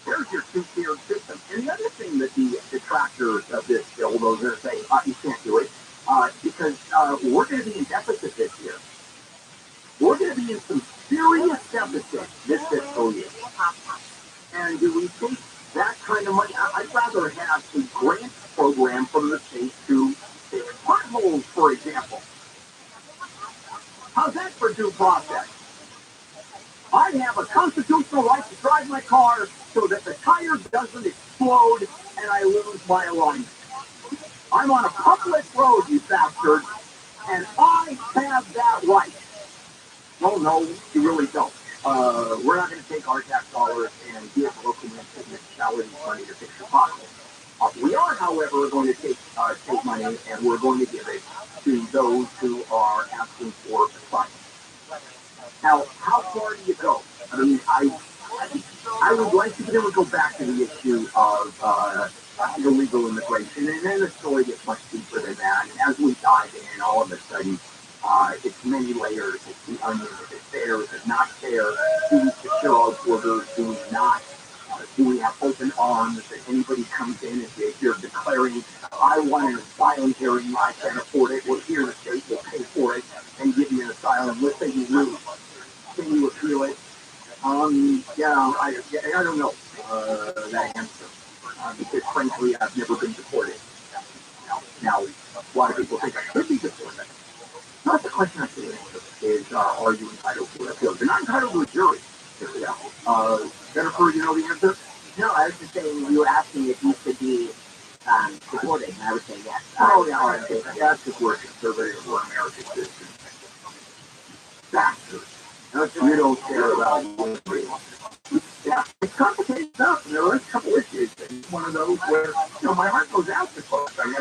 There's your two-tiered system. And the other thing that the detractors of this bill, those that say you can't do it, because we're going to be in deficit this year. We're going to be in some serious deficit this fiscal year. And do we think that kind of money? I'd rather have a grant program from the state to fix potholes, for example. How's that for due process? I have a constitutional right to drive my car so that the tire doesn't explode and I lose my alignment. I'm on a public road, you bastards, and I have that right. No, you really don't. We're not going to take our tax dollars and give local municipalities money to fix your potholes. We are, however, going to take state money and we're going to give it to those who are asking for asylum. Now, how far do you go? I mean, I would like to be able to go back to the issue of illegal immigration, and then the story gets much deeper than that. And as we dive in, all of a sudden, it's many layers. It's the onion. Is it fair? Is it not fair? Do we secure our borders? Do we not? Do we have open arms? If anybody comes in, if you're declaring, I want an asylum hearing, I can't afford it, well, here the state will pay for it and give you an asylum. Let's say you lose. Can you appeal it? I don't know that answer. Because frankly, I've never been deported. Now, a lot of people think I should be deported. Not the question I should answer is, are you entitled to an appeal? You're not entitled to a jury. Jennifer, you know the answer? No, I was just saying you were asking if you could be deported, and I would say yes. Oh, yeah, all right. That's because we're conservative, we're American citizens. Bastards. You don't care about liberty. Yeah, it's complicated stuff. There are a couple issues. It's one of those where, my heart goes out to folks. I mean,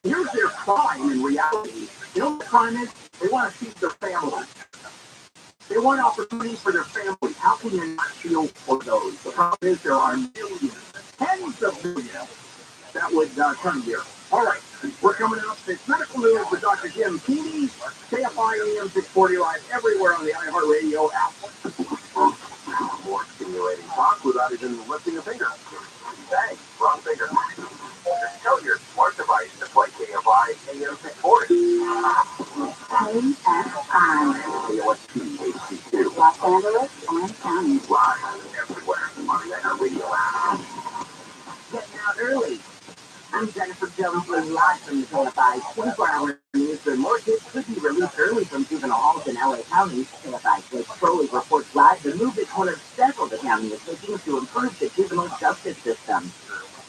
here's their crime in reality. You know what the crime is? They want to feed their family. They want opportunity for their family. How can you not feel for those? The problem is there are millions, tens of millions that would come here. All right, we're coming up. It's Medical News with Dr. Jim Keeney, KFI AM 640 Live, everywhere on the iHeartRadio app. More stimulating talk without even lifting a finger. Bang, wrong finger. Just tell your smart device to play KFI AM 640. KFI. KOSP HD2. Los Angeles and County. Live reporting live from the KFI 24-hour news where more kids could be released early from juvenile halls in LA County. KFI Blake Crowley reports live the move is one of several the county is taking to improve the juvenile justice system.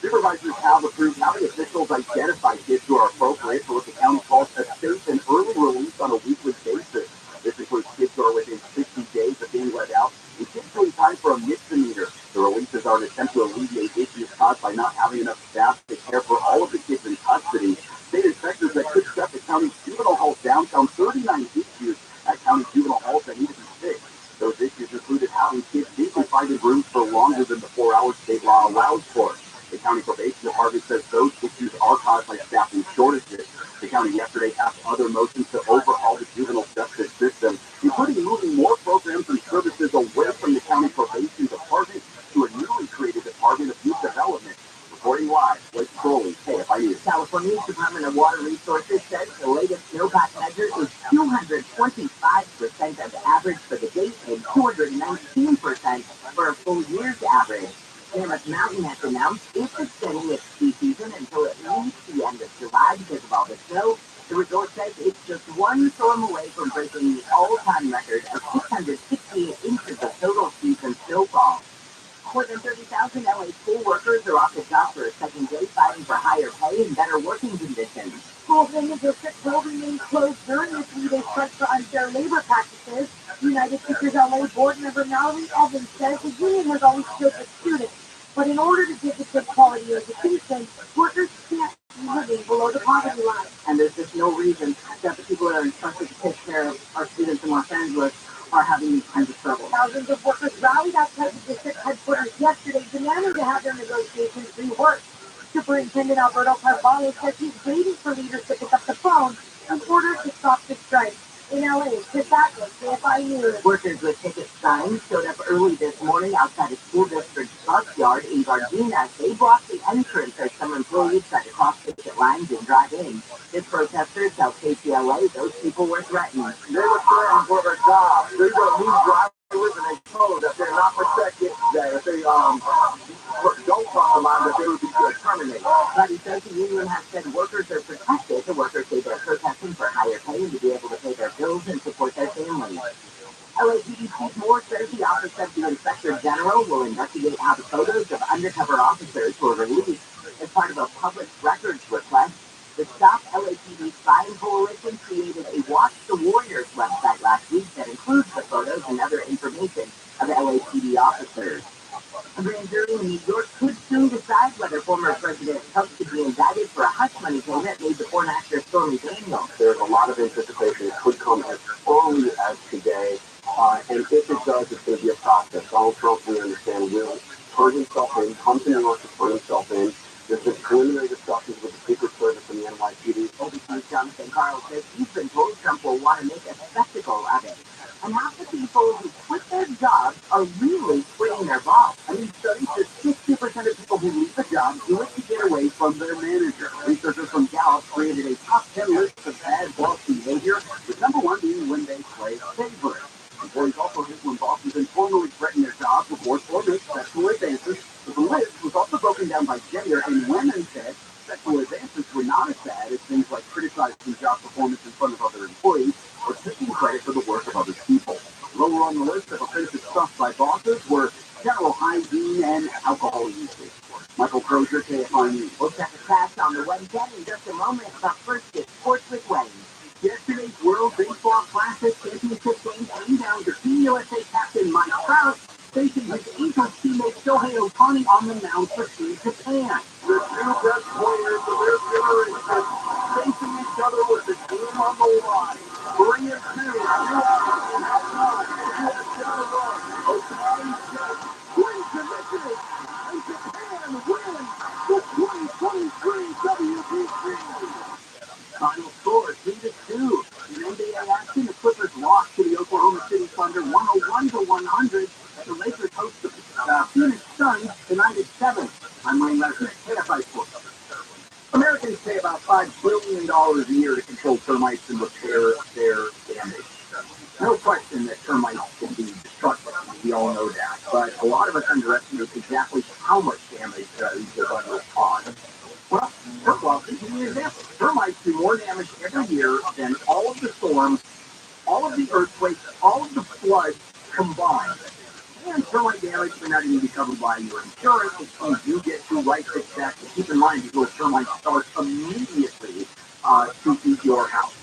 Supervisors have approved county officials identify kids who are appropriate for what the county calls a safe and early release on a weekly basis. This includes kids who are within 60 days of being let out and kids doing time for a misdemeanor. The releases are an attempt to alleviate issues caused by not having enough staff to care for all of the kids in custody. State inspectors that could shut the county's juvenile halls down found 39 issues at county juvenile halls that need to be fixed. Those issues included having kids dignified in rooms for longer than the 4 hours state law allows for. The county probation department says those issues are caused by staffing shortages. The county yesterday passed other motions to overhaul the juvenile justice system, including moving more programs and services away from the county probation department to a newly created Department of Youth Development. Reporting live, Blake Crowley, KFI News. California's Department of Water Resources says the latest snowpack measure is 225% of average for the date and 219% for a full year's average. Mammoth Mountain has announced it's extending its ski season until at least the end of July because of all the snow. The resort says it's just one storm away from breaking the all-time record of 668 inches of total season snowfall. More than 30,000 LA school workers are off the job for a second day fighting for higher pay and better working conditions. Schools in the district will remain closed during the 3-day strike for unfair labor practices. United Teachers LA board member Mallory Evans says the union has always stood with students, but in order to give the kids quality education, workers can't be living below the poverty line. And there's just no reason that the people that are entrusted to take care of our students in Los Angeles are having these kinds of trouble. Thousands of workers rallied outside the district headquarters yesterday, demanding to have their negotiations reworked. Superintendent Alberto Carvalho says he's waiting for leaders to pick up the phone in order to stop the strike. In LA, Chris Atlas, KFI News. Workers with ticket signs showed up early this morning outside a school district bus yard in Gardena. They blocked the entrance as some employees tried to cross ticket lines and drive in. This protesters tell KCLA those people were threatened. They were threatened for their jobs. They were new drivers and they told that they're not protected, that if they don't cross the line, that they would be terminated. But he says the union has said workers are protected. The workers say they're protesting for higher pay and to be able to pay their bills and support their families. LAPD Chief Moore says the Office of the Inspector General will investigate how the photos of undercover officers were released as part of a public records request. The Stop LAPD Spying Coalition created a Watch the Warriors website last week that includes the photos and other information of LAPD officers. A grand jury in New York could soon decide whether former President Trump should be indicted for a hush money payment made to porn actor Stormy Daniels. There's a lot of anticipation. It could come as early as today. And if it does, it's going to be a process. Donald Trump, we understand, will turn himself in, come to New York to turn himself in. There's been preliminary discussions with the Secret Service and the NYPD. OBC's Jonathan Carl says he's been told Trump will want to make a spectacle of it. And half the people who quit their jobs are really quitting their boss. I mean, studies that 60% of people who leave a job do it to get away from their manager. Researchers from Gallup created a top 10 list of bad boss behavior, with number one being when they play favorites. Employees also hate when bosses informally threaten their jobs before or make sexual advances. But the list was also broken down by gender, and women said sexual advances were not as bad as things like criticizing job performance in front of other employees or taking credit for the work of other people. Lower on the list of offensive stuff by bosses were general hygiene and alcohol usage. Michael Crozier, KFI News. We'll check the stats on the weekend in just a moment, but first get sports with Wayne. Yesterday's World Baseball Classic Championship game came down to Team USA captain Mike Trout facing his Angels teammate Shohei Ohtani on the mound for Team Japan. The two best players of their generation facing each other with the game on the line. 3-2, 2 outs and out nine. U.S. down a run. Ohtani just swings to victory, and Japan wins the 2023 WBC. Final score 3-2. In NBA action, the Clippers lost to the Oklahoma City Thunder 101-100. The Lakers host the Phoenix Suns tonight at 7. I'm Wayne Lesnar, KFI Sports. Americans pay about $5 billion a year to control termites and repair their damage. No question that termites can be destructive. We all know that. But a lot of us underestimate exactly how much damage these will cause. Well, first of all, give me an example. more damage every year than all of the storms, all of the earthquakes, all of the floods combined. And termite damage may not even be covered by your insurance if you do get to write this check. Keep in mind, because termites start immediately to eat your house.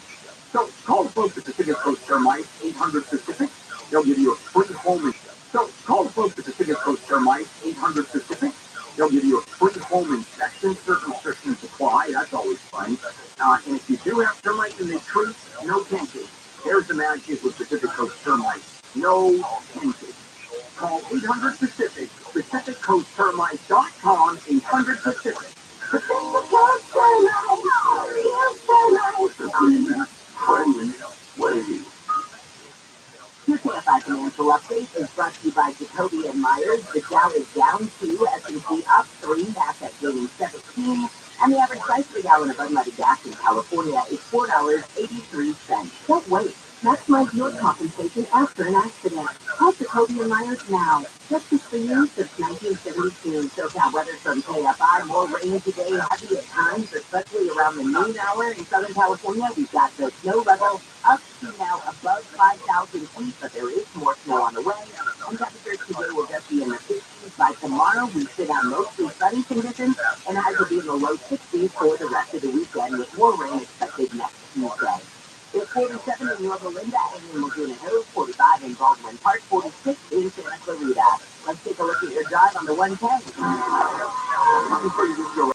So call the folks at Pacific Coast Termites, 800-PACIFIC. They'll give you a free home. So call the folks at Pacific Coast Termites, 800-PACIFIC. They'll give you a free home inspection. Certain restrictions apply. That's always fun. And if you do have termites in the trees, no tenting. There's the magic with Pacific Coast Termites. No tenting. Call 800-PACIFIC, PacificCoastTermites.com, 800-PACIFIC. QKFI Financial Update is brought to you by Jacoby and Myers. The Dow is down 2, S&P up 3, NASDAQ gaining 17, and the average price per gallon of unleaded gas in California is $4.83. Don't wait. Maximize your compensation after an accident. Call Jacoby and Myers now. Justice for you since 1972. SoCal weather from KFI. More rain today, heavy at times, especially around the noon hour in Southern California. We've got the snow level up to now above 5,000 feet, but there is more snow on the way. And temperatures today will just be in the 50s. By tomorrow, we should have mostly sunny conditions, and highs will be in the low 60s for the rest of the weekend, with more rain expected next Tuesday. It's 47 in Yorba Linda and in Laguna Hills, 45 in Baldwin Park, 46 in Santa Clarita. Let's take a look at your drive on the 110.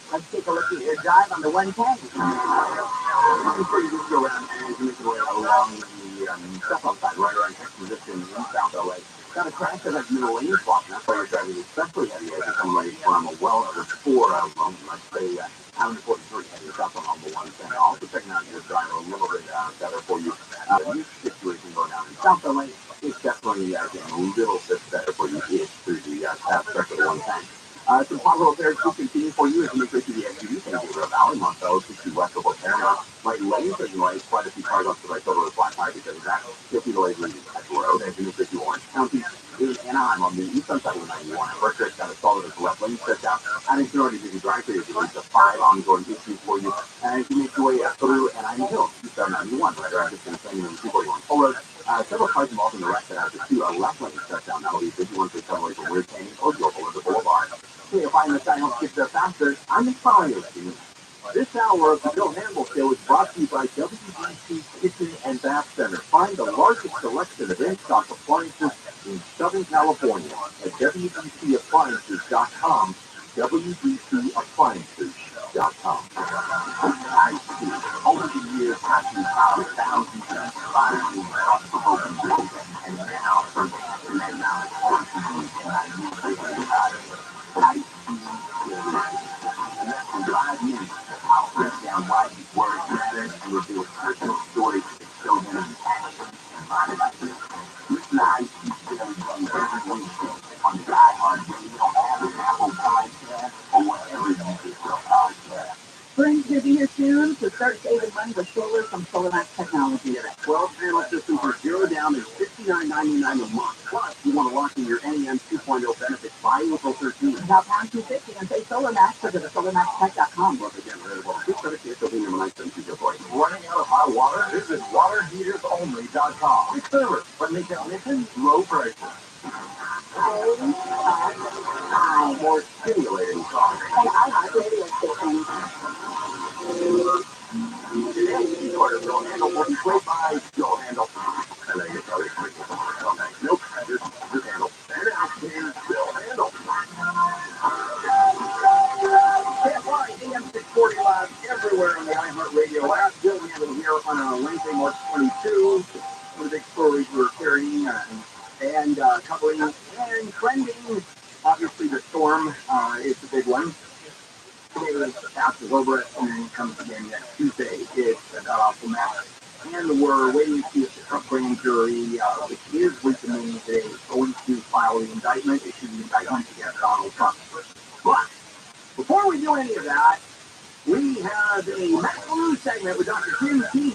Let's take a look at your drive on the 110. Before you just go around and you make your way along the south side, right around Exposition in South LA. Got a crash that has middle lane block. That's why you're driving especially heavy as you come right from a well over 4 out of let's say, Town 43 heading south on the 110. Also checking out your drive a little bit better for you. New situation going on in South LA is definitely getting a little bit better for you through the past stretch of the 110. Some potholes there to continue for you as you make way through the SUV thing in River Valley, Montello, 60 west of Paramount. Light lanes, as you know, quite a few cars off the right over the flat tire because of that. 50 delays leading at the road as you make way through Orange County. In Anaheim on the eastern side of the 91. Berkshire got a solid as the left lane stretch out. Adding priority to the drive through is the 5 ongoing issues for you. And as you make your way through Anaheim Hill, eastern 91, right around this intersection and people going forward. Several cars involved in the wreck that have the 2 left lane stretch down. That'll be a busy one for coming away from Weird Canyon or go over the boulevard. Hey, if I'm the side helps get there faster, I'm the fire team. This hour of the Bill Handel Show is brought to you by WDC Kitchen and Bath Center. Find the largest selection of in-stock appliances in Southern California at WDCappliances.com. WDCappliances.com. I see over the years passing out thousands of inspiring and thought-provoking videos, and now from and now on to you, and I need to hear about it. I see and that's from 5 minutes. I'll break down why these words matter and reveal personal stories that show them in action and motivation. Listen to I see every Wednesday on the iHeartRadio app, Apple Podcast, or wherever you get your podcast. Spring's going to be here soon, so start saving money with solar from SolarMax Technology. 12 panel systems are $0 down and $59.99 a month. Plus, you want to lock in your NEM 2.0 benefits by April 13th. Now pound 250 and say SolarMax or go to SolarMaxTech.com. Once again, good credit to SOB number 972. Running out of hot water? Visit waterheatersonly.com. It's service, but make that mission low prices. More stimulating talk. And I like radio stations. Today, the order Bill Handel will be played by Bill Handel. And then you probably click on the nope, just Handel. And now, Bill Handel. KFI AM 640 live everywhere on the iHeartRadio app. Bill Handel here on a Wednesday, March 22. One of the big stories we're carrying and covering and trending. Obviously, the storm is the big one. Today passes over it and then comes again next Tuesday. It's got off the map. And we're waiting to see if the Trump grand jury, which is reconvening today, is going to file the indictment, issue the indictment against Donald Trump. But before we do any of that, we have a medical news segment with Dr. Tim Key.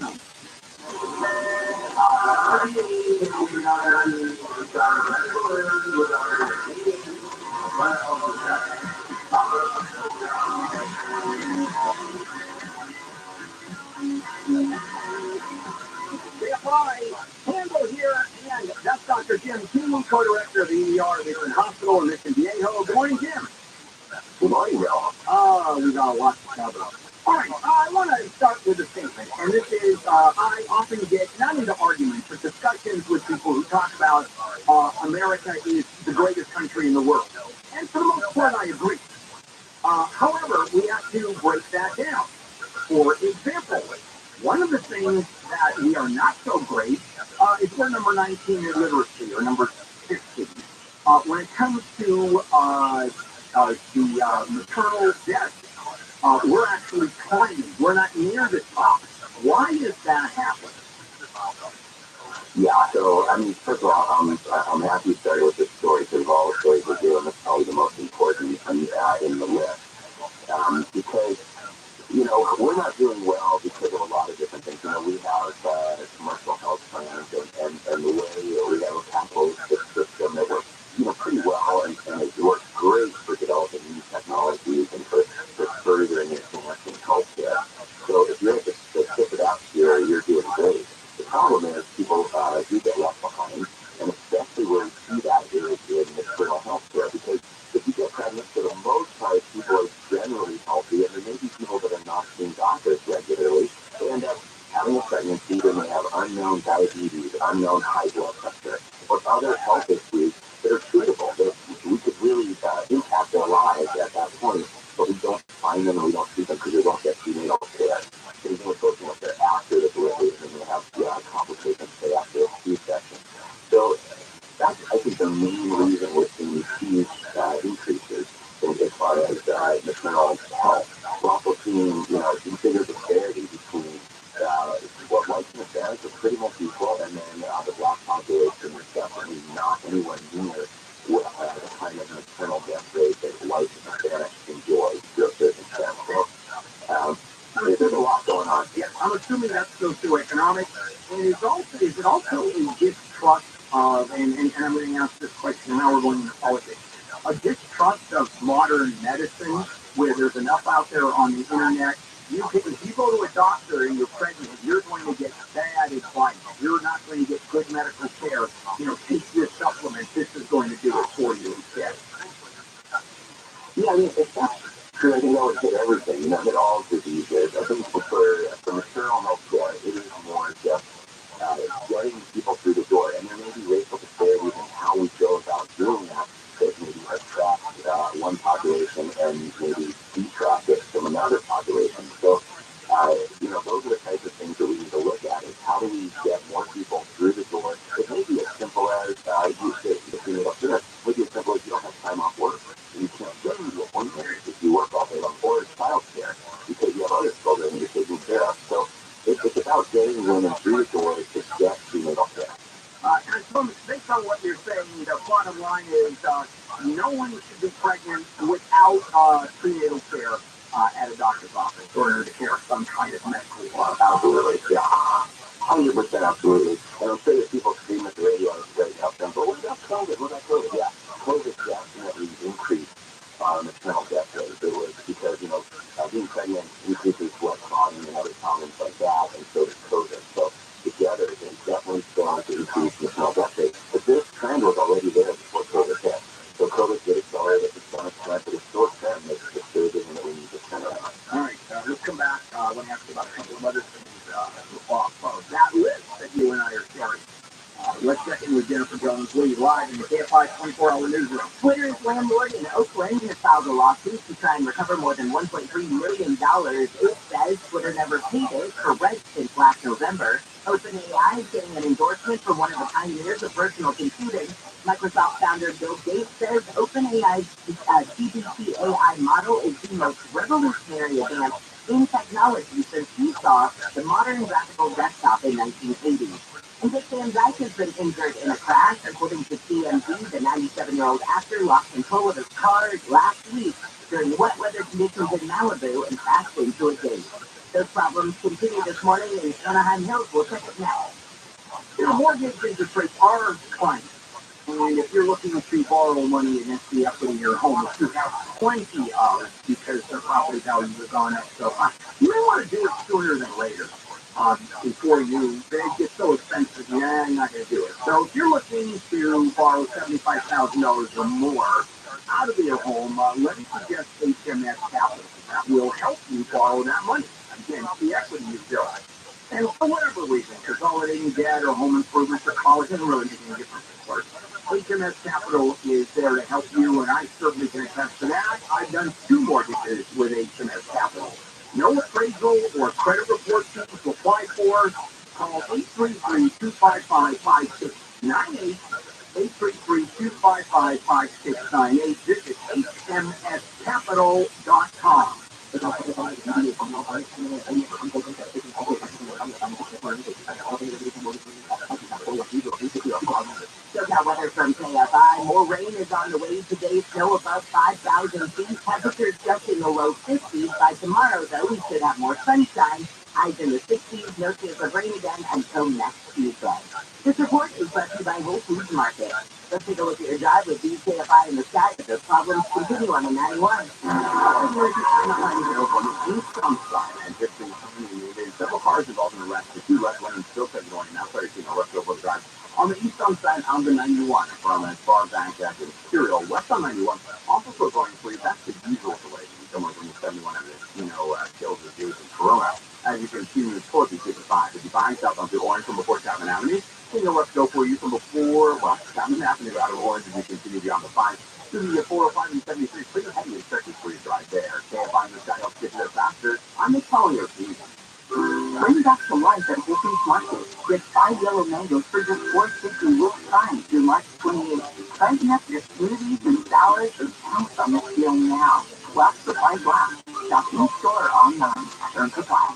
Jim King, co-director of the ER Mission Hospital in Mission Viejo. Good morning, Jim. Good morning, Bill. We got a lot to cover. All right, I want to start with a statement, and this is, I often get, not into arguments, but discussions with people who talk about America is the greatest country in the world. And for the most part, I agree. However, we have to break that down. For example, one of the things that we are not so great is we're number 19 in literacy, or number 16. When it comes to the maternal death, we're actually climbing. We're not near the top. Why is that happening? Yeah, so, I mean, first of all, I'm happy you started with this story, because of all the stories we're doing, it's probably the most important in the list. Because, you know, we're not doing well because of a lot of different things. You know, we have commercial health plans and the way we have a capitalistic system that works, you know, pretty well, and it works great for developing new technologies and for furthering advancing healthcare. So if you're at the tip of that sphere, you're doing great. The problem is people do get left behind, and especially where we see that is in maternal health care, because if you get pregnant, for the most part, people are generally healthy, and there may be people that are not seeing doctors regularly. They end up having a pregnancy, they may have unknown diabetes, unknown high blood pressure, or other health issues that are treatable, that we could really impact their lives at that point, but we don't find them and we don't treat them because they don't get prenatal care. They don't go to care after the delivery, and they have complications after a C-section. So that's, I think, the main reason we're seeing these huge increases as far as maternal health. We're also seeing, you know, bigger disparity between what whites and Hispanics are pretty much equal, and then the black population is definitely not anywhere near the kind of maternal death rate that whites and Hispanics enjoy to a certain extent. So there's a lot going on. Yeah, I'm assuming that's socioeconomic, and is it also a distrust of, and I'm going to ask this question, now we're going into politics, a distrust of modern medicine, where there's enough out there on the internet. If you go to a doctor and you're pregnant, you're going to get bad advice. You're not going to get good medical care. You know, take this supplement. This is going to do it for you instead. Yeah, I mean, it's not true. I think that would hit everything, you know, hit all diseases. I think for maternal health care, it is more just getting people through the door, and there may be racial disparities in how we go about doing that maybe attract one population and maybe detract it from another population. So, you know, those are the types of things that we need to look at, is how do we get more people through the door. It may be as simple as you say, maybe as simple as you don't have time off work. You can't get to the appointment if you work all day long, or child care, because you have other children you're taking care of. So it's about getting women through the door to get prenatal care. And based on what you're saying, the bottom line is no one should be pregnant without prenatal care at a doctor's office or to care some kind of medical Absolutely, yeah. 100% absolutely. And I'm sure that people scream at the radio and it's very helpful, but what about COVID? What about COVID? Yeah, COVID definitely increased maternal death rate. It was because, you know, being pregnant increases blood clotting and other problems like that, and so does COVID. So together, it's definitely going to increase maternal death rate. But this trend was already there before COVID hit. So COVID did accelerate it to some extent, but it's still a trend that's disturbing and that we need to turn around. All right, let's come back. I want to ask you about a couple of other things off that list that you and I are sharing. Let's check in with Jennifer Jones, live in the KFI 24-hour newsroom. Twitter's landlord in Oakland has filed a lawsuit to try and recover more than $1.3 million. It says Twitter never paid it for rent since last November. OpenAI is getting an endorsement from one of the pioneers of personal computing. Microsoft founder Bill Gates says OpenAI's GPT AI model is the most revolutionary advance in technology since he saw the modern graphical desktop in 1980. And Dick Van Dyke has been injured in a crash. According to TMZ, the 97-year-old actor lost control of his car last week during wet weather conditions in Malibu and crashed into a gate. Those problems continue this morning in Anaheim Hills. We'll check it now. You know, mortgage interest rates are climbing. And if you're looking to borrow money against the equity in your home, which you have plenty of because their property values have gone up so high, you may want to do it sooner than later. before you, they get so expensive, yeah, you're not going to do it. So if you're looking to borrow $75,000 or more out of your home, let me suggest HMS Capital. That will help you borrow that money against the equity you built. And for whatever reason, consolidating debt or home improvements or college doesn't really make any difference, of course. HMS Capital is there to help you, and I certainly can attest to that. I've done 2 mortgages with HMS Capital. No appraisal or credit report fees to apply for. Call 833-255-5698. 833-255-5698. Visit hmscapital.com. Check out weather from KFI. More rain is on the way today. Snow above 5,000 feet. Temperatures just in the low 50s. By tomorrow, though, we should have more sunshine. Highs in the 60s. No chance of rain again until next Tuesday. This report is brought to you by Whole Foods Market. Let's take a look at your drive with KFI in the sky. The problems continue on the 91. Several cars involved in a wreck. The 2 left lanes still kept going. Now started seeing a left over the drive. On the eastbound side, on the 91, from as far back as Imperial, west on 91, also still going free. That's the usual delay. Someone from the 71 and kills the Jews in Corona. As you can see, in the towards the 55. If you bind south onto Orange from before Chapman Avenue, you know what's go for you from before, well, Chapman Avenue out of Orange, as you continue beyond the 5. To the 405 and 73, pretty heavy inspections for you right there. Can't find this guy helps get there faster. I'm the Collier team. Bring back to life at Whole Foods Market. Get 5 yellow mangoes for just $4.50 with time through March 28th. Brighten up your smoothies and salads and pounce on the deal now. Last supply last. Shop in store or online. Terms apply.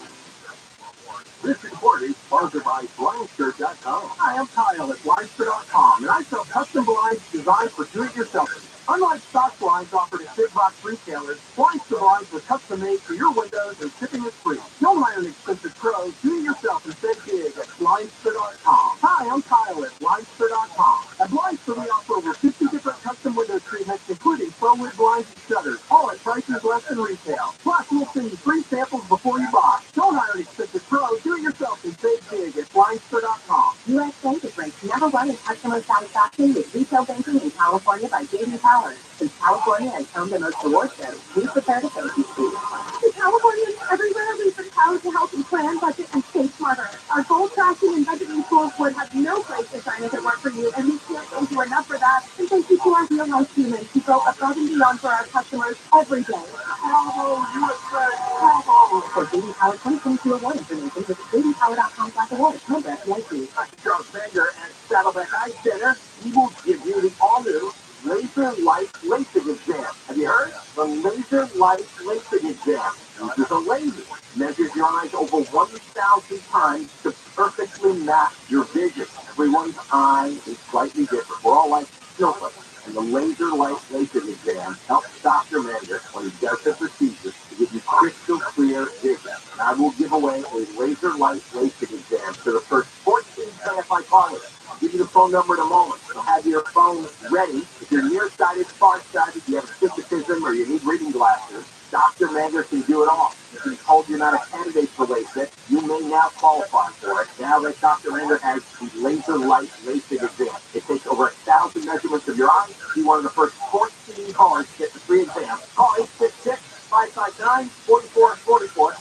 This report is sponsored by blindshirt.com. Hi, I'm Kyle at blindshirt.com, and I sell custom blinds designed for do-it-yourselfers. Unlike stock blinds offered at big box retailers, Blindshirt blinds were custom made for your windows and shipping is free. Don't hire an expensive pro. Do it yourself and save big at blindshirt.com. Hi, I'm Kyle at blindshirt.com. At Blindshirt, we offer over 50 different custom window treatments, including pro-wood blinds and shutters, all at prices less than retail. Plus, we'll send you free samples before you buy. Don't hire an expensive pro. Do it yourself and save big at blindshirt.com. U.S. Bank is ranked #1 in customer satisfaction with retail banking in California by J.D. Power. Since California has home the most award shows, we prepare to thank you, Steve. The Californians everywhere leave the power to help you plan, budget, and stay smarter. Our goal tracking and budgeting tools would have no place to shine if it weren't for you, and we can't thank you enough for that. And thank you to our real-life humans who go above and beyond for our customers every day. Bravo, USA! Bravo! For J.D. Power 2022 award information, visit jdpower.com/awards. Member FDIC. Charles Bender at Saddleback Eye Center. He will give you the all-new Laser Light LASIK exam. Have you heard? The Laser Light LASIK exam. This is a laser. Measures your eyes over 1,000 times to perfectly match your vision. Everyone's eye is slightly different. We're all like snowflakes. And the Laser Light LASIK exam helps Dr. Mender, when he does the procedure, to give you crystal clear vision. And I will give away a Laser Light LASIK exam to the first 14 KFI callers. I'll give you the phone number in a moment. So have your phone ready. If you're nearsighted, farsighted, you have astigmatism, or you need reading glasses, Dr. Mender can do it all. If he's told you're not a candidate for LASIK, you may now qualify for it. Now that Dr. Mender has the Laser Light LASIK exam. It takes over 1,000 measurements of your eyes. Be one of the first 14 callers to get the free exam. Call 866-559-4444.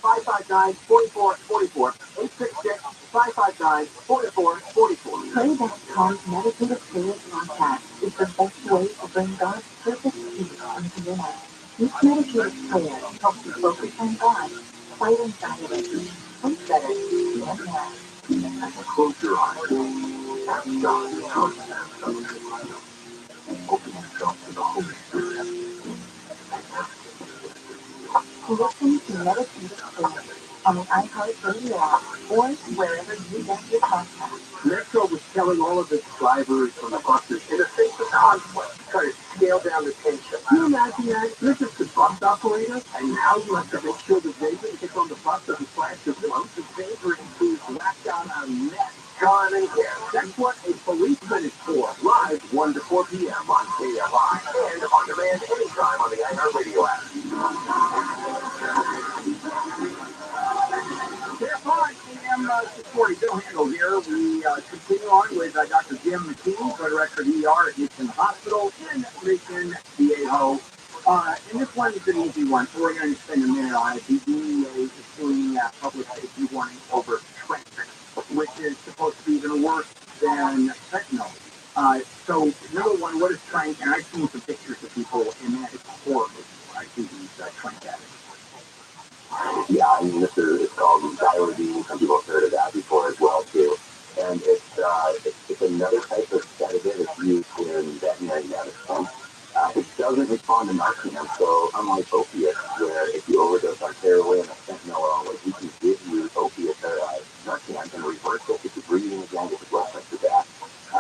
866-559-4444. 866-559-4444. Pray.com's meditative prayer podcast is the best way to bring God's perfect peace into your life. This meditative prayer helps you focus on God, fight anxiety, sleep better, and more. Close your eyes. Ask God to come and open yourself to the Holy Spirit. Listen to meditative prayer on the iHeartRadio app or wherever you get your podcasts. Metro was telling all of its drivers on the buses in a face of conflict, trying to scale down the tension. Can you imagine that? You're just a bus operator, and now you have to make sure the vapor that gets on the bus doesn't flash your blood. The vapor includes whacked out a mess. Gone in here. That's what a policeman is for. Live 1 to 4 p.m. on KFI and on demand anytime on the iHeartRadio app. This morning, Bill Handel here. We continue on with Dr. Jim McKean, co-director of ER at Houston Hospital in Mission Viejo. And this one is an easy one, so we're going to spend a minute on it. The DEA is suing public safety warning over Trent, which is supposed to be even worse than fentanyl. So, number one, what is Trent? And I've seen some pictures of people, and that is horrible. I see these Trent addicts. Yeah, I mean, it's called ViralRabbi. Some people have heard of that before as well, too. And it's another type of sedative that's used in veterinary medicine. It doesn't respond to Narcan, so unlike opiates, where if you overdose on heroin or fentanyl, like we can give you opiate or Narcan and reverse it, get you breathing again, get your blood pressure back.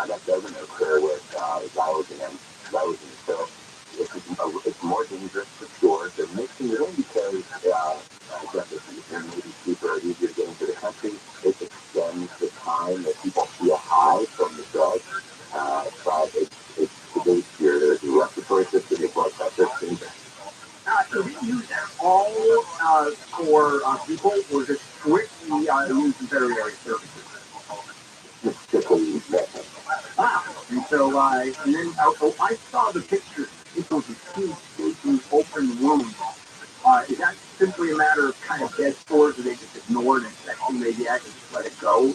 That doesn't occur with Xylogen. So it's more dangerous for sure. They're mixing it in because they're maybe cheaper or easier to get into the country. It extends the time that people feel high from the drug, but it sedates your respiratory system, your blood pressure, things. So do you use that all for people, or is it strictly used in veterinary services? It's strictly medicine. Wow. And so, and then I saw the pictures. It was a huge, gaping, open wound. Is that simply a matter of kind of dead stores, or they just ignore an infection, maybe I can just let it go?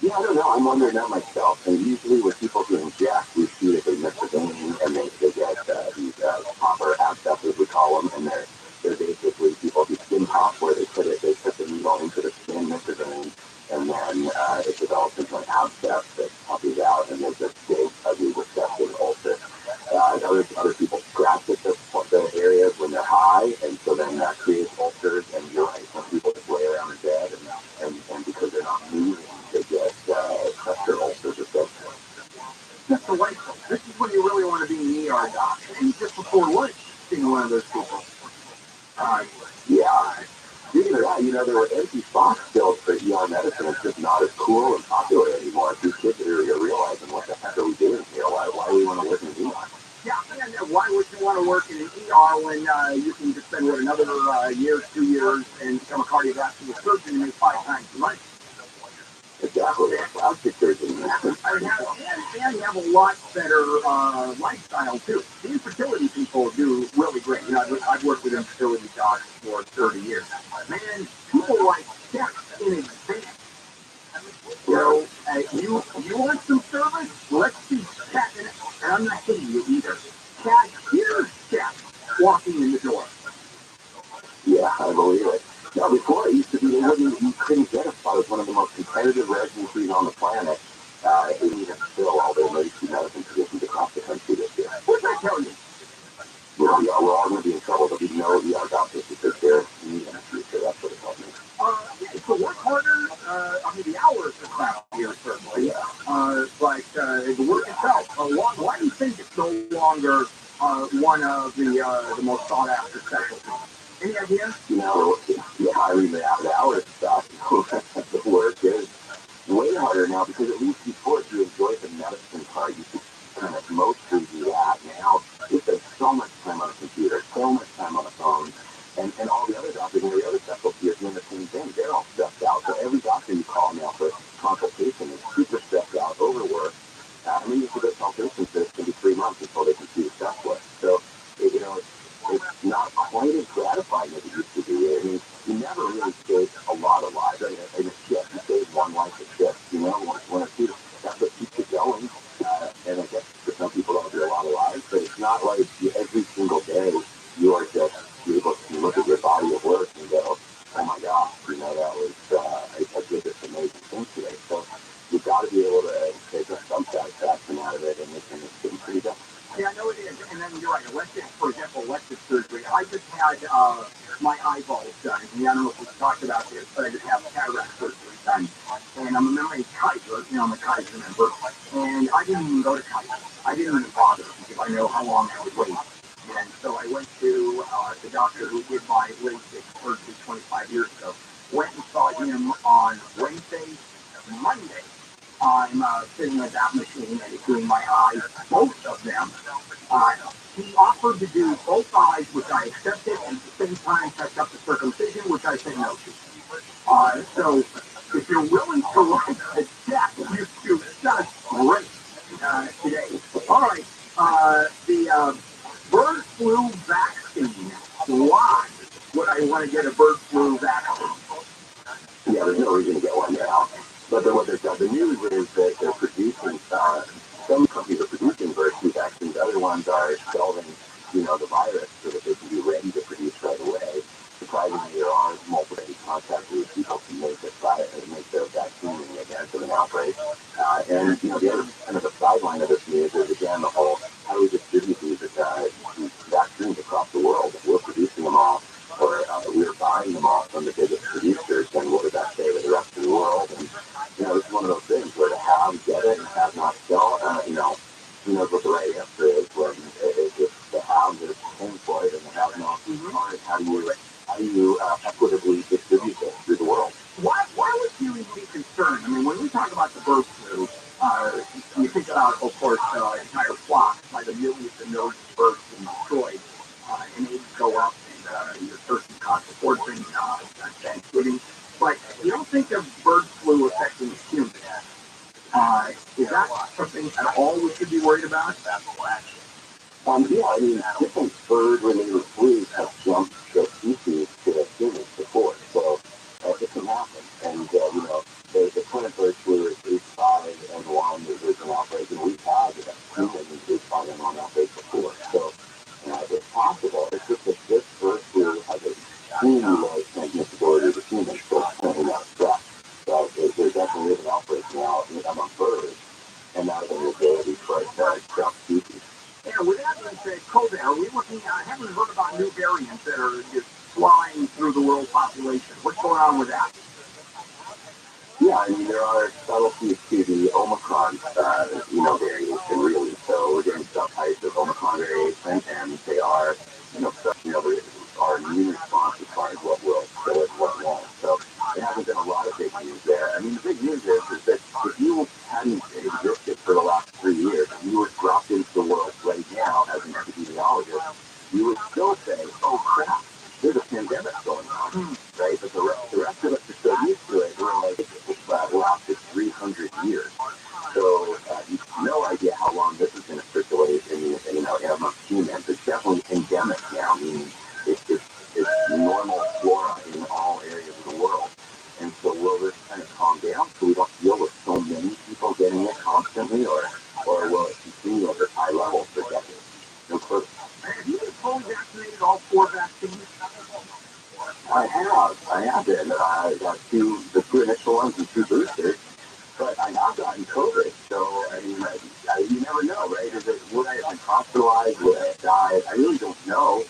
Yeah, I don't know. I'm wondering that myself. And usually with people who inject, we see that they miss a vein and they get these copper abscesses, we call them, and they're basically people who skin pop where they put the needle into the skin, miss a vein, and then it develops into an abscess that puppies out, and there's this big, ugly, disgusting ulcer. Other people scratch at the areas when they're high, and so then that creates ulcers, and you're right, some people just lay around in bed, and because they're not moving, they get pressure ulcers or so. That's delightful. This is when you really want to be an ER doc. And just before lunch, seeing one of those people. Yeah. Speaking of that, there were empty spots filled for ER medicine. It's just not as cool and popular anymore. These kids are realizing, what the heck are we doing here? Why do we want to work in an ER? Yeah, and why would you want to work in an ER when you can just spend, another year, 2 years, and become a cardiovascular surgeon and make 5 times the money? Exactly. Plastic surgery. And you have a lot better lifestyle, too. The infertility people do really great. I've worked with infertility docs for 30 years. Man, people like sex in advance. You want some service? Let's see chat, and I'm not kidding you either. Chat, here's chat walking in the door. Yeah, I believe it. Now, before it used to be, you couldn't get a spot. It was one of the most competitive residencies on the planet. It didn't even fill all the emergency medicine positions across the country this year. What's that telling you? We're all going to be in trouble. There'll be no ER doctors because they're need in the future. That's what it tells me. Yeah, so work harder. The hours are found here, certainly. Yeah. But the work itself, why do you think it's no longer one of the most sought after specialties? Any idea? The hiring the hours stuff, the work is way harder now because at least before, if you enjoyed the medicine part, you could kind of mostly do that. Now, you spend so much time on a computer, so much time on a phone, and all the other doctors and every other specialty are doing the same thing. They're all stressed out. So every doctor you call now for consultation is super stressed out, overworked. And then you have to go patients that it's going to be 3 months until they can see the specialist. So, it's not quite as gratifying as it used to be. I mean, you never really save a lot of lives. I mean, in a shift, you save one life a shift, one or two. That's what keeps you going. And I guess for some people that'll be a lot of lives, but it's not like every single day you are just able to look at your body of work and go, oh my gosh, that was, I did this amazing thing today. So you've got to be able to take some satisfaction out of it, and it's getting pretty done. Yeah, I know it is. And then you're right. For example, elective surgery. I just had my eyeballs done. I don't know if we've talked about this, but I just had cataract surgery done. And I'm a member of Kaiser. I'm a Kaiser member. And I didn't even go to Kaiser. I didn't even bother because I know how long I would wait. And so I went to the doctor who did my LASIK surgery 25 years ago. Went and saw him on Wednesday, Monday. I'm sitting at that machine and he's doing my eyes, both of them. He offered to do both eyes, which I accepted, and at the same time touch up the circumcision, which I said no to. So If you're willing to write a check, you've done great today. All right, the bird flu vaccine. Why would I want to get a bird flu vaccine? Yeah, there's no reason to get one now. But then what they've done, the news is that they're producing, some companies are producing bird flu vaccines, other ones are shelving, the virus so that they can be ready to produce right away. Surprisingly, there are multiple contact with people to make the vaccine in the event of an outbreak. And, the other kind of the sideline of this news is, again, the whole, how do we distribute these vaccines across the world? We're producing them all, or we're buying them all from the biggest producers, and what does that say to the rest of the world? And, it's one of those things where to have, get it, and have not sell, who knows what the right answer is when if the have is paying for it and the have not aren't. How do you equitably distribute this through the world? Why would you even be concerned? I mean, when we talk about the bird flu, you think about, of course, entire flocks by the millions and millions of birds being destroyed, and eggs go up, and your turkey costs a fortune at Thanksgiving. But you don't think of bird flu affecting humans. Is that something at all we should be worried about? Yeah, I mean, different bird-related flus have jumped the species to the humans before, so it can happen. And, the current bird flu is H5N1, there's an outbreak, and we've had human H5N1 outbreak before. So it's possible. It's just that this bird flu has a extremely low transmissibility to humans, so it's currently not stressed. So there definitely is an outbreak now among birds, and now the ability for it to stress species. Yeah, with that being said, COVID, are we looking at, haven't heard about new variants that are just flying through the world population? What's going on with that? Yeah, I mean, there are subtleties to the Omicron, variation, really. So we're getting some types of Omicron variation, and they are, our immune response as far as what will kill it, what won't. So there hasn't been a lot of big news there. I mean, the big news is that if you hadn't existed for the last 3 years, if you were dropped into the world right now as an epidemiologist, you would still say, oh crap, there's a pandemic going on, right? But the rest of us are so used to it, we're like, it lasted 300 years. So you have no idea how long this is going to circulate amongst humans. It's definitely endemic now, meaning it's normal flora in all areas of the world. And so will this kind of calm down so we don't deal with so many people getting it constantly, or will it continue at this high level for decades? No clue. Have you been fully vaccinated, all 4 vaccines? I have been. I got the 2 initial ones and 2 boosters, but I have gotten COVID. So I mean, you never know, right? Would I have been hospitalized? Would I have died? I really don't know.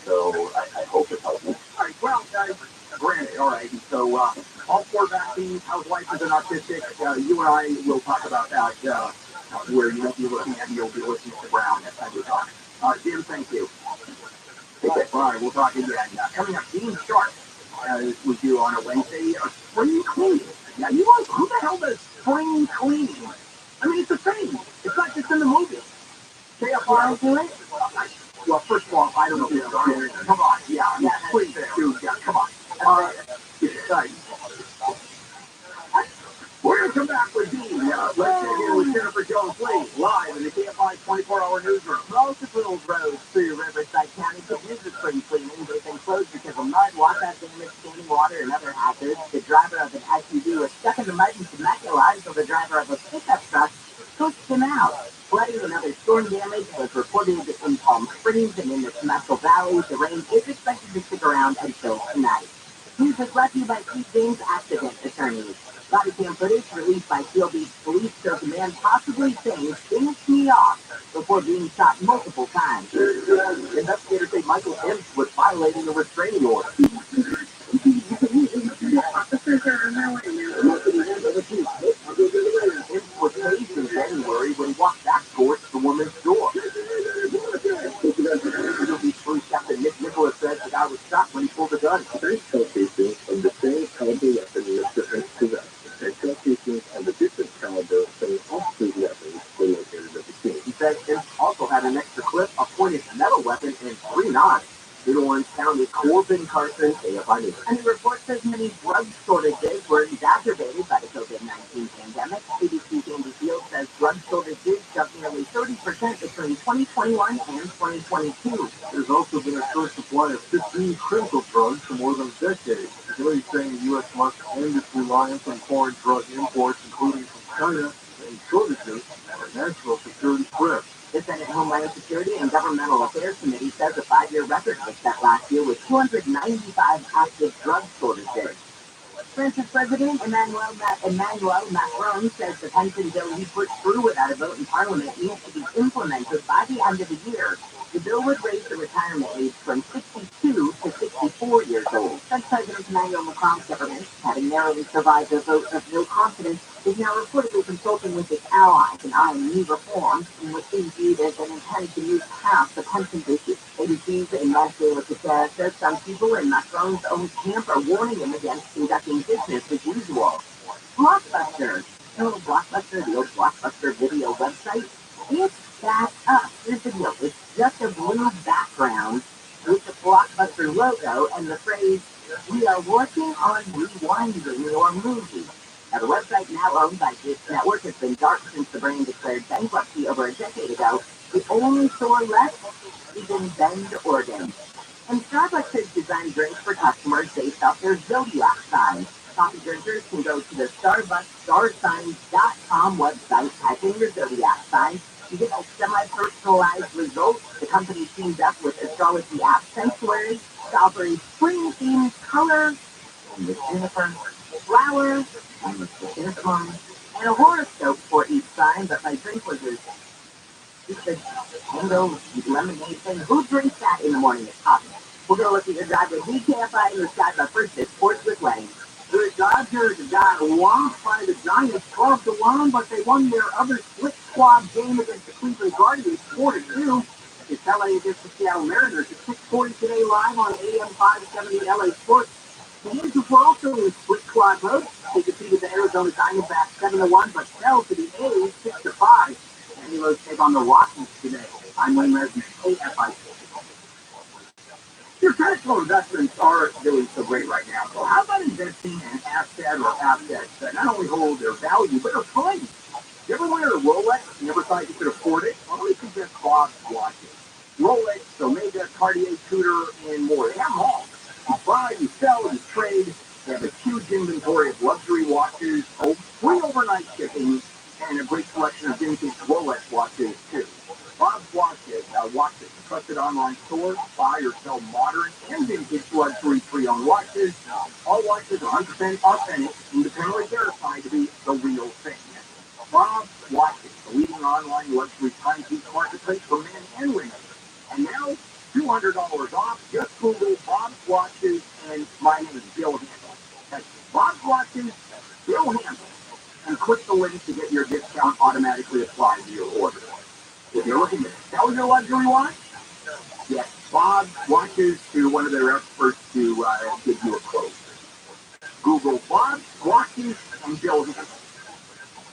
So I hope it helps me. All right. Well, granted. All right. So all 4 vaccines. How's life as an autistic? You and I will talk about that. Where you won't be looking at me, you'll be listening to Brown next time we talk. Jim, thank you. Okay. All right. We'll talk again. Coming up, Dean Sharp with you on a Wednesday. Spring cleaning. Yeah, who the hell does spring cleaning? I mean, it's a thing. It's not just in the movies. KFI do it? Well, first of all, I don't know who started. Come on, yeah, please, dude, yeah, come on. We're going to come back with Dean. Let's sit here with Jennifer Jones Lee, live in the KFI 24-hour newsroom. Multiple roads through Riverside County could use a spring cleaning. They've been closed because of mud, washout damage, standing water, and other hazards. The driver of an SUV was stuck in the mud in Temecula until the driver of a pickup truck pushed him out. Flooding and other storm damage was reported in Palm Springs and in the Temecula Valley. The rain is expected to stick around until tonight. News is brought to you by Keith James Accident Attorneys. Body cam footage released by Seal Beach Police shows a man possibly saying, "Finish me off," before being shot multiple times. Investigators say Michael M. was violating a restraining order. Officers are now in there. M. was tased in January when he walked back towards the woman's door. Seal Beach Police Captain Nick Nicholas said the guy was shot when he pulled a gun. Three shell casings of the same caliber weapon Mr. X possessed, and shell casings of a different caliber from officer's weapons were located at the scene. He said M. also had an extra clip, a pointed metal weapon, and 3 knives. New Orange County Corbin Carson, KFI News. And the report says many drug shortages were CDC's Andy Field says drug shortages jumped nearly 30% between 2021 and 2022. There's also been a short supply of 15 critical drugs for more than a decade. Today, he's saying the U.S. must end its reliance on foreign drug imports, including from China, and shortages are national security threats. The Senate Homeland Security and Governmental Affairs Committee says a 5-year record was set last year with 295 active drug shortages. France's President Emmanuel Macron says the pension bill he put through without a vote in Parliament needs to be implemented by the end of the year. The bill would raise the retirement age from 62 to 64 years old. French President Emmanuel Macron's government, having narrowly survived a vote of no confidence, is now reportedly consulting with its allies and eyeing new reforms in what is viewed as an intent to move past the pension issue. ABC's Emmanuel Macron says some people in Macron's own camp are warning him against conducting business as usual. Blockbuster. Blockbuster, the old Blockbuster video website, it's back up. Here's the deal. It's just a blue background with the Blockbuster logo and the phrase, "We are working on rewinding your movie." Now, the website, now owned by this network, has been dark since the brand declared bankruptcy over a decade ago. The only store left is in Bend, Oregon. And Starbucks has designed drinks for customers based off their Zodiac sign. Coffee drinkers can go to the StarbucksStarSigns.com website, type in your Zodiac sign. You get a semi-personalized result. The company teamed up with astrology app Sanctuary to offer a spring-themed color, and the juniper, flower, and the cinnamon, and a horoscope for each sign. But my drink was a stupid mango lemonade thing. Who drinks that in the morning? It's coffee. We're going to look at your drive with DKFI in the sky, but first it's Sports with Wayne. The Dodgers got lost by the Giants 12-1, but they won their other split squad game against the Cleveland Guardians 4-2. It's LA against the Seattle Mariners at 6:40 today live on AM 570 LA Sports. The Yankees were also in split squad mode. They defeated the Arizona Diamondbacks 7-1, but fell to the A's 6-5. And he will take on the Rockies today. I'm Wayne Resnick, KFI. Your cash flow investments aren't doing so great right now. So how about investing in asset or assets that not only hold their value, but are fun? You ever wanted a Rolex and never thought you could afford it? Well, let me suggest Bob's watches. Rolex, Omega, Cartier, Tudor, and more. They have them all. You buy, you sell, you trade. They have a huge inventory of luxury watches, free overnight shipping, and a great selection of vintage Rolex watches, too. Bob's Watches, a trusted online store, buy or sell modern and vintage luxury pre-owned watches. All watches are 100% authentic, independently verified to be the real thing. Bob's Watches, the leading online luxury timepiece marketplace for men and women. And now, $200 off. Just Google Bob's Watches and my name, Bill Handel. That's Bob's Watches, Bill Handel. And click the link to get your discount automatically applied to your order. If you're looking to sell your luxury watch, get Bob Watches to one of their experts to give you a quote. Google Bob Watches and Bill Handel.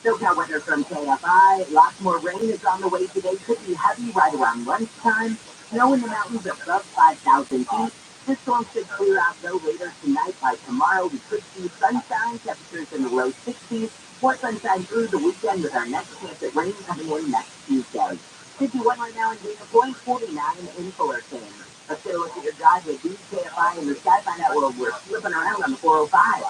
SoCal weather from KFI. Lots more rain is on the way today. Could be heavy right around lunchtime. Snow in the mountains above 5,000 feet. This storm should clear out though later tonight. By tomorrow, we could see sunshine, temperatures in the low 60s. More sunshine through the weekend with our next chance at rain coming in next Tuesday. 51 right now in Dana Point, 49 in Fullerton. Let's get a look at your drive with DKFI in the sky. Find out where we're flipping around on the 405.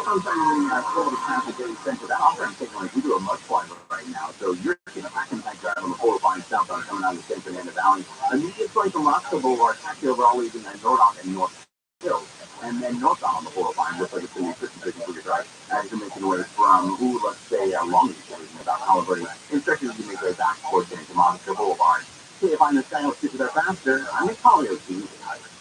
Sometimes in the traffic getting central, that offering signal is we do a mud fly right now. So you're getting a back and back drive on the 405 southbound coming out of the San Fernando Valley. Immediate point from Roscoe Boulevard, taxi overall leaving Nordoff and North Hills. And then northbound on the 405, looks like it's going to be 50 for your drive. As you're making your way from, let's say, Long Beach, about California, instructions you make your way back towards Santa Monica Boulevard. See if I'm the style of there faster. I'm a Collier team.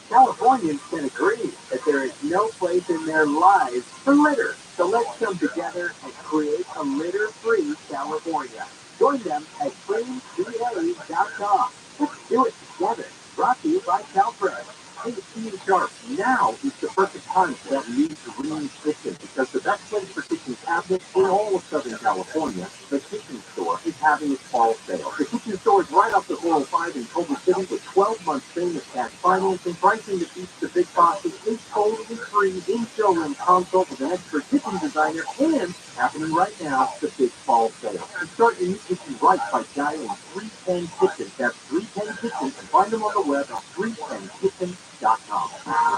Californians can agree that there is no place in their lives for litter. So let's come together and create a litter-free California. Join them at freeca.com. Let's do it together. Brought to you by CalPress. Hey, Steve Sharp, now is the perfect time for that new green kitchen because the best place for kitchen cabinets in all of Southern California, the kitchen store, is having its fall sale. The kitchen store is right off the 405 in Culver City with 12 months famous cash financing. Pricing that beats the big boxes is totally free in-showroom consult with an expert kitchen designer and happening right now, the big fall sale. And start your new kitchen right by dialing 310 Kitchen. That's 310 Kitchen, and find them on the web at 310kitchen.com.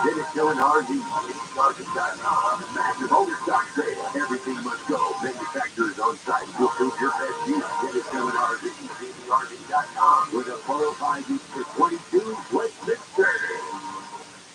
Visit ROTHSCHILD.com. Massive overstock sale. Everything must go. Manufacturers on site will prove your best use. Visit ROTHSCHILD.com with a 405 each for 22 Westminster.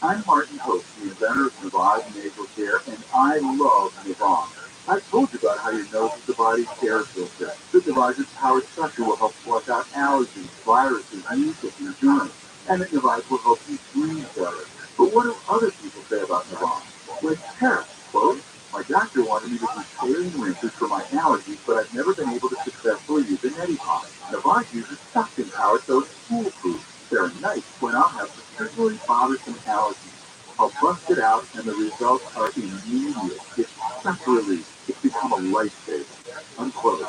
I'm Martin Hope, the inventor of Navage Nasal Care, and I love Navage. I've told you about how your nose is the body's air filter. The Navage's powered suction will help flush out allergens, viruses, mucus, and germs, and that Navage will help you breathe better. But what do other people say about Navage? Like parents, quote, my doctor wanted me to do saline rinses for my allergies, but I've never been able to successfully use a neti pot. Navage uses suction power, so it's foolproof. They're nice when I'll have particularly bothersome allergies. I'll bust it out, and the results are immediate. It's such a relief. It's become a lifesaver. Unquote.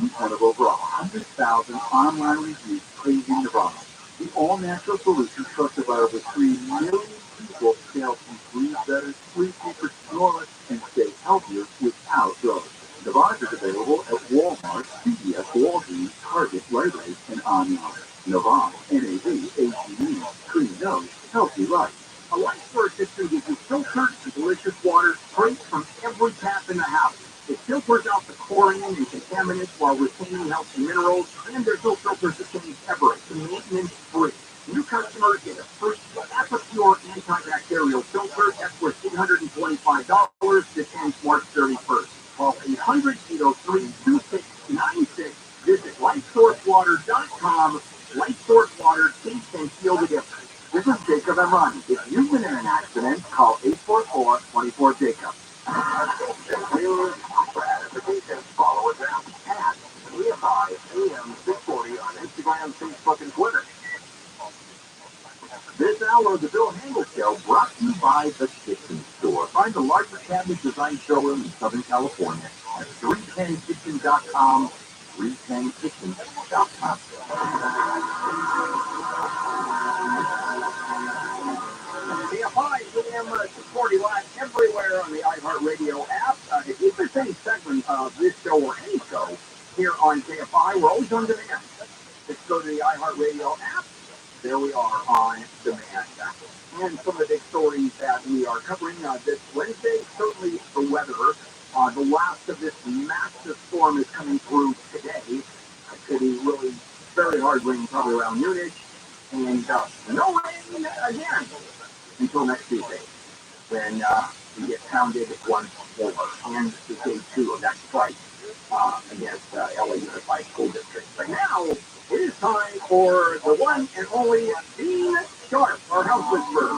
He's one of over 100,000 online reviews praising Navage, the all-natural solution trusted by over 3 million people to help you breathe better, sleep deeper, snore, and stay healthier without drugs. Navage is available at Walmart, CVS, Walgreens, Target, Rite Aid, and online. Navage, N-A-V-A-G-E, clean nose, healthy life. A life source system gives you filtered and delicious water straight from every tap in the house. It filters out the chlorine and contaminants while retaining healthy minerals, and there's no filter system ever. It's maintenance-free. New customers get a first that's a pure antibacterial filter that's worth $825. This ends March 31st. Call 800-803-2696. Visit LifeSourceWater.com. LifeSourceWater, taste and feel the difference. This is Jacob and Ronnie. If you've been in an accident, call 844-24-JACOB. Follow us at TRILLIONAIRE AM 640 on Instagram, Facebook, and Twitter. This hour of the Bill Handel Show brought to you by The Kitchen Store. Find the largest cabinet design showroom in Southern California at 310kitchen.com, 310kitchen.com. KFI AM 640 live everywhere on the iHeartRadio app. If there's any segment of this show or any show here on KFI, we're always on demand. Just go to the iHeartRadio app. There we are on demand. And some of the big stories that we are covering this Wednesday, certainly the weather. The last of this massive storm is coming through today. It's going to be really very hard rain, probably around noonish. And no rain again until next Tuesday, when we get pounded once more. And the day 2 of that strike against LA Unified School District. But now, it is time for the one and only Dean Sharp, our house whisperer.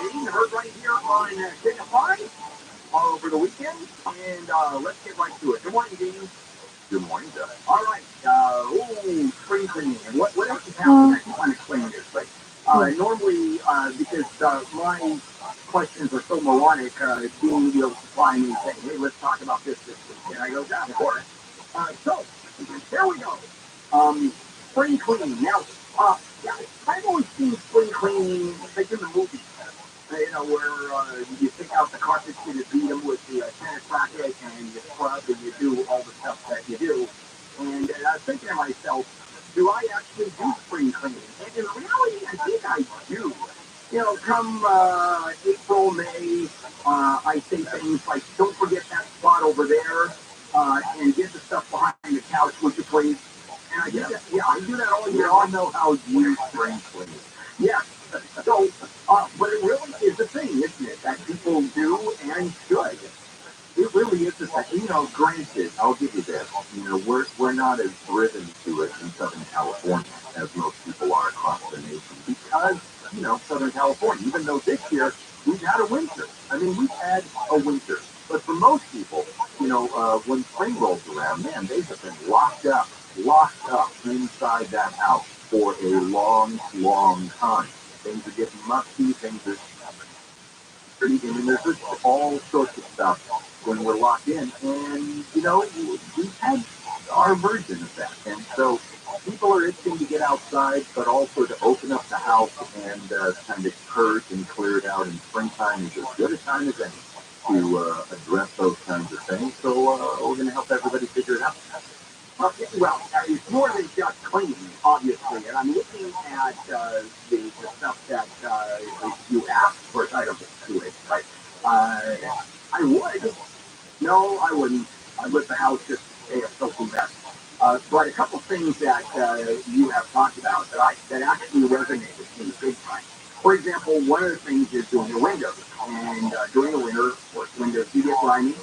Dean, heard right here on KFI all over the weekend, and let's get right to it. Good morning, Dean. Good morning, Doug. All right. Spring cleaning. And what else is happening? I keep on explaining this, but normally, because my questions are so moronic, Dean will supply me saying, hey, let's talk about this week. And I go, yeah, of course. So, here we go. Spring cleaning. Now, yeah, I've always seen spring cleaning like in the movies. Where you pick out the carpets, you beat them with the tennis racket, and you scrub, and you do all the stuff that you do. And I was thinking to myself, do I actually do spring cleaning? And in reality, I think I do. Come April, May, I say things like, don't forget that spot over there, and get the stuff behind the couch, would you please? And I do that, I do that all year. We all know how you spring clean. Yes. So, but it really is a thing, isn't it, that people do and should. It really is a thing. Granted, I'll give you this. We're not as driven to it in Southern California as most people are across the nation because, Southern California, even though this year we've had a winter. I mean, we've had a winter. But for most people, when spring rolls around, man, they have been locked up inside that house. for a long, long time. Things are getting musty, things are dirty, and there's just all sorts of stuff when we're locked in. And, we've had our version of that. And so people are itching to get outside, but also to open up the house and kind of purge and clear it out. And springtime is as good a time as any to address those kinds of things. So we're going to help everybody figure it out. Well, it's more than just cleaning, obviously, and I'm looking at the stuff that you asked for. I don't do it, but I would. No, I wouldn't. I'd let the house just stay a filthy mess. But a couple things that you have talked about that actually resonate with me big time. For example, one of the things is doing your windows, and during the winter, of course, windows do get grimy.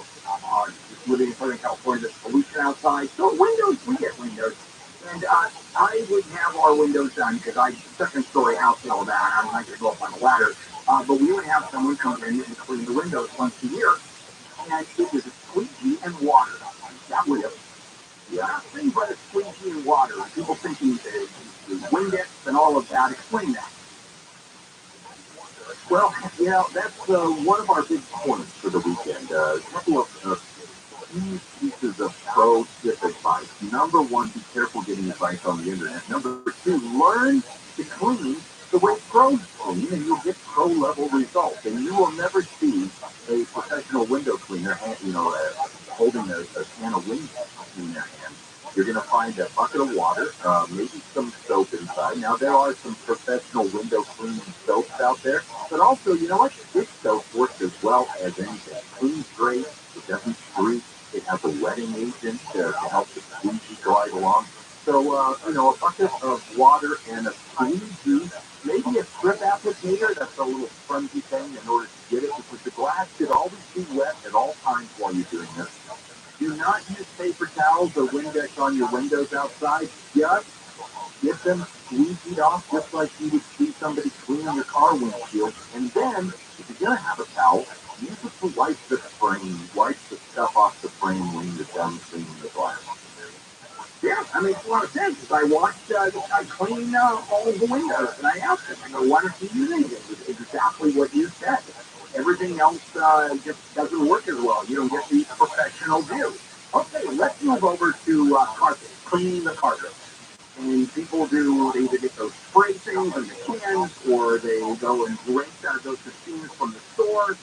Living in Southern California, there's pollution outside. So windows, we get windows. And I would have our windows done because I second-story house and all that. I'm not going to go up on a ladder. But we would have someone come in and clean the windows once a year. And it was a squeegee and water. That would have nothing but a squeegee and water. People thinking the Windex and all of that. Explain that. Well, that's one of our big points for the weekend. A couple of key pieces of pro tip advice. Number one, be careful getting advice on the internet. Number two, learn to clean the way pros clean, and you'll get pro level results. And you will never see a professional window cleaner, holding a can of Windex in their hand. You're going to find a bucket of water, maybe some soap inside. Now, there are some professional window cleaning soaps out there, but also, you know what? This soap works as well as anything. It cleans great. It doesn't streak. It has a wetting agent to help the squeegee glide along. So, a bucket of water and a squeegee, maybe a strip applicator. That's a little spongy thing in order to get it, because the glass should always be wet at all times while you're doing this. Do not use paper towels or Windex on your windows outside. Just get them squeegeed off just like you would see somebody cleaning your car windshield. And then, if you're going to have a towel, use it to wipe the frame, wipe the stuff off the frame when you're done cleaning the glass. Yeah, that makes a lot of sense. I watched this guy clean all of the windows, and I asked him, why don't you use anything? It's exactly what you said. Everything else just doesn't work as well. You don't get the professional view. Okay, let's move over to carpet, cleaning the carpet. And people they either get those spray things in the cans, or they go and rent those machines from the store.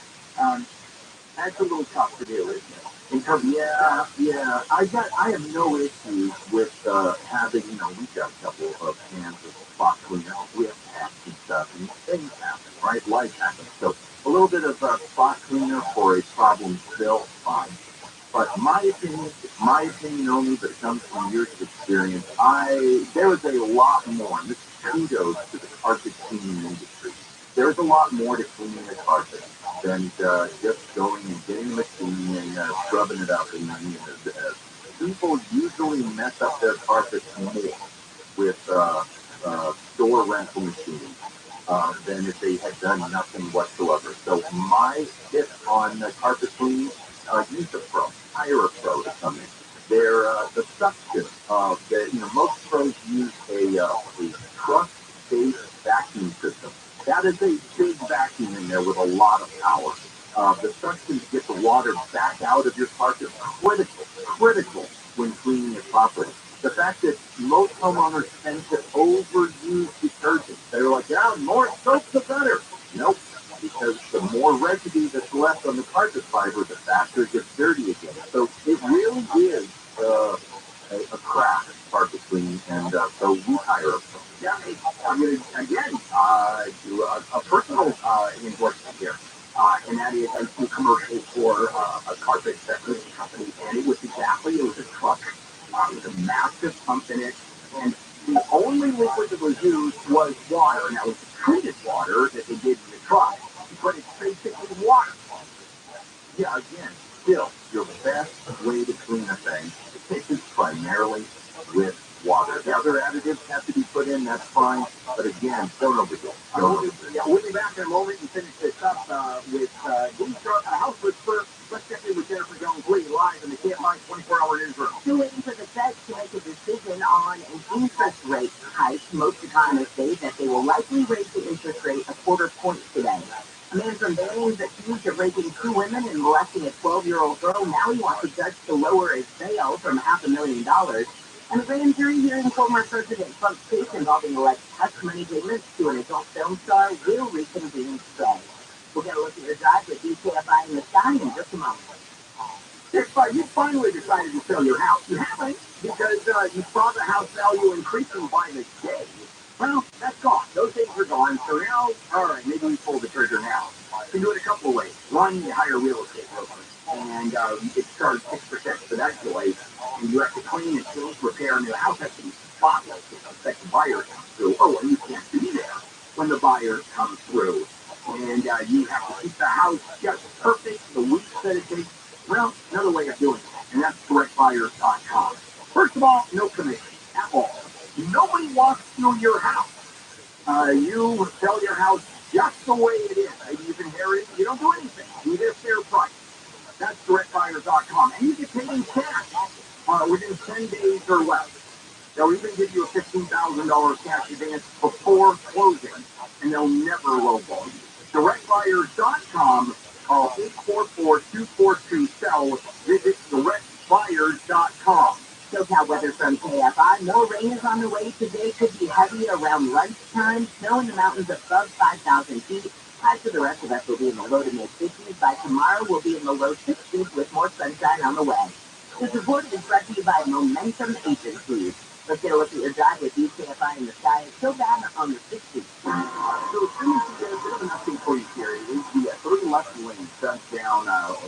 That's a little tough to do, isn't it? Yeah. I have no issues with having, we've got a couple of cans of spot cleaner. We have packs and stuff, and things happen, right? Life happens. So a little bit of spot cleaner for a problem still fine. But my opinion only, but it comes from years of experience. There is a lot more, and this is kudos to the carpet cleaning industry. There's a lot more to cleaning a carpet than just going and getting a machine and scrubbing it up. And people usually mess up their carpets more with store rental machines than if they had done nothing whatsoever. So my tip on carpet cleaning, use a pro, hire a pro to come in. They're the suction of most pros use a truck-based vacuum system. That is a big vacuum in there with a lot of power. The suction to get the water back out of your carpet is critical when cleaning it properly. The fact that most homeowners tend to overuse detergent. They're like, more soap the better. Nope, because the more residue that's left on the carpet fiber, the faster it gets dirty again. So it really is a craft, carpet cleaning, and so we hire a pro. Yeah, I'm going to, again, do a personal endorsement here. And that is a commercial for a carpet cleaning company. And it was a truck. It was a massive pump in it. And the only liquid that was used was water. Now, it's treated water that they did in the truck, but it's basically water. Yeah, again, still, your best way to clean a thing is primarily with water. The other additives have to be put in, that's fine, but again, don't overdo it. We'll be back in a moment and finish this up with House Whisperer. Let's check in with Jennifer Jones-Lee live in the KMI 24-hour newsroom. Still waiting for the Fed to make a decision on an interest rate hike. Most economists say that they will likely raise the interest rate a quarter point today. A man from Banning's accused of raping 2 women and molesting a 12-year-old girl. Now he wants a judge to lower his bail from $500,000. And a grand jury hearing former President Trump's case involving alleged hush money payments to an adult film star will reconvene today. We'll get a look at your drive with DKFI in the sky in just a moment. You finally decided to sell your house. You haven't, because you saw the house value increasing by the day. Well, that's gone. Those days are gone. So now, all right, maybe we pull the trigger now. You can do it a couple of ways. One, you hire a real estate broker, and you get charged 6% for that joy. And you have to clean and change, repair a new house. That's the spotlight to affect the buyer comes through. Oh, and you can't be there when the buyer comes through. And you have to keep the house just perfect the week that it takes. Well, another way of doing it, and that's directbuyers.com. First of all, no commission at all. Nobody walks through your house. You sell your house just the way it is. Maybe you've inherited, you don't do anything. You get a fair price. That's directbuyers.com. And you get paid in cash within 10 days or less. They'll even give you a $15,000 cash advance before closing, and they'll never lowball you. Directbuyers.com. Call 844-242-SELL. Visit directbuyers.com. SoCal weather from KFI. More rain is on the way today. Could be heavy around lunchtime. Snow in the mountains above 5,000 feet. Highs for the rest of us will be in the low to mid 50s. By tomorrow, we'll be in the low 60s with more sunshine on the way. This report is brought to you by Momentum Agencies. Let's get a look at your drive with DKFI in the sky. It's so bad on the 60s. So, Truman, a bit of an update for you here. It is the 3 left lane shut down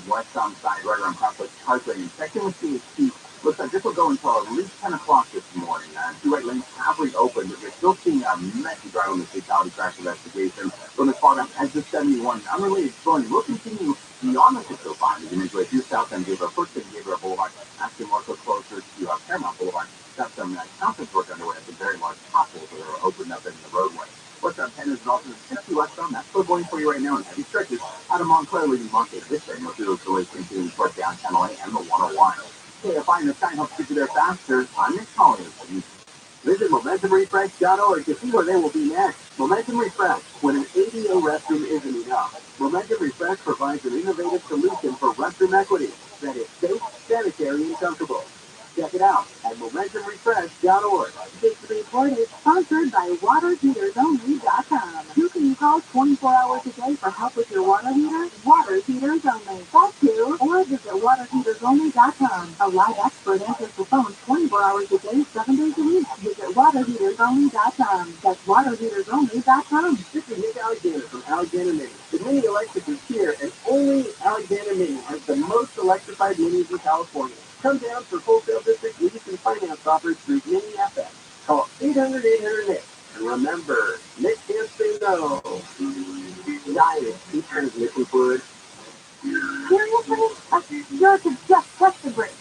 west on side right around Complex Parkway. And second with CHP, looks like this will go until at least 10 o'clock this morning. 2 right lanes have reopened, but you're still seeing a messy drive on the fatality crash investigation from the spot up as the 71 unrelated story will continue beyond the 605 as you make your way through South End Gabriel, first thing Gabriel Boulevard, actually more so closer to Paramount Boulevard. Got some conference work underway at some very large potholes that are opened up in the roadway. Westbound 10 is also the 60 westbound. That's still going for you right now in heavy stretches out of Montclair leading Montclair. This day, you'll see those delays continuing toward downtown LA and the 101. KFI in the sky helps get you there faster. I'm Nick Collins. Visit MomentumRefresh.org to see where they will be next. Momentum Refresh, when an ADA restroom isn't enough. Momentum Refresh provides an innovative solution for restroom equity that is safe, sanitary, and comfortable. Check it out at MomentumRefresh.org. This report is sponsored by WaterHeatersOnly.com. You can call 24 hours a day for help with your water heater. Water Heaters Only. That's you. Or visit WaterHeatersOnly.com. A live expert answers the phone 24 hours a day, 7 days a week. Visit WaterHeatersOnly.com. That's WaterHeatersOnly.com. This is Nick Alexander from Alexander Mini. The Mini Electric is here, and only Alexander Mini has the most electrified minis in California. Come down for wholesale district lease and finance offers through Mini FM. Call 800-800-NICK. And remember, Nick can't say no. Giant deep transmission fluid. Seriously? Yours is just touch the brake.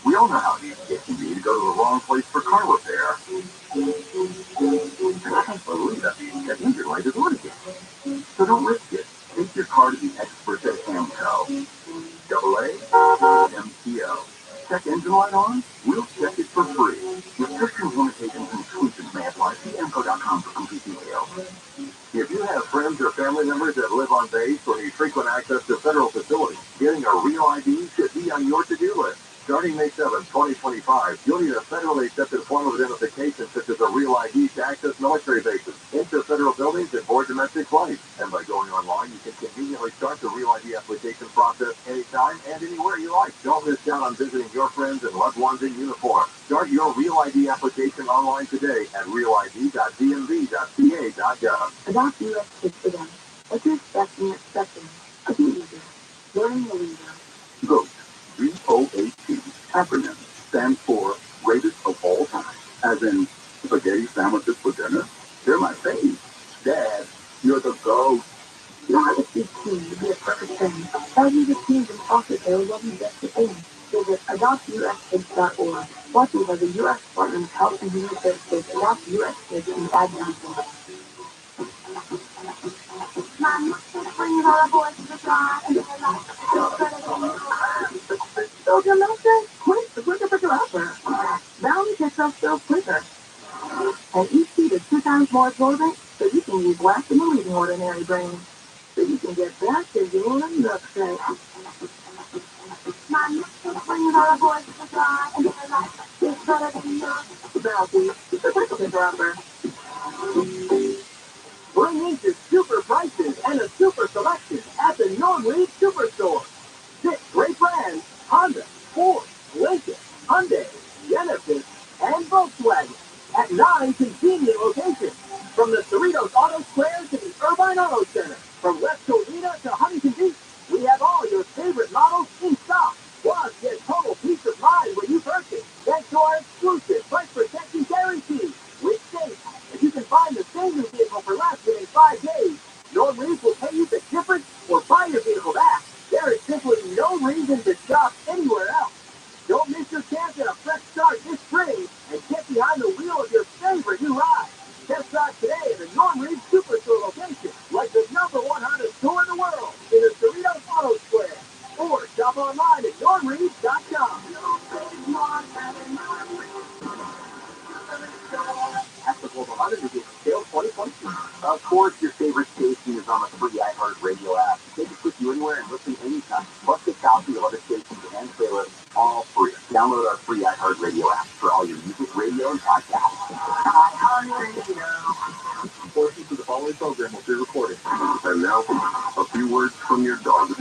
We all know how easy it can be to go to the wrong place for car repair. And I can't believe that engine light is on again. So don't risk it. Take your car to the experts at AMCO. AA-MCO. Check engine light on? We'll check it for free. Restrictions, limitations, and exclusions may apply. See AMCO.com for complete details. If you have friends or family members that live on base or need frequent access to federal facilities, getting a real ID should be on your to-do list. Starting May 7, 2025, you'll need a federally accepted form of identification such as a real ID to access military bases, enter federal buildings, and board domestic flights. And by going online, you can conveniently start the real ID application process anytime and anywhere you like. Don't miss out on visiting your friends and loved ones in uniform. Start your real ID application online today at realid.dmv.ca.gov. Adopt U.S. Kids for them. What you're expecting, A be easy. Learning the lingo. GOAT, GOAT, acronym, stands for greatest of all time. As in, spaghetti sandwiches for dinner? They're my fave. Dad, you're the GOAT. You don't have to speak teen to be a perfect thing. Thousands of teens in foster care will love you just the same. Visit AdoptUSKids.org. Brought to you by the U.S. Department of Health and Human Services. Adopt U.S. Kids in Diagnosis. Mom, bring all the boys to the drive and they're like, so your milkshake? Quick, the quicker picker upper. Bounty picks up still quicker. And each seat is times more absorbent, so you can use less than the leading ordinary brain. So you can get back to doing a milkshake. Mom, bring our voice to the dry and they're like, it's better than yours. Bounty, the pickle dropper. Bring in your super prices and a super selection at the Northleaf Superstore. 6 great brands: Honda, Ford, Lincoln, Hyundai, Genesis, and Volkswagen at 9 convenient locations. From the Cerritos Auto Square to the Irvine Auto Center, from West Covina to Huntington Beach, we have all your favorite models in stock. Plus, get total peace of mind when you purchase, thanks to our exclusive price protection guarantee. Which states, if you can find the same new vehicle for less within 5 days, Northleaf will pay you the difference or buy your vehicle back. There is simply no reason to shop anywhere else. Don't miss your chance at a fresh start this spring and get behind the wheel of your favorite new ride. Test drive today at the Northleaf Superstore location, like the #1 Honda store in the world, in the Cerritos Auto Square. Or shop online at northleaf.com. Applicable to others who get sale 2022. Of course, your favorite station is on the free iHeartRadio app. Take it with you anywhere and listen anytime. Plus, get copies of other stations and playlists, all free. Download our free iHeartRadio app for all your music, radio, and podcasts. iHeartRadio. Portions of the following program will be recorded. And now, a few words from your dog.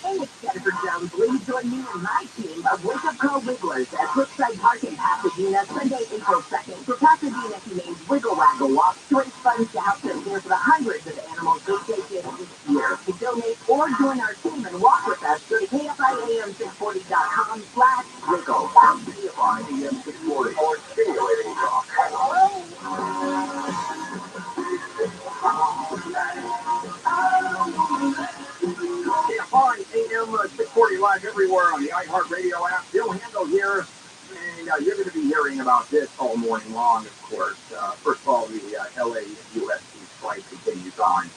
Hey, it's Jennifer Jones. Will you join me and my team of Wake Up Call Wigglers at Brookside Park in Pasadena, Sunday, April 2nd, for Pasadena Humane's Wiggle Waggle Walk to raise funds to help them care for the hundreds of animals they take in each year. To donate or join our team and walk with us, go to KFIAM640.com/wiggle. KFIAM640 or Stimulating Talk. KFI AM 640 live everywhere on the iHeartRadio app. Bill Handel here, and you're going to be hearing about this all morning long, of course. First of all, the LA USC strike continues on,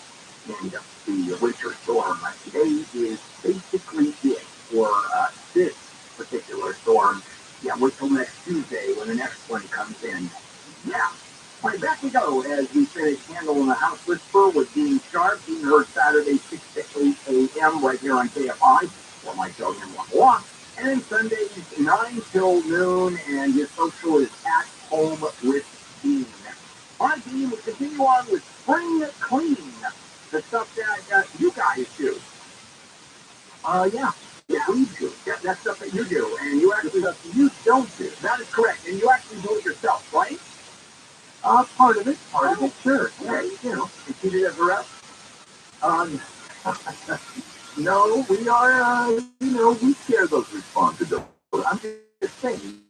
and the winter storm. Today is basically it for this particular storm. Yeah, wait till next Tuesday when the next one comes in. Yeah. All right, back we go as we finish handling the House Whisperer with Dean Sharp. Being heard Saturday 6 to 8 a.m. right here on KFI, or my show in one walk. And then Sundays 9 till noon, and your social is at home with Dean. All right, Dean, we continue on with Spring Clean, the stuff that you guys do. Yeah. We do. Yeah, that's stuff that you do, and you actually you don't do. That is correct, and you actually do it yourself, right? Part of it, sure. Yeah, you know, if you did it for us. No, we are, we share those responsibilities. I'm just saying,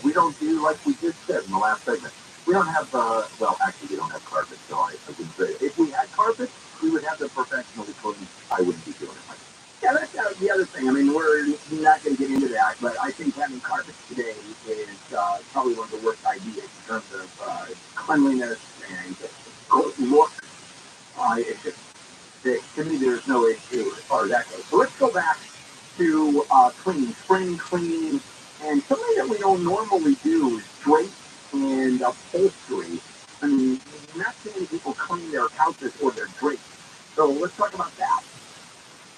we don't do, like we just said in the last segment, we don't have, well, actually, we don't have carpet, so I wouldn't say it. If we had carpet, we would have them professionally cleaned. I wouldn't be doing it myself. Yeah, that's the other thing. I mean, we're not going to get into that, but I think having carpets today is probably one of the worst ideas in terms of cleanliness and look. It's just, to me, there's no issue as far as that goes. So let's go back to cleaning, spring cleaning, and something that we don't normally do is drape and upholstery. I mean, not too many people clean their couches or their drapes. So let's talk about that.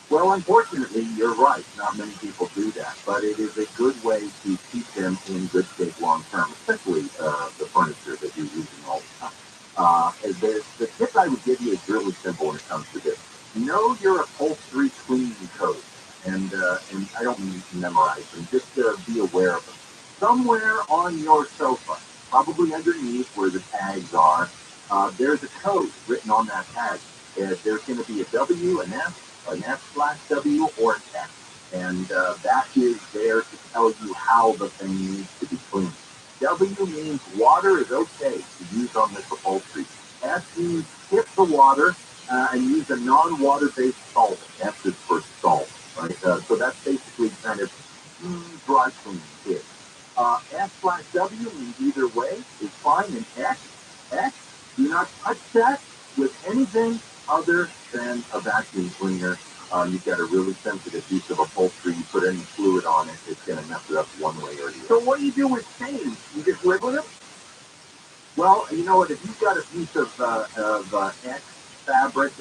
Well, unfortunately, you're right. Not many people do that, but it is a good way to keep them in good shape long term, especially the furniture that you're using all the time. The tip I would give you is really simple when it comes to this. Know your upholstery cleaning code, and I don't mean to memorize them, just be aware of them. Somewhere on your sofa, probably underneath where the tags are, there's a code written on that tag. There's going to be a W, an F/W, or an X. And that is there to tell you how the thing needs to be cleaned. W means water is okay to use on this upholstery. S means skip the water and use a non-water-based solvent. F is for salt, right? So that's basically kind of dry cleaning it. S/W means either way is fine. And X, do not touch that with anything other than a vacuum cleaner You've got a really sensitive piece of upholstery. You put any fluid on it, it's going to mess it up one way or the other. So what do you do with stains? You just live with them? Well, you know what? If you've got a piece of X fabric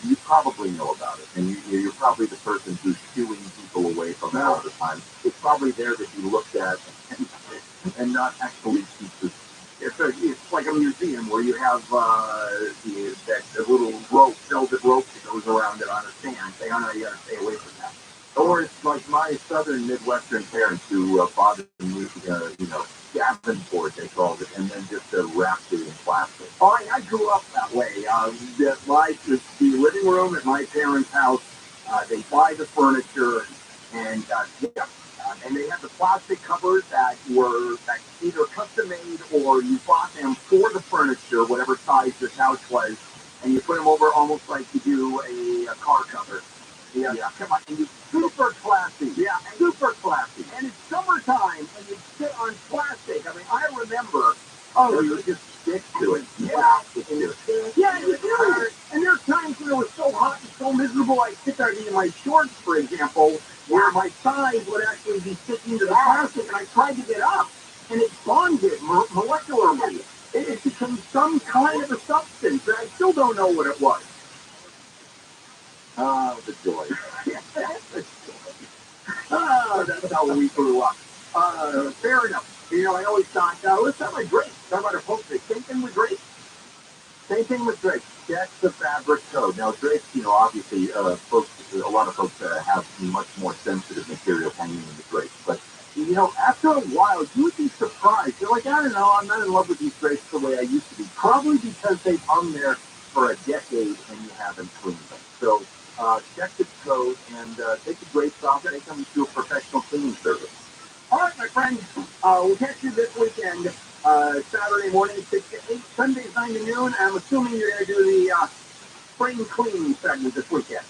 you probably know about it, and you're probably the person who's shooing people away from it all the time. It's probably there that you looked at and not actually pieces. It's like a museum where you have that little rope, velvet rope that goes around it on a stand. Say, oh no, you got to stay away from that. Or it's like my southern Midwestern parents who bought it in Davenport, they called it, and then just wrapped it in plastic. Oh, I grew up that way. The living room at my parents' house, they buy the furniture, and and they have the plastic covers that were either custom made or you bought them for the furniture, whatever size the couch was, and you put them over almost like you do a car cover. Yeah, come on, and you super classy. Yeah, super classy. And it's summertime, and you sit on plastic. I mean, I remember. Oh, you just stick to it. Yeah, yeah, you do. And there are times when it was so hot and so miserable, I'd sit there in my shorts, for example, where my thighs would actually be sticking to the plastic, and I tried to get up, and it bonded molecularly. It became some kind of a substance, and I still don't know what it was. Ah, the joy. That's how we grew up. Fair enough. You know, I always thought, let's talk about drapes. Talk about upholstery. Same thing with drapes. Same thing with drapes. That's the fabric code. Now, drapes, obviously, a lot of folks have much more sensitive material hanging in the drapes. But, after a while, you would be surprised. You're like, I don't know, I'm not in love with these drapes the way I used to be. Probably because they've hung there for a decade and you haven't cleaned them. So, check the code and take the drapes off and take them to a professional cleaning service. All right, my friend. We'll catch you this weekend. Saturday morning, 6 to 8. Sundays, 9 to noon. I'm assuming you're going to do the spring cleaning segment this weekend.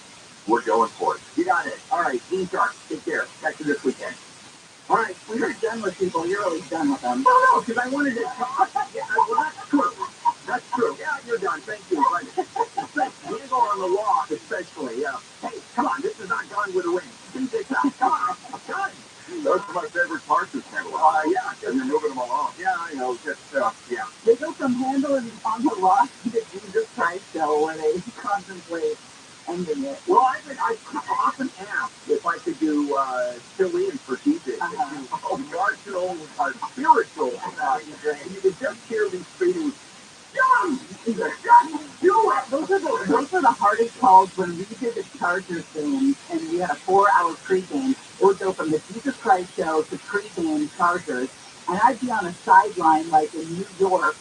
We're going for it. You got it. All right, Dean Sharp. Take care. Catch you this weekend. All right. When you're done with people, you're always done with them. No, because I wanted to talk. Yeah, well, that's true. That's true. Yeah, you're done. Thank you. But Diego on the law, especially. Hey, come on. This is not Gone with the Wind. Come on. Done. Those are my favorite parts of Handle. Yeah. And you're moving them along. Yeah, I know. Just, yeah. They go from handling on the law to the Jesus Christ show where they contemplate ending it. Well, I often asked if I could do fill-in for DJ. Marginal, spiritual. And you could just hear these things. Done! Do it! Those are the hardest calls when we did the Chargers game and we had a 4-hour pregame. It would go from the Jesus Christ show to pregame Chargers, and I'd be on a sideline like in New York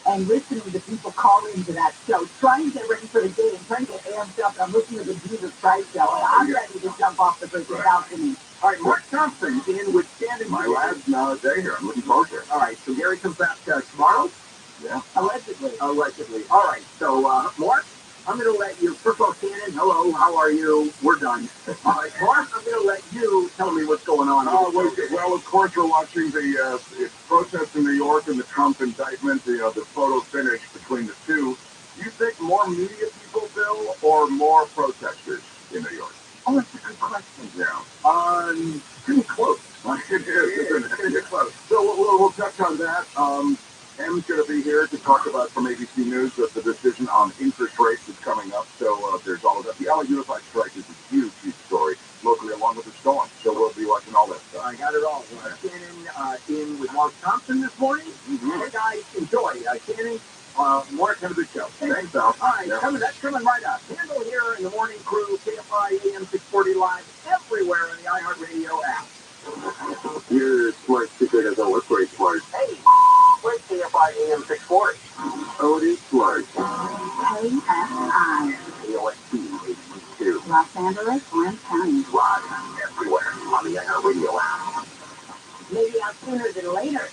and listening to people call into that show, trying to get ready for the game, trying to get amped up. I'm listening to the Jesus Christ show, and I'm ready to jump off the freaking balcony. All right, Mark Thompson in with Standing. My lads, now they're here. I'm looking forward to it. All right, so Gary comes back tomorrow? Yeah. Allegedly. All right, so Mark, I'm going to let you, first of all, Shannon, hello, how are you? We're done. All right, Mark, I'm going to let you tell me what's going on. Well, of course, we're watching the protests in New York and the Trump indictment, the photo finish between the two. Do you think more media people, Bill, or more protesters in New York? Oh, that's a good question. Yeah. Pretty close. It is, isn't it? It's close. So we'll touch on that. M's going to be here to talk about from ABC News that the decision on interest rates is coming up. So there's all of that. The LA Unified strike is a huge, huge story locally along with the storm. So we'll be watching all that stuff. I got it all. Shannon in with Mark Thompson this morning. Mm-hmm. Hey, guys, enjoy. Shannon, Mark, have a good show. Thanks, Al. All right, that's coming right up. Handle here in the morning crew, KFI AM 640 live, everywhere in the iHeartRadio app. You're smart, stupid as always. Great smart. Hey, where's KFI AM 640? Oh, it is smart. KFI. KOST 82. Los Angeles, Orange County. Live everywhere on the iHeartRadio app. Maybe out sooner than later.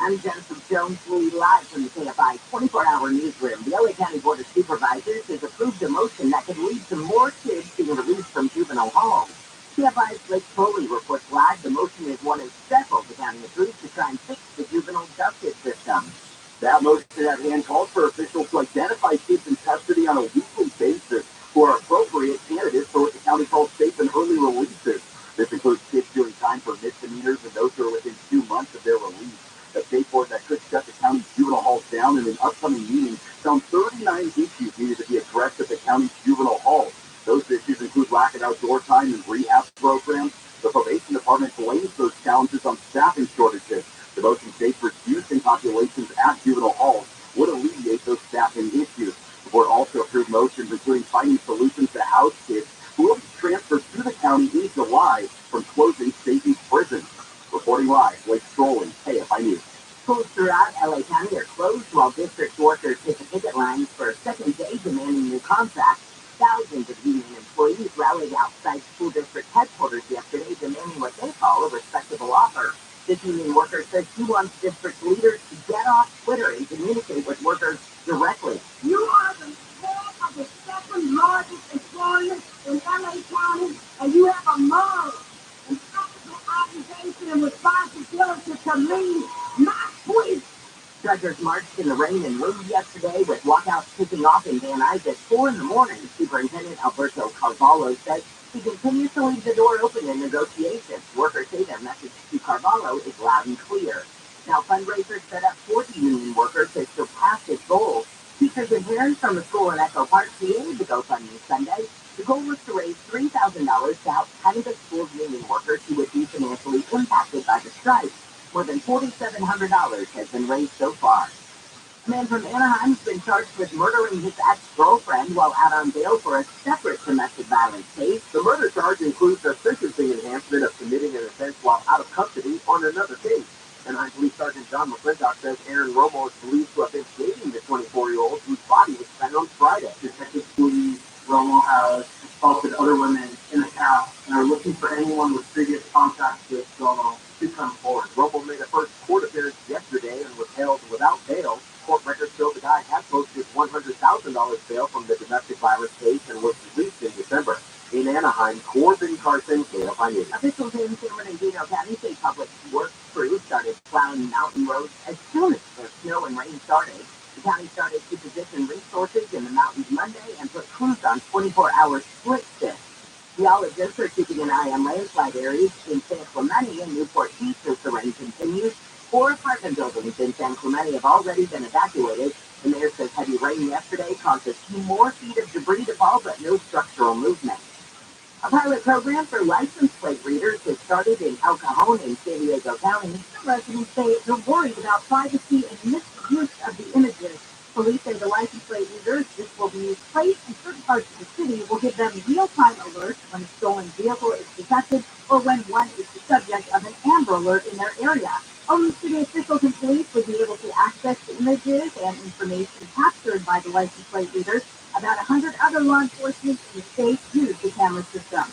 I'm Jennifer Jones-Lee, live from the KFI 24-hour newsroom. The LA County Board of Supervisors has approved a motion that could lead to more kids being released from juvenile homes. KFI's Blake Foley reports live the motion is one of several the county approved to try and fix the juvenile justice system. That motion at hand calls for officials to identify kids in custody on a weekly basis who are appropriate candidates staffing shortages. The motion states reducing populations at juvenile halls would alleviate those staffing issues. The board also approved motions including finding solutions to house kids who will be transferred to the county in July from closing state-based prisons. Reporting live, Blake Strolling, KFI News. Schools throughout LA County are closed while district workers hit the picket lines for a second day demanding new contracts. Thousands of union employees rallied outside school district headquarters yesterday demanding what they call a respectable offer. The union worker says she wants district leaders to get off Twitter and communicate with workers directly. You are the head of the second largest employer in LA County, and you have a moral and ethical obligation and responsibility to lead my tweet. Truckers marched in the rain and wind yesterday with walkouts kicking off in Van Nuys at 4 in the morning. Superintendent Alberto Carvalho said he continues to leave the door open in negotiations. Workers say their message to Carvalho is loud and clear. Now fundraisers set up for the union workers has surpassed its goals. Teachers and parents from a school in Echo Park created the GoFundMe Sunday. The goal was to raise $3,000 to help 10 of the school's union workers who would be financially impacted by the strike. More than $4,700 has been raised so far. A man from Anaheim has been charged with murdering his ex-girlfriend while out on bail for a separate domestic violence case. The murder charge includes a sentencing enhancement of committing an offense while out of custody on another case. Anaheim Police Sergeant John McClintock says Aaron Romo is believed to have been dating the 24-year-old whose body was found on Friday. Detectives believe Romo has assaulted other women in the past and are looking for anyone with previous contacts with Romo to come forward. Romo made a first court appearance yesterday and was held without bail. Court records show the guy had posted $100,000 bail from the domestic violence case and was released in December. In Anaheim, Corbin Carson, KFI News. Officials in San Bernardino County State Public Works crews started plowing mountain roads as soon as the snow and rain started. The county started to position resources in the mountains Monday and put crews on 24-hour split shifts. Geologists are keeping an eye on landslide areas in San Clemente and Newport Beach as the rain continues. 4 apartment buildings in San Clemente have already been evacuated. The mayor says heavy rain yesterday caused a few more feet of debris to fall, but no structural movement. A pilot program for license plate readers has started in El Cajon in San Diego County. Residents say they're worried about privacy and misuse of the images. Police say the license plate readers, which will be placed in certain parts of the city, will give them real-time alerts when a stolen vehicle is detected or when one is the subject of an Amber Alert in their area. Only city officials and police would be able to access the images and information captured by the license plate readers. About 100 other law enforcement in the state use the camera system.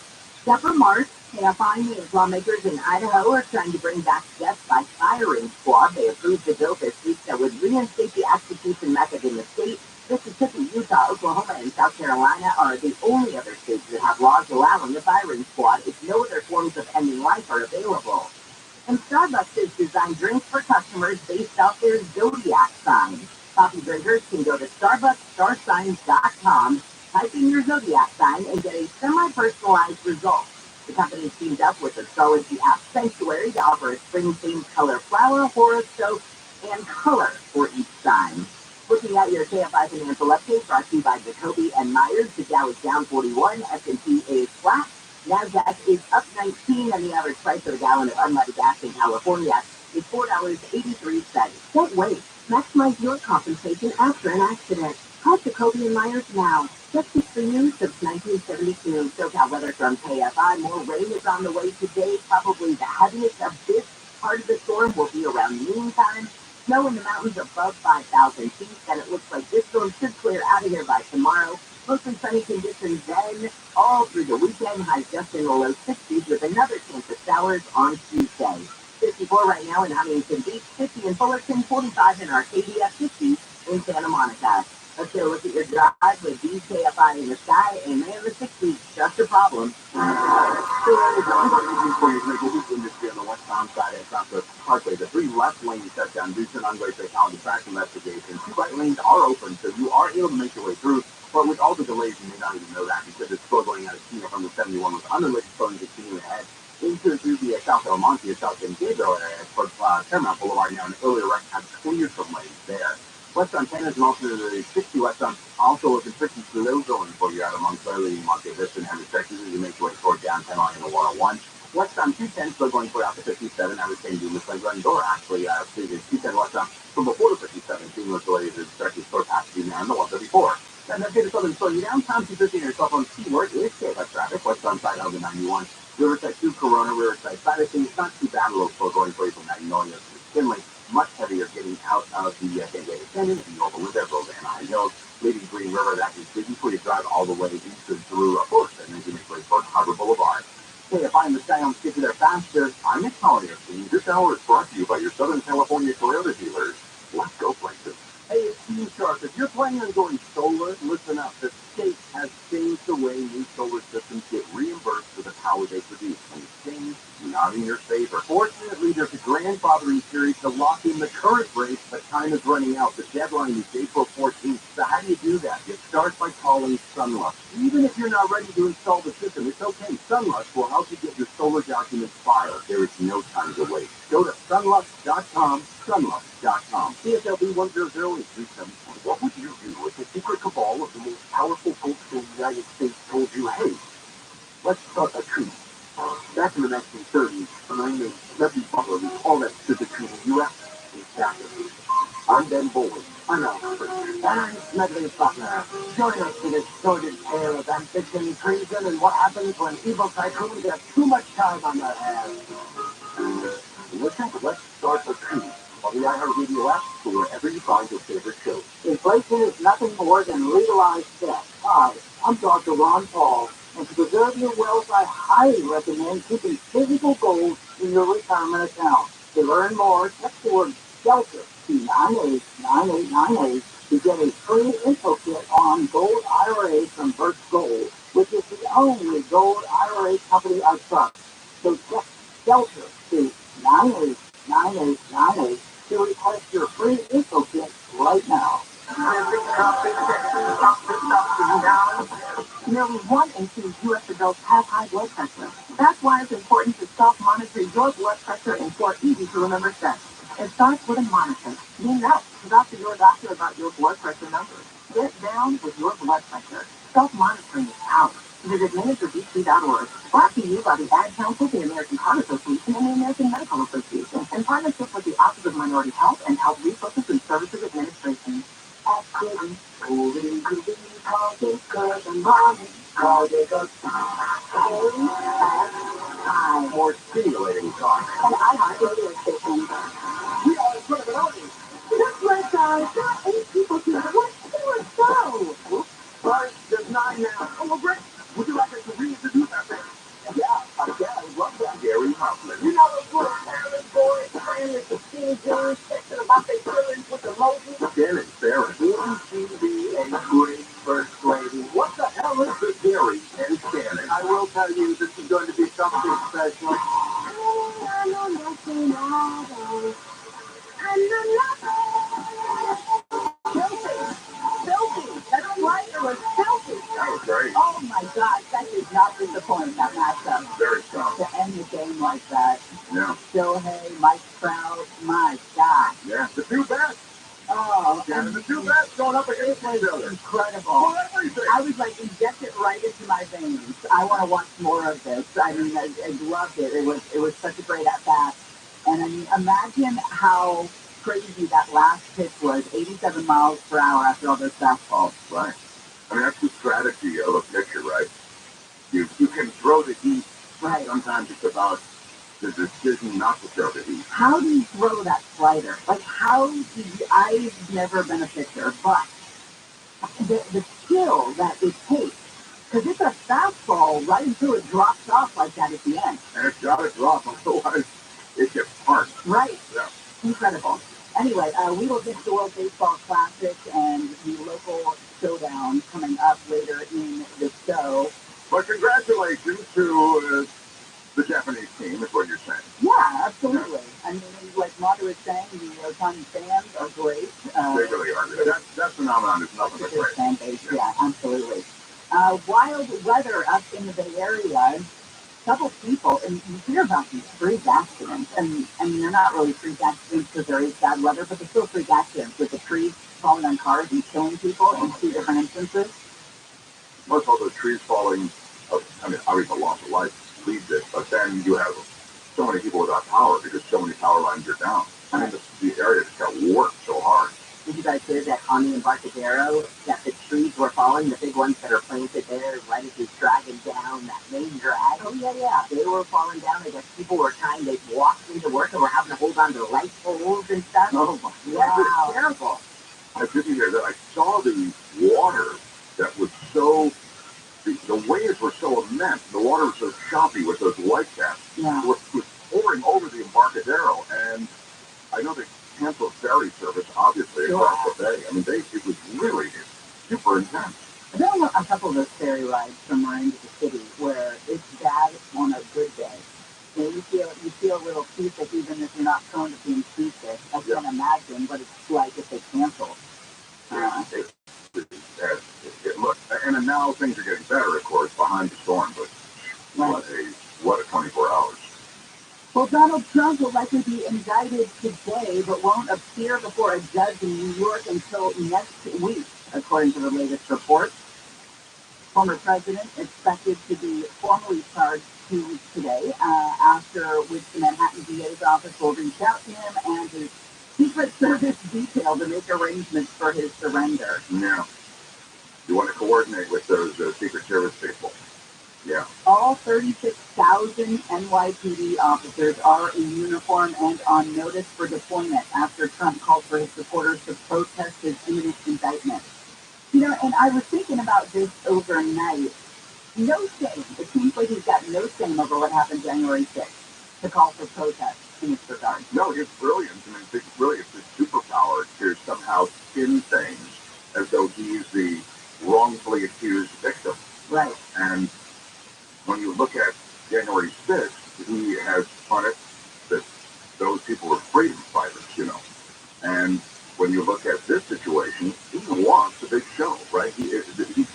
Deborah Marsh, KFI News. Lawmakers in Idaho are trying to bring back death by firing squad. They approved a bill this week that would reinstate the execution method in the state. Mississippi, Utah, Oklahoma, and South Carolina are the only other states that have laws allowing the firing squad if no other forms of ending life are available. And Starbucks has designed drinks for customers based off their Zodiac sign. Coffee drinkers can go to StarbucksStarSigns.com, type in your Zodiac sign, and get a semi-personalized result. The company teamed up with astrology app Sanctuary to offer a spring-themed color flower, horoscope, and color for each sign. Looking at your KFI financial update brought to you by Jacoby and Myers. The Dow is down 41, S&P is flat, NASDAQ is up 19, and the average price of a gallon of unleaded gas in California is $4.83. Don't wait. Maximize your compensation after an accident. Call Jacoby and Myers now. Justice for you since 1972. SoCal weather from KFI. More rain is on the way today. Probably the heaviest of this part of the storm will be around noontime. Snow in the mountains above 5,000 feet. Then it looks like this storm should clear out of here by tomorrow. Mostly sunny conditions then all through the weekend. Highs just in the low 60s with another chance of showers on Tuesday. 54 right now in Huntington Beach, 50 in Fullerton, 45 in Arcadia, 50 in Santa Monica. Let's get a look at your drive with DKFI in the sky, and man, the 60s just a problem. So the ongoing for your logistics industry on the westbound side of Southwest Parkway. The 3 left lanes shut down due to an ongoing fatality crash investigation. 2 right lanes are open, so you are able to make your way through. But with all the delays, you may not even know that because it's still going out of Chino from the 71 with unrelated phone continuing ahead into through the South El Monte or South San Gabriel area for Paramount Boulevard now. An earlier wreck had cleared some lanes there. West on 10 is an alternative 60 west on also looking pretty slow going for you out among Clearly, Monte Vista, and Henry, Texas as you make your way toward downtown on the 101. Westbound 210 still going for out to 57. I was saying Dumas like run door actually. Previous 210 westbound from before the 57. Dumas way to start to store past you now in the 134. Then the data southern slow you downtown 250 on your cell phone keyword is safe by traffic. Westbound side of the 91. Riverside 2 Corona, Riverside side of things. Not too bad, a little slow going for you from Magnolia to Kinley. Much heavier getting out of the Gateway Canyon, the Oval Windows, and High Hills, leading Green River. That is big before you drive all the way east and through a forest, and then you make way towards Harbor Boulevard. Hey, if I'm the guy on skip there faster, I'm Nick Collier. This hour is brought to you by your Southern California Toyota dealers. Let's go places. Hey, it's Team Sharp. If you're planning on going solar, listen up. The state has changed the way new solar systems get reimbursed for the power they produce. And it's changed, not in your favor. Fortunately, there's a grandfathering period to lock in the current rates, but time is running out. The deadline is April 14th. So how do you do that? You start by calling Sunluck. Even if you're not ready to install the system, it's okay. Sunluck will help you get your solar documents filed. There is no time to wait. Go to sunluck.com, sunluck.com. CSLB 10037. What would you do if the secret cabal of the most powerful folks in the United States told you, hey, let's start a treaty? Back in the 1930s, a man named Rabbi all that stood between the U.S. and Canada. I'm Ben Bowling. I'm Al Fritz. And I'm Smedley Butler. Join us for this sordid tale of ambition, treason, and what happens when evil tycoons have too much time on their hands. Listen to Let's Start a Treaty on the iHeartRadio app or wherever you find your favorite shows. Inflation is nothing more than legalized debt. Hi, I'm Dr. Ron Paul, and to preserve your wealth, I highly recommend keeping physical gold in your retirement account. To learn more, text the word SHELTER to 989898 to get a free info kit on Gold IRA from Birch Gold, which is the only gold IRA company I trust. So text SHELTER to 989898 to request your free info kit right now. Nearly 1 in 2 U.S. adults have high blood pressure. That's why it's important to self-monitor your blood pressure in 4 easy-to-remember steps. It starts with a monitor. You know to talk to your doctor about your blood pressure numbers. Get down with your blood pressure. Self-monitoring is ours. Visit managerbp.org. Brought to you by the Ad Council, the American Heart Association, and the American Medical Association, in partnership with the Office of Minority Health and Health Resources and Services Administration. Activity, moving to the causes, cause I'm running, cause it goes More stimulating talk. and I heart radio station. We are in front of an audience. That's right, guys. There are 8 people here. Let's do a show. Oops. Sorry, there's 9 now. Oh, well, great. Would you like us to reintroduce ourselves? Yeah, I would love that. Gary Hoffman. You know those little Maryland boys playing with the skinny jeans, texting about their feelings with emojis? Ken and Sarah. Wouldn't she be a great first lady? What the hell is this? Gary and Shannon. I will tell you, this is going to be something special. I know nothing at all. I know nothing. Filthy. That's right, it was filthy. That was great. Oh my gosh, that did not disappoint, that matchup. Very strong. To end the game like that. Yeah. Shohei, Mike Trout, my God. Yeah. The two best. Oh, Yeah, the two best going up against each other. incredible. For everything. I was like, inject it right into my veins. I want to watch more of this. I mean, I loved it. It was such a great at-bat. And I mean, imagine how crazy that last pitch was, 87 miles per hour after all those fastballs. Right. I mean, that's the strategy of a pitcher, right? You can throw the heat. Right. Sometimes it's about the decision not to throw the heat. How do you throw that slider? Like, how do you, I've never been a pitcher, but the skill that it takes, because it's a fastball right until it drops off like that at the end. And it's got to drop, otherwise it gets parked. Right. Yeah. Incredible. Anyway, we will get to the World Baseball Classic and the local showdown coming up later in the show. But congratulations to the Japanese team, is what you're saying. Yeah, absolutely. I mean, like Mata was saying, the Otani fans are great. They really are. That phenomenon is nothing but Their great. fan base, yeah, absolutely. Wild weather up in the Bay Area. Couple people, and you hear about these freak accidents, and I mean, they're not really freak accidents because there is bad weather, but they're still freak accidents with the trees falling on cars and killing people in 2 different instances. Most of all, the trees falling, I mean, obviously loss of life. leads it, but then you have so many people without power because so many power lines are down. I mean, the area just got warped so hard. Did you guys hear that on the Embarcadero, that the trees were falling, the big ones that are planted there, right as he's dragging down that main drag? Oh, yeah. They were falling down. I guess people were trying to walk into work and were having to hold on to light poles and stuff. Oh, my God. Wow. It's terrible. I didn't hear that. I saw the water that was so, the waves were so immense. The water was so choppy with those white caps. Yeah. It was pouring over the Embarcadero, and I know they canceled ferry service, obviously, across the bay. I mean, it was really super intense. I've been on a couple of those ferry rides somewhere into the city where it's bad on a good day. You know, you feel a little seasick even if you're not prone to being seasick. I can't imagine what it's like if they cancel. Look, and now things are getting better, of course, behind the storm, but what a 24 hours. Well, Donald Trump will likely be indicted today, but won't appear before a judge in New York until next week, according to the latest report. Former president expected to be formally charged 2 weeks today, after which the Manhattan DA's office will reach out to him and his Secret Service detail to make arrangements for his surrender. Yeah. You want to coordinate with those Secret Service people. Yeah. All 36,000 NYPD officers are in uniform and on notice for deployment after Trump called for his supporters to protest his imminent indictment. You know, and I was thinking about this overnight. No shame. It seems like he's got no shame over what happened January 6th to call for protest in this regard. No, it's brilliant. I mean, it's really a superpower to somehow spin things as though he's the wrongfully accused victim. Right. And when you look at January 6th, he has punished that those people were freedom fighters, you know. And when you look at this situation, he wants a big show, right? He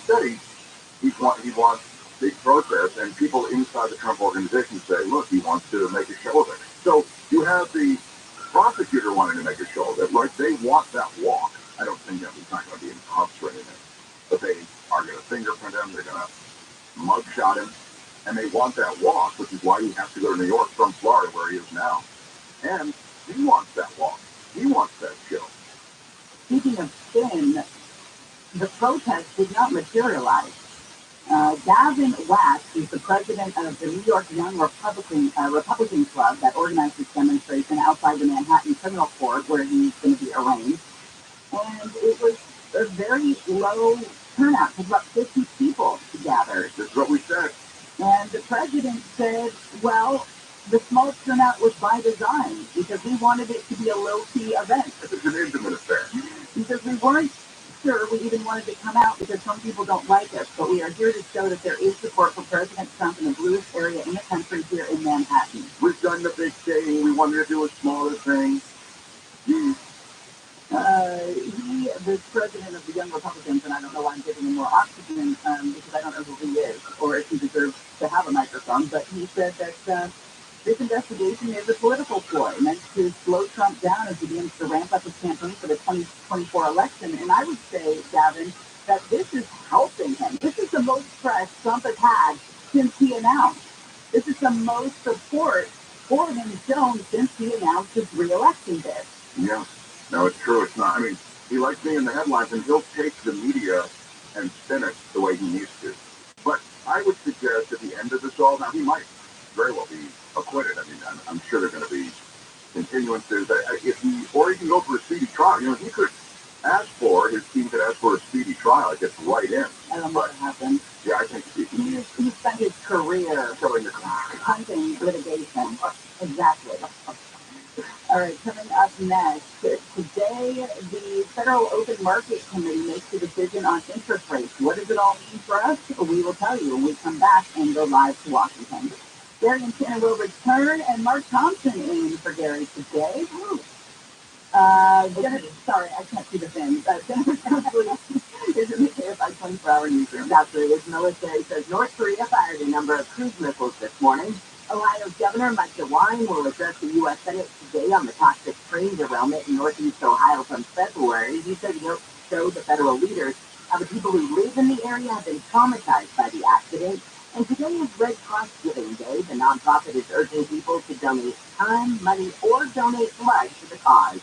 said he wants big protests, and people inside the Trump organization say, look, he wants to make a show of it. So you have the prosecutor wanting to make a show of it, right? They want that walk. I don't think that he's not going to be in cuffs or anything, but they are going to fingerprint him, they're going to mugshot him, and they want that walk, which is why he has to go to New York from Florida, where he is now. And he wants that walk. He wants that show. Speaking of spin, the protest did not materialize. Gavin Wax is the president of the New York Young Republican Club that organized this demonstration outside the Manhattan Criminal Court, where he's going to be arraigned. And it was a very low turnout. It was about 50 people gathered. That's what we said. And the president said, well, the small turnout was by design because we wanted it to be a low-key event. It's an intimate affair. Because we weren't sure we even wanted to come out because some people don't like us, but we are here to show that there is support for President Trump in the bluest area in the country here in Manhattan. We've done the big thing. We wanted to do a smaller thing. He, the president of the Young Republicans, and I don't know why I'm giving him more oxygen because I don't know who he is or if he deserves to have a microphone, but he said that this investigation is a political ploy meant to slow Trump down as he begins to ramp up his campaign for the 2024 election. And I would say, Gavin, that this is helping him. This is the most press Trump has had since he announced. This is the most support for him shown since he announced his re-election bid. Yeah. No, it's true. It's not. I mean, he likes being in the headlines, and he'll take the media and spin it the way he needs to. But I would suggest at the end of this all, now he might very well be acquitted. I mean, I'm sure there are going to be continuances. Or he can go for a speedy trial. You know, he could his team could ask for a speedy trial. It gets right in. I don't know what happened. Yeah, I think he spent his career killing the hunting litigation. Exactly. All right, coming up next, today the Federal Open Market Committee makes a decision on interest rates. What does it all mean for us? We will tell you when we come back and go live to Washington. Gary and Shannon will return, and Mark Thompson in for Gary today. Sorry, I can't see the thing. Jennifer is in the KFI 24-hour newsroom. That's right. As military says, North Korea fired a number of cruise missiles this morning. Ohio's Governor Mike DeWine will address the U.S. Senate today on the toxic train derailment in Northeast Ohio from February. He said he'll show the federal leaders how the people who live in the area have been traumatized by the accident. And today is Red Cross Giving Day. The nonprofit is urging people to donate time, money, or donate blood to the cause.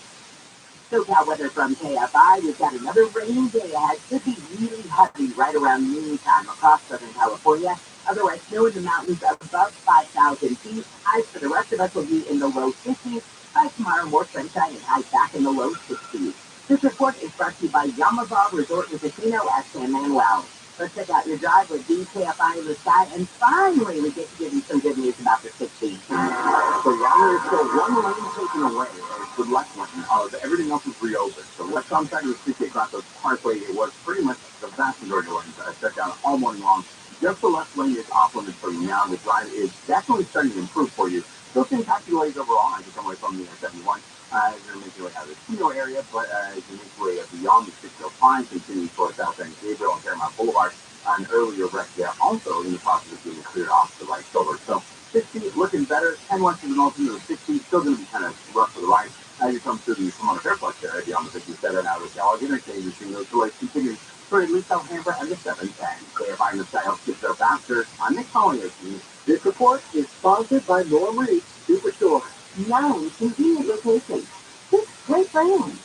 SoCal weather from KFI. We've got another rainy day ahead. Could be really heavy right around noontime across Southern California. Otherwise, snow in the mountains above 5,000 feet. Highs for the rest of us will be in the low 50s. By tomorrow, more sunshine and highs back in the low 60s. This report is brought to you by Yamava Resort and Casino at San Manuel. Let's check out your drive with KFI in the sky. And finally, we get to give you some good news about the 60s. So while there's still one lane taken away, the left lane, everything else is reopened. So what's on side of the 68 Grotto Parkway, it was pretty much the vast majority of lanes shut down all morning long. Just the left lane is off limits for you now. The drive is definitely starting to improve for you. Still seeing taxi delays overall as you come away from the 71. You're going to make your way out of the Chino area, but as you make your way beyond the 605, continue towards South San Gabriel and Fairmount Boulevard, an earlier wreck there also in the process of being cleared off the right shoulder. So 60 looking better, 10 west of the north into the 60, still going to be kind of rough to the right as you come through the Trumana Fairplex area beyond the 57 out of the Kellogg interchange. You're seeing those delays continue for at least Alhambra and the 710. KFI in the style gets there faster. I'm Nick Collier. This report is sponsored by Norm Reed Superstore. 9 convenient locations. 6 great brands.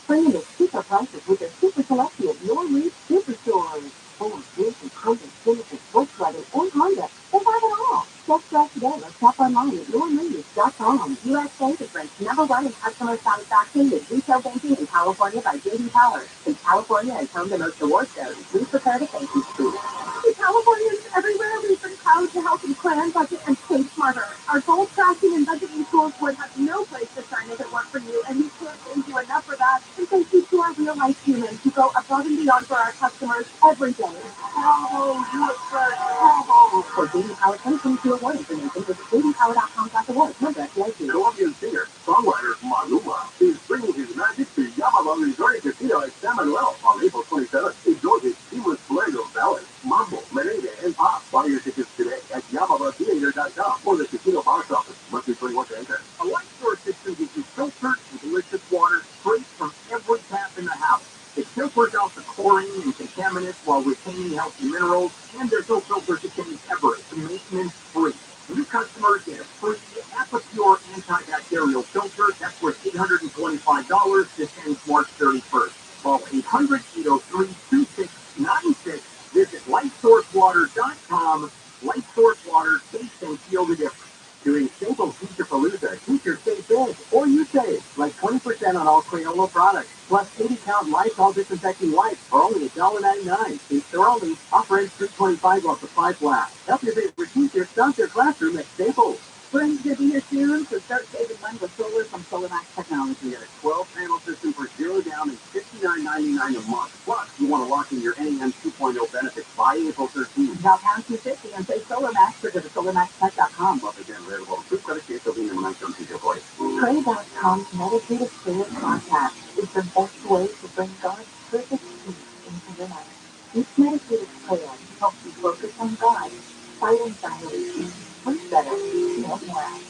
Bringing the super prices with their super selection of your Reed Superstores. Ford, Jason, Cohen, Genesis, Volkswagen, and Honda. They have it all. Just drive today or shop online at normreed.com. U.S. Bank is ranked #1 in customer satisfaction with retail banking in California by J.D. Power. Since California has home to most award shows, we prepare to thank you soon. The Californians everywhere, we've been proud to help you plan, budget, and save smarter. Our goal tracking and budgeting tools would have no place to shine if it weren't for you, and we can't thank you enough for that. And thank you to our real-life humans who go above and beyond for our customers every day. Bravo, you are first. Bravo. For JD Power 2022 award information, visit jdpower.com/awards. Member FDIC. Colombian singer, songwriter Maluma is bringing his magic to Yamava Resort and Casino at San Manuel on April 27th. Enjoy his seamless blend of ballads, mambo, merengue, and pop. Buy your tickets today at YamavaTheater.com or the casino box office. Must be 21 to enter. A light storage system gives you filtered and delicious water straight from every tap in the house. It filters out the chlorine and contaminants while retaining healthy minerals, and there's no filter to change ever. It's maintenance free. New customers get a free Epicure antibacterial filter that's worth $825. This ends March 31st. Call 800-803-2696. Visit lightsourcewater.com. Light Source Water, taste and feel the difference. During Staples Teacher Palooza, teachers save big, or you save, like 20% on all Crayola products, plus 80-count Lysol disinfecting wipes for only $1.99. Each their only, offer ends $3.25 while supplies last. Help your favorite teacher start their classroom at Staples. Spring's gonna be here soon, so start saving money with solar from SolarMax Technology. Get a 12-panel system for $0 down and $59.99 a month. Plus, you want to lock in your NEM 2.0 benefits by April 13th. Now pound 250 and say SolarMax or go to SolarMaxTech.com. Once again, available on food credit case, opening the momentum to your voice. Pray.com's meditative prayer podcast is the best way to bring God's perfect peace into your life. Each meditative prayer helps you focus on God, fight anxiety, sleep better, feel more out.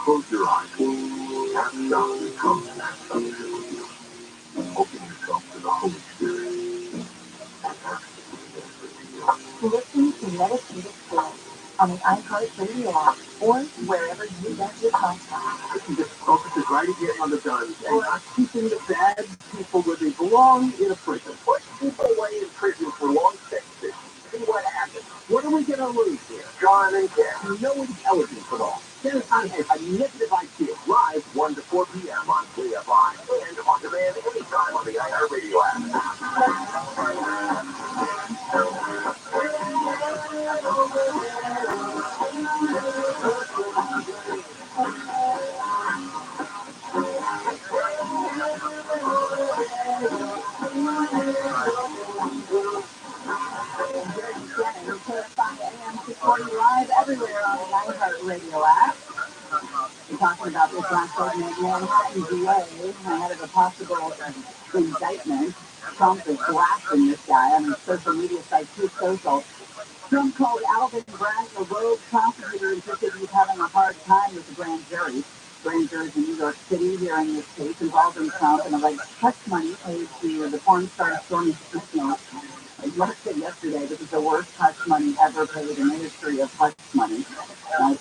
Close your eyes. Ask God to come and have fellowship with you. Open yourself to the Holy Spirit. And ask Him to Listen to meditative prayer on the iHeartRadio app or wherever you get your podcasts. I can just focus is right again on the guns and not keeping the bad people where they belong in a prison. Put people away in prison for long sentences. See what happens. What are we going to lose here? John and Ken. No intelligence at all. Ken has a negative IQ. Live 1 to 4 p.m. on KFI and on demand anytime on the iHeartRadio app. Live everywhere on the iHeartRadio app. We're talking about this last segment, Manhattan DA ahead of a possible indictment. Trump is blasting this guy on his social media site, Truth Social. Trump called Alvin Bragg a rogue prosecutor and said he's having a hard time with the grand jury. Grand jurors in New York City hearing this case involving Trump and alleged hush money paid to the porn star Stormy Daniels. Like I said yesterday, this is the worst hush money ever paid in the history of hush money.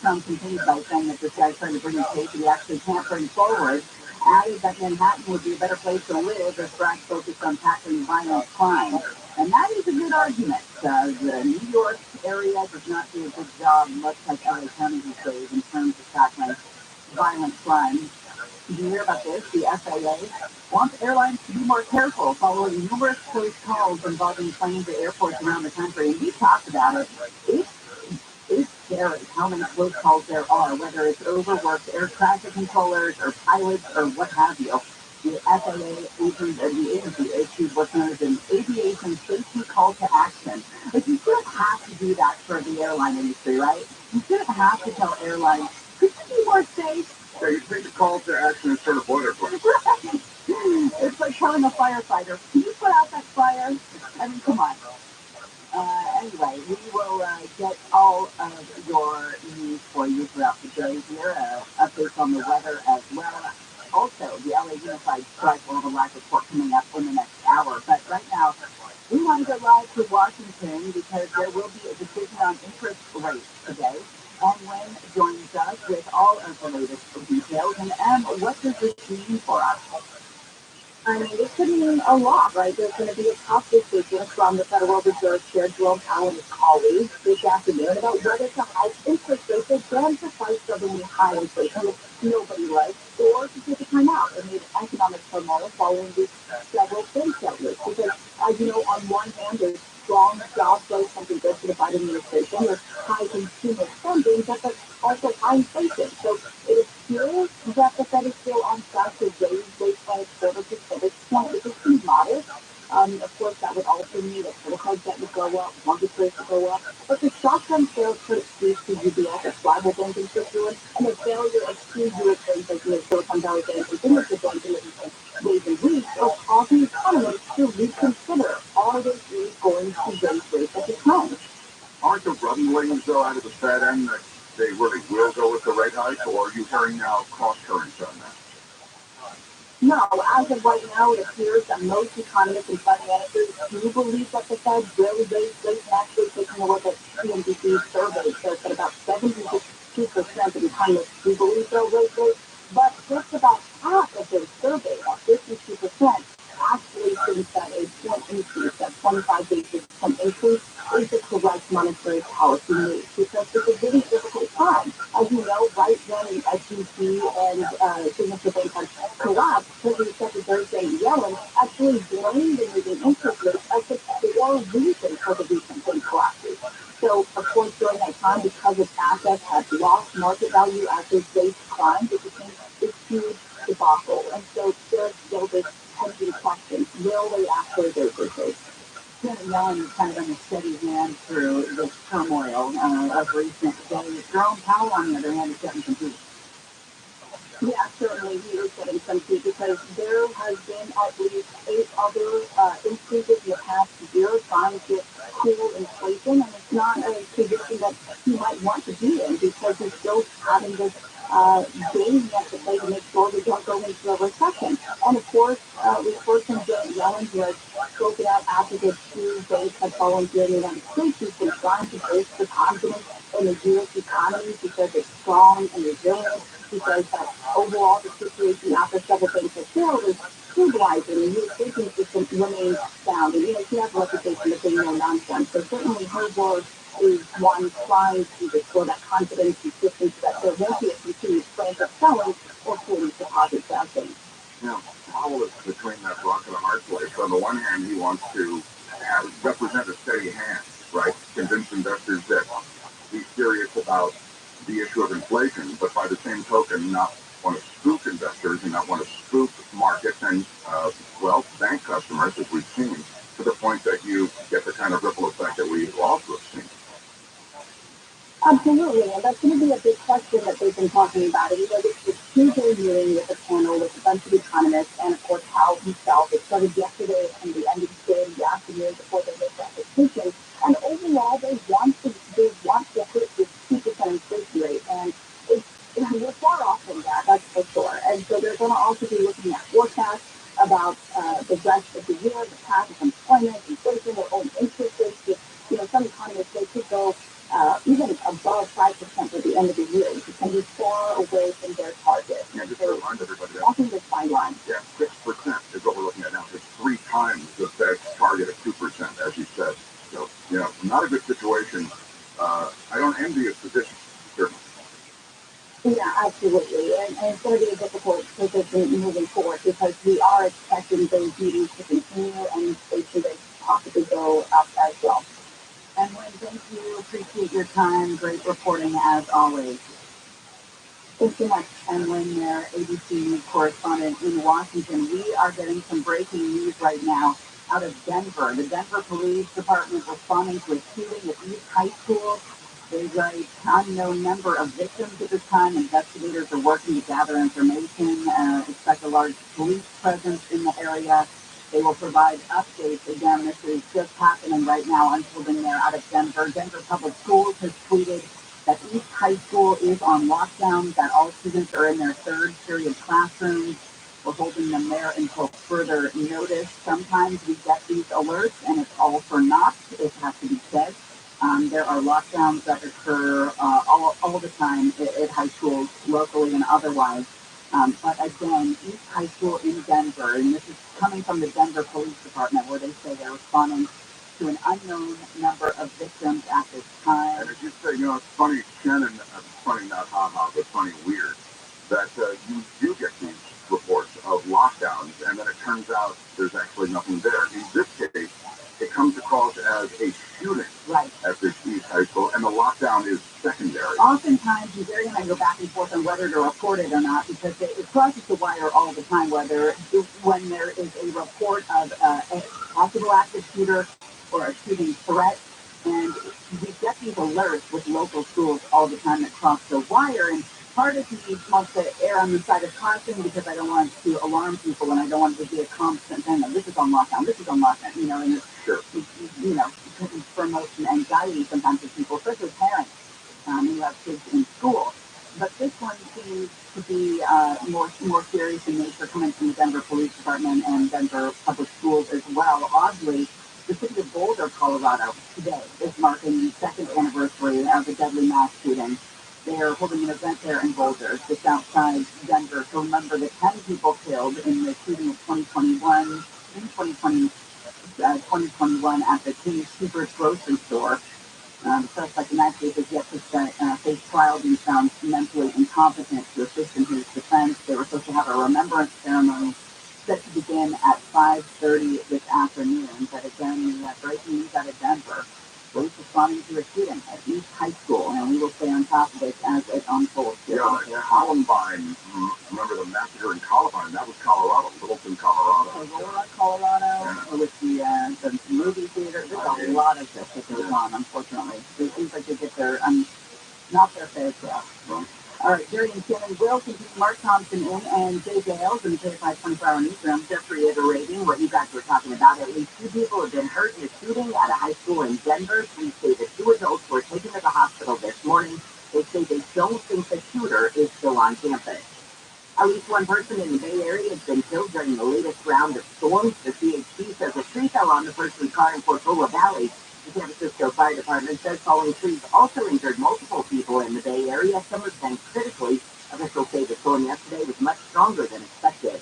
Trump continued by saying that this guy's trying to bring a case that he actually can't bring forward, added that Manhattan would be a better place to live if blacks focused on tackling violent crime. And that is a good argument. The New York area does not do a good job, much like LA County these days, in terms of tackling violent crime. Did you hear about this? The FAA wants airlines to be more careful following numerous close calls involving planes at airports around the country. And we talked about it. It's it's scary how many close calls there are, whether it's overworked air traffic controllers or pilots or what have you. The FAA agent or the agency issued what's known as an aviation safety call to action. Like you shouldn't have to do that for the airline industry, right? You shouldn't have to tell airlines, could you be more safe? So you think the call to action is sort of boilerplate? It's like telling a firefighter, can you put out that fire? I mean, come on. Anyway, we will get all of your news for you throughout the day here. Updates on the weather as well. Also, the LA Unified Strike will have a live report coming up in the next hour. But right now, we want to go live to Washington because there will be a decision on interest rates today. And Lynn joins us with all of the latest details. And what does this mean for us? I mean, this could mean a lot, right? There's going to be a tough decision from the Federal Reserve Chair Jerome Powell and his colleagues this afternoon about whether to hike interest rates again to fight stubbornly high inflation, which nobody likes, or to take a time out amid economic turmoil following these several bank failures. Because, as you know, on one hand, there's strong job growth, something good for the Biden administration, there's high consumer spending, but there's also high inflation. So it appears that the Fed is still on track to raise rates by a quarter percentage point, which is pretty modest. Of course, that would also mean that credit card debt would go up, mortgage rates would go up. But the short-term sales credit squeeze to UBS, a rival bank in Switzerland, and the failure of two U.S. banks like the Silicon Valley Bank and Signature Bank in recent weeks are causing economists to reconsider, are they really going to raise rates at this time? Aren't the rumblings, though, out of the Fed end that they really will go with the rate hike, or are you hearing now cross currents on that? No, as of right now, it appears that most economists and fund managers do believe that the Fed will raise rates. And actually, taking a look at CNBC's survey shows that about 72% of economists do believe they'll raise rates, but just about half of those surveyed, at 52%, actually thinks that a point increase, that 25 basis point increase, is the correct monetary policy move. Because it's a really difficult time. As you know, right when SEC and Signature Bank had collapsed, Treasury Secretary Janet Yellen actually blamed the moving interest rates as the core reason for the recent bank collapses. So, of course, during that time, because its assets had lost market value as those rates climbed, it became this huge debacle. And so there's still this pending question, will they actually raise those rates? Janet Yellen has kind of been a steady hand through this turmoil of recent days. Jerome Powell, on the other hand, is getting confused. Yeah, certainly he is getting some heat because there has been at least 8 other increases in the past year trying to cool inflation, and it's not a position that he might want to be in because he's still having this game he has to play to make sure we don't go into a recession. And of course, reports from Janet Yellen, who has spoken out after the 2 days had fallen here in the United States, he's been trying to boost the confidence in the U.S. economy because it's strong and resilient. He says that overall the situation after several things have failed is stabilizing and the U.S. banking system remains sound. And, she has a reputation of being no nonsense. So certainly her word is one trying to restore that confidence and systems that there won't be a continued trend of selling or pulling deposits out there. Powell is between that rock and a hard place. On the one hand, he wants to represent a steady hand, right? Convince investors that he's serious about the issue of inflation, but by the same token, not want to spook investors and not want to spook markets and, bank customers, as we've seen, to the point that you get the kind of ripple effect that we've also seen. Absolutely, and that's going to be a big question that they've been talking about. And, this 2-day meeting with a panel with a bunch of economists and, of course, Powell himself. It started yesterday and the ended today in the afternoon before they make that decision. And overall, they want to hit this 2% inflation rate, and we're far off from that, that's for sure. And so they're going to also be looking at forecasts. about the rest of the year, the path of employment, inflation, their own interest rates. Some economists say could go even above 5% at the end of the year, which can be far away from their target. Yeah, just to remind everybody that walking the fine line. Yeah, 6% is what we're looking at now. It's 3 times the Fed's target of 2%, as you said. So, not a good situation. I don't envy his position, certainly. Yeah, absolutely. And it's going to be a difficult position moving forward because we are expecting those meetings to continue and inflation rates possibly go up as well. And Lynn, thank you. Appreciate your time. Great reporting as always. Thanks so much. And Lynn there, ABC News correspondent in Washington. We are getting some breaking news right now out of Denver. The Denver Police Department responding to a shooting at East High School. They write unknown number of victims at this time. Investigators are working to gather information. Expect a large police presence in the area. They will provide updates. Again, this is just happening right now, unfolding there out of Denver. Denver Public Schools has tweeted that East High School is on lockdown, that all students are in their third period classrooms. We're holding them there until further notice. Sometimes we get these alerts and it's all for naught, it has to be said. There are lockdowns that occur all the time at high schools, locally and otherwise. But again, East High School in Denver, and this is coming from the Denver Police Department, where they say they're responding to an unknown number of victims at this time. And as you say, it's funny, Shannon, funny not ha-ha, but funny weird, that you do get these reports of lockdowns, and then it turns out there's actually nothing there. In this case, it comes across as a shooting at this East High School, and the lockdown is secondary. Oftentimes, Jerry and I go back and forth on whether to report it or not, because it crosses the wire all the time, when there is a report of a possible active shooter or a shooting threat. And we get these alerts with local schools all the time that cross the wire. And part of me wants to err on the side of caution because I don't want to alarm people and I don't want it to be a constant thing of this is on lockdown, and it's, sure. Because it promotes some anxiety sometimes with people, especially parents who have kids in school. But this one seems to be more serious in nature, coming from the Denver Police Department and Denver Public Schools as well. Oddly, the city of Boulder, Colorado, today is marking the second anniversary of the deadly mass shooting. They are holding an event there in Boulder, just outside Denver, to remember the 10 people killed in the shooting of 2021 at the King Soopers grocery store. The suspect in that case is yet to face trial, being found mentally incompetent to assist in his defense. They were supposed to have a remembrance ceremony set to begin at 5:30 this afternoon. But again, we have breaking news out of Denver. Police responding to a shooting at East High School, and we will stay on top of it as it unfolds. Yeah, Columbine, remember the massacre in Columbine? That was Colorado, Littleton, Colorado. Aurora, Colorado, with the movie theater. There's a lot of this that goes on, unfortunately. It seems like they get their, not their fair share. All right, Jerry and Shannon will continue. Mark Thompson in and Jay Dales in the KFI 24-hour newsroom. Just reiterating what you guys were talking about. At least 2 people have been hurt in a shooting at a high school in Denver. Police say that 2 adults were taken to the hospital this morning. They say they don't think the shooter is still on campus. At least 1 person in the Bay Area has been killed during the latest round of storms. The CHP says a tree fell on the person's car in Portola Valley. The San Francisco Fire Department says falling trees also injured multiple people in the Bay Area, some of them critically. Officials say the storm yesterday was much stronger than expected.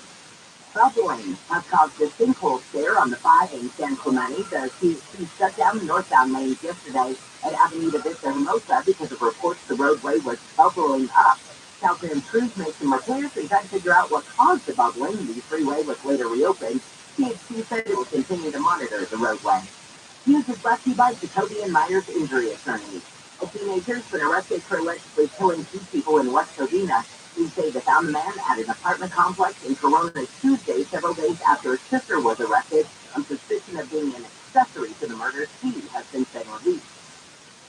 Bubbling has caused a sinkhole scare on the 5 in San Clemente. The CHP shut down the northbound lanes yesterday at Avenida Vista Hermosa because of reports the roadway was bubbling up. Caltrans crews made some repairs and tried to figure out what caused the bubbling. The freeway was later reopened. CHP said it will continue to monitor the roadway. News is brought to you by Jacoby and Myers Injury Attorneys. A teenager's been arrested for allegedly killing 2 people in West Covina. Police say they found the man at an apartment complex in Corona Tuesday, several days after his sister was arrested on suspicion of being an accessory to the murders. He has since been released.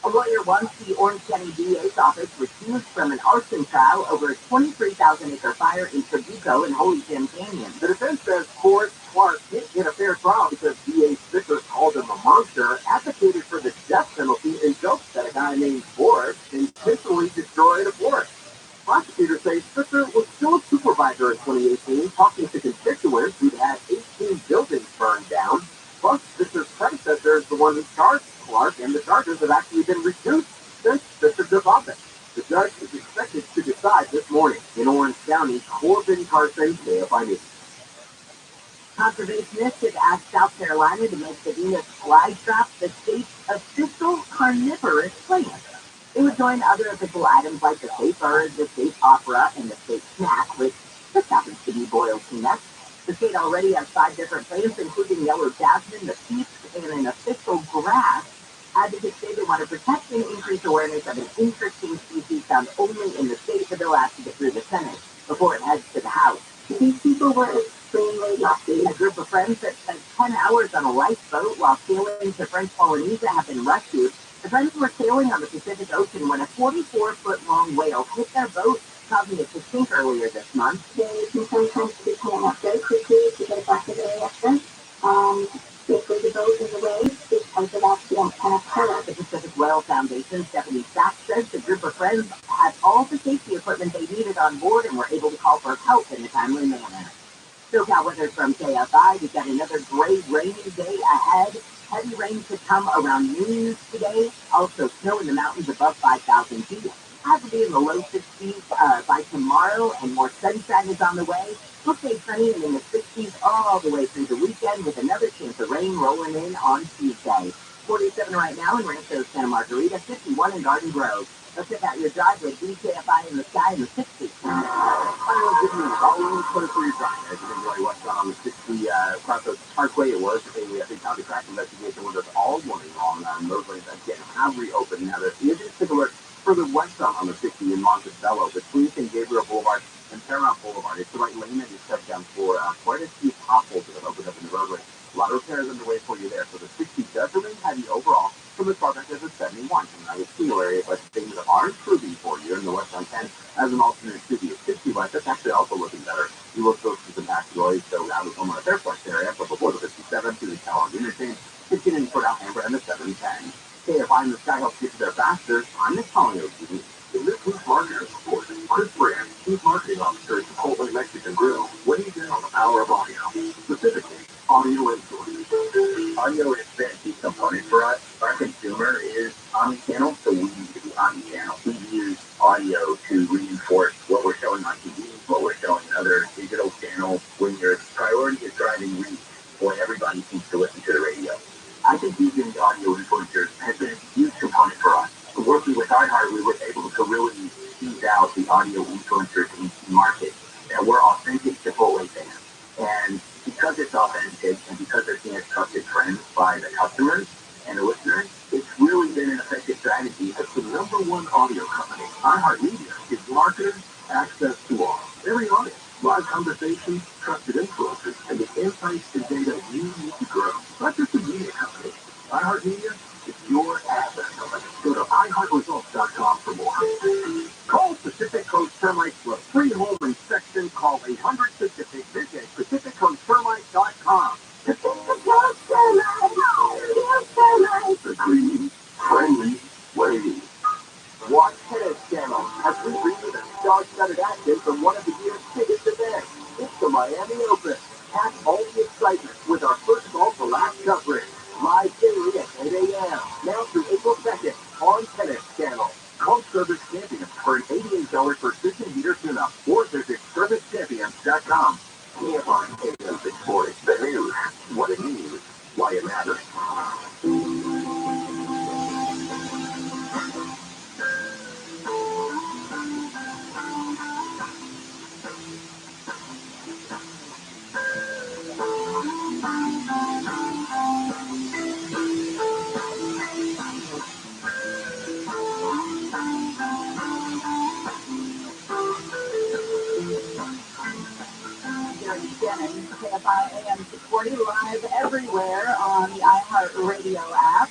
A lawyer wants the Orange County DA's office recused from an arson trial over a 23,000-acre fire in Trabuco and Holy Gem Canyon. The defense says Ford Clark didn't get a fair trial because DA Stickers called him a monster, advocated for the death penalty, and joked that a guy named Ford intentionally destroyed a forest. Prosecutors say Spitzer was still a supervisor in 2018, talking to constituents who'd had 18 buildings burned down. Plus, Spitzer's predecessor is the one who charged Clark, and the charges have actually been reduced since Spitzer took office. The judge is expected to decide this morning. In Orange County, Corbin Carson, KFI News. Conservationists have asked South Carolina to make the Venus flytrap the state's official carnivorous plant. It would join other official items like the state bird, the state opera, and the state snack, which just happens to be boiled peanuts. The state already has 5 different plants, including yellow jasmine, the peeps, and an official grass. Advocates say they want to protect and increase awareness of an interesting species found only in the state. The bill has to get through the Senate before it heads to the House. These people were extremely lucky. A group of friends that spent 10 hours on a lifeboat while sailing to French Polynesia have been rescued. The friends were sailing on the Pacific Ocean when a 44-foot-long whale hit their boat, causing it to sink earlier this month. They can sometimes become up very quickly to get back to the accident. Basically, the boat in the waves because of accident kind of hurt. The Pacific Whale Foundation, Stephanie Sachs says the group of friends had all the safety equipment they needed on board and were able to call for help in a timely manner. SoCal weather from KFI. We've got another gray, rainy day ahead. Heavy rain could come around noon today. Also, snow in the mountains above 5,000 feet. Has to be in the low 60s by tomorrow, and more sunshine is on the way. We'll stay sunny and in the 60s all the way through the weekend with another chance of rain rolling in on Tuesday. 47 right now in Rancho Santa Margarita, 51 in Garden Grove. Let's check out your drive with DKFI in the sky in the 60s. Final good news. All in 23 drive. As you enjoy what's on the 60 Crossroads Parkway, it was a fatality crash investigation with us all morning long. Those lanes again have reopened. Now there is a stick alert further west on the 60 in Montebello between St. Gabriel Boulevard and Paramount Boulevard. It's the right lane that is shut down for quite a few potholes that have opened up in the roadway. A lot of repairs underway for you there. So the 60 does remain heavy overall from the far back as a 71. Coming out of the single area, but things are improving for you in the westbound 10 as an alternate to the 60 west. That's actually also looking better. You will still see some asteroids, so out of the Omaha Fairplex area, but before the 57 to the Kellogg interchange, continuing toward Alhambra and the 710. KFI in the sky helps get you there faster. I'm Nick Polio, TV. In this week's marketing report, Chris Brand, Chief Marketing Officer at Chipotle Mexican Grill, weighing in on the power of audio, specifically audio influence. Audio is a key component for us. Our consumer is omnichannel, so we need to be omnichannel. We use audio to reinforce what we're showing on TV, what we're showing in other digital channels. When your priority is driving reach, boy, everybody seems to listen to the radio. I think using audio influencers has been a huge component for us. Working with iHeart, we were able to really tease out the audio influencers in the market. And we're authentic Chipotle fans. And because it's authentic and because they're seen as trusted friends by the customers and the listeners, it's really been an effective strategy. As the #1 audio company, iHeartMedia gives marketers access to all. Every audience, live conversations, trusted influencers, and the insights and data you need to grow. Not just a media company. iHeartMedia is your asset company. Go to iHeartResults.com for more. Call Pacific Coast Termites for a free home inspection. Call 800-PACIFIC. Visit PacificCoastTermites.com. The green, friendly way. Watch Tennis Channel as we bring you the star-studded action from one of the year's biggest events. It's the Miami Open. Catch all the excitement with our first golf for last coverage. Live daily at 8 a.m. Now through April 2nd on Tennis Channel. Call Service Champions for an $88 precision heater tune-up or visit ServiceChampions.com. KFI AM 640. The news, what it means, why it matters. KFI AM 640 live everywhere on the iHeartRadio app.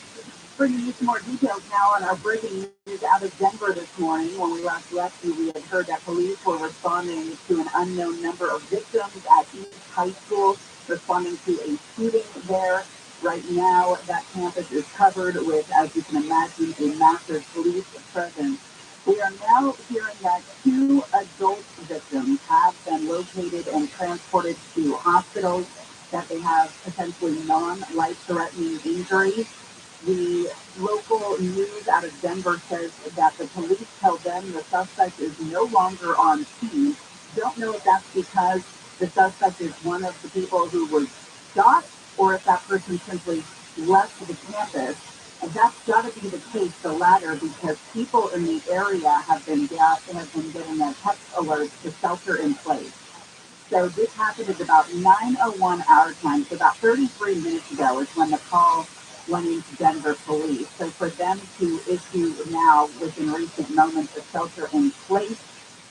Bringing you some more details now on our breaking news out of Denver this morning. When we last left you, we had heard that police were responding to an unknown number of victims at East High School, responding to a shooting there. Right now, that campus is covered with, as you can imagine, a massive police presence. We are now hearing that 2 adult victims have been located and transported to hospitals, that they have potentially non-life-threatening injuries. The local news out of Denver says that the police tell them the suspect is no longer on scene. Don't know if that's because the suspect is one of the people who was shot, or if that person simply left the campus. And that's got to be the case, the latter, because people in the area have been getting a text alert to shelter in place. So this happened at about 9:01 our time. So about 33 minutes ago is when the call went into Denver police. So for them to issue now, within recent moments, a shelter in place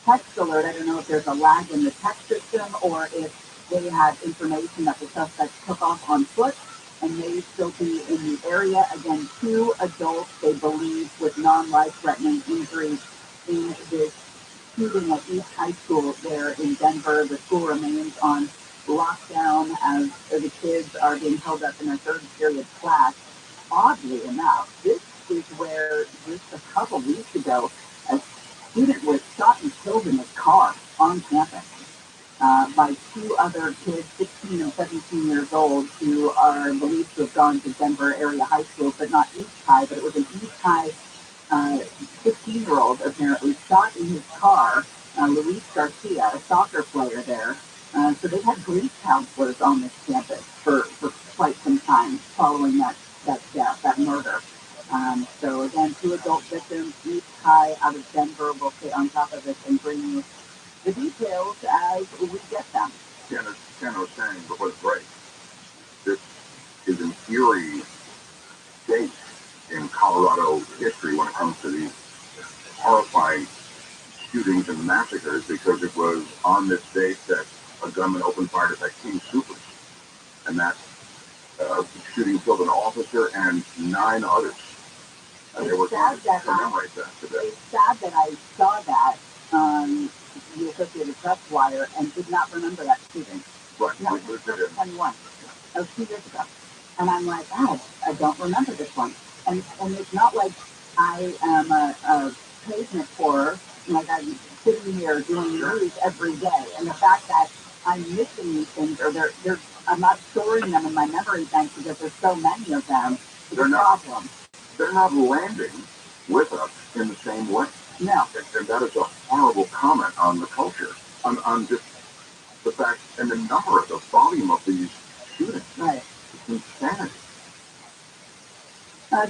text alert, I don't know if there's a lag in the text system or if they had information that the suspect took off on foot and may still be in the area. Again, 2 adults, they believe, with non-life-threatening injuries in this shooting at East High School there in Denver. The school remains on lockdown as the kids are being held up in a third period class. Oddly enough, this is where just a couple weeks ago, a student was shot and killed in his car on campus by 2 other kids, 16 and 17 years old, who are believed to have gone to Denver area high schools, but not East High, but it was an East High 15-year-old apparently shot in his car, Luis Garcia, a soccer player there. So they've had grief counselors on this campus for quite some time following that death, that murder. So again, 2 adult victims, East High out of Denver. We'll stay on top of this and bring you the details as we get them. Ken was saying before the break, this is an eerie date in Colorado history when it comes to these horrifying shootings and massacres, because it was on this date that a gunman opened fire at that King Soopers, and that shooting killed an officer and 9 others. And they were going to commemorate that today. It's sad that I saw that on the Associated Press wire and did not remember that shooting. Right. No, it was 21. That was 2 years ago. And I'm like, oh, I don't remember this one. And it's not like I am a pavement pourer. Like I'm sitting here doing news every day. And the fact that I'm missing these things, or I'm not storing them in my memory bank because there's so many of them, is a problem. They're not landing with us in the same way. No. And that is a horrible comment on the culture, on just the fact and the number of the volume of these shootings. Right. It's insanity.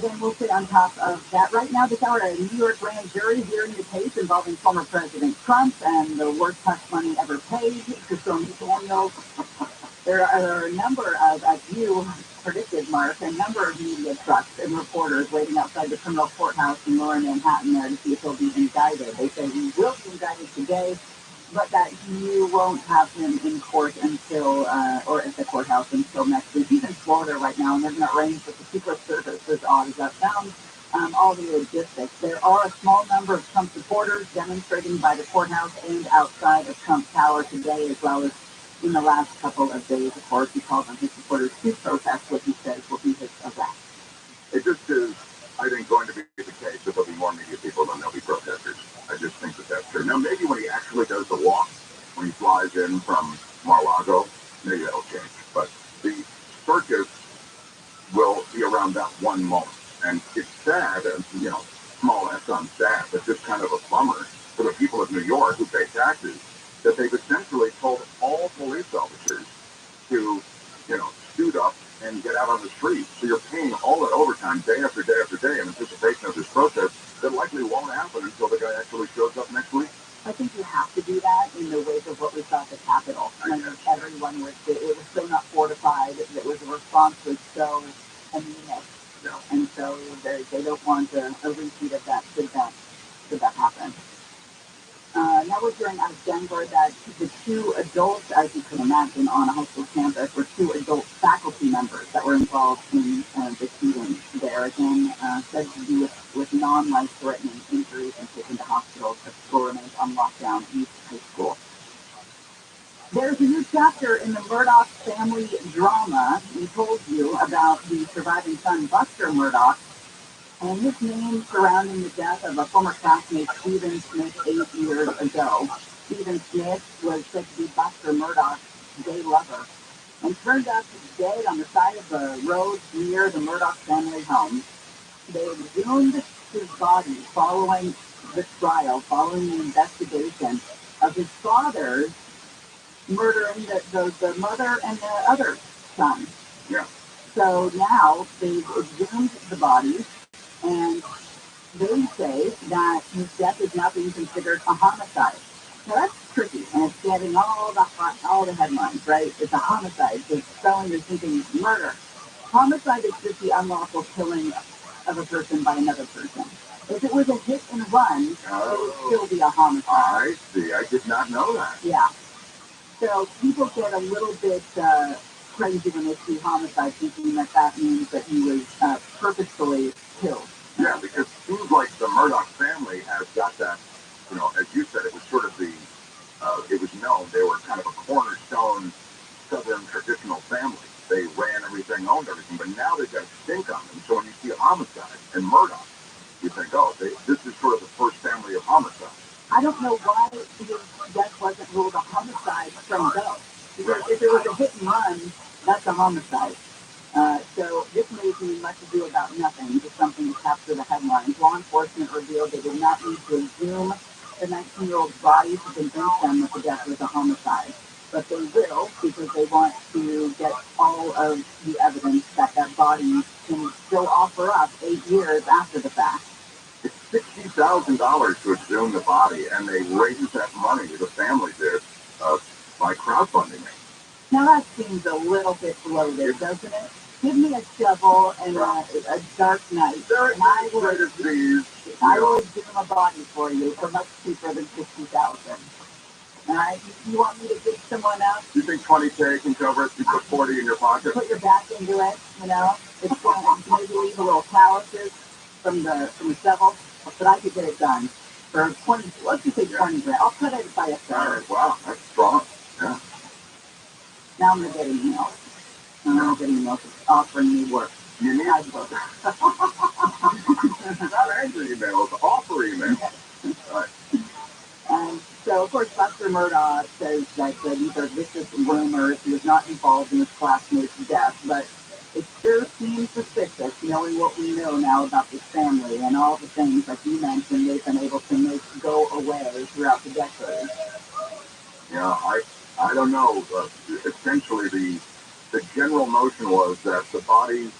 Then we'll sit on top of that. Right now, this hour, a New York grand jury hearing the case involving former President Trump and the worst hush money ever paid to Stormy Daniels. There are a number of, as you predicted, Mark, a number of media trucks and reporters waiting outside the criminal courthouse in Lower Manhattan there to see if he'll be indicted. They say he will be indicted today, but that you won't have him in court until, or at the courthouse until next week. He's in Florida right now, and they're going to arrange with the Secret Service, as odd as that sounds, all the logistics. There are a small number of Trump supporters demonstrating by the courthouse and outside of Trump Tower today, as well as in the last couple of days. Of course, he called on his supporters to protest what he says will be his arrest. It just is, I think, going to be the case that there'll be more media people than there'll be protesters. I just think that that's true. Now, maybe when he actually does the walk, when he flies in from Mar-a-Lago, maybe that'll change. But the circus will be around that one moment. And it's sad, and, small S on sad, but just kind of a bummer for the people of New York who pay taxes, that they've essentially told all police officers to, suit up and get out on the street. So you're paying all that overtime day after day after day in anticipation of this protest that likely won't happen until the guy actually shows up next week. I think you have to do that in the wake of what we saw at the Capitol. Everyone it was so not fortified. It was a response was so anemic. Yeah. And so they don't want a repeat of that should that happen. Now we're hearing out of Denver that the 2 adults, as you can imagine, on a high school campus, were 2 adult faculty members that were involved in the shooting there. Again, said to be with non-life-threatening injuries and taken to hospitals. The school remains on lockdown, East High School. There's a new chapter in the Murdaugh family drama. We told you about the surviving son, Buster Murdaugh, And his name surrounding the death of a former classmate, Stephen Smith, 8 years ago. Stephen Smith was said to be Buster Murdoch's gay lover and turned out to be dead on the side of the road near the Murdoch family home. They exhumed his body following the trial, following the investigation of his father murdering the mother and the other son. Yeah. So now they've exhumed the bodies, and they say that his death is now being considered a homicide. Now that's tricky, and it's getting all the headlines, right? It's a homicide. So spelling is thinking murder. Homicide is just the unlawful killing of a person by another person. If it was a hit and run, it would still be a homicide. I see. I did not know that. Yeah. So people get a little bit crazy when they see homicide, thinking that that means that he was purposefully killed. Yeah, because it seems like the Murdoch family has got that, as you said, it was sort of it was known they were kind of a cornerstone Southern traditional family. They ran everything, owned everything, but now they've got a stink on them. So when you see homicide and Murdoch, you think, this is sort of the first family of homicide. I don't know why his death wasn't ruled a homicide from go. Because if it was a hit and run, that's a homicide. So this movie much ado about nothing, just something to capture the headlines. Law enforcement revealed they did not need to exhume the 19-year-old's body to convince them that the death was a homicide. But they will, because they want to get all of the evidence that that body can still offer up 8 years after the fact. It's $60,000 to exhume the body, and they raise that money, the family did, by crowdfunding it. Now that seems a little bit bloated, doesn't it? Give me a shovel and a dark knife, and I will exhume a body for you for much cheaper than $60,000. All right, you want me to give someone else? You think $20K can cover it? You put $40 in your pocket. Put your back into it, It's maybe leave a little calluses from the shovel, but I could get it done for 20. Let's just say 20 grand. I'll cut it by a third. Wow, that's strong. Yeah. Now I'm gonna get emails. I'm gonna get emails offering me work. You need not angry emails, offer emails. Right. And so, of course, Buster Murdoch says that these are vicious rumors. He was not involved in his classmate's death, but it sure seems suspicious, knowing what we know now about this family and all the things, like you mentioned, they've been able to make go away throughout the decades. Yeah, I don't know. Essentially, the general notion was that the body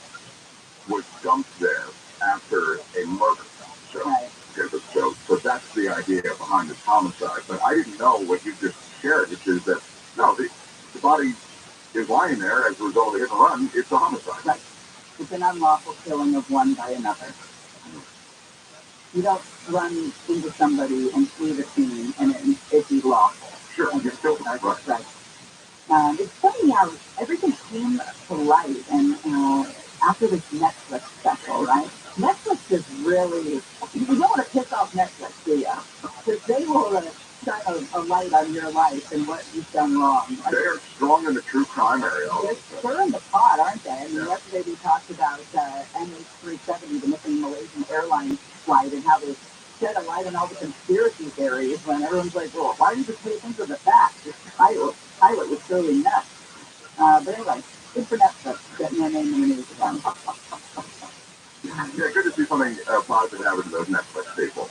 was dumped there after a murder. So, right. So that's the idea behind this homicide. But I didn't know what you just shared, which is that, no, the body is lying there as a result of the hit and run. It's a homicide. Right. It's an unlawful killing of one by another. You don't run into somebody and flee the scene and it's lawful. Sure, you still right. It's funny how everything came to light, and after this Netflix special, right? Netflix is really, you don't want to piss off Netflix, do you? Because they will shine a light on your life and what you've done wrong. They're strong in the true crime area. They're stirring the pot, aren't they? I mean, yesterday we talked about MH370, the missing Malaysian Airlines flight, and how they shed a light on all the conspiracy theories when everyone's like, well, why do you just pay attention to the facts? This pilot was totally nuts. But anyway, good for Netflix getting their name in the news again. Yeah, good to see something positive happen to those Netflix people.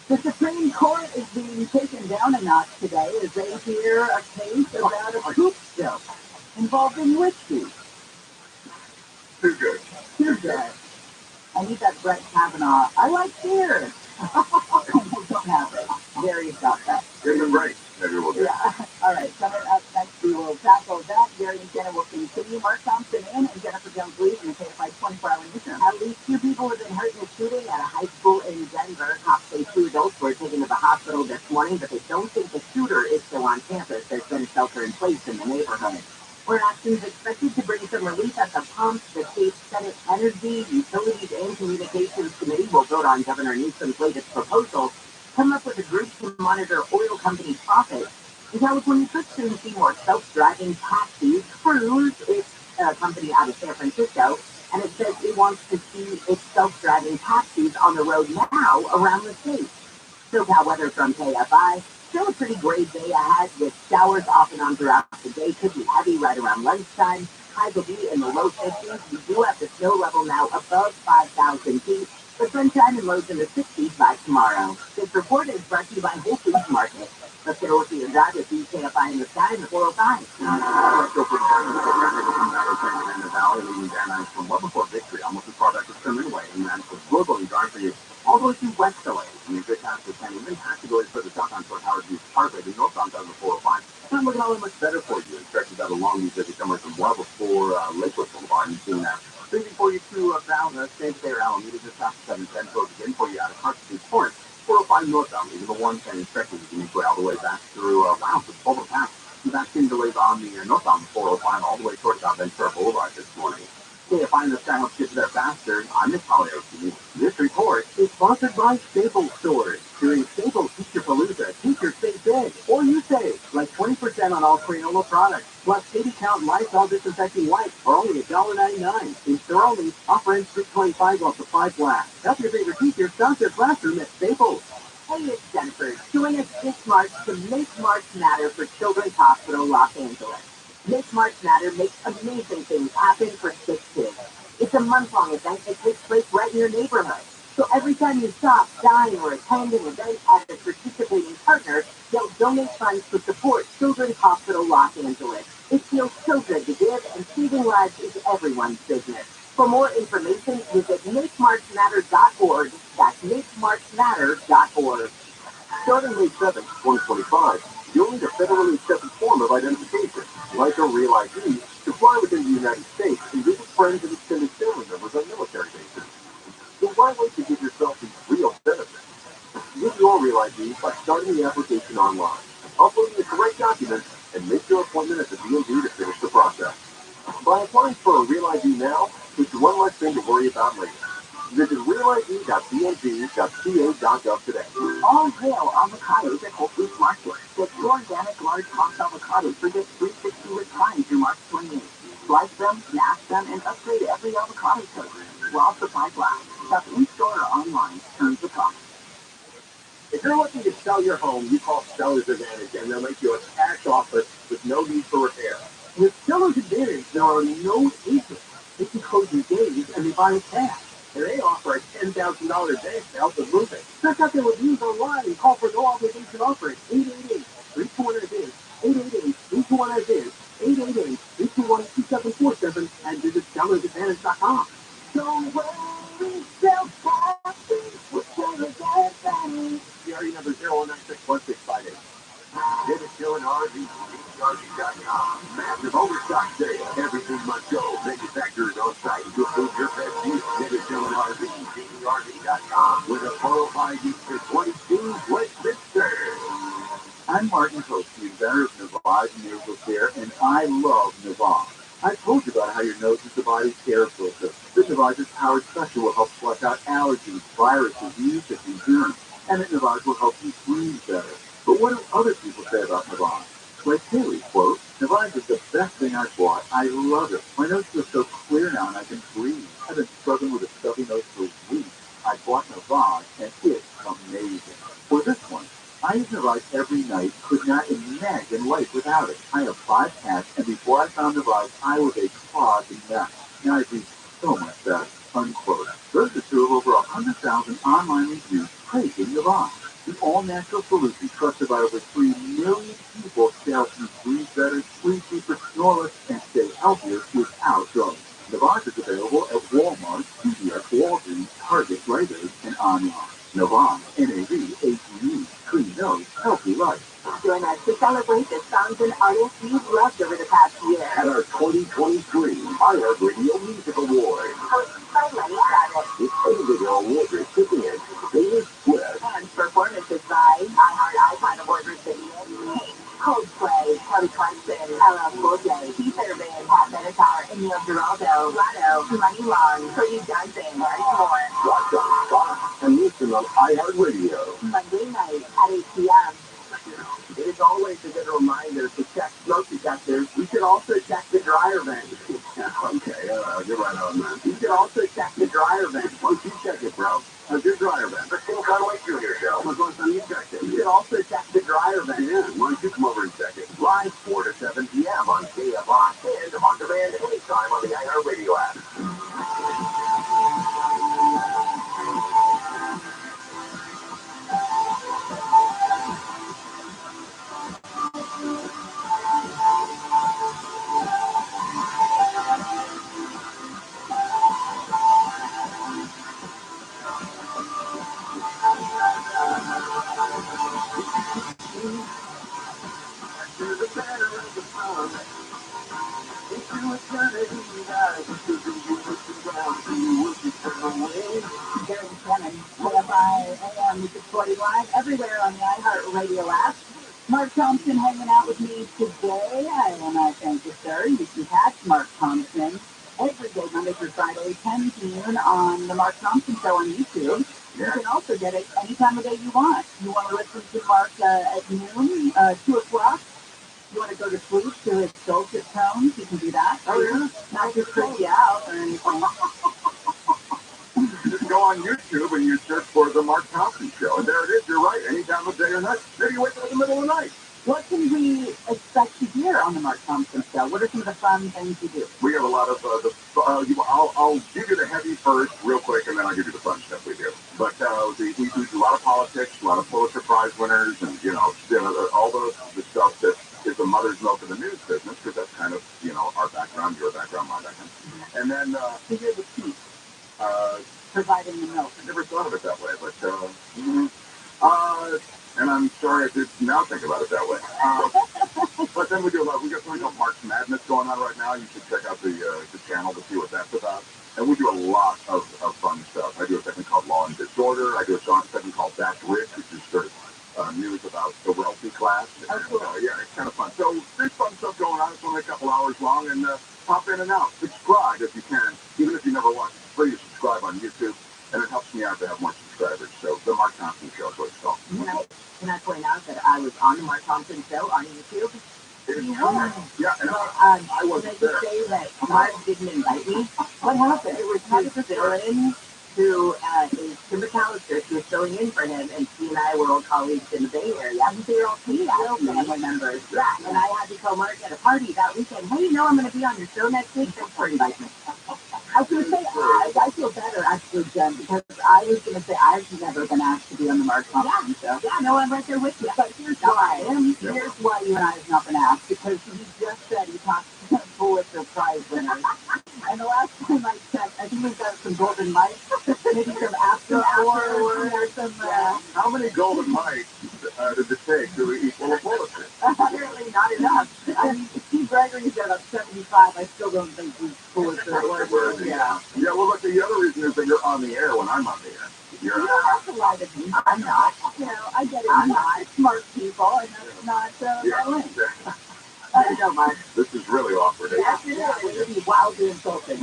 The Supreme Court is being taken down a notch today as they hear a case about a poop joke involving whiskey. Too good. Too good. I need that Brett Kavanaugh. I like beer. Don't have it. Gary's got that. Give them break. Maybe we'll do. Yeah. All right. Coming up next, we will tackle that. Gary and Jenna will continue. Mark Thompson in and Jennifer Jones-Lee in the KFI 24-hour news. At least 2 people have been hurt in a shooting at a high school in Denver. Cops say 2 adults were taken to the hospital this morning, but they don't think the shooter is still on campus. There's been shelter in place in the neighborhood. Where action is expected to bring some relief at the pumps. The state Senate Energy, Utilities, and Communications Committee will vote on Governor Newsom's latest proposal, come up with a group to monitor oil company profits. In California could soon see more self-driving taxis. Cruise, it's a company out of San Francisco, and it says it wants to see its self-driving taxis on the road now around the state. SoCal weather from KFI. Still a pretty gray day ahead with showers off and on throughout the day. Could be heavy right around lunchtime. Highs will be in the low 50s. We do have the snow level now above 5,000 feet. The sunshine and lows in the 60s by tomorrow. This report is brought to you by Whole Foods Market. Let's get a look at your drive with KFI in the sky in the 405. Let's go for the in the valley, leading down from well before Victory, almost as far back as Trimman and then we're going to drive for you all the way through West LA. I mean, good times for 10. We didn't have to go for the southbound toward Howard Hughes Parkway, the northbound down the 405. It's not looking all that much better for you. It stretches out along these cities somewhere from well before Lakewood Boulevard. You've seen that. Then before you to down St. Clair Alameda, just after 710, goes again for you out of Constitution Court. 405 northbound, even the 110 stretches as you make way all the way back through, wow, the overpass. You've actually delays on the northbound 405 all the way towards South Ventura Boulevard this morning. KFI in the sky helps get you there faster. I'm Miss Holly. This report is sponsored by Staples Stores. During Staples Teacher Palooza, teachers save big, or you save, like 20% on all Crayola products, plus 80-count Lysol disinfecting wipes for only $1.99. In store only, offer ends $3.25 while supplies last. Help your favorite teacher start their classroom at Staples. Hey, it's Jennifer. Join us this March to Make March Matter for Children's Hospital Los Angeles. Make March Matter makes amazing things happen for sick kids. It's a month-long event that takes place right in your neighborhood. So every time you stop, dine, or attend an event at a participating partner, they'll donate funds to support Children's Hospital Los Angeles. It feels so good to give, and saving lives is everyone's business. For more information, visit MakeMarchMatter.org. That's MakeMarchMatter.org. Starting May 7, 2025, you'll need a federally accepted form of identification, like a Real ID, to fly within the United States and visit friends and extended family members on military bases. So why wait to give yourself these real benefits? Get your Real ID by starting the application online, uploading the correct documents, and make your appointment at the DMV to finish the process. By applying for a Real ID now, it's one less thing to worry about later. Visit realid.dmv.ca.gov today. All hail avocados at Whole Foods Market. Get 2 organic large box avocados for just $3.60 with Prime through March 28th. Slice them, mash them, and upgrade every avocado toast. While supplies last. Shop in-store or online. Terms apply. If you're looking to sell your home, you call Seller's Advantage, and they'll make you a cash offer with no need for repair. With Seller's Advantage, there are no agents. They can close in days, and they buy it cash. And they offer a $10,000 advance to help with moving. Check out their reviews online and call for no obligation offer at 888-321-BIZ, 888-321-BIZ, 888-321-2747, and visit sellersadvantage.com. Don't worry, self-happy with Seller's Advantage. CRE number 0961658. David Dillon RV, RV.com. Massive overstock sale. Everything must go. Manufacturers on site. You'll prove your best deal. David Dillon RV, RV.com. With a 405 for 22 Westminster. I'm Martin Coach, the inventor of Navage Nasal Care, and I love Navage. I told you about how your nose is the body's air filter. This Navage's Powered Special will help flush out allergies, viruses, mucus, and germs. And that Navage will help you breathe better. But what do other people say about Navage? Like Haley, quote, Navage is the best thing I've bought. I love it. My nose feels so clear now and I can breathe. I've been struggling with a stuffy nose for weeks. I bought Navage and it's amazing. For this one, I use Navage every night, could not imagine life without it. I have 5 cats, and before I found Navage, I was a clogged mess. Now I breathe so much better, unquote. Those are two of over 100,000 online reviews praising Navage. The all-natural solution trusted by over 3 million people to help you breathe better, sleep deeper, snore less, and stay healthier without drugs. Navage is available at Walmart, CVS, Walgreens, Target, Rite Aid, and online. Navage, N-A-V-A-G-E, clean nose, healthy life. Join us to celebrate the songs and artists you've loved over the past year. At our 2023 iHeartRadio Music Award. Hosted by Lenny Kravitz. With individual award recipients, Taylor Swift. And performances by iHeart Award recipient Coldplay, Kelly Clarkson, LL Cool J, Keith Urban, Pat Benatar, Emil Giraldo, Lotto, Money Long, Cody Johnson, and more. And listen on iHeartRadio. Monday night at 8 p.m. It is always a good reminder to check smoke detectors. We should also check the dryer vent. Okay, get right on that. You can also check the dryer vent. Why don't you check it, bro? Your dryer vent. The King Conway Jr. Show. What's going on? You check it. You can also check the dryer vent. Yeah, why don't you come over and check it? Live 4 to 7 p.m. on KFI and on demand anytime on the iHeartRadio app. Gary Shannon, KFI AM Music 40 Live, everywhere on the iHeartRadio app. Mark Thompson hanging out with me today. I want to thank you, sir. You can catch Mark Thompson every day, Monday through Friday, 10 to noon on the Mark Thompson Show on YouTube. You can also get it any time of day you want. You want to listen to Mark at noon, 2 o'clock. You want to go to sleep to his dulcet tones, you can do that. Oh, yeah? Not just freak you out or anything. Just go on YouTube and you search for The Mark Thompson Show. And there it is. You're right. Any time of day or night. Maybe you wake up in the middle of the night. What can we expect to hear on the Mark Thompson Show? What are some of the fun things you do? We have a lot of I'll give you the heavy first real quick, and then I'll give you the fun stuff we do. But we do a lot of politics, a lot of Pulitzer Prize winners, and all the stuff that is the mother's milk of the news business, because that's kind of our background, your background, my background. And then So you're the chief, uh, providing the milk. I never thought of it that way, but and I'm sorry I did now think about it that way. But then we got something called March Madness going on right now. You should check out the channel to see what that's about. And we do a lot of fun stuff. I do a segment called Law and Disorder. I do a segment called Back Rich, which is sort of news about the wealthy class. And, cool. Yeah, it's kind of fun. So there's fun stuff going on. It's only a couple hours long, and pop in and out. Subscribe if you can. Even if you never watch, it's free to subscribe on YouTube, and it helps me out to have more subscribers. So the Mark Thompson Show is what it's called. Can I point out that I was on the Mark Thompson Show on YouTube? You were. Yeah, and I wasn't Can I there. just say that Mark didn't invite me? What happened? It was his fill-in, who is Tim McAllister, who was filling in for him, and he and I were old colleagues in the Bay Area. And they were all family members. Yeah, and I had to tell Mark at a party that weekend, hey, I'm going to be on your show next week. Thanks for inviting me. I was going to say, I feel better, actually, Jen, because I was going to say I've never been asked to be on the Mark Thompson Show. Yeah, no, I'm right there with you. But here's why. Here's why you and I have not been asked, because he just said he talked to Pulitzer Prize winners. And the last time I checked, I think we've got some golden mics, maybe some after hour or some... How many golden mics did it take to equal a Pulitzer? Apparently not enough. I mean, Steve Gregory's got about 75. I still don't think he's Pulitzer worthy. Yeah. Yeah, well, look, the other reason is that you're on the air when I'm on the air. You don't have to lie to me. I'm not. I get it. I'm not. Smart people, and that's not my lane. I don't, Mark. This is really awkward. Yes, it is. It would be wildly insulting.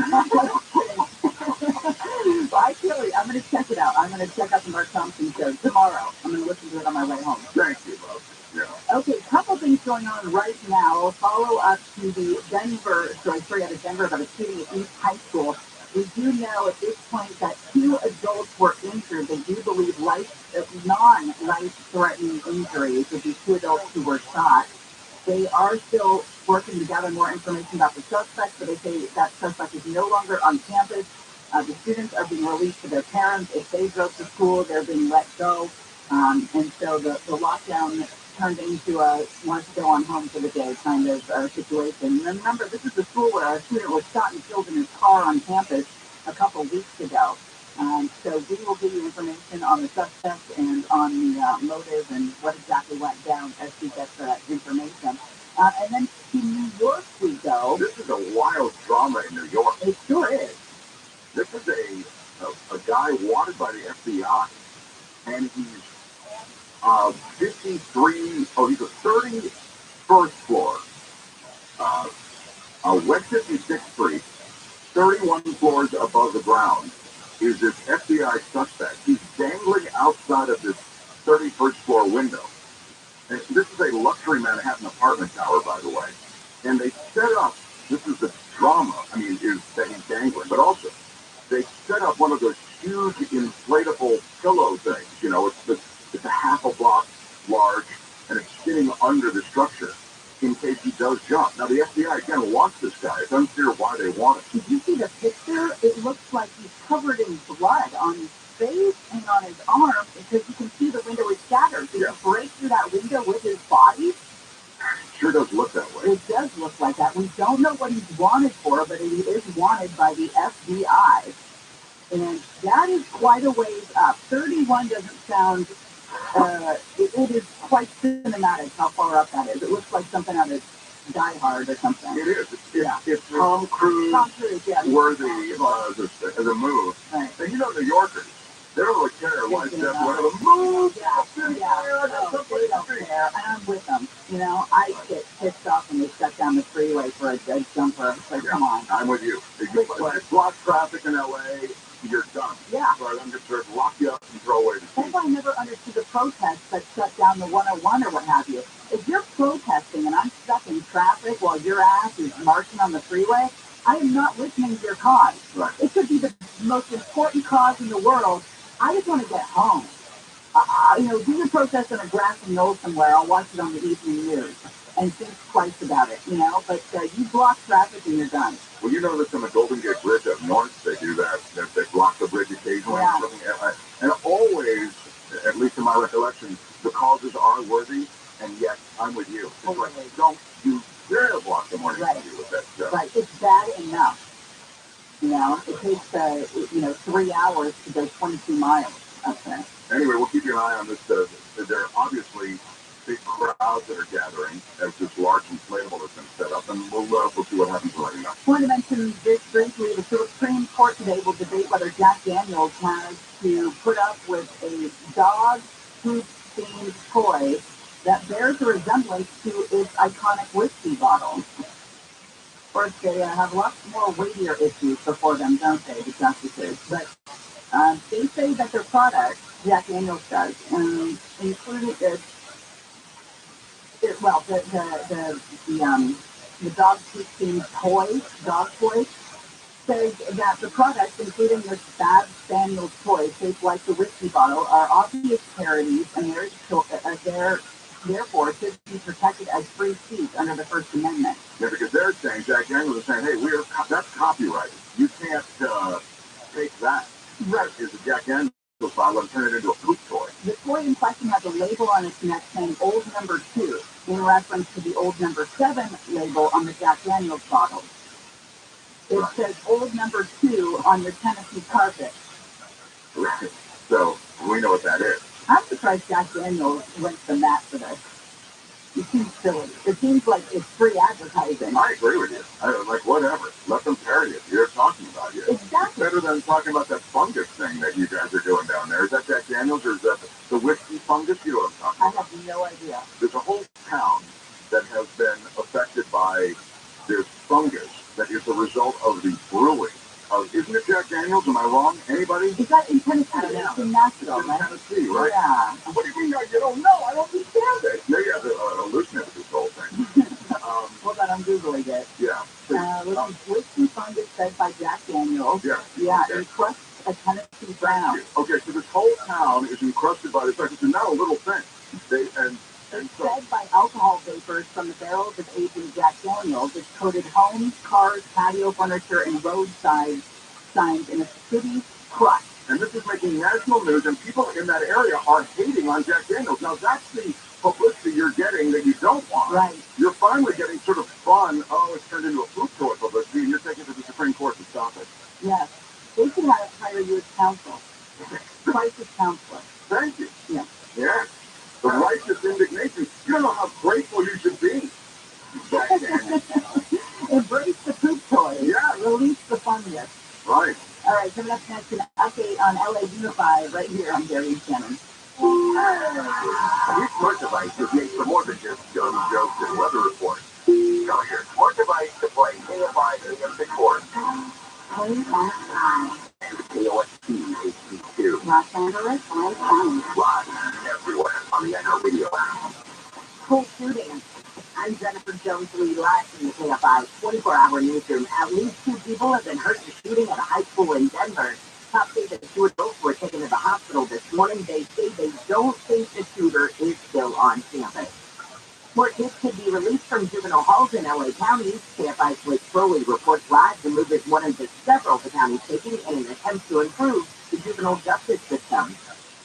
I'm going to check it out. I'm going to check out the Mark Thompson Show tomorrow. I'm going to listen to it on my way home. Thank you, love. Yeah. Okay, couple things going on right now. Follow up to the story out of Denver about a shooting at East High School. We do know at this point that 2 adults were injured. They do believe non-life-threatening injuries with these 2 adults who were shot. They are still working to gather more information about the suspect, but they say that suspect is no longer on campus. The students are being released to their parents. If they drove to school, they're being let go. And so the lockdown turned into a want to go on home for the day kind of situation. And remember, this is the school where a student was shot and killed in his car on campus a couple weeks ago. So we will give you information on the suspect and on the motive and what exactly went down as we get that information. And then to New York we go. This is a wild drama in New York. It sure is. This is a guy wanted by the FBI, and he's 53. Oh, he's a 31st floor, West 56th Street, 31 floors above the ground. Is this FBI suspect? He's dangling outside of this 31st floor window. And this is a luxury Manhattan apartment tower, by the way. And they set up this is the drama, I mean, is that he's dangling, but also they set up one of those huge inflatable pillow things. You know, it's a half a block large, and it's sitting under the structure in case he does jump. Now, the FBI, again, wants this guy. It's unclear why they want it. Did you see the picture? It looks like he's covered in blood on his face and on his arm because you can see the window is shattered. Did he break through that window with his body? Sure does look that way. It does look like that. We don't know what he's wanted for, but he is wanted by the FBI. And that is quite a ways up. 31 doesn't sound, it is quite cinematic how far up that is. It looks like something out of Die Hard or something. It is. It's Tom Cruise worthy as a move. Right. And you know, New Yorkers, they don't really care why it's just one of them moves. They don't care. And I'm with them. You know, I get pissed off when they shut down the freeway for a dead jumper. Like, come on. I'm with you. If you block traffic in LA, you're done. Yeah. So I'm just sort of lock you up and throw away the key. That's why I never understood the protests that shut down the 101 or what have you. If you're protesting and I'm stuck in traffic while your ass is marching on the freeway, I am not listening to your cause. Right. It could be the most important cause in the world. I just want to get home. You know, do the protest on a grassy knoll somewhere. I'll watch it on the evening news and think twice about it, you know. But you block traffic and you're done. Well, you know this on the Golden Gate Bridge up north, they do that. They block the bridge occasionally. Yeah. And always, at least in my recollection, the causes are worthy, and yet I'm with you. It's like, don't you dare block the morning with that stuff. Right. It's bad enough. You know, it takes, 3 hours to go 22 miles up there. Anyway, we'll keep an eye on this. There are obviously big crowds that are gathering as this large inflatable has been set up, and we'll see what happens right now. I want to mention this briefly. The Supreme Court today will debate whether Jack Daniels has to put up with a dog poop-themed toy that bears a resemblance to its iconic whiskey bottle. Of course, they have lots more weightier issues before them, don't they, the justices? But they say that their product, Jack Daniels does, including the dog poop-themed dog toy, says that the products, including this Bad Spaniel toy shaped like the whiskey bottle, are obvious parodies and therefore should be protected as free speech under the First Amendment. Yeah, because they're saying, Jack Daniels is saying, hey, that's copyrighted. You can't take that. Right. Is a Jack Daniels bottle and turn it into a poop toy. The toy in question has a label on its neck saying Old Number 2, in reference to the Old Number 7 label on the Jack Daniels bottle. It says Old Number 2 on your Tennessee carpet. Right. So we know what that is. I'm surprised Jack Daniels went to the mat for this. It seems silly. It seems like it's free advertising. I agree with you. Whatever. Let them parody it. They're talking about you. Exactly. It's better than talking about that fungus thing that you guys are doing down there. Is that Jack Daniels or is that the whiskey fungus? You know what I'm talking about. I have no idea. There's a whole town that has been affected by this fungus that is the result of the brewing of, isn't it Jack Daniels? Am I wrong? Anybody? Is that in Tennessee? It's in Nashville, right? Tennessee, right? Yeah. What do you mean you don't know? I don't understand it. Maybe I have to hallucinate with this whole thing. Hold on, I'm Googling it. Yeah. Whiskey fungus fed by Jack Daniels. Yeah. Yeah, Okay. encrusts a Tennessee brown. Okay, so this whole town is encrusted by this. It's not a little thing. It's fed by alcohol vapors from the barrels of aging Jack Daniels. It's coated homes, cars, patio furniture, and roadside signs in a city crust. And this is making national news, and people in that area are hating on Jack Daniels. Now, that's the publicity you're getting that you don't want. Right. You're finally getting sort of fun, it's turned into a poop toy publicity, and you're taking it to the Supreme Court to stop it. Yes. They should hire you as counsel. Crisis counselor. Thank you. Yeah. Yeah. The righteous indignation. You don't know how grateful you should be. Jack Daniels. Embrace the poop toy. Yeah. Release the fungus. Right. All right, coming up next, an update on LA Unified right here on Gary Shannon. Each smart device is made for more than just dumb jokes and weather reports. Tell your smart device to play KFI AM Big Board. KFI. KOST HD2. Los Angeles, LA County. Live everywhere on the iHeartRadio app. School shooting. I'm Jennifer Zone 3 live from the KFI 24-hour newsroom. At least 2 people have been hurt in a shooting at a high school in Denver. Cops say that 2 adults were taken to the hospital this morning. They say they don't think the shooter is still on campus. More kids could be released from juvenile halls in LA County. KFI's Blake Crowley reports live the move is one of the several the county taking in an attempt to improve the juvenile justice system.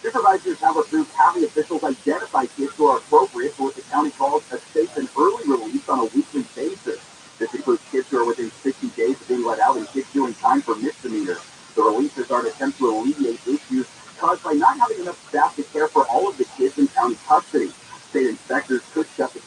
Supervisors have approved county officials identify kids who are appropriate for what the county calls a safe and early release on a weekly basis. This includes kids who are within 60 days of being let out and kids doing time for misdemeanors. The releases are an attempt to alleviate issues caused by not having enough staff to care for all of the kids in county custody. State inspectors could shut the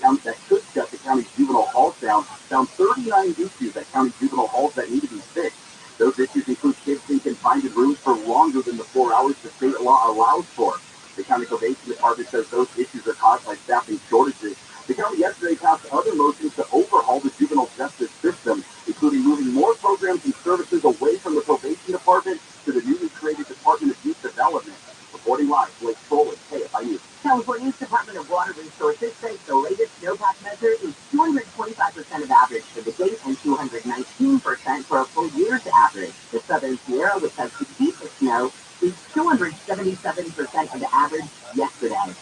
county's juvenile halls down, found 39 issues at county juvenile halls that need to be fixed. Those issues include kids being confined in rooms for longer than the 4 hours the state law allows for. The county probation department says those issues are caused by staffing shortages. The county yesterday passed other motions to overhaul the juvenile justice system, including moving more programs and services away from the probation department to the newly created Department of Youth Development. Reporting live, Blake Crowley, KFI News. California's Department of Water Resources says the latest snowpack measure is 225% of average for the date and 219% for a full year's average. The Southern Sierra, which has the deepest snow, is 277% of the average yesterday.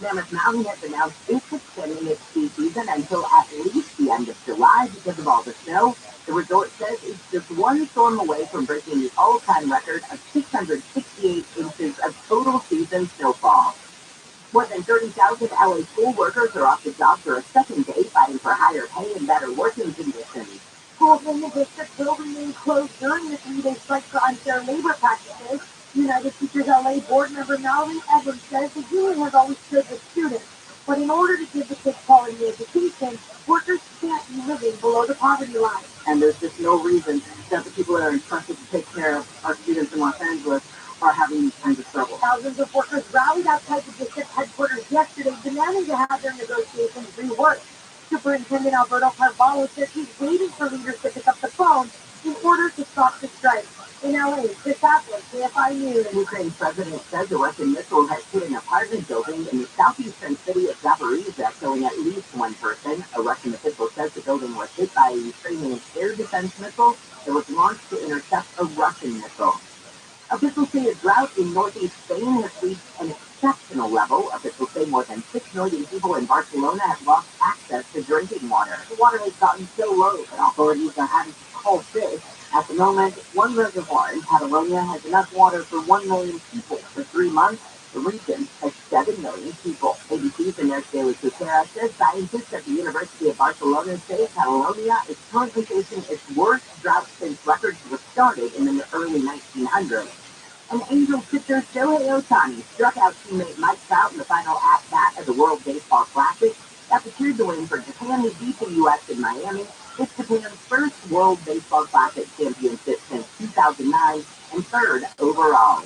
Mammoth Mountain has announced it's extending its ski season until at least the end of July because of all the snow. The resort says it's just one storm away from breaking the all-time record of 668 inches of total season snowfall. More than 30,000 LA school workers are off the job for a second day fighting for higher pay and better working conditions. Schools in the district will remain closed during the 3-day strike for unfair labor practices. United Teachers LA board member Mallory Evans says the union has always stood with students, but in order to give the kids quality education, workers can't be living below the poverty line. And there's just no reason that the people that are entrusted to take care of our students in Los Angeles are having these kinds of trouble. Thousands of workers rallied outside the district headquarters yesterday, demanding to have their negotiations reworked. Superintendent Alberto Carvalho says he's waiting for leaders to pick up the phone in order to stop the strike. In LA, this afternoon, KFI News. Ukraine's president says a Russian missile has hit an apartment building in the southeastern city of Zaporizhzhia, killing at least one person. A Russian official says the building was hit by a Ukrainian air defense missile that was launched to intercept a Russian missile. Officials say a drought in northeast Spain has reached an exceptional level. Officials say more than 6 million people in Barcelona have lost access to drinking water. The water has gotten so low that authorities are having to call fish. At the moment, one reservoir in Catalonia has enough water for 1 million people. For 3 months, the region has 7 million people. ABC's Inez Daily Cucera says scientists at the University of Barcelona say Catalonia is currently facing its worst drought since records were started in the early 1900s. And Angels pitcher Shohei Ohtani struck out teammate Mike Trout in the final at-bat of the World Baseball Classic. After cheered the win for Japan, who beat the U.S. in Miami. It's Japan's first World Baseball Classic championship since 2009 and third overall.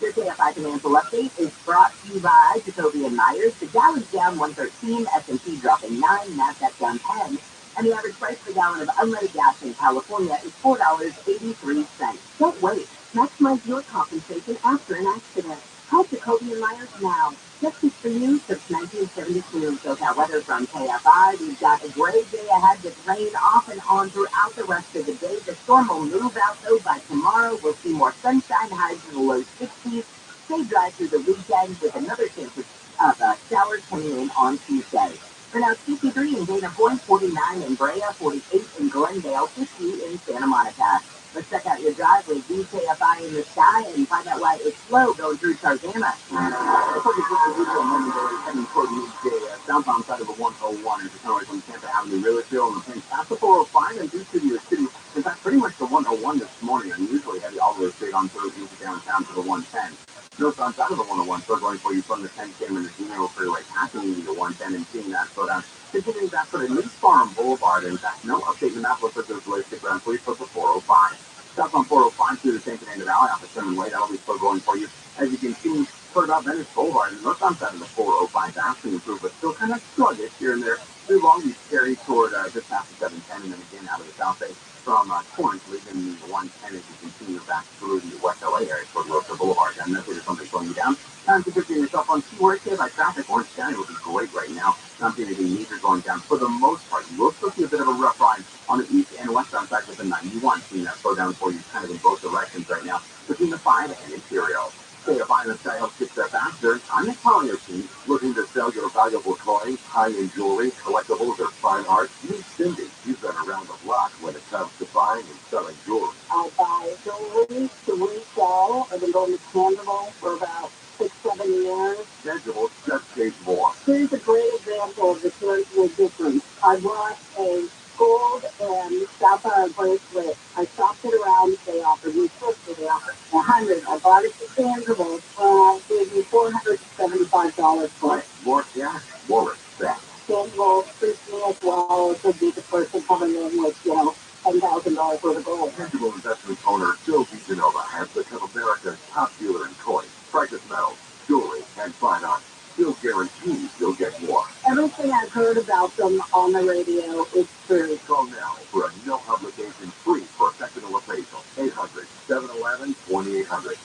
Your KFI Financial Update is brought to you by Jacoby and Myers. The Dow is down 113, S&P dropping 9, NASDAQ down 10, and the average price per gallon of unleaded gas in California is $4.83. Don't wait. Maximize your compensation after an accident. Call Jacoby and Myers now. Justice for you since 1972. SoCal weather from KFI. We've got a great day ahead with rain off and on throughout the rest of the day. The storm will move out though by tomorrow. We'll see more sunshine, highs in the low 60s. Stay dry through the weekend with another chance of showers coming in on Tuesday. For now, 53 in Dana Point, 49 in Brea, 48 in Glendale, 50 in Santa Monica. Let's check out your drive with VKFI in the sky and find out why it's slow going through Tarzana. The focus is the usual momentarily heading toward midday. Southbound side of the 101 is the from Tampa Avenue, Riverfield, and the plane past the 405 and due to the city. In fact, pretty much the 101 this morning, unusually heavy all the way straight on through into downtown to the 110. Northbound side of the 101, still going for you from the 10K Mendocino Freeway, passing the 110 and seeing that slow down. Continuing back for the New Farm Boulevard. In fact, no update in the map. Looks like there's delays stick around for you for the 405. Southbound 405 through the San Fernando Valley off the Sherman Way. That'll be still going for you. As you can see, toward about Venice Boulevard, and northbound side of the 405 is actually improved, but still kind of sluggish here and there. Through Long Beach Ferry toward just past the 710, and then again out of the South Bay. from Torrance, leaving the 110 as you continue back through the West LA area toward Rosa Boulevard. And that's where there's something slowing you down. Time to picture yourself on Seaward here by traffic. Orange County will be great right now. Not seeing anything major going down for the most part. You will still see a bit of a rough ride on the east and westbound side with the 91. Seeing that slow down for you kind of in both directions right now between the 5 and Imperial. Stay to find the sky helps get there faster. I'm the calendar team. Looking to sell your valuable coins, high-end jewelry, collectibles, or fine art? Meet Cindy. She's been around the block when it comes to buying and selling jewelry. I buy jewelry to resell. I've been going to Tangible for about 6-7 years. Tangible just pays more. Here's a great example of the currency difference. I bought a gold and sapphire bracelet. I shopped it around. They offered me 50. They offered 100. I bought it to Tangible and gave me $475 for it. More cash, more respect. Tangible treats me as well as would be the person coming in with, $10,000 worth of gold. Tangible investment owner Phil DeGenova has become America's top dealer in coins, precious metals, jewelry, and fine art. He'll guarantee you'll get more. Everything I've heard about them on the radio is true. Call now for a no-obligation free professional appraisal. 800-711-2800.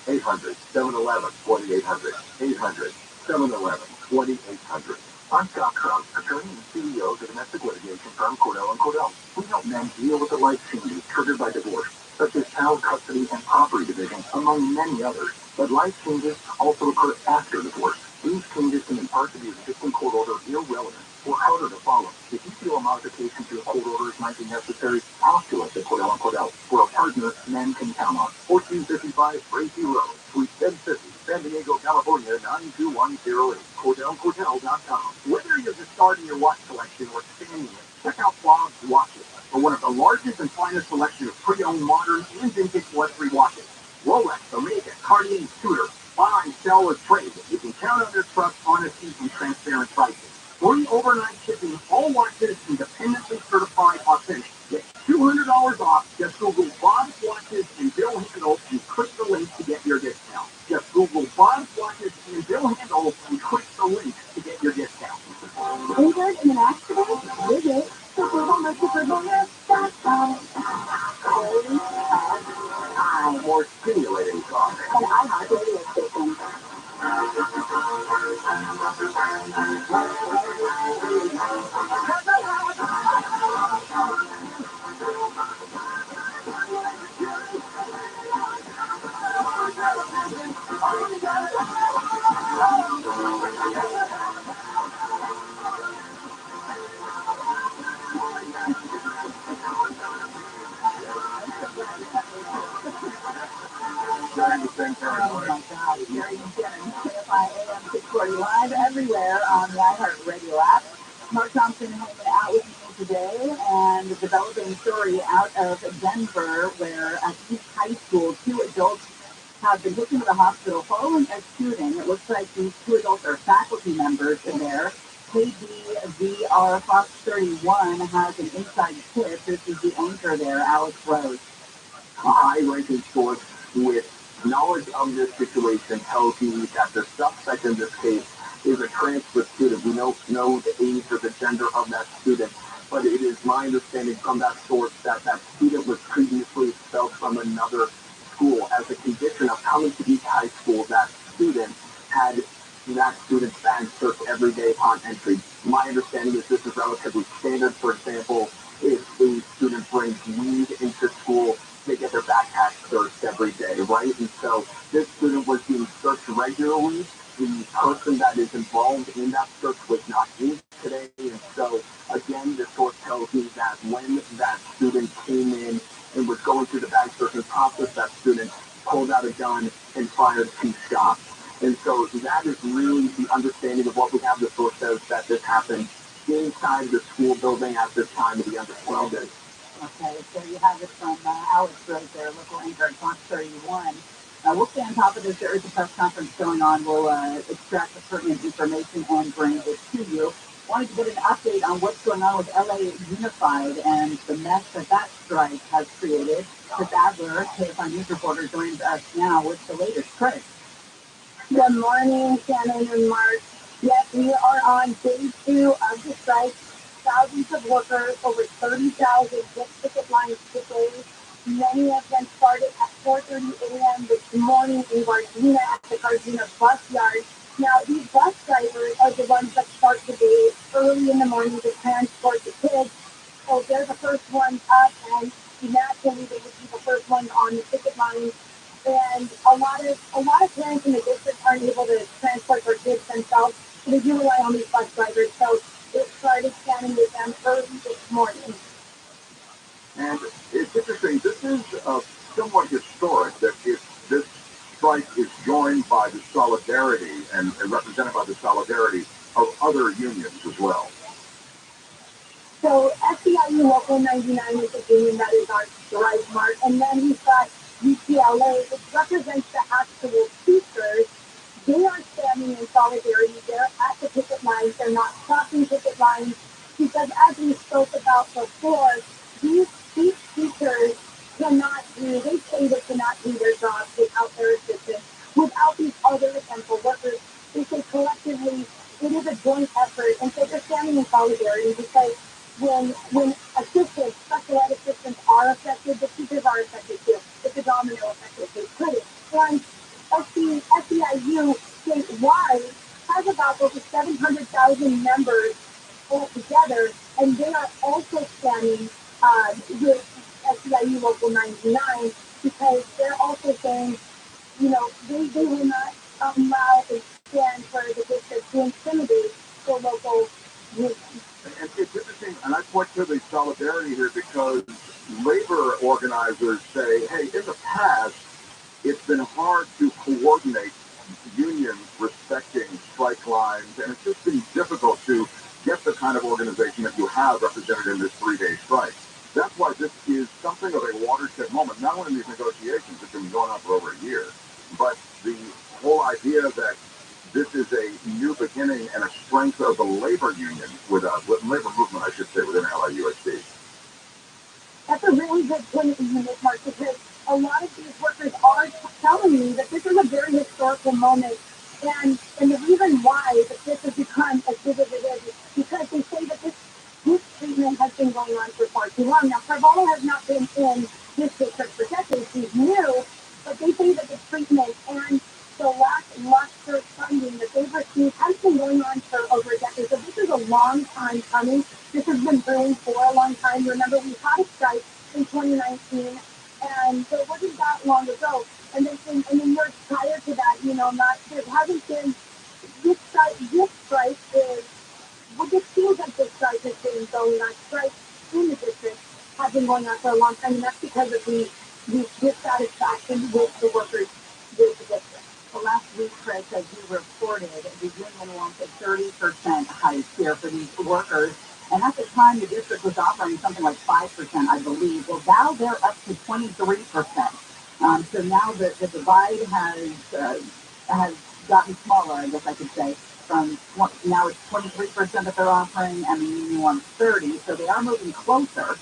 800-711-2800. 800-711-2800. I'm Scott Krause, attorney and CEO of the domestic litigation firm Cordell & Cordell. We help men deal with the life changes triggered by divorce, such as child custody and property division, among many others. But life changes also occur after divorce. These changes can in part to the existing court order irrelevant or harder to follow. If you feel a modification to your court orders might be necessary, talk to us at Cordell & Cordell. We're a partner men can count on. 1455 Tracy Road, Suite 1050, San Diego, California, 92108. CordellCordell.com. Whether you're just starting your watch collection or expanding it, check out Bob's Watches for one of the largest and finest selection of pre-owned modern and vintage luxury watches. Rolex, Omega, Cartier, and Tudor. Buy, sell, or trade. You can count on their trust, honesty, and transparent pricing. Free overnight shipping, all watches independently certified authentic. Get $200 off. Just Google Bob's Watches and Bill Handle and click the link to get your discount. Just Google Bob's Watches and Bill Handle and click the link to get your discount. Injured in an accident? Visit superwomansuperlawyer.com. More stimulating talk. And I have a radio station. Oh my God, Gary and Shannon, KFI AM 640 live everywhere on the iHeartRadio app. Mark Thompson hanging out with me today and developing a story out of Denver where at East High School, 2 adults have been taken to the hospital following a shooting. It looks like these 2 adults are faculty members in there. KBVR Fox 31 has an inside tip. This is the anchor there, Alex Rose. A high-ranking source with knowledge of this situation tells me that the suspect in this case is a transfer student. We don't know the age or the gender of that student, but it is my understanding from that source that that student was previously expelled from another school. As a condition of coming to East High School, that student had that student's bag searched every day upon entry. My understanding is this is relatively standard. For example, if a student brings weed into school, they get their backpack searched every day, right? And so this student was being searched regularly. The person that is involved in that search was not in today. And so, again, the source tells me that when that student came in and was going through the bag searching process, that student pulled out a gun and fired 2 shots. And so that is really the understanding of what we have. The source says that this happened inside the school building at this time of the understanding. Okay, so you have it from Alex Rose there, local anchor at Fox 31. We'll stay on top of this. There is a press conference going on. We'll extract the pertinent information and bring it to you. Wanted to get an update on what's going on with LA Unified and the mess that strike has created. Chris Adler, KFI News reporter, joins us now. What's the latest, Chris? Good morning, Shannon and Mark. Yes, we are on day 2 of the strike. thousands of workers, over 30,000 hit ticket lines today. Many of them started at 4:30 a.m. this morning in Gardena at the Gardena bus yard. Now, these bus drivers are the ones that start the day early in the morning to transport the kids. So they're the first ones up, and naturally they would be the first ones on the ticket line. And a lot of parents in the district aren't able to transport their kids themselves, so they do rely on these bus drivers. So it started scanning with them early this morning. And it's interesting, this is somewhat historic that this strike is joined by the solidarity and represented by the solidarity of other unions as well. So SEIU Local 99 is a union that is our strike mark, and then we've got UCLA, which represents the actual teachers. They are standing in solidarity. They're at the picket lines. They're not crossing picket lines because, as we spoke about before, these teachers cannot do, they say they cannot do their jobs without their assistance, without these other essential workers. They say collectively it is a joint effort, and so they're standing in solidarity because when assistants, special ed assistants are affected, the teachers are affected too. It's a domino effect, as they put it. And SEIU statewide has about over 700,000 members altogether, and they are also standing with SEIU Local 99 because they're also saying, they will not allow a stand for the district to intimidate the local union. And it's interesting, and I point to the solidarity here because labor organizers say, hey, in the past, it's been hard to coordinate unions respecting strike lines, and it's just been difficult to get the kind of organization that you have represented in this 3-day strike. That's why this is something of a watershed moment, not only in these negotiations that have been going on for over a year, but the whole idea that this is a new beginning and a strength of the labor union with labor movement, I should say, within LIUSD. That's a really good point that you make, Mark, because a lot of these workers are telling me that this is a very historical moment. And the reason why that this has become as big as it is because they say that this treatment has been going on for far too long. Now, Carvalho has not been in this district for decades. He's new, but they say that the treatment and the lackluster funding that they've received has been going on for over a decade. So this is a long time coming. This has been brewing for a long time. Remember, we had a strike in 2019, and so it wasn't that long ago. And then in the years prior to that, there hasn't been this strike. This strike is, it feels like this strike has been going on. Strikes in the district have been going on for a long time, and that's because of the dissatisfaction with the workers with the district. Well, last week, Chris, as you reported, the union wants a 30% hike here for these workers. And at the time, the district was offering something like 5%, I believe. Well, now they're up to 23%. So now the divide has gotten smaller, I guess I could say. Now it's 23% that they're offering, and the union wants 30. So they are moving closer.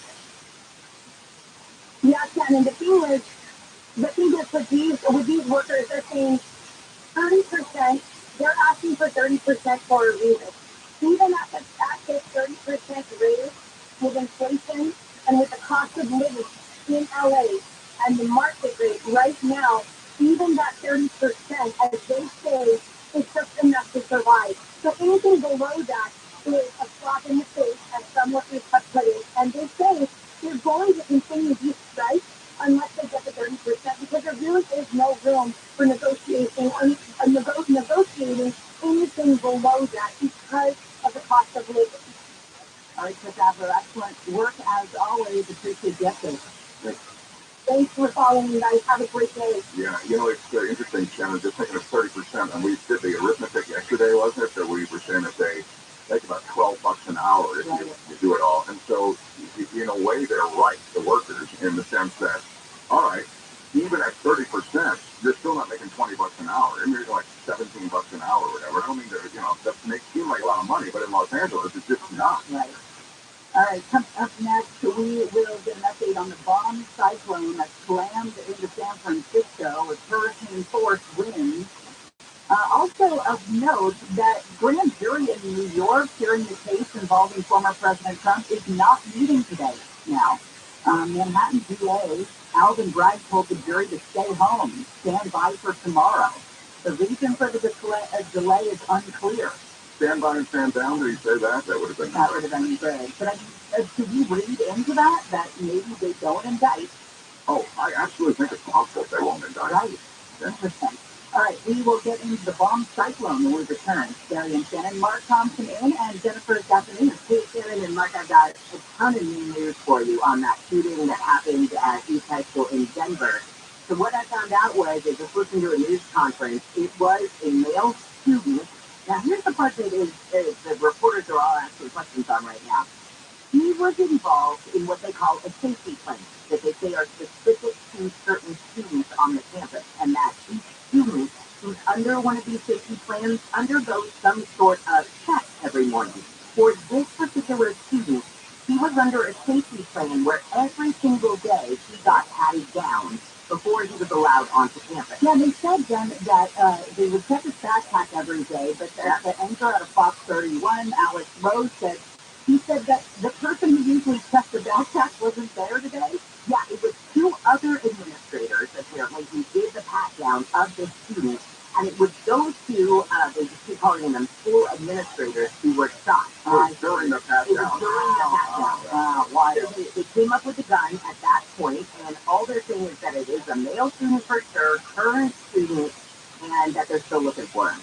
Yeah, Ken, and the thing is with these workers, they're saying 30%, they're asking for 30% for a reason. Even at this 30% raise with inflation and with the cost of living in LA and the market rate right now, even that 30%, as they say, is just enough to survive. So anything below that is a slap in the face, as some workers have put it. And they say they're going to continue these strikes unless they get the 30%, because there really is no room for negotiating anything below that because of the cost of living. All right, Chris Adler, excellent work as always. Appreciate the update. Thanks for following me, guys. Have a great day. Yeah, it's interesting, Shannon, just thinking of 30%, and we did the arithmetic yesterday, wasn't it, that we were saying that they make about $12 an hour if you do it all. And so, in a way, they're right, the workers, in the sense that, all right, even at 30%, you're still not making $20 an hour. You're making like $17 an hour or whatever. I don't mean that makes seem like a lot of money, but in Los Angeles, it's just not. Right. All right, coming up next, we will get an update on the bomb cyclone that slammed into San Francisco with hurricane-force winds. Also of note that grand jury in in New York, hearing the case involving former President Trump, is not meeting today now. Manhattan DA Alvin Bragg told the jury to stay home, stand by for tomorrow. The reason for the delay is unclear. Stand by and stand down, did he say that? That would have been That would have been good. But could you read into that maybe they don't indict? Oh, I absolutely think it's possible they won't indict. Right. Interesting. All right, we will get into the bomb cyclone when we return. Barry and Shannon, Mark Thompson in, and Jennifer's got the news. Hey, Shannon and Mark, I've got a ton of new news for you on that shooting that happened at East High School in Denver. So what I found out was, I just listened to a news conference, it was a male student. Now, here's the part that the reporters are all asking questions on right now. He was involved in what they call a safety plan that they say are specific to certain students on the campus, and that each student who's under one of these safety plans undergoes some sort of check every morning. For this particular student, he was under a safety plan where every single day he got patted down before he was allowed onto campus. Yeah, they said then that they would check his backpack every day, but the anchor out of Fox 31, Alex Rose, he said that the person who usually checked the backpack wasn't there today. Yeah, it was two other administrators, apparently, who did the pat-down of this student, and it was those two, they just keep calling them school administrators, who were shot. During the pat-down. It was during the pat-down. Why? They came up with a gun at that point, and all they're saying is that it is a male student for sure, current student, and that they're still looking for him.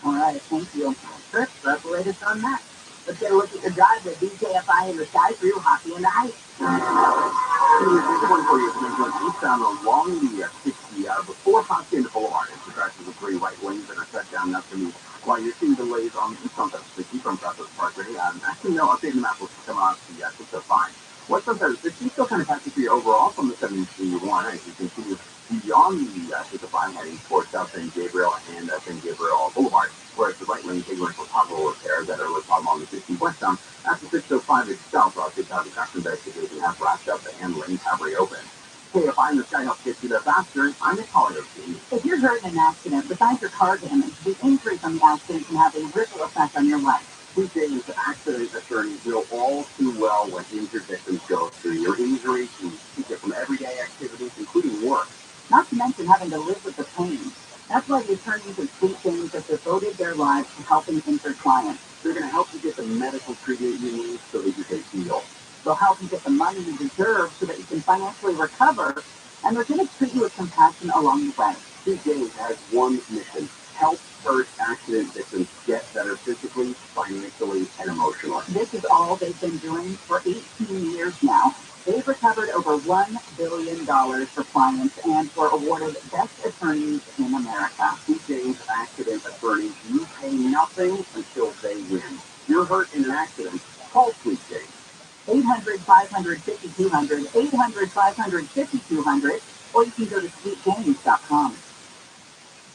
All right, thank you. Chris, that's the latest on that. Let's get a look at the drive with BKFI in the sky for you, hockey in the heights. This one for you is eastbound along the 60 before Hopkins Boulevard. It's attracted with three right lanes that are shut down now for me. While you're seeing delays on the eastbound side of the 60 from Southwest Parkway, actually, no, updating the map will come off the 605. What's up there? The 60 still kind of passes for you overall from the 71 as you continue beyond the 605 heading towards South San Gabriel and San Gabriel Boulevard, whereas the right lane taking for pothole repair that are along the 60 westbound. After 605 itself, I'll get out the custom investigation have wrapped up and lanes have reopened. KFI in the sky helps get you there faster. I'm the caller team. If you're hurt in an accident, besides your car damage, the injury from the accident can have a ripple effect on your life. We James, accident attorneys know all too well what injured victims go through. Your injury can keep you from everyday activities, including work. Not to mention having to live with the pain. That's why the attorneys at Sweet James have devoted their lives to helping injured clients. They're going to help you get the medical treatment you need so that you can heal. They'll help you get the money you deserve so that you can financially recover, and they're going to treat you with compassion along the way. Sweet James has one mission: help hurt accident victims get better physically, financially, and emotionally. This is all they've been doing for 18 years now. They've recovered over $1 billion for clients and were awarded Best Attorneys in America. Sweet James Accident Attorneys, you pay nothing until they win. You're hurt in an accident, call Sweet James. 800-500-5200, 800-500-5200, or you can go to sweetjames.com.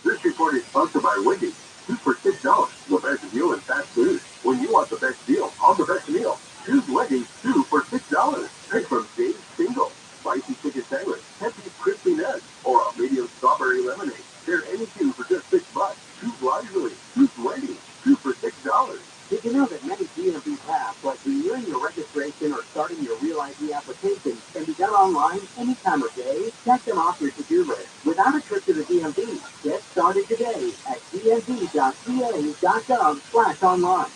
This report is sponsored by Wendy's. 2 for $6. The best deal in fast food. When you want the best deal on the best meal, choose Wendy's 2 for $6. Pick from Dave's Single, spicy chicken sandwich, heavy crispy nuts, or a medium strawberry lemonade. Share any two for just $6. Choose wisely. Choose Wendy's 2 for $6. Did you know that many DMV tasks, like renewing your registration or starting your Real ID application, can be done online any time of day? Check them off your to-do list without a trip to the DMV. Get started today at dmv.ca.gov/online.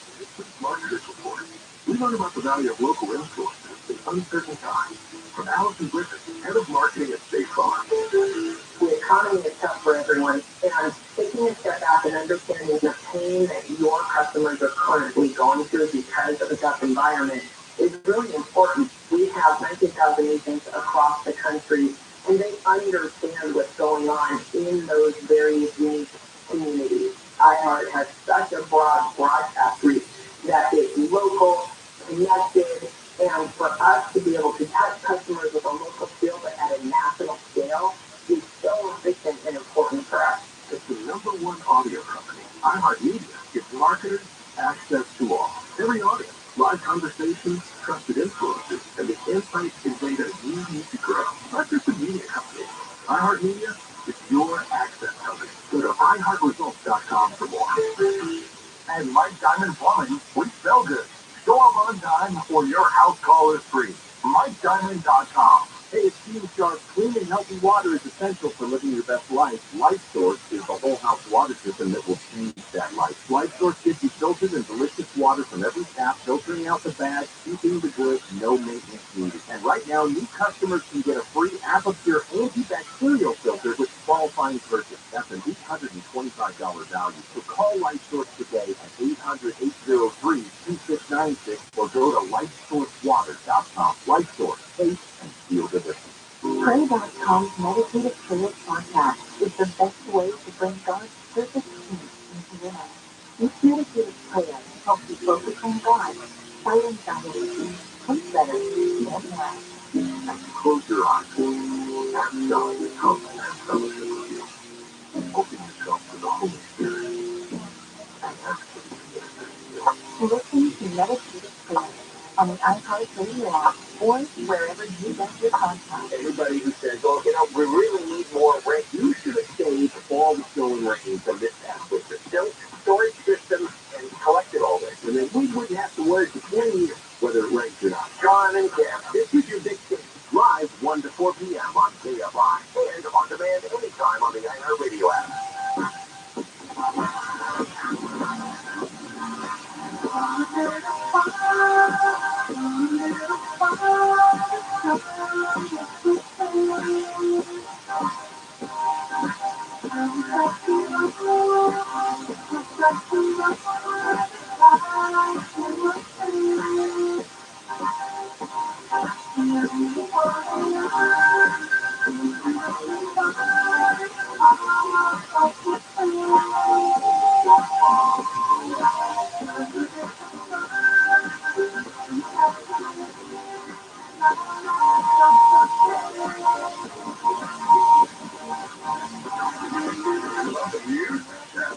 Marketers Report. We learn about the value of local resources in uncertain times. From Allison Griffith, head of marketing at State Farm. The economy is tough for everyone, and taking a step back and understanding the pain that your customers are currently going through because of a tough environment is really important. We have 19,000 agents across the country, and they understand what's going on in those very unique communities. iHeart has such a broad broadcast reach that it's local, connected, and for us to be able to touch customers with a local feel but at a national scale is so efficient and important for us. It's the #1 audio company. iHeartMedia gives marketers access to all. Every audience, live conversations, trusted influencers, and the insights and data you need to grow. Not just a media company. iHeartMedia is your access company. Go to iHeartResults.com for more. At Mike Diamond Plumbing, we sell good. Show up on time or your house call is free. MikeDiamond.com. Hey, it's Steve Sharp. Clean and healthy water is essential for living your best life. Life Source is the whole house water system that will change that life. Life Source gives you filtered and delicious water from every tap, filtering out the bad, keeping the good, no maintenance needed. And right now, new customers can get a free Applepure antibacterial filter with qualifying purchase. That's an $825 value. So call Life Source today at 800-803-2696 or go to LifeSourceWater.com. Life Source, taste and feel the difference. Pray.com's meditative prayer podcast is the best way to bring God's perfect peace into your life. This meditative prayer helps you focus on God, fight anxiety, sleep better, and more. Close your eyes. Ask God to come and fellowship with you. Open yourself to the Holy Spirit and ask Him to be with you. Listen to meditative prayer on the iHeartRadio app or wherever you get your podcasts. Everybody who says, oh, we really need more rain, you should have saved all the stolen rain from this past winter. Built storage systems and collected all this. And then we wouldn't have to worry for 20 years whether it rains or not. John and Cam, this is your big thing. Live 1 to 4 p.m. on KFI and on demand anytime on the iHeartRadio app.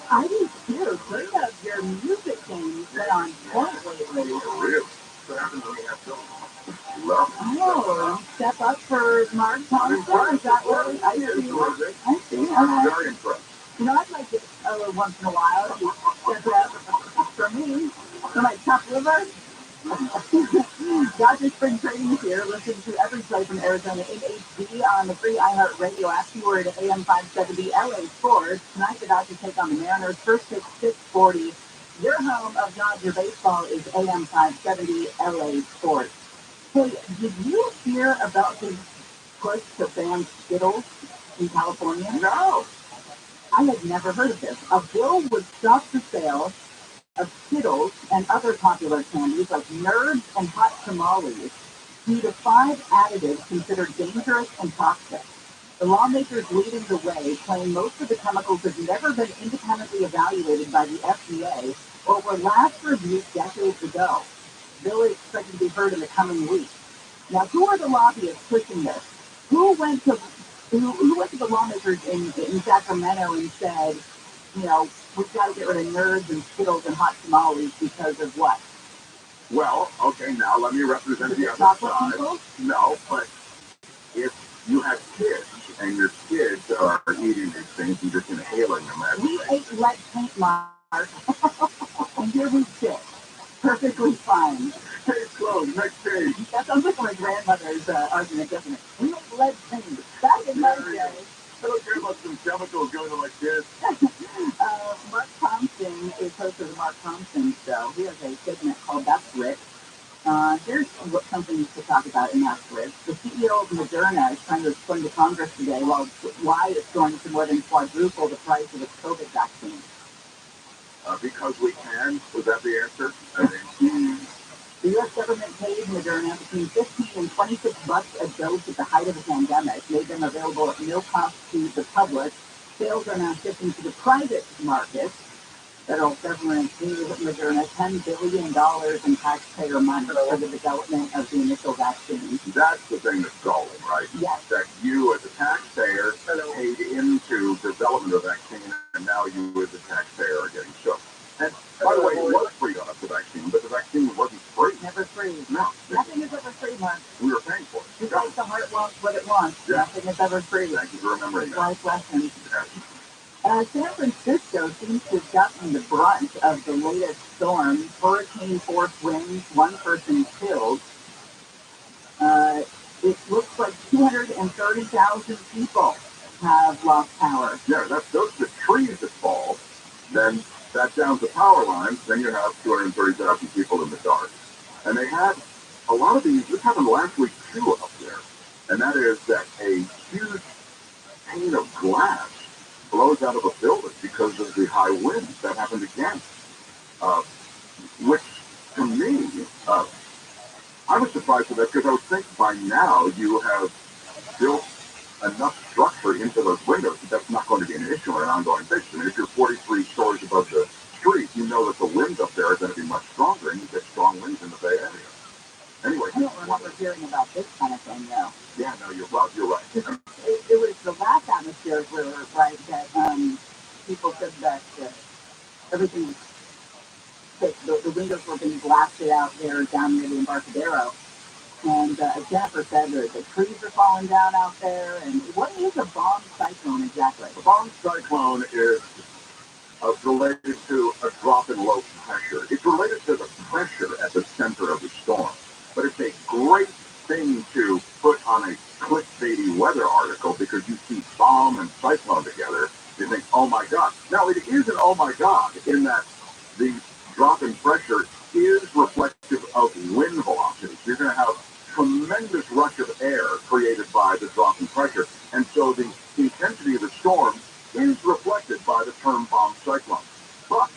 I do too. Turns out your music game has been on point lately. Really? What happens when you have children? Oh, step up for Mark Thompson. Is that what I see? I see. I'm very impressed. You know, I'd like it once in a while. You step up for me. For my tough liver. Dr. Spring Training is here. Listen to every play from Arizona in HD on the free iHeartRadio app. Keyword AM 570 LA Sports. Tonight the Dodgers take on the Mariners. First pitch 6:40. Your home of Dodger baseball is AM 570 LA Sports. Hey, did you hear about the push to ban Skittles in California? No. I had never heard of this. A bill would stop the sale of Skittles and other popular candies like Nerds and hot tamales due to 5 additives considered dangerous and toxic. The lawmakers leading the way claim most of the chemicals have never been independently evaluated by the FDA or were last reviewed decades ago. The bill is expected to be heard in the coming weeks. Now, who are the lobbyists pushing this? Who went to the lawmakers in Sacramento and said, you know, we've got to get rid of Nerds and Skittles and hot tamales because of what? Well, okay, now let me represent the other Chocolate side. people? No, but if you have kids and your kids are eating these things and just inhaling them as We ate lead paint, Mark. And here we sit. Perfectly fine. Case closed, next page. That sounds like my grandmother's argument, doesn't it? We ate lead paint. Back in my day. I don't care about some chemicals going to my kids. Mark Thompson is host of the Mark Thompson Show. He has a segment called That's Rich. Here's something to talk about in That's Rich. The CEO of Moderna is trying to explain to Congress today why it's going to more than quadruple the price of its COVID vaccine. Because we can? Was that the answer? The U.S. government paid Moderna between $15 and $26 a dose at the height of the pandemic, made them available at no cost to the public. Sales are now shifting to the private market. Federal government gave Moderna $10 billion in taxpayer money for the development of the initial vaccine. That's the thing that's galling, right? Yes. That you as a taxpayer paid into development of vaccine, and now you as a taxpayer are getting shook. And by the way, it was free on us, the vaccine, but the vaccine wasn't free. Never free. No. Nothing is ever free, Mark. We were paying for it. Just like the heart wants what it wants. Yeah. Nothing is ever free. Thank you for remembering that. Life lessons. Yes. San Francisco seems to have gotten the brunt of the latest storm. Hurricane-force winds, one person killed. It looks like 230,000 people have lost power. Yeah, that's those are the trees that fall. Then that down to power lines. Then you have 230,000 people in the dark. And they had a lot of these. This happened last week too up there, and that is that a huge pane of glass blows out of a building because of the high winds. That happened again, uh, which to me, I was surprised at that because I would think by now you have built enough structure into those windows that that's not going to be an issue on an ongoing basis. I mean, if you're 43 stories above the street, you know that the winds up there are going to be much stronger, and you get strong winds in the Bay Area. Anyway, I don't remember hearing about this kind of thing, though. Yeah, no, you're right. It was the last atmospheric river, right, that people said that everything was the windows were being blasted out there down near the Embarcadero. And as Jennifer said, the trees are falling down out there. And what is a bomb cyclone exactly? A bomb cyclone is related to a drop in low pressure. It's related to the pressure at the center of the storm. But it's a great thing to put on a clickbaity weather article because you see bomb and cyclone together. You think, oh my God. Now, it is an oh my God in that the drop in pressure is reflective of wind velocity. You're going to have tremendous rush of air created by the drop in pressure. And so the intensity of the storm is reflected by the term bomb cyclone. But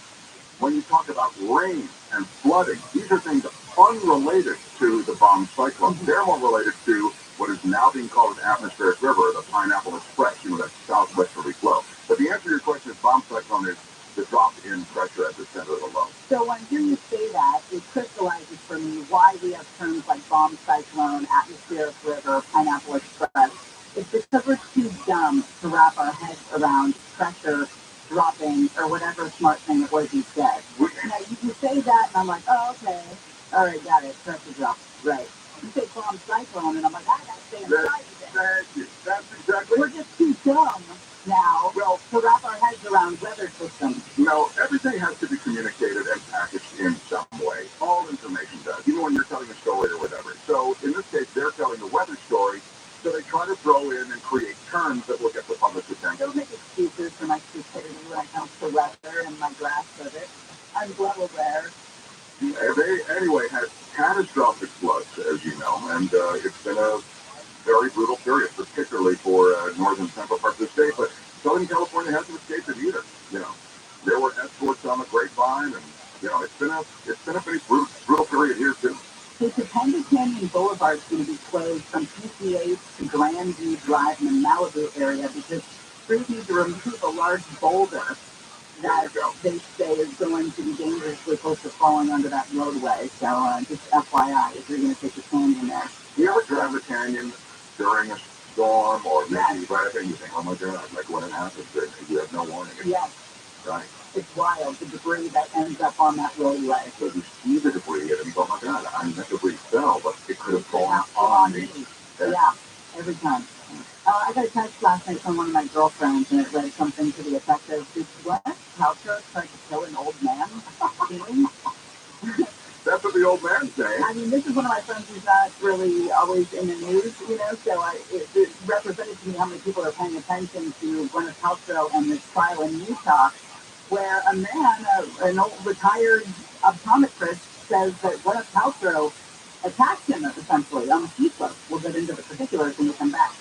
when you talk about rain and flooding, these are things unrelated to the bomb cyclone. They're more related to what is now being called an atmospheric river, the Pineapple Express, that southwesterly flow. But the answer to your question is bomb cyclone is the drop in pressure at the center of the low. So when I hear you say that, it crystallizes for me why we have terms like bomb cyclone, atmospheric river, Pineapple Express. It's because we're too dumb to wrap our heads around pressure dropping or whatever smart thing it was you said. Now, you say that, and I'm like, oh, okay. All right, got it. Pressure drop. Right. You say bomb cyclone, and I'm like, I got to stay inside of it. That's exactly. We're just too dumb now to wrap our heads around weather systems. Everything has to be communicated and packaged in some way. All information does, even when you're telling a story or whatever. So in this case, they're telling a weather story, so they try to throw in and create terms that will get the public's attention. Don't make excuses for my stupidity when it comes to weather and my grasp of it. I'm well aware. They, anyway, had catastrophic floods, as you know, and it's been a very brutal period, particularly for northern central parts of the state. But Southern California hasn't escaped it either. There were escorts on the grapevine, and it's been a pretty brutal period here too. So Topanga Canyon Boulevard is going to be closed from PCH to Grandview Drive in the Malibu area because crews need to remove a large boulder that they say is going to be dangerously close to falling under that roadway. So just FYI, if you're going to take the canyon there. You ever drive the canyon during a storm or maybe right after you think, oh my God, like when it happens, you have no warning. Yes. Right. It's wild, the debris that ends up on that roadway. So you see the debris and you go, oh my God, that debris fell, but it could have fallen on me. Yeah, every time. I got a text last night from one of my girlfriends, and it read something to the effect of, did Gwyneth Paltrow try to kill an old man? That's what the old man's saying. I mean, this is one of my friends who's not really always in the news, so it represented to me how many people are paying attention to Gwyneth Paltrow and this trial in Utah, where a man, an old retired optometrist, says that Gwyneth Paltrow attacked him, essentially, on the ski slope. We'll get into the particulars when we come back.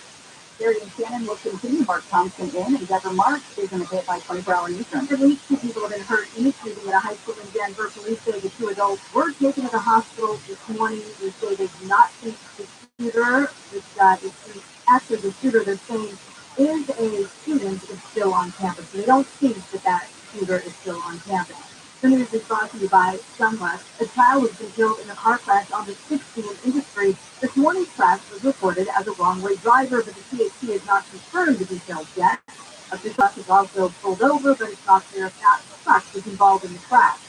Gary and Shannon will continue. Mark Thompson in, and Deborah Marks is in the pit by 24-hour newsroom. At least 2 people have been hurt in a shooting at a high school in Denver. Police say the 2 adults were taken to the hospital this morning. They say they do not think the shooter, actually the shooter they're saying is a student, is still on campus. So they don't think that shooter is still on campus. The news is brought to you by Sunless. A child has been killed in a car crash on the 16th Industry. This morning's crash was reported as a wrong-way driver, but the CHP has not confirmed the details yet. A truck is also pulled over, but it's not clear if that truck was involved in the crash.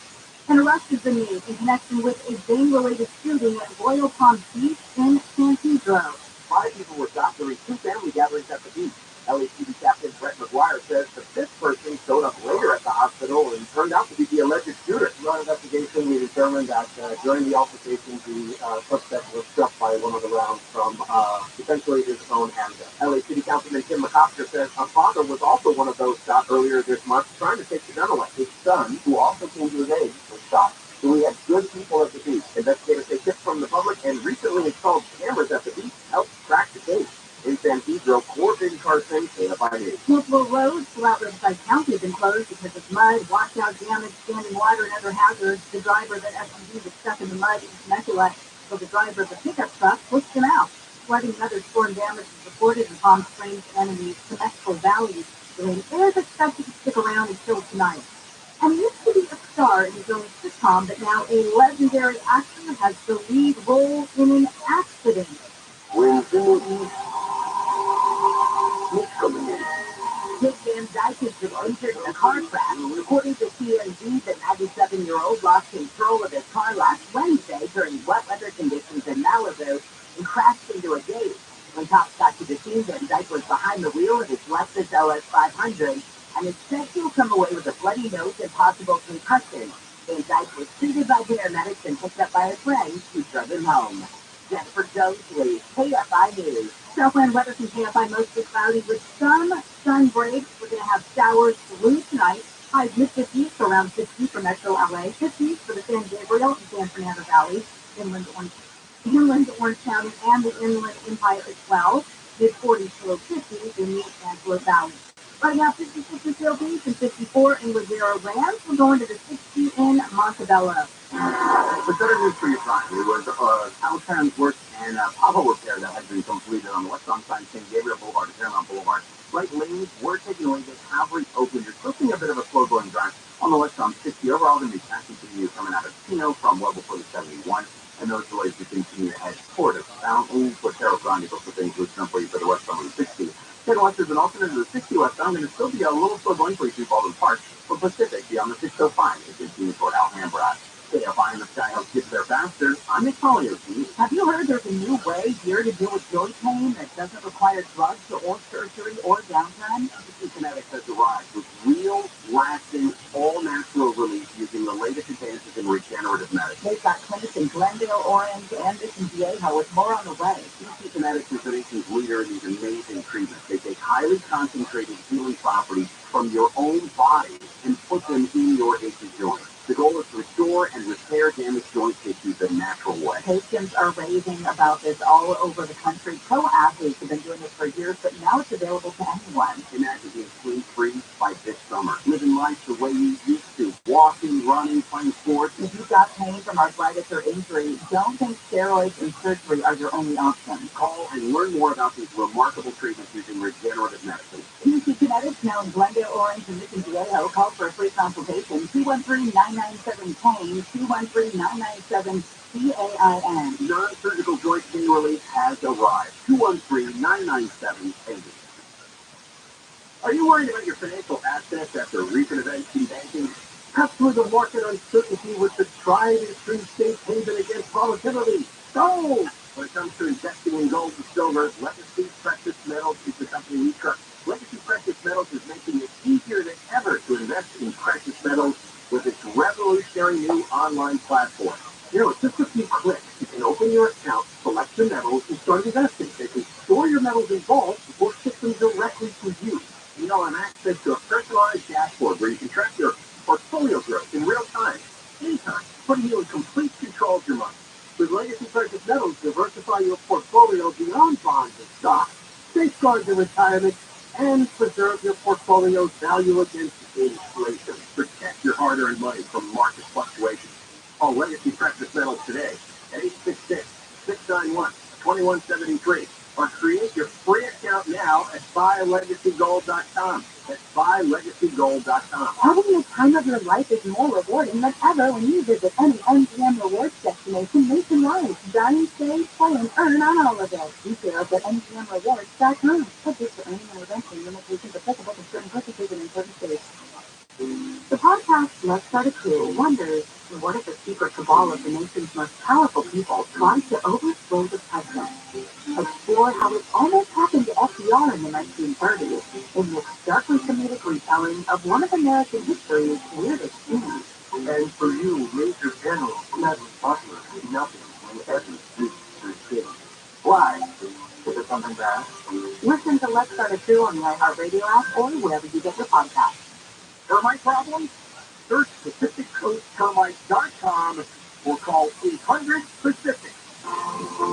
An arrest has been made in connection with a gang-related shooting at Royal Palm Beach in San Pedro. 5 people were shot during 2 family gatherings at the beach. LAPD Captain Brett McGuire says the fifth person showed up later at the hospital and turned out to be the alleged shooter. In our investigation, we determined that during the altercation, the suspect was struck by one of the rounds from essentially his own handgun. LAPD Councilman Tim McCosker says a father was also one of those shot earlier this month trying to take the gun away. His son, who also came to his aid, was shot. So we had good people at the beach. Investigators say tips from the public and recently installed cameras at the beach helped crack the case. In San Pedro, Corbin Carson, KFI News. Multiple roads throughout Riverside County have been closed because of mud, washout, damage, standing water, and other hazards. The driver of that SUV was stuck in the mud in Temecula, so the driver of the pickup truck pushed him out. Flooding and other storm damage is reported in Palm Springs and in the Temecula Valley. The rain is expected to stick around until tonight. And he used to be a star in his own sitcom, but now a legendary actor has the lead role in an accident. When Jimmy He's coming in. Kid Van Dyke has been injured in a car crash. According to TMZ, the 97-year-old lost control of his car last Wednesday during wet weather conditions in Malibu and crashed into a gate. When cops got to the scene, Van Dyke was behind the wheel of his Lexus LS 500 and is said to have come away with a bloody nose and possible concussion. Van Dyke was treated by paramedics and picked up by a friend who drove him home. Jennifer Josley, KFI News. Southland weather from KFI, mostly cloudy with some sun breaks. We're going to have showers through tonight. Highs mid-50s for around 60 for Metro LA, 50s for the San Gabriel and San Fernando Valley, inland Orange County, and the Inland Empire as well. Mid-40s to low 50s in the Antelope Valley. Right now, 56 in Seal Beach and 54 in Rivera Ranch. We're going to the 60 in Montebello. The better news for your time. It was Caltrans work and pothole repair that has been completed on the westbound side of San Gabriel Boulevard and Paramount Boulevard. Right lanes were taken away. They have reopened. You're still seeing a bit of a slow-going drive on the westbound 60. Overall, going to be passing to you coming out of Chino from well before the 71. And those delays will continue to head toward us. Fountain, Portero Grande, both the things would jump for you for the westbound 60. Head west is an alternate to the 60 westbound, and it's still be a little slow going for you through Baldwin Park. For Pacific, beyond the 605, it continues toward Alhambra. KFI in the sky helps get there faster. I'm Nick Collier. Have you heard there's a new way here to deal with joint pain that doesn't require drugs or surgery or downtime? Kinetics has arrived with real, lasting, all-natural relief using the latest advances in regenerative medicine. They've got clinics in Glendale, Orange, and Mission Viejo with more on the way. Kinetics is the nation's leader in these amazing treatments. They take highly concentrated healing properties from your own body and put them in your achy joints. The goal is to restore and repair damaged joint tissue the natural way. Patients are raving about this all over the country. Pro athletes have been doing this for years, but now it's available to anyone. Imagine being pain-free by this summer. Living life the way you used to. Walking, running, playing sports. If you've got pain from arthritis or injury, don't think steroids and surgery are your only option. Call and learn more about these remarkable treatments using regenerative medicine. QC Kinetics now in Glendale, Orange, and Mission Viejo. Call for a free consultation. 213-997-PAIN. 213-997-CAIN. Non-surgical joint pain relief has arrived. 213-997-PAIN. Are you worried about your financial assets after recent events in banking? Cut through the market uncertainty with the tried and true safe haven against volatility. Gold! When it comes to investing in gold and silver, Legacy Precious Metals is the company we trust. Legacy Precious Metals is making it easier than ever to invest in precious metals with its revolutionary new online platform. You know, it's just a few clicks. You can open your account, select your metals, and start investing. They can store your metals in vaults or ship them directly to you. You'll have access to a personalized dashboard where you can track your portfolio growth in real time, anytime, putting you in complete control of your money. With Legacy Precious Metals, diversify your portfolio beyond bonds and stocks, safeguard your retirement, and preserve your portfolio's value against inflation. Protect your hard-earned money from market fluctuations. Call Legacy Precious Metals today at 866-691-2173 or create your free account now at buylegacygold.com. That's buylegacygold.com. Having the time of your life is more rewarding than ever when you visit any MGM Rewards destination nationwide. Dine, stay, play, and earn on all of it. Details at MGMRewards.com. Subject to earning and redemption limitations applicable to certain purchases and in certain states. The podcast Let's Start a Coup wonders, what if the secret cabal of the nation's most powerful people tries to overthrow the president? Explore how it almost happened to FDR in in the 1930s in this darkly comedic retelling of one of American history's weirdest scenes. And for you, Major General Smith Butler did nothing when Edmund did his thing. Why? Is it something bad? Listen to Let's Start a Crew on the iHeartRadio app or wherever you get your podcasts. Termite problems? Search PacificCoastTermite.com or call 800-PACIFIC.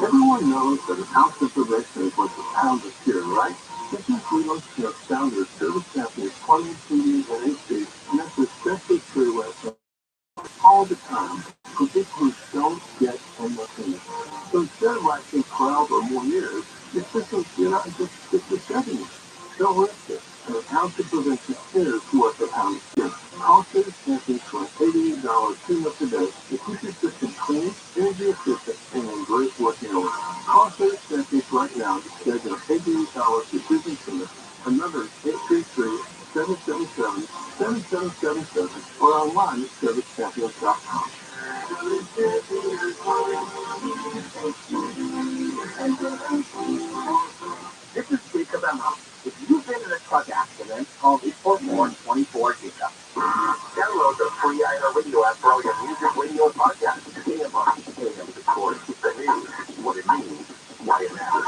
Everyone knows that an ounce of prevention is worth a pound of cure, right? 50 kilos of founder service champions, 20 CDs and HDs, and that's especially true with all the time, because these groups don't get anything. So instead of lasting 12 or more years, it's just a 70. Don't risk it. And an ounce of prevention is worth a pound of cure. Also, champions for $88 $2 a day to keep your system clean, energy efficient, and in great working order. Also, champions right now to schedule an $88 decision center. Another 833-777-7777 or online at servicechampions.com. This is Jacob Emma. If you've been in a truck accident, call 844-24-JACOB. Download the free iHeartRadio app for all your music, radio, and podcasts. AMI, AM, of course. The news, what it means, why it matters.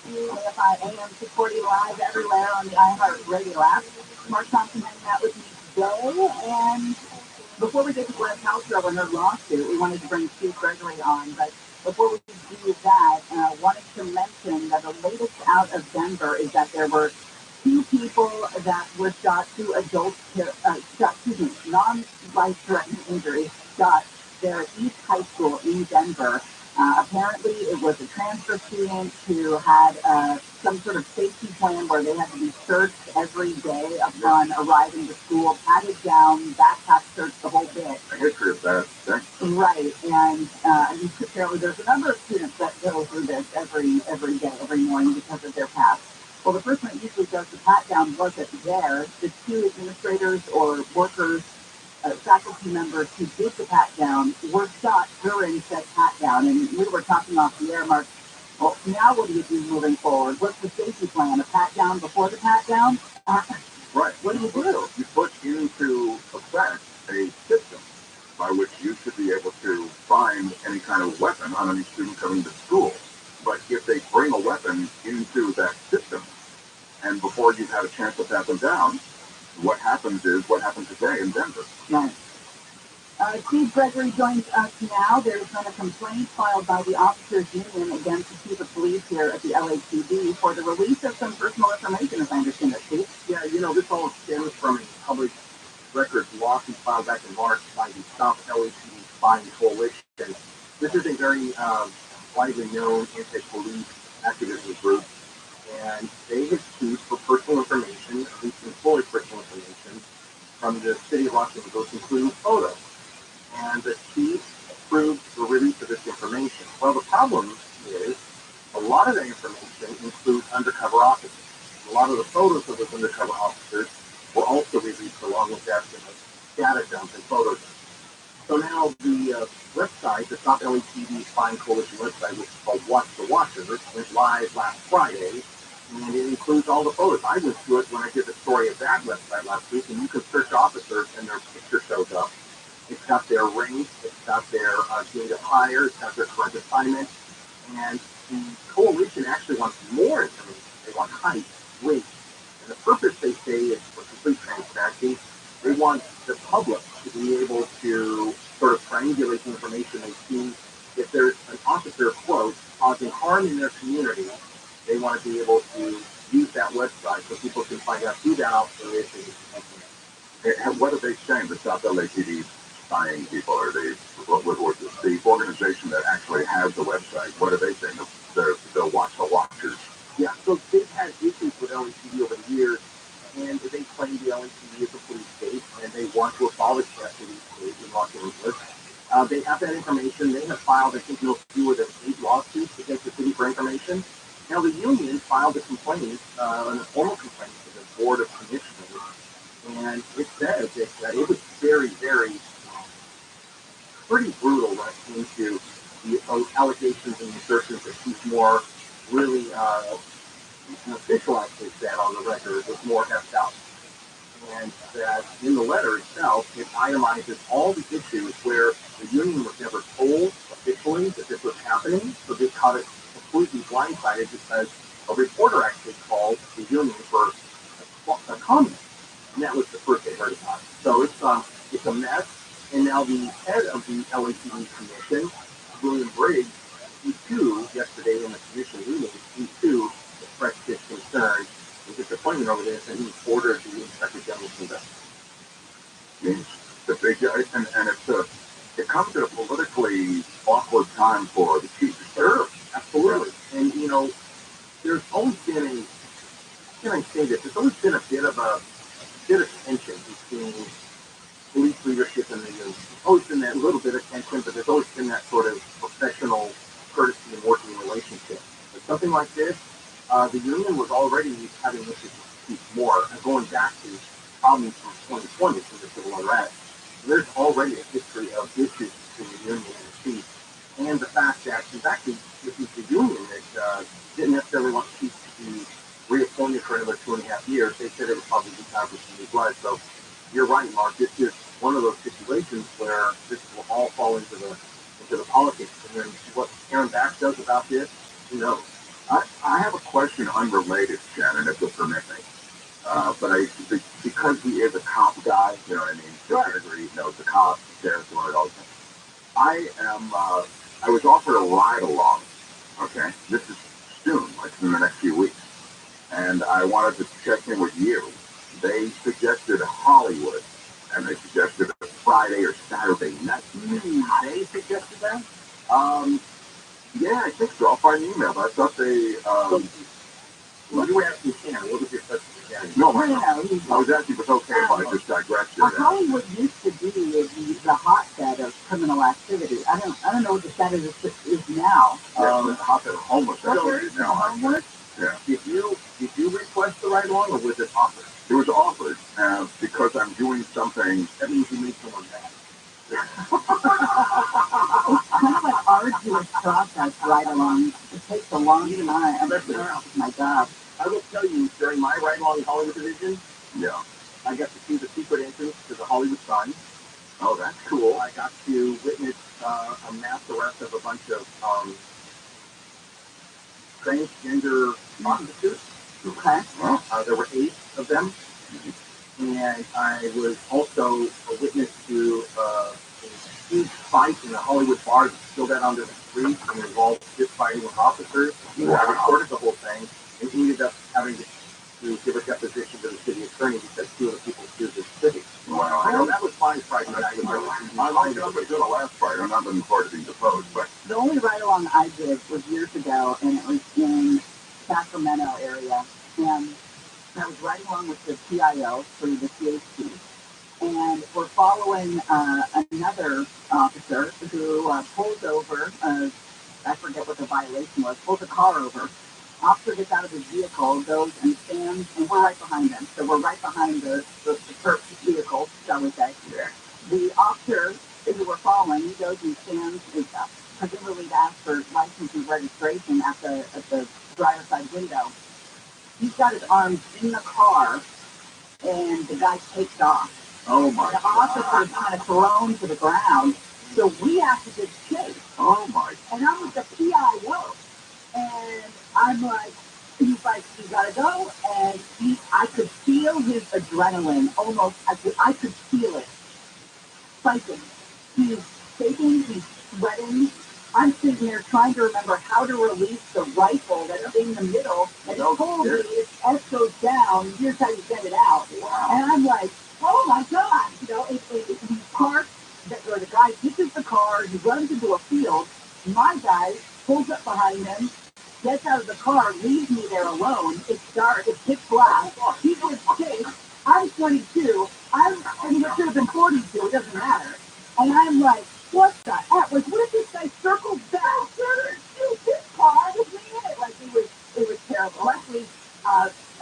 KFI AM 640 live everywhere on the iHeartRadio app. Mark Thompson hanging out with me today. And before we get to Glenn Paltrow and her lawsuit, we wanted to bring Steve Gregory on. But before we do that, wanted to mention that the latest out of Denver is that there were 2 people that were shot, 2 adults, non-life-threatening injuries, shot there at East High School in Denver. Apparently, it was a transfer student who had some sort of safety plan where they had to be searched every day upon arriving to school, patted down, backpack searched, the whole bit. A history of that. Right, and apparently there's a number of students that go through this every day, every morning because of their past. Well, the person that usually does the pat down wasn't there. The 2 administrators or workers, faculty members who did the pat down were shot during said pat down, and we were talking off the air, Mark. Well, now what do you do moving forward? What's the safety plan? A pat down before the pat down? Right. What do you do? You put into effect a system by which you should be able to find any kind of weapon on any student coming to school. But if they bring a weapon into that system, and before you've had a chance to pat them down, what happens is what happened today in Denver. Right. Steve Gregory joins us now. There's been a complaint filed by the Officers Union against the Chief of Police here at the LAPD for the release of some personal information, as I understand it, Steve. Yeah, this all stems from a public records lawsuit filed back in March by the Stop LAPD Spying Coalition. This is a very widely known anti-police activism group, and they have sued for personal information, at least employed personal information, from the city of Los Angeles, including photos. And the chief approved the release of this information. Well, the problem is a lot of that information includes undercover officers. A lot of the photos of those undercover officers were also released along with that data dump and photos. So now the website, the Stop LAPD Spying Coalition website, which is called Watch the Watchers, went live last Friday, and it includes all the photos. I went through it when I did the story of that website last week, and you could search officers and their picture shows up. It's got their rank, it's got their date of hire, it's got their current assignment, and the coalition actually wants more information. They want height, weight, and the purpose, they say, is for complete transparency. They want the public to be able to sort of triangulate the information they see. If there's an officer, quote, causing harm in their community, they want to be able to use that website so people can find out who that officer is and what are they saying, the Stop LAPD spying people? Are they, the organization that actually has the website, what are they saying? The Watch the Watchers. Yeah, so they've had issues with LAPD over the years, and they claim the LAPD is a police state, and they want to abolish that police state in Los Angeles. They have that information. They have filed, I think, no fewer than lawsuits against the city for information. Now, the union filed a complaint, a formal complaint to the Board of Commissioners, and it says that it was very, very pretty brutal when it came to those allegations and assertions that Chief Moore really, an official actually said on the record, was more effed up. And that in the letter itself, it itemizes all the issues where the union was never told officially that this was happening, so they caught it completely blindsided because a reporter actually called the union for a comment, and that was the first they heard about it. So it's a mess, and now the head of the LAPD Commission, William Briggs, he too, yesterday in the commission meeting, he too expressed his concern and disappointment over this, and he ordered the Inspector General to investigate. The big, and it comes at a politically awkward time for the chief. Sure, absolutely. And there's always been can I say this? There's always been a bit of tension between police leadership and the union. There's always been that little bit of tension, but there's always been that sort of professional courtesy and working relationship. But something like this, the union was already having issues with Chief Moore, going back to problems from 2020 from the civil unrest. There's already a history of issues between the union and the chief, and the fact that, in fact, this is the union that didn't necessarily want Chief to be reappointed for another 2.5 years. They said it would probably be time for some new blood. So you're right, Mark. This is one of those situations where this will all fall into the politics. And then what Aaron Back does about this, who knows? I have a question unrelated, Shannon, if you'll permit me. Because he is a cop guy, you know what I mean? To a degree, the cop, the sheriff's lawyer, all that. I was offered a ride along. Okay, this is soon, like in the next few weeks, and I wanted to check in with you. They suggested Hollywood, and they suggested a Friday or Saturday night. They suggested that? Yeah, I think so. I'll find an email. But I thought they. Well, you were asking Shannon, what was your question for Shannon? No, I was asking if it's okay if I just digress here. Hollywood used to be the hotbed of criminal activity. I don't know what the status is now. The hotbed of homeless activity now. Homeless? Yeah. Did you request the ride along, or was it offered? It was offered because I'm doing something. That means you made someone mad. It's kind of an arduous process right along. It takes a long time. My God. I will tell you, during my ride along Hollywood division, Yeah. I got to see the secret entrance to the Hollywood sign. Oh, that's cool. I got to witness a mass arrest of a bunch of transgender prostitutes. Okay. There were 8 of them. And I was also a witness to a huge fight in the Hollywood bar that spilled out onto the street and involved fist fighting with officers. Wow. I recorded the whole thing and ended up having to give a deposition to the city attorney because 2 of the people sued the city. Wow. I know that was fine Friday night. My life was good the last Friday. I'm not looking forward to being deposed, but The only ride-along I did was years ago, and it was in Sacramento area, and I was riding along with the PIO through the CHP, and we're following another officer who pulls over, I forget what the violation was, pulls a car over. Officer gets out of his vehicle, goes and stands, and we're right behind him. So we're right behind the vehicle, shall we say. yeah. The officer who we're following, he goes and stands, presumably to ask for license and registration at the driver's side window. He's got his arms in the car, and the guy takes off. Oh my The officer is kind of thrown to the ground, so we have to give chase. Oh my. And I'm with the PIO, and I'm like, he's like, you gotta go, and I could feel his adrenaline almost. I could feel it spiking. He's shaking, he's sweating. I'm sitting there trying to remember how to release the rifle that's in the middle, and he told me if S goes down, here's how you get it out. Wow. And I'm like, oh my God, he parks, or the guy ditches the car, he runs into a field. My guy pulls up behind him, gets out of the car, leaves me there alone. It's dark, it's pitch black. He gets chased. I'm 22. I mean, it should have been 42. It doesn't matter. And I'm like, what the heck? Like, what if this guy circles back, shoots Luckily,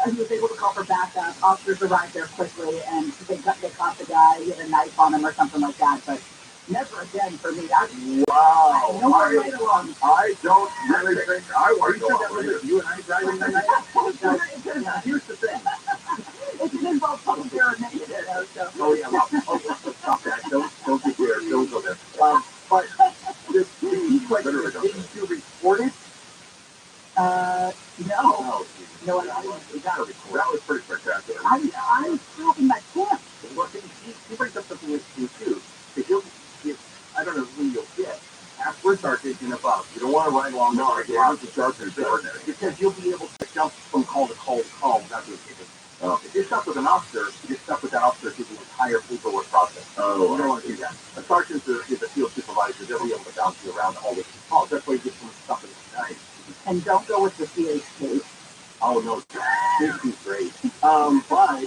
he was able to call for backup. Officers arrived there quickly, and they caught the guy. He had a knife on him or something like that. But never again for me. Wow. No more right along. I don't really think I want to go out with you and I driving tonight. Here's the thing. It didn't involve public urination. Oh yeah, well, stop that. Don't get there. Don't go there. But the key question is, did you record it? No. No, I We got to record. That was pretty spectacular. I'm still in my camp. Well, he brings up something interesting too. I don't know who you'll get. Ask for a sergeant and above. You don't want to ride along. No, I can't. The sergeant because you'll be able to jump from call to call to call without doing anything. If you're stuck with an officer, you're stuck with that officer through the entire paperwork process. Oh, you don't want to do that. A sergeant is a field supervisor. They'll be able to bounce you around all the calls. That's why you get some stuff in the night. And don't go with the CHP. Oh no, this is great. But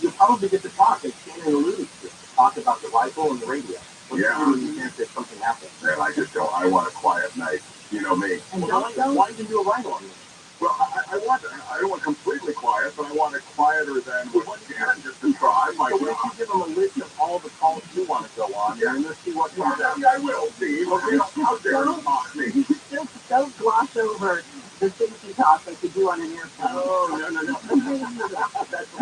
you'll probably get to talk like Shannon alluded to talk about the rifle and the radio. Yeah. If something happens. And I just don't. I want a quiet night. You know me. And why did you do a rifle on me? Well, I don't want completely quiet, but I want it quieter than just to try. So what if you give them a list of all the calls you want to go on, and let's see what comes out. I will see. Well, out there and talk me. Don't gloss over the safety talk like you do on an airplane. Oh, no. That's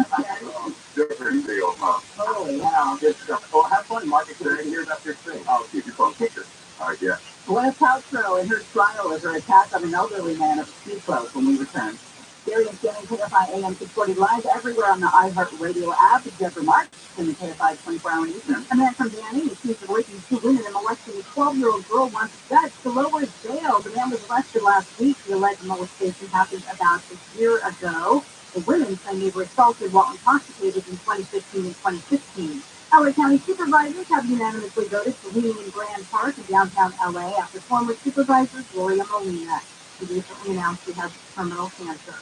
different deal, huh? Oh, yeah. Good stuff. Well, have fun, Mark. If I hear about your thing, I'll keep you posted. All right, yeah. Gwyneth Paltrow in her trial of her attack on an elderly man at the ski close when we return. Gary and Jenny, KFI AM 640 live everywhere on the iHeartRadio app. Deborah Marks in the KFI 24-hour newsroom. A man from Danny accused of raping two women and molesting a 12-year-old girl wants a judge to lower his bail. The man was arrested last week. The alleged molestation happened about a year ago. The women claim they were assaulted while intoxicated in 2015 and 2016. LA County supervisors have unanimously voted for meeting in Grand Park in downtown LA after former supervisor Gloria Molina. She recently announced she has terminal cancer.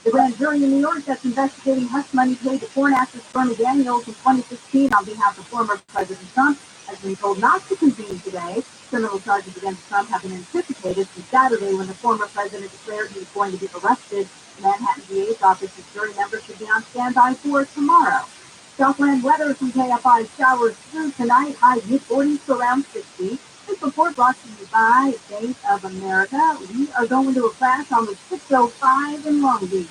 The grand jury in New York that's investigating hush money paid to porn actress Stormy Daniels in 2016 on behalf of former President Trump has been told not to convene today. Criminal charges against Trump have been anticipated since Saturday when the former president declared he was going to be arrested. The Manhattan DA's office's jury members should be on standby for tomorrow. Southland weather from KFI showers through tonight, high mid-40s to around 60. This report brought to you by Bank of America. We are going to a class on the 605 in Long Beach.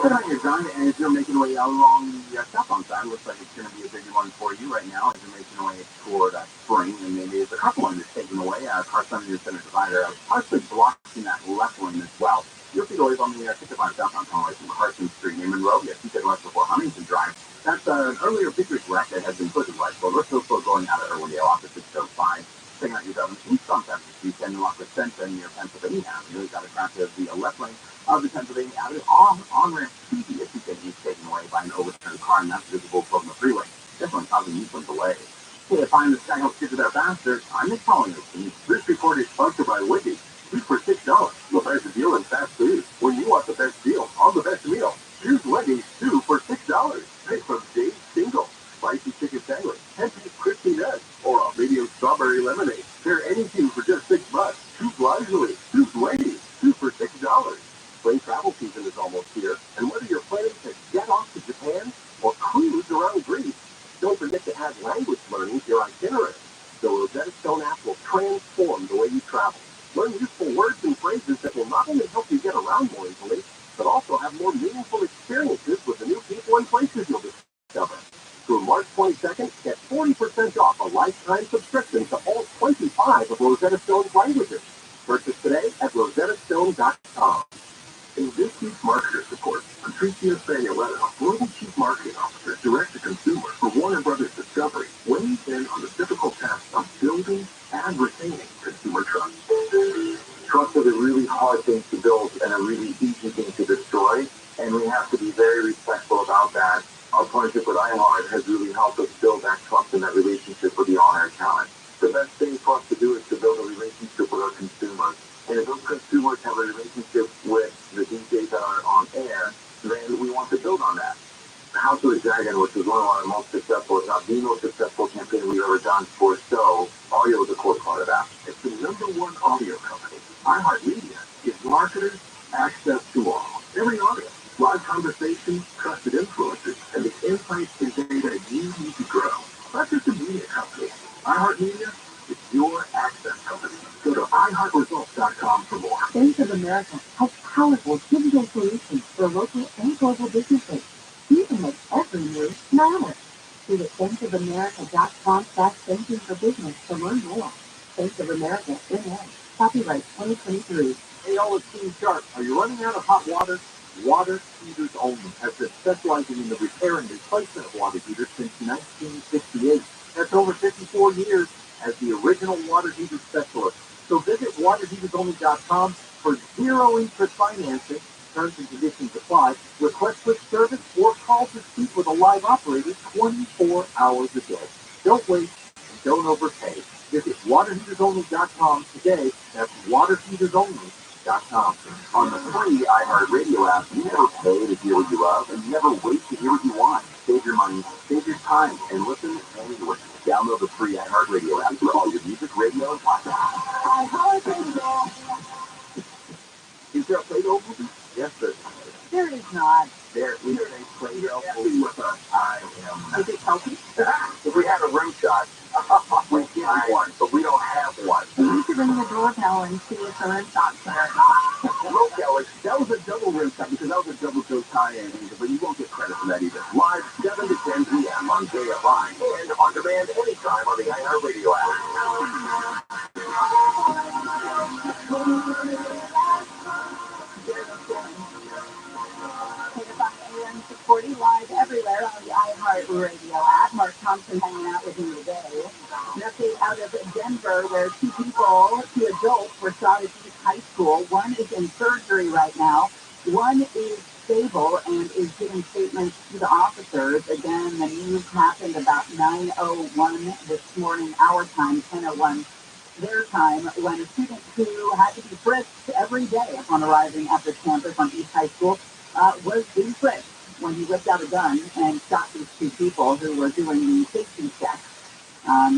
Put on your gun, and if you're making your way along the southbound side, looks like it's going to be a big one for you right now as you're making your way toward Spring, and maybe it's a couple one that's taking away Carson News Center divider, partially blocking that left lane as well. You'll see those on the 65 southbound tunnel from Carson Street in Monroe. Yes, you can west before Huntington Drive. That's an earlier picture wreck that has been put in right. So we're still going out of Irwindale off the 605. Checking out your government east on 7th Street, and along with Center near Pennsylvania Avenue. You've got a crash of the left lane of the Pennsylvania Avenue on-ramp to the Issue taken away by an overturned car, and that's visible from the freeway. This one causing you some delay. Hey, to find the Sky House Kids There Faster, I'm Nick Collins. This report is sponsored by Wiki. 2 for $6. The best deal in fast food. When you want the best deal on the best meal, choose Wendy's 2 for $6. Pick from Dave's Single, spicy chicken sandwich, heavy crispy nuts, or a medium strawberry lemonade. Pair any two for just $6. Choose wisely. Choose Wendy's 2 for $6. Spring travel season is almost here, and whether you're planning to jet off to Japan or cruise around Greece, don't forget to add language learning to your itinerary. The Rosetta Stone app will transform the way you travel. Learn useful words and phrases that will not only help you get around more easily, but also have more meaningful experiences with the new people and places you'll discover. Through March 22nd, get 40% off a lifetime subscription to all 25 of Rosetta Stone's languages. Purchase today at rosettastone.com. In this week's marketer support, Patricia Spanioletta, Global Chief Marketing Officer, Direct to Consumer for Warner Brothers Discovery, weighs in on the difficult task of building and retaining consumer trust. Trust is a really hard thing to build and a really easy thing to destroy, and we have to be very respectful about that. Our partnership with iHeart has really helped us build that trust and that relationship with the on-air talent. The best thing for us to do is to build a relationship with our consumers. And if those consumers have a relationship with the DJs that are on air, then we want to build on that. The House of the Dragon, which was one of our most successful, if not the most successful campaign we've ever done for show, audio is a core part of that. It's the #1 one audio company. iHeartMedia gives marketers access to all. Every audio, live conversations, trusted influencers, and the insights and data you need to grow. Not just a media company. iHeartMedia is your access company. Go to iHeartResults.com for more. Bank of America has powerful digital solutions for local and global businesses, even make every move matter. Visit bankofamerica.com/banking for business to learn more. Bank of America, N.A. Copyright 2023. Hey, all, it's Team Sharp. Are you running out of hot water? Water Heaters Only has been specializing in the repair and replacement of water heaters since 1968. That's over 54 years as the original water heater specialist. So visit waterheatersonly.com for zero-interest financing. Terms and conditions apply. Request quick service or call to speak with a live operator 24 hours a day. Don't wait and don't overpay. Visit waterheatersonly.com today. That's waterheatersonly.com. On the free iHeartRadio app, you never pay to hear what you love, and you never wait to hear what you want. Save your money, save your time, and listen anywhere. Download the free iHeartRadio app for all your music, radio, and podcasts. iHeartRadio. Is there a Play-Doh movie? Yes, There is not. there is a Play-Doh movie with us. Is it healthy? If we had a rim shot, we get one, but we don't have one. You need to ring the doorbell and see if the rim shot's there. Hello, Kelly. That was a double rim shot because that was a double dose tie-in, but you won't get credit for that either. Live 7 to 10 p.m. on JFI and on demand anytime on the iHeartRadio app. AM 640 live everywhere on the iHeartRadio app. Mark Thompson hanging out with me today. An update out of Denver where two adults were shot at East High School. One is in surgery right now. One is stable and is giving statements to the officers. Again, the news happened about 9:01 this morning, our time, 10:01 their time, when a student who had to be frisked every day upon arriving at the campus on East High School was being frisked when he whipped out a gun and shot these two people who were doing the safety check.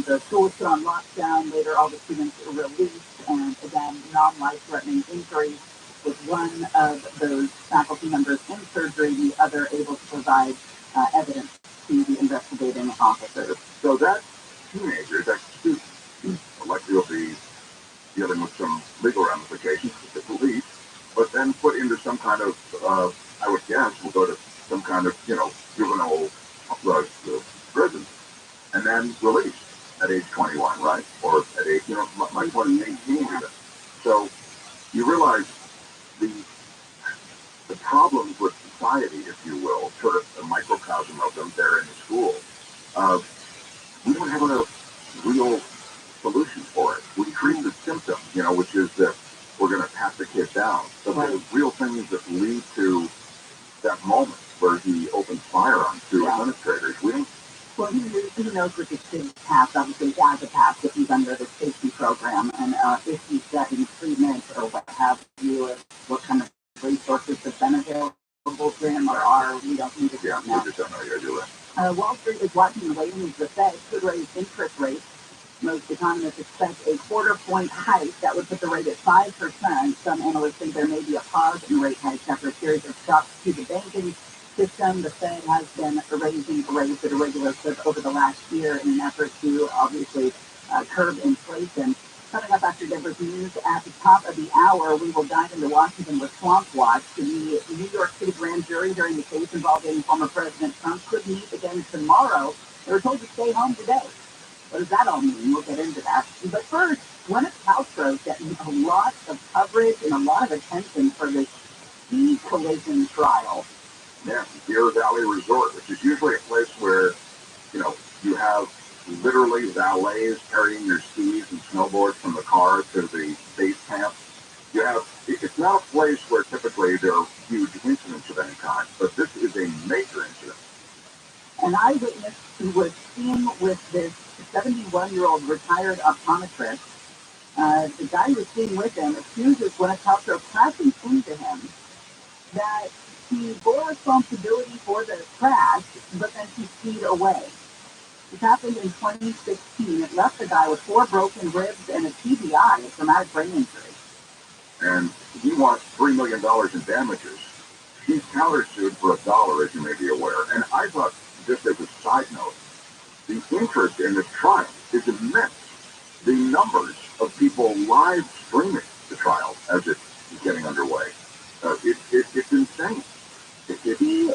The school was put on lockdown. Later, all the students were released, and again, non-life-threatening injuries, with one of those faculty members in surgery, the other able to provide evidence to the investigating officers. So that teenager, that student, likely will be dealing with some legal ramifications with the police, but then put into some kind of, I would guess, will go to some kind of, juvenile prison, and then released at age 21, right? Or at age, my point is 18 even. So you realize the problems with society, if you will, sort of a microcosm of them there in the school. We don't have a real solution for it. We treat the symptom, which is that we're going to pat the kid down. But the real things that lead to that moment where he opens fire on two administrators, we don't. Well, he knows what the kid's past, obviously, he has a past if he's under the safety program, and if he's getting treatment or what have you, or what kind of resources have been available to him or are, we don't need to know. We just don't know yet, do we? Wall Street is watching and waiting as the Fed could raise interest rates. Most economists expect a quarter-point hike that would put the rate at 5%. Some analysts think there may be a pause in rate hikes after a series of shocks to the banking system. The Fed has been raising rates at a regular clip over the last year in an effort to obviously curb inflation. Coming up after Deborah's news at the top of the hour, we will dive into Washington with Swamp Watch. The New York City grand jury during the case involving former President Trump could meet again tomorrow. They were told to stay home today. What does that all mean? We'll get into that. But first, Gwyneth Paltrow getting a lot of coverage and a lot of attention for this ski collision trial. Yeah, Deer Valley Resort, which is usually a place where, you have literally valets carrying your skis and snowboards from the car to the base camp. It's not a place where typically there are huge incidents of any kind, but this is a major incident. An eyewitness who was seen with this 71-year-old retired optometrist, the guy who was seen with him accuses Gwyneth Paltrow crashing into him, that he bore responsibility for the crash, but then he skied away. This happened in 2016. It left the guy with 4 broken ribs and a TBI, a traumatic brain injury. And he wants $3 million in damages. He's countersued for $1, as you may be aware. And I thought, just as a side note, the interest in this trial is immense. The numbers of people live streaming the trial as it's getting underway, it's insane. He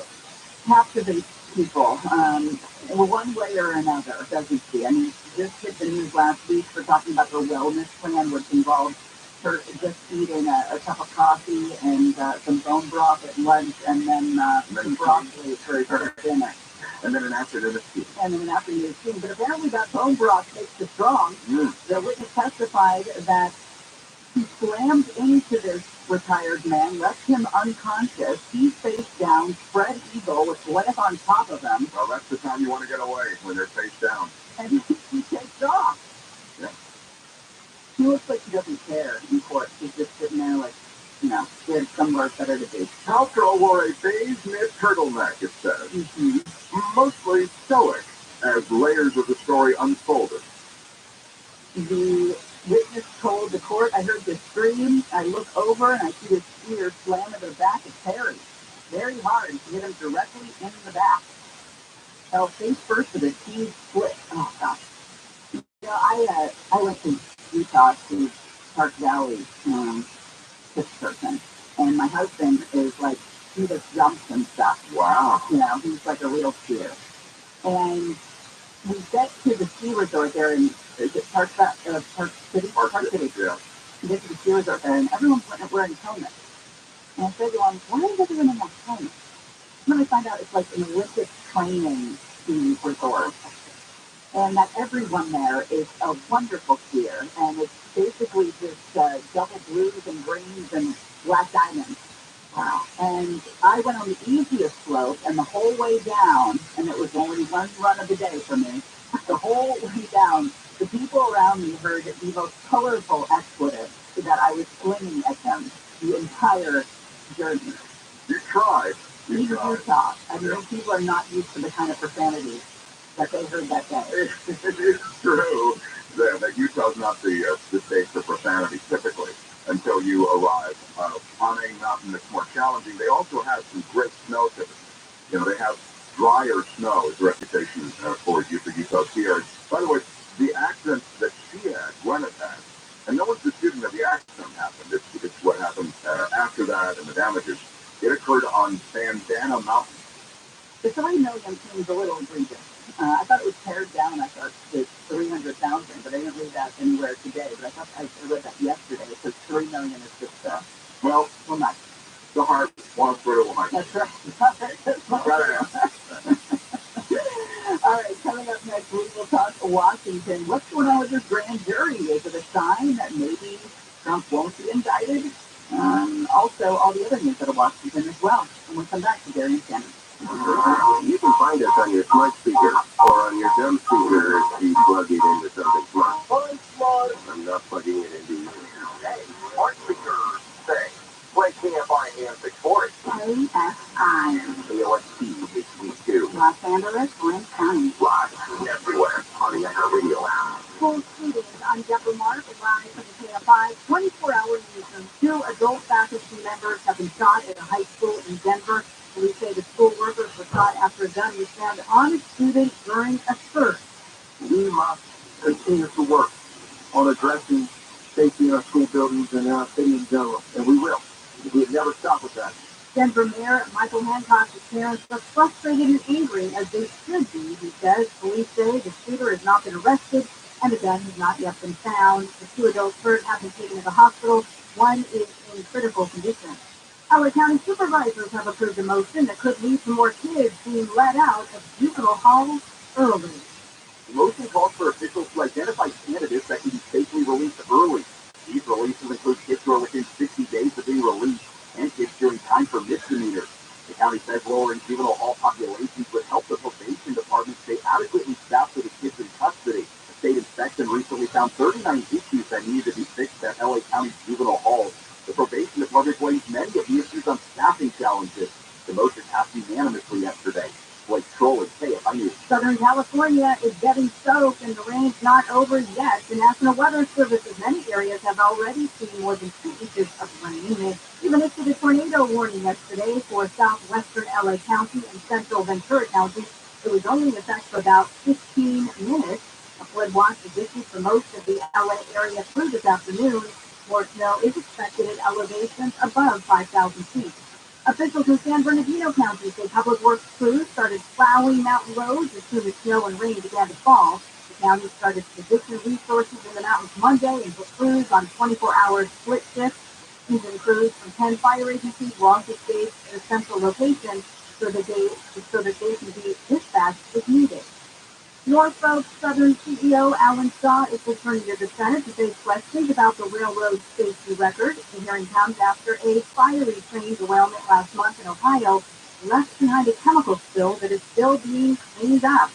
captivates people in one way or another, doesn't he? I mean, just hit the news last week for talking about her wellness plan, which involved her just eating a cup of coffee and some bone broth at lunch, and then some broccoli for dinner. And then an afternoon of tea. And then an afternoon of tea. But apparently that bone broth makes you strong. The witness testified that he slammed into this retired man, left him unconscious. He face down, spread eagle with Gwyneth on top of him. Well, that's the time you want to get away, when they're face down. And he takes off. Yeah. He looks like he doesn't care in court. He's just sitting there like, he had somewhere better to be. Paltrow wore a beige knit turtleneck, it says. Mostly stoic, as layers of the story unfolded. The witness told the court, I heard this scream. I look over and I see this spear slam into the back of Terry. Very hard. She hit him directly in the back. Fell face first with a huge split. Oh, gosh. I went to Utah to Park Valley this person. And my husband is like, he just jumps and stuff. Wow. He's like a real skier. And we get to the ski resort there in Park City? Park City. Yeah. We get to the ski resort there, and everyone's wearing helmets. And I said to him, why is everyone in that helmet? And then I find out it's like an Olympic training ski resort. And that everyone there is a wonderful skier, and it's basically just double blues and greens and black diamonds. Wow. And I went on the easiest slope, and the whole way down, and it was only one run of the day for me, the whole way down, the people around me heard the most colorful expletives that I was slinging at them the entire journey. You tried. Even Utah. I mean, those people are not used to the kind of profanity that they heard that day. It is true that Utah's not the state for profanity, typically, until you arrive on a mountain that's more challenging. They also have some great snow typically. They have drier snow is the reputation for Utah skiers. By the way, the accident that she had, Gwyneth had, and no one's disputing that the accident happened. It's what happened after that and the damages. It occurred on Bandana Mountain. The 3 million seems a little egregious. I thought it was pared down. I thought it's 300,000, but I didn't read that anywhere today. But I thought I read that yesterday. It says 3 million is just well, not. The heart wants for a woman. That's right. All right, coming up next, we will talk to Washington. What's going on with this grand jury? Is it a sign that maybe Trump won't be indicted? Also, all the other news out of Washington as well. And we'll come back to Gary and Shannon. You can find us on your smart speaker or on your dumb speaker if you plug it into something smart. I'm not plugging it into you. Hey, smart speaker, say, play KFI AM 640. KFI. KOST HD2. Los Angeles, Orange County. Live everywhere on the Radio app. Full shootings on Deborah Mark, live from the KFI 24-hour newsroom. 2 adult faculty members have been shot at a high school in Denver. Police say the school workers were shot after a gun was found on a student during a search. We must continue to work on addressing safety in our school buildings and in our city in general, and we will. We'll never stop with that. Denver Mayor Michael Hancock's parents are frustrated and angry, as they should be. He says police say the shooter has not been arrested and the gun has not yet been found. The 2 adults hurt have been taken to the hospital. 1 is in critical condition. LA County supervisors have approved a motion that could lead to more kids being let out of juvenile halls early. The motion calls for officials to identify candidates that can be safely released early. These releases include kids who are within 60 days of being released and kids doing time for misdemeanors. The county says lowering juvenile hall populations would help the probation department stay adequately staffed for the kids in custody. A state inspection recently found 39 issues that needed to be fixed at LA County juvenile halls. The probation department blames many of the issues on staffing challenges. The motion passed unanimously yesterday. Blake Troll and KFI News. Southern California is getting soaked and the rain's not over yet. The National Weather Service's many areas have already seen more than 2 inches of rain. They even issued a tornado warning yesterday for southwestern LA County and central Ventura County. It was only in effect for about 15 minutes. A flood watch is issued for most of the LA area through this afternoon. More snow is expected at elevations above 5,000 feet. Officials in San Bernardino County say public works crews started plowing mountain roads as soon as snow and rain began to fall. The county started to position resources in the mountains Monday and put crews on 24-hour split shifts. Seasoned crews from 10 fire agencies were also staged at a central location so that they can be dispatched if needed. Norfolk Southern CEO Alan Shaw is returning to the Senate to face questions about the railroad safety record. The hearing comes after a fiery train derailment last month in Ohio left behind a chemical spill that is still being cleaned up.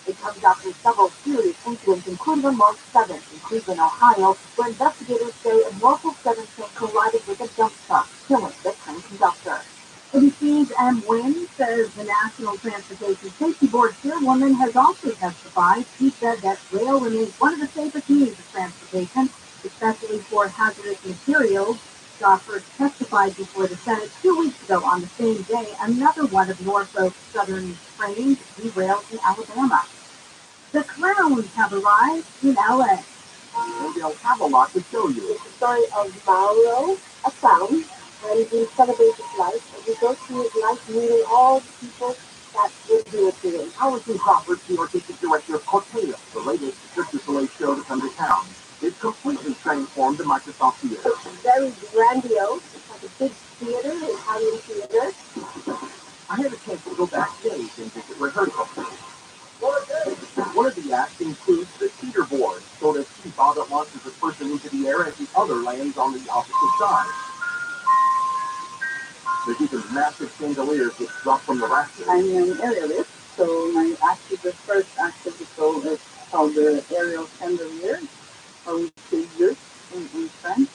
It comes after several serious incidents, including on March 7th in Cleveland, Ohio, where investigators say a Norfolk Southern train collided with a dump truck, killing the train conductor. ABC's M. Wynn says the National Transportation Safety Board chairwoman has also testified. She said that rail remains one of the safest means of transportation, especially for hazardous materials. Shaw first testified before the Senate 2 weeks ago on the same day. Another one of Norfolk Southern trains derailed in Alabama. The clowns have arrived in LA. And they'll have a lot to show you. It's the story of Mauro, a clown, and he celebrates his life, and he goes through his life meeting all the people that would do it to him. Allison Crawford, the artistic director of Corteo, the latest Cirque du Soleil show to come to town. It's completely transformed the Microsoft Theater. It's very grandiose. It's like a big theater, an Italian theater. I had a chance to go backstage and visit rehearsal. One of the acts includes the teeter board, so that she bob that launches the person into the air as the other lands on the opposite side. There's even massive chandeliers that drop from the rafters. I'm an aerialist, so my act is the first act of the show is called the aerial chandelier, or we say lift in French.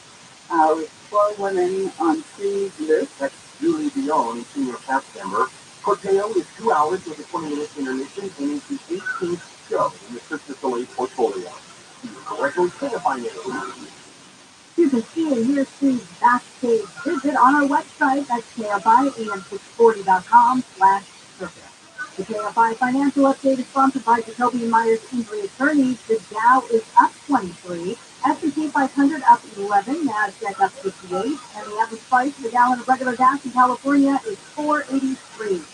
With 4 women on 3 lifts. That's Julie Dion, senior cast member. Corteo is 2 hours with a 20-minute intermission and is the 18th show in the Cirque du Soleil portfolio. You correctly identify it. You can see a year-3 backstage visit on our website at KFIAM640.com/circus. The KFI Financial Update is sponsored by Jacoby & Myers Injury Attorneys. The Dow is up 23, S&P 500 up 11, NASDAQ up 58, and the average price of a gallon of regular gas in California is $4.83.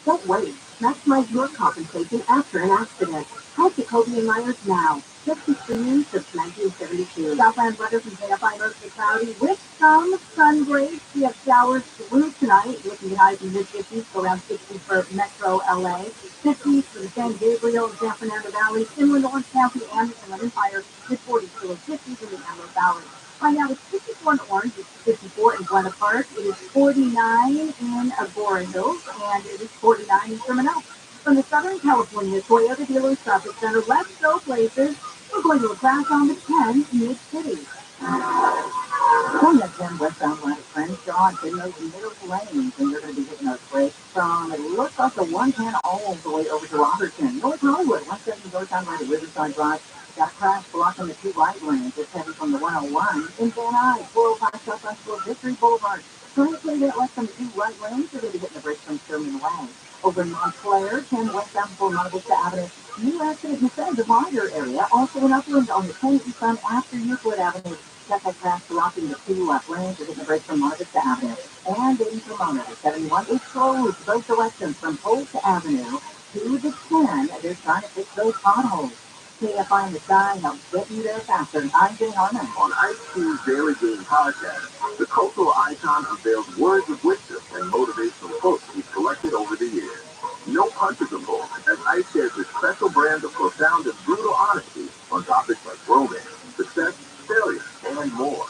Don't wait. Maximize your compensation after an accident. Call Jacoby & Myers now. Just streaming since 1972. Southland weather from KFI, mostly cloudy with some sun breaks. We have showers through tonight. Looking at highs in the mid-50s, so around 60 for Metro LA. 50s for the San Gabriel, San Fernando Valley, Inland Orange County, and the Inland Empire. Mid-40s to low 50s in the Antelope Valley. Right now it's 54 in Orange, it's 54 in Buena Park, it is 49 in Agora Hills, and it is 49 in Terminal. From the Southern California Toyota Dealers Traffic Center, let's go places. We're going to a crash on the 10 Mid-City. Going to 10 westbound line of Crenshaw, in those middle lanes, and you're going to be hitting those brakes from, it looks like the 110 all the way over to Robertson. North Hollywood, 170 goes down right at Riverside Drive. Got a crash blocking the 2 right lanes. It's heading from the 101 in Van Nuys, 405 Southwest for Victory Boulevard. Trying to get left from the 2 right lanes, you're going to be hitting the brakes from Sherman Way. Over in Montclair, 10 westbound for Monte Vista Avenue. New accident in the San Divider area, also in Upland on the 10 eastbound after Euclid Avenue. Got that crash blocking the 2 left lanes, you're getting the brakes from Monte Vista Avenue. And in Pomona, the 71 is closed both directions from Polk Avenue to the 10. They're trying to fix those potholes. KFI in the sky helps get you there faster. I'm Jay Harmon. On IQ's Daily Game podcast, the cultural icon unveils words of wisdom and motivational quotes he's collected over the years. No punches are pulled, as Ice shares his special brand of profound and brutal honesty on topics like romance, success, failure, and more.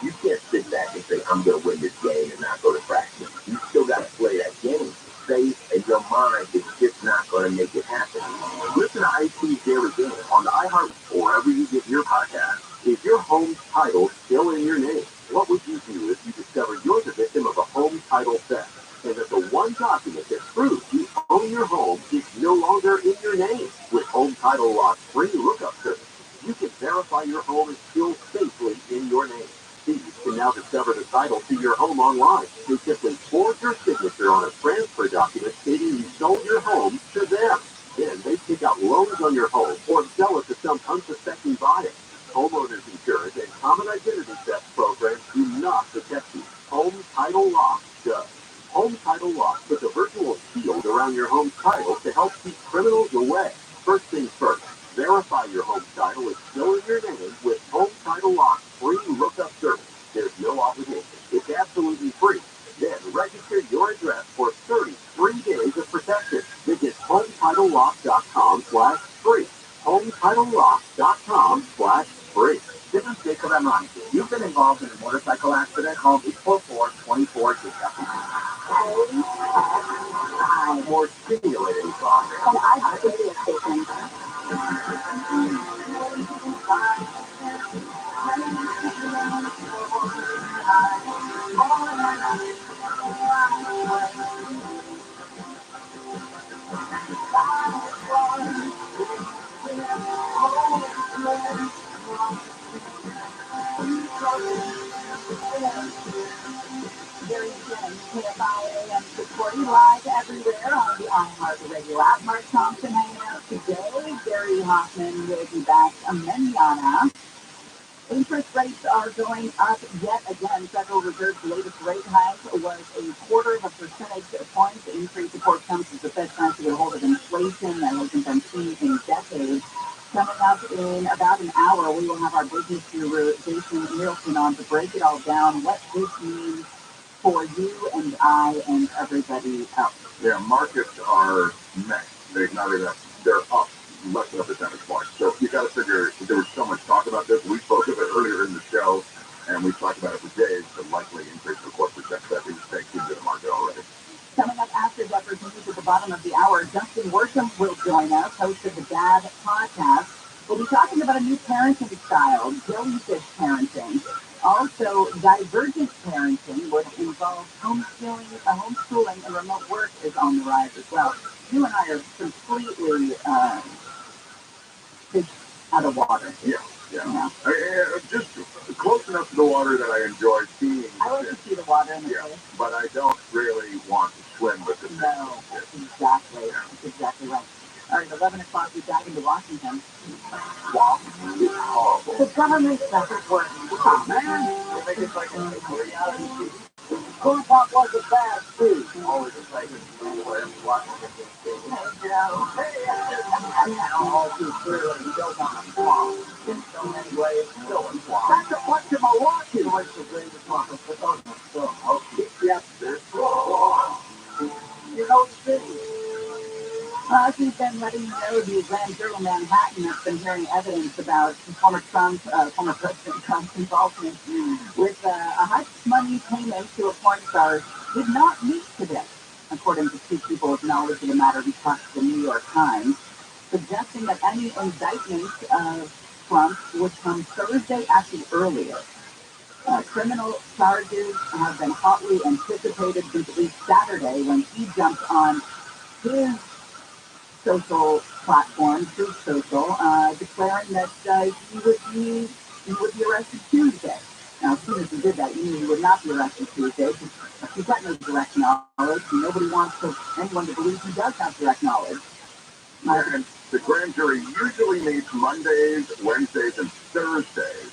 You can't sit back and say, I'm going to win this game and not go to practice. You still got to play that game. Faith and your mind is just not going to make it happen. Listen to IQ's Daily Game on the iHeart or wherever you get your podcast. Is your home title still in your name? What would you do if you discovered you're the victim of a home title theft, and that the one document that proves you own your home is no longer Title Lock free lookup service, you can verify your home is still safely in your name. Thieves can now discover the title to your home online. They simply forge your signature on a transfer document stating you sold your home to them. Then they take out loans on your home or sell it to some unsuspecting buyer. Homeowners insurance and common identity theft programs do not protect you. Home Title Lock does. Home Title Lock puts a virtual shield around your home's title to help keep criminals away. First things first, verify your home title is still in your name with Home Title Lock free lookup service. There's no obligation. It's absolutely free. Then register your address for 30 free days of protection. Visit HomeTitleLock.com/free. HomeTitleLock.com/free. This is Jacob and Ronnie. You've been involved in a motorcycle accident. Call 844-24-JACOB. More stimulating thoughts. And I have to be a statement. Very again, KFI AM 640 live everywhere on the iHeartRadio app. Mark Thompson hanging out today. Gary Hoffman will be back mañana. Interest rates are going up yet again. Federal Reserve's latest rate hike was a 1/4 percentage point. The increase, of course, comes as the Fed tries to get a hold of inflation that hasn't been seen in decades. Coming up in about an hour, we will have our business guru, Jason Nielsen, on to break it all down, what this means for you and I and everybody else. Yeah, markets are mixed. They're up less than a percentage point. So you got to figure there was so much talk about this. We spoke of it earlier in the show, and we talked about it for days. The likely increase of corporate tax that is baked into the market already. Coming up after Deborah's news at the bottom of the hour, Justin Worsham will join us, host of the Dad podcast. We'll be talking about a new parenting style, jellyfish parenting. Also, divergent parenting, which involves homeschooling and remote work is on the rise as well. You and I are completely fish out of water. Yeah. Just close enough to the water that I enjoy seeing. I like to see the water in the face. But I don't really want to swim with the fish. No, exactly. That's exactly right. All right, 11 o'clock, we dive into Washington. Wow, it's horrible. The government doesn't work. Oh, man. They make it like a reality TV. Who thought was a bad food? Always a segment where Washington DC. Hey, Joe. All too clearly built on a swamp. In so many ways, still a swamp. That's a bunch of Milwaukee. Like the greatest swamp of the okay. Yes, there's swamp. You know the city. As we've been letting you know, the Grand Jury Manhattan has been hearing evidence about former President Trump's involvement with a hush money payment to a porn star did not meet today, according to two people with knowledge of the matter who talked to the New York Times, suggesting that any indictment of Trump would come Thursday at the earliest. Criminal charges have been hotly anticipated since at least Saturday when he jumped on his social platform, Truth Social, declaring that he would be arrested Tuesday. Now, as soon as he did that, he knew he would not be arrested Tuesday because he's got no direct knowledge, and nobody wants anyone to believe he does have direct knowledge. The grand jury usually meets Mondays, Wednesdays, and Thursdays,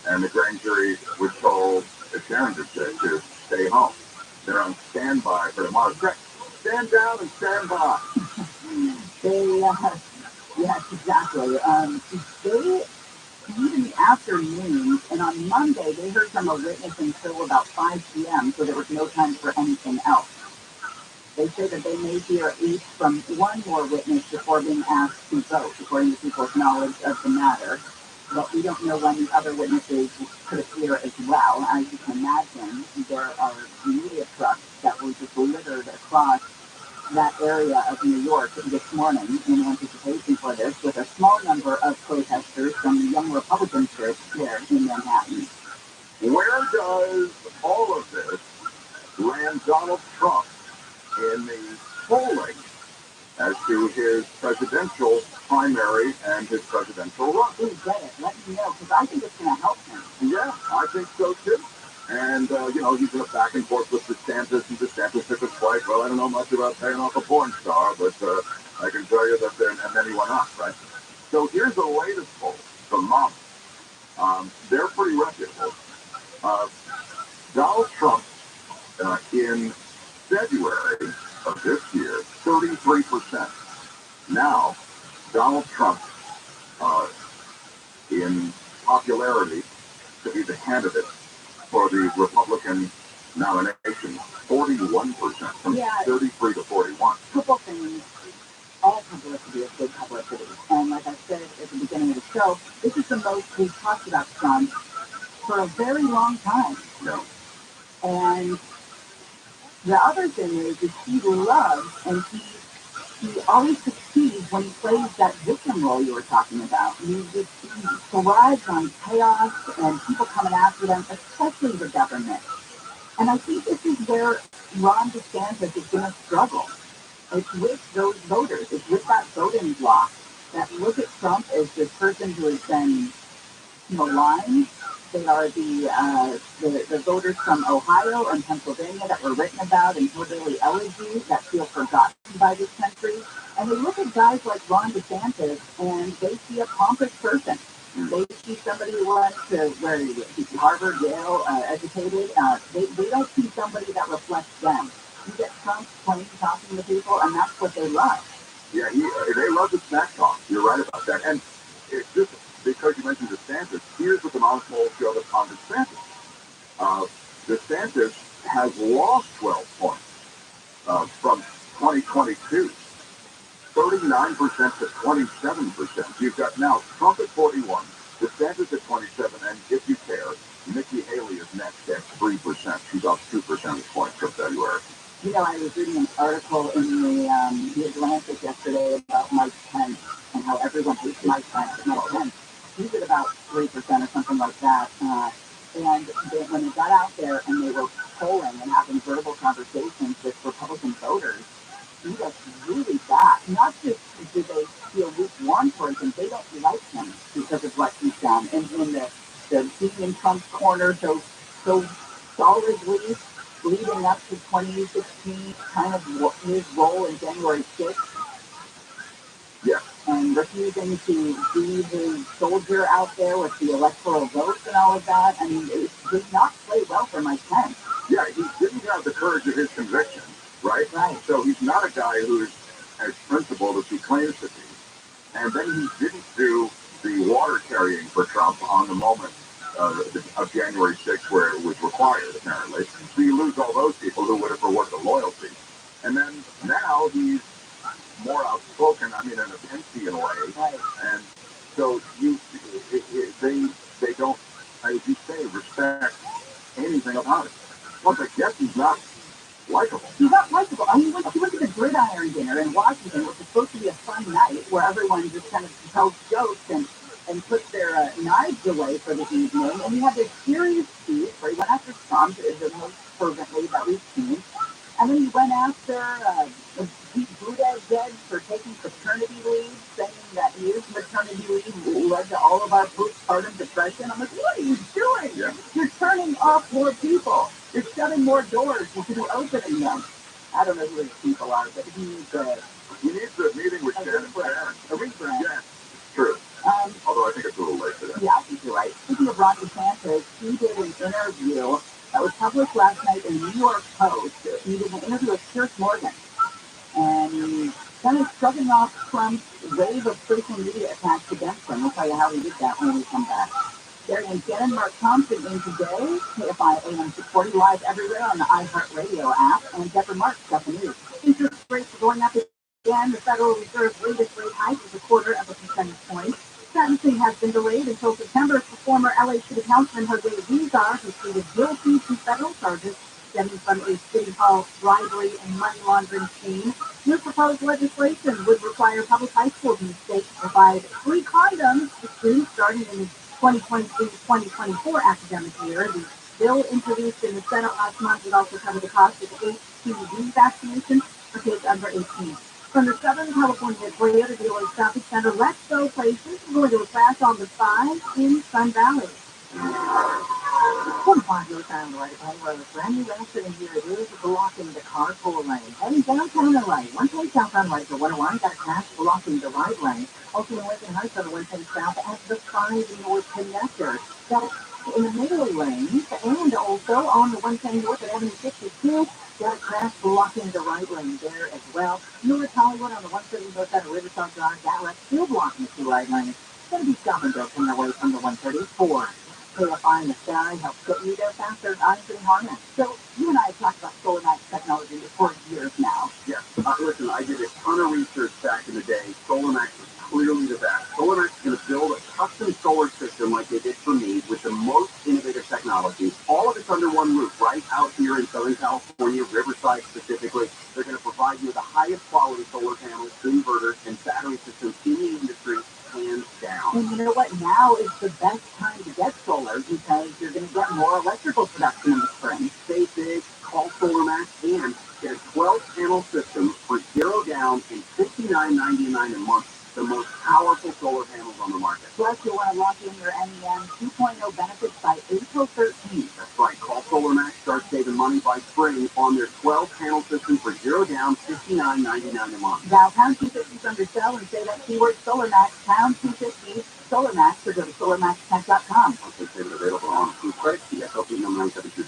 and the grand jury was told, as Sharon just said, to stay home. They're on standby for tomorrow. Stand down and stand by. Yes, exactly. They meet in the afternoon, and on Monday they heard from a witness until about 5 p.m., so there was no time for anything else. They say that they may hear at least from one more witness before being asked to vote, according to people's knowledge of the matter. But we don't know when the other witnesses could appear as well. As you can imagine, there are media trucks that were just littered across that area of New York this morning in anticipation for this, with a small number of protesters from the Young Republicans group here in Manhattan. Where does all of this land Donald Trump in the polling as to his presidential primary and his presidential run. Ooh, get it. Let me know, because I think it's going to help him. Yeah, I think so too. And, he's in a back and forth with DeSantis, and DeSantis took his flight. Well, I don't know much about paying off a porn star, but I can tell you that and then he went on, right? So here's the latest poll from Mom. They're pretty reputable. Donald Trump, in February of this year, 33%. Now, Donald Trump, in popularity to be the candidate for the Republican nomination, 41%, from 33 to 41. Couple things. All publicity is good publicity. And like I said at the beginning of the show, this is the most we've talked about Trump for a very long time. No. And the other thing is he loves, and he always succeeds when he plays that victim role you were talking about. He thrives on chaos and people coming after them, especially the government. And I think this is where Ron DeSantis is going to struggle. It's with those voters. It's with that voting bloc that look at Trump as this person who has been maligned. They are the voters from Ohio and Pennsylvania that were written about in hillbilly elegy that feel forgotten by this country. And they look at guys like Ron DeSantis and they see a pompous person. They see somebody who went to Harvard, Yale, educated. They don't see somebody that reflects them. You get Trump plain talking to people, and that's what they love. Yeah, they love the smack talk. You're right about that. And it's just because you mentioned DeSantis, here's what the Mount poll showed us on DeSantis. DeSantis has lost 12 points from 2022, 39% to 27%. You've got now Trump at 41, DeSantis at 27, and if you care, Nikki Haley is next at 3%. She's up 2 percentage points from February. I was reading an article in the Atlantic yesterday about Mike Pence and how everyone hates Mike Pence. Mike Pence, he's at about 3% or something like that. And when they got out there and they were polling and having verbal conversations with Republican voters, he was really bad. Not just do they feel lukewarm towards him, they don't like him because of what he's done. And in the being in Trump's corner so solidly leading up to 2016, kind of his role in January 6th. Yeah. And refusing to be the soldier out there with the electoral votes and all of that. I mean, it did not play well for Mike Pence. Yeah, he didn't have the courage of his conviction, right? Right. So he's not a guy who's as principled as he claims to be. And then he didn't do the water carrying for Trump on the moment of January 6th, where it was required, apparently. So you lose all those people who would have rewarded the loyalty. And then now he's more outspoken, in a Pencean way. Right. And so they don't, as you say, respect anything about it. Plus, I guess he's not likable. He's not likable. I mean, if you look at the Gridiron Dinner in Washington, which was supposed to be a fun night where everyone just kind of tells jokes and puts their knives away for the evening, and he had this serious speech where he went after Trump the most fervently that we've seen, and then he went after Pete Buttigieg for taking paternity leave, saying that his maternity leave led to all of our postpartum depression. I'm like, what are you doing? Yeah. You're turning off more people. You're shutting more doors. You could be opening them. I don't know who these people are, but he needs a meeting with Shannon Farron. A rebrand. Yeah, it's true. Although I think it's a little late for that. Yeah, I think you're right. Speaking of Ron DeSantis, he did an interview that was published last night in the New York Post. He did an interview with Piers Morgan. And kind of shrugging off Trump's wave of social media attacks against him. We'll tell you how he did that when we come back. Gary and Shannon, Mark Thompson in today, KFI AM 640 live everywhere on the iHeartRadio app, and Deborah Marks got the news. Interest rates are going up again. The Federal Reserve's latest rate hike is 0.25 point. Sentencing has been delayed until September for former LA City Councilman Jose Rizar, who pleaded guilty to federal charges stemming from a City Hall bribery and money laundering scheme. New proposed legislation would require public high schools in the state to provide free condoms to students starting in the 2023-2024 academic year. The bill introduced in the Senate last month would also cover the cost of HPV vaccination for kids under 18. From the Southern California Toyota Dealers Shopping Center, let's go places. We're going to crash on the 5 in Sun Valley. 45 North Island right at Pine Road. Brand new accident here. It is blocking the carpool lane. Heading downtown LA. One place southbound right to 101 got a crash blocking the right lane. Also in Lincoln Heights on the one place south at the 5 North connector. Got it in the middle lanes and also on the 110 North at Avenue 62. Got a crash blocking the right lane there as well. North Hollywood on the 130 North side of Riverside Drive. That left still blocking the two right lanes. Going to be stop and go coming away from the 134. KFI in the sky helps get you there faster and I'm getting harnessed. So you and I have talked about solar max technology for years now. Yes. Listen, I did a ton of research back in the day. SolarMax is clearly the best. SolarMax is going to build a custom solar system like they did for me with the most innovative technology. All of it's under one roof, right out here in Southern California, Riverside specifically. They're going to provide you with the highest quality solar panels, inverters, and battery systems in the industry, hands down. And you know what? Now is the best time to get solar because you're going to get more electrical production in the spring. Stay big, call SolarMax, and get a 12-panel system for $0 down and $59.99 a month. The most powerful solar panels on the market. Plus, you'll want to lock in your NEM 2.0 benefits by April 13th. That's right. Call SolarMax. Start saving money by spring on their 12-panel system for $0 down, $59.99 a month. Dial pound 250 under sell and say that keyword SolarMax, pound 250 SolarMax, or go to solarmaxtech.com. Also, payment available on True Credit, CSLP number 972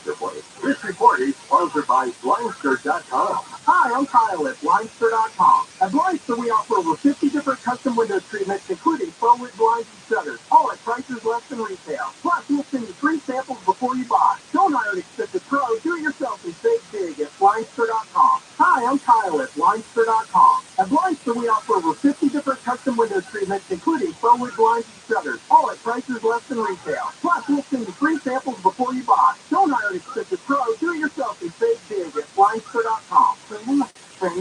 This report is sponsored by Blindster.com. Hi, I'm Kyle at Blindster.com. At Blindster, we offer over 50 different custom window treatments, including forward blinds and shutters, all at prices less than retail. Plus, we'll send you free samples before you buy. Don't hire an expensive pro. Do it yourself and save big at Blindster.com. Hi, I'm Kyle at Blindster.com. At Blindster, we offer over 50 different custom window treatments, including forward blinds and shutters, all at prices less than retail. Plus, we'll send you free samples before you buy. Don't hire an expensive pro. Do it yourself and save big at Blindster.com. Spring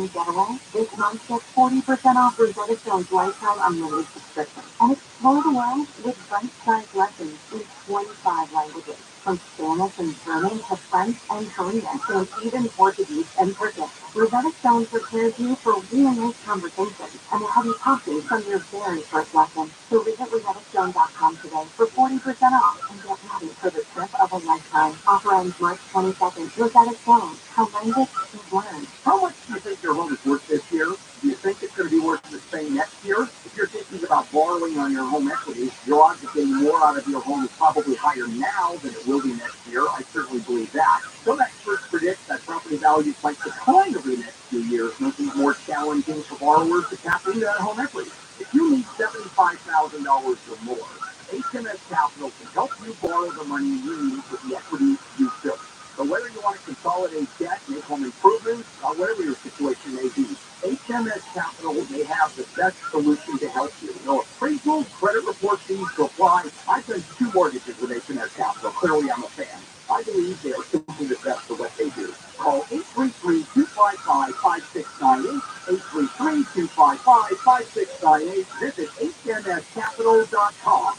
getaway. This month, get 40% off Rosetta Stone's lifetime unlimited subscription. And explore the world with bite-sized lessons in 25 languages. From Spanish and German to French and Korean, and even Portuguese and Turkish. Rosetta Stone prepares you for real nice conversations and will have you talking from your very first lesson. So visit RosettaStone.com today for 40% off and get ready for the trip of a lifetime. Offer ends March 22nd. Rosetta Stone. How language is learned. How much do you think your home is worth this year? Do you think it's going to be worth the same next year? If you're thinking about borrowing on your home equity, your odds of getting more out of your home is probably higher now than it will be next year. I certainly believe that. Some experts predict that property values might decline over the next few years, making it more challenging for borrowers to tap into that home equity. If you need $75,000 or more, HMS Capital can help you borrow the money you need with the equity you built. So whether you want to consolidate debt, make home improvements, or whatever your situation may be, HMS Capital may have the best solution to help you. No appraisal, credit report fees to apply. I've done 2 mortgages with HMS Capital. Clearly, I'm a fan. I believe they are simply the best for what they do. Call 833-255-5698, 833-255-5698. Visit hmscapital.com.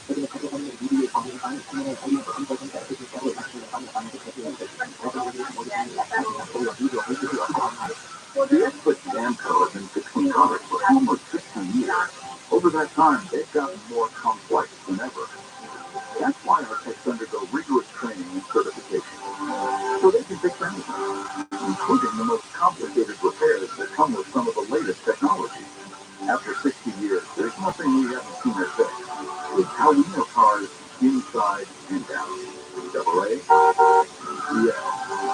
The experts at Amco have been fixing cars for almost 15 years. Over that time, they've gotten more complex than ever. That's why our techs undergo rigorous training and certification, so they can fix anything, including the most complicated repairs that come with some of the latest technology. After 60 years, there's nothing we haven't seen or fixed. It's how we know cars inside and out. Double A, yeah.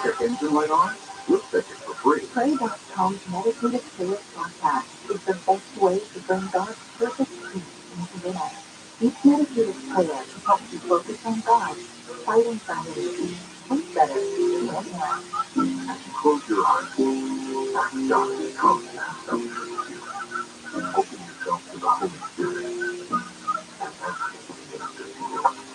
Check engine light on? We'll check it for free. Pray.com's meditative prayer podcast is the best way to bring God's perfect peace into your life. Each meditative prayer helps you focus on God, fight anxiety, sleep better, and more. As you close your eyes, ask God to come and comfort you, and open yourself to the Holy Spirit.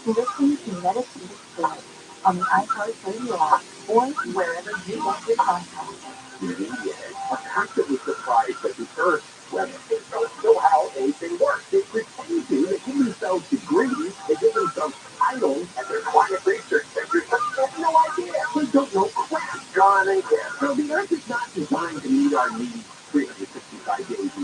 Listen to meditative prayer on the iHeartRadio app or wherever you get your podcasts. In India, a pastor was surprised that the earth, well, they don't know how anything works. They pretend to, they give themselves degrees, they give themselves titles, and their climate research centers, but they have no idea. They don't know crap. John and Ken. So the earth is not designed to meet our needs 365 days a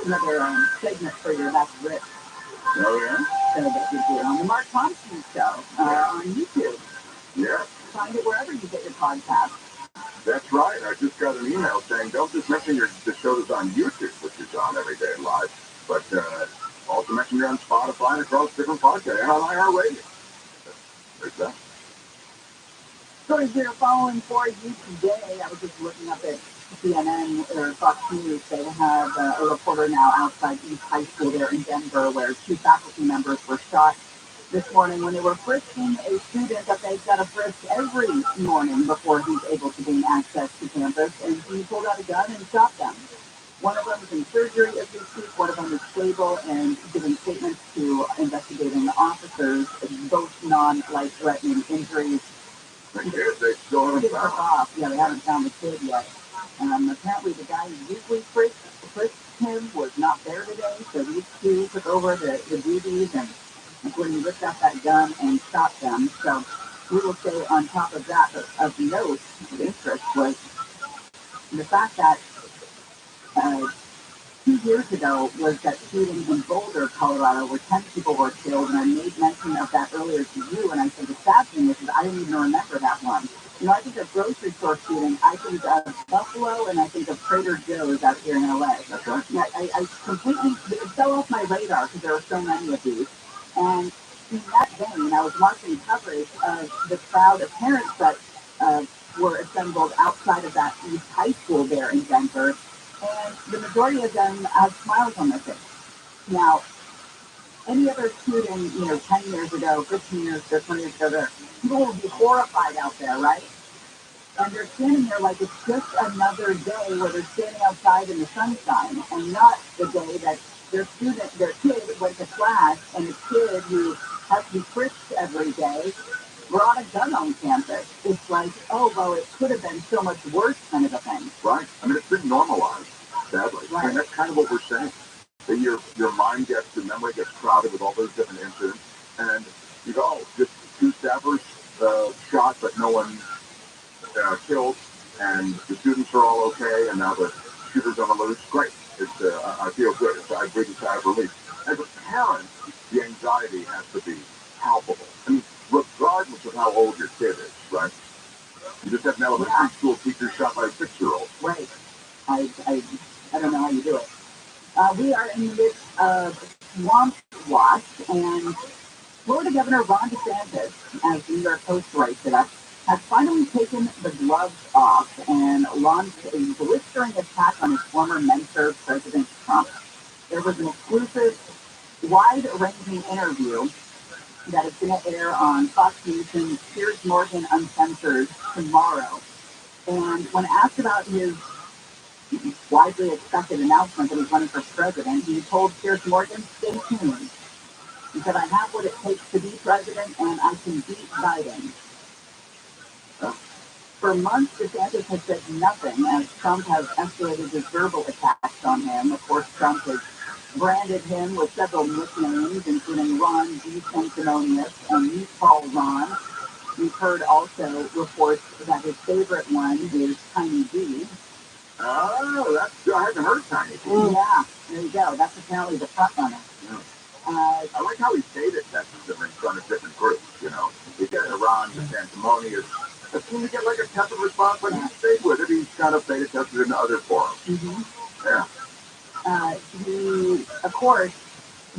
Another segment for your That's Rich. Oh, yeah? So that you do on the Mark Thompson Show on YouTube. Yeah. Find it wherever you get your podcast. That's right. I just got an email saying, don't just mention the show that's on YouTube, which is on every day live, but also mention you're on Spotify and across different podcasts and on iHeartRadio. There's that. So as you're following for you today, I was just looking up at CNN or Fox News. They have a reporter now outside East High School there in Denver where 2 faculty members were shot this morning when they were frisking a student that they've got to frisk every morning before he's able to gain access to campus. And he pulled out a gun and shot them. One of them is in surgery as we speak. One of them is stable and giving statements to investigating officers, both non-life-threatening injuries. They still haven't found him. Yeah, they haven't found the kid yet. Apparently the guy who usually frisked him was not there today, so these 2 took over the duties, and when he ripped out that gun and shot them. So we will say on top of that, of note, of interest was the fact that 2 years ago was that shooting in Boulder, Colorado, where 10 people were killed, and I made mention of that earlier to you, and I said the sad thing is I didn't even remember that one. You know, I think of grocery store shooting, I think of Buffalo, and I think of Trader Joe's out here in LA. That's right. Yeah, I completely, it fell off my radar because there are so many of these. And in that vein, I was watching coverage of the crowd of parents that were assembled outside of that East High School there in Denver, and the majority of them have smiles on their face. Now, any other shooting, 10 years ago, 15 years ago, 20 years ago, people would be horrified out there, right? And they're standing there like it's just another day where they're standing outside in the sunshine, and not the day that their kid went to class, and the kid who has to be frisked every day brought a gun on campus. It's like, oh, well, it could have been so much worse kind of a thing. Right. I mean, it's been normalized, sadly. Right. I mean, that's kind of what we're saying. That your mind gets, your memory gets crowded with all those different incidents, and you go, oh, just 2 staffers shot, but no one killed, and the students are all okay, and now the shooter's on the loose. Great. It's I feel good. I breathe a sigh of relief. As a parent, the anxiety has to be palpable. I mean, regardless of how old your kid is, right? You just have an elementary school teacher shot by a 6-year-old. Right. I don't know how you do it. We are in the midst of swamp watch, and Florida Governor Ron DeSantis, as the New York Post writes it up, has finally taken the gloves off and launched a blistering attack on his former mentor, President Trump. There was an exclusive, wide-ranging interview that is going to air on Fox News and Piers Morgan Uncensored tomorrow. And when asked about his widely expected announcement that he's running for president, he told Piers Morgan, stay tuned. He said, I have what it takes to be president, and I can beat Biden. For months, DeSantis has said nothing as Trump has escalated his verbal attacks on him. Of course, Trump has branded him with several nicknames, including Ron D. Sanctimonious and Meatball Ron. We've heard also reports that his favorite one is Tiny D. Oh, I haven't heard Tiny D. Yeah, there you go. That's apparently the front runner. Yeah. I like how he stated that in front of different groups, He got Ron D. Sanctimonious. It seemed to get like a tepid response, but he stayed with it. He's kind of paid attention in other forums. Mm-hmm. Yeah. He, of course,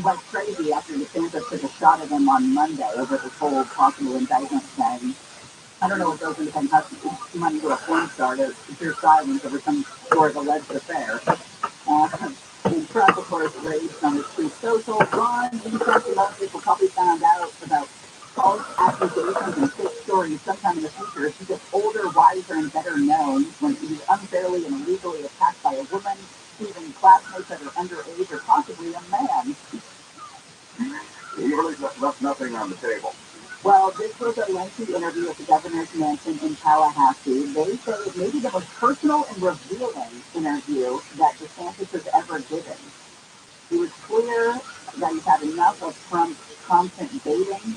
went crazy after DeSantis took a shot at him on Monday over this whole possible indictment thing. I don't know if those independent customers money to a porn star to hear silence over some sort of alleged affair. And Trump, of course, raged on his tweet social. Ron D. Sanctimonious will probably find out about false accusations and fake stories sometime in the future as he gets older, wiser, and better known when he's unfairly and illegally attacked by a woman, even classmates that are underage, or possibly a man. He really left nothing on the table. Well, this was a lengthy interview at the governor's mansion in Tallahassee. They say it may be the most personal and revealing interview that DeSantis has ever given. It was clear that he's had enough of Trump's constant baiting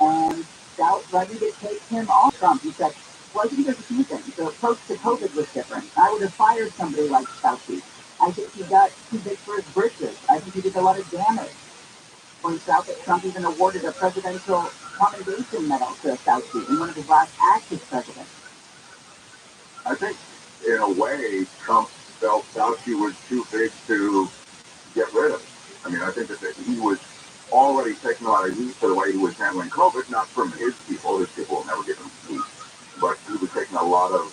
and felt ready to take him off Trump. He said, Well, I think there's a few things. The approach to COVID was different. I would have fired somebody like Fauci. I think he got too big for his britches. I think he did a lot of damage. Points out that Trump even awarded a presidential commendation medal to Fauci in one of his last acts as president. I think, in a way, Trump felt Fauci was too big to get rid of. I mean, I think that he was already taking a lot of heat for the way he was handling COVID, not from his people. His people will never give him heat. But he was taking a lot of,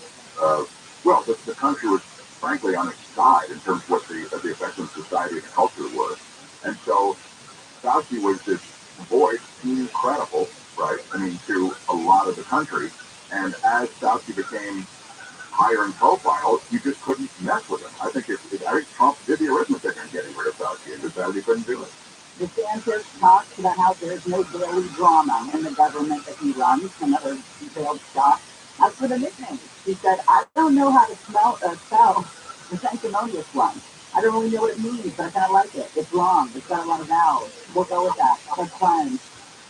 well, the country was frankly on its side in terms of what the effects on society and culture were. And so Fauci was this voice, incredible, right? I mean, to a lot of the country. And as Fauci became higher in profile, you just couldn't mess with him. I think Trump did the arithmetic on getting rid of Fauci and decided he couldn't do it. DeSantis talks about how there's no daily drama in the government that he runs, another detailed stuff. As for the nicknames, he said, I don't know how to spell the sanctimonious one. I don't really know what it means, but I kind of like it. It's long. It's got a lot of vowels. We'll go with that. That's fine.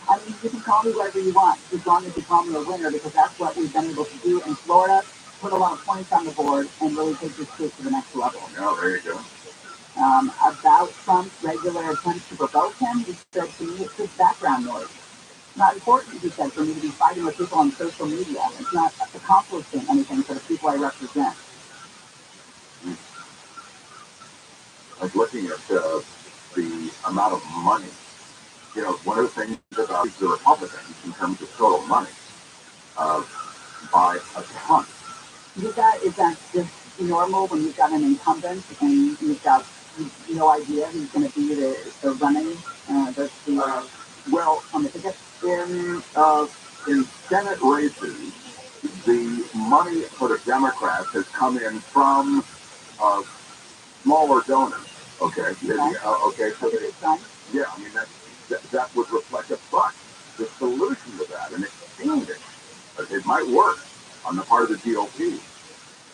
I mean, you can call me whatever you want, as long as you call me a winner, because that's what we've been able to do in Florida. Put a lot of points on the board and really take this state to the next level. Yeah, there you go. About Trump's regular attempts to provoke him, he said to me it's just background noise. Not important, he said, for me to be fighting with people on social media. It's not accomplishing anything for the people I represent. I was looking at the amount of money. You know, one of the things about the Republicans in terms of total money, by a ton. Is that just normal when you've got an incumbent and you've got no idea who's going to be the running, well, on the ticket? In Senate races, the money for the Democrats has come in from smaller donors. Okay. So yeah, I mean that would reflect a but the solution to that, and it seemed it might work on the part of the GOP,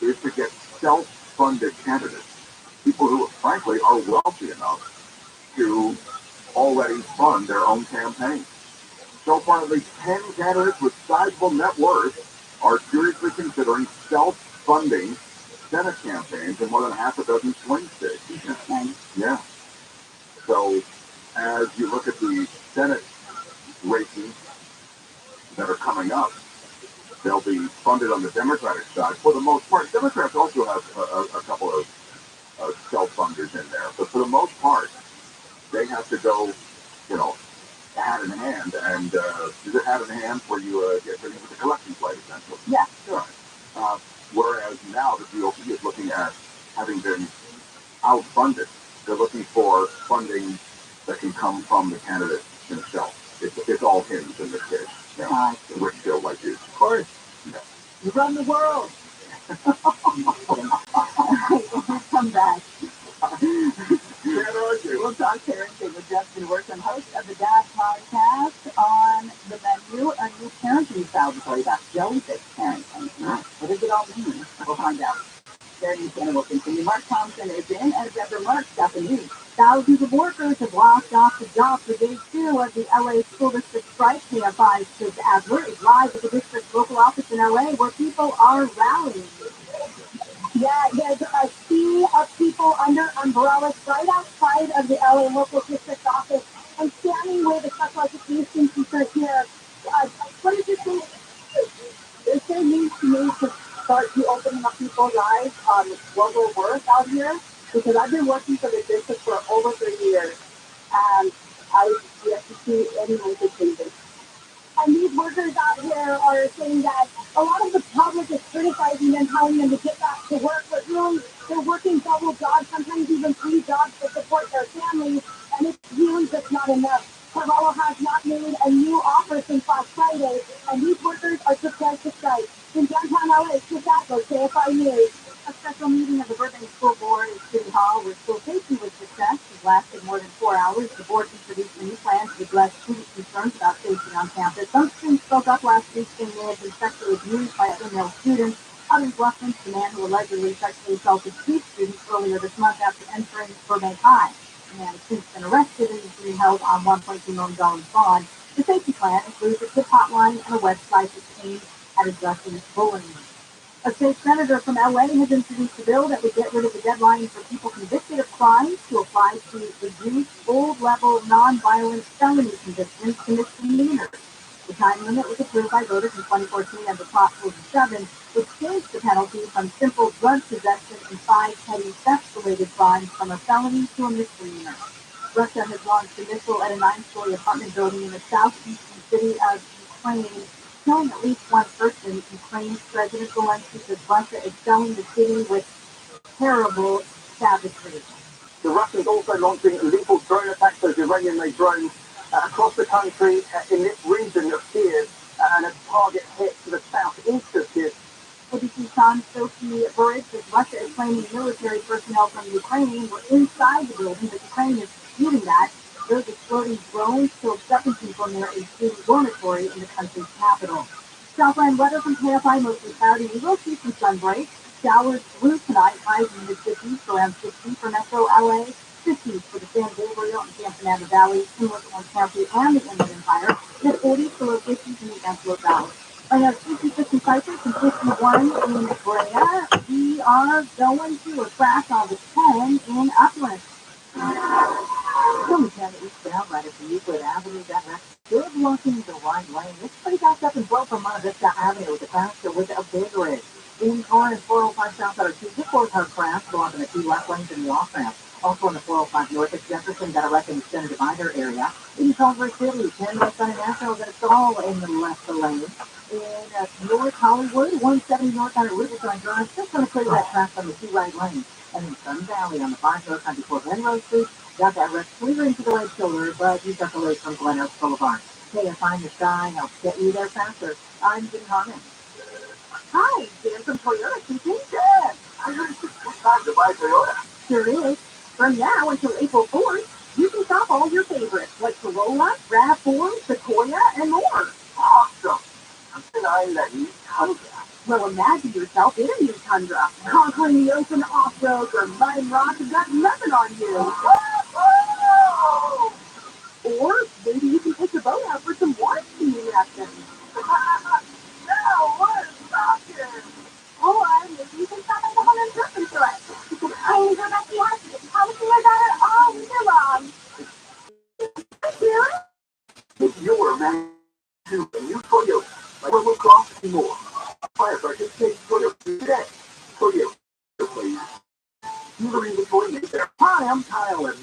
is to get self-funded candidates, people who frankly are wealthy enough to already fund their own campaigns. So far, at least 10 candidates with sizable net worth are seriously considering self-funding Senate campaigns in more than half a dozen swing states. Yeah. So, as you look at the Senate races that are coming up, they'll be funded on the Democratic side for the most part. Democrats also have a couple of self-funders in there, but for the most part, they have to go, hat in hand. And is it hat in hand where you get ready with the collection plate, essentially? Yeah, sure. Whereas now the GOP is looking at having been outfunded. They're looking for funding that can come from the candidate himself. It's all him in this case. Rich Bill like you. Of course. Yeah. You run the world. We'll come back. We'll talk parenting with Justin Workham, host of the Dad Podcast. On the menu, a new parenting style to tell you about, jellyfish parenting. What does it all mean? We'll find out. Parenting Channel will continue. Mark Thompson is in, and Deborah Mark's got the news. Thousands of workers have lost off the job for day 2 of the LA School District strike. KFI's Chris Adler is live at the district's local office in LA, where people are rallying. Yeah, there's a sea of people under umbrellas right outside of the LA local district office. I'm standing where the special education teachers here. What does it say? Is there need to me to start opening up people's eyes on global work out here? Because I've been working for the district for over 3 years, and I've yet to see any major changes. And these workers out here are saying that a lot of the public is criticizing them, telling them to get back to work, but really they're working double jobs, sometimes even 3 jobs to support their families, and it's really just not enough. Carvalho has not made a new offer since last Friday, and these workers are prepared to strike. In downtown LA, Chris Adler, KFI News. A special meeting of the Burbank School Board at City Hall where school safety was discussed. It lasted more than 4 hours. The board introduced a new plan to address student concerns about safety on campus. Some students spoke up last week saying they had been sexually abused by female students. Others referenced the man who allegedly sexually assaulted 2 students earlier this month after entering Burbank High. The man has since been arrested and is being held on $1.2 million bond. The safety plan includes a tip hotline and a website that aims at addressing bullying. A state senator from LA has introduced a bill that would get rid of the deadline for people convicted of crimes to apply to reduce full-level nonviolent felony convictions to misdemeanors. The time limit was approved by voters in 2014 under Prop 47, which changed the penalty from simple drug possession and 5 petty theft-related crimes from a felony to a misdemeanor. Russia has launched a missile at a 9-story apartment building in the southeastern city of Ukraine, killing at least one person. Ukraine's President Zelensky says Russia is selling the city with terrible savagery. The Russians also launching lethal drone attacks, those Iranian-made drones, across the country in this region of Kiev, and a target hit to the southeast of Kiev. ABC Khan Sophie Burridge says Russia is claiming military personnel from Ukraine were inside the building, but Ukraine is disputing that. Those exploding drones killed 7 people near a student dormitory in the country's capital. Southland weather from KFI, mostly cloudy. We will see some sun breaks. Showers through tonight, highs in the mid-50s, around 60 for Metro LA, 50s for the San Gabriel and San Fernando Valley, Similar to Orange County and the Inland Empire, mid-40s to low 50s in the Antelope Valley. I have 56 in Cypress and 51 in Brea. We are going to a crash on the 10 in Upland. From 10 eastbound, right at the Euclid Avenue, that wreck good blocking the right lane. It's pretty backed up and slow from Monte Vista Avenue with the crash with a big rig. In car and 405 south out of 2 4-car crash blocking the 2 left lanes in the off ramp. Also on the 405 north at Jefferson, got a wreck in the center divider area. In Culver City, 10 west on National, got a stall in the left lane. In North Hollywood, 170 north on Riverside Drive, still trying to clear that track on the 2 right lanes. And in Sun Valley on the 5 north 94 Glenrose Street, got that wreck clear into the right shoulder, but you got the late from Glen Oaks Boulevard. KFI in the sky helps get you there faster. I'm Jim Harmon. Hi, Dan from Toyota speaking. Yeah, I heard it's time to buy Toyota. Sure is. From now until April 4th, you can shop all your favorites like Corolla, RAV4, Sequoia, and more. Awesome. And I'm that new Tundra. Well, imagine yourself in a new Tundra, conquering the open off-road where mud and rocks have got nothing on you. Whoa! Or maybe you can take your boat out for some water skiing action. Now we're talking. Or maybe you can stop at the home and surfing to it. You can only go back to the accident, promising I got it all year long. If you're a man to a new Toyota, like will cost you more. Buy a participating Toyota today. Toyota, please. You can inventory me there. Hi, I'm Kyle at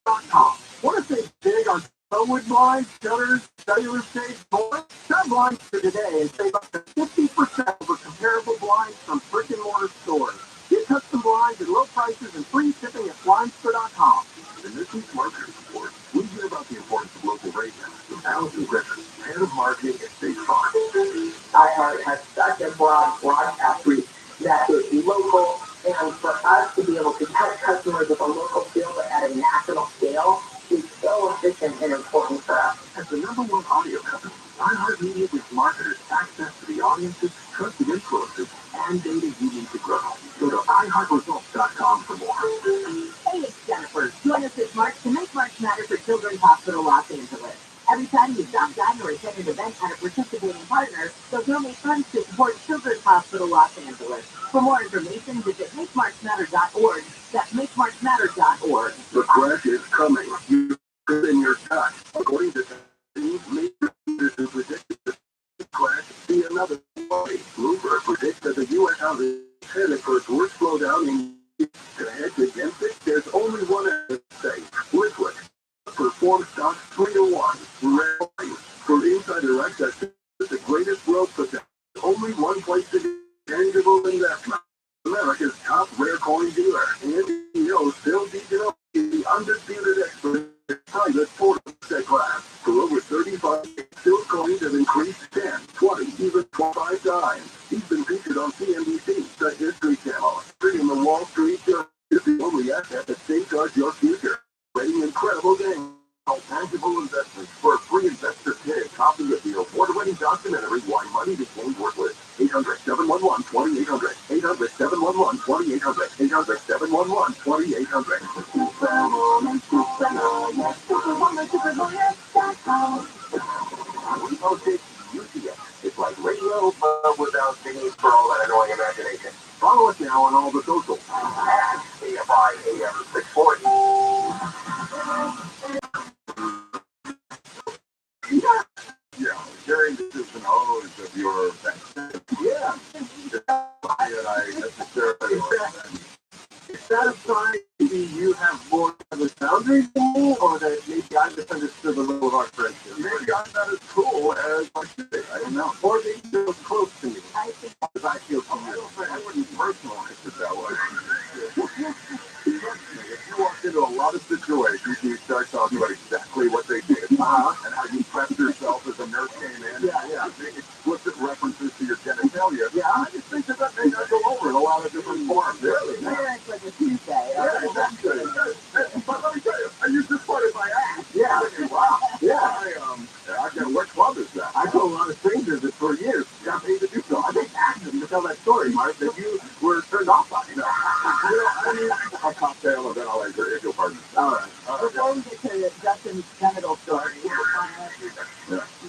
.com. Want to save big on sunwood blinds, shutters, cellular shades, doors? Shut blinds for today and save up to 50% over comparable blinds from brick and mortar stores. Get custom blinds at low prices and free shipping at blinds.com. In this week's marketing report, we hear about the importance of local radio with Allison Griffin, head of marketing at State Farm. iHeart has such a broad broadcast reach that is local, and for us to be able to touch customers with a local feel but at a national scale is so efficient and important for us. As the #1 audio company, iHeartMedia gives marketers access to the audiences, trusted influencers, and data you need to grow. Go to iHeartResults.com for more. Hey, it's Jennifer. Join us this March to make March Matter for Children's Hospital Los Angeles. Every time you stop by or attend an event at a participating partner, they'll donate funds to support Children's Hospital Los Angeles. For more information, visit MakeMarchMatter.org. That's MakeMarchMatter.org. The crash is coming. You're in your touch. According to major leaders who predicted the crash be another story. Bloomberg predicts that the U.S. housing is headed for its worst slowdown in years. To hedge against it, there's only one answer to say. Liquid. Perform stocks 3-1. Rally. For insider access to the greatest growth potential, only one place to get tangible investment. America's top rare coin dealer. And CEO Phil DiGeno is the undisputed expert in private asset class. For over 35 years, Phil's coins have increased 10, 20, even 25 times. He's been featured on CNBC, the History Channel, in the Wall Street Journal. It's the only asset that safeguards your future. Creating incredible gains. All tangible investments for a free investor kit. Copy of the award-winning documentary Why Money Became Worthless. 800-711-2800. 800-711-2800. 800-711-2800. We posted UTX. It's like radio, but with by AM 640. Yeah, hearing this is an O's of your best. Yeah. I necessarily. Is that a sign maybe you have more of a boundary than me, or that maybe I misunderstood the level of our friendship? Maybe I'm not as cool as I should be. I don't know. Or maybe you're close to me. I think as I feel to you. I wouldn't personalize it that way. If you walk into a lot of situations and you start talking about exactly what they did and how you pressed yourself as a nurse came in, make explicit references to your genitalia, I just think that may not go over in a lot of different forms. Really? Yeah, it's like a Tuesday. Yeah, exactly. But let me tell you, I used this part of my act. Yeah. Wow. Yeah. I got, what club is that? I told a lot of strangers that for years got paid to do so. I think acting to tell that story, Mark, that you were turned off by it. I mean, a cocktail and then I'll answer if you'll pardon. All right. Before we get to Justin's genital story,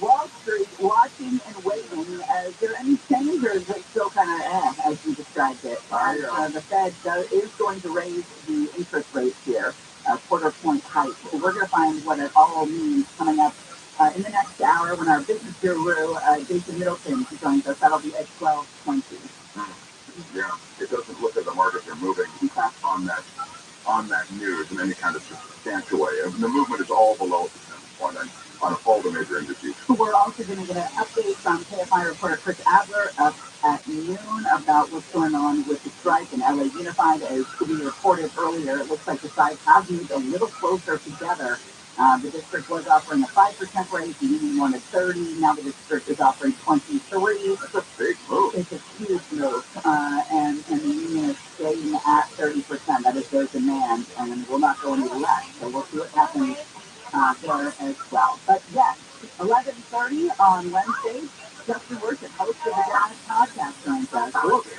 Wall Street watching and waiting. Is there any change, or is it still kind of as you described it? The Fed is going to raise the interest rates here, a quarter point hike. So we're going to find what it all means coming up in the next hour when our business guru, Jason Middleton, joins us. That'll be at 12:20. Yeah, it doesn't look like the markets are moving on that news in any kind of substantial way. The movement is all below on all the major indices. We're also going to get an update from KFI reporter Chris Adler up at noon about what's going on with the strike in LA Unified. As we reported earlier, it looks like the sides have moved a little closer together. The district was offering a 5% raise, the union wanted 30. Now the district is offering 23. That's a big move. It's a huge move, and the union is staying at 30%. That is their demand, and will not go any less. So we'll see what happens there as well. But yes, 11:30 on Wednesday. Justin Worship, host of the Gas Podcast, joins us. Absolutely.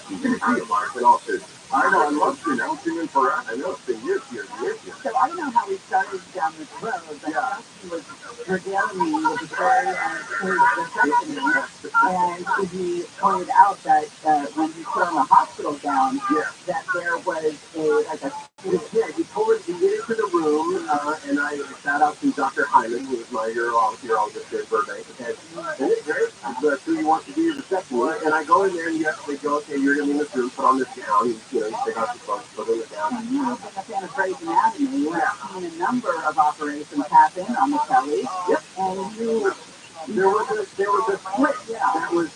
You can see it, Mark, but also, I know, I love you. I haven't seen him forever. I know it's been years. So I don't know how we started down this road, but Justin was regaling me with the story of his vasectomy, and he pointed out that when he put on the hospital gown, that there was he told us to get into the room, and I shout out to Dr. Hyman, who is my urologist here in Burbank, and it's great. But who you want to be your vasectomy? And I go in there, and they go, okay, you're going to be in this room, put on this gown, you take out your clothes, put in the gown. And you have been a fan of Grey's Anatomy. You have seen a number of operations happen on the Kelly. Yep. And there was a split that was,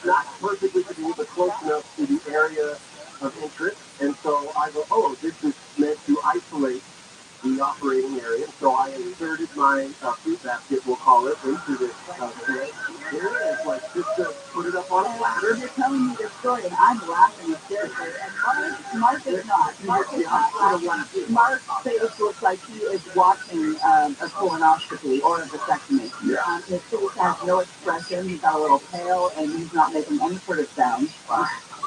not perfectly convenient, but close enough to the area of interest. And so I go, this is meant to isolate the operating area. So I inserted my fruit basket, we'll call it, into this split. Here it is, like just to put it up on a platter. You're telling me this story, and I'm laughing hysterically. And Mark is not. Mark's face looks like he is watching a colonoscopy or a vasectomy. His face has no expression. He's got a little pale, and he's not making any sort of sound.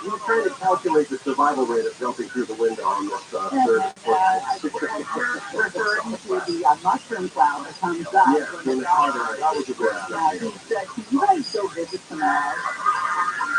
We're trying to calculate the survival rate of jumping through the window on this third referring to the mushroom cloud that comes up. Yes, in the Carter, that was a good idea. He said, can you guys go visit tomorrow?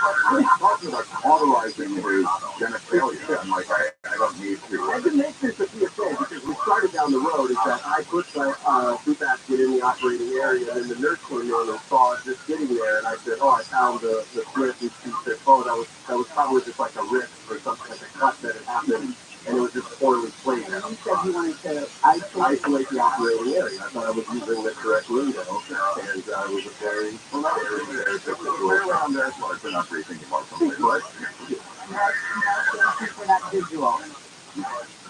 I was talking about cauterizing his genitalia. I'm like, I don't need to. I didn't make this a PSA because we started down the road is that I put the fruit basket in the operating area, and then the nurse came in and saw it just sitting there, and I said, I found the slit, and she said, that was probably just like a rip or something, like a cut that had happened, and it was just poorly placed. And you said you wanted to isolate the operating area. I thought I was using the correct window, and it was a very situation. Around there, so I not rethinking about something, right? We're not visual.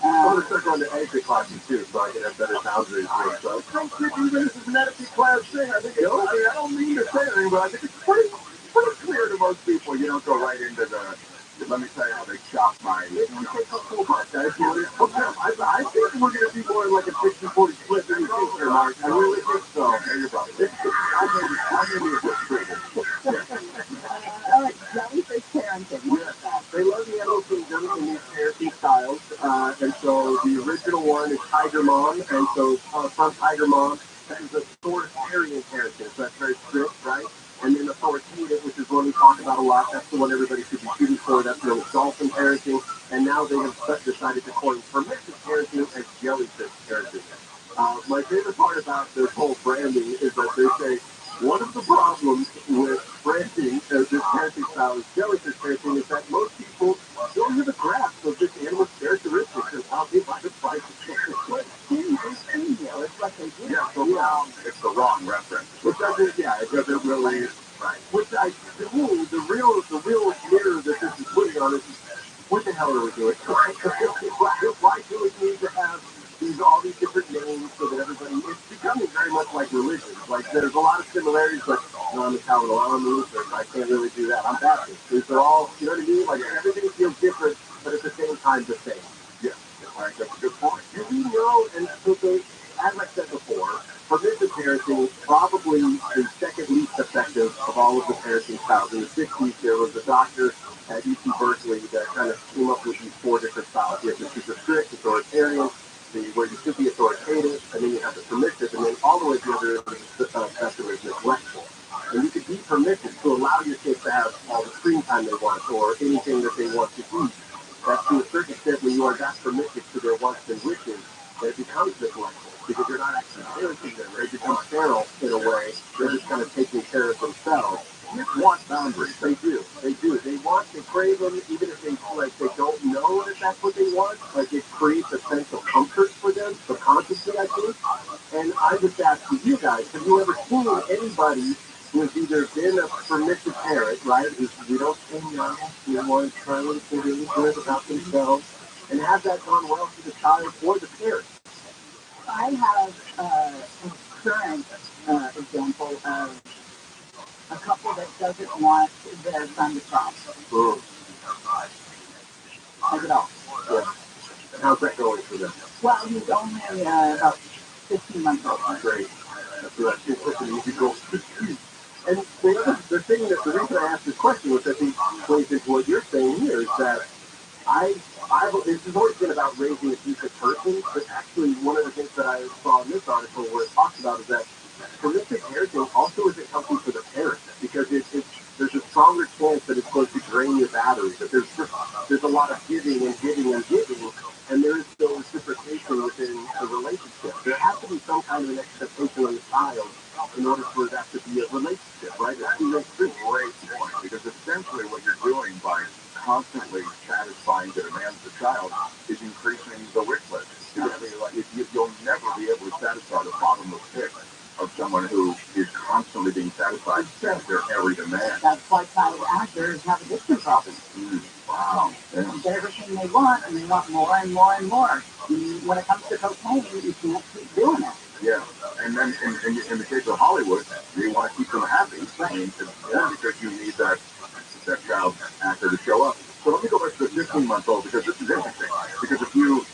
I'm going to start going to etiquette classes too, so I can have better boundaries. So I think this is an etiquette class thing. I think I don't mean to say anything, but I think it's pretty clear to most people. You don't go right into let me tell you how they chop my. I think we're going to be more like a 60-40 split than you think here, Mark. I really think so. There you go. I may be a bit tricky. Jellyfish parenting. They love the animals from these parenting styles, and so the original one is Tiger Mom, and so from Tiger Mom, that is a authoritarian parenting, so that's very strict, right? And then authoritative, which is one we talk about a lot, that's the one everybody should be shooting for, that's known as dolphin parenting, and now they have decided to coin permissive parenting as jellyfish parenting. My favorite part about this whole branding is that they say one of the problems with branding this parenting style is jellyfish parenting is that most people don't have a grasp of this animal's characteristics and how they might apply to children. It's what they do. Yeah, so it's the wrong reference. Which doesn't, it doesn't really, right. Which to me, the real mirror that this is putting on is, what the hell are we doing? Why do we need to have all these different names so that everybody, it's becoming very much like religion. Like there's a lot of similarities, but I'm Italian, I'm Lutheran, I can't really do that. I'm Baptist. They're all, you know what I mean? Like everything feels different, but at the same time the same. Yeah, all right, that's a good point. Do we know, and so as I said before, permissive parenting probably the second least effective of all of the parenting styles. In the 60s, there was a doctor at UC Berkeley that kind of came up with these four different styles. You have the super strict, authoritarian, where you should be authoritative, and then you have the permissive, and then all the way to the other end of the spectrum is neglectful. And you could be permissive to allow your kids to have all the screen time they want or anything that they want to eat. That's to a certain extent when you are that permissive to their wants and wishes, that it becomes neglectful because you're not actually parenting them. They become feral in a way. They're just kind of taking care of themselves. Kids want boundaries. They do. They want, they crave them, even if they don't know that that's what they want. Like it creates a sense of comfort for them, subconsciously, I think. And I just ask you guys, have you ever seen anybody who has either been a permissive parent, right? We don't say no, we want to try to feel really good about themselves, and have that gone well for the child or the parent? I have a current example of a couple that doesn't want their son to prom. Like at all. Yeah. How's that going for them? Well, he's only about 15 months old. Great. That's such an easy goal. And the reason I asked this question was I think plays into what you're saying here is that this has always been about raising a decent person, but actually one of the things that I saw in this article where it talks about is that permissive parenting also isn't healthy for the parent because there's a stronger chance that it's going to drain your batteries. That there's a lot of giving and giving and giving, and there is no reciprocation within the relationship. There has to be some kind of an expectation on the child in order for that to be a relationship, right? It's a great point because essentially what you're doing by constantly satisfying the demands of the child is increasing the wish list. You'll never be able to satisfy the bottomless pit of someone who is constantly being satisfied with their every demand. That's why child actors have addiction problems. Wow. They get everything they want, and they want more and more and more. When it comes to cocaine, you can't keep doing it. Yeah, and then in the case of Hollywood, you want to keep them happy. Right. I mean, because you need that child actor to show up. So let me go back to the 15-month-old because this is interesting. Because if you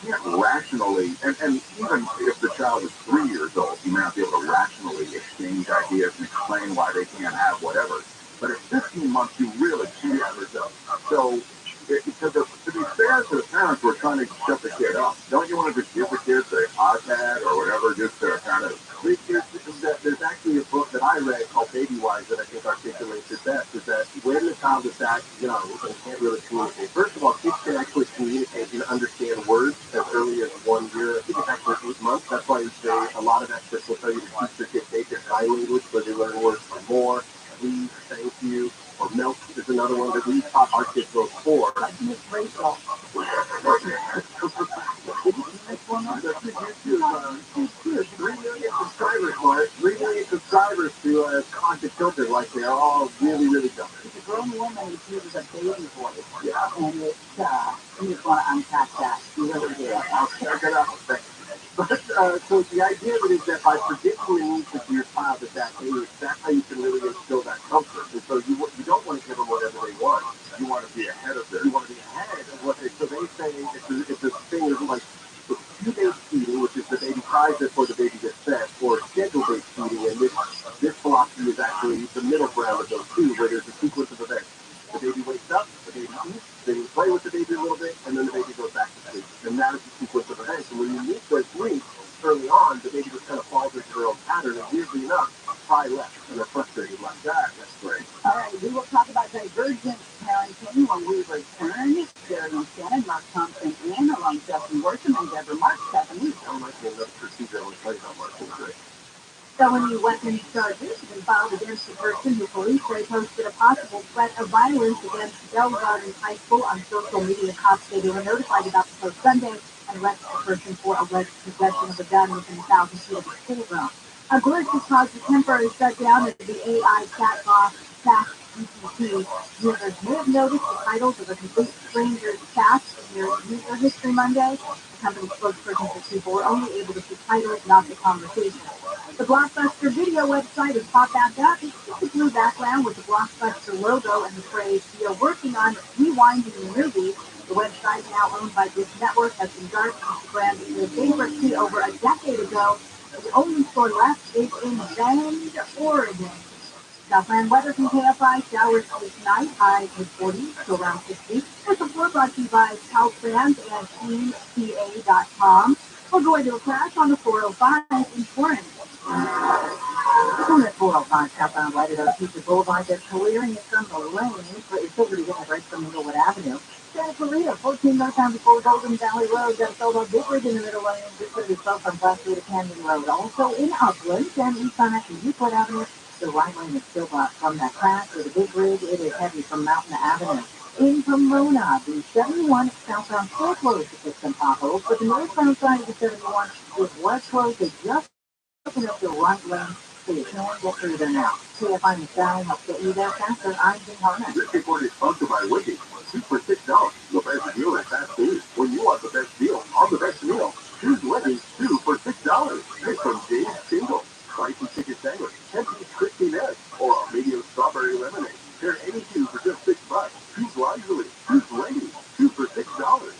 can't rationally, and even if the child is 3 years old, you may not be able to rationally exchange ideas and explain why they can't have whatever. But at 15 months, you really can't have yourself. So to be fair to the parents who are trying to shut the kid up, don't you want to just give the kids an iPad or whatever just to kind of... There's actually a book that I read called Baby Wise that I think articulates it best, is that when the child is that young and can't really communicate, first of all, kids can actually communicate and understand words as early as 1 year. I think it's actually 8 months. That's why a lot of experts will tell you to teach your kids basic sign language where they learn words for more, please, thank you, or milk is another one that we taught our kids those for. Like Miss Rachel. There's 3 million subscribers, Mark. 3 million subscribers to talk to children like they are all really, really dumb. It's a grown woman who uses a baby voice. Yeah. And you just want to unpack that. You really do. I'll check it out. But, so the idea of it is that by predicting the needs of your child at that age, that's how you can really instill that comfort. And so you don't want to give them whatever they want. You want to be ahead of them. You want to be ahead of what they... So they say it's a thing of like cue-based feeding, which is the baby cries before the baby gets fed, or schedule-based feeding, and this philosophy is actually the middle ground of those two, where there's a sequence of events. The baby wakes up, the baby eats, then you play with the baby a little bit, and then the baby goes back to sleep. And that is the sequence of events. And when you meet those needs early on, the baby just kind of falls into their own pattern, and weirdly enough, cry less, and they're frustrated like that. That's great. All right, we will talk about divergent parenting when we return. Jerry and Shannon, Mark Thompson and along Justin Worsham and Deborah Marks, Stephanie. That might be another procedure I was talking about, Mark. Felony weapons charges have been filed against the person who police say posted a possible threat of violence against Bell Garden High School on social media. Cops say they were notified about the post Sunday and arrested the person for alleged possession of a gun within 1,000 feet of the school ground. A glitch has caused a temporary shutdown of the AI chatbot ChatGPT. Users may have noticed the titles of a complete stranger's chat in their user history Monday. The company spokesperson said people were only able to see titles, not the conversation. The Blockbuster video website has popped back up. It's just a blue background with the Blockbuster logo and the phrase, "We are working on rewinding the movie." The website, now owned by this network, has been dark since the brand declared bankruptcy over a decade ago. The only store left is in Bend, Oregon. Southland weather from KFI, showers tonight, high mid-40s to around 60. This report brought to you by Caltrans and EPA.com. We're going to a crash on the 405 in Florence. Soon at 405 southbound right at Ocean Boulevard, they're clearing it from the lane, but it's over to get right from Millwood Avenue. Santa Clarita, 14 no time before Golden Valley Road, got sold on Big Rig in the middle lane, just put yourself on West to Canyon Road. Also in Upland and east on Newport Avenue, the right lane is still blocked from that crash with the Big Rig. It is heavy from Mountain Avenue. In Pomona, the 71 southbound still closed to fix some potholes, but the northbound side of the 71 was closed. They just opened up the right lane, so you can get through there now. KFI in the sky helps get you there faster. I'm Jim Harman. This report is sponsored by Wiki. 2 for $6. The best deal at fast food. When you want the best deal on the best meal, choose Wiki 2 for $6. It's from Dave's Single. Spicy chicken sandwich, 10-piece crispy nuts, or a medium strawberry lemonade. Pair any two for just $6. Choose wisely. Choose Wiki 2 for $6.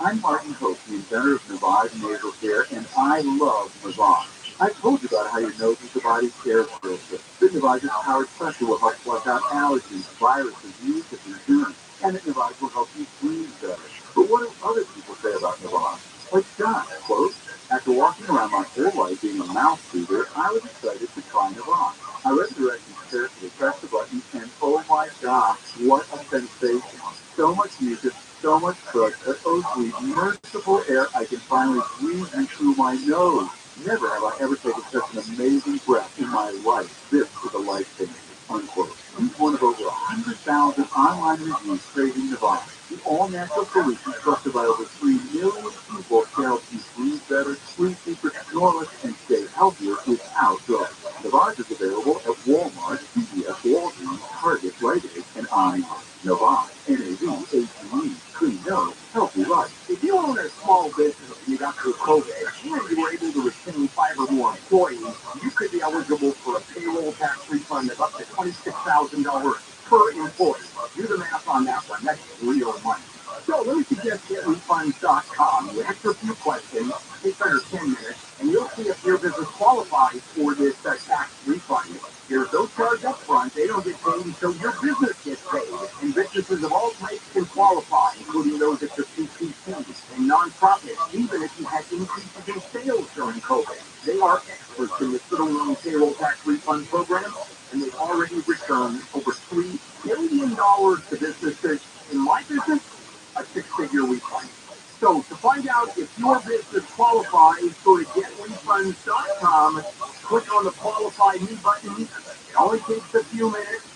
I'm Martin Hope, the inventor of Navaj Nasal Care, and I love Navaj. I told you about how your nose is the body's care filter. The Navaj's powered pressure will help flush out allergens, viruses, mucus, and germs, and that Navaj will help you breathe better. But what do other people say about Navaj? Like Scott, quote, "After walking around my whole life being a mouth breather, I was excited to try Navaj. I read the directions carefully, pressed the button, and oh my gosh, what a sensation. So much mucus, so much crud, but oh sweet, merciful air, I can finally breathe in through my nose. Never have I ever taken such an amazing breath in my life. This is a life-changer," unquote. He's one of over 100,000 online reviews praising Navaj, the all-natural solution trusted by over 3 million people to help you breathe better, sleep deeper, snore less, and stay healthier without drugs. Navaj is available at Walmart, CVS, Walgreens, Target, Rite Aid, and on. Navaj, N-A-V-A-G-E, clean nose, healthy life. If you own a small business and you got through COVID and you were able to retain 5 or more employees, you could be eligible for a payroll tax refund of up to $26,000 per employee. Do the math on that one. That's real money. So let me suggest getrefunds.com. You answer a few questions, takes under 10 minutes, and you'll see if your business qualifies for this tax refund. There's no charge up front. They don't get paid until your business gets paid. And businesses of all types can qualify, including those that are CCCs and nonprofits, even if you had increases in sales during COVID. They are experts in the student payroll tax refund program, and they've already returned over $3 billion to businesses. In my business, a 6-figure refund. So to find out if your business qualifies, go to getrefunds.com, click on the Qualify Me button. It only takes a few minutes.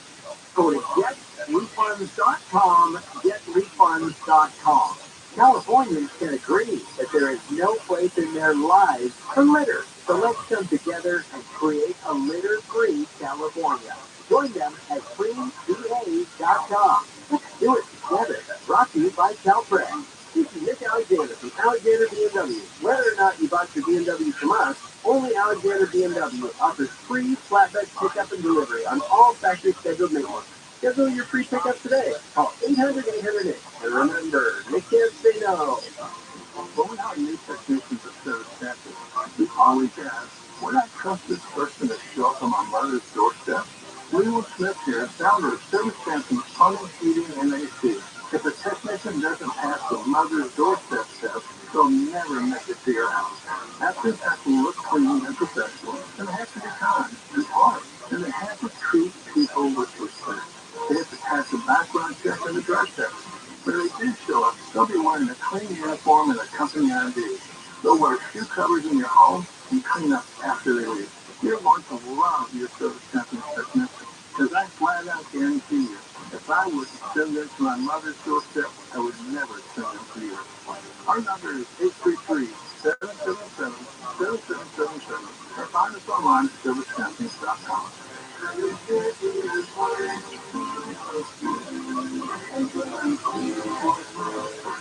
Go to getrefunds.com, getrefunds.com. Californians can agree that there is no place in their lives for litter. So let's come together and create a litter-free California. Join them at freeba.com. Let's do it together. Brought to you by Caltrans. This is Nick Alexander from Alexander BMW. Whether or not you bought your BMW from us, only Alexander BMW offers free flatbed pickup and delivery on all factory scheduled maintenance. Schedule your free pickup today. Call 800-800-NICK. And remember, Nick can't say no. But we're not new technicians of circumstances. We always ask, would I trust this person to show up on my mother's doorstep? William Smith here, founder of Circumstances Plumbing, Heating, and AC. If a technician doesn't pass the mother's doorstep test, they'll never make it to your house. Applicants have to look clean and professional, and they have to be kind and smart, and they have to treat people with respect. They have to pass a background check and a drug test. When they do show up, they'll be wearing a clean uniform and a company ID. They'll wear shoe covers in your home and clean up after they leave. You're going to love your service company technician, because I flat out guarantee you, if I would send them to my mother's doorstep, I would never send them to you. Our number is 833-777-7777, or find us online at servicecompanies.com.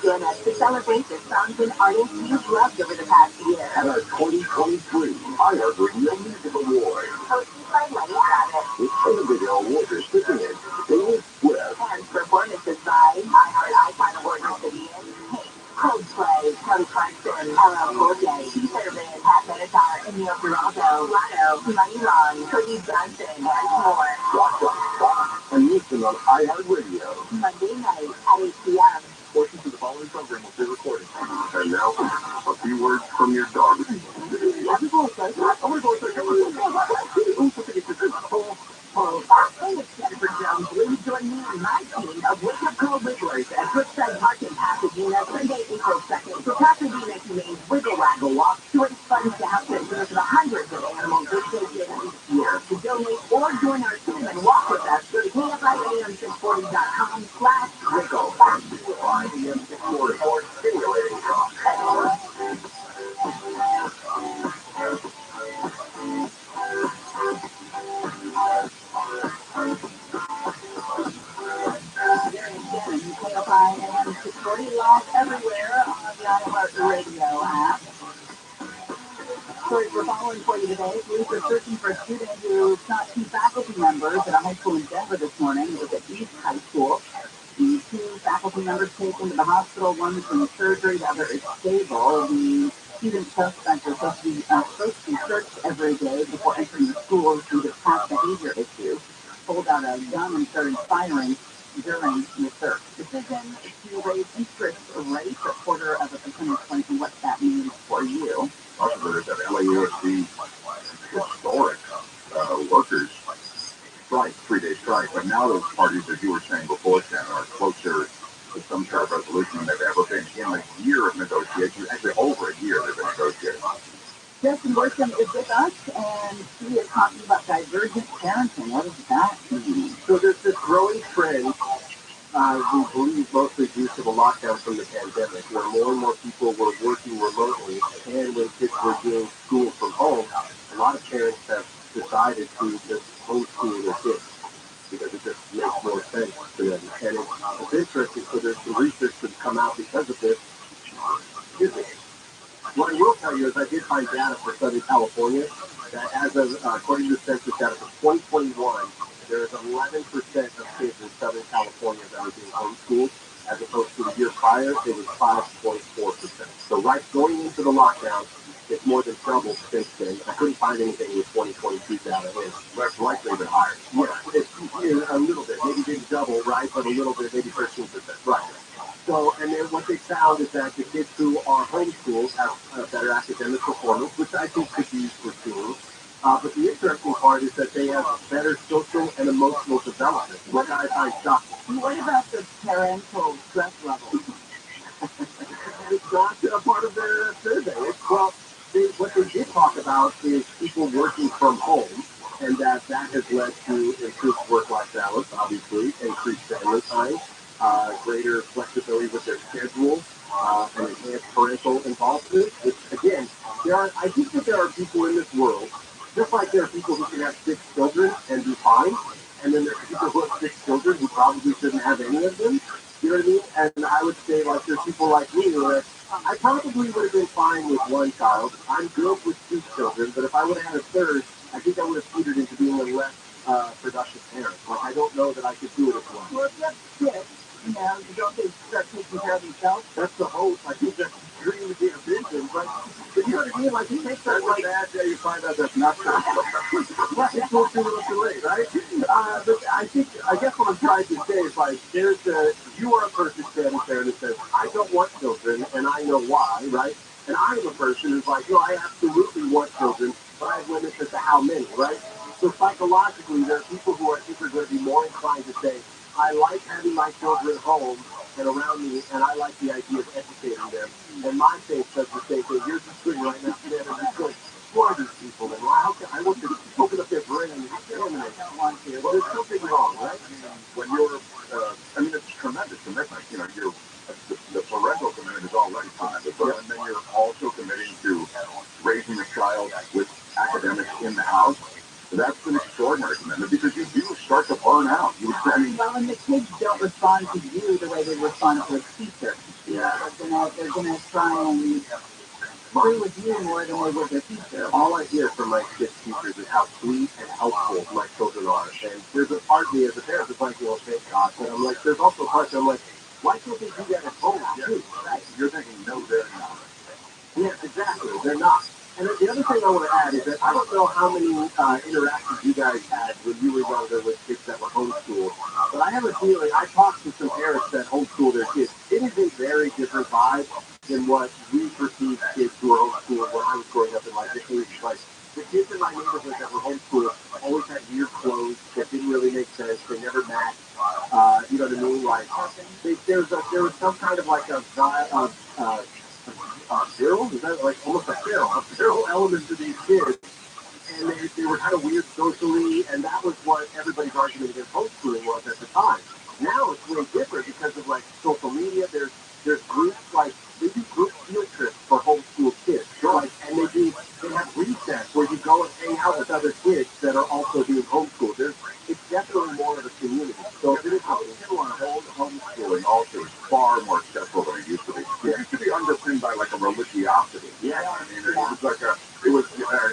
Join us to celebrate the songs and artists you've loved over the past year. At our 2023 iHeartRadio Music Award. Hosted by Rabbi. With individual award recipients, Taylor Swift. And performances by iHeart Award recipient Coldplay, Kelly Clarkson, LL Cool J, Servant, Pat Benatar, Emil Geraldo, Lotto, Money Long, Cody Johnson, and more. And listen on iHeartRadio. Monday night at 8 p.m. Portions of the following program will be recorded. And now, a few words from your dog. Please join me and my team of Wake Up Call Wigglers at Brookside Park in Pasadena, Sunday, April 2nd for Pasadena Humane's Wiggle Waggle Walk to raise funds to help take care of the hundreds of animals we've taken each year. To donate or join our team and walk with us, go to KFIAM640.com/wiggle. IBM640 or stimulating talk. KFIAM640 live everywhere on the iHeartRadio app. Stories we're following for you today. Police are searching for a student who shot two faculty members at a high school in Denver this morning. It was at East High School. The two faculty members taken to the hospital. One is in surgery, the other is stable. The student suspect is supposed to be searched every day before entering the school due to past behavior issues. Pulled out a gun and started firing during the search. Decision to raise interest rate, a quarter of a percentage point, and what that means for you. Also, there's that LAUSD historic workers strike, 3-day strike. But now those parties, as you were saying before, Shannon, are closer to some sort of resolution than they've ever been in a year of negotiations. Actually, over a year they've been negotiating. Justin Worsham is with us, and he is talking about divergent parenting. What does that mean? So there's this growing trend, we believe mostly due to the lockdown from the pandemic, where more and more people were working remotely, and when kids were doing school from home, a lot of parents have decided to just homeschool their kids because it just makes more sense to them. And it's interesting, so there's some research that's come out because of this. Excuse me. What I will tell you is I did find data for Southern California that as of, according to the census data for 2021, there is 11% of kids in Southern California that are being homeschooled, as opposed to the year prior, it was 5.4%. So right going into the lockdown, it's more than doubled since then. I couldn't find anything with 2022 data. It's less likely than higher. Yeah, it's a little bit, maybe didn't double, right, but a little bit, maybe 13%, right. So, and then what they found is that the kids who are homeschooled have better academic performance, which I think could be used for schools. But the interesting part is that they have better social and emotional development, which I find shocking. What about the parental stress level? It's not a part of their survey. Well, what they did talk about is people working from home, and that has led to improved work-life balance, obviously, increased family time, greater flexibility with their schedule, and enhanced parental involvement. Which, again, I think that there are people in this world, just like there are people who can have 6 children and be fine, and then there are people who have 6 children who probably shouldn't have any of them. You know what I mean? And I would say, like, there's people like me where I probably would have been fine with 1 child. I'm good with 2 children, but if I would have had a third, I think I would have teetered into being a less productive parent. Like, I don't know that I could do it as well. Well, if you have kids, you know, you don't they start taking care of themselves? That's the hope. I think that's the dream to be a vision, but you know what I mean? Like, it takes that one bad day you find out that's not true. It's so too little too late, right? But I guess what I'm trying to say is, like, you are a person standing there and says, I don't want children, and I know why, right? And I am a person who's like, no, I absolutely want children, but I have limits as to how many, right? So psychologically, there are people who I think are going to be more inclined to say, I like having my children home, and around me, and I like the idea of educating them. And my faith does the same thing. You're just sitting right next to them, and just going, who are these people? And how can I want to open up their brain and examine it? Well, there's something wrong, right? When you're, I mean, it's tremendous commitment. You know, the parental commitment is already tremendous, but and then you're also committing to raising a child with academics in the house. That's an extraordinary commitment because you do start to burn out. Well, and the kids don't respond to you the way they respond to a teacher. Yeah. They're gonna try and agree with you more than they would their teacher. All I hear from my kids' teachers is how sweet and helpful my children are. And there's a part of me as a parent that's like, well, thank God. But I'm like, there's also a part that I'm like, why can't they do that at home too? Right? You're thinking, no, they're not. Yes, exactly. They're not. And the other thing I want to add is that I don't know how many interactions you guys had when you were younger with kids that were homeschooled, but I have a feeling, I talked to some parents that homeschool their kids. It is a very different vibe than what we perceived kids who were homeschooled when I was growing up in like the 80s. Like, the kids in my neighborhood that were homeschooled always had weird clothes that didn't really make sense. They never matched. You know what I mean? Like, there was some kind of like a viral? Is that like almost a viral element to these kids? And they were kind of weird socially, and that was what everybody's argument against homeschooling was at the time. Now it's way different because of like social media. There's groups like they do group field trips for homeschool kids. Like, and they have recess where you go and hang out with other kids that are also being homeschooled. It's definitely more of a community. So if it is Homeschooling also is far more accessible than it used to be. It used to be underpinned by like a religiosity. Yeah. I mean, it was like it was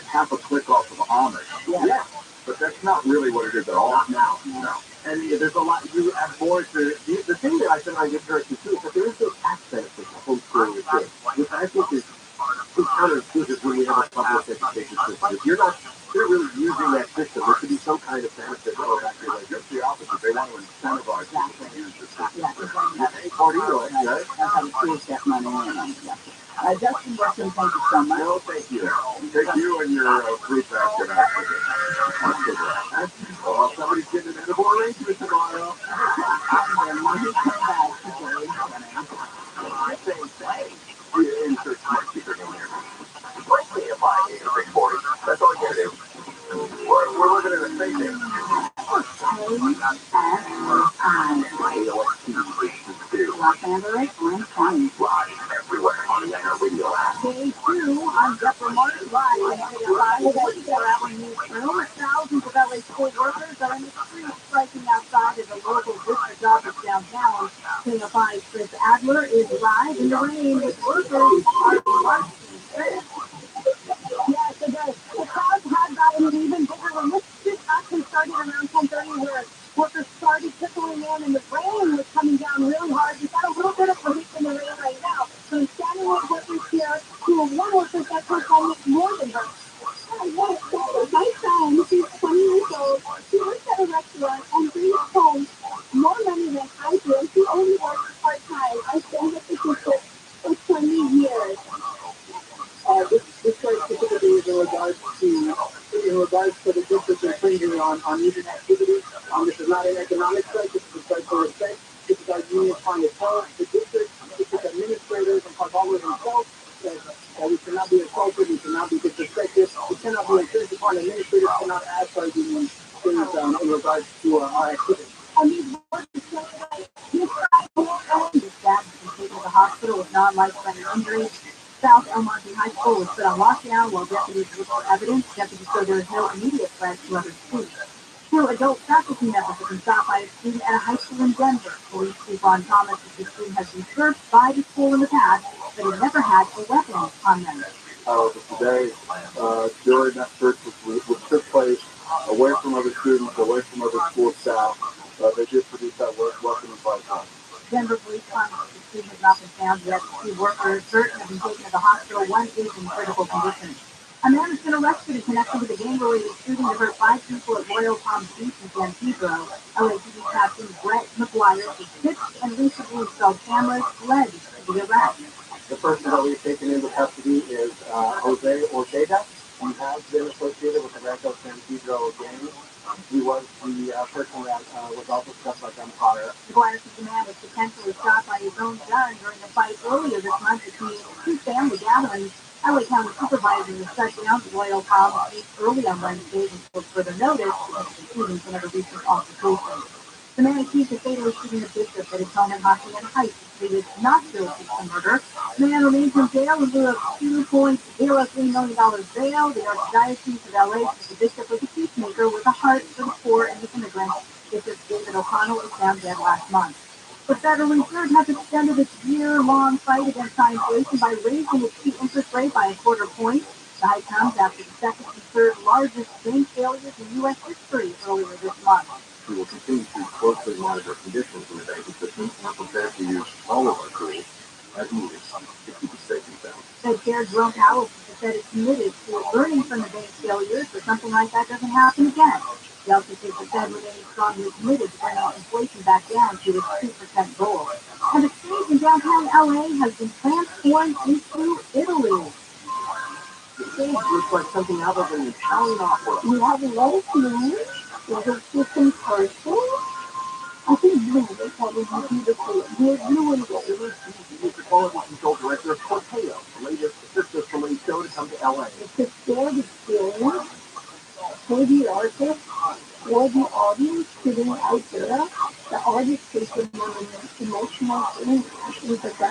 half a click off of Amish. Yeah. But that's not really what it is at all. Not now. No. And there's a lot, you have more to, the thing that I find interesting too is that there is no tax benefit to homeschooling your kids, which I think is counterintuitive when we have a public education system. If they're really using that system, there should be some kind of benefit to go back to like, Just the opposite. They want to incentivize people to use the system. Yeah, right? that's how the schools get money in. Justin Wilson, thank you so much. No, thank you. Take you and your fruit basket out for this. Well, somebody's getting an edible arrangement tomorrow. I say, you insert smart speaker in here. Like me if I need a big 40. That's all you gotta do. We're looking at a space age. Los Angeles, Orange County. Live everywhere on the Air Radio app. Day 2 on Jeopardy Live. Newsroom. Thousands of LA school workers are in the streets striking outside of the local district office downtown. King of Five, Chris Adler is live in the rain with workers are marching. Yeah, so the crowd had gotten even bigger when this actually started around 10:30 where workers started trickling in and the rain was coming down really hard. We've got a little bit of relief in the rain right now. So I'm standing with workers here who are one worker that's performing more than her. My son, she's 20 years old. She works at a restaurant and brings home more money than I do. And she only works part-time. I've been with the district for 20 years. This strike specifically is in regards to the district infringing on union activities. This is not an economic strike. This is a strike for respect. This is our union trying to tell the district administrators and Carvalho himself that we cannot be assaulted, we cannot be disrespected, we cannot be infringed upon. Administrators cannot ask our union things in regards to our activities. And these workers say that his dad has been taken to the hospital with non-life-threatening injuries. South El Monte High School was put on lockdown while deputies looked for evidence. Deputies said there is no immediate threat to other students. Two adult faculty members have been shot by a student at a high school in Denver. Police chief Ron Thomas said the student has been searched by the school in the past, but he never had a weapon on them. Today, during that search which took place away from other students, away from other school staff, they did produce that weapon in 5 times. Denver police claim the student has not been found yet. 2 workers, certain have been taken to the hospital. 1 is in critical condition. A man has been arrested in connection with a gang-related shooting that hurt 5 people at Royal Palm Beach in San Pedro. LAPD Captain Brett McGuire was pitched and recently installed cameras led to the arrest. The person that we've taken into custody is Jose Ortega. He has been associated with the Rancho San Pedro gang. He was the person that was also stuck by gunfire. McGuire says the man was potentially shot by his own gun during a fight earlier this month between two family gatherings. LA County supervisors shut down the Royal Palm Beach early on Wednesday until further notice because of the shootings and other recent altercations. The man accused of fatally shooting a bishop at his home in Hacienda Heights pleaded not guilty to murder. The man remains in jail in lieu of $2.03 million bail. The Archdiocese of LA says the bishop was a peacemaker with a heart for the poor and the immigrants. Bishop David O'Connell was found dead last month. The Federal Reserve has extended its year-long fight against high inflation by raising its key interest rate by a quarter point. The hike comes after the second and third largest bank failures in U.S. history earlier this month. We will continue to closely monitor conditions in the banking system and are prepared to use all of our tools as needed to keep it safe and sound. Fed Chair Jerome Powell says the Fed is committed to learning from the bank's failures so something like that doesn't happen again. He also says the Fed remains strongly committed to bringing inflation back down to its 2% goal. And the street in downtown LA has been transformed into Italy. The stage looks like something other than an Italian opera. We have a lot of news. There's a different person. I think blue will probably be the color. Blue and gold. He's the quality control director of Torteo, the latest sister Filet show to come to LA. It's a shared experience for the artist, for the audience sitting out there. The artist taking on an emotional thing. I think that's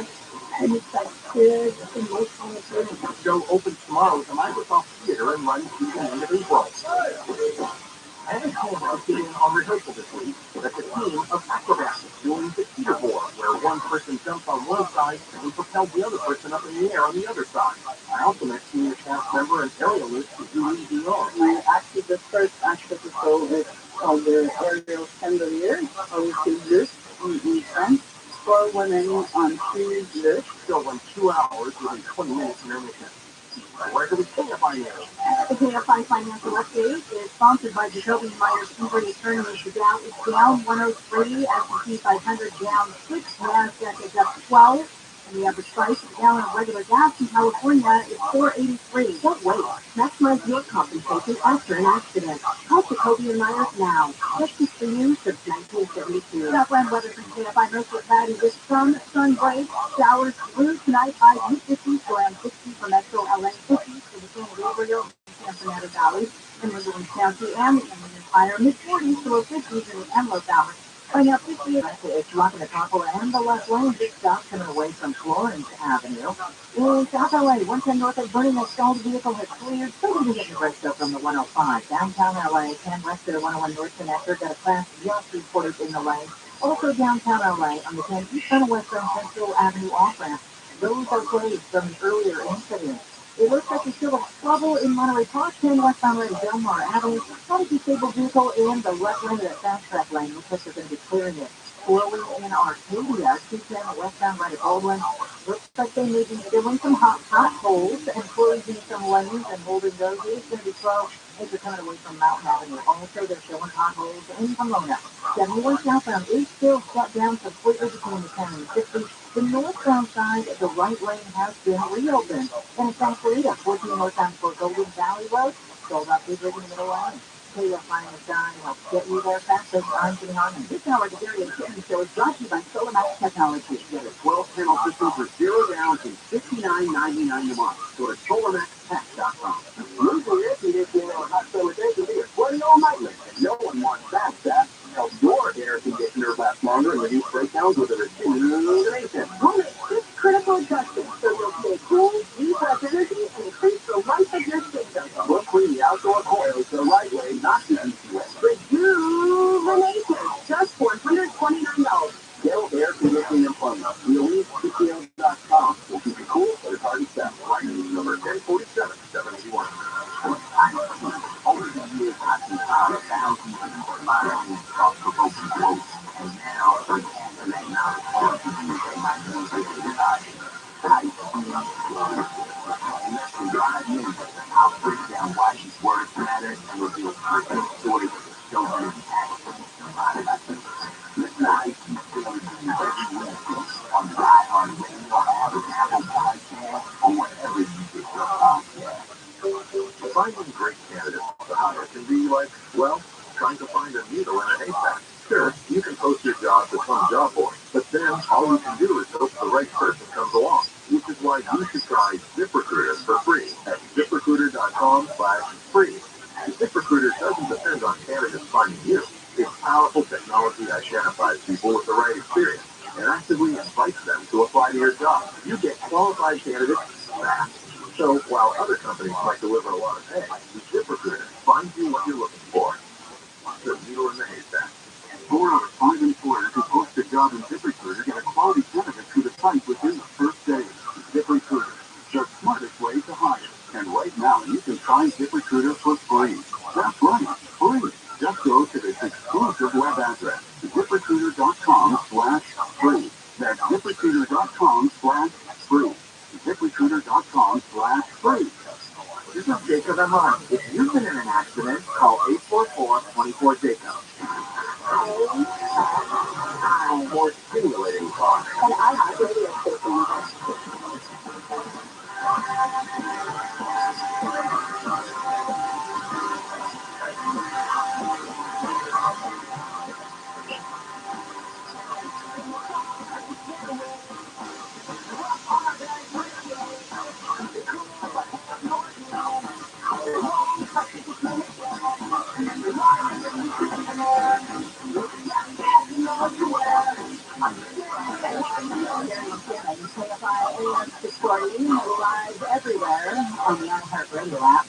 an effective emotional thing. The show opens tomorrow at the Microsoft Theater and runs through the end of April. And it's sitting on rehearsal this week with a team of acrobats doing the teeterboard, where one person jumps on one side and propels the other person up in the air on the other side. I also met senior cast member and aerialist Julie Dion. Actually, the first act of the show is called the Aerial Chandelier, or we say lutte in French, for women on 3 lutte. Still run 2 hours within 20 minutes in intermission. Where do we KFI now? The KFI Financial Update is sponsored by Jacoby Myers Injury Attorneys. The Dow is down 103, S&P 500 down 6, NASDAQ is up 12, and the average price of a gallon of regular gas in California is $4.83. Don't wait. Maximize your compensation after an accident. Call Jacoby and Myers now. Justice for you since 1972. Southland weather from KFI mostly cloudy with some sun breaks. Showers through tonight, high mid-50s to around 60 for metro LA, 50s for the San Gabriel and San Fernando Valley, in Woodland County and the Inland Empire, mid-40s to low 50s in the Emerald Valley. Right now, 58 is blocking the Capitol and the left lane, big stop coming away from Florence Avenue. In South LA, 110 north of Burning, a stalled vehicle has cleared. Still going to get the rest up from the 105. Downtown LA, 10 west of the 101 North connector, got a class just reported in the lane. Also downtown LA, on the 10 east and west on Central Avenue off-ramp. Those are closed from the earlier incident. It looks like we still have trouble in Monterey Park, 10 westbound right of Delmar Avenue. Not a disabled vehicle in the left lane of the fast track lane. Looks like they're going to be clearing it. Poorly in Arcadia, 210 westbound right of Baldwin. Looks like they may be filling some hot holes and closing some lanes and holding those. It's going to be 12 as they're coming away from Mountain Avenue. Also, they're showing potholes in Pomona. 71 southbound is still shut down completely between the 10 and 50. The northbound side of the right lane has been reopened. And in Santa Clarita, 14 northbound for Golden Valley Road, sold out big rig in the middle lane. KFI is done. Help get you there faster. I'm Jimmy Harmon. This hour of the Gary and Kitten Show is brought to you by Solamax Technology. Get a 12-panel system for $0 down to $59.99 a month. Go to SolarMaxTech.com. Usually, if you get a hot summer day, can be a 20-year-old nightmare. And no one wants that. That helps your air conditioner last longer and reduce breakdowns with a rejuvenation. Home is critical adjustment, so you'll stay cool, use less energy, and increase the life of your system. We'll clean the outdoor coils the right way, not the easy way. Rejuvenation, just $429. Dell Air Conditioning and Plumbing. ReallyCTO.com will keep you cool, but it's hard to sell. Right, number 1047, 781. Over the years, I've seen thousands of people finally thought-provoking quotes, and now for the internet knowledge, all to use they might use it to decide. But I used to be on the floor. Let's drive in. I'll break down why these words matter and reveal personal stories of the children and actions in my life. Listen to Ice and Stories every Wednesday on the iHeartRadio app, Apple Podcast, or wherever you get your podcast. should try ZipRecruiter for free at ZipRecruiter.com/free. ZipRecruiter doesn't depend on candidates finding you. Its powerful technology identifies people with the right experience and actively invites them to apply to your job. You get qualified candidates fast. So while other companies might deliver a lot of pay, ZipRecruiter finds you what you're looking for. The needle in the haystack. 4 out of 5 employers who post a job in ZipRecruiter get a quality candidate to the site within the first day. ZipRecruiter, the smartest way to hire. And right now, you can try ZipRecruiter for free. That's right, free. Just go to this exclusive web address, ZipRecruiter.com/free. That's ZipRecruiter.com/free. ZipRecruiter.com/free. This is Jacob and Lauren. If you've been in an accident, call 844-24-JACOB. More stimulating talk. And I have radio station. Live everywhere on the iHeartRadio app.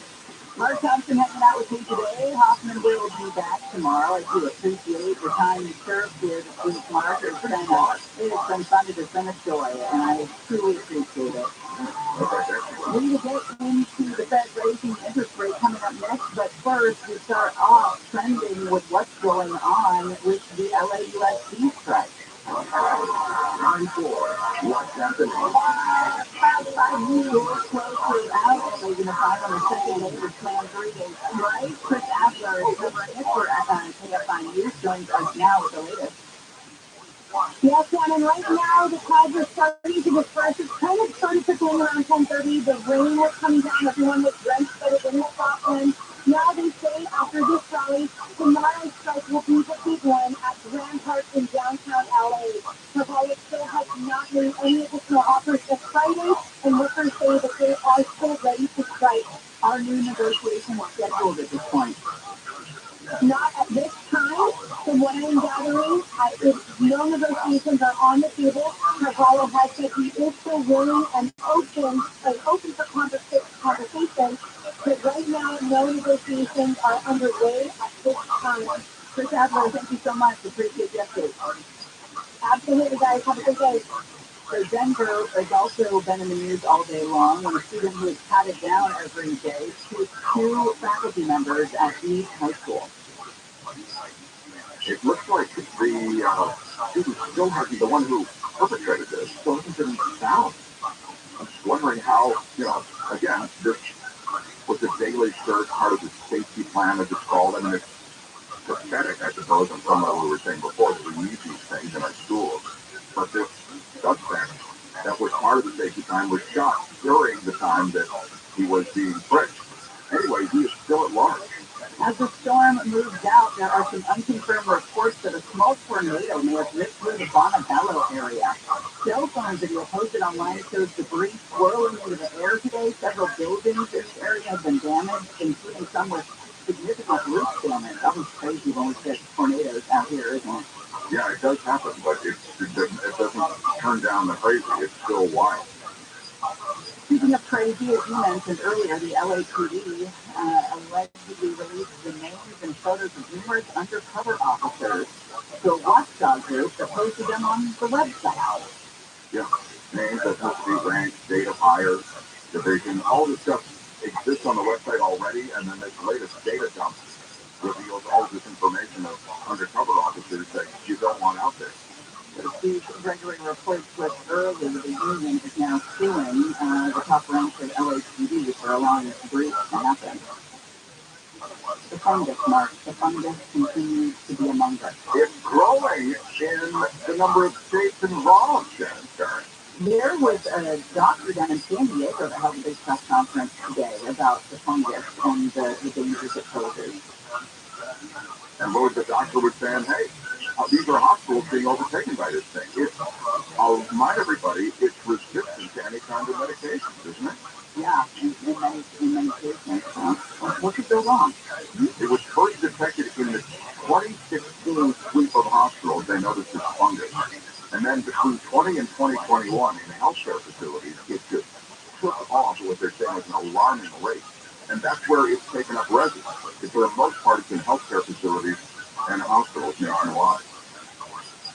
Mark Thompson hanging out with me today. Hoffman will be back tomorrow. I do appreciate the time you served here this week, Mark. It's been fun to finish joy, and I truly appreciate it. We need to get into the Fed raising interest rate coming up next, but first we start off trending with what's going on with the LAUSD strike. Line 4. What's happening? 5 years closer out, and they're going to find on the second day of planned 3-day strike. Chris Adler is covering it for KFI News, joins us now with the latest. Yes, and right now the clouds are starting to disperse. It's kind of started trickling around 10:30. The rain was coming down. Everyone was drenched, but it didn't stop them. Now they say after this rally, tomorrow's strike will be the big one at Grand Park in downtown LA. Rabbi still has not made any additional offers this Friday, and workers say that they are still ready to strike. Our new negotiation was scheduled at this point. Not at this time. From what I'm gathering, no negotiations are on the table. Rabbi has said he is still willing and open for conversation, but right now no negotiations are underway at this time. Chris Adler, thank you so much. Appreciate the update. Absolutely, guys. Have a good day. So Denver has also been in the news all day long when a student who is patted down every day shoots 2 faculty members at East High School. It looks like the student still hasn't, the one who perpetrated this, still hasn't been found. I'm just wondering how, again, this was a daily search, part of the safety plan, as it's called. I mean, it's pathetic, I suppose, on some level we were saying before, that we need these things in our schools. But this suspect that was part of the safety plan was shot during the time that he was being frisked. Anyway, he is still at large. As the storm moves out, there are some unconfirmed reports that a small tornado may have ripped through the Bonnebello area. Cell phone video posted online shows debris swirling into the air today. Several buildings in the area have been damaged, including some with significant roof damage. That was crazy when we get tornadoes out here, isn't it? Yeah, it does happen, but it doesn't turn down the crazy. It's still wild. Speaking of crazy, as you mentioned earlier, the LAPD allegedly released the names and photos of numerous undercover officers to a watchdog group that posted them on the website. Yeah, names, ethnicity, rank, date of hire, division, all this stuff exists on the website already, and then this latest data dump reveals all this information of undercover officers that you don't want out there. These Gregory reports was early. The union is now suing the top ranks of LAPD for allowing this breach to happen. The fungus, Mark. The fungus continues to be among us. It's growing in the number of states involved, Karen. There was a doctor down in San Diego that held a big press conference today about the fungus and the dangers it poses. And what was the doctor was saying? Hey, These are hospitals being overtaken by this thing. I'll remind everybody, it's resistant to any kind of medications, isn't it? Yeah, in many cases. What could go wrong? It was first detected in the 2016 sweep of hospitals. They noticed it's fungus. And then between 20 and 2021 in healthcare facilities, it just took off at what they're saying is an alarming rate. And that's where it's taken up residence. For the most part, it's in healthcare facilities and hospitals nationwide.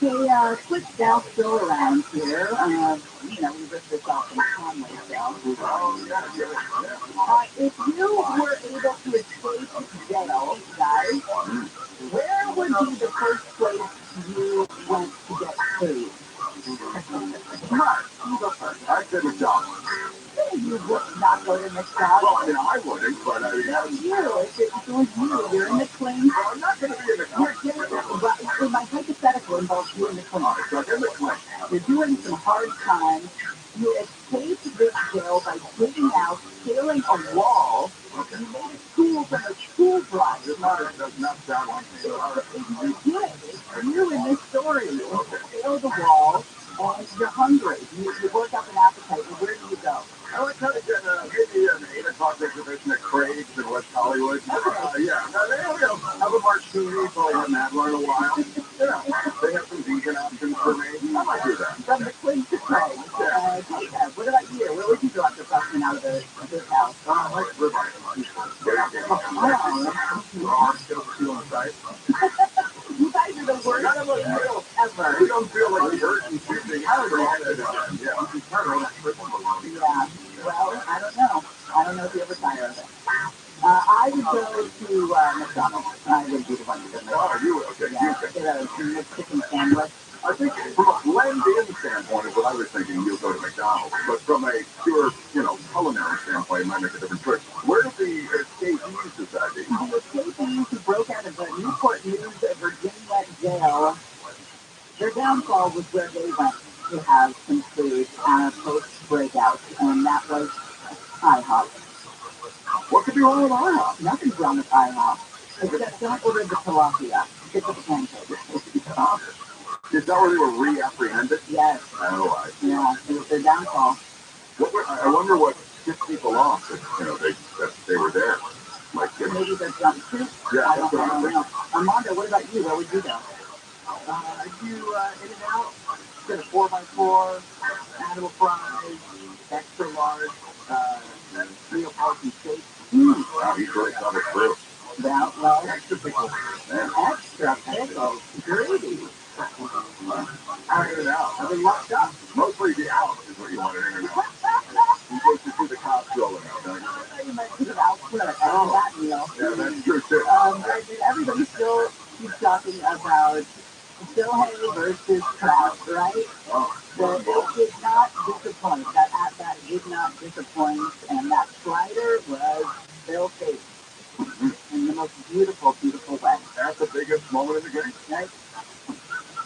Okay, quick Dell still around here. We ripped this off from Conway Dell. If you were able to escape jail, guys, where would be the first place you went to get paid? Mark, you go first. I said McDonald's. You would not go to McDonald's. Well, I mean, I wouldn't, but I mean, That's you. If it was you, you're in the clean. Well, I'm not going to be in the clean. My hypothetical involves you in the clean. All right, so I'm in the clean. You're doing some hard time. You escaped this jail by digging out, scaling a wall. Okay. You made a school from a school drive. Does not sound like me. You did. It's you in this story. You scale the wall, and you're hungry. You work up an appetite. And where do you go? I would try to get maybe an 8 o'clock exhibition at Craig's in West Hollywood. Yeah. Now, they have a martini, so I haven't had one in a while. They have some vegan options for me. I might do that. From the Queen to Craig's. What about you? Where would you go after busting out of this house? I like ribeye. I'm still feeling tight. You guys are the worst people ever. We don't feel like the urgency out of it. Yeah. Well, I don't know. I don't know if you ever tire of it. I would go to McDonald's. I would be the one to go. Oh, you okay? Yeah, get a chicken sandwich. I think from a blend-in standpoint is what I was thinking. You'll go to McDonald's, but from a pure, culinary standpoint, it might make a different choice. Where did the escapees society? The escapees who broke out of the Newport News, Virginia jail, their downfall was where they went to have some food post-breakout, and that was IHOP. What could be wrong with IHOP? Nothing's wrong with IHOP. Except don't order the tilapia. Get the pancakes. Is that where they were re-apprehended? Yes. Oh, I see. Yeah, it was their downfall. I wonder what tipped people off that they were there. Like, maybe their jumpsuit? Yeah, I don't know. Armando, what about you? Where would you go? I do In-N-Out, get a 4x4, animal fries, extra large, Neapolitan steak. Wow, he's really thought it through. Well, Extra pickles. extra pickles. Greedy. In-N-Out. I've been locked up. Mostly the out is what you wanted In-N-Out. You're supposed to see the cops rolling out, don't you? I thought you meant to output that meal. Yeah, that's true, too. Everybody still keeps talking about Bill Haley versus Kraft, right? Well, it did not disappoint. That did not disappoint, and that slider was Bill Haley in the most beautiful, beautiful way. That's the biggest moment in the game. Right?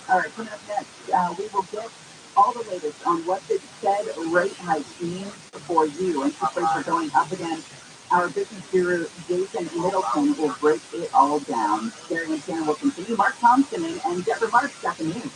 All right, coming up next, we will get all the latest on what this Fed rate hike means for you. Interest rates are going up again. Our business guru, Jason Middleton, will break it all down. Gary and Shannon will continue. Mark Thompson and Deborah Marks got the news.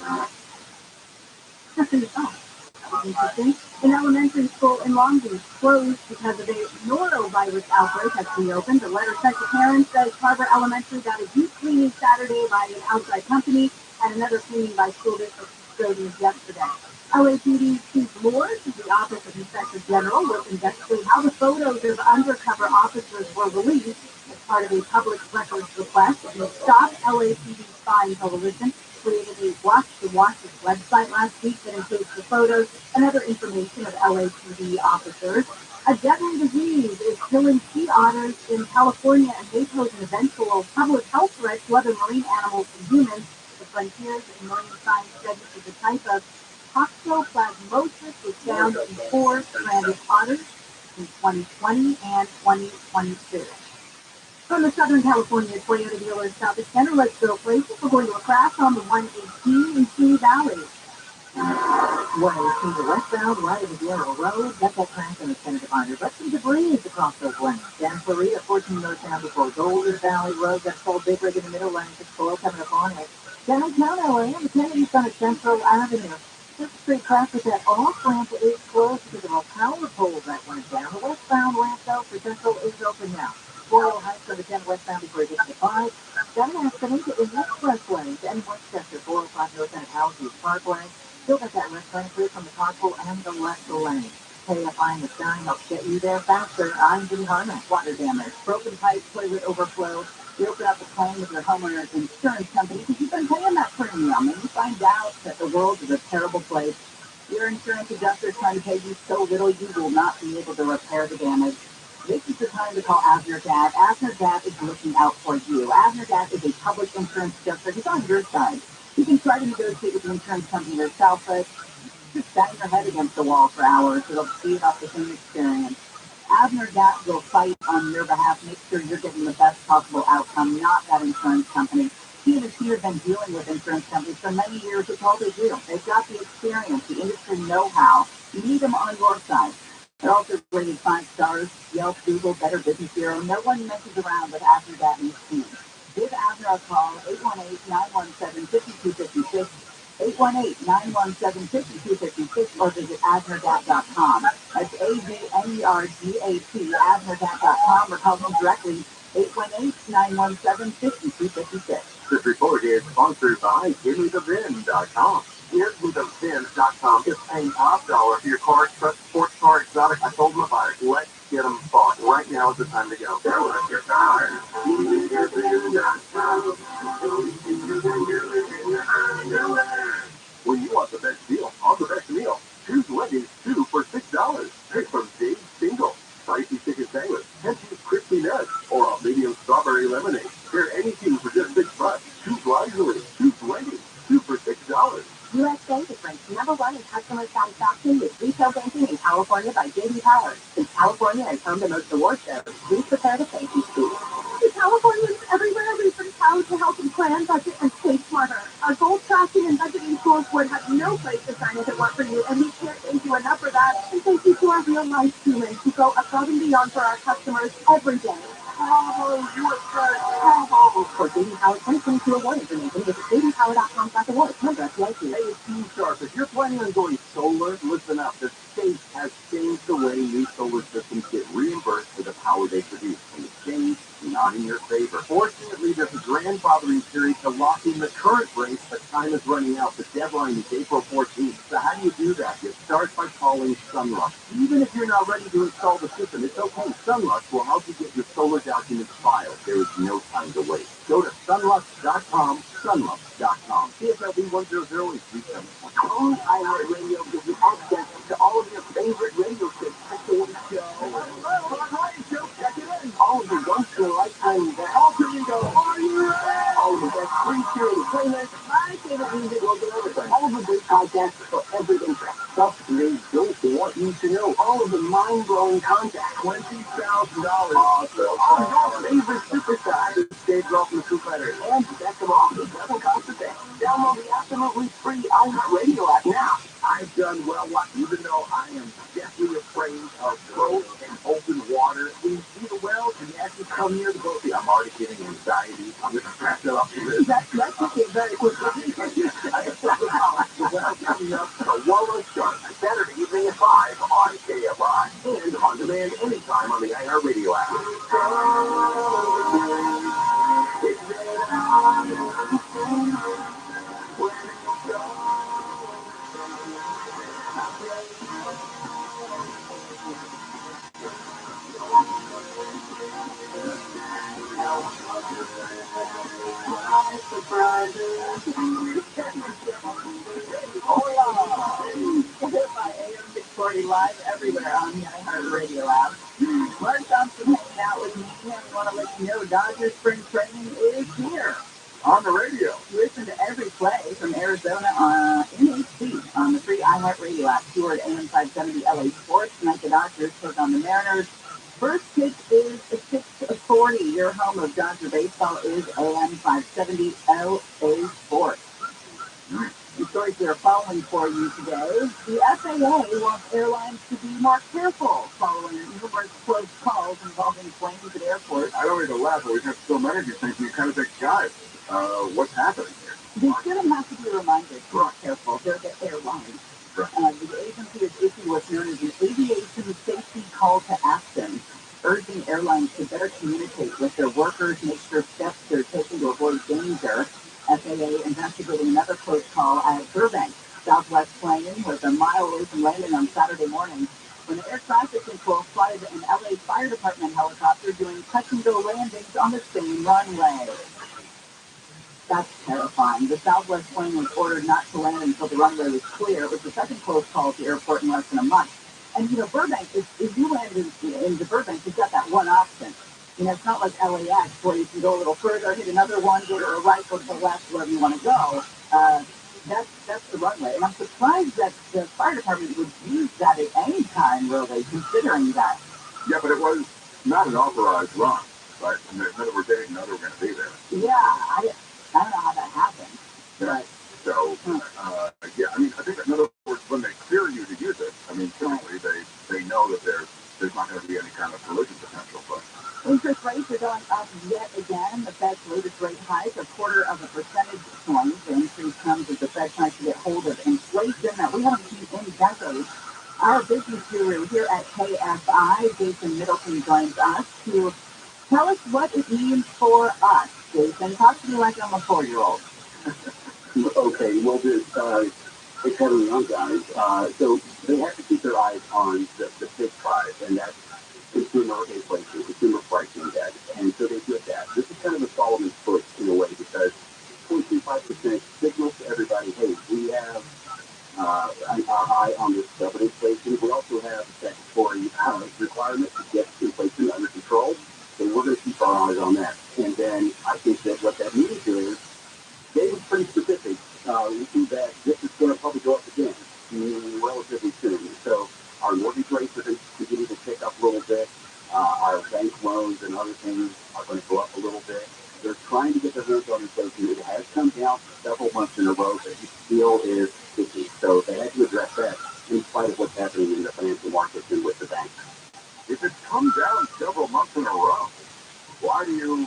Interesting. An elementary school in Long Beach closed because of a norovirus outbreak has reopened. The letter sent to parents says Harbor Elementary got a deep cleaning Saturday by an outside company and another cleaning by school district custodians yesterday. LAPD Chief Moore, the Office of Inspector General, will investigate how the photos of undercover officers were released as part of a public records request. The Stop LAPD Spying Coalition created a Watch the Watches website last week that includes the photos and other information of LAPD officers. A deadly disease is killing sea otters in California and may pose an eventual public health threat to other marine animals and humans. The Frontiers in Marine Science study for the type of toxoplasmosis was found in 4 stranded otters in 2020 and 2022. From the Southern California Toyota dealer Southeast Center, let's go places. We're going to a crash on the 118 in Simi Valley. 118 westbound, right of the Yellow Road. That's that crash on the center divider. But some debris across those lanes. Dan Florida, 14 northbound before Golden Valley Road. That's Old Big Rig in the middle lane. 6 coming up on it. Downtown LA on the Kennedy's on Central Avenue. This street traffic that off ramp is closed because of a power pole that went down. The westbound ramp though for Central is open now. Royal Heights on the 10 westbound before you get to the 5. Got an accident in the expressway. Then Westchester 405 north end Houses Parkway. Still got that left lane clear from the carpool and the left lane. Hey, if I'm the sign, I'll get you there faster. I'm Jimmy Harmon. Water damage, broken pipe, toilet overflow. You open up a claim with your homeowner's insurance company because you've been paying that premium, and you find out that the world is a terrible place. Your insurance adjuster is trying to pay you so little you will not be able to repair the damage. This is the time to call Abner Dad. Abner Dad is looking out for you. Abner Dad is a public insurance adjuster. He's on your side. You can try to negotiate with the insurance company yourself, but just bang your head against the wall for hours. It'll feed off the same experience. Abner Gat will fight on your behalf, make sure you're getting the best possible outcome, not that insurance company. He and his team have been dealing with insurance companies for many years. It's all they do. They've got the experience, the industry know-how. You need them on your side. They're also rated 5 stars, Yelp, Google, Better Business Bureau. No one messes around with Abner Gat and his team. Give Abner a call, 818-917-5256. 818-917-5256 or visit AbnerGat.com. That's ABNERGAT, AbnerGat.com, or call them directly, 818-917-5256. This report is sponsored by GimmeTheVin.com. GimmeTheVin.com is paying top dollar for your car, truck, sports car, exotic. I told them about it. Let's get them bought. Right now is the time to go. Show us your car. GimmeTheVin.com. When you want the best deal on the best meal, choose Wendy's 2 for $6. Pick from Dave's Single, spicy chicken sandwich, 10-piece crispy nuts, or a medium strawberry lemonade. Pair any two for just $6. Choose wisely. Choose Wendy's 2 for $6. U.S. Bank is ranked #1 in customer satisfaction with retail banking in California by J.D. Power. Since California has home to most award shows, please prepare to thank you speak. The Californians everywhere we've been proud to help you plan, budget, and save smarter. Our goal tracking and budgeting tools would have no place to shine if it weren't for you, and we can't thank you enough for that. And thank you to our real-life humans who go above and beyond for our customers every day. Bravo, USA! Bravo! For J.D. Power 2022 award information, visit jdpower.com/awards. Member FDIC. Hey, it's Team Sharp. If you're planning on going solar, listen up. The state has changed the way new solar systems get reimbursed for the power they produce. And the change is not in your favor. Fortunately, there's a grandfathering period to lock in the current rates, but time is running out. The deadline is April 14th. So how do you do that? You start by calling Sunlux. Even if you're not ready to install the system, it's okay. Sunlux will help you get your solar documents filed. There is no time to wait. Go to sunlux.com, sunlux.com. CFLB 100 is 37. Own iHeartRadio gives you access to all of your favorite radio stations. The show. Show, check it in. All of the once-in-a-lifetime events. Alter Ego, are you ready? All of the best free curated playlists. My favorite music will do everything. All of the big podcasts for every interest. Stuff they don't want you to know. All of the mind-blowing content. $20,000. All your favorite superstars. Stage off from the Foo Fighters. And best of all, it doesn't cost a thing. Download the absolutely free iHeartRadio app now. I've done well, even though I am deathly afraid of boats and open water. When you see the whales and you actually come near the boat, I'm already getting anxiety. I'm just stressed out for this. That's okay very quickly. I have something else. The whale coming up, the Walrus Shark, Saturday evening at 5 on KFI. And on demand anytime on the iHeartRadio app. Live everywhere on the iHeartRadio app. Mark Thompson hanging out with me, and we want to let you know Dodgers spring training is here. On the radio. Listen to every play from Arizona in HD on the free iHeartRadio app. Stewart AM 570 LA Sports. Tonight the Dodgers take on the Mariners. First pitch is 6:40. Your home of Dodger baseball is AM 570 LA Sports. The stories that are following for you today. The FAA wants airlines to be more careful following numerous close calls involving planes at airports. I don't mean to laugh, but we've had so many of these things, and you kind of think, guys, what's happening here? They shouldn't have to be reminded to be careful. They're the airline. The agency has issued what's known as an aviation safety call to action, urging airlines to better communicate with their workers, make sure steps they're taking to avoid danger. FAA investigating another close call at Burbank. Southwest plane was a mile away from landing on Saturday morning when air traffic control spotted an LA Fire Department helicopter doing touch and go landings on the same runway. That's terrifying. The Southwest plane was ordered not to land until the runway was clear. It was the second close call at the airport in less than a month. And, Burbank, if you land into Burbank, you've got that one option. It's not like LAX where you can go a little further, hit another one, go to the right, go to the left, wherever you want to go. That's the runway. And I'm surprised that the fire department would use that at any time, really, considering that. Yeah, but it was not an authorized run, right? In other words, they didn't know they were going to be there. Yeah, I don't know how that happened. Yeah. But, so, yeah, I mean, I think in other words, when they clear you to use it, I mean, typically they know that there's not going to be any kind of collision potential. But interest rates are going up yet again. The Fed's latest rate hike, a quarter of a percentage point. The increase comes as the Fed tries to get hold of inflation that we haven't seen in decades. Our business guru here at KFI, Jason Middleton, joins us to tell us what it means for us. Jason, talk to me like I'm a 4-year-old. Okay, well, it's kind of young guys. So they have to keep their eyes on the big prize, and that's consumer inflation, consumer price index. And so they did that. This is kind of a Solomon's push in a way because 0.25% signals to everybody, hey, we have our eye on this stubborn inflation. We also have statutory requirement to get inflation under control. So we're going to keep our eyes on that. And then I think that what that means is they were pretty specific. We see that this is going to probably go up again relatively soon. So our mortgage rates are going to continue to tick up a little bit. Our bank loans and other things are going to go up a little bit. They're trying to get their hands on inflation. It has come down several months in a row, but it still is sticky. So they had to address that in spite of what's happening in the financial markets and with the banks. if it's come down several months in a row, why do you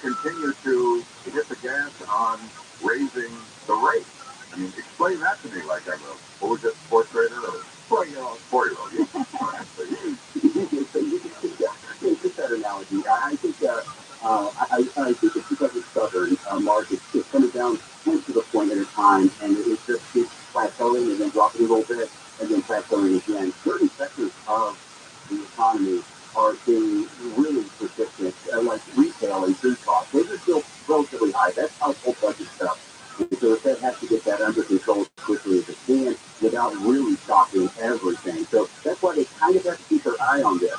continue to hit the gas on raising the rate? I mean, explain that to me like I'm a, what was it, fourth grader or 4-year-old. 4-year-old? Yeah. All right. So It's just that analogy. I think I think it's because it's stubborn. Mark, it's coming down to the point at a time, and it's just keeps plateauing and then dropping a little bit, and then plateauing again. Certain sectors of the economy are being really persistent, like retail and food costs. Those are still relatively high. That's household budget stuff. And so the Fed has to get that under control as quickly as it can without really stopping everything. So that's why they kind of have to keep their eye on this.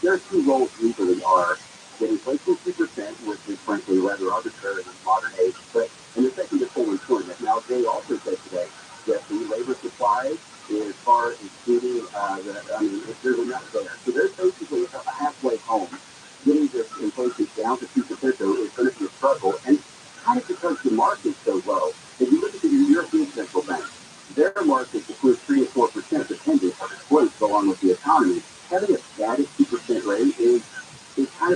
Their two roles legally are getting close to 2%, which is frankly rather arbitrary in modern age, and the second is full employment. Now, they also said today that the labor supply as far as getting if there's enough there. So there's basically a halfway home. Getting this inflation down to 2% though is going to be a struggle, and kind of because the market's so low. If you look at the European central bank, their market between 3 and 4% dependent on growth along with the economy. Having a static 2% rate is kind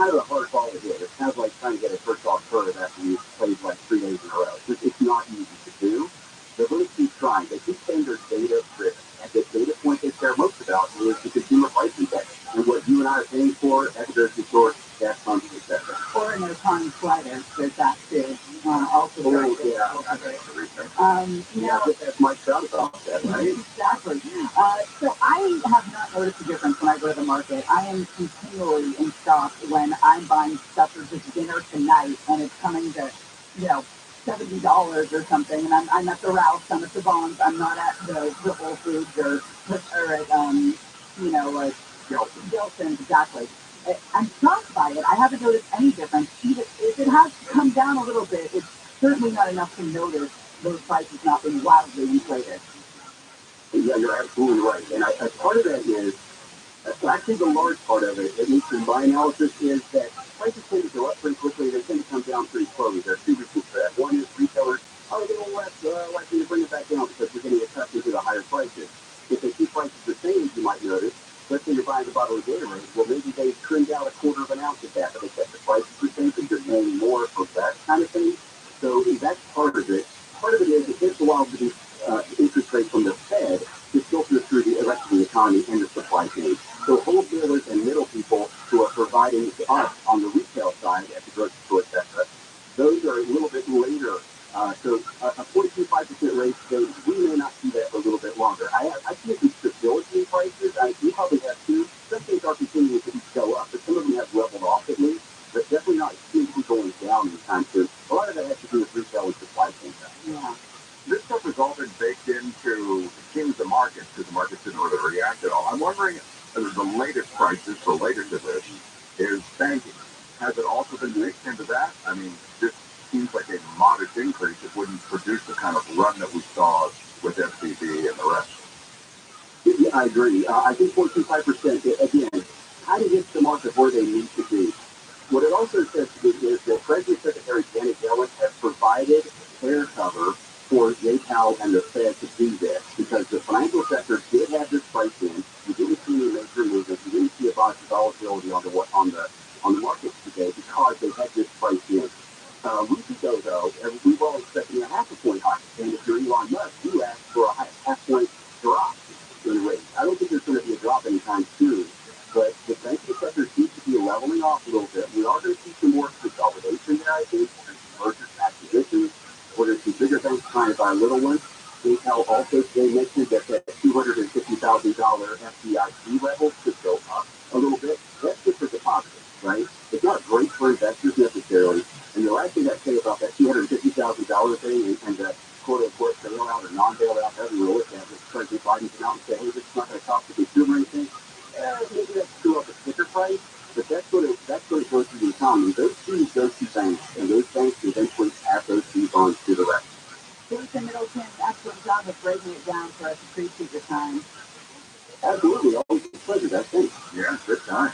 of a hard ball to hit. It's kind of like trying to get a first off curve after you've played like 3 days in a row. It's not easy to do. They're going to keep trying. They keep saying they're data driven. And the data point they care most about is the consumer price index. And what you and I are paying for at the grocery store, gas pumps, etc. Or in electronic sliders, there's that too. Also, that's my shout about that, right? Exactly. So I have not noticed a difference when I go to the market. I am continually in stock when I'm buying stuff for just dinner tonight, and it's coming to, $70 or something, and I'm at the Ralph's, I'm at the Vons, I'm not at the Whole Foods or at like Gelson's, exactly. I'm shocked by it. I haven't noticed any difference. Even if it has come down a little bit, it's certainly not enough to notice those prices not being wildly inflated. Yeah, you're absolutely right. And part of that is, actually the large part of it, at least in my analysis, is that prices tend to go up pretty quickly. They tend to come down pretty slowly. There are two reasons for that. One is retailers are a little less likely to bring it back down because we're getting accustomed to the higher prices. If they keep prices the same, you might notice, let's say you're buying a bottle of Gatorade, well, maybe they trimmed out a quarter of an ounce of that, but they kept the prices the same because you're paying more for that kind of thing. So that's part of it. Part of it is it takes a while for these interest rates from the Fed to filter through the rest of the economy and the supply chain. So wholesalers and middle people who are providing to us on the retail side at the grocery store, etc., those are a little bit later. So a 42.5% rate, so we may not see that for a little bit longer. I see some stability in prices. We probably have two. Some things are continuing to go up, but some of them have leveled off at least, but definitely not hugely going down anytime soon. A lot of that has to do with retail and supply chain. Yeah. This stuff has all been baked into, it seems, the market, because the market didn't really react at all. I'm wondering, the latest prices related to this is banking. Has it also been mixed into that? I mean, this seems like a modest increase. It wouldn't produce the kind of run that we saw with FCB and the rest. Yeah, I agree. I think 4.25%, again, how to get the market where they need to be. What it also says is that Treasury Secretary Janet Yellen has provided fair cover for Jay Powell and the Fed to do this because the financial sector did have this priced in. You didn't see any major movements. You didn't see a bunch of volatility on the markets today because they had this priced in. A week ago, though, we were all expecting a half a point hike. And if you're Elon Musk, you asked for a half point drop in rates. I don't think there's going to be a drop anytime soon. But the banking sector seems to be leveling off a little bit. We are going to see some more consolidation there, I think, and some mergers and acquisitions. We're going to see bigger banks trying to buy little ones. PayPal also they mentioned that $250,000 FDIC level could go up a little bit. That's good for depositors, right? It's not great for investors necessarily. And the last thing I'd say about that $250,000 thing and the quote-unquote bailout or non-bailout, however you look at it, President Biden come out and say, hey, this is not going to cost the consumer anything. Maybe that's screw up a sticker price, but that's going to go through the economy. Those fees go to banks, and those banks eventually pass those fees on to the rest. Jason Middleton's excellent job of breaking it down for us. Appreciate your time. Absolutely. Always a pleasure. That's it. Yeah, good time.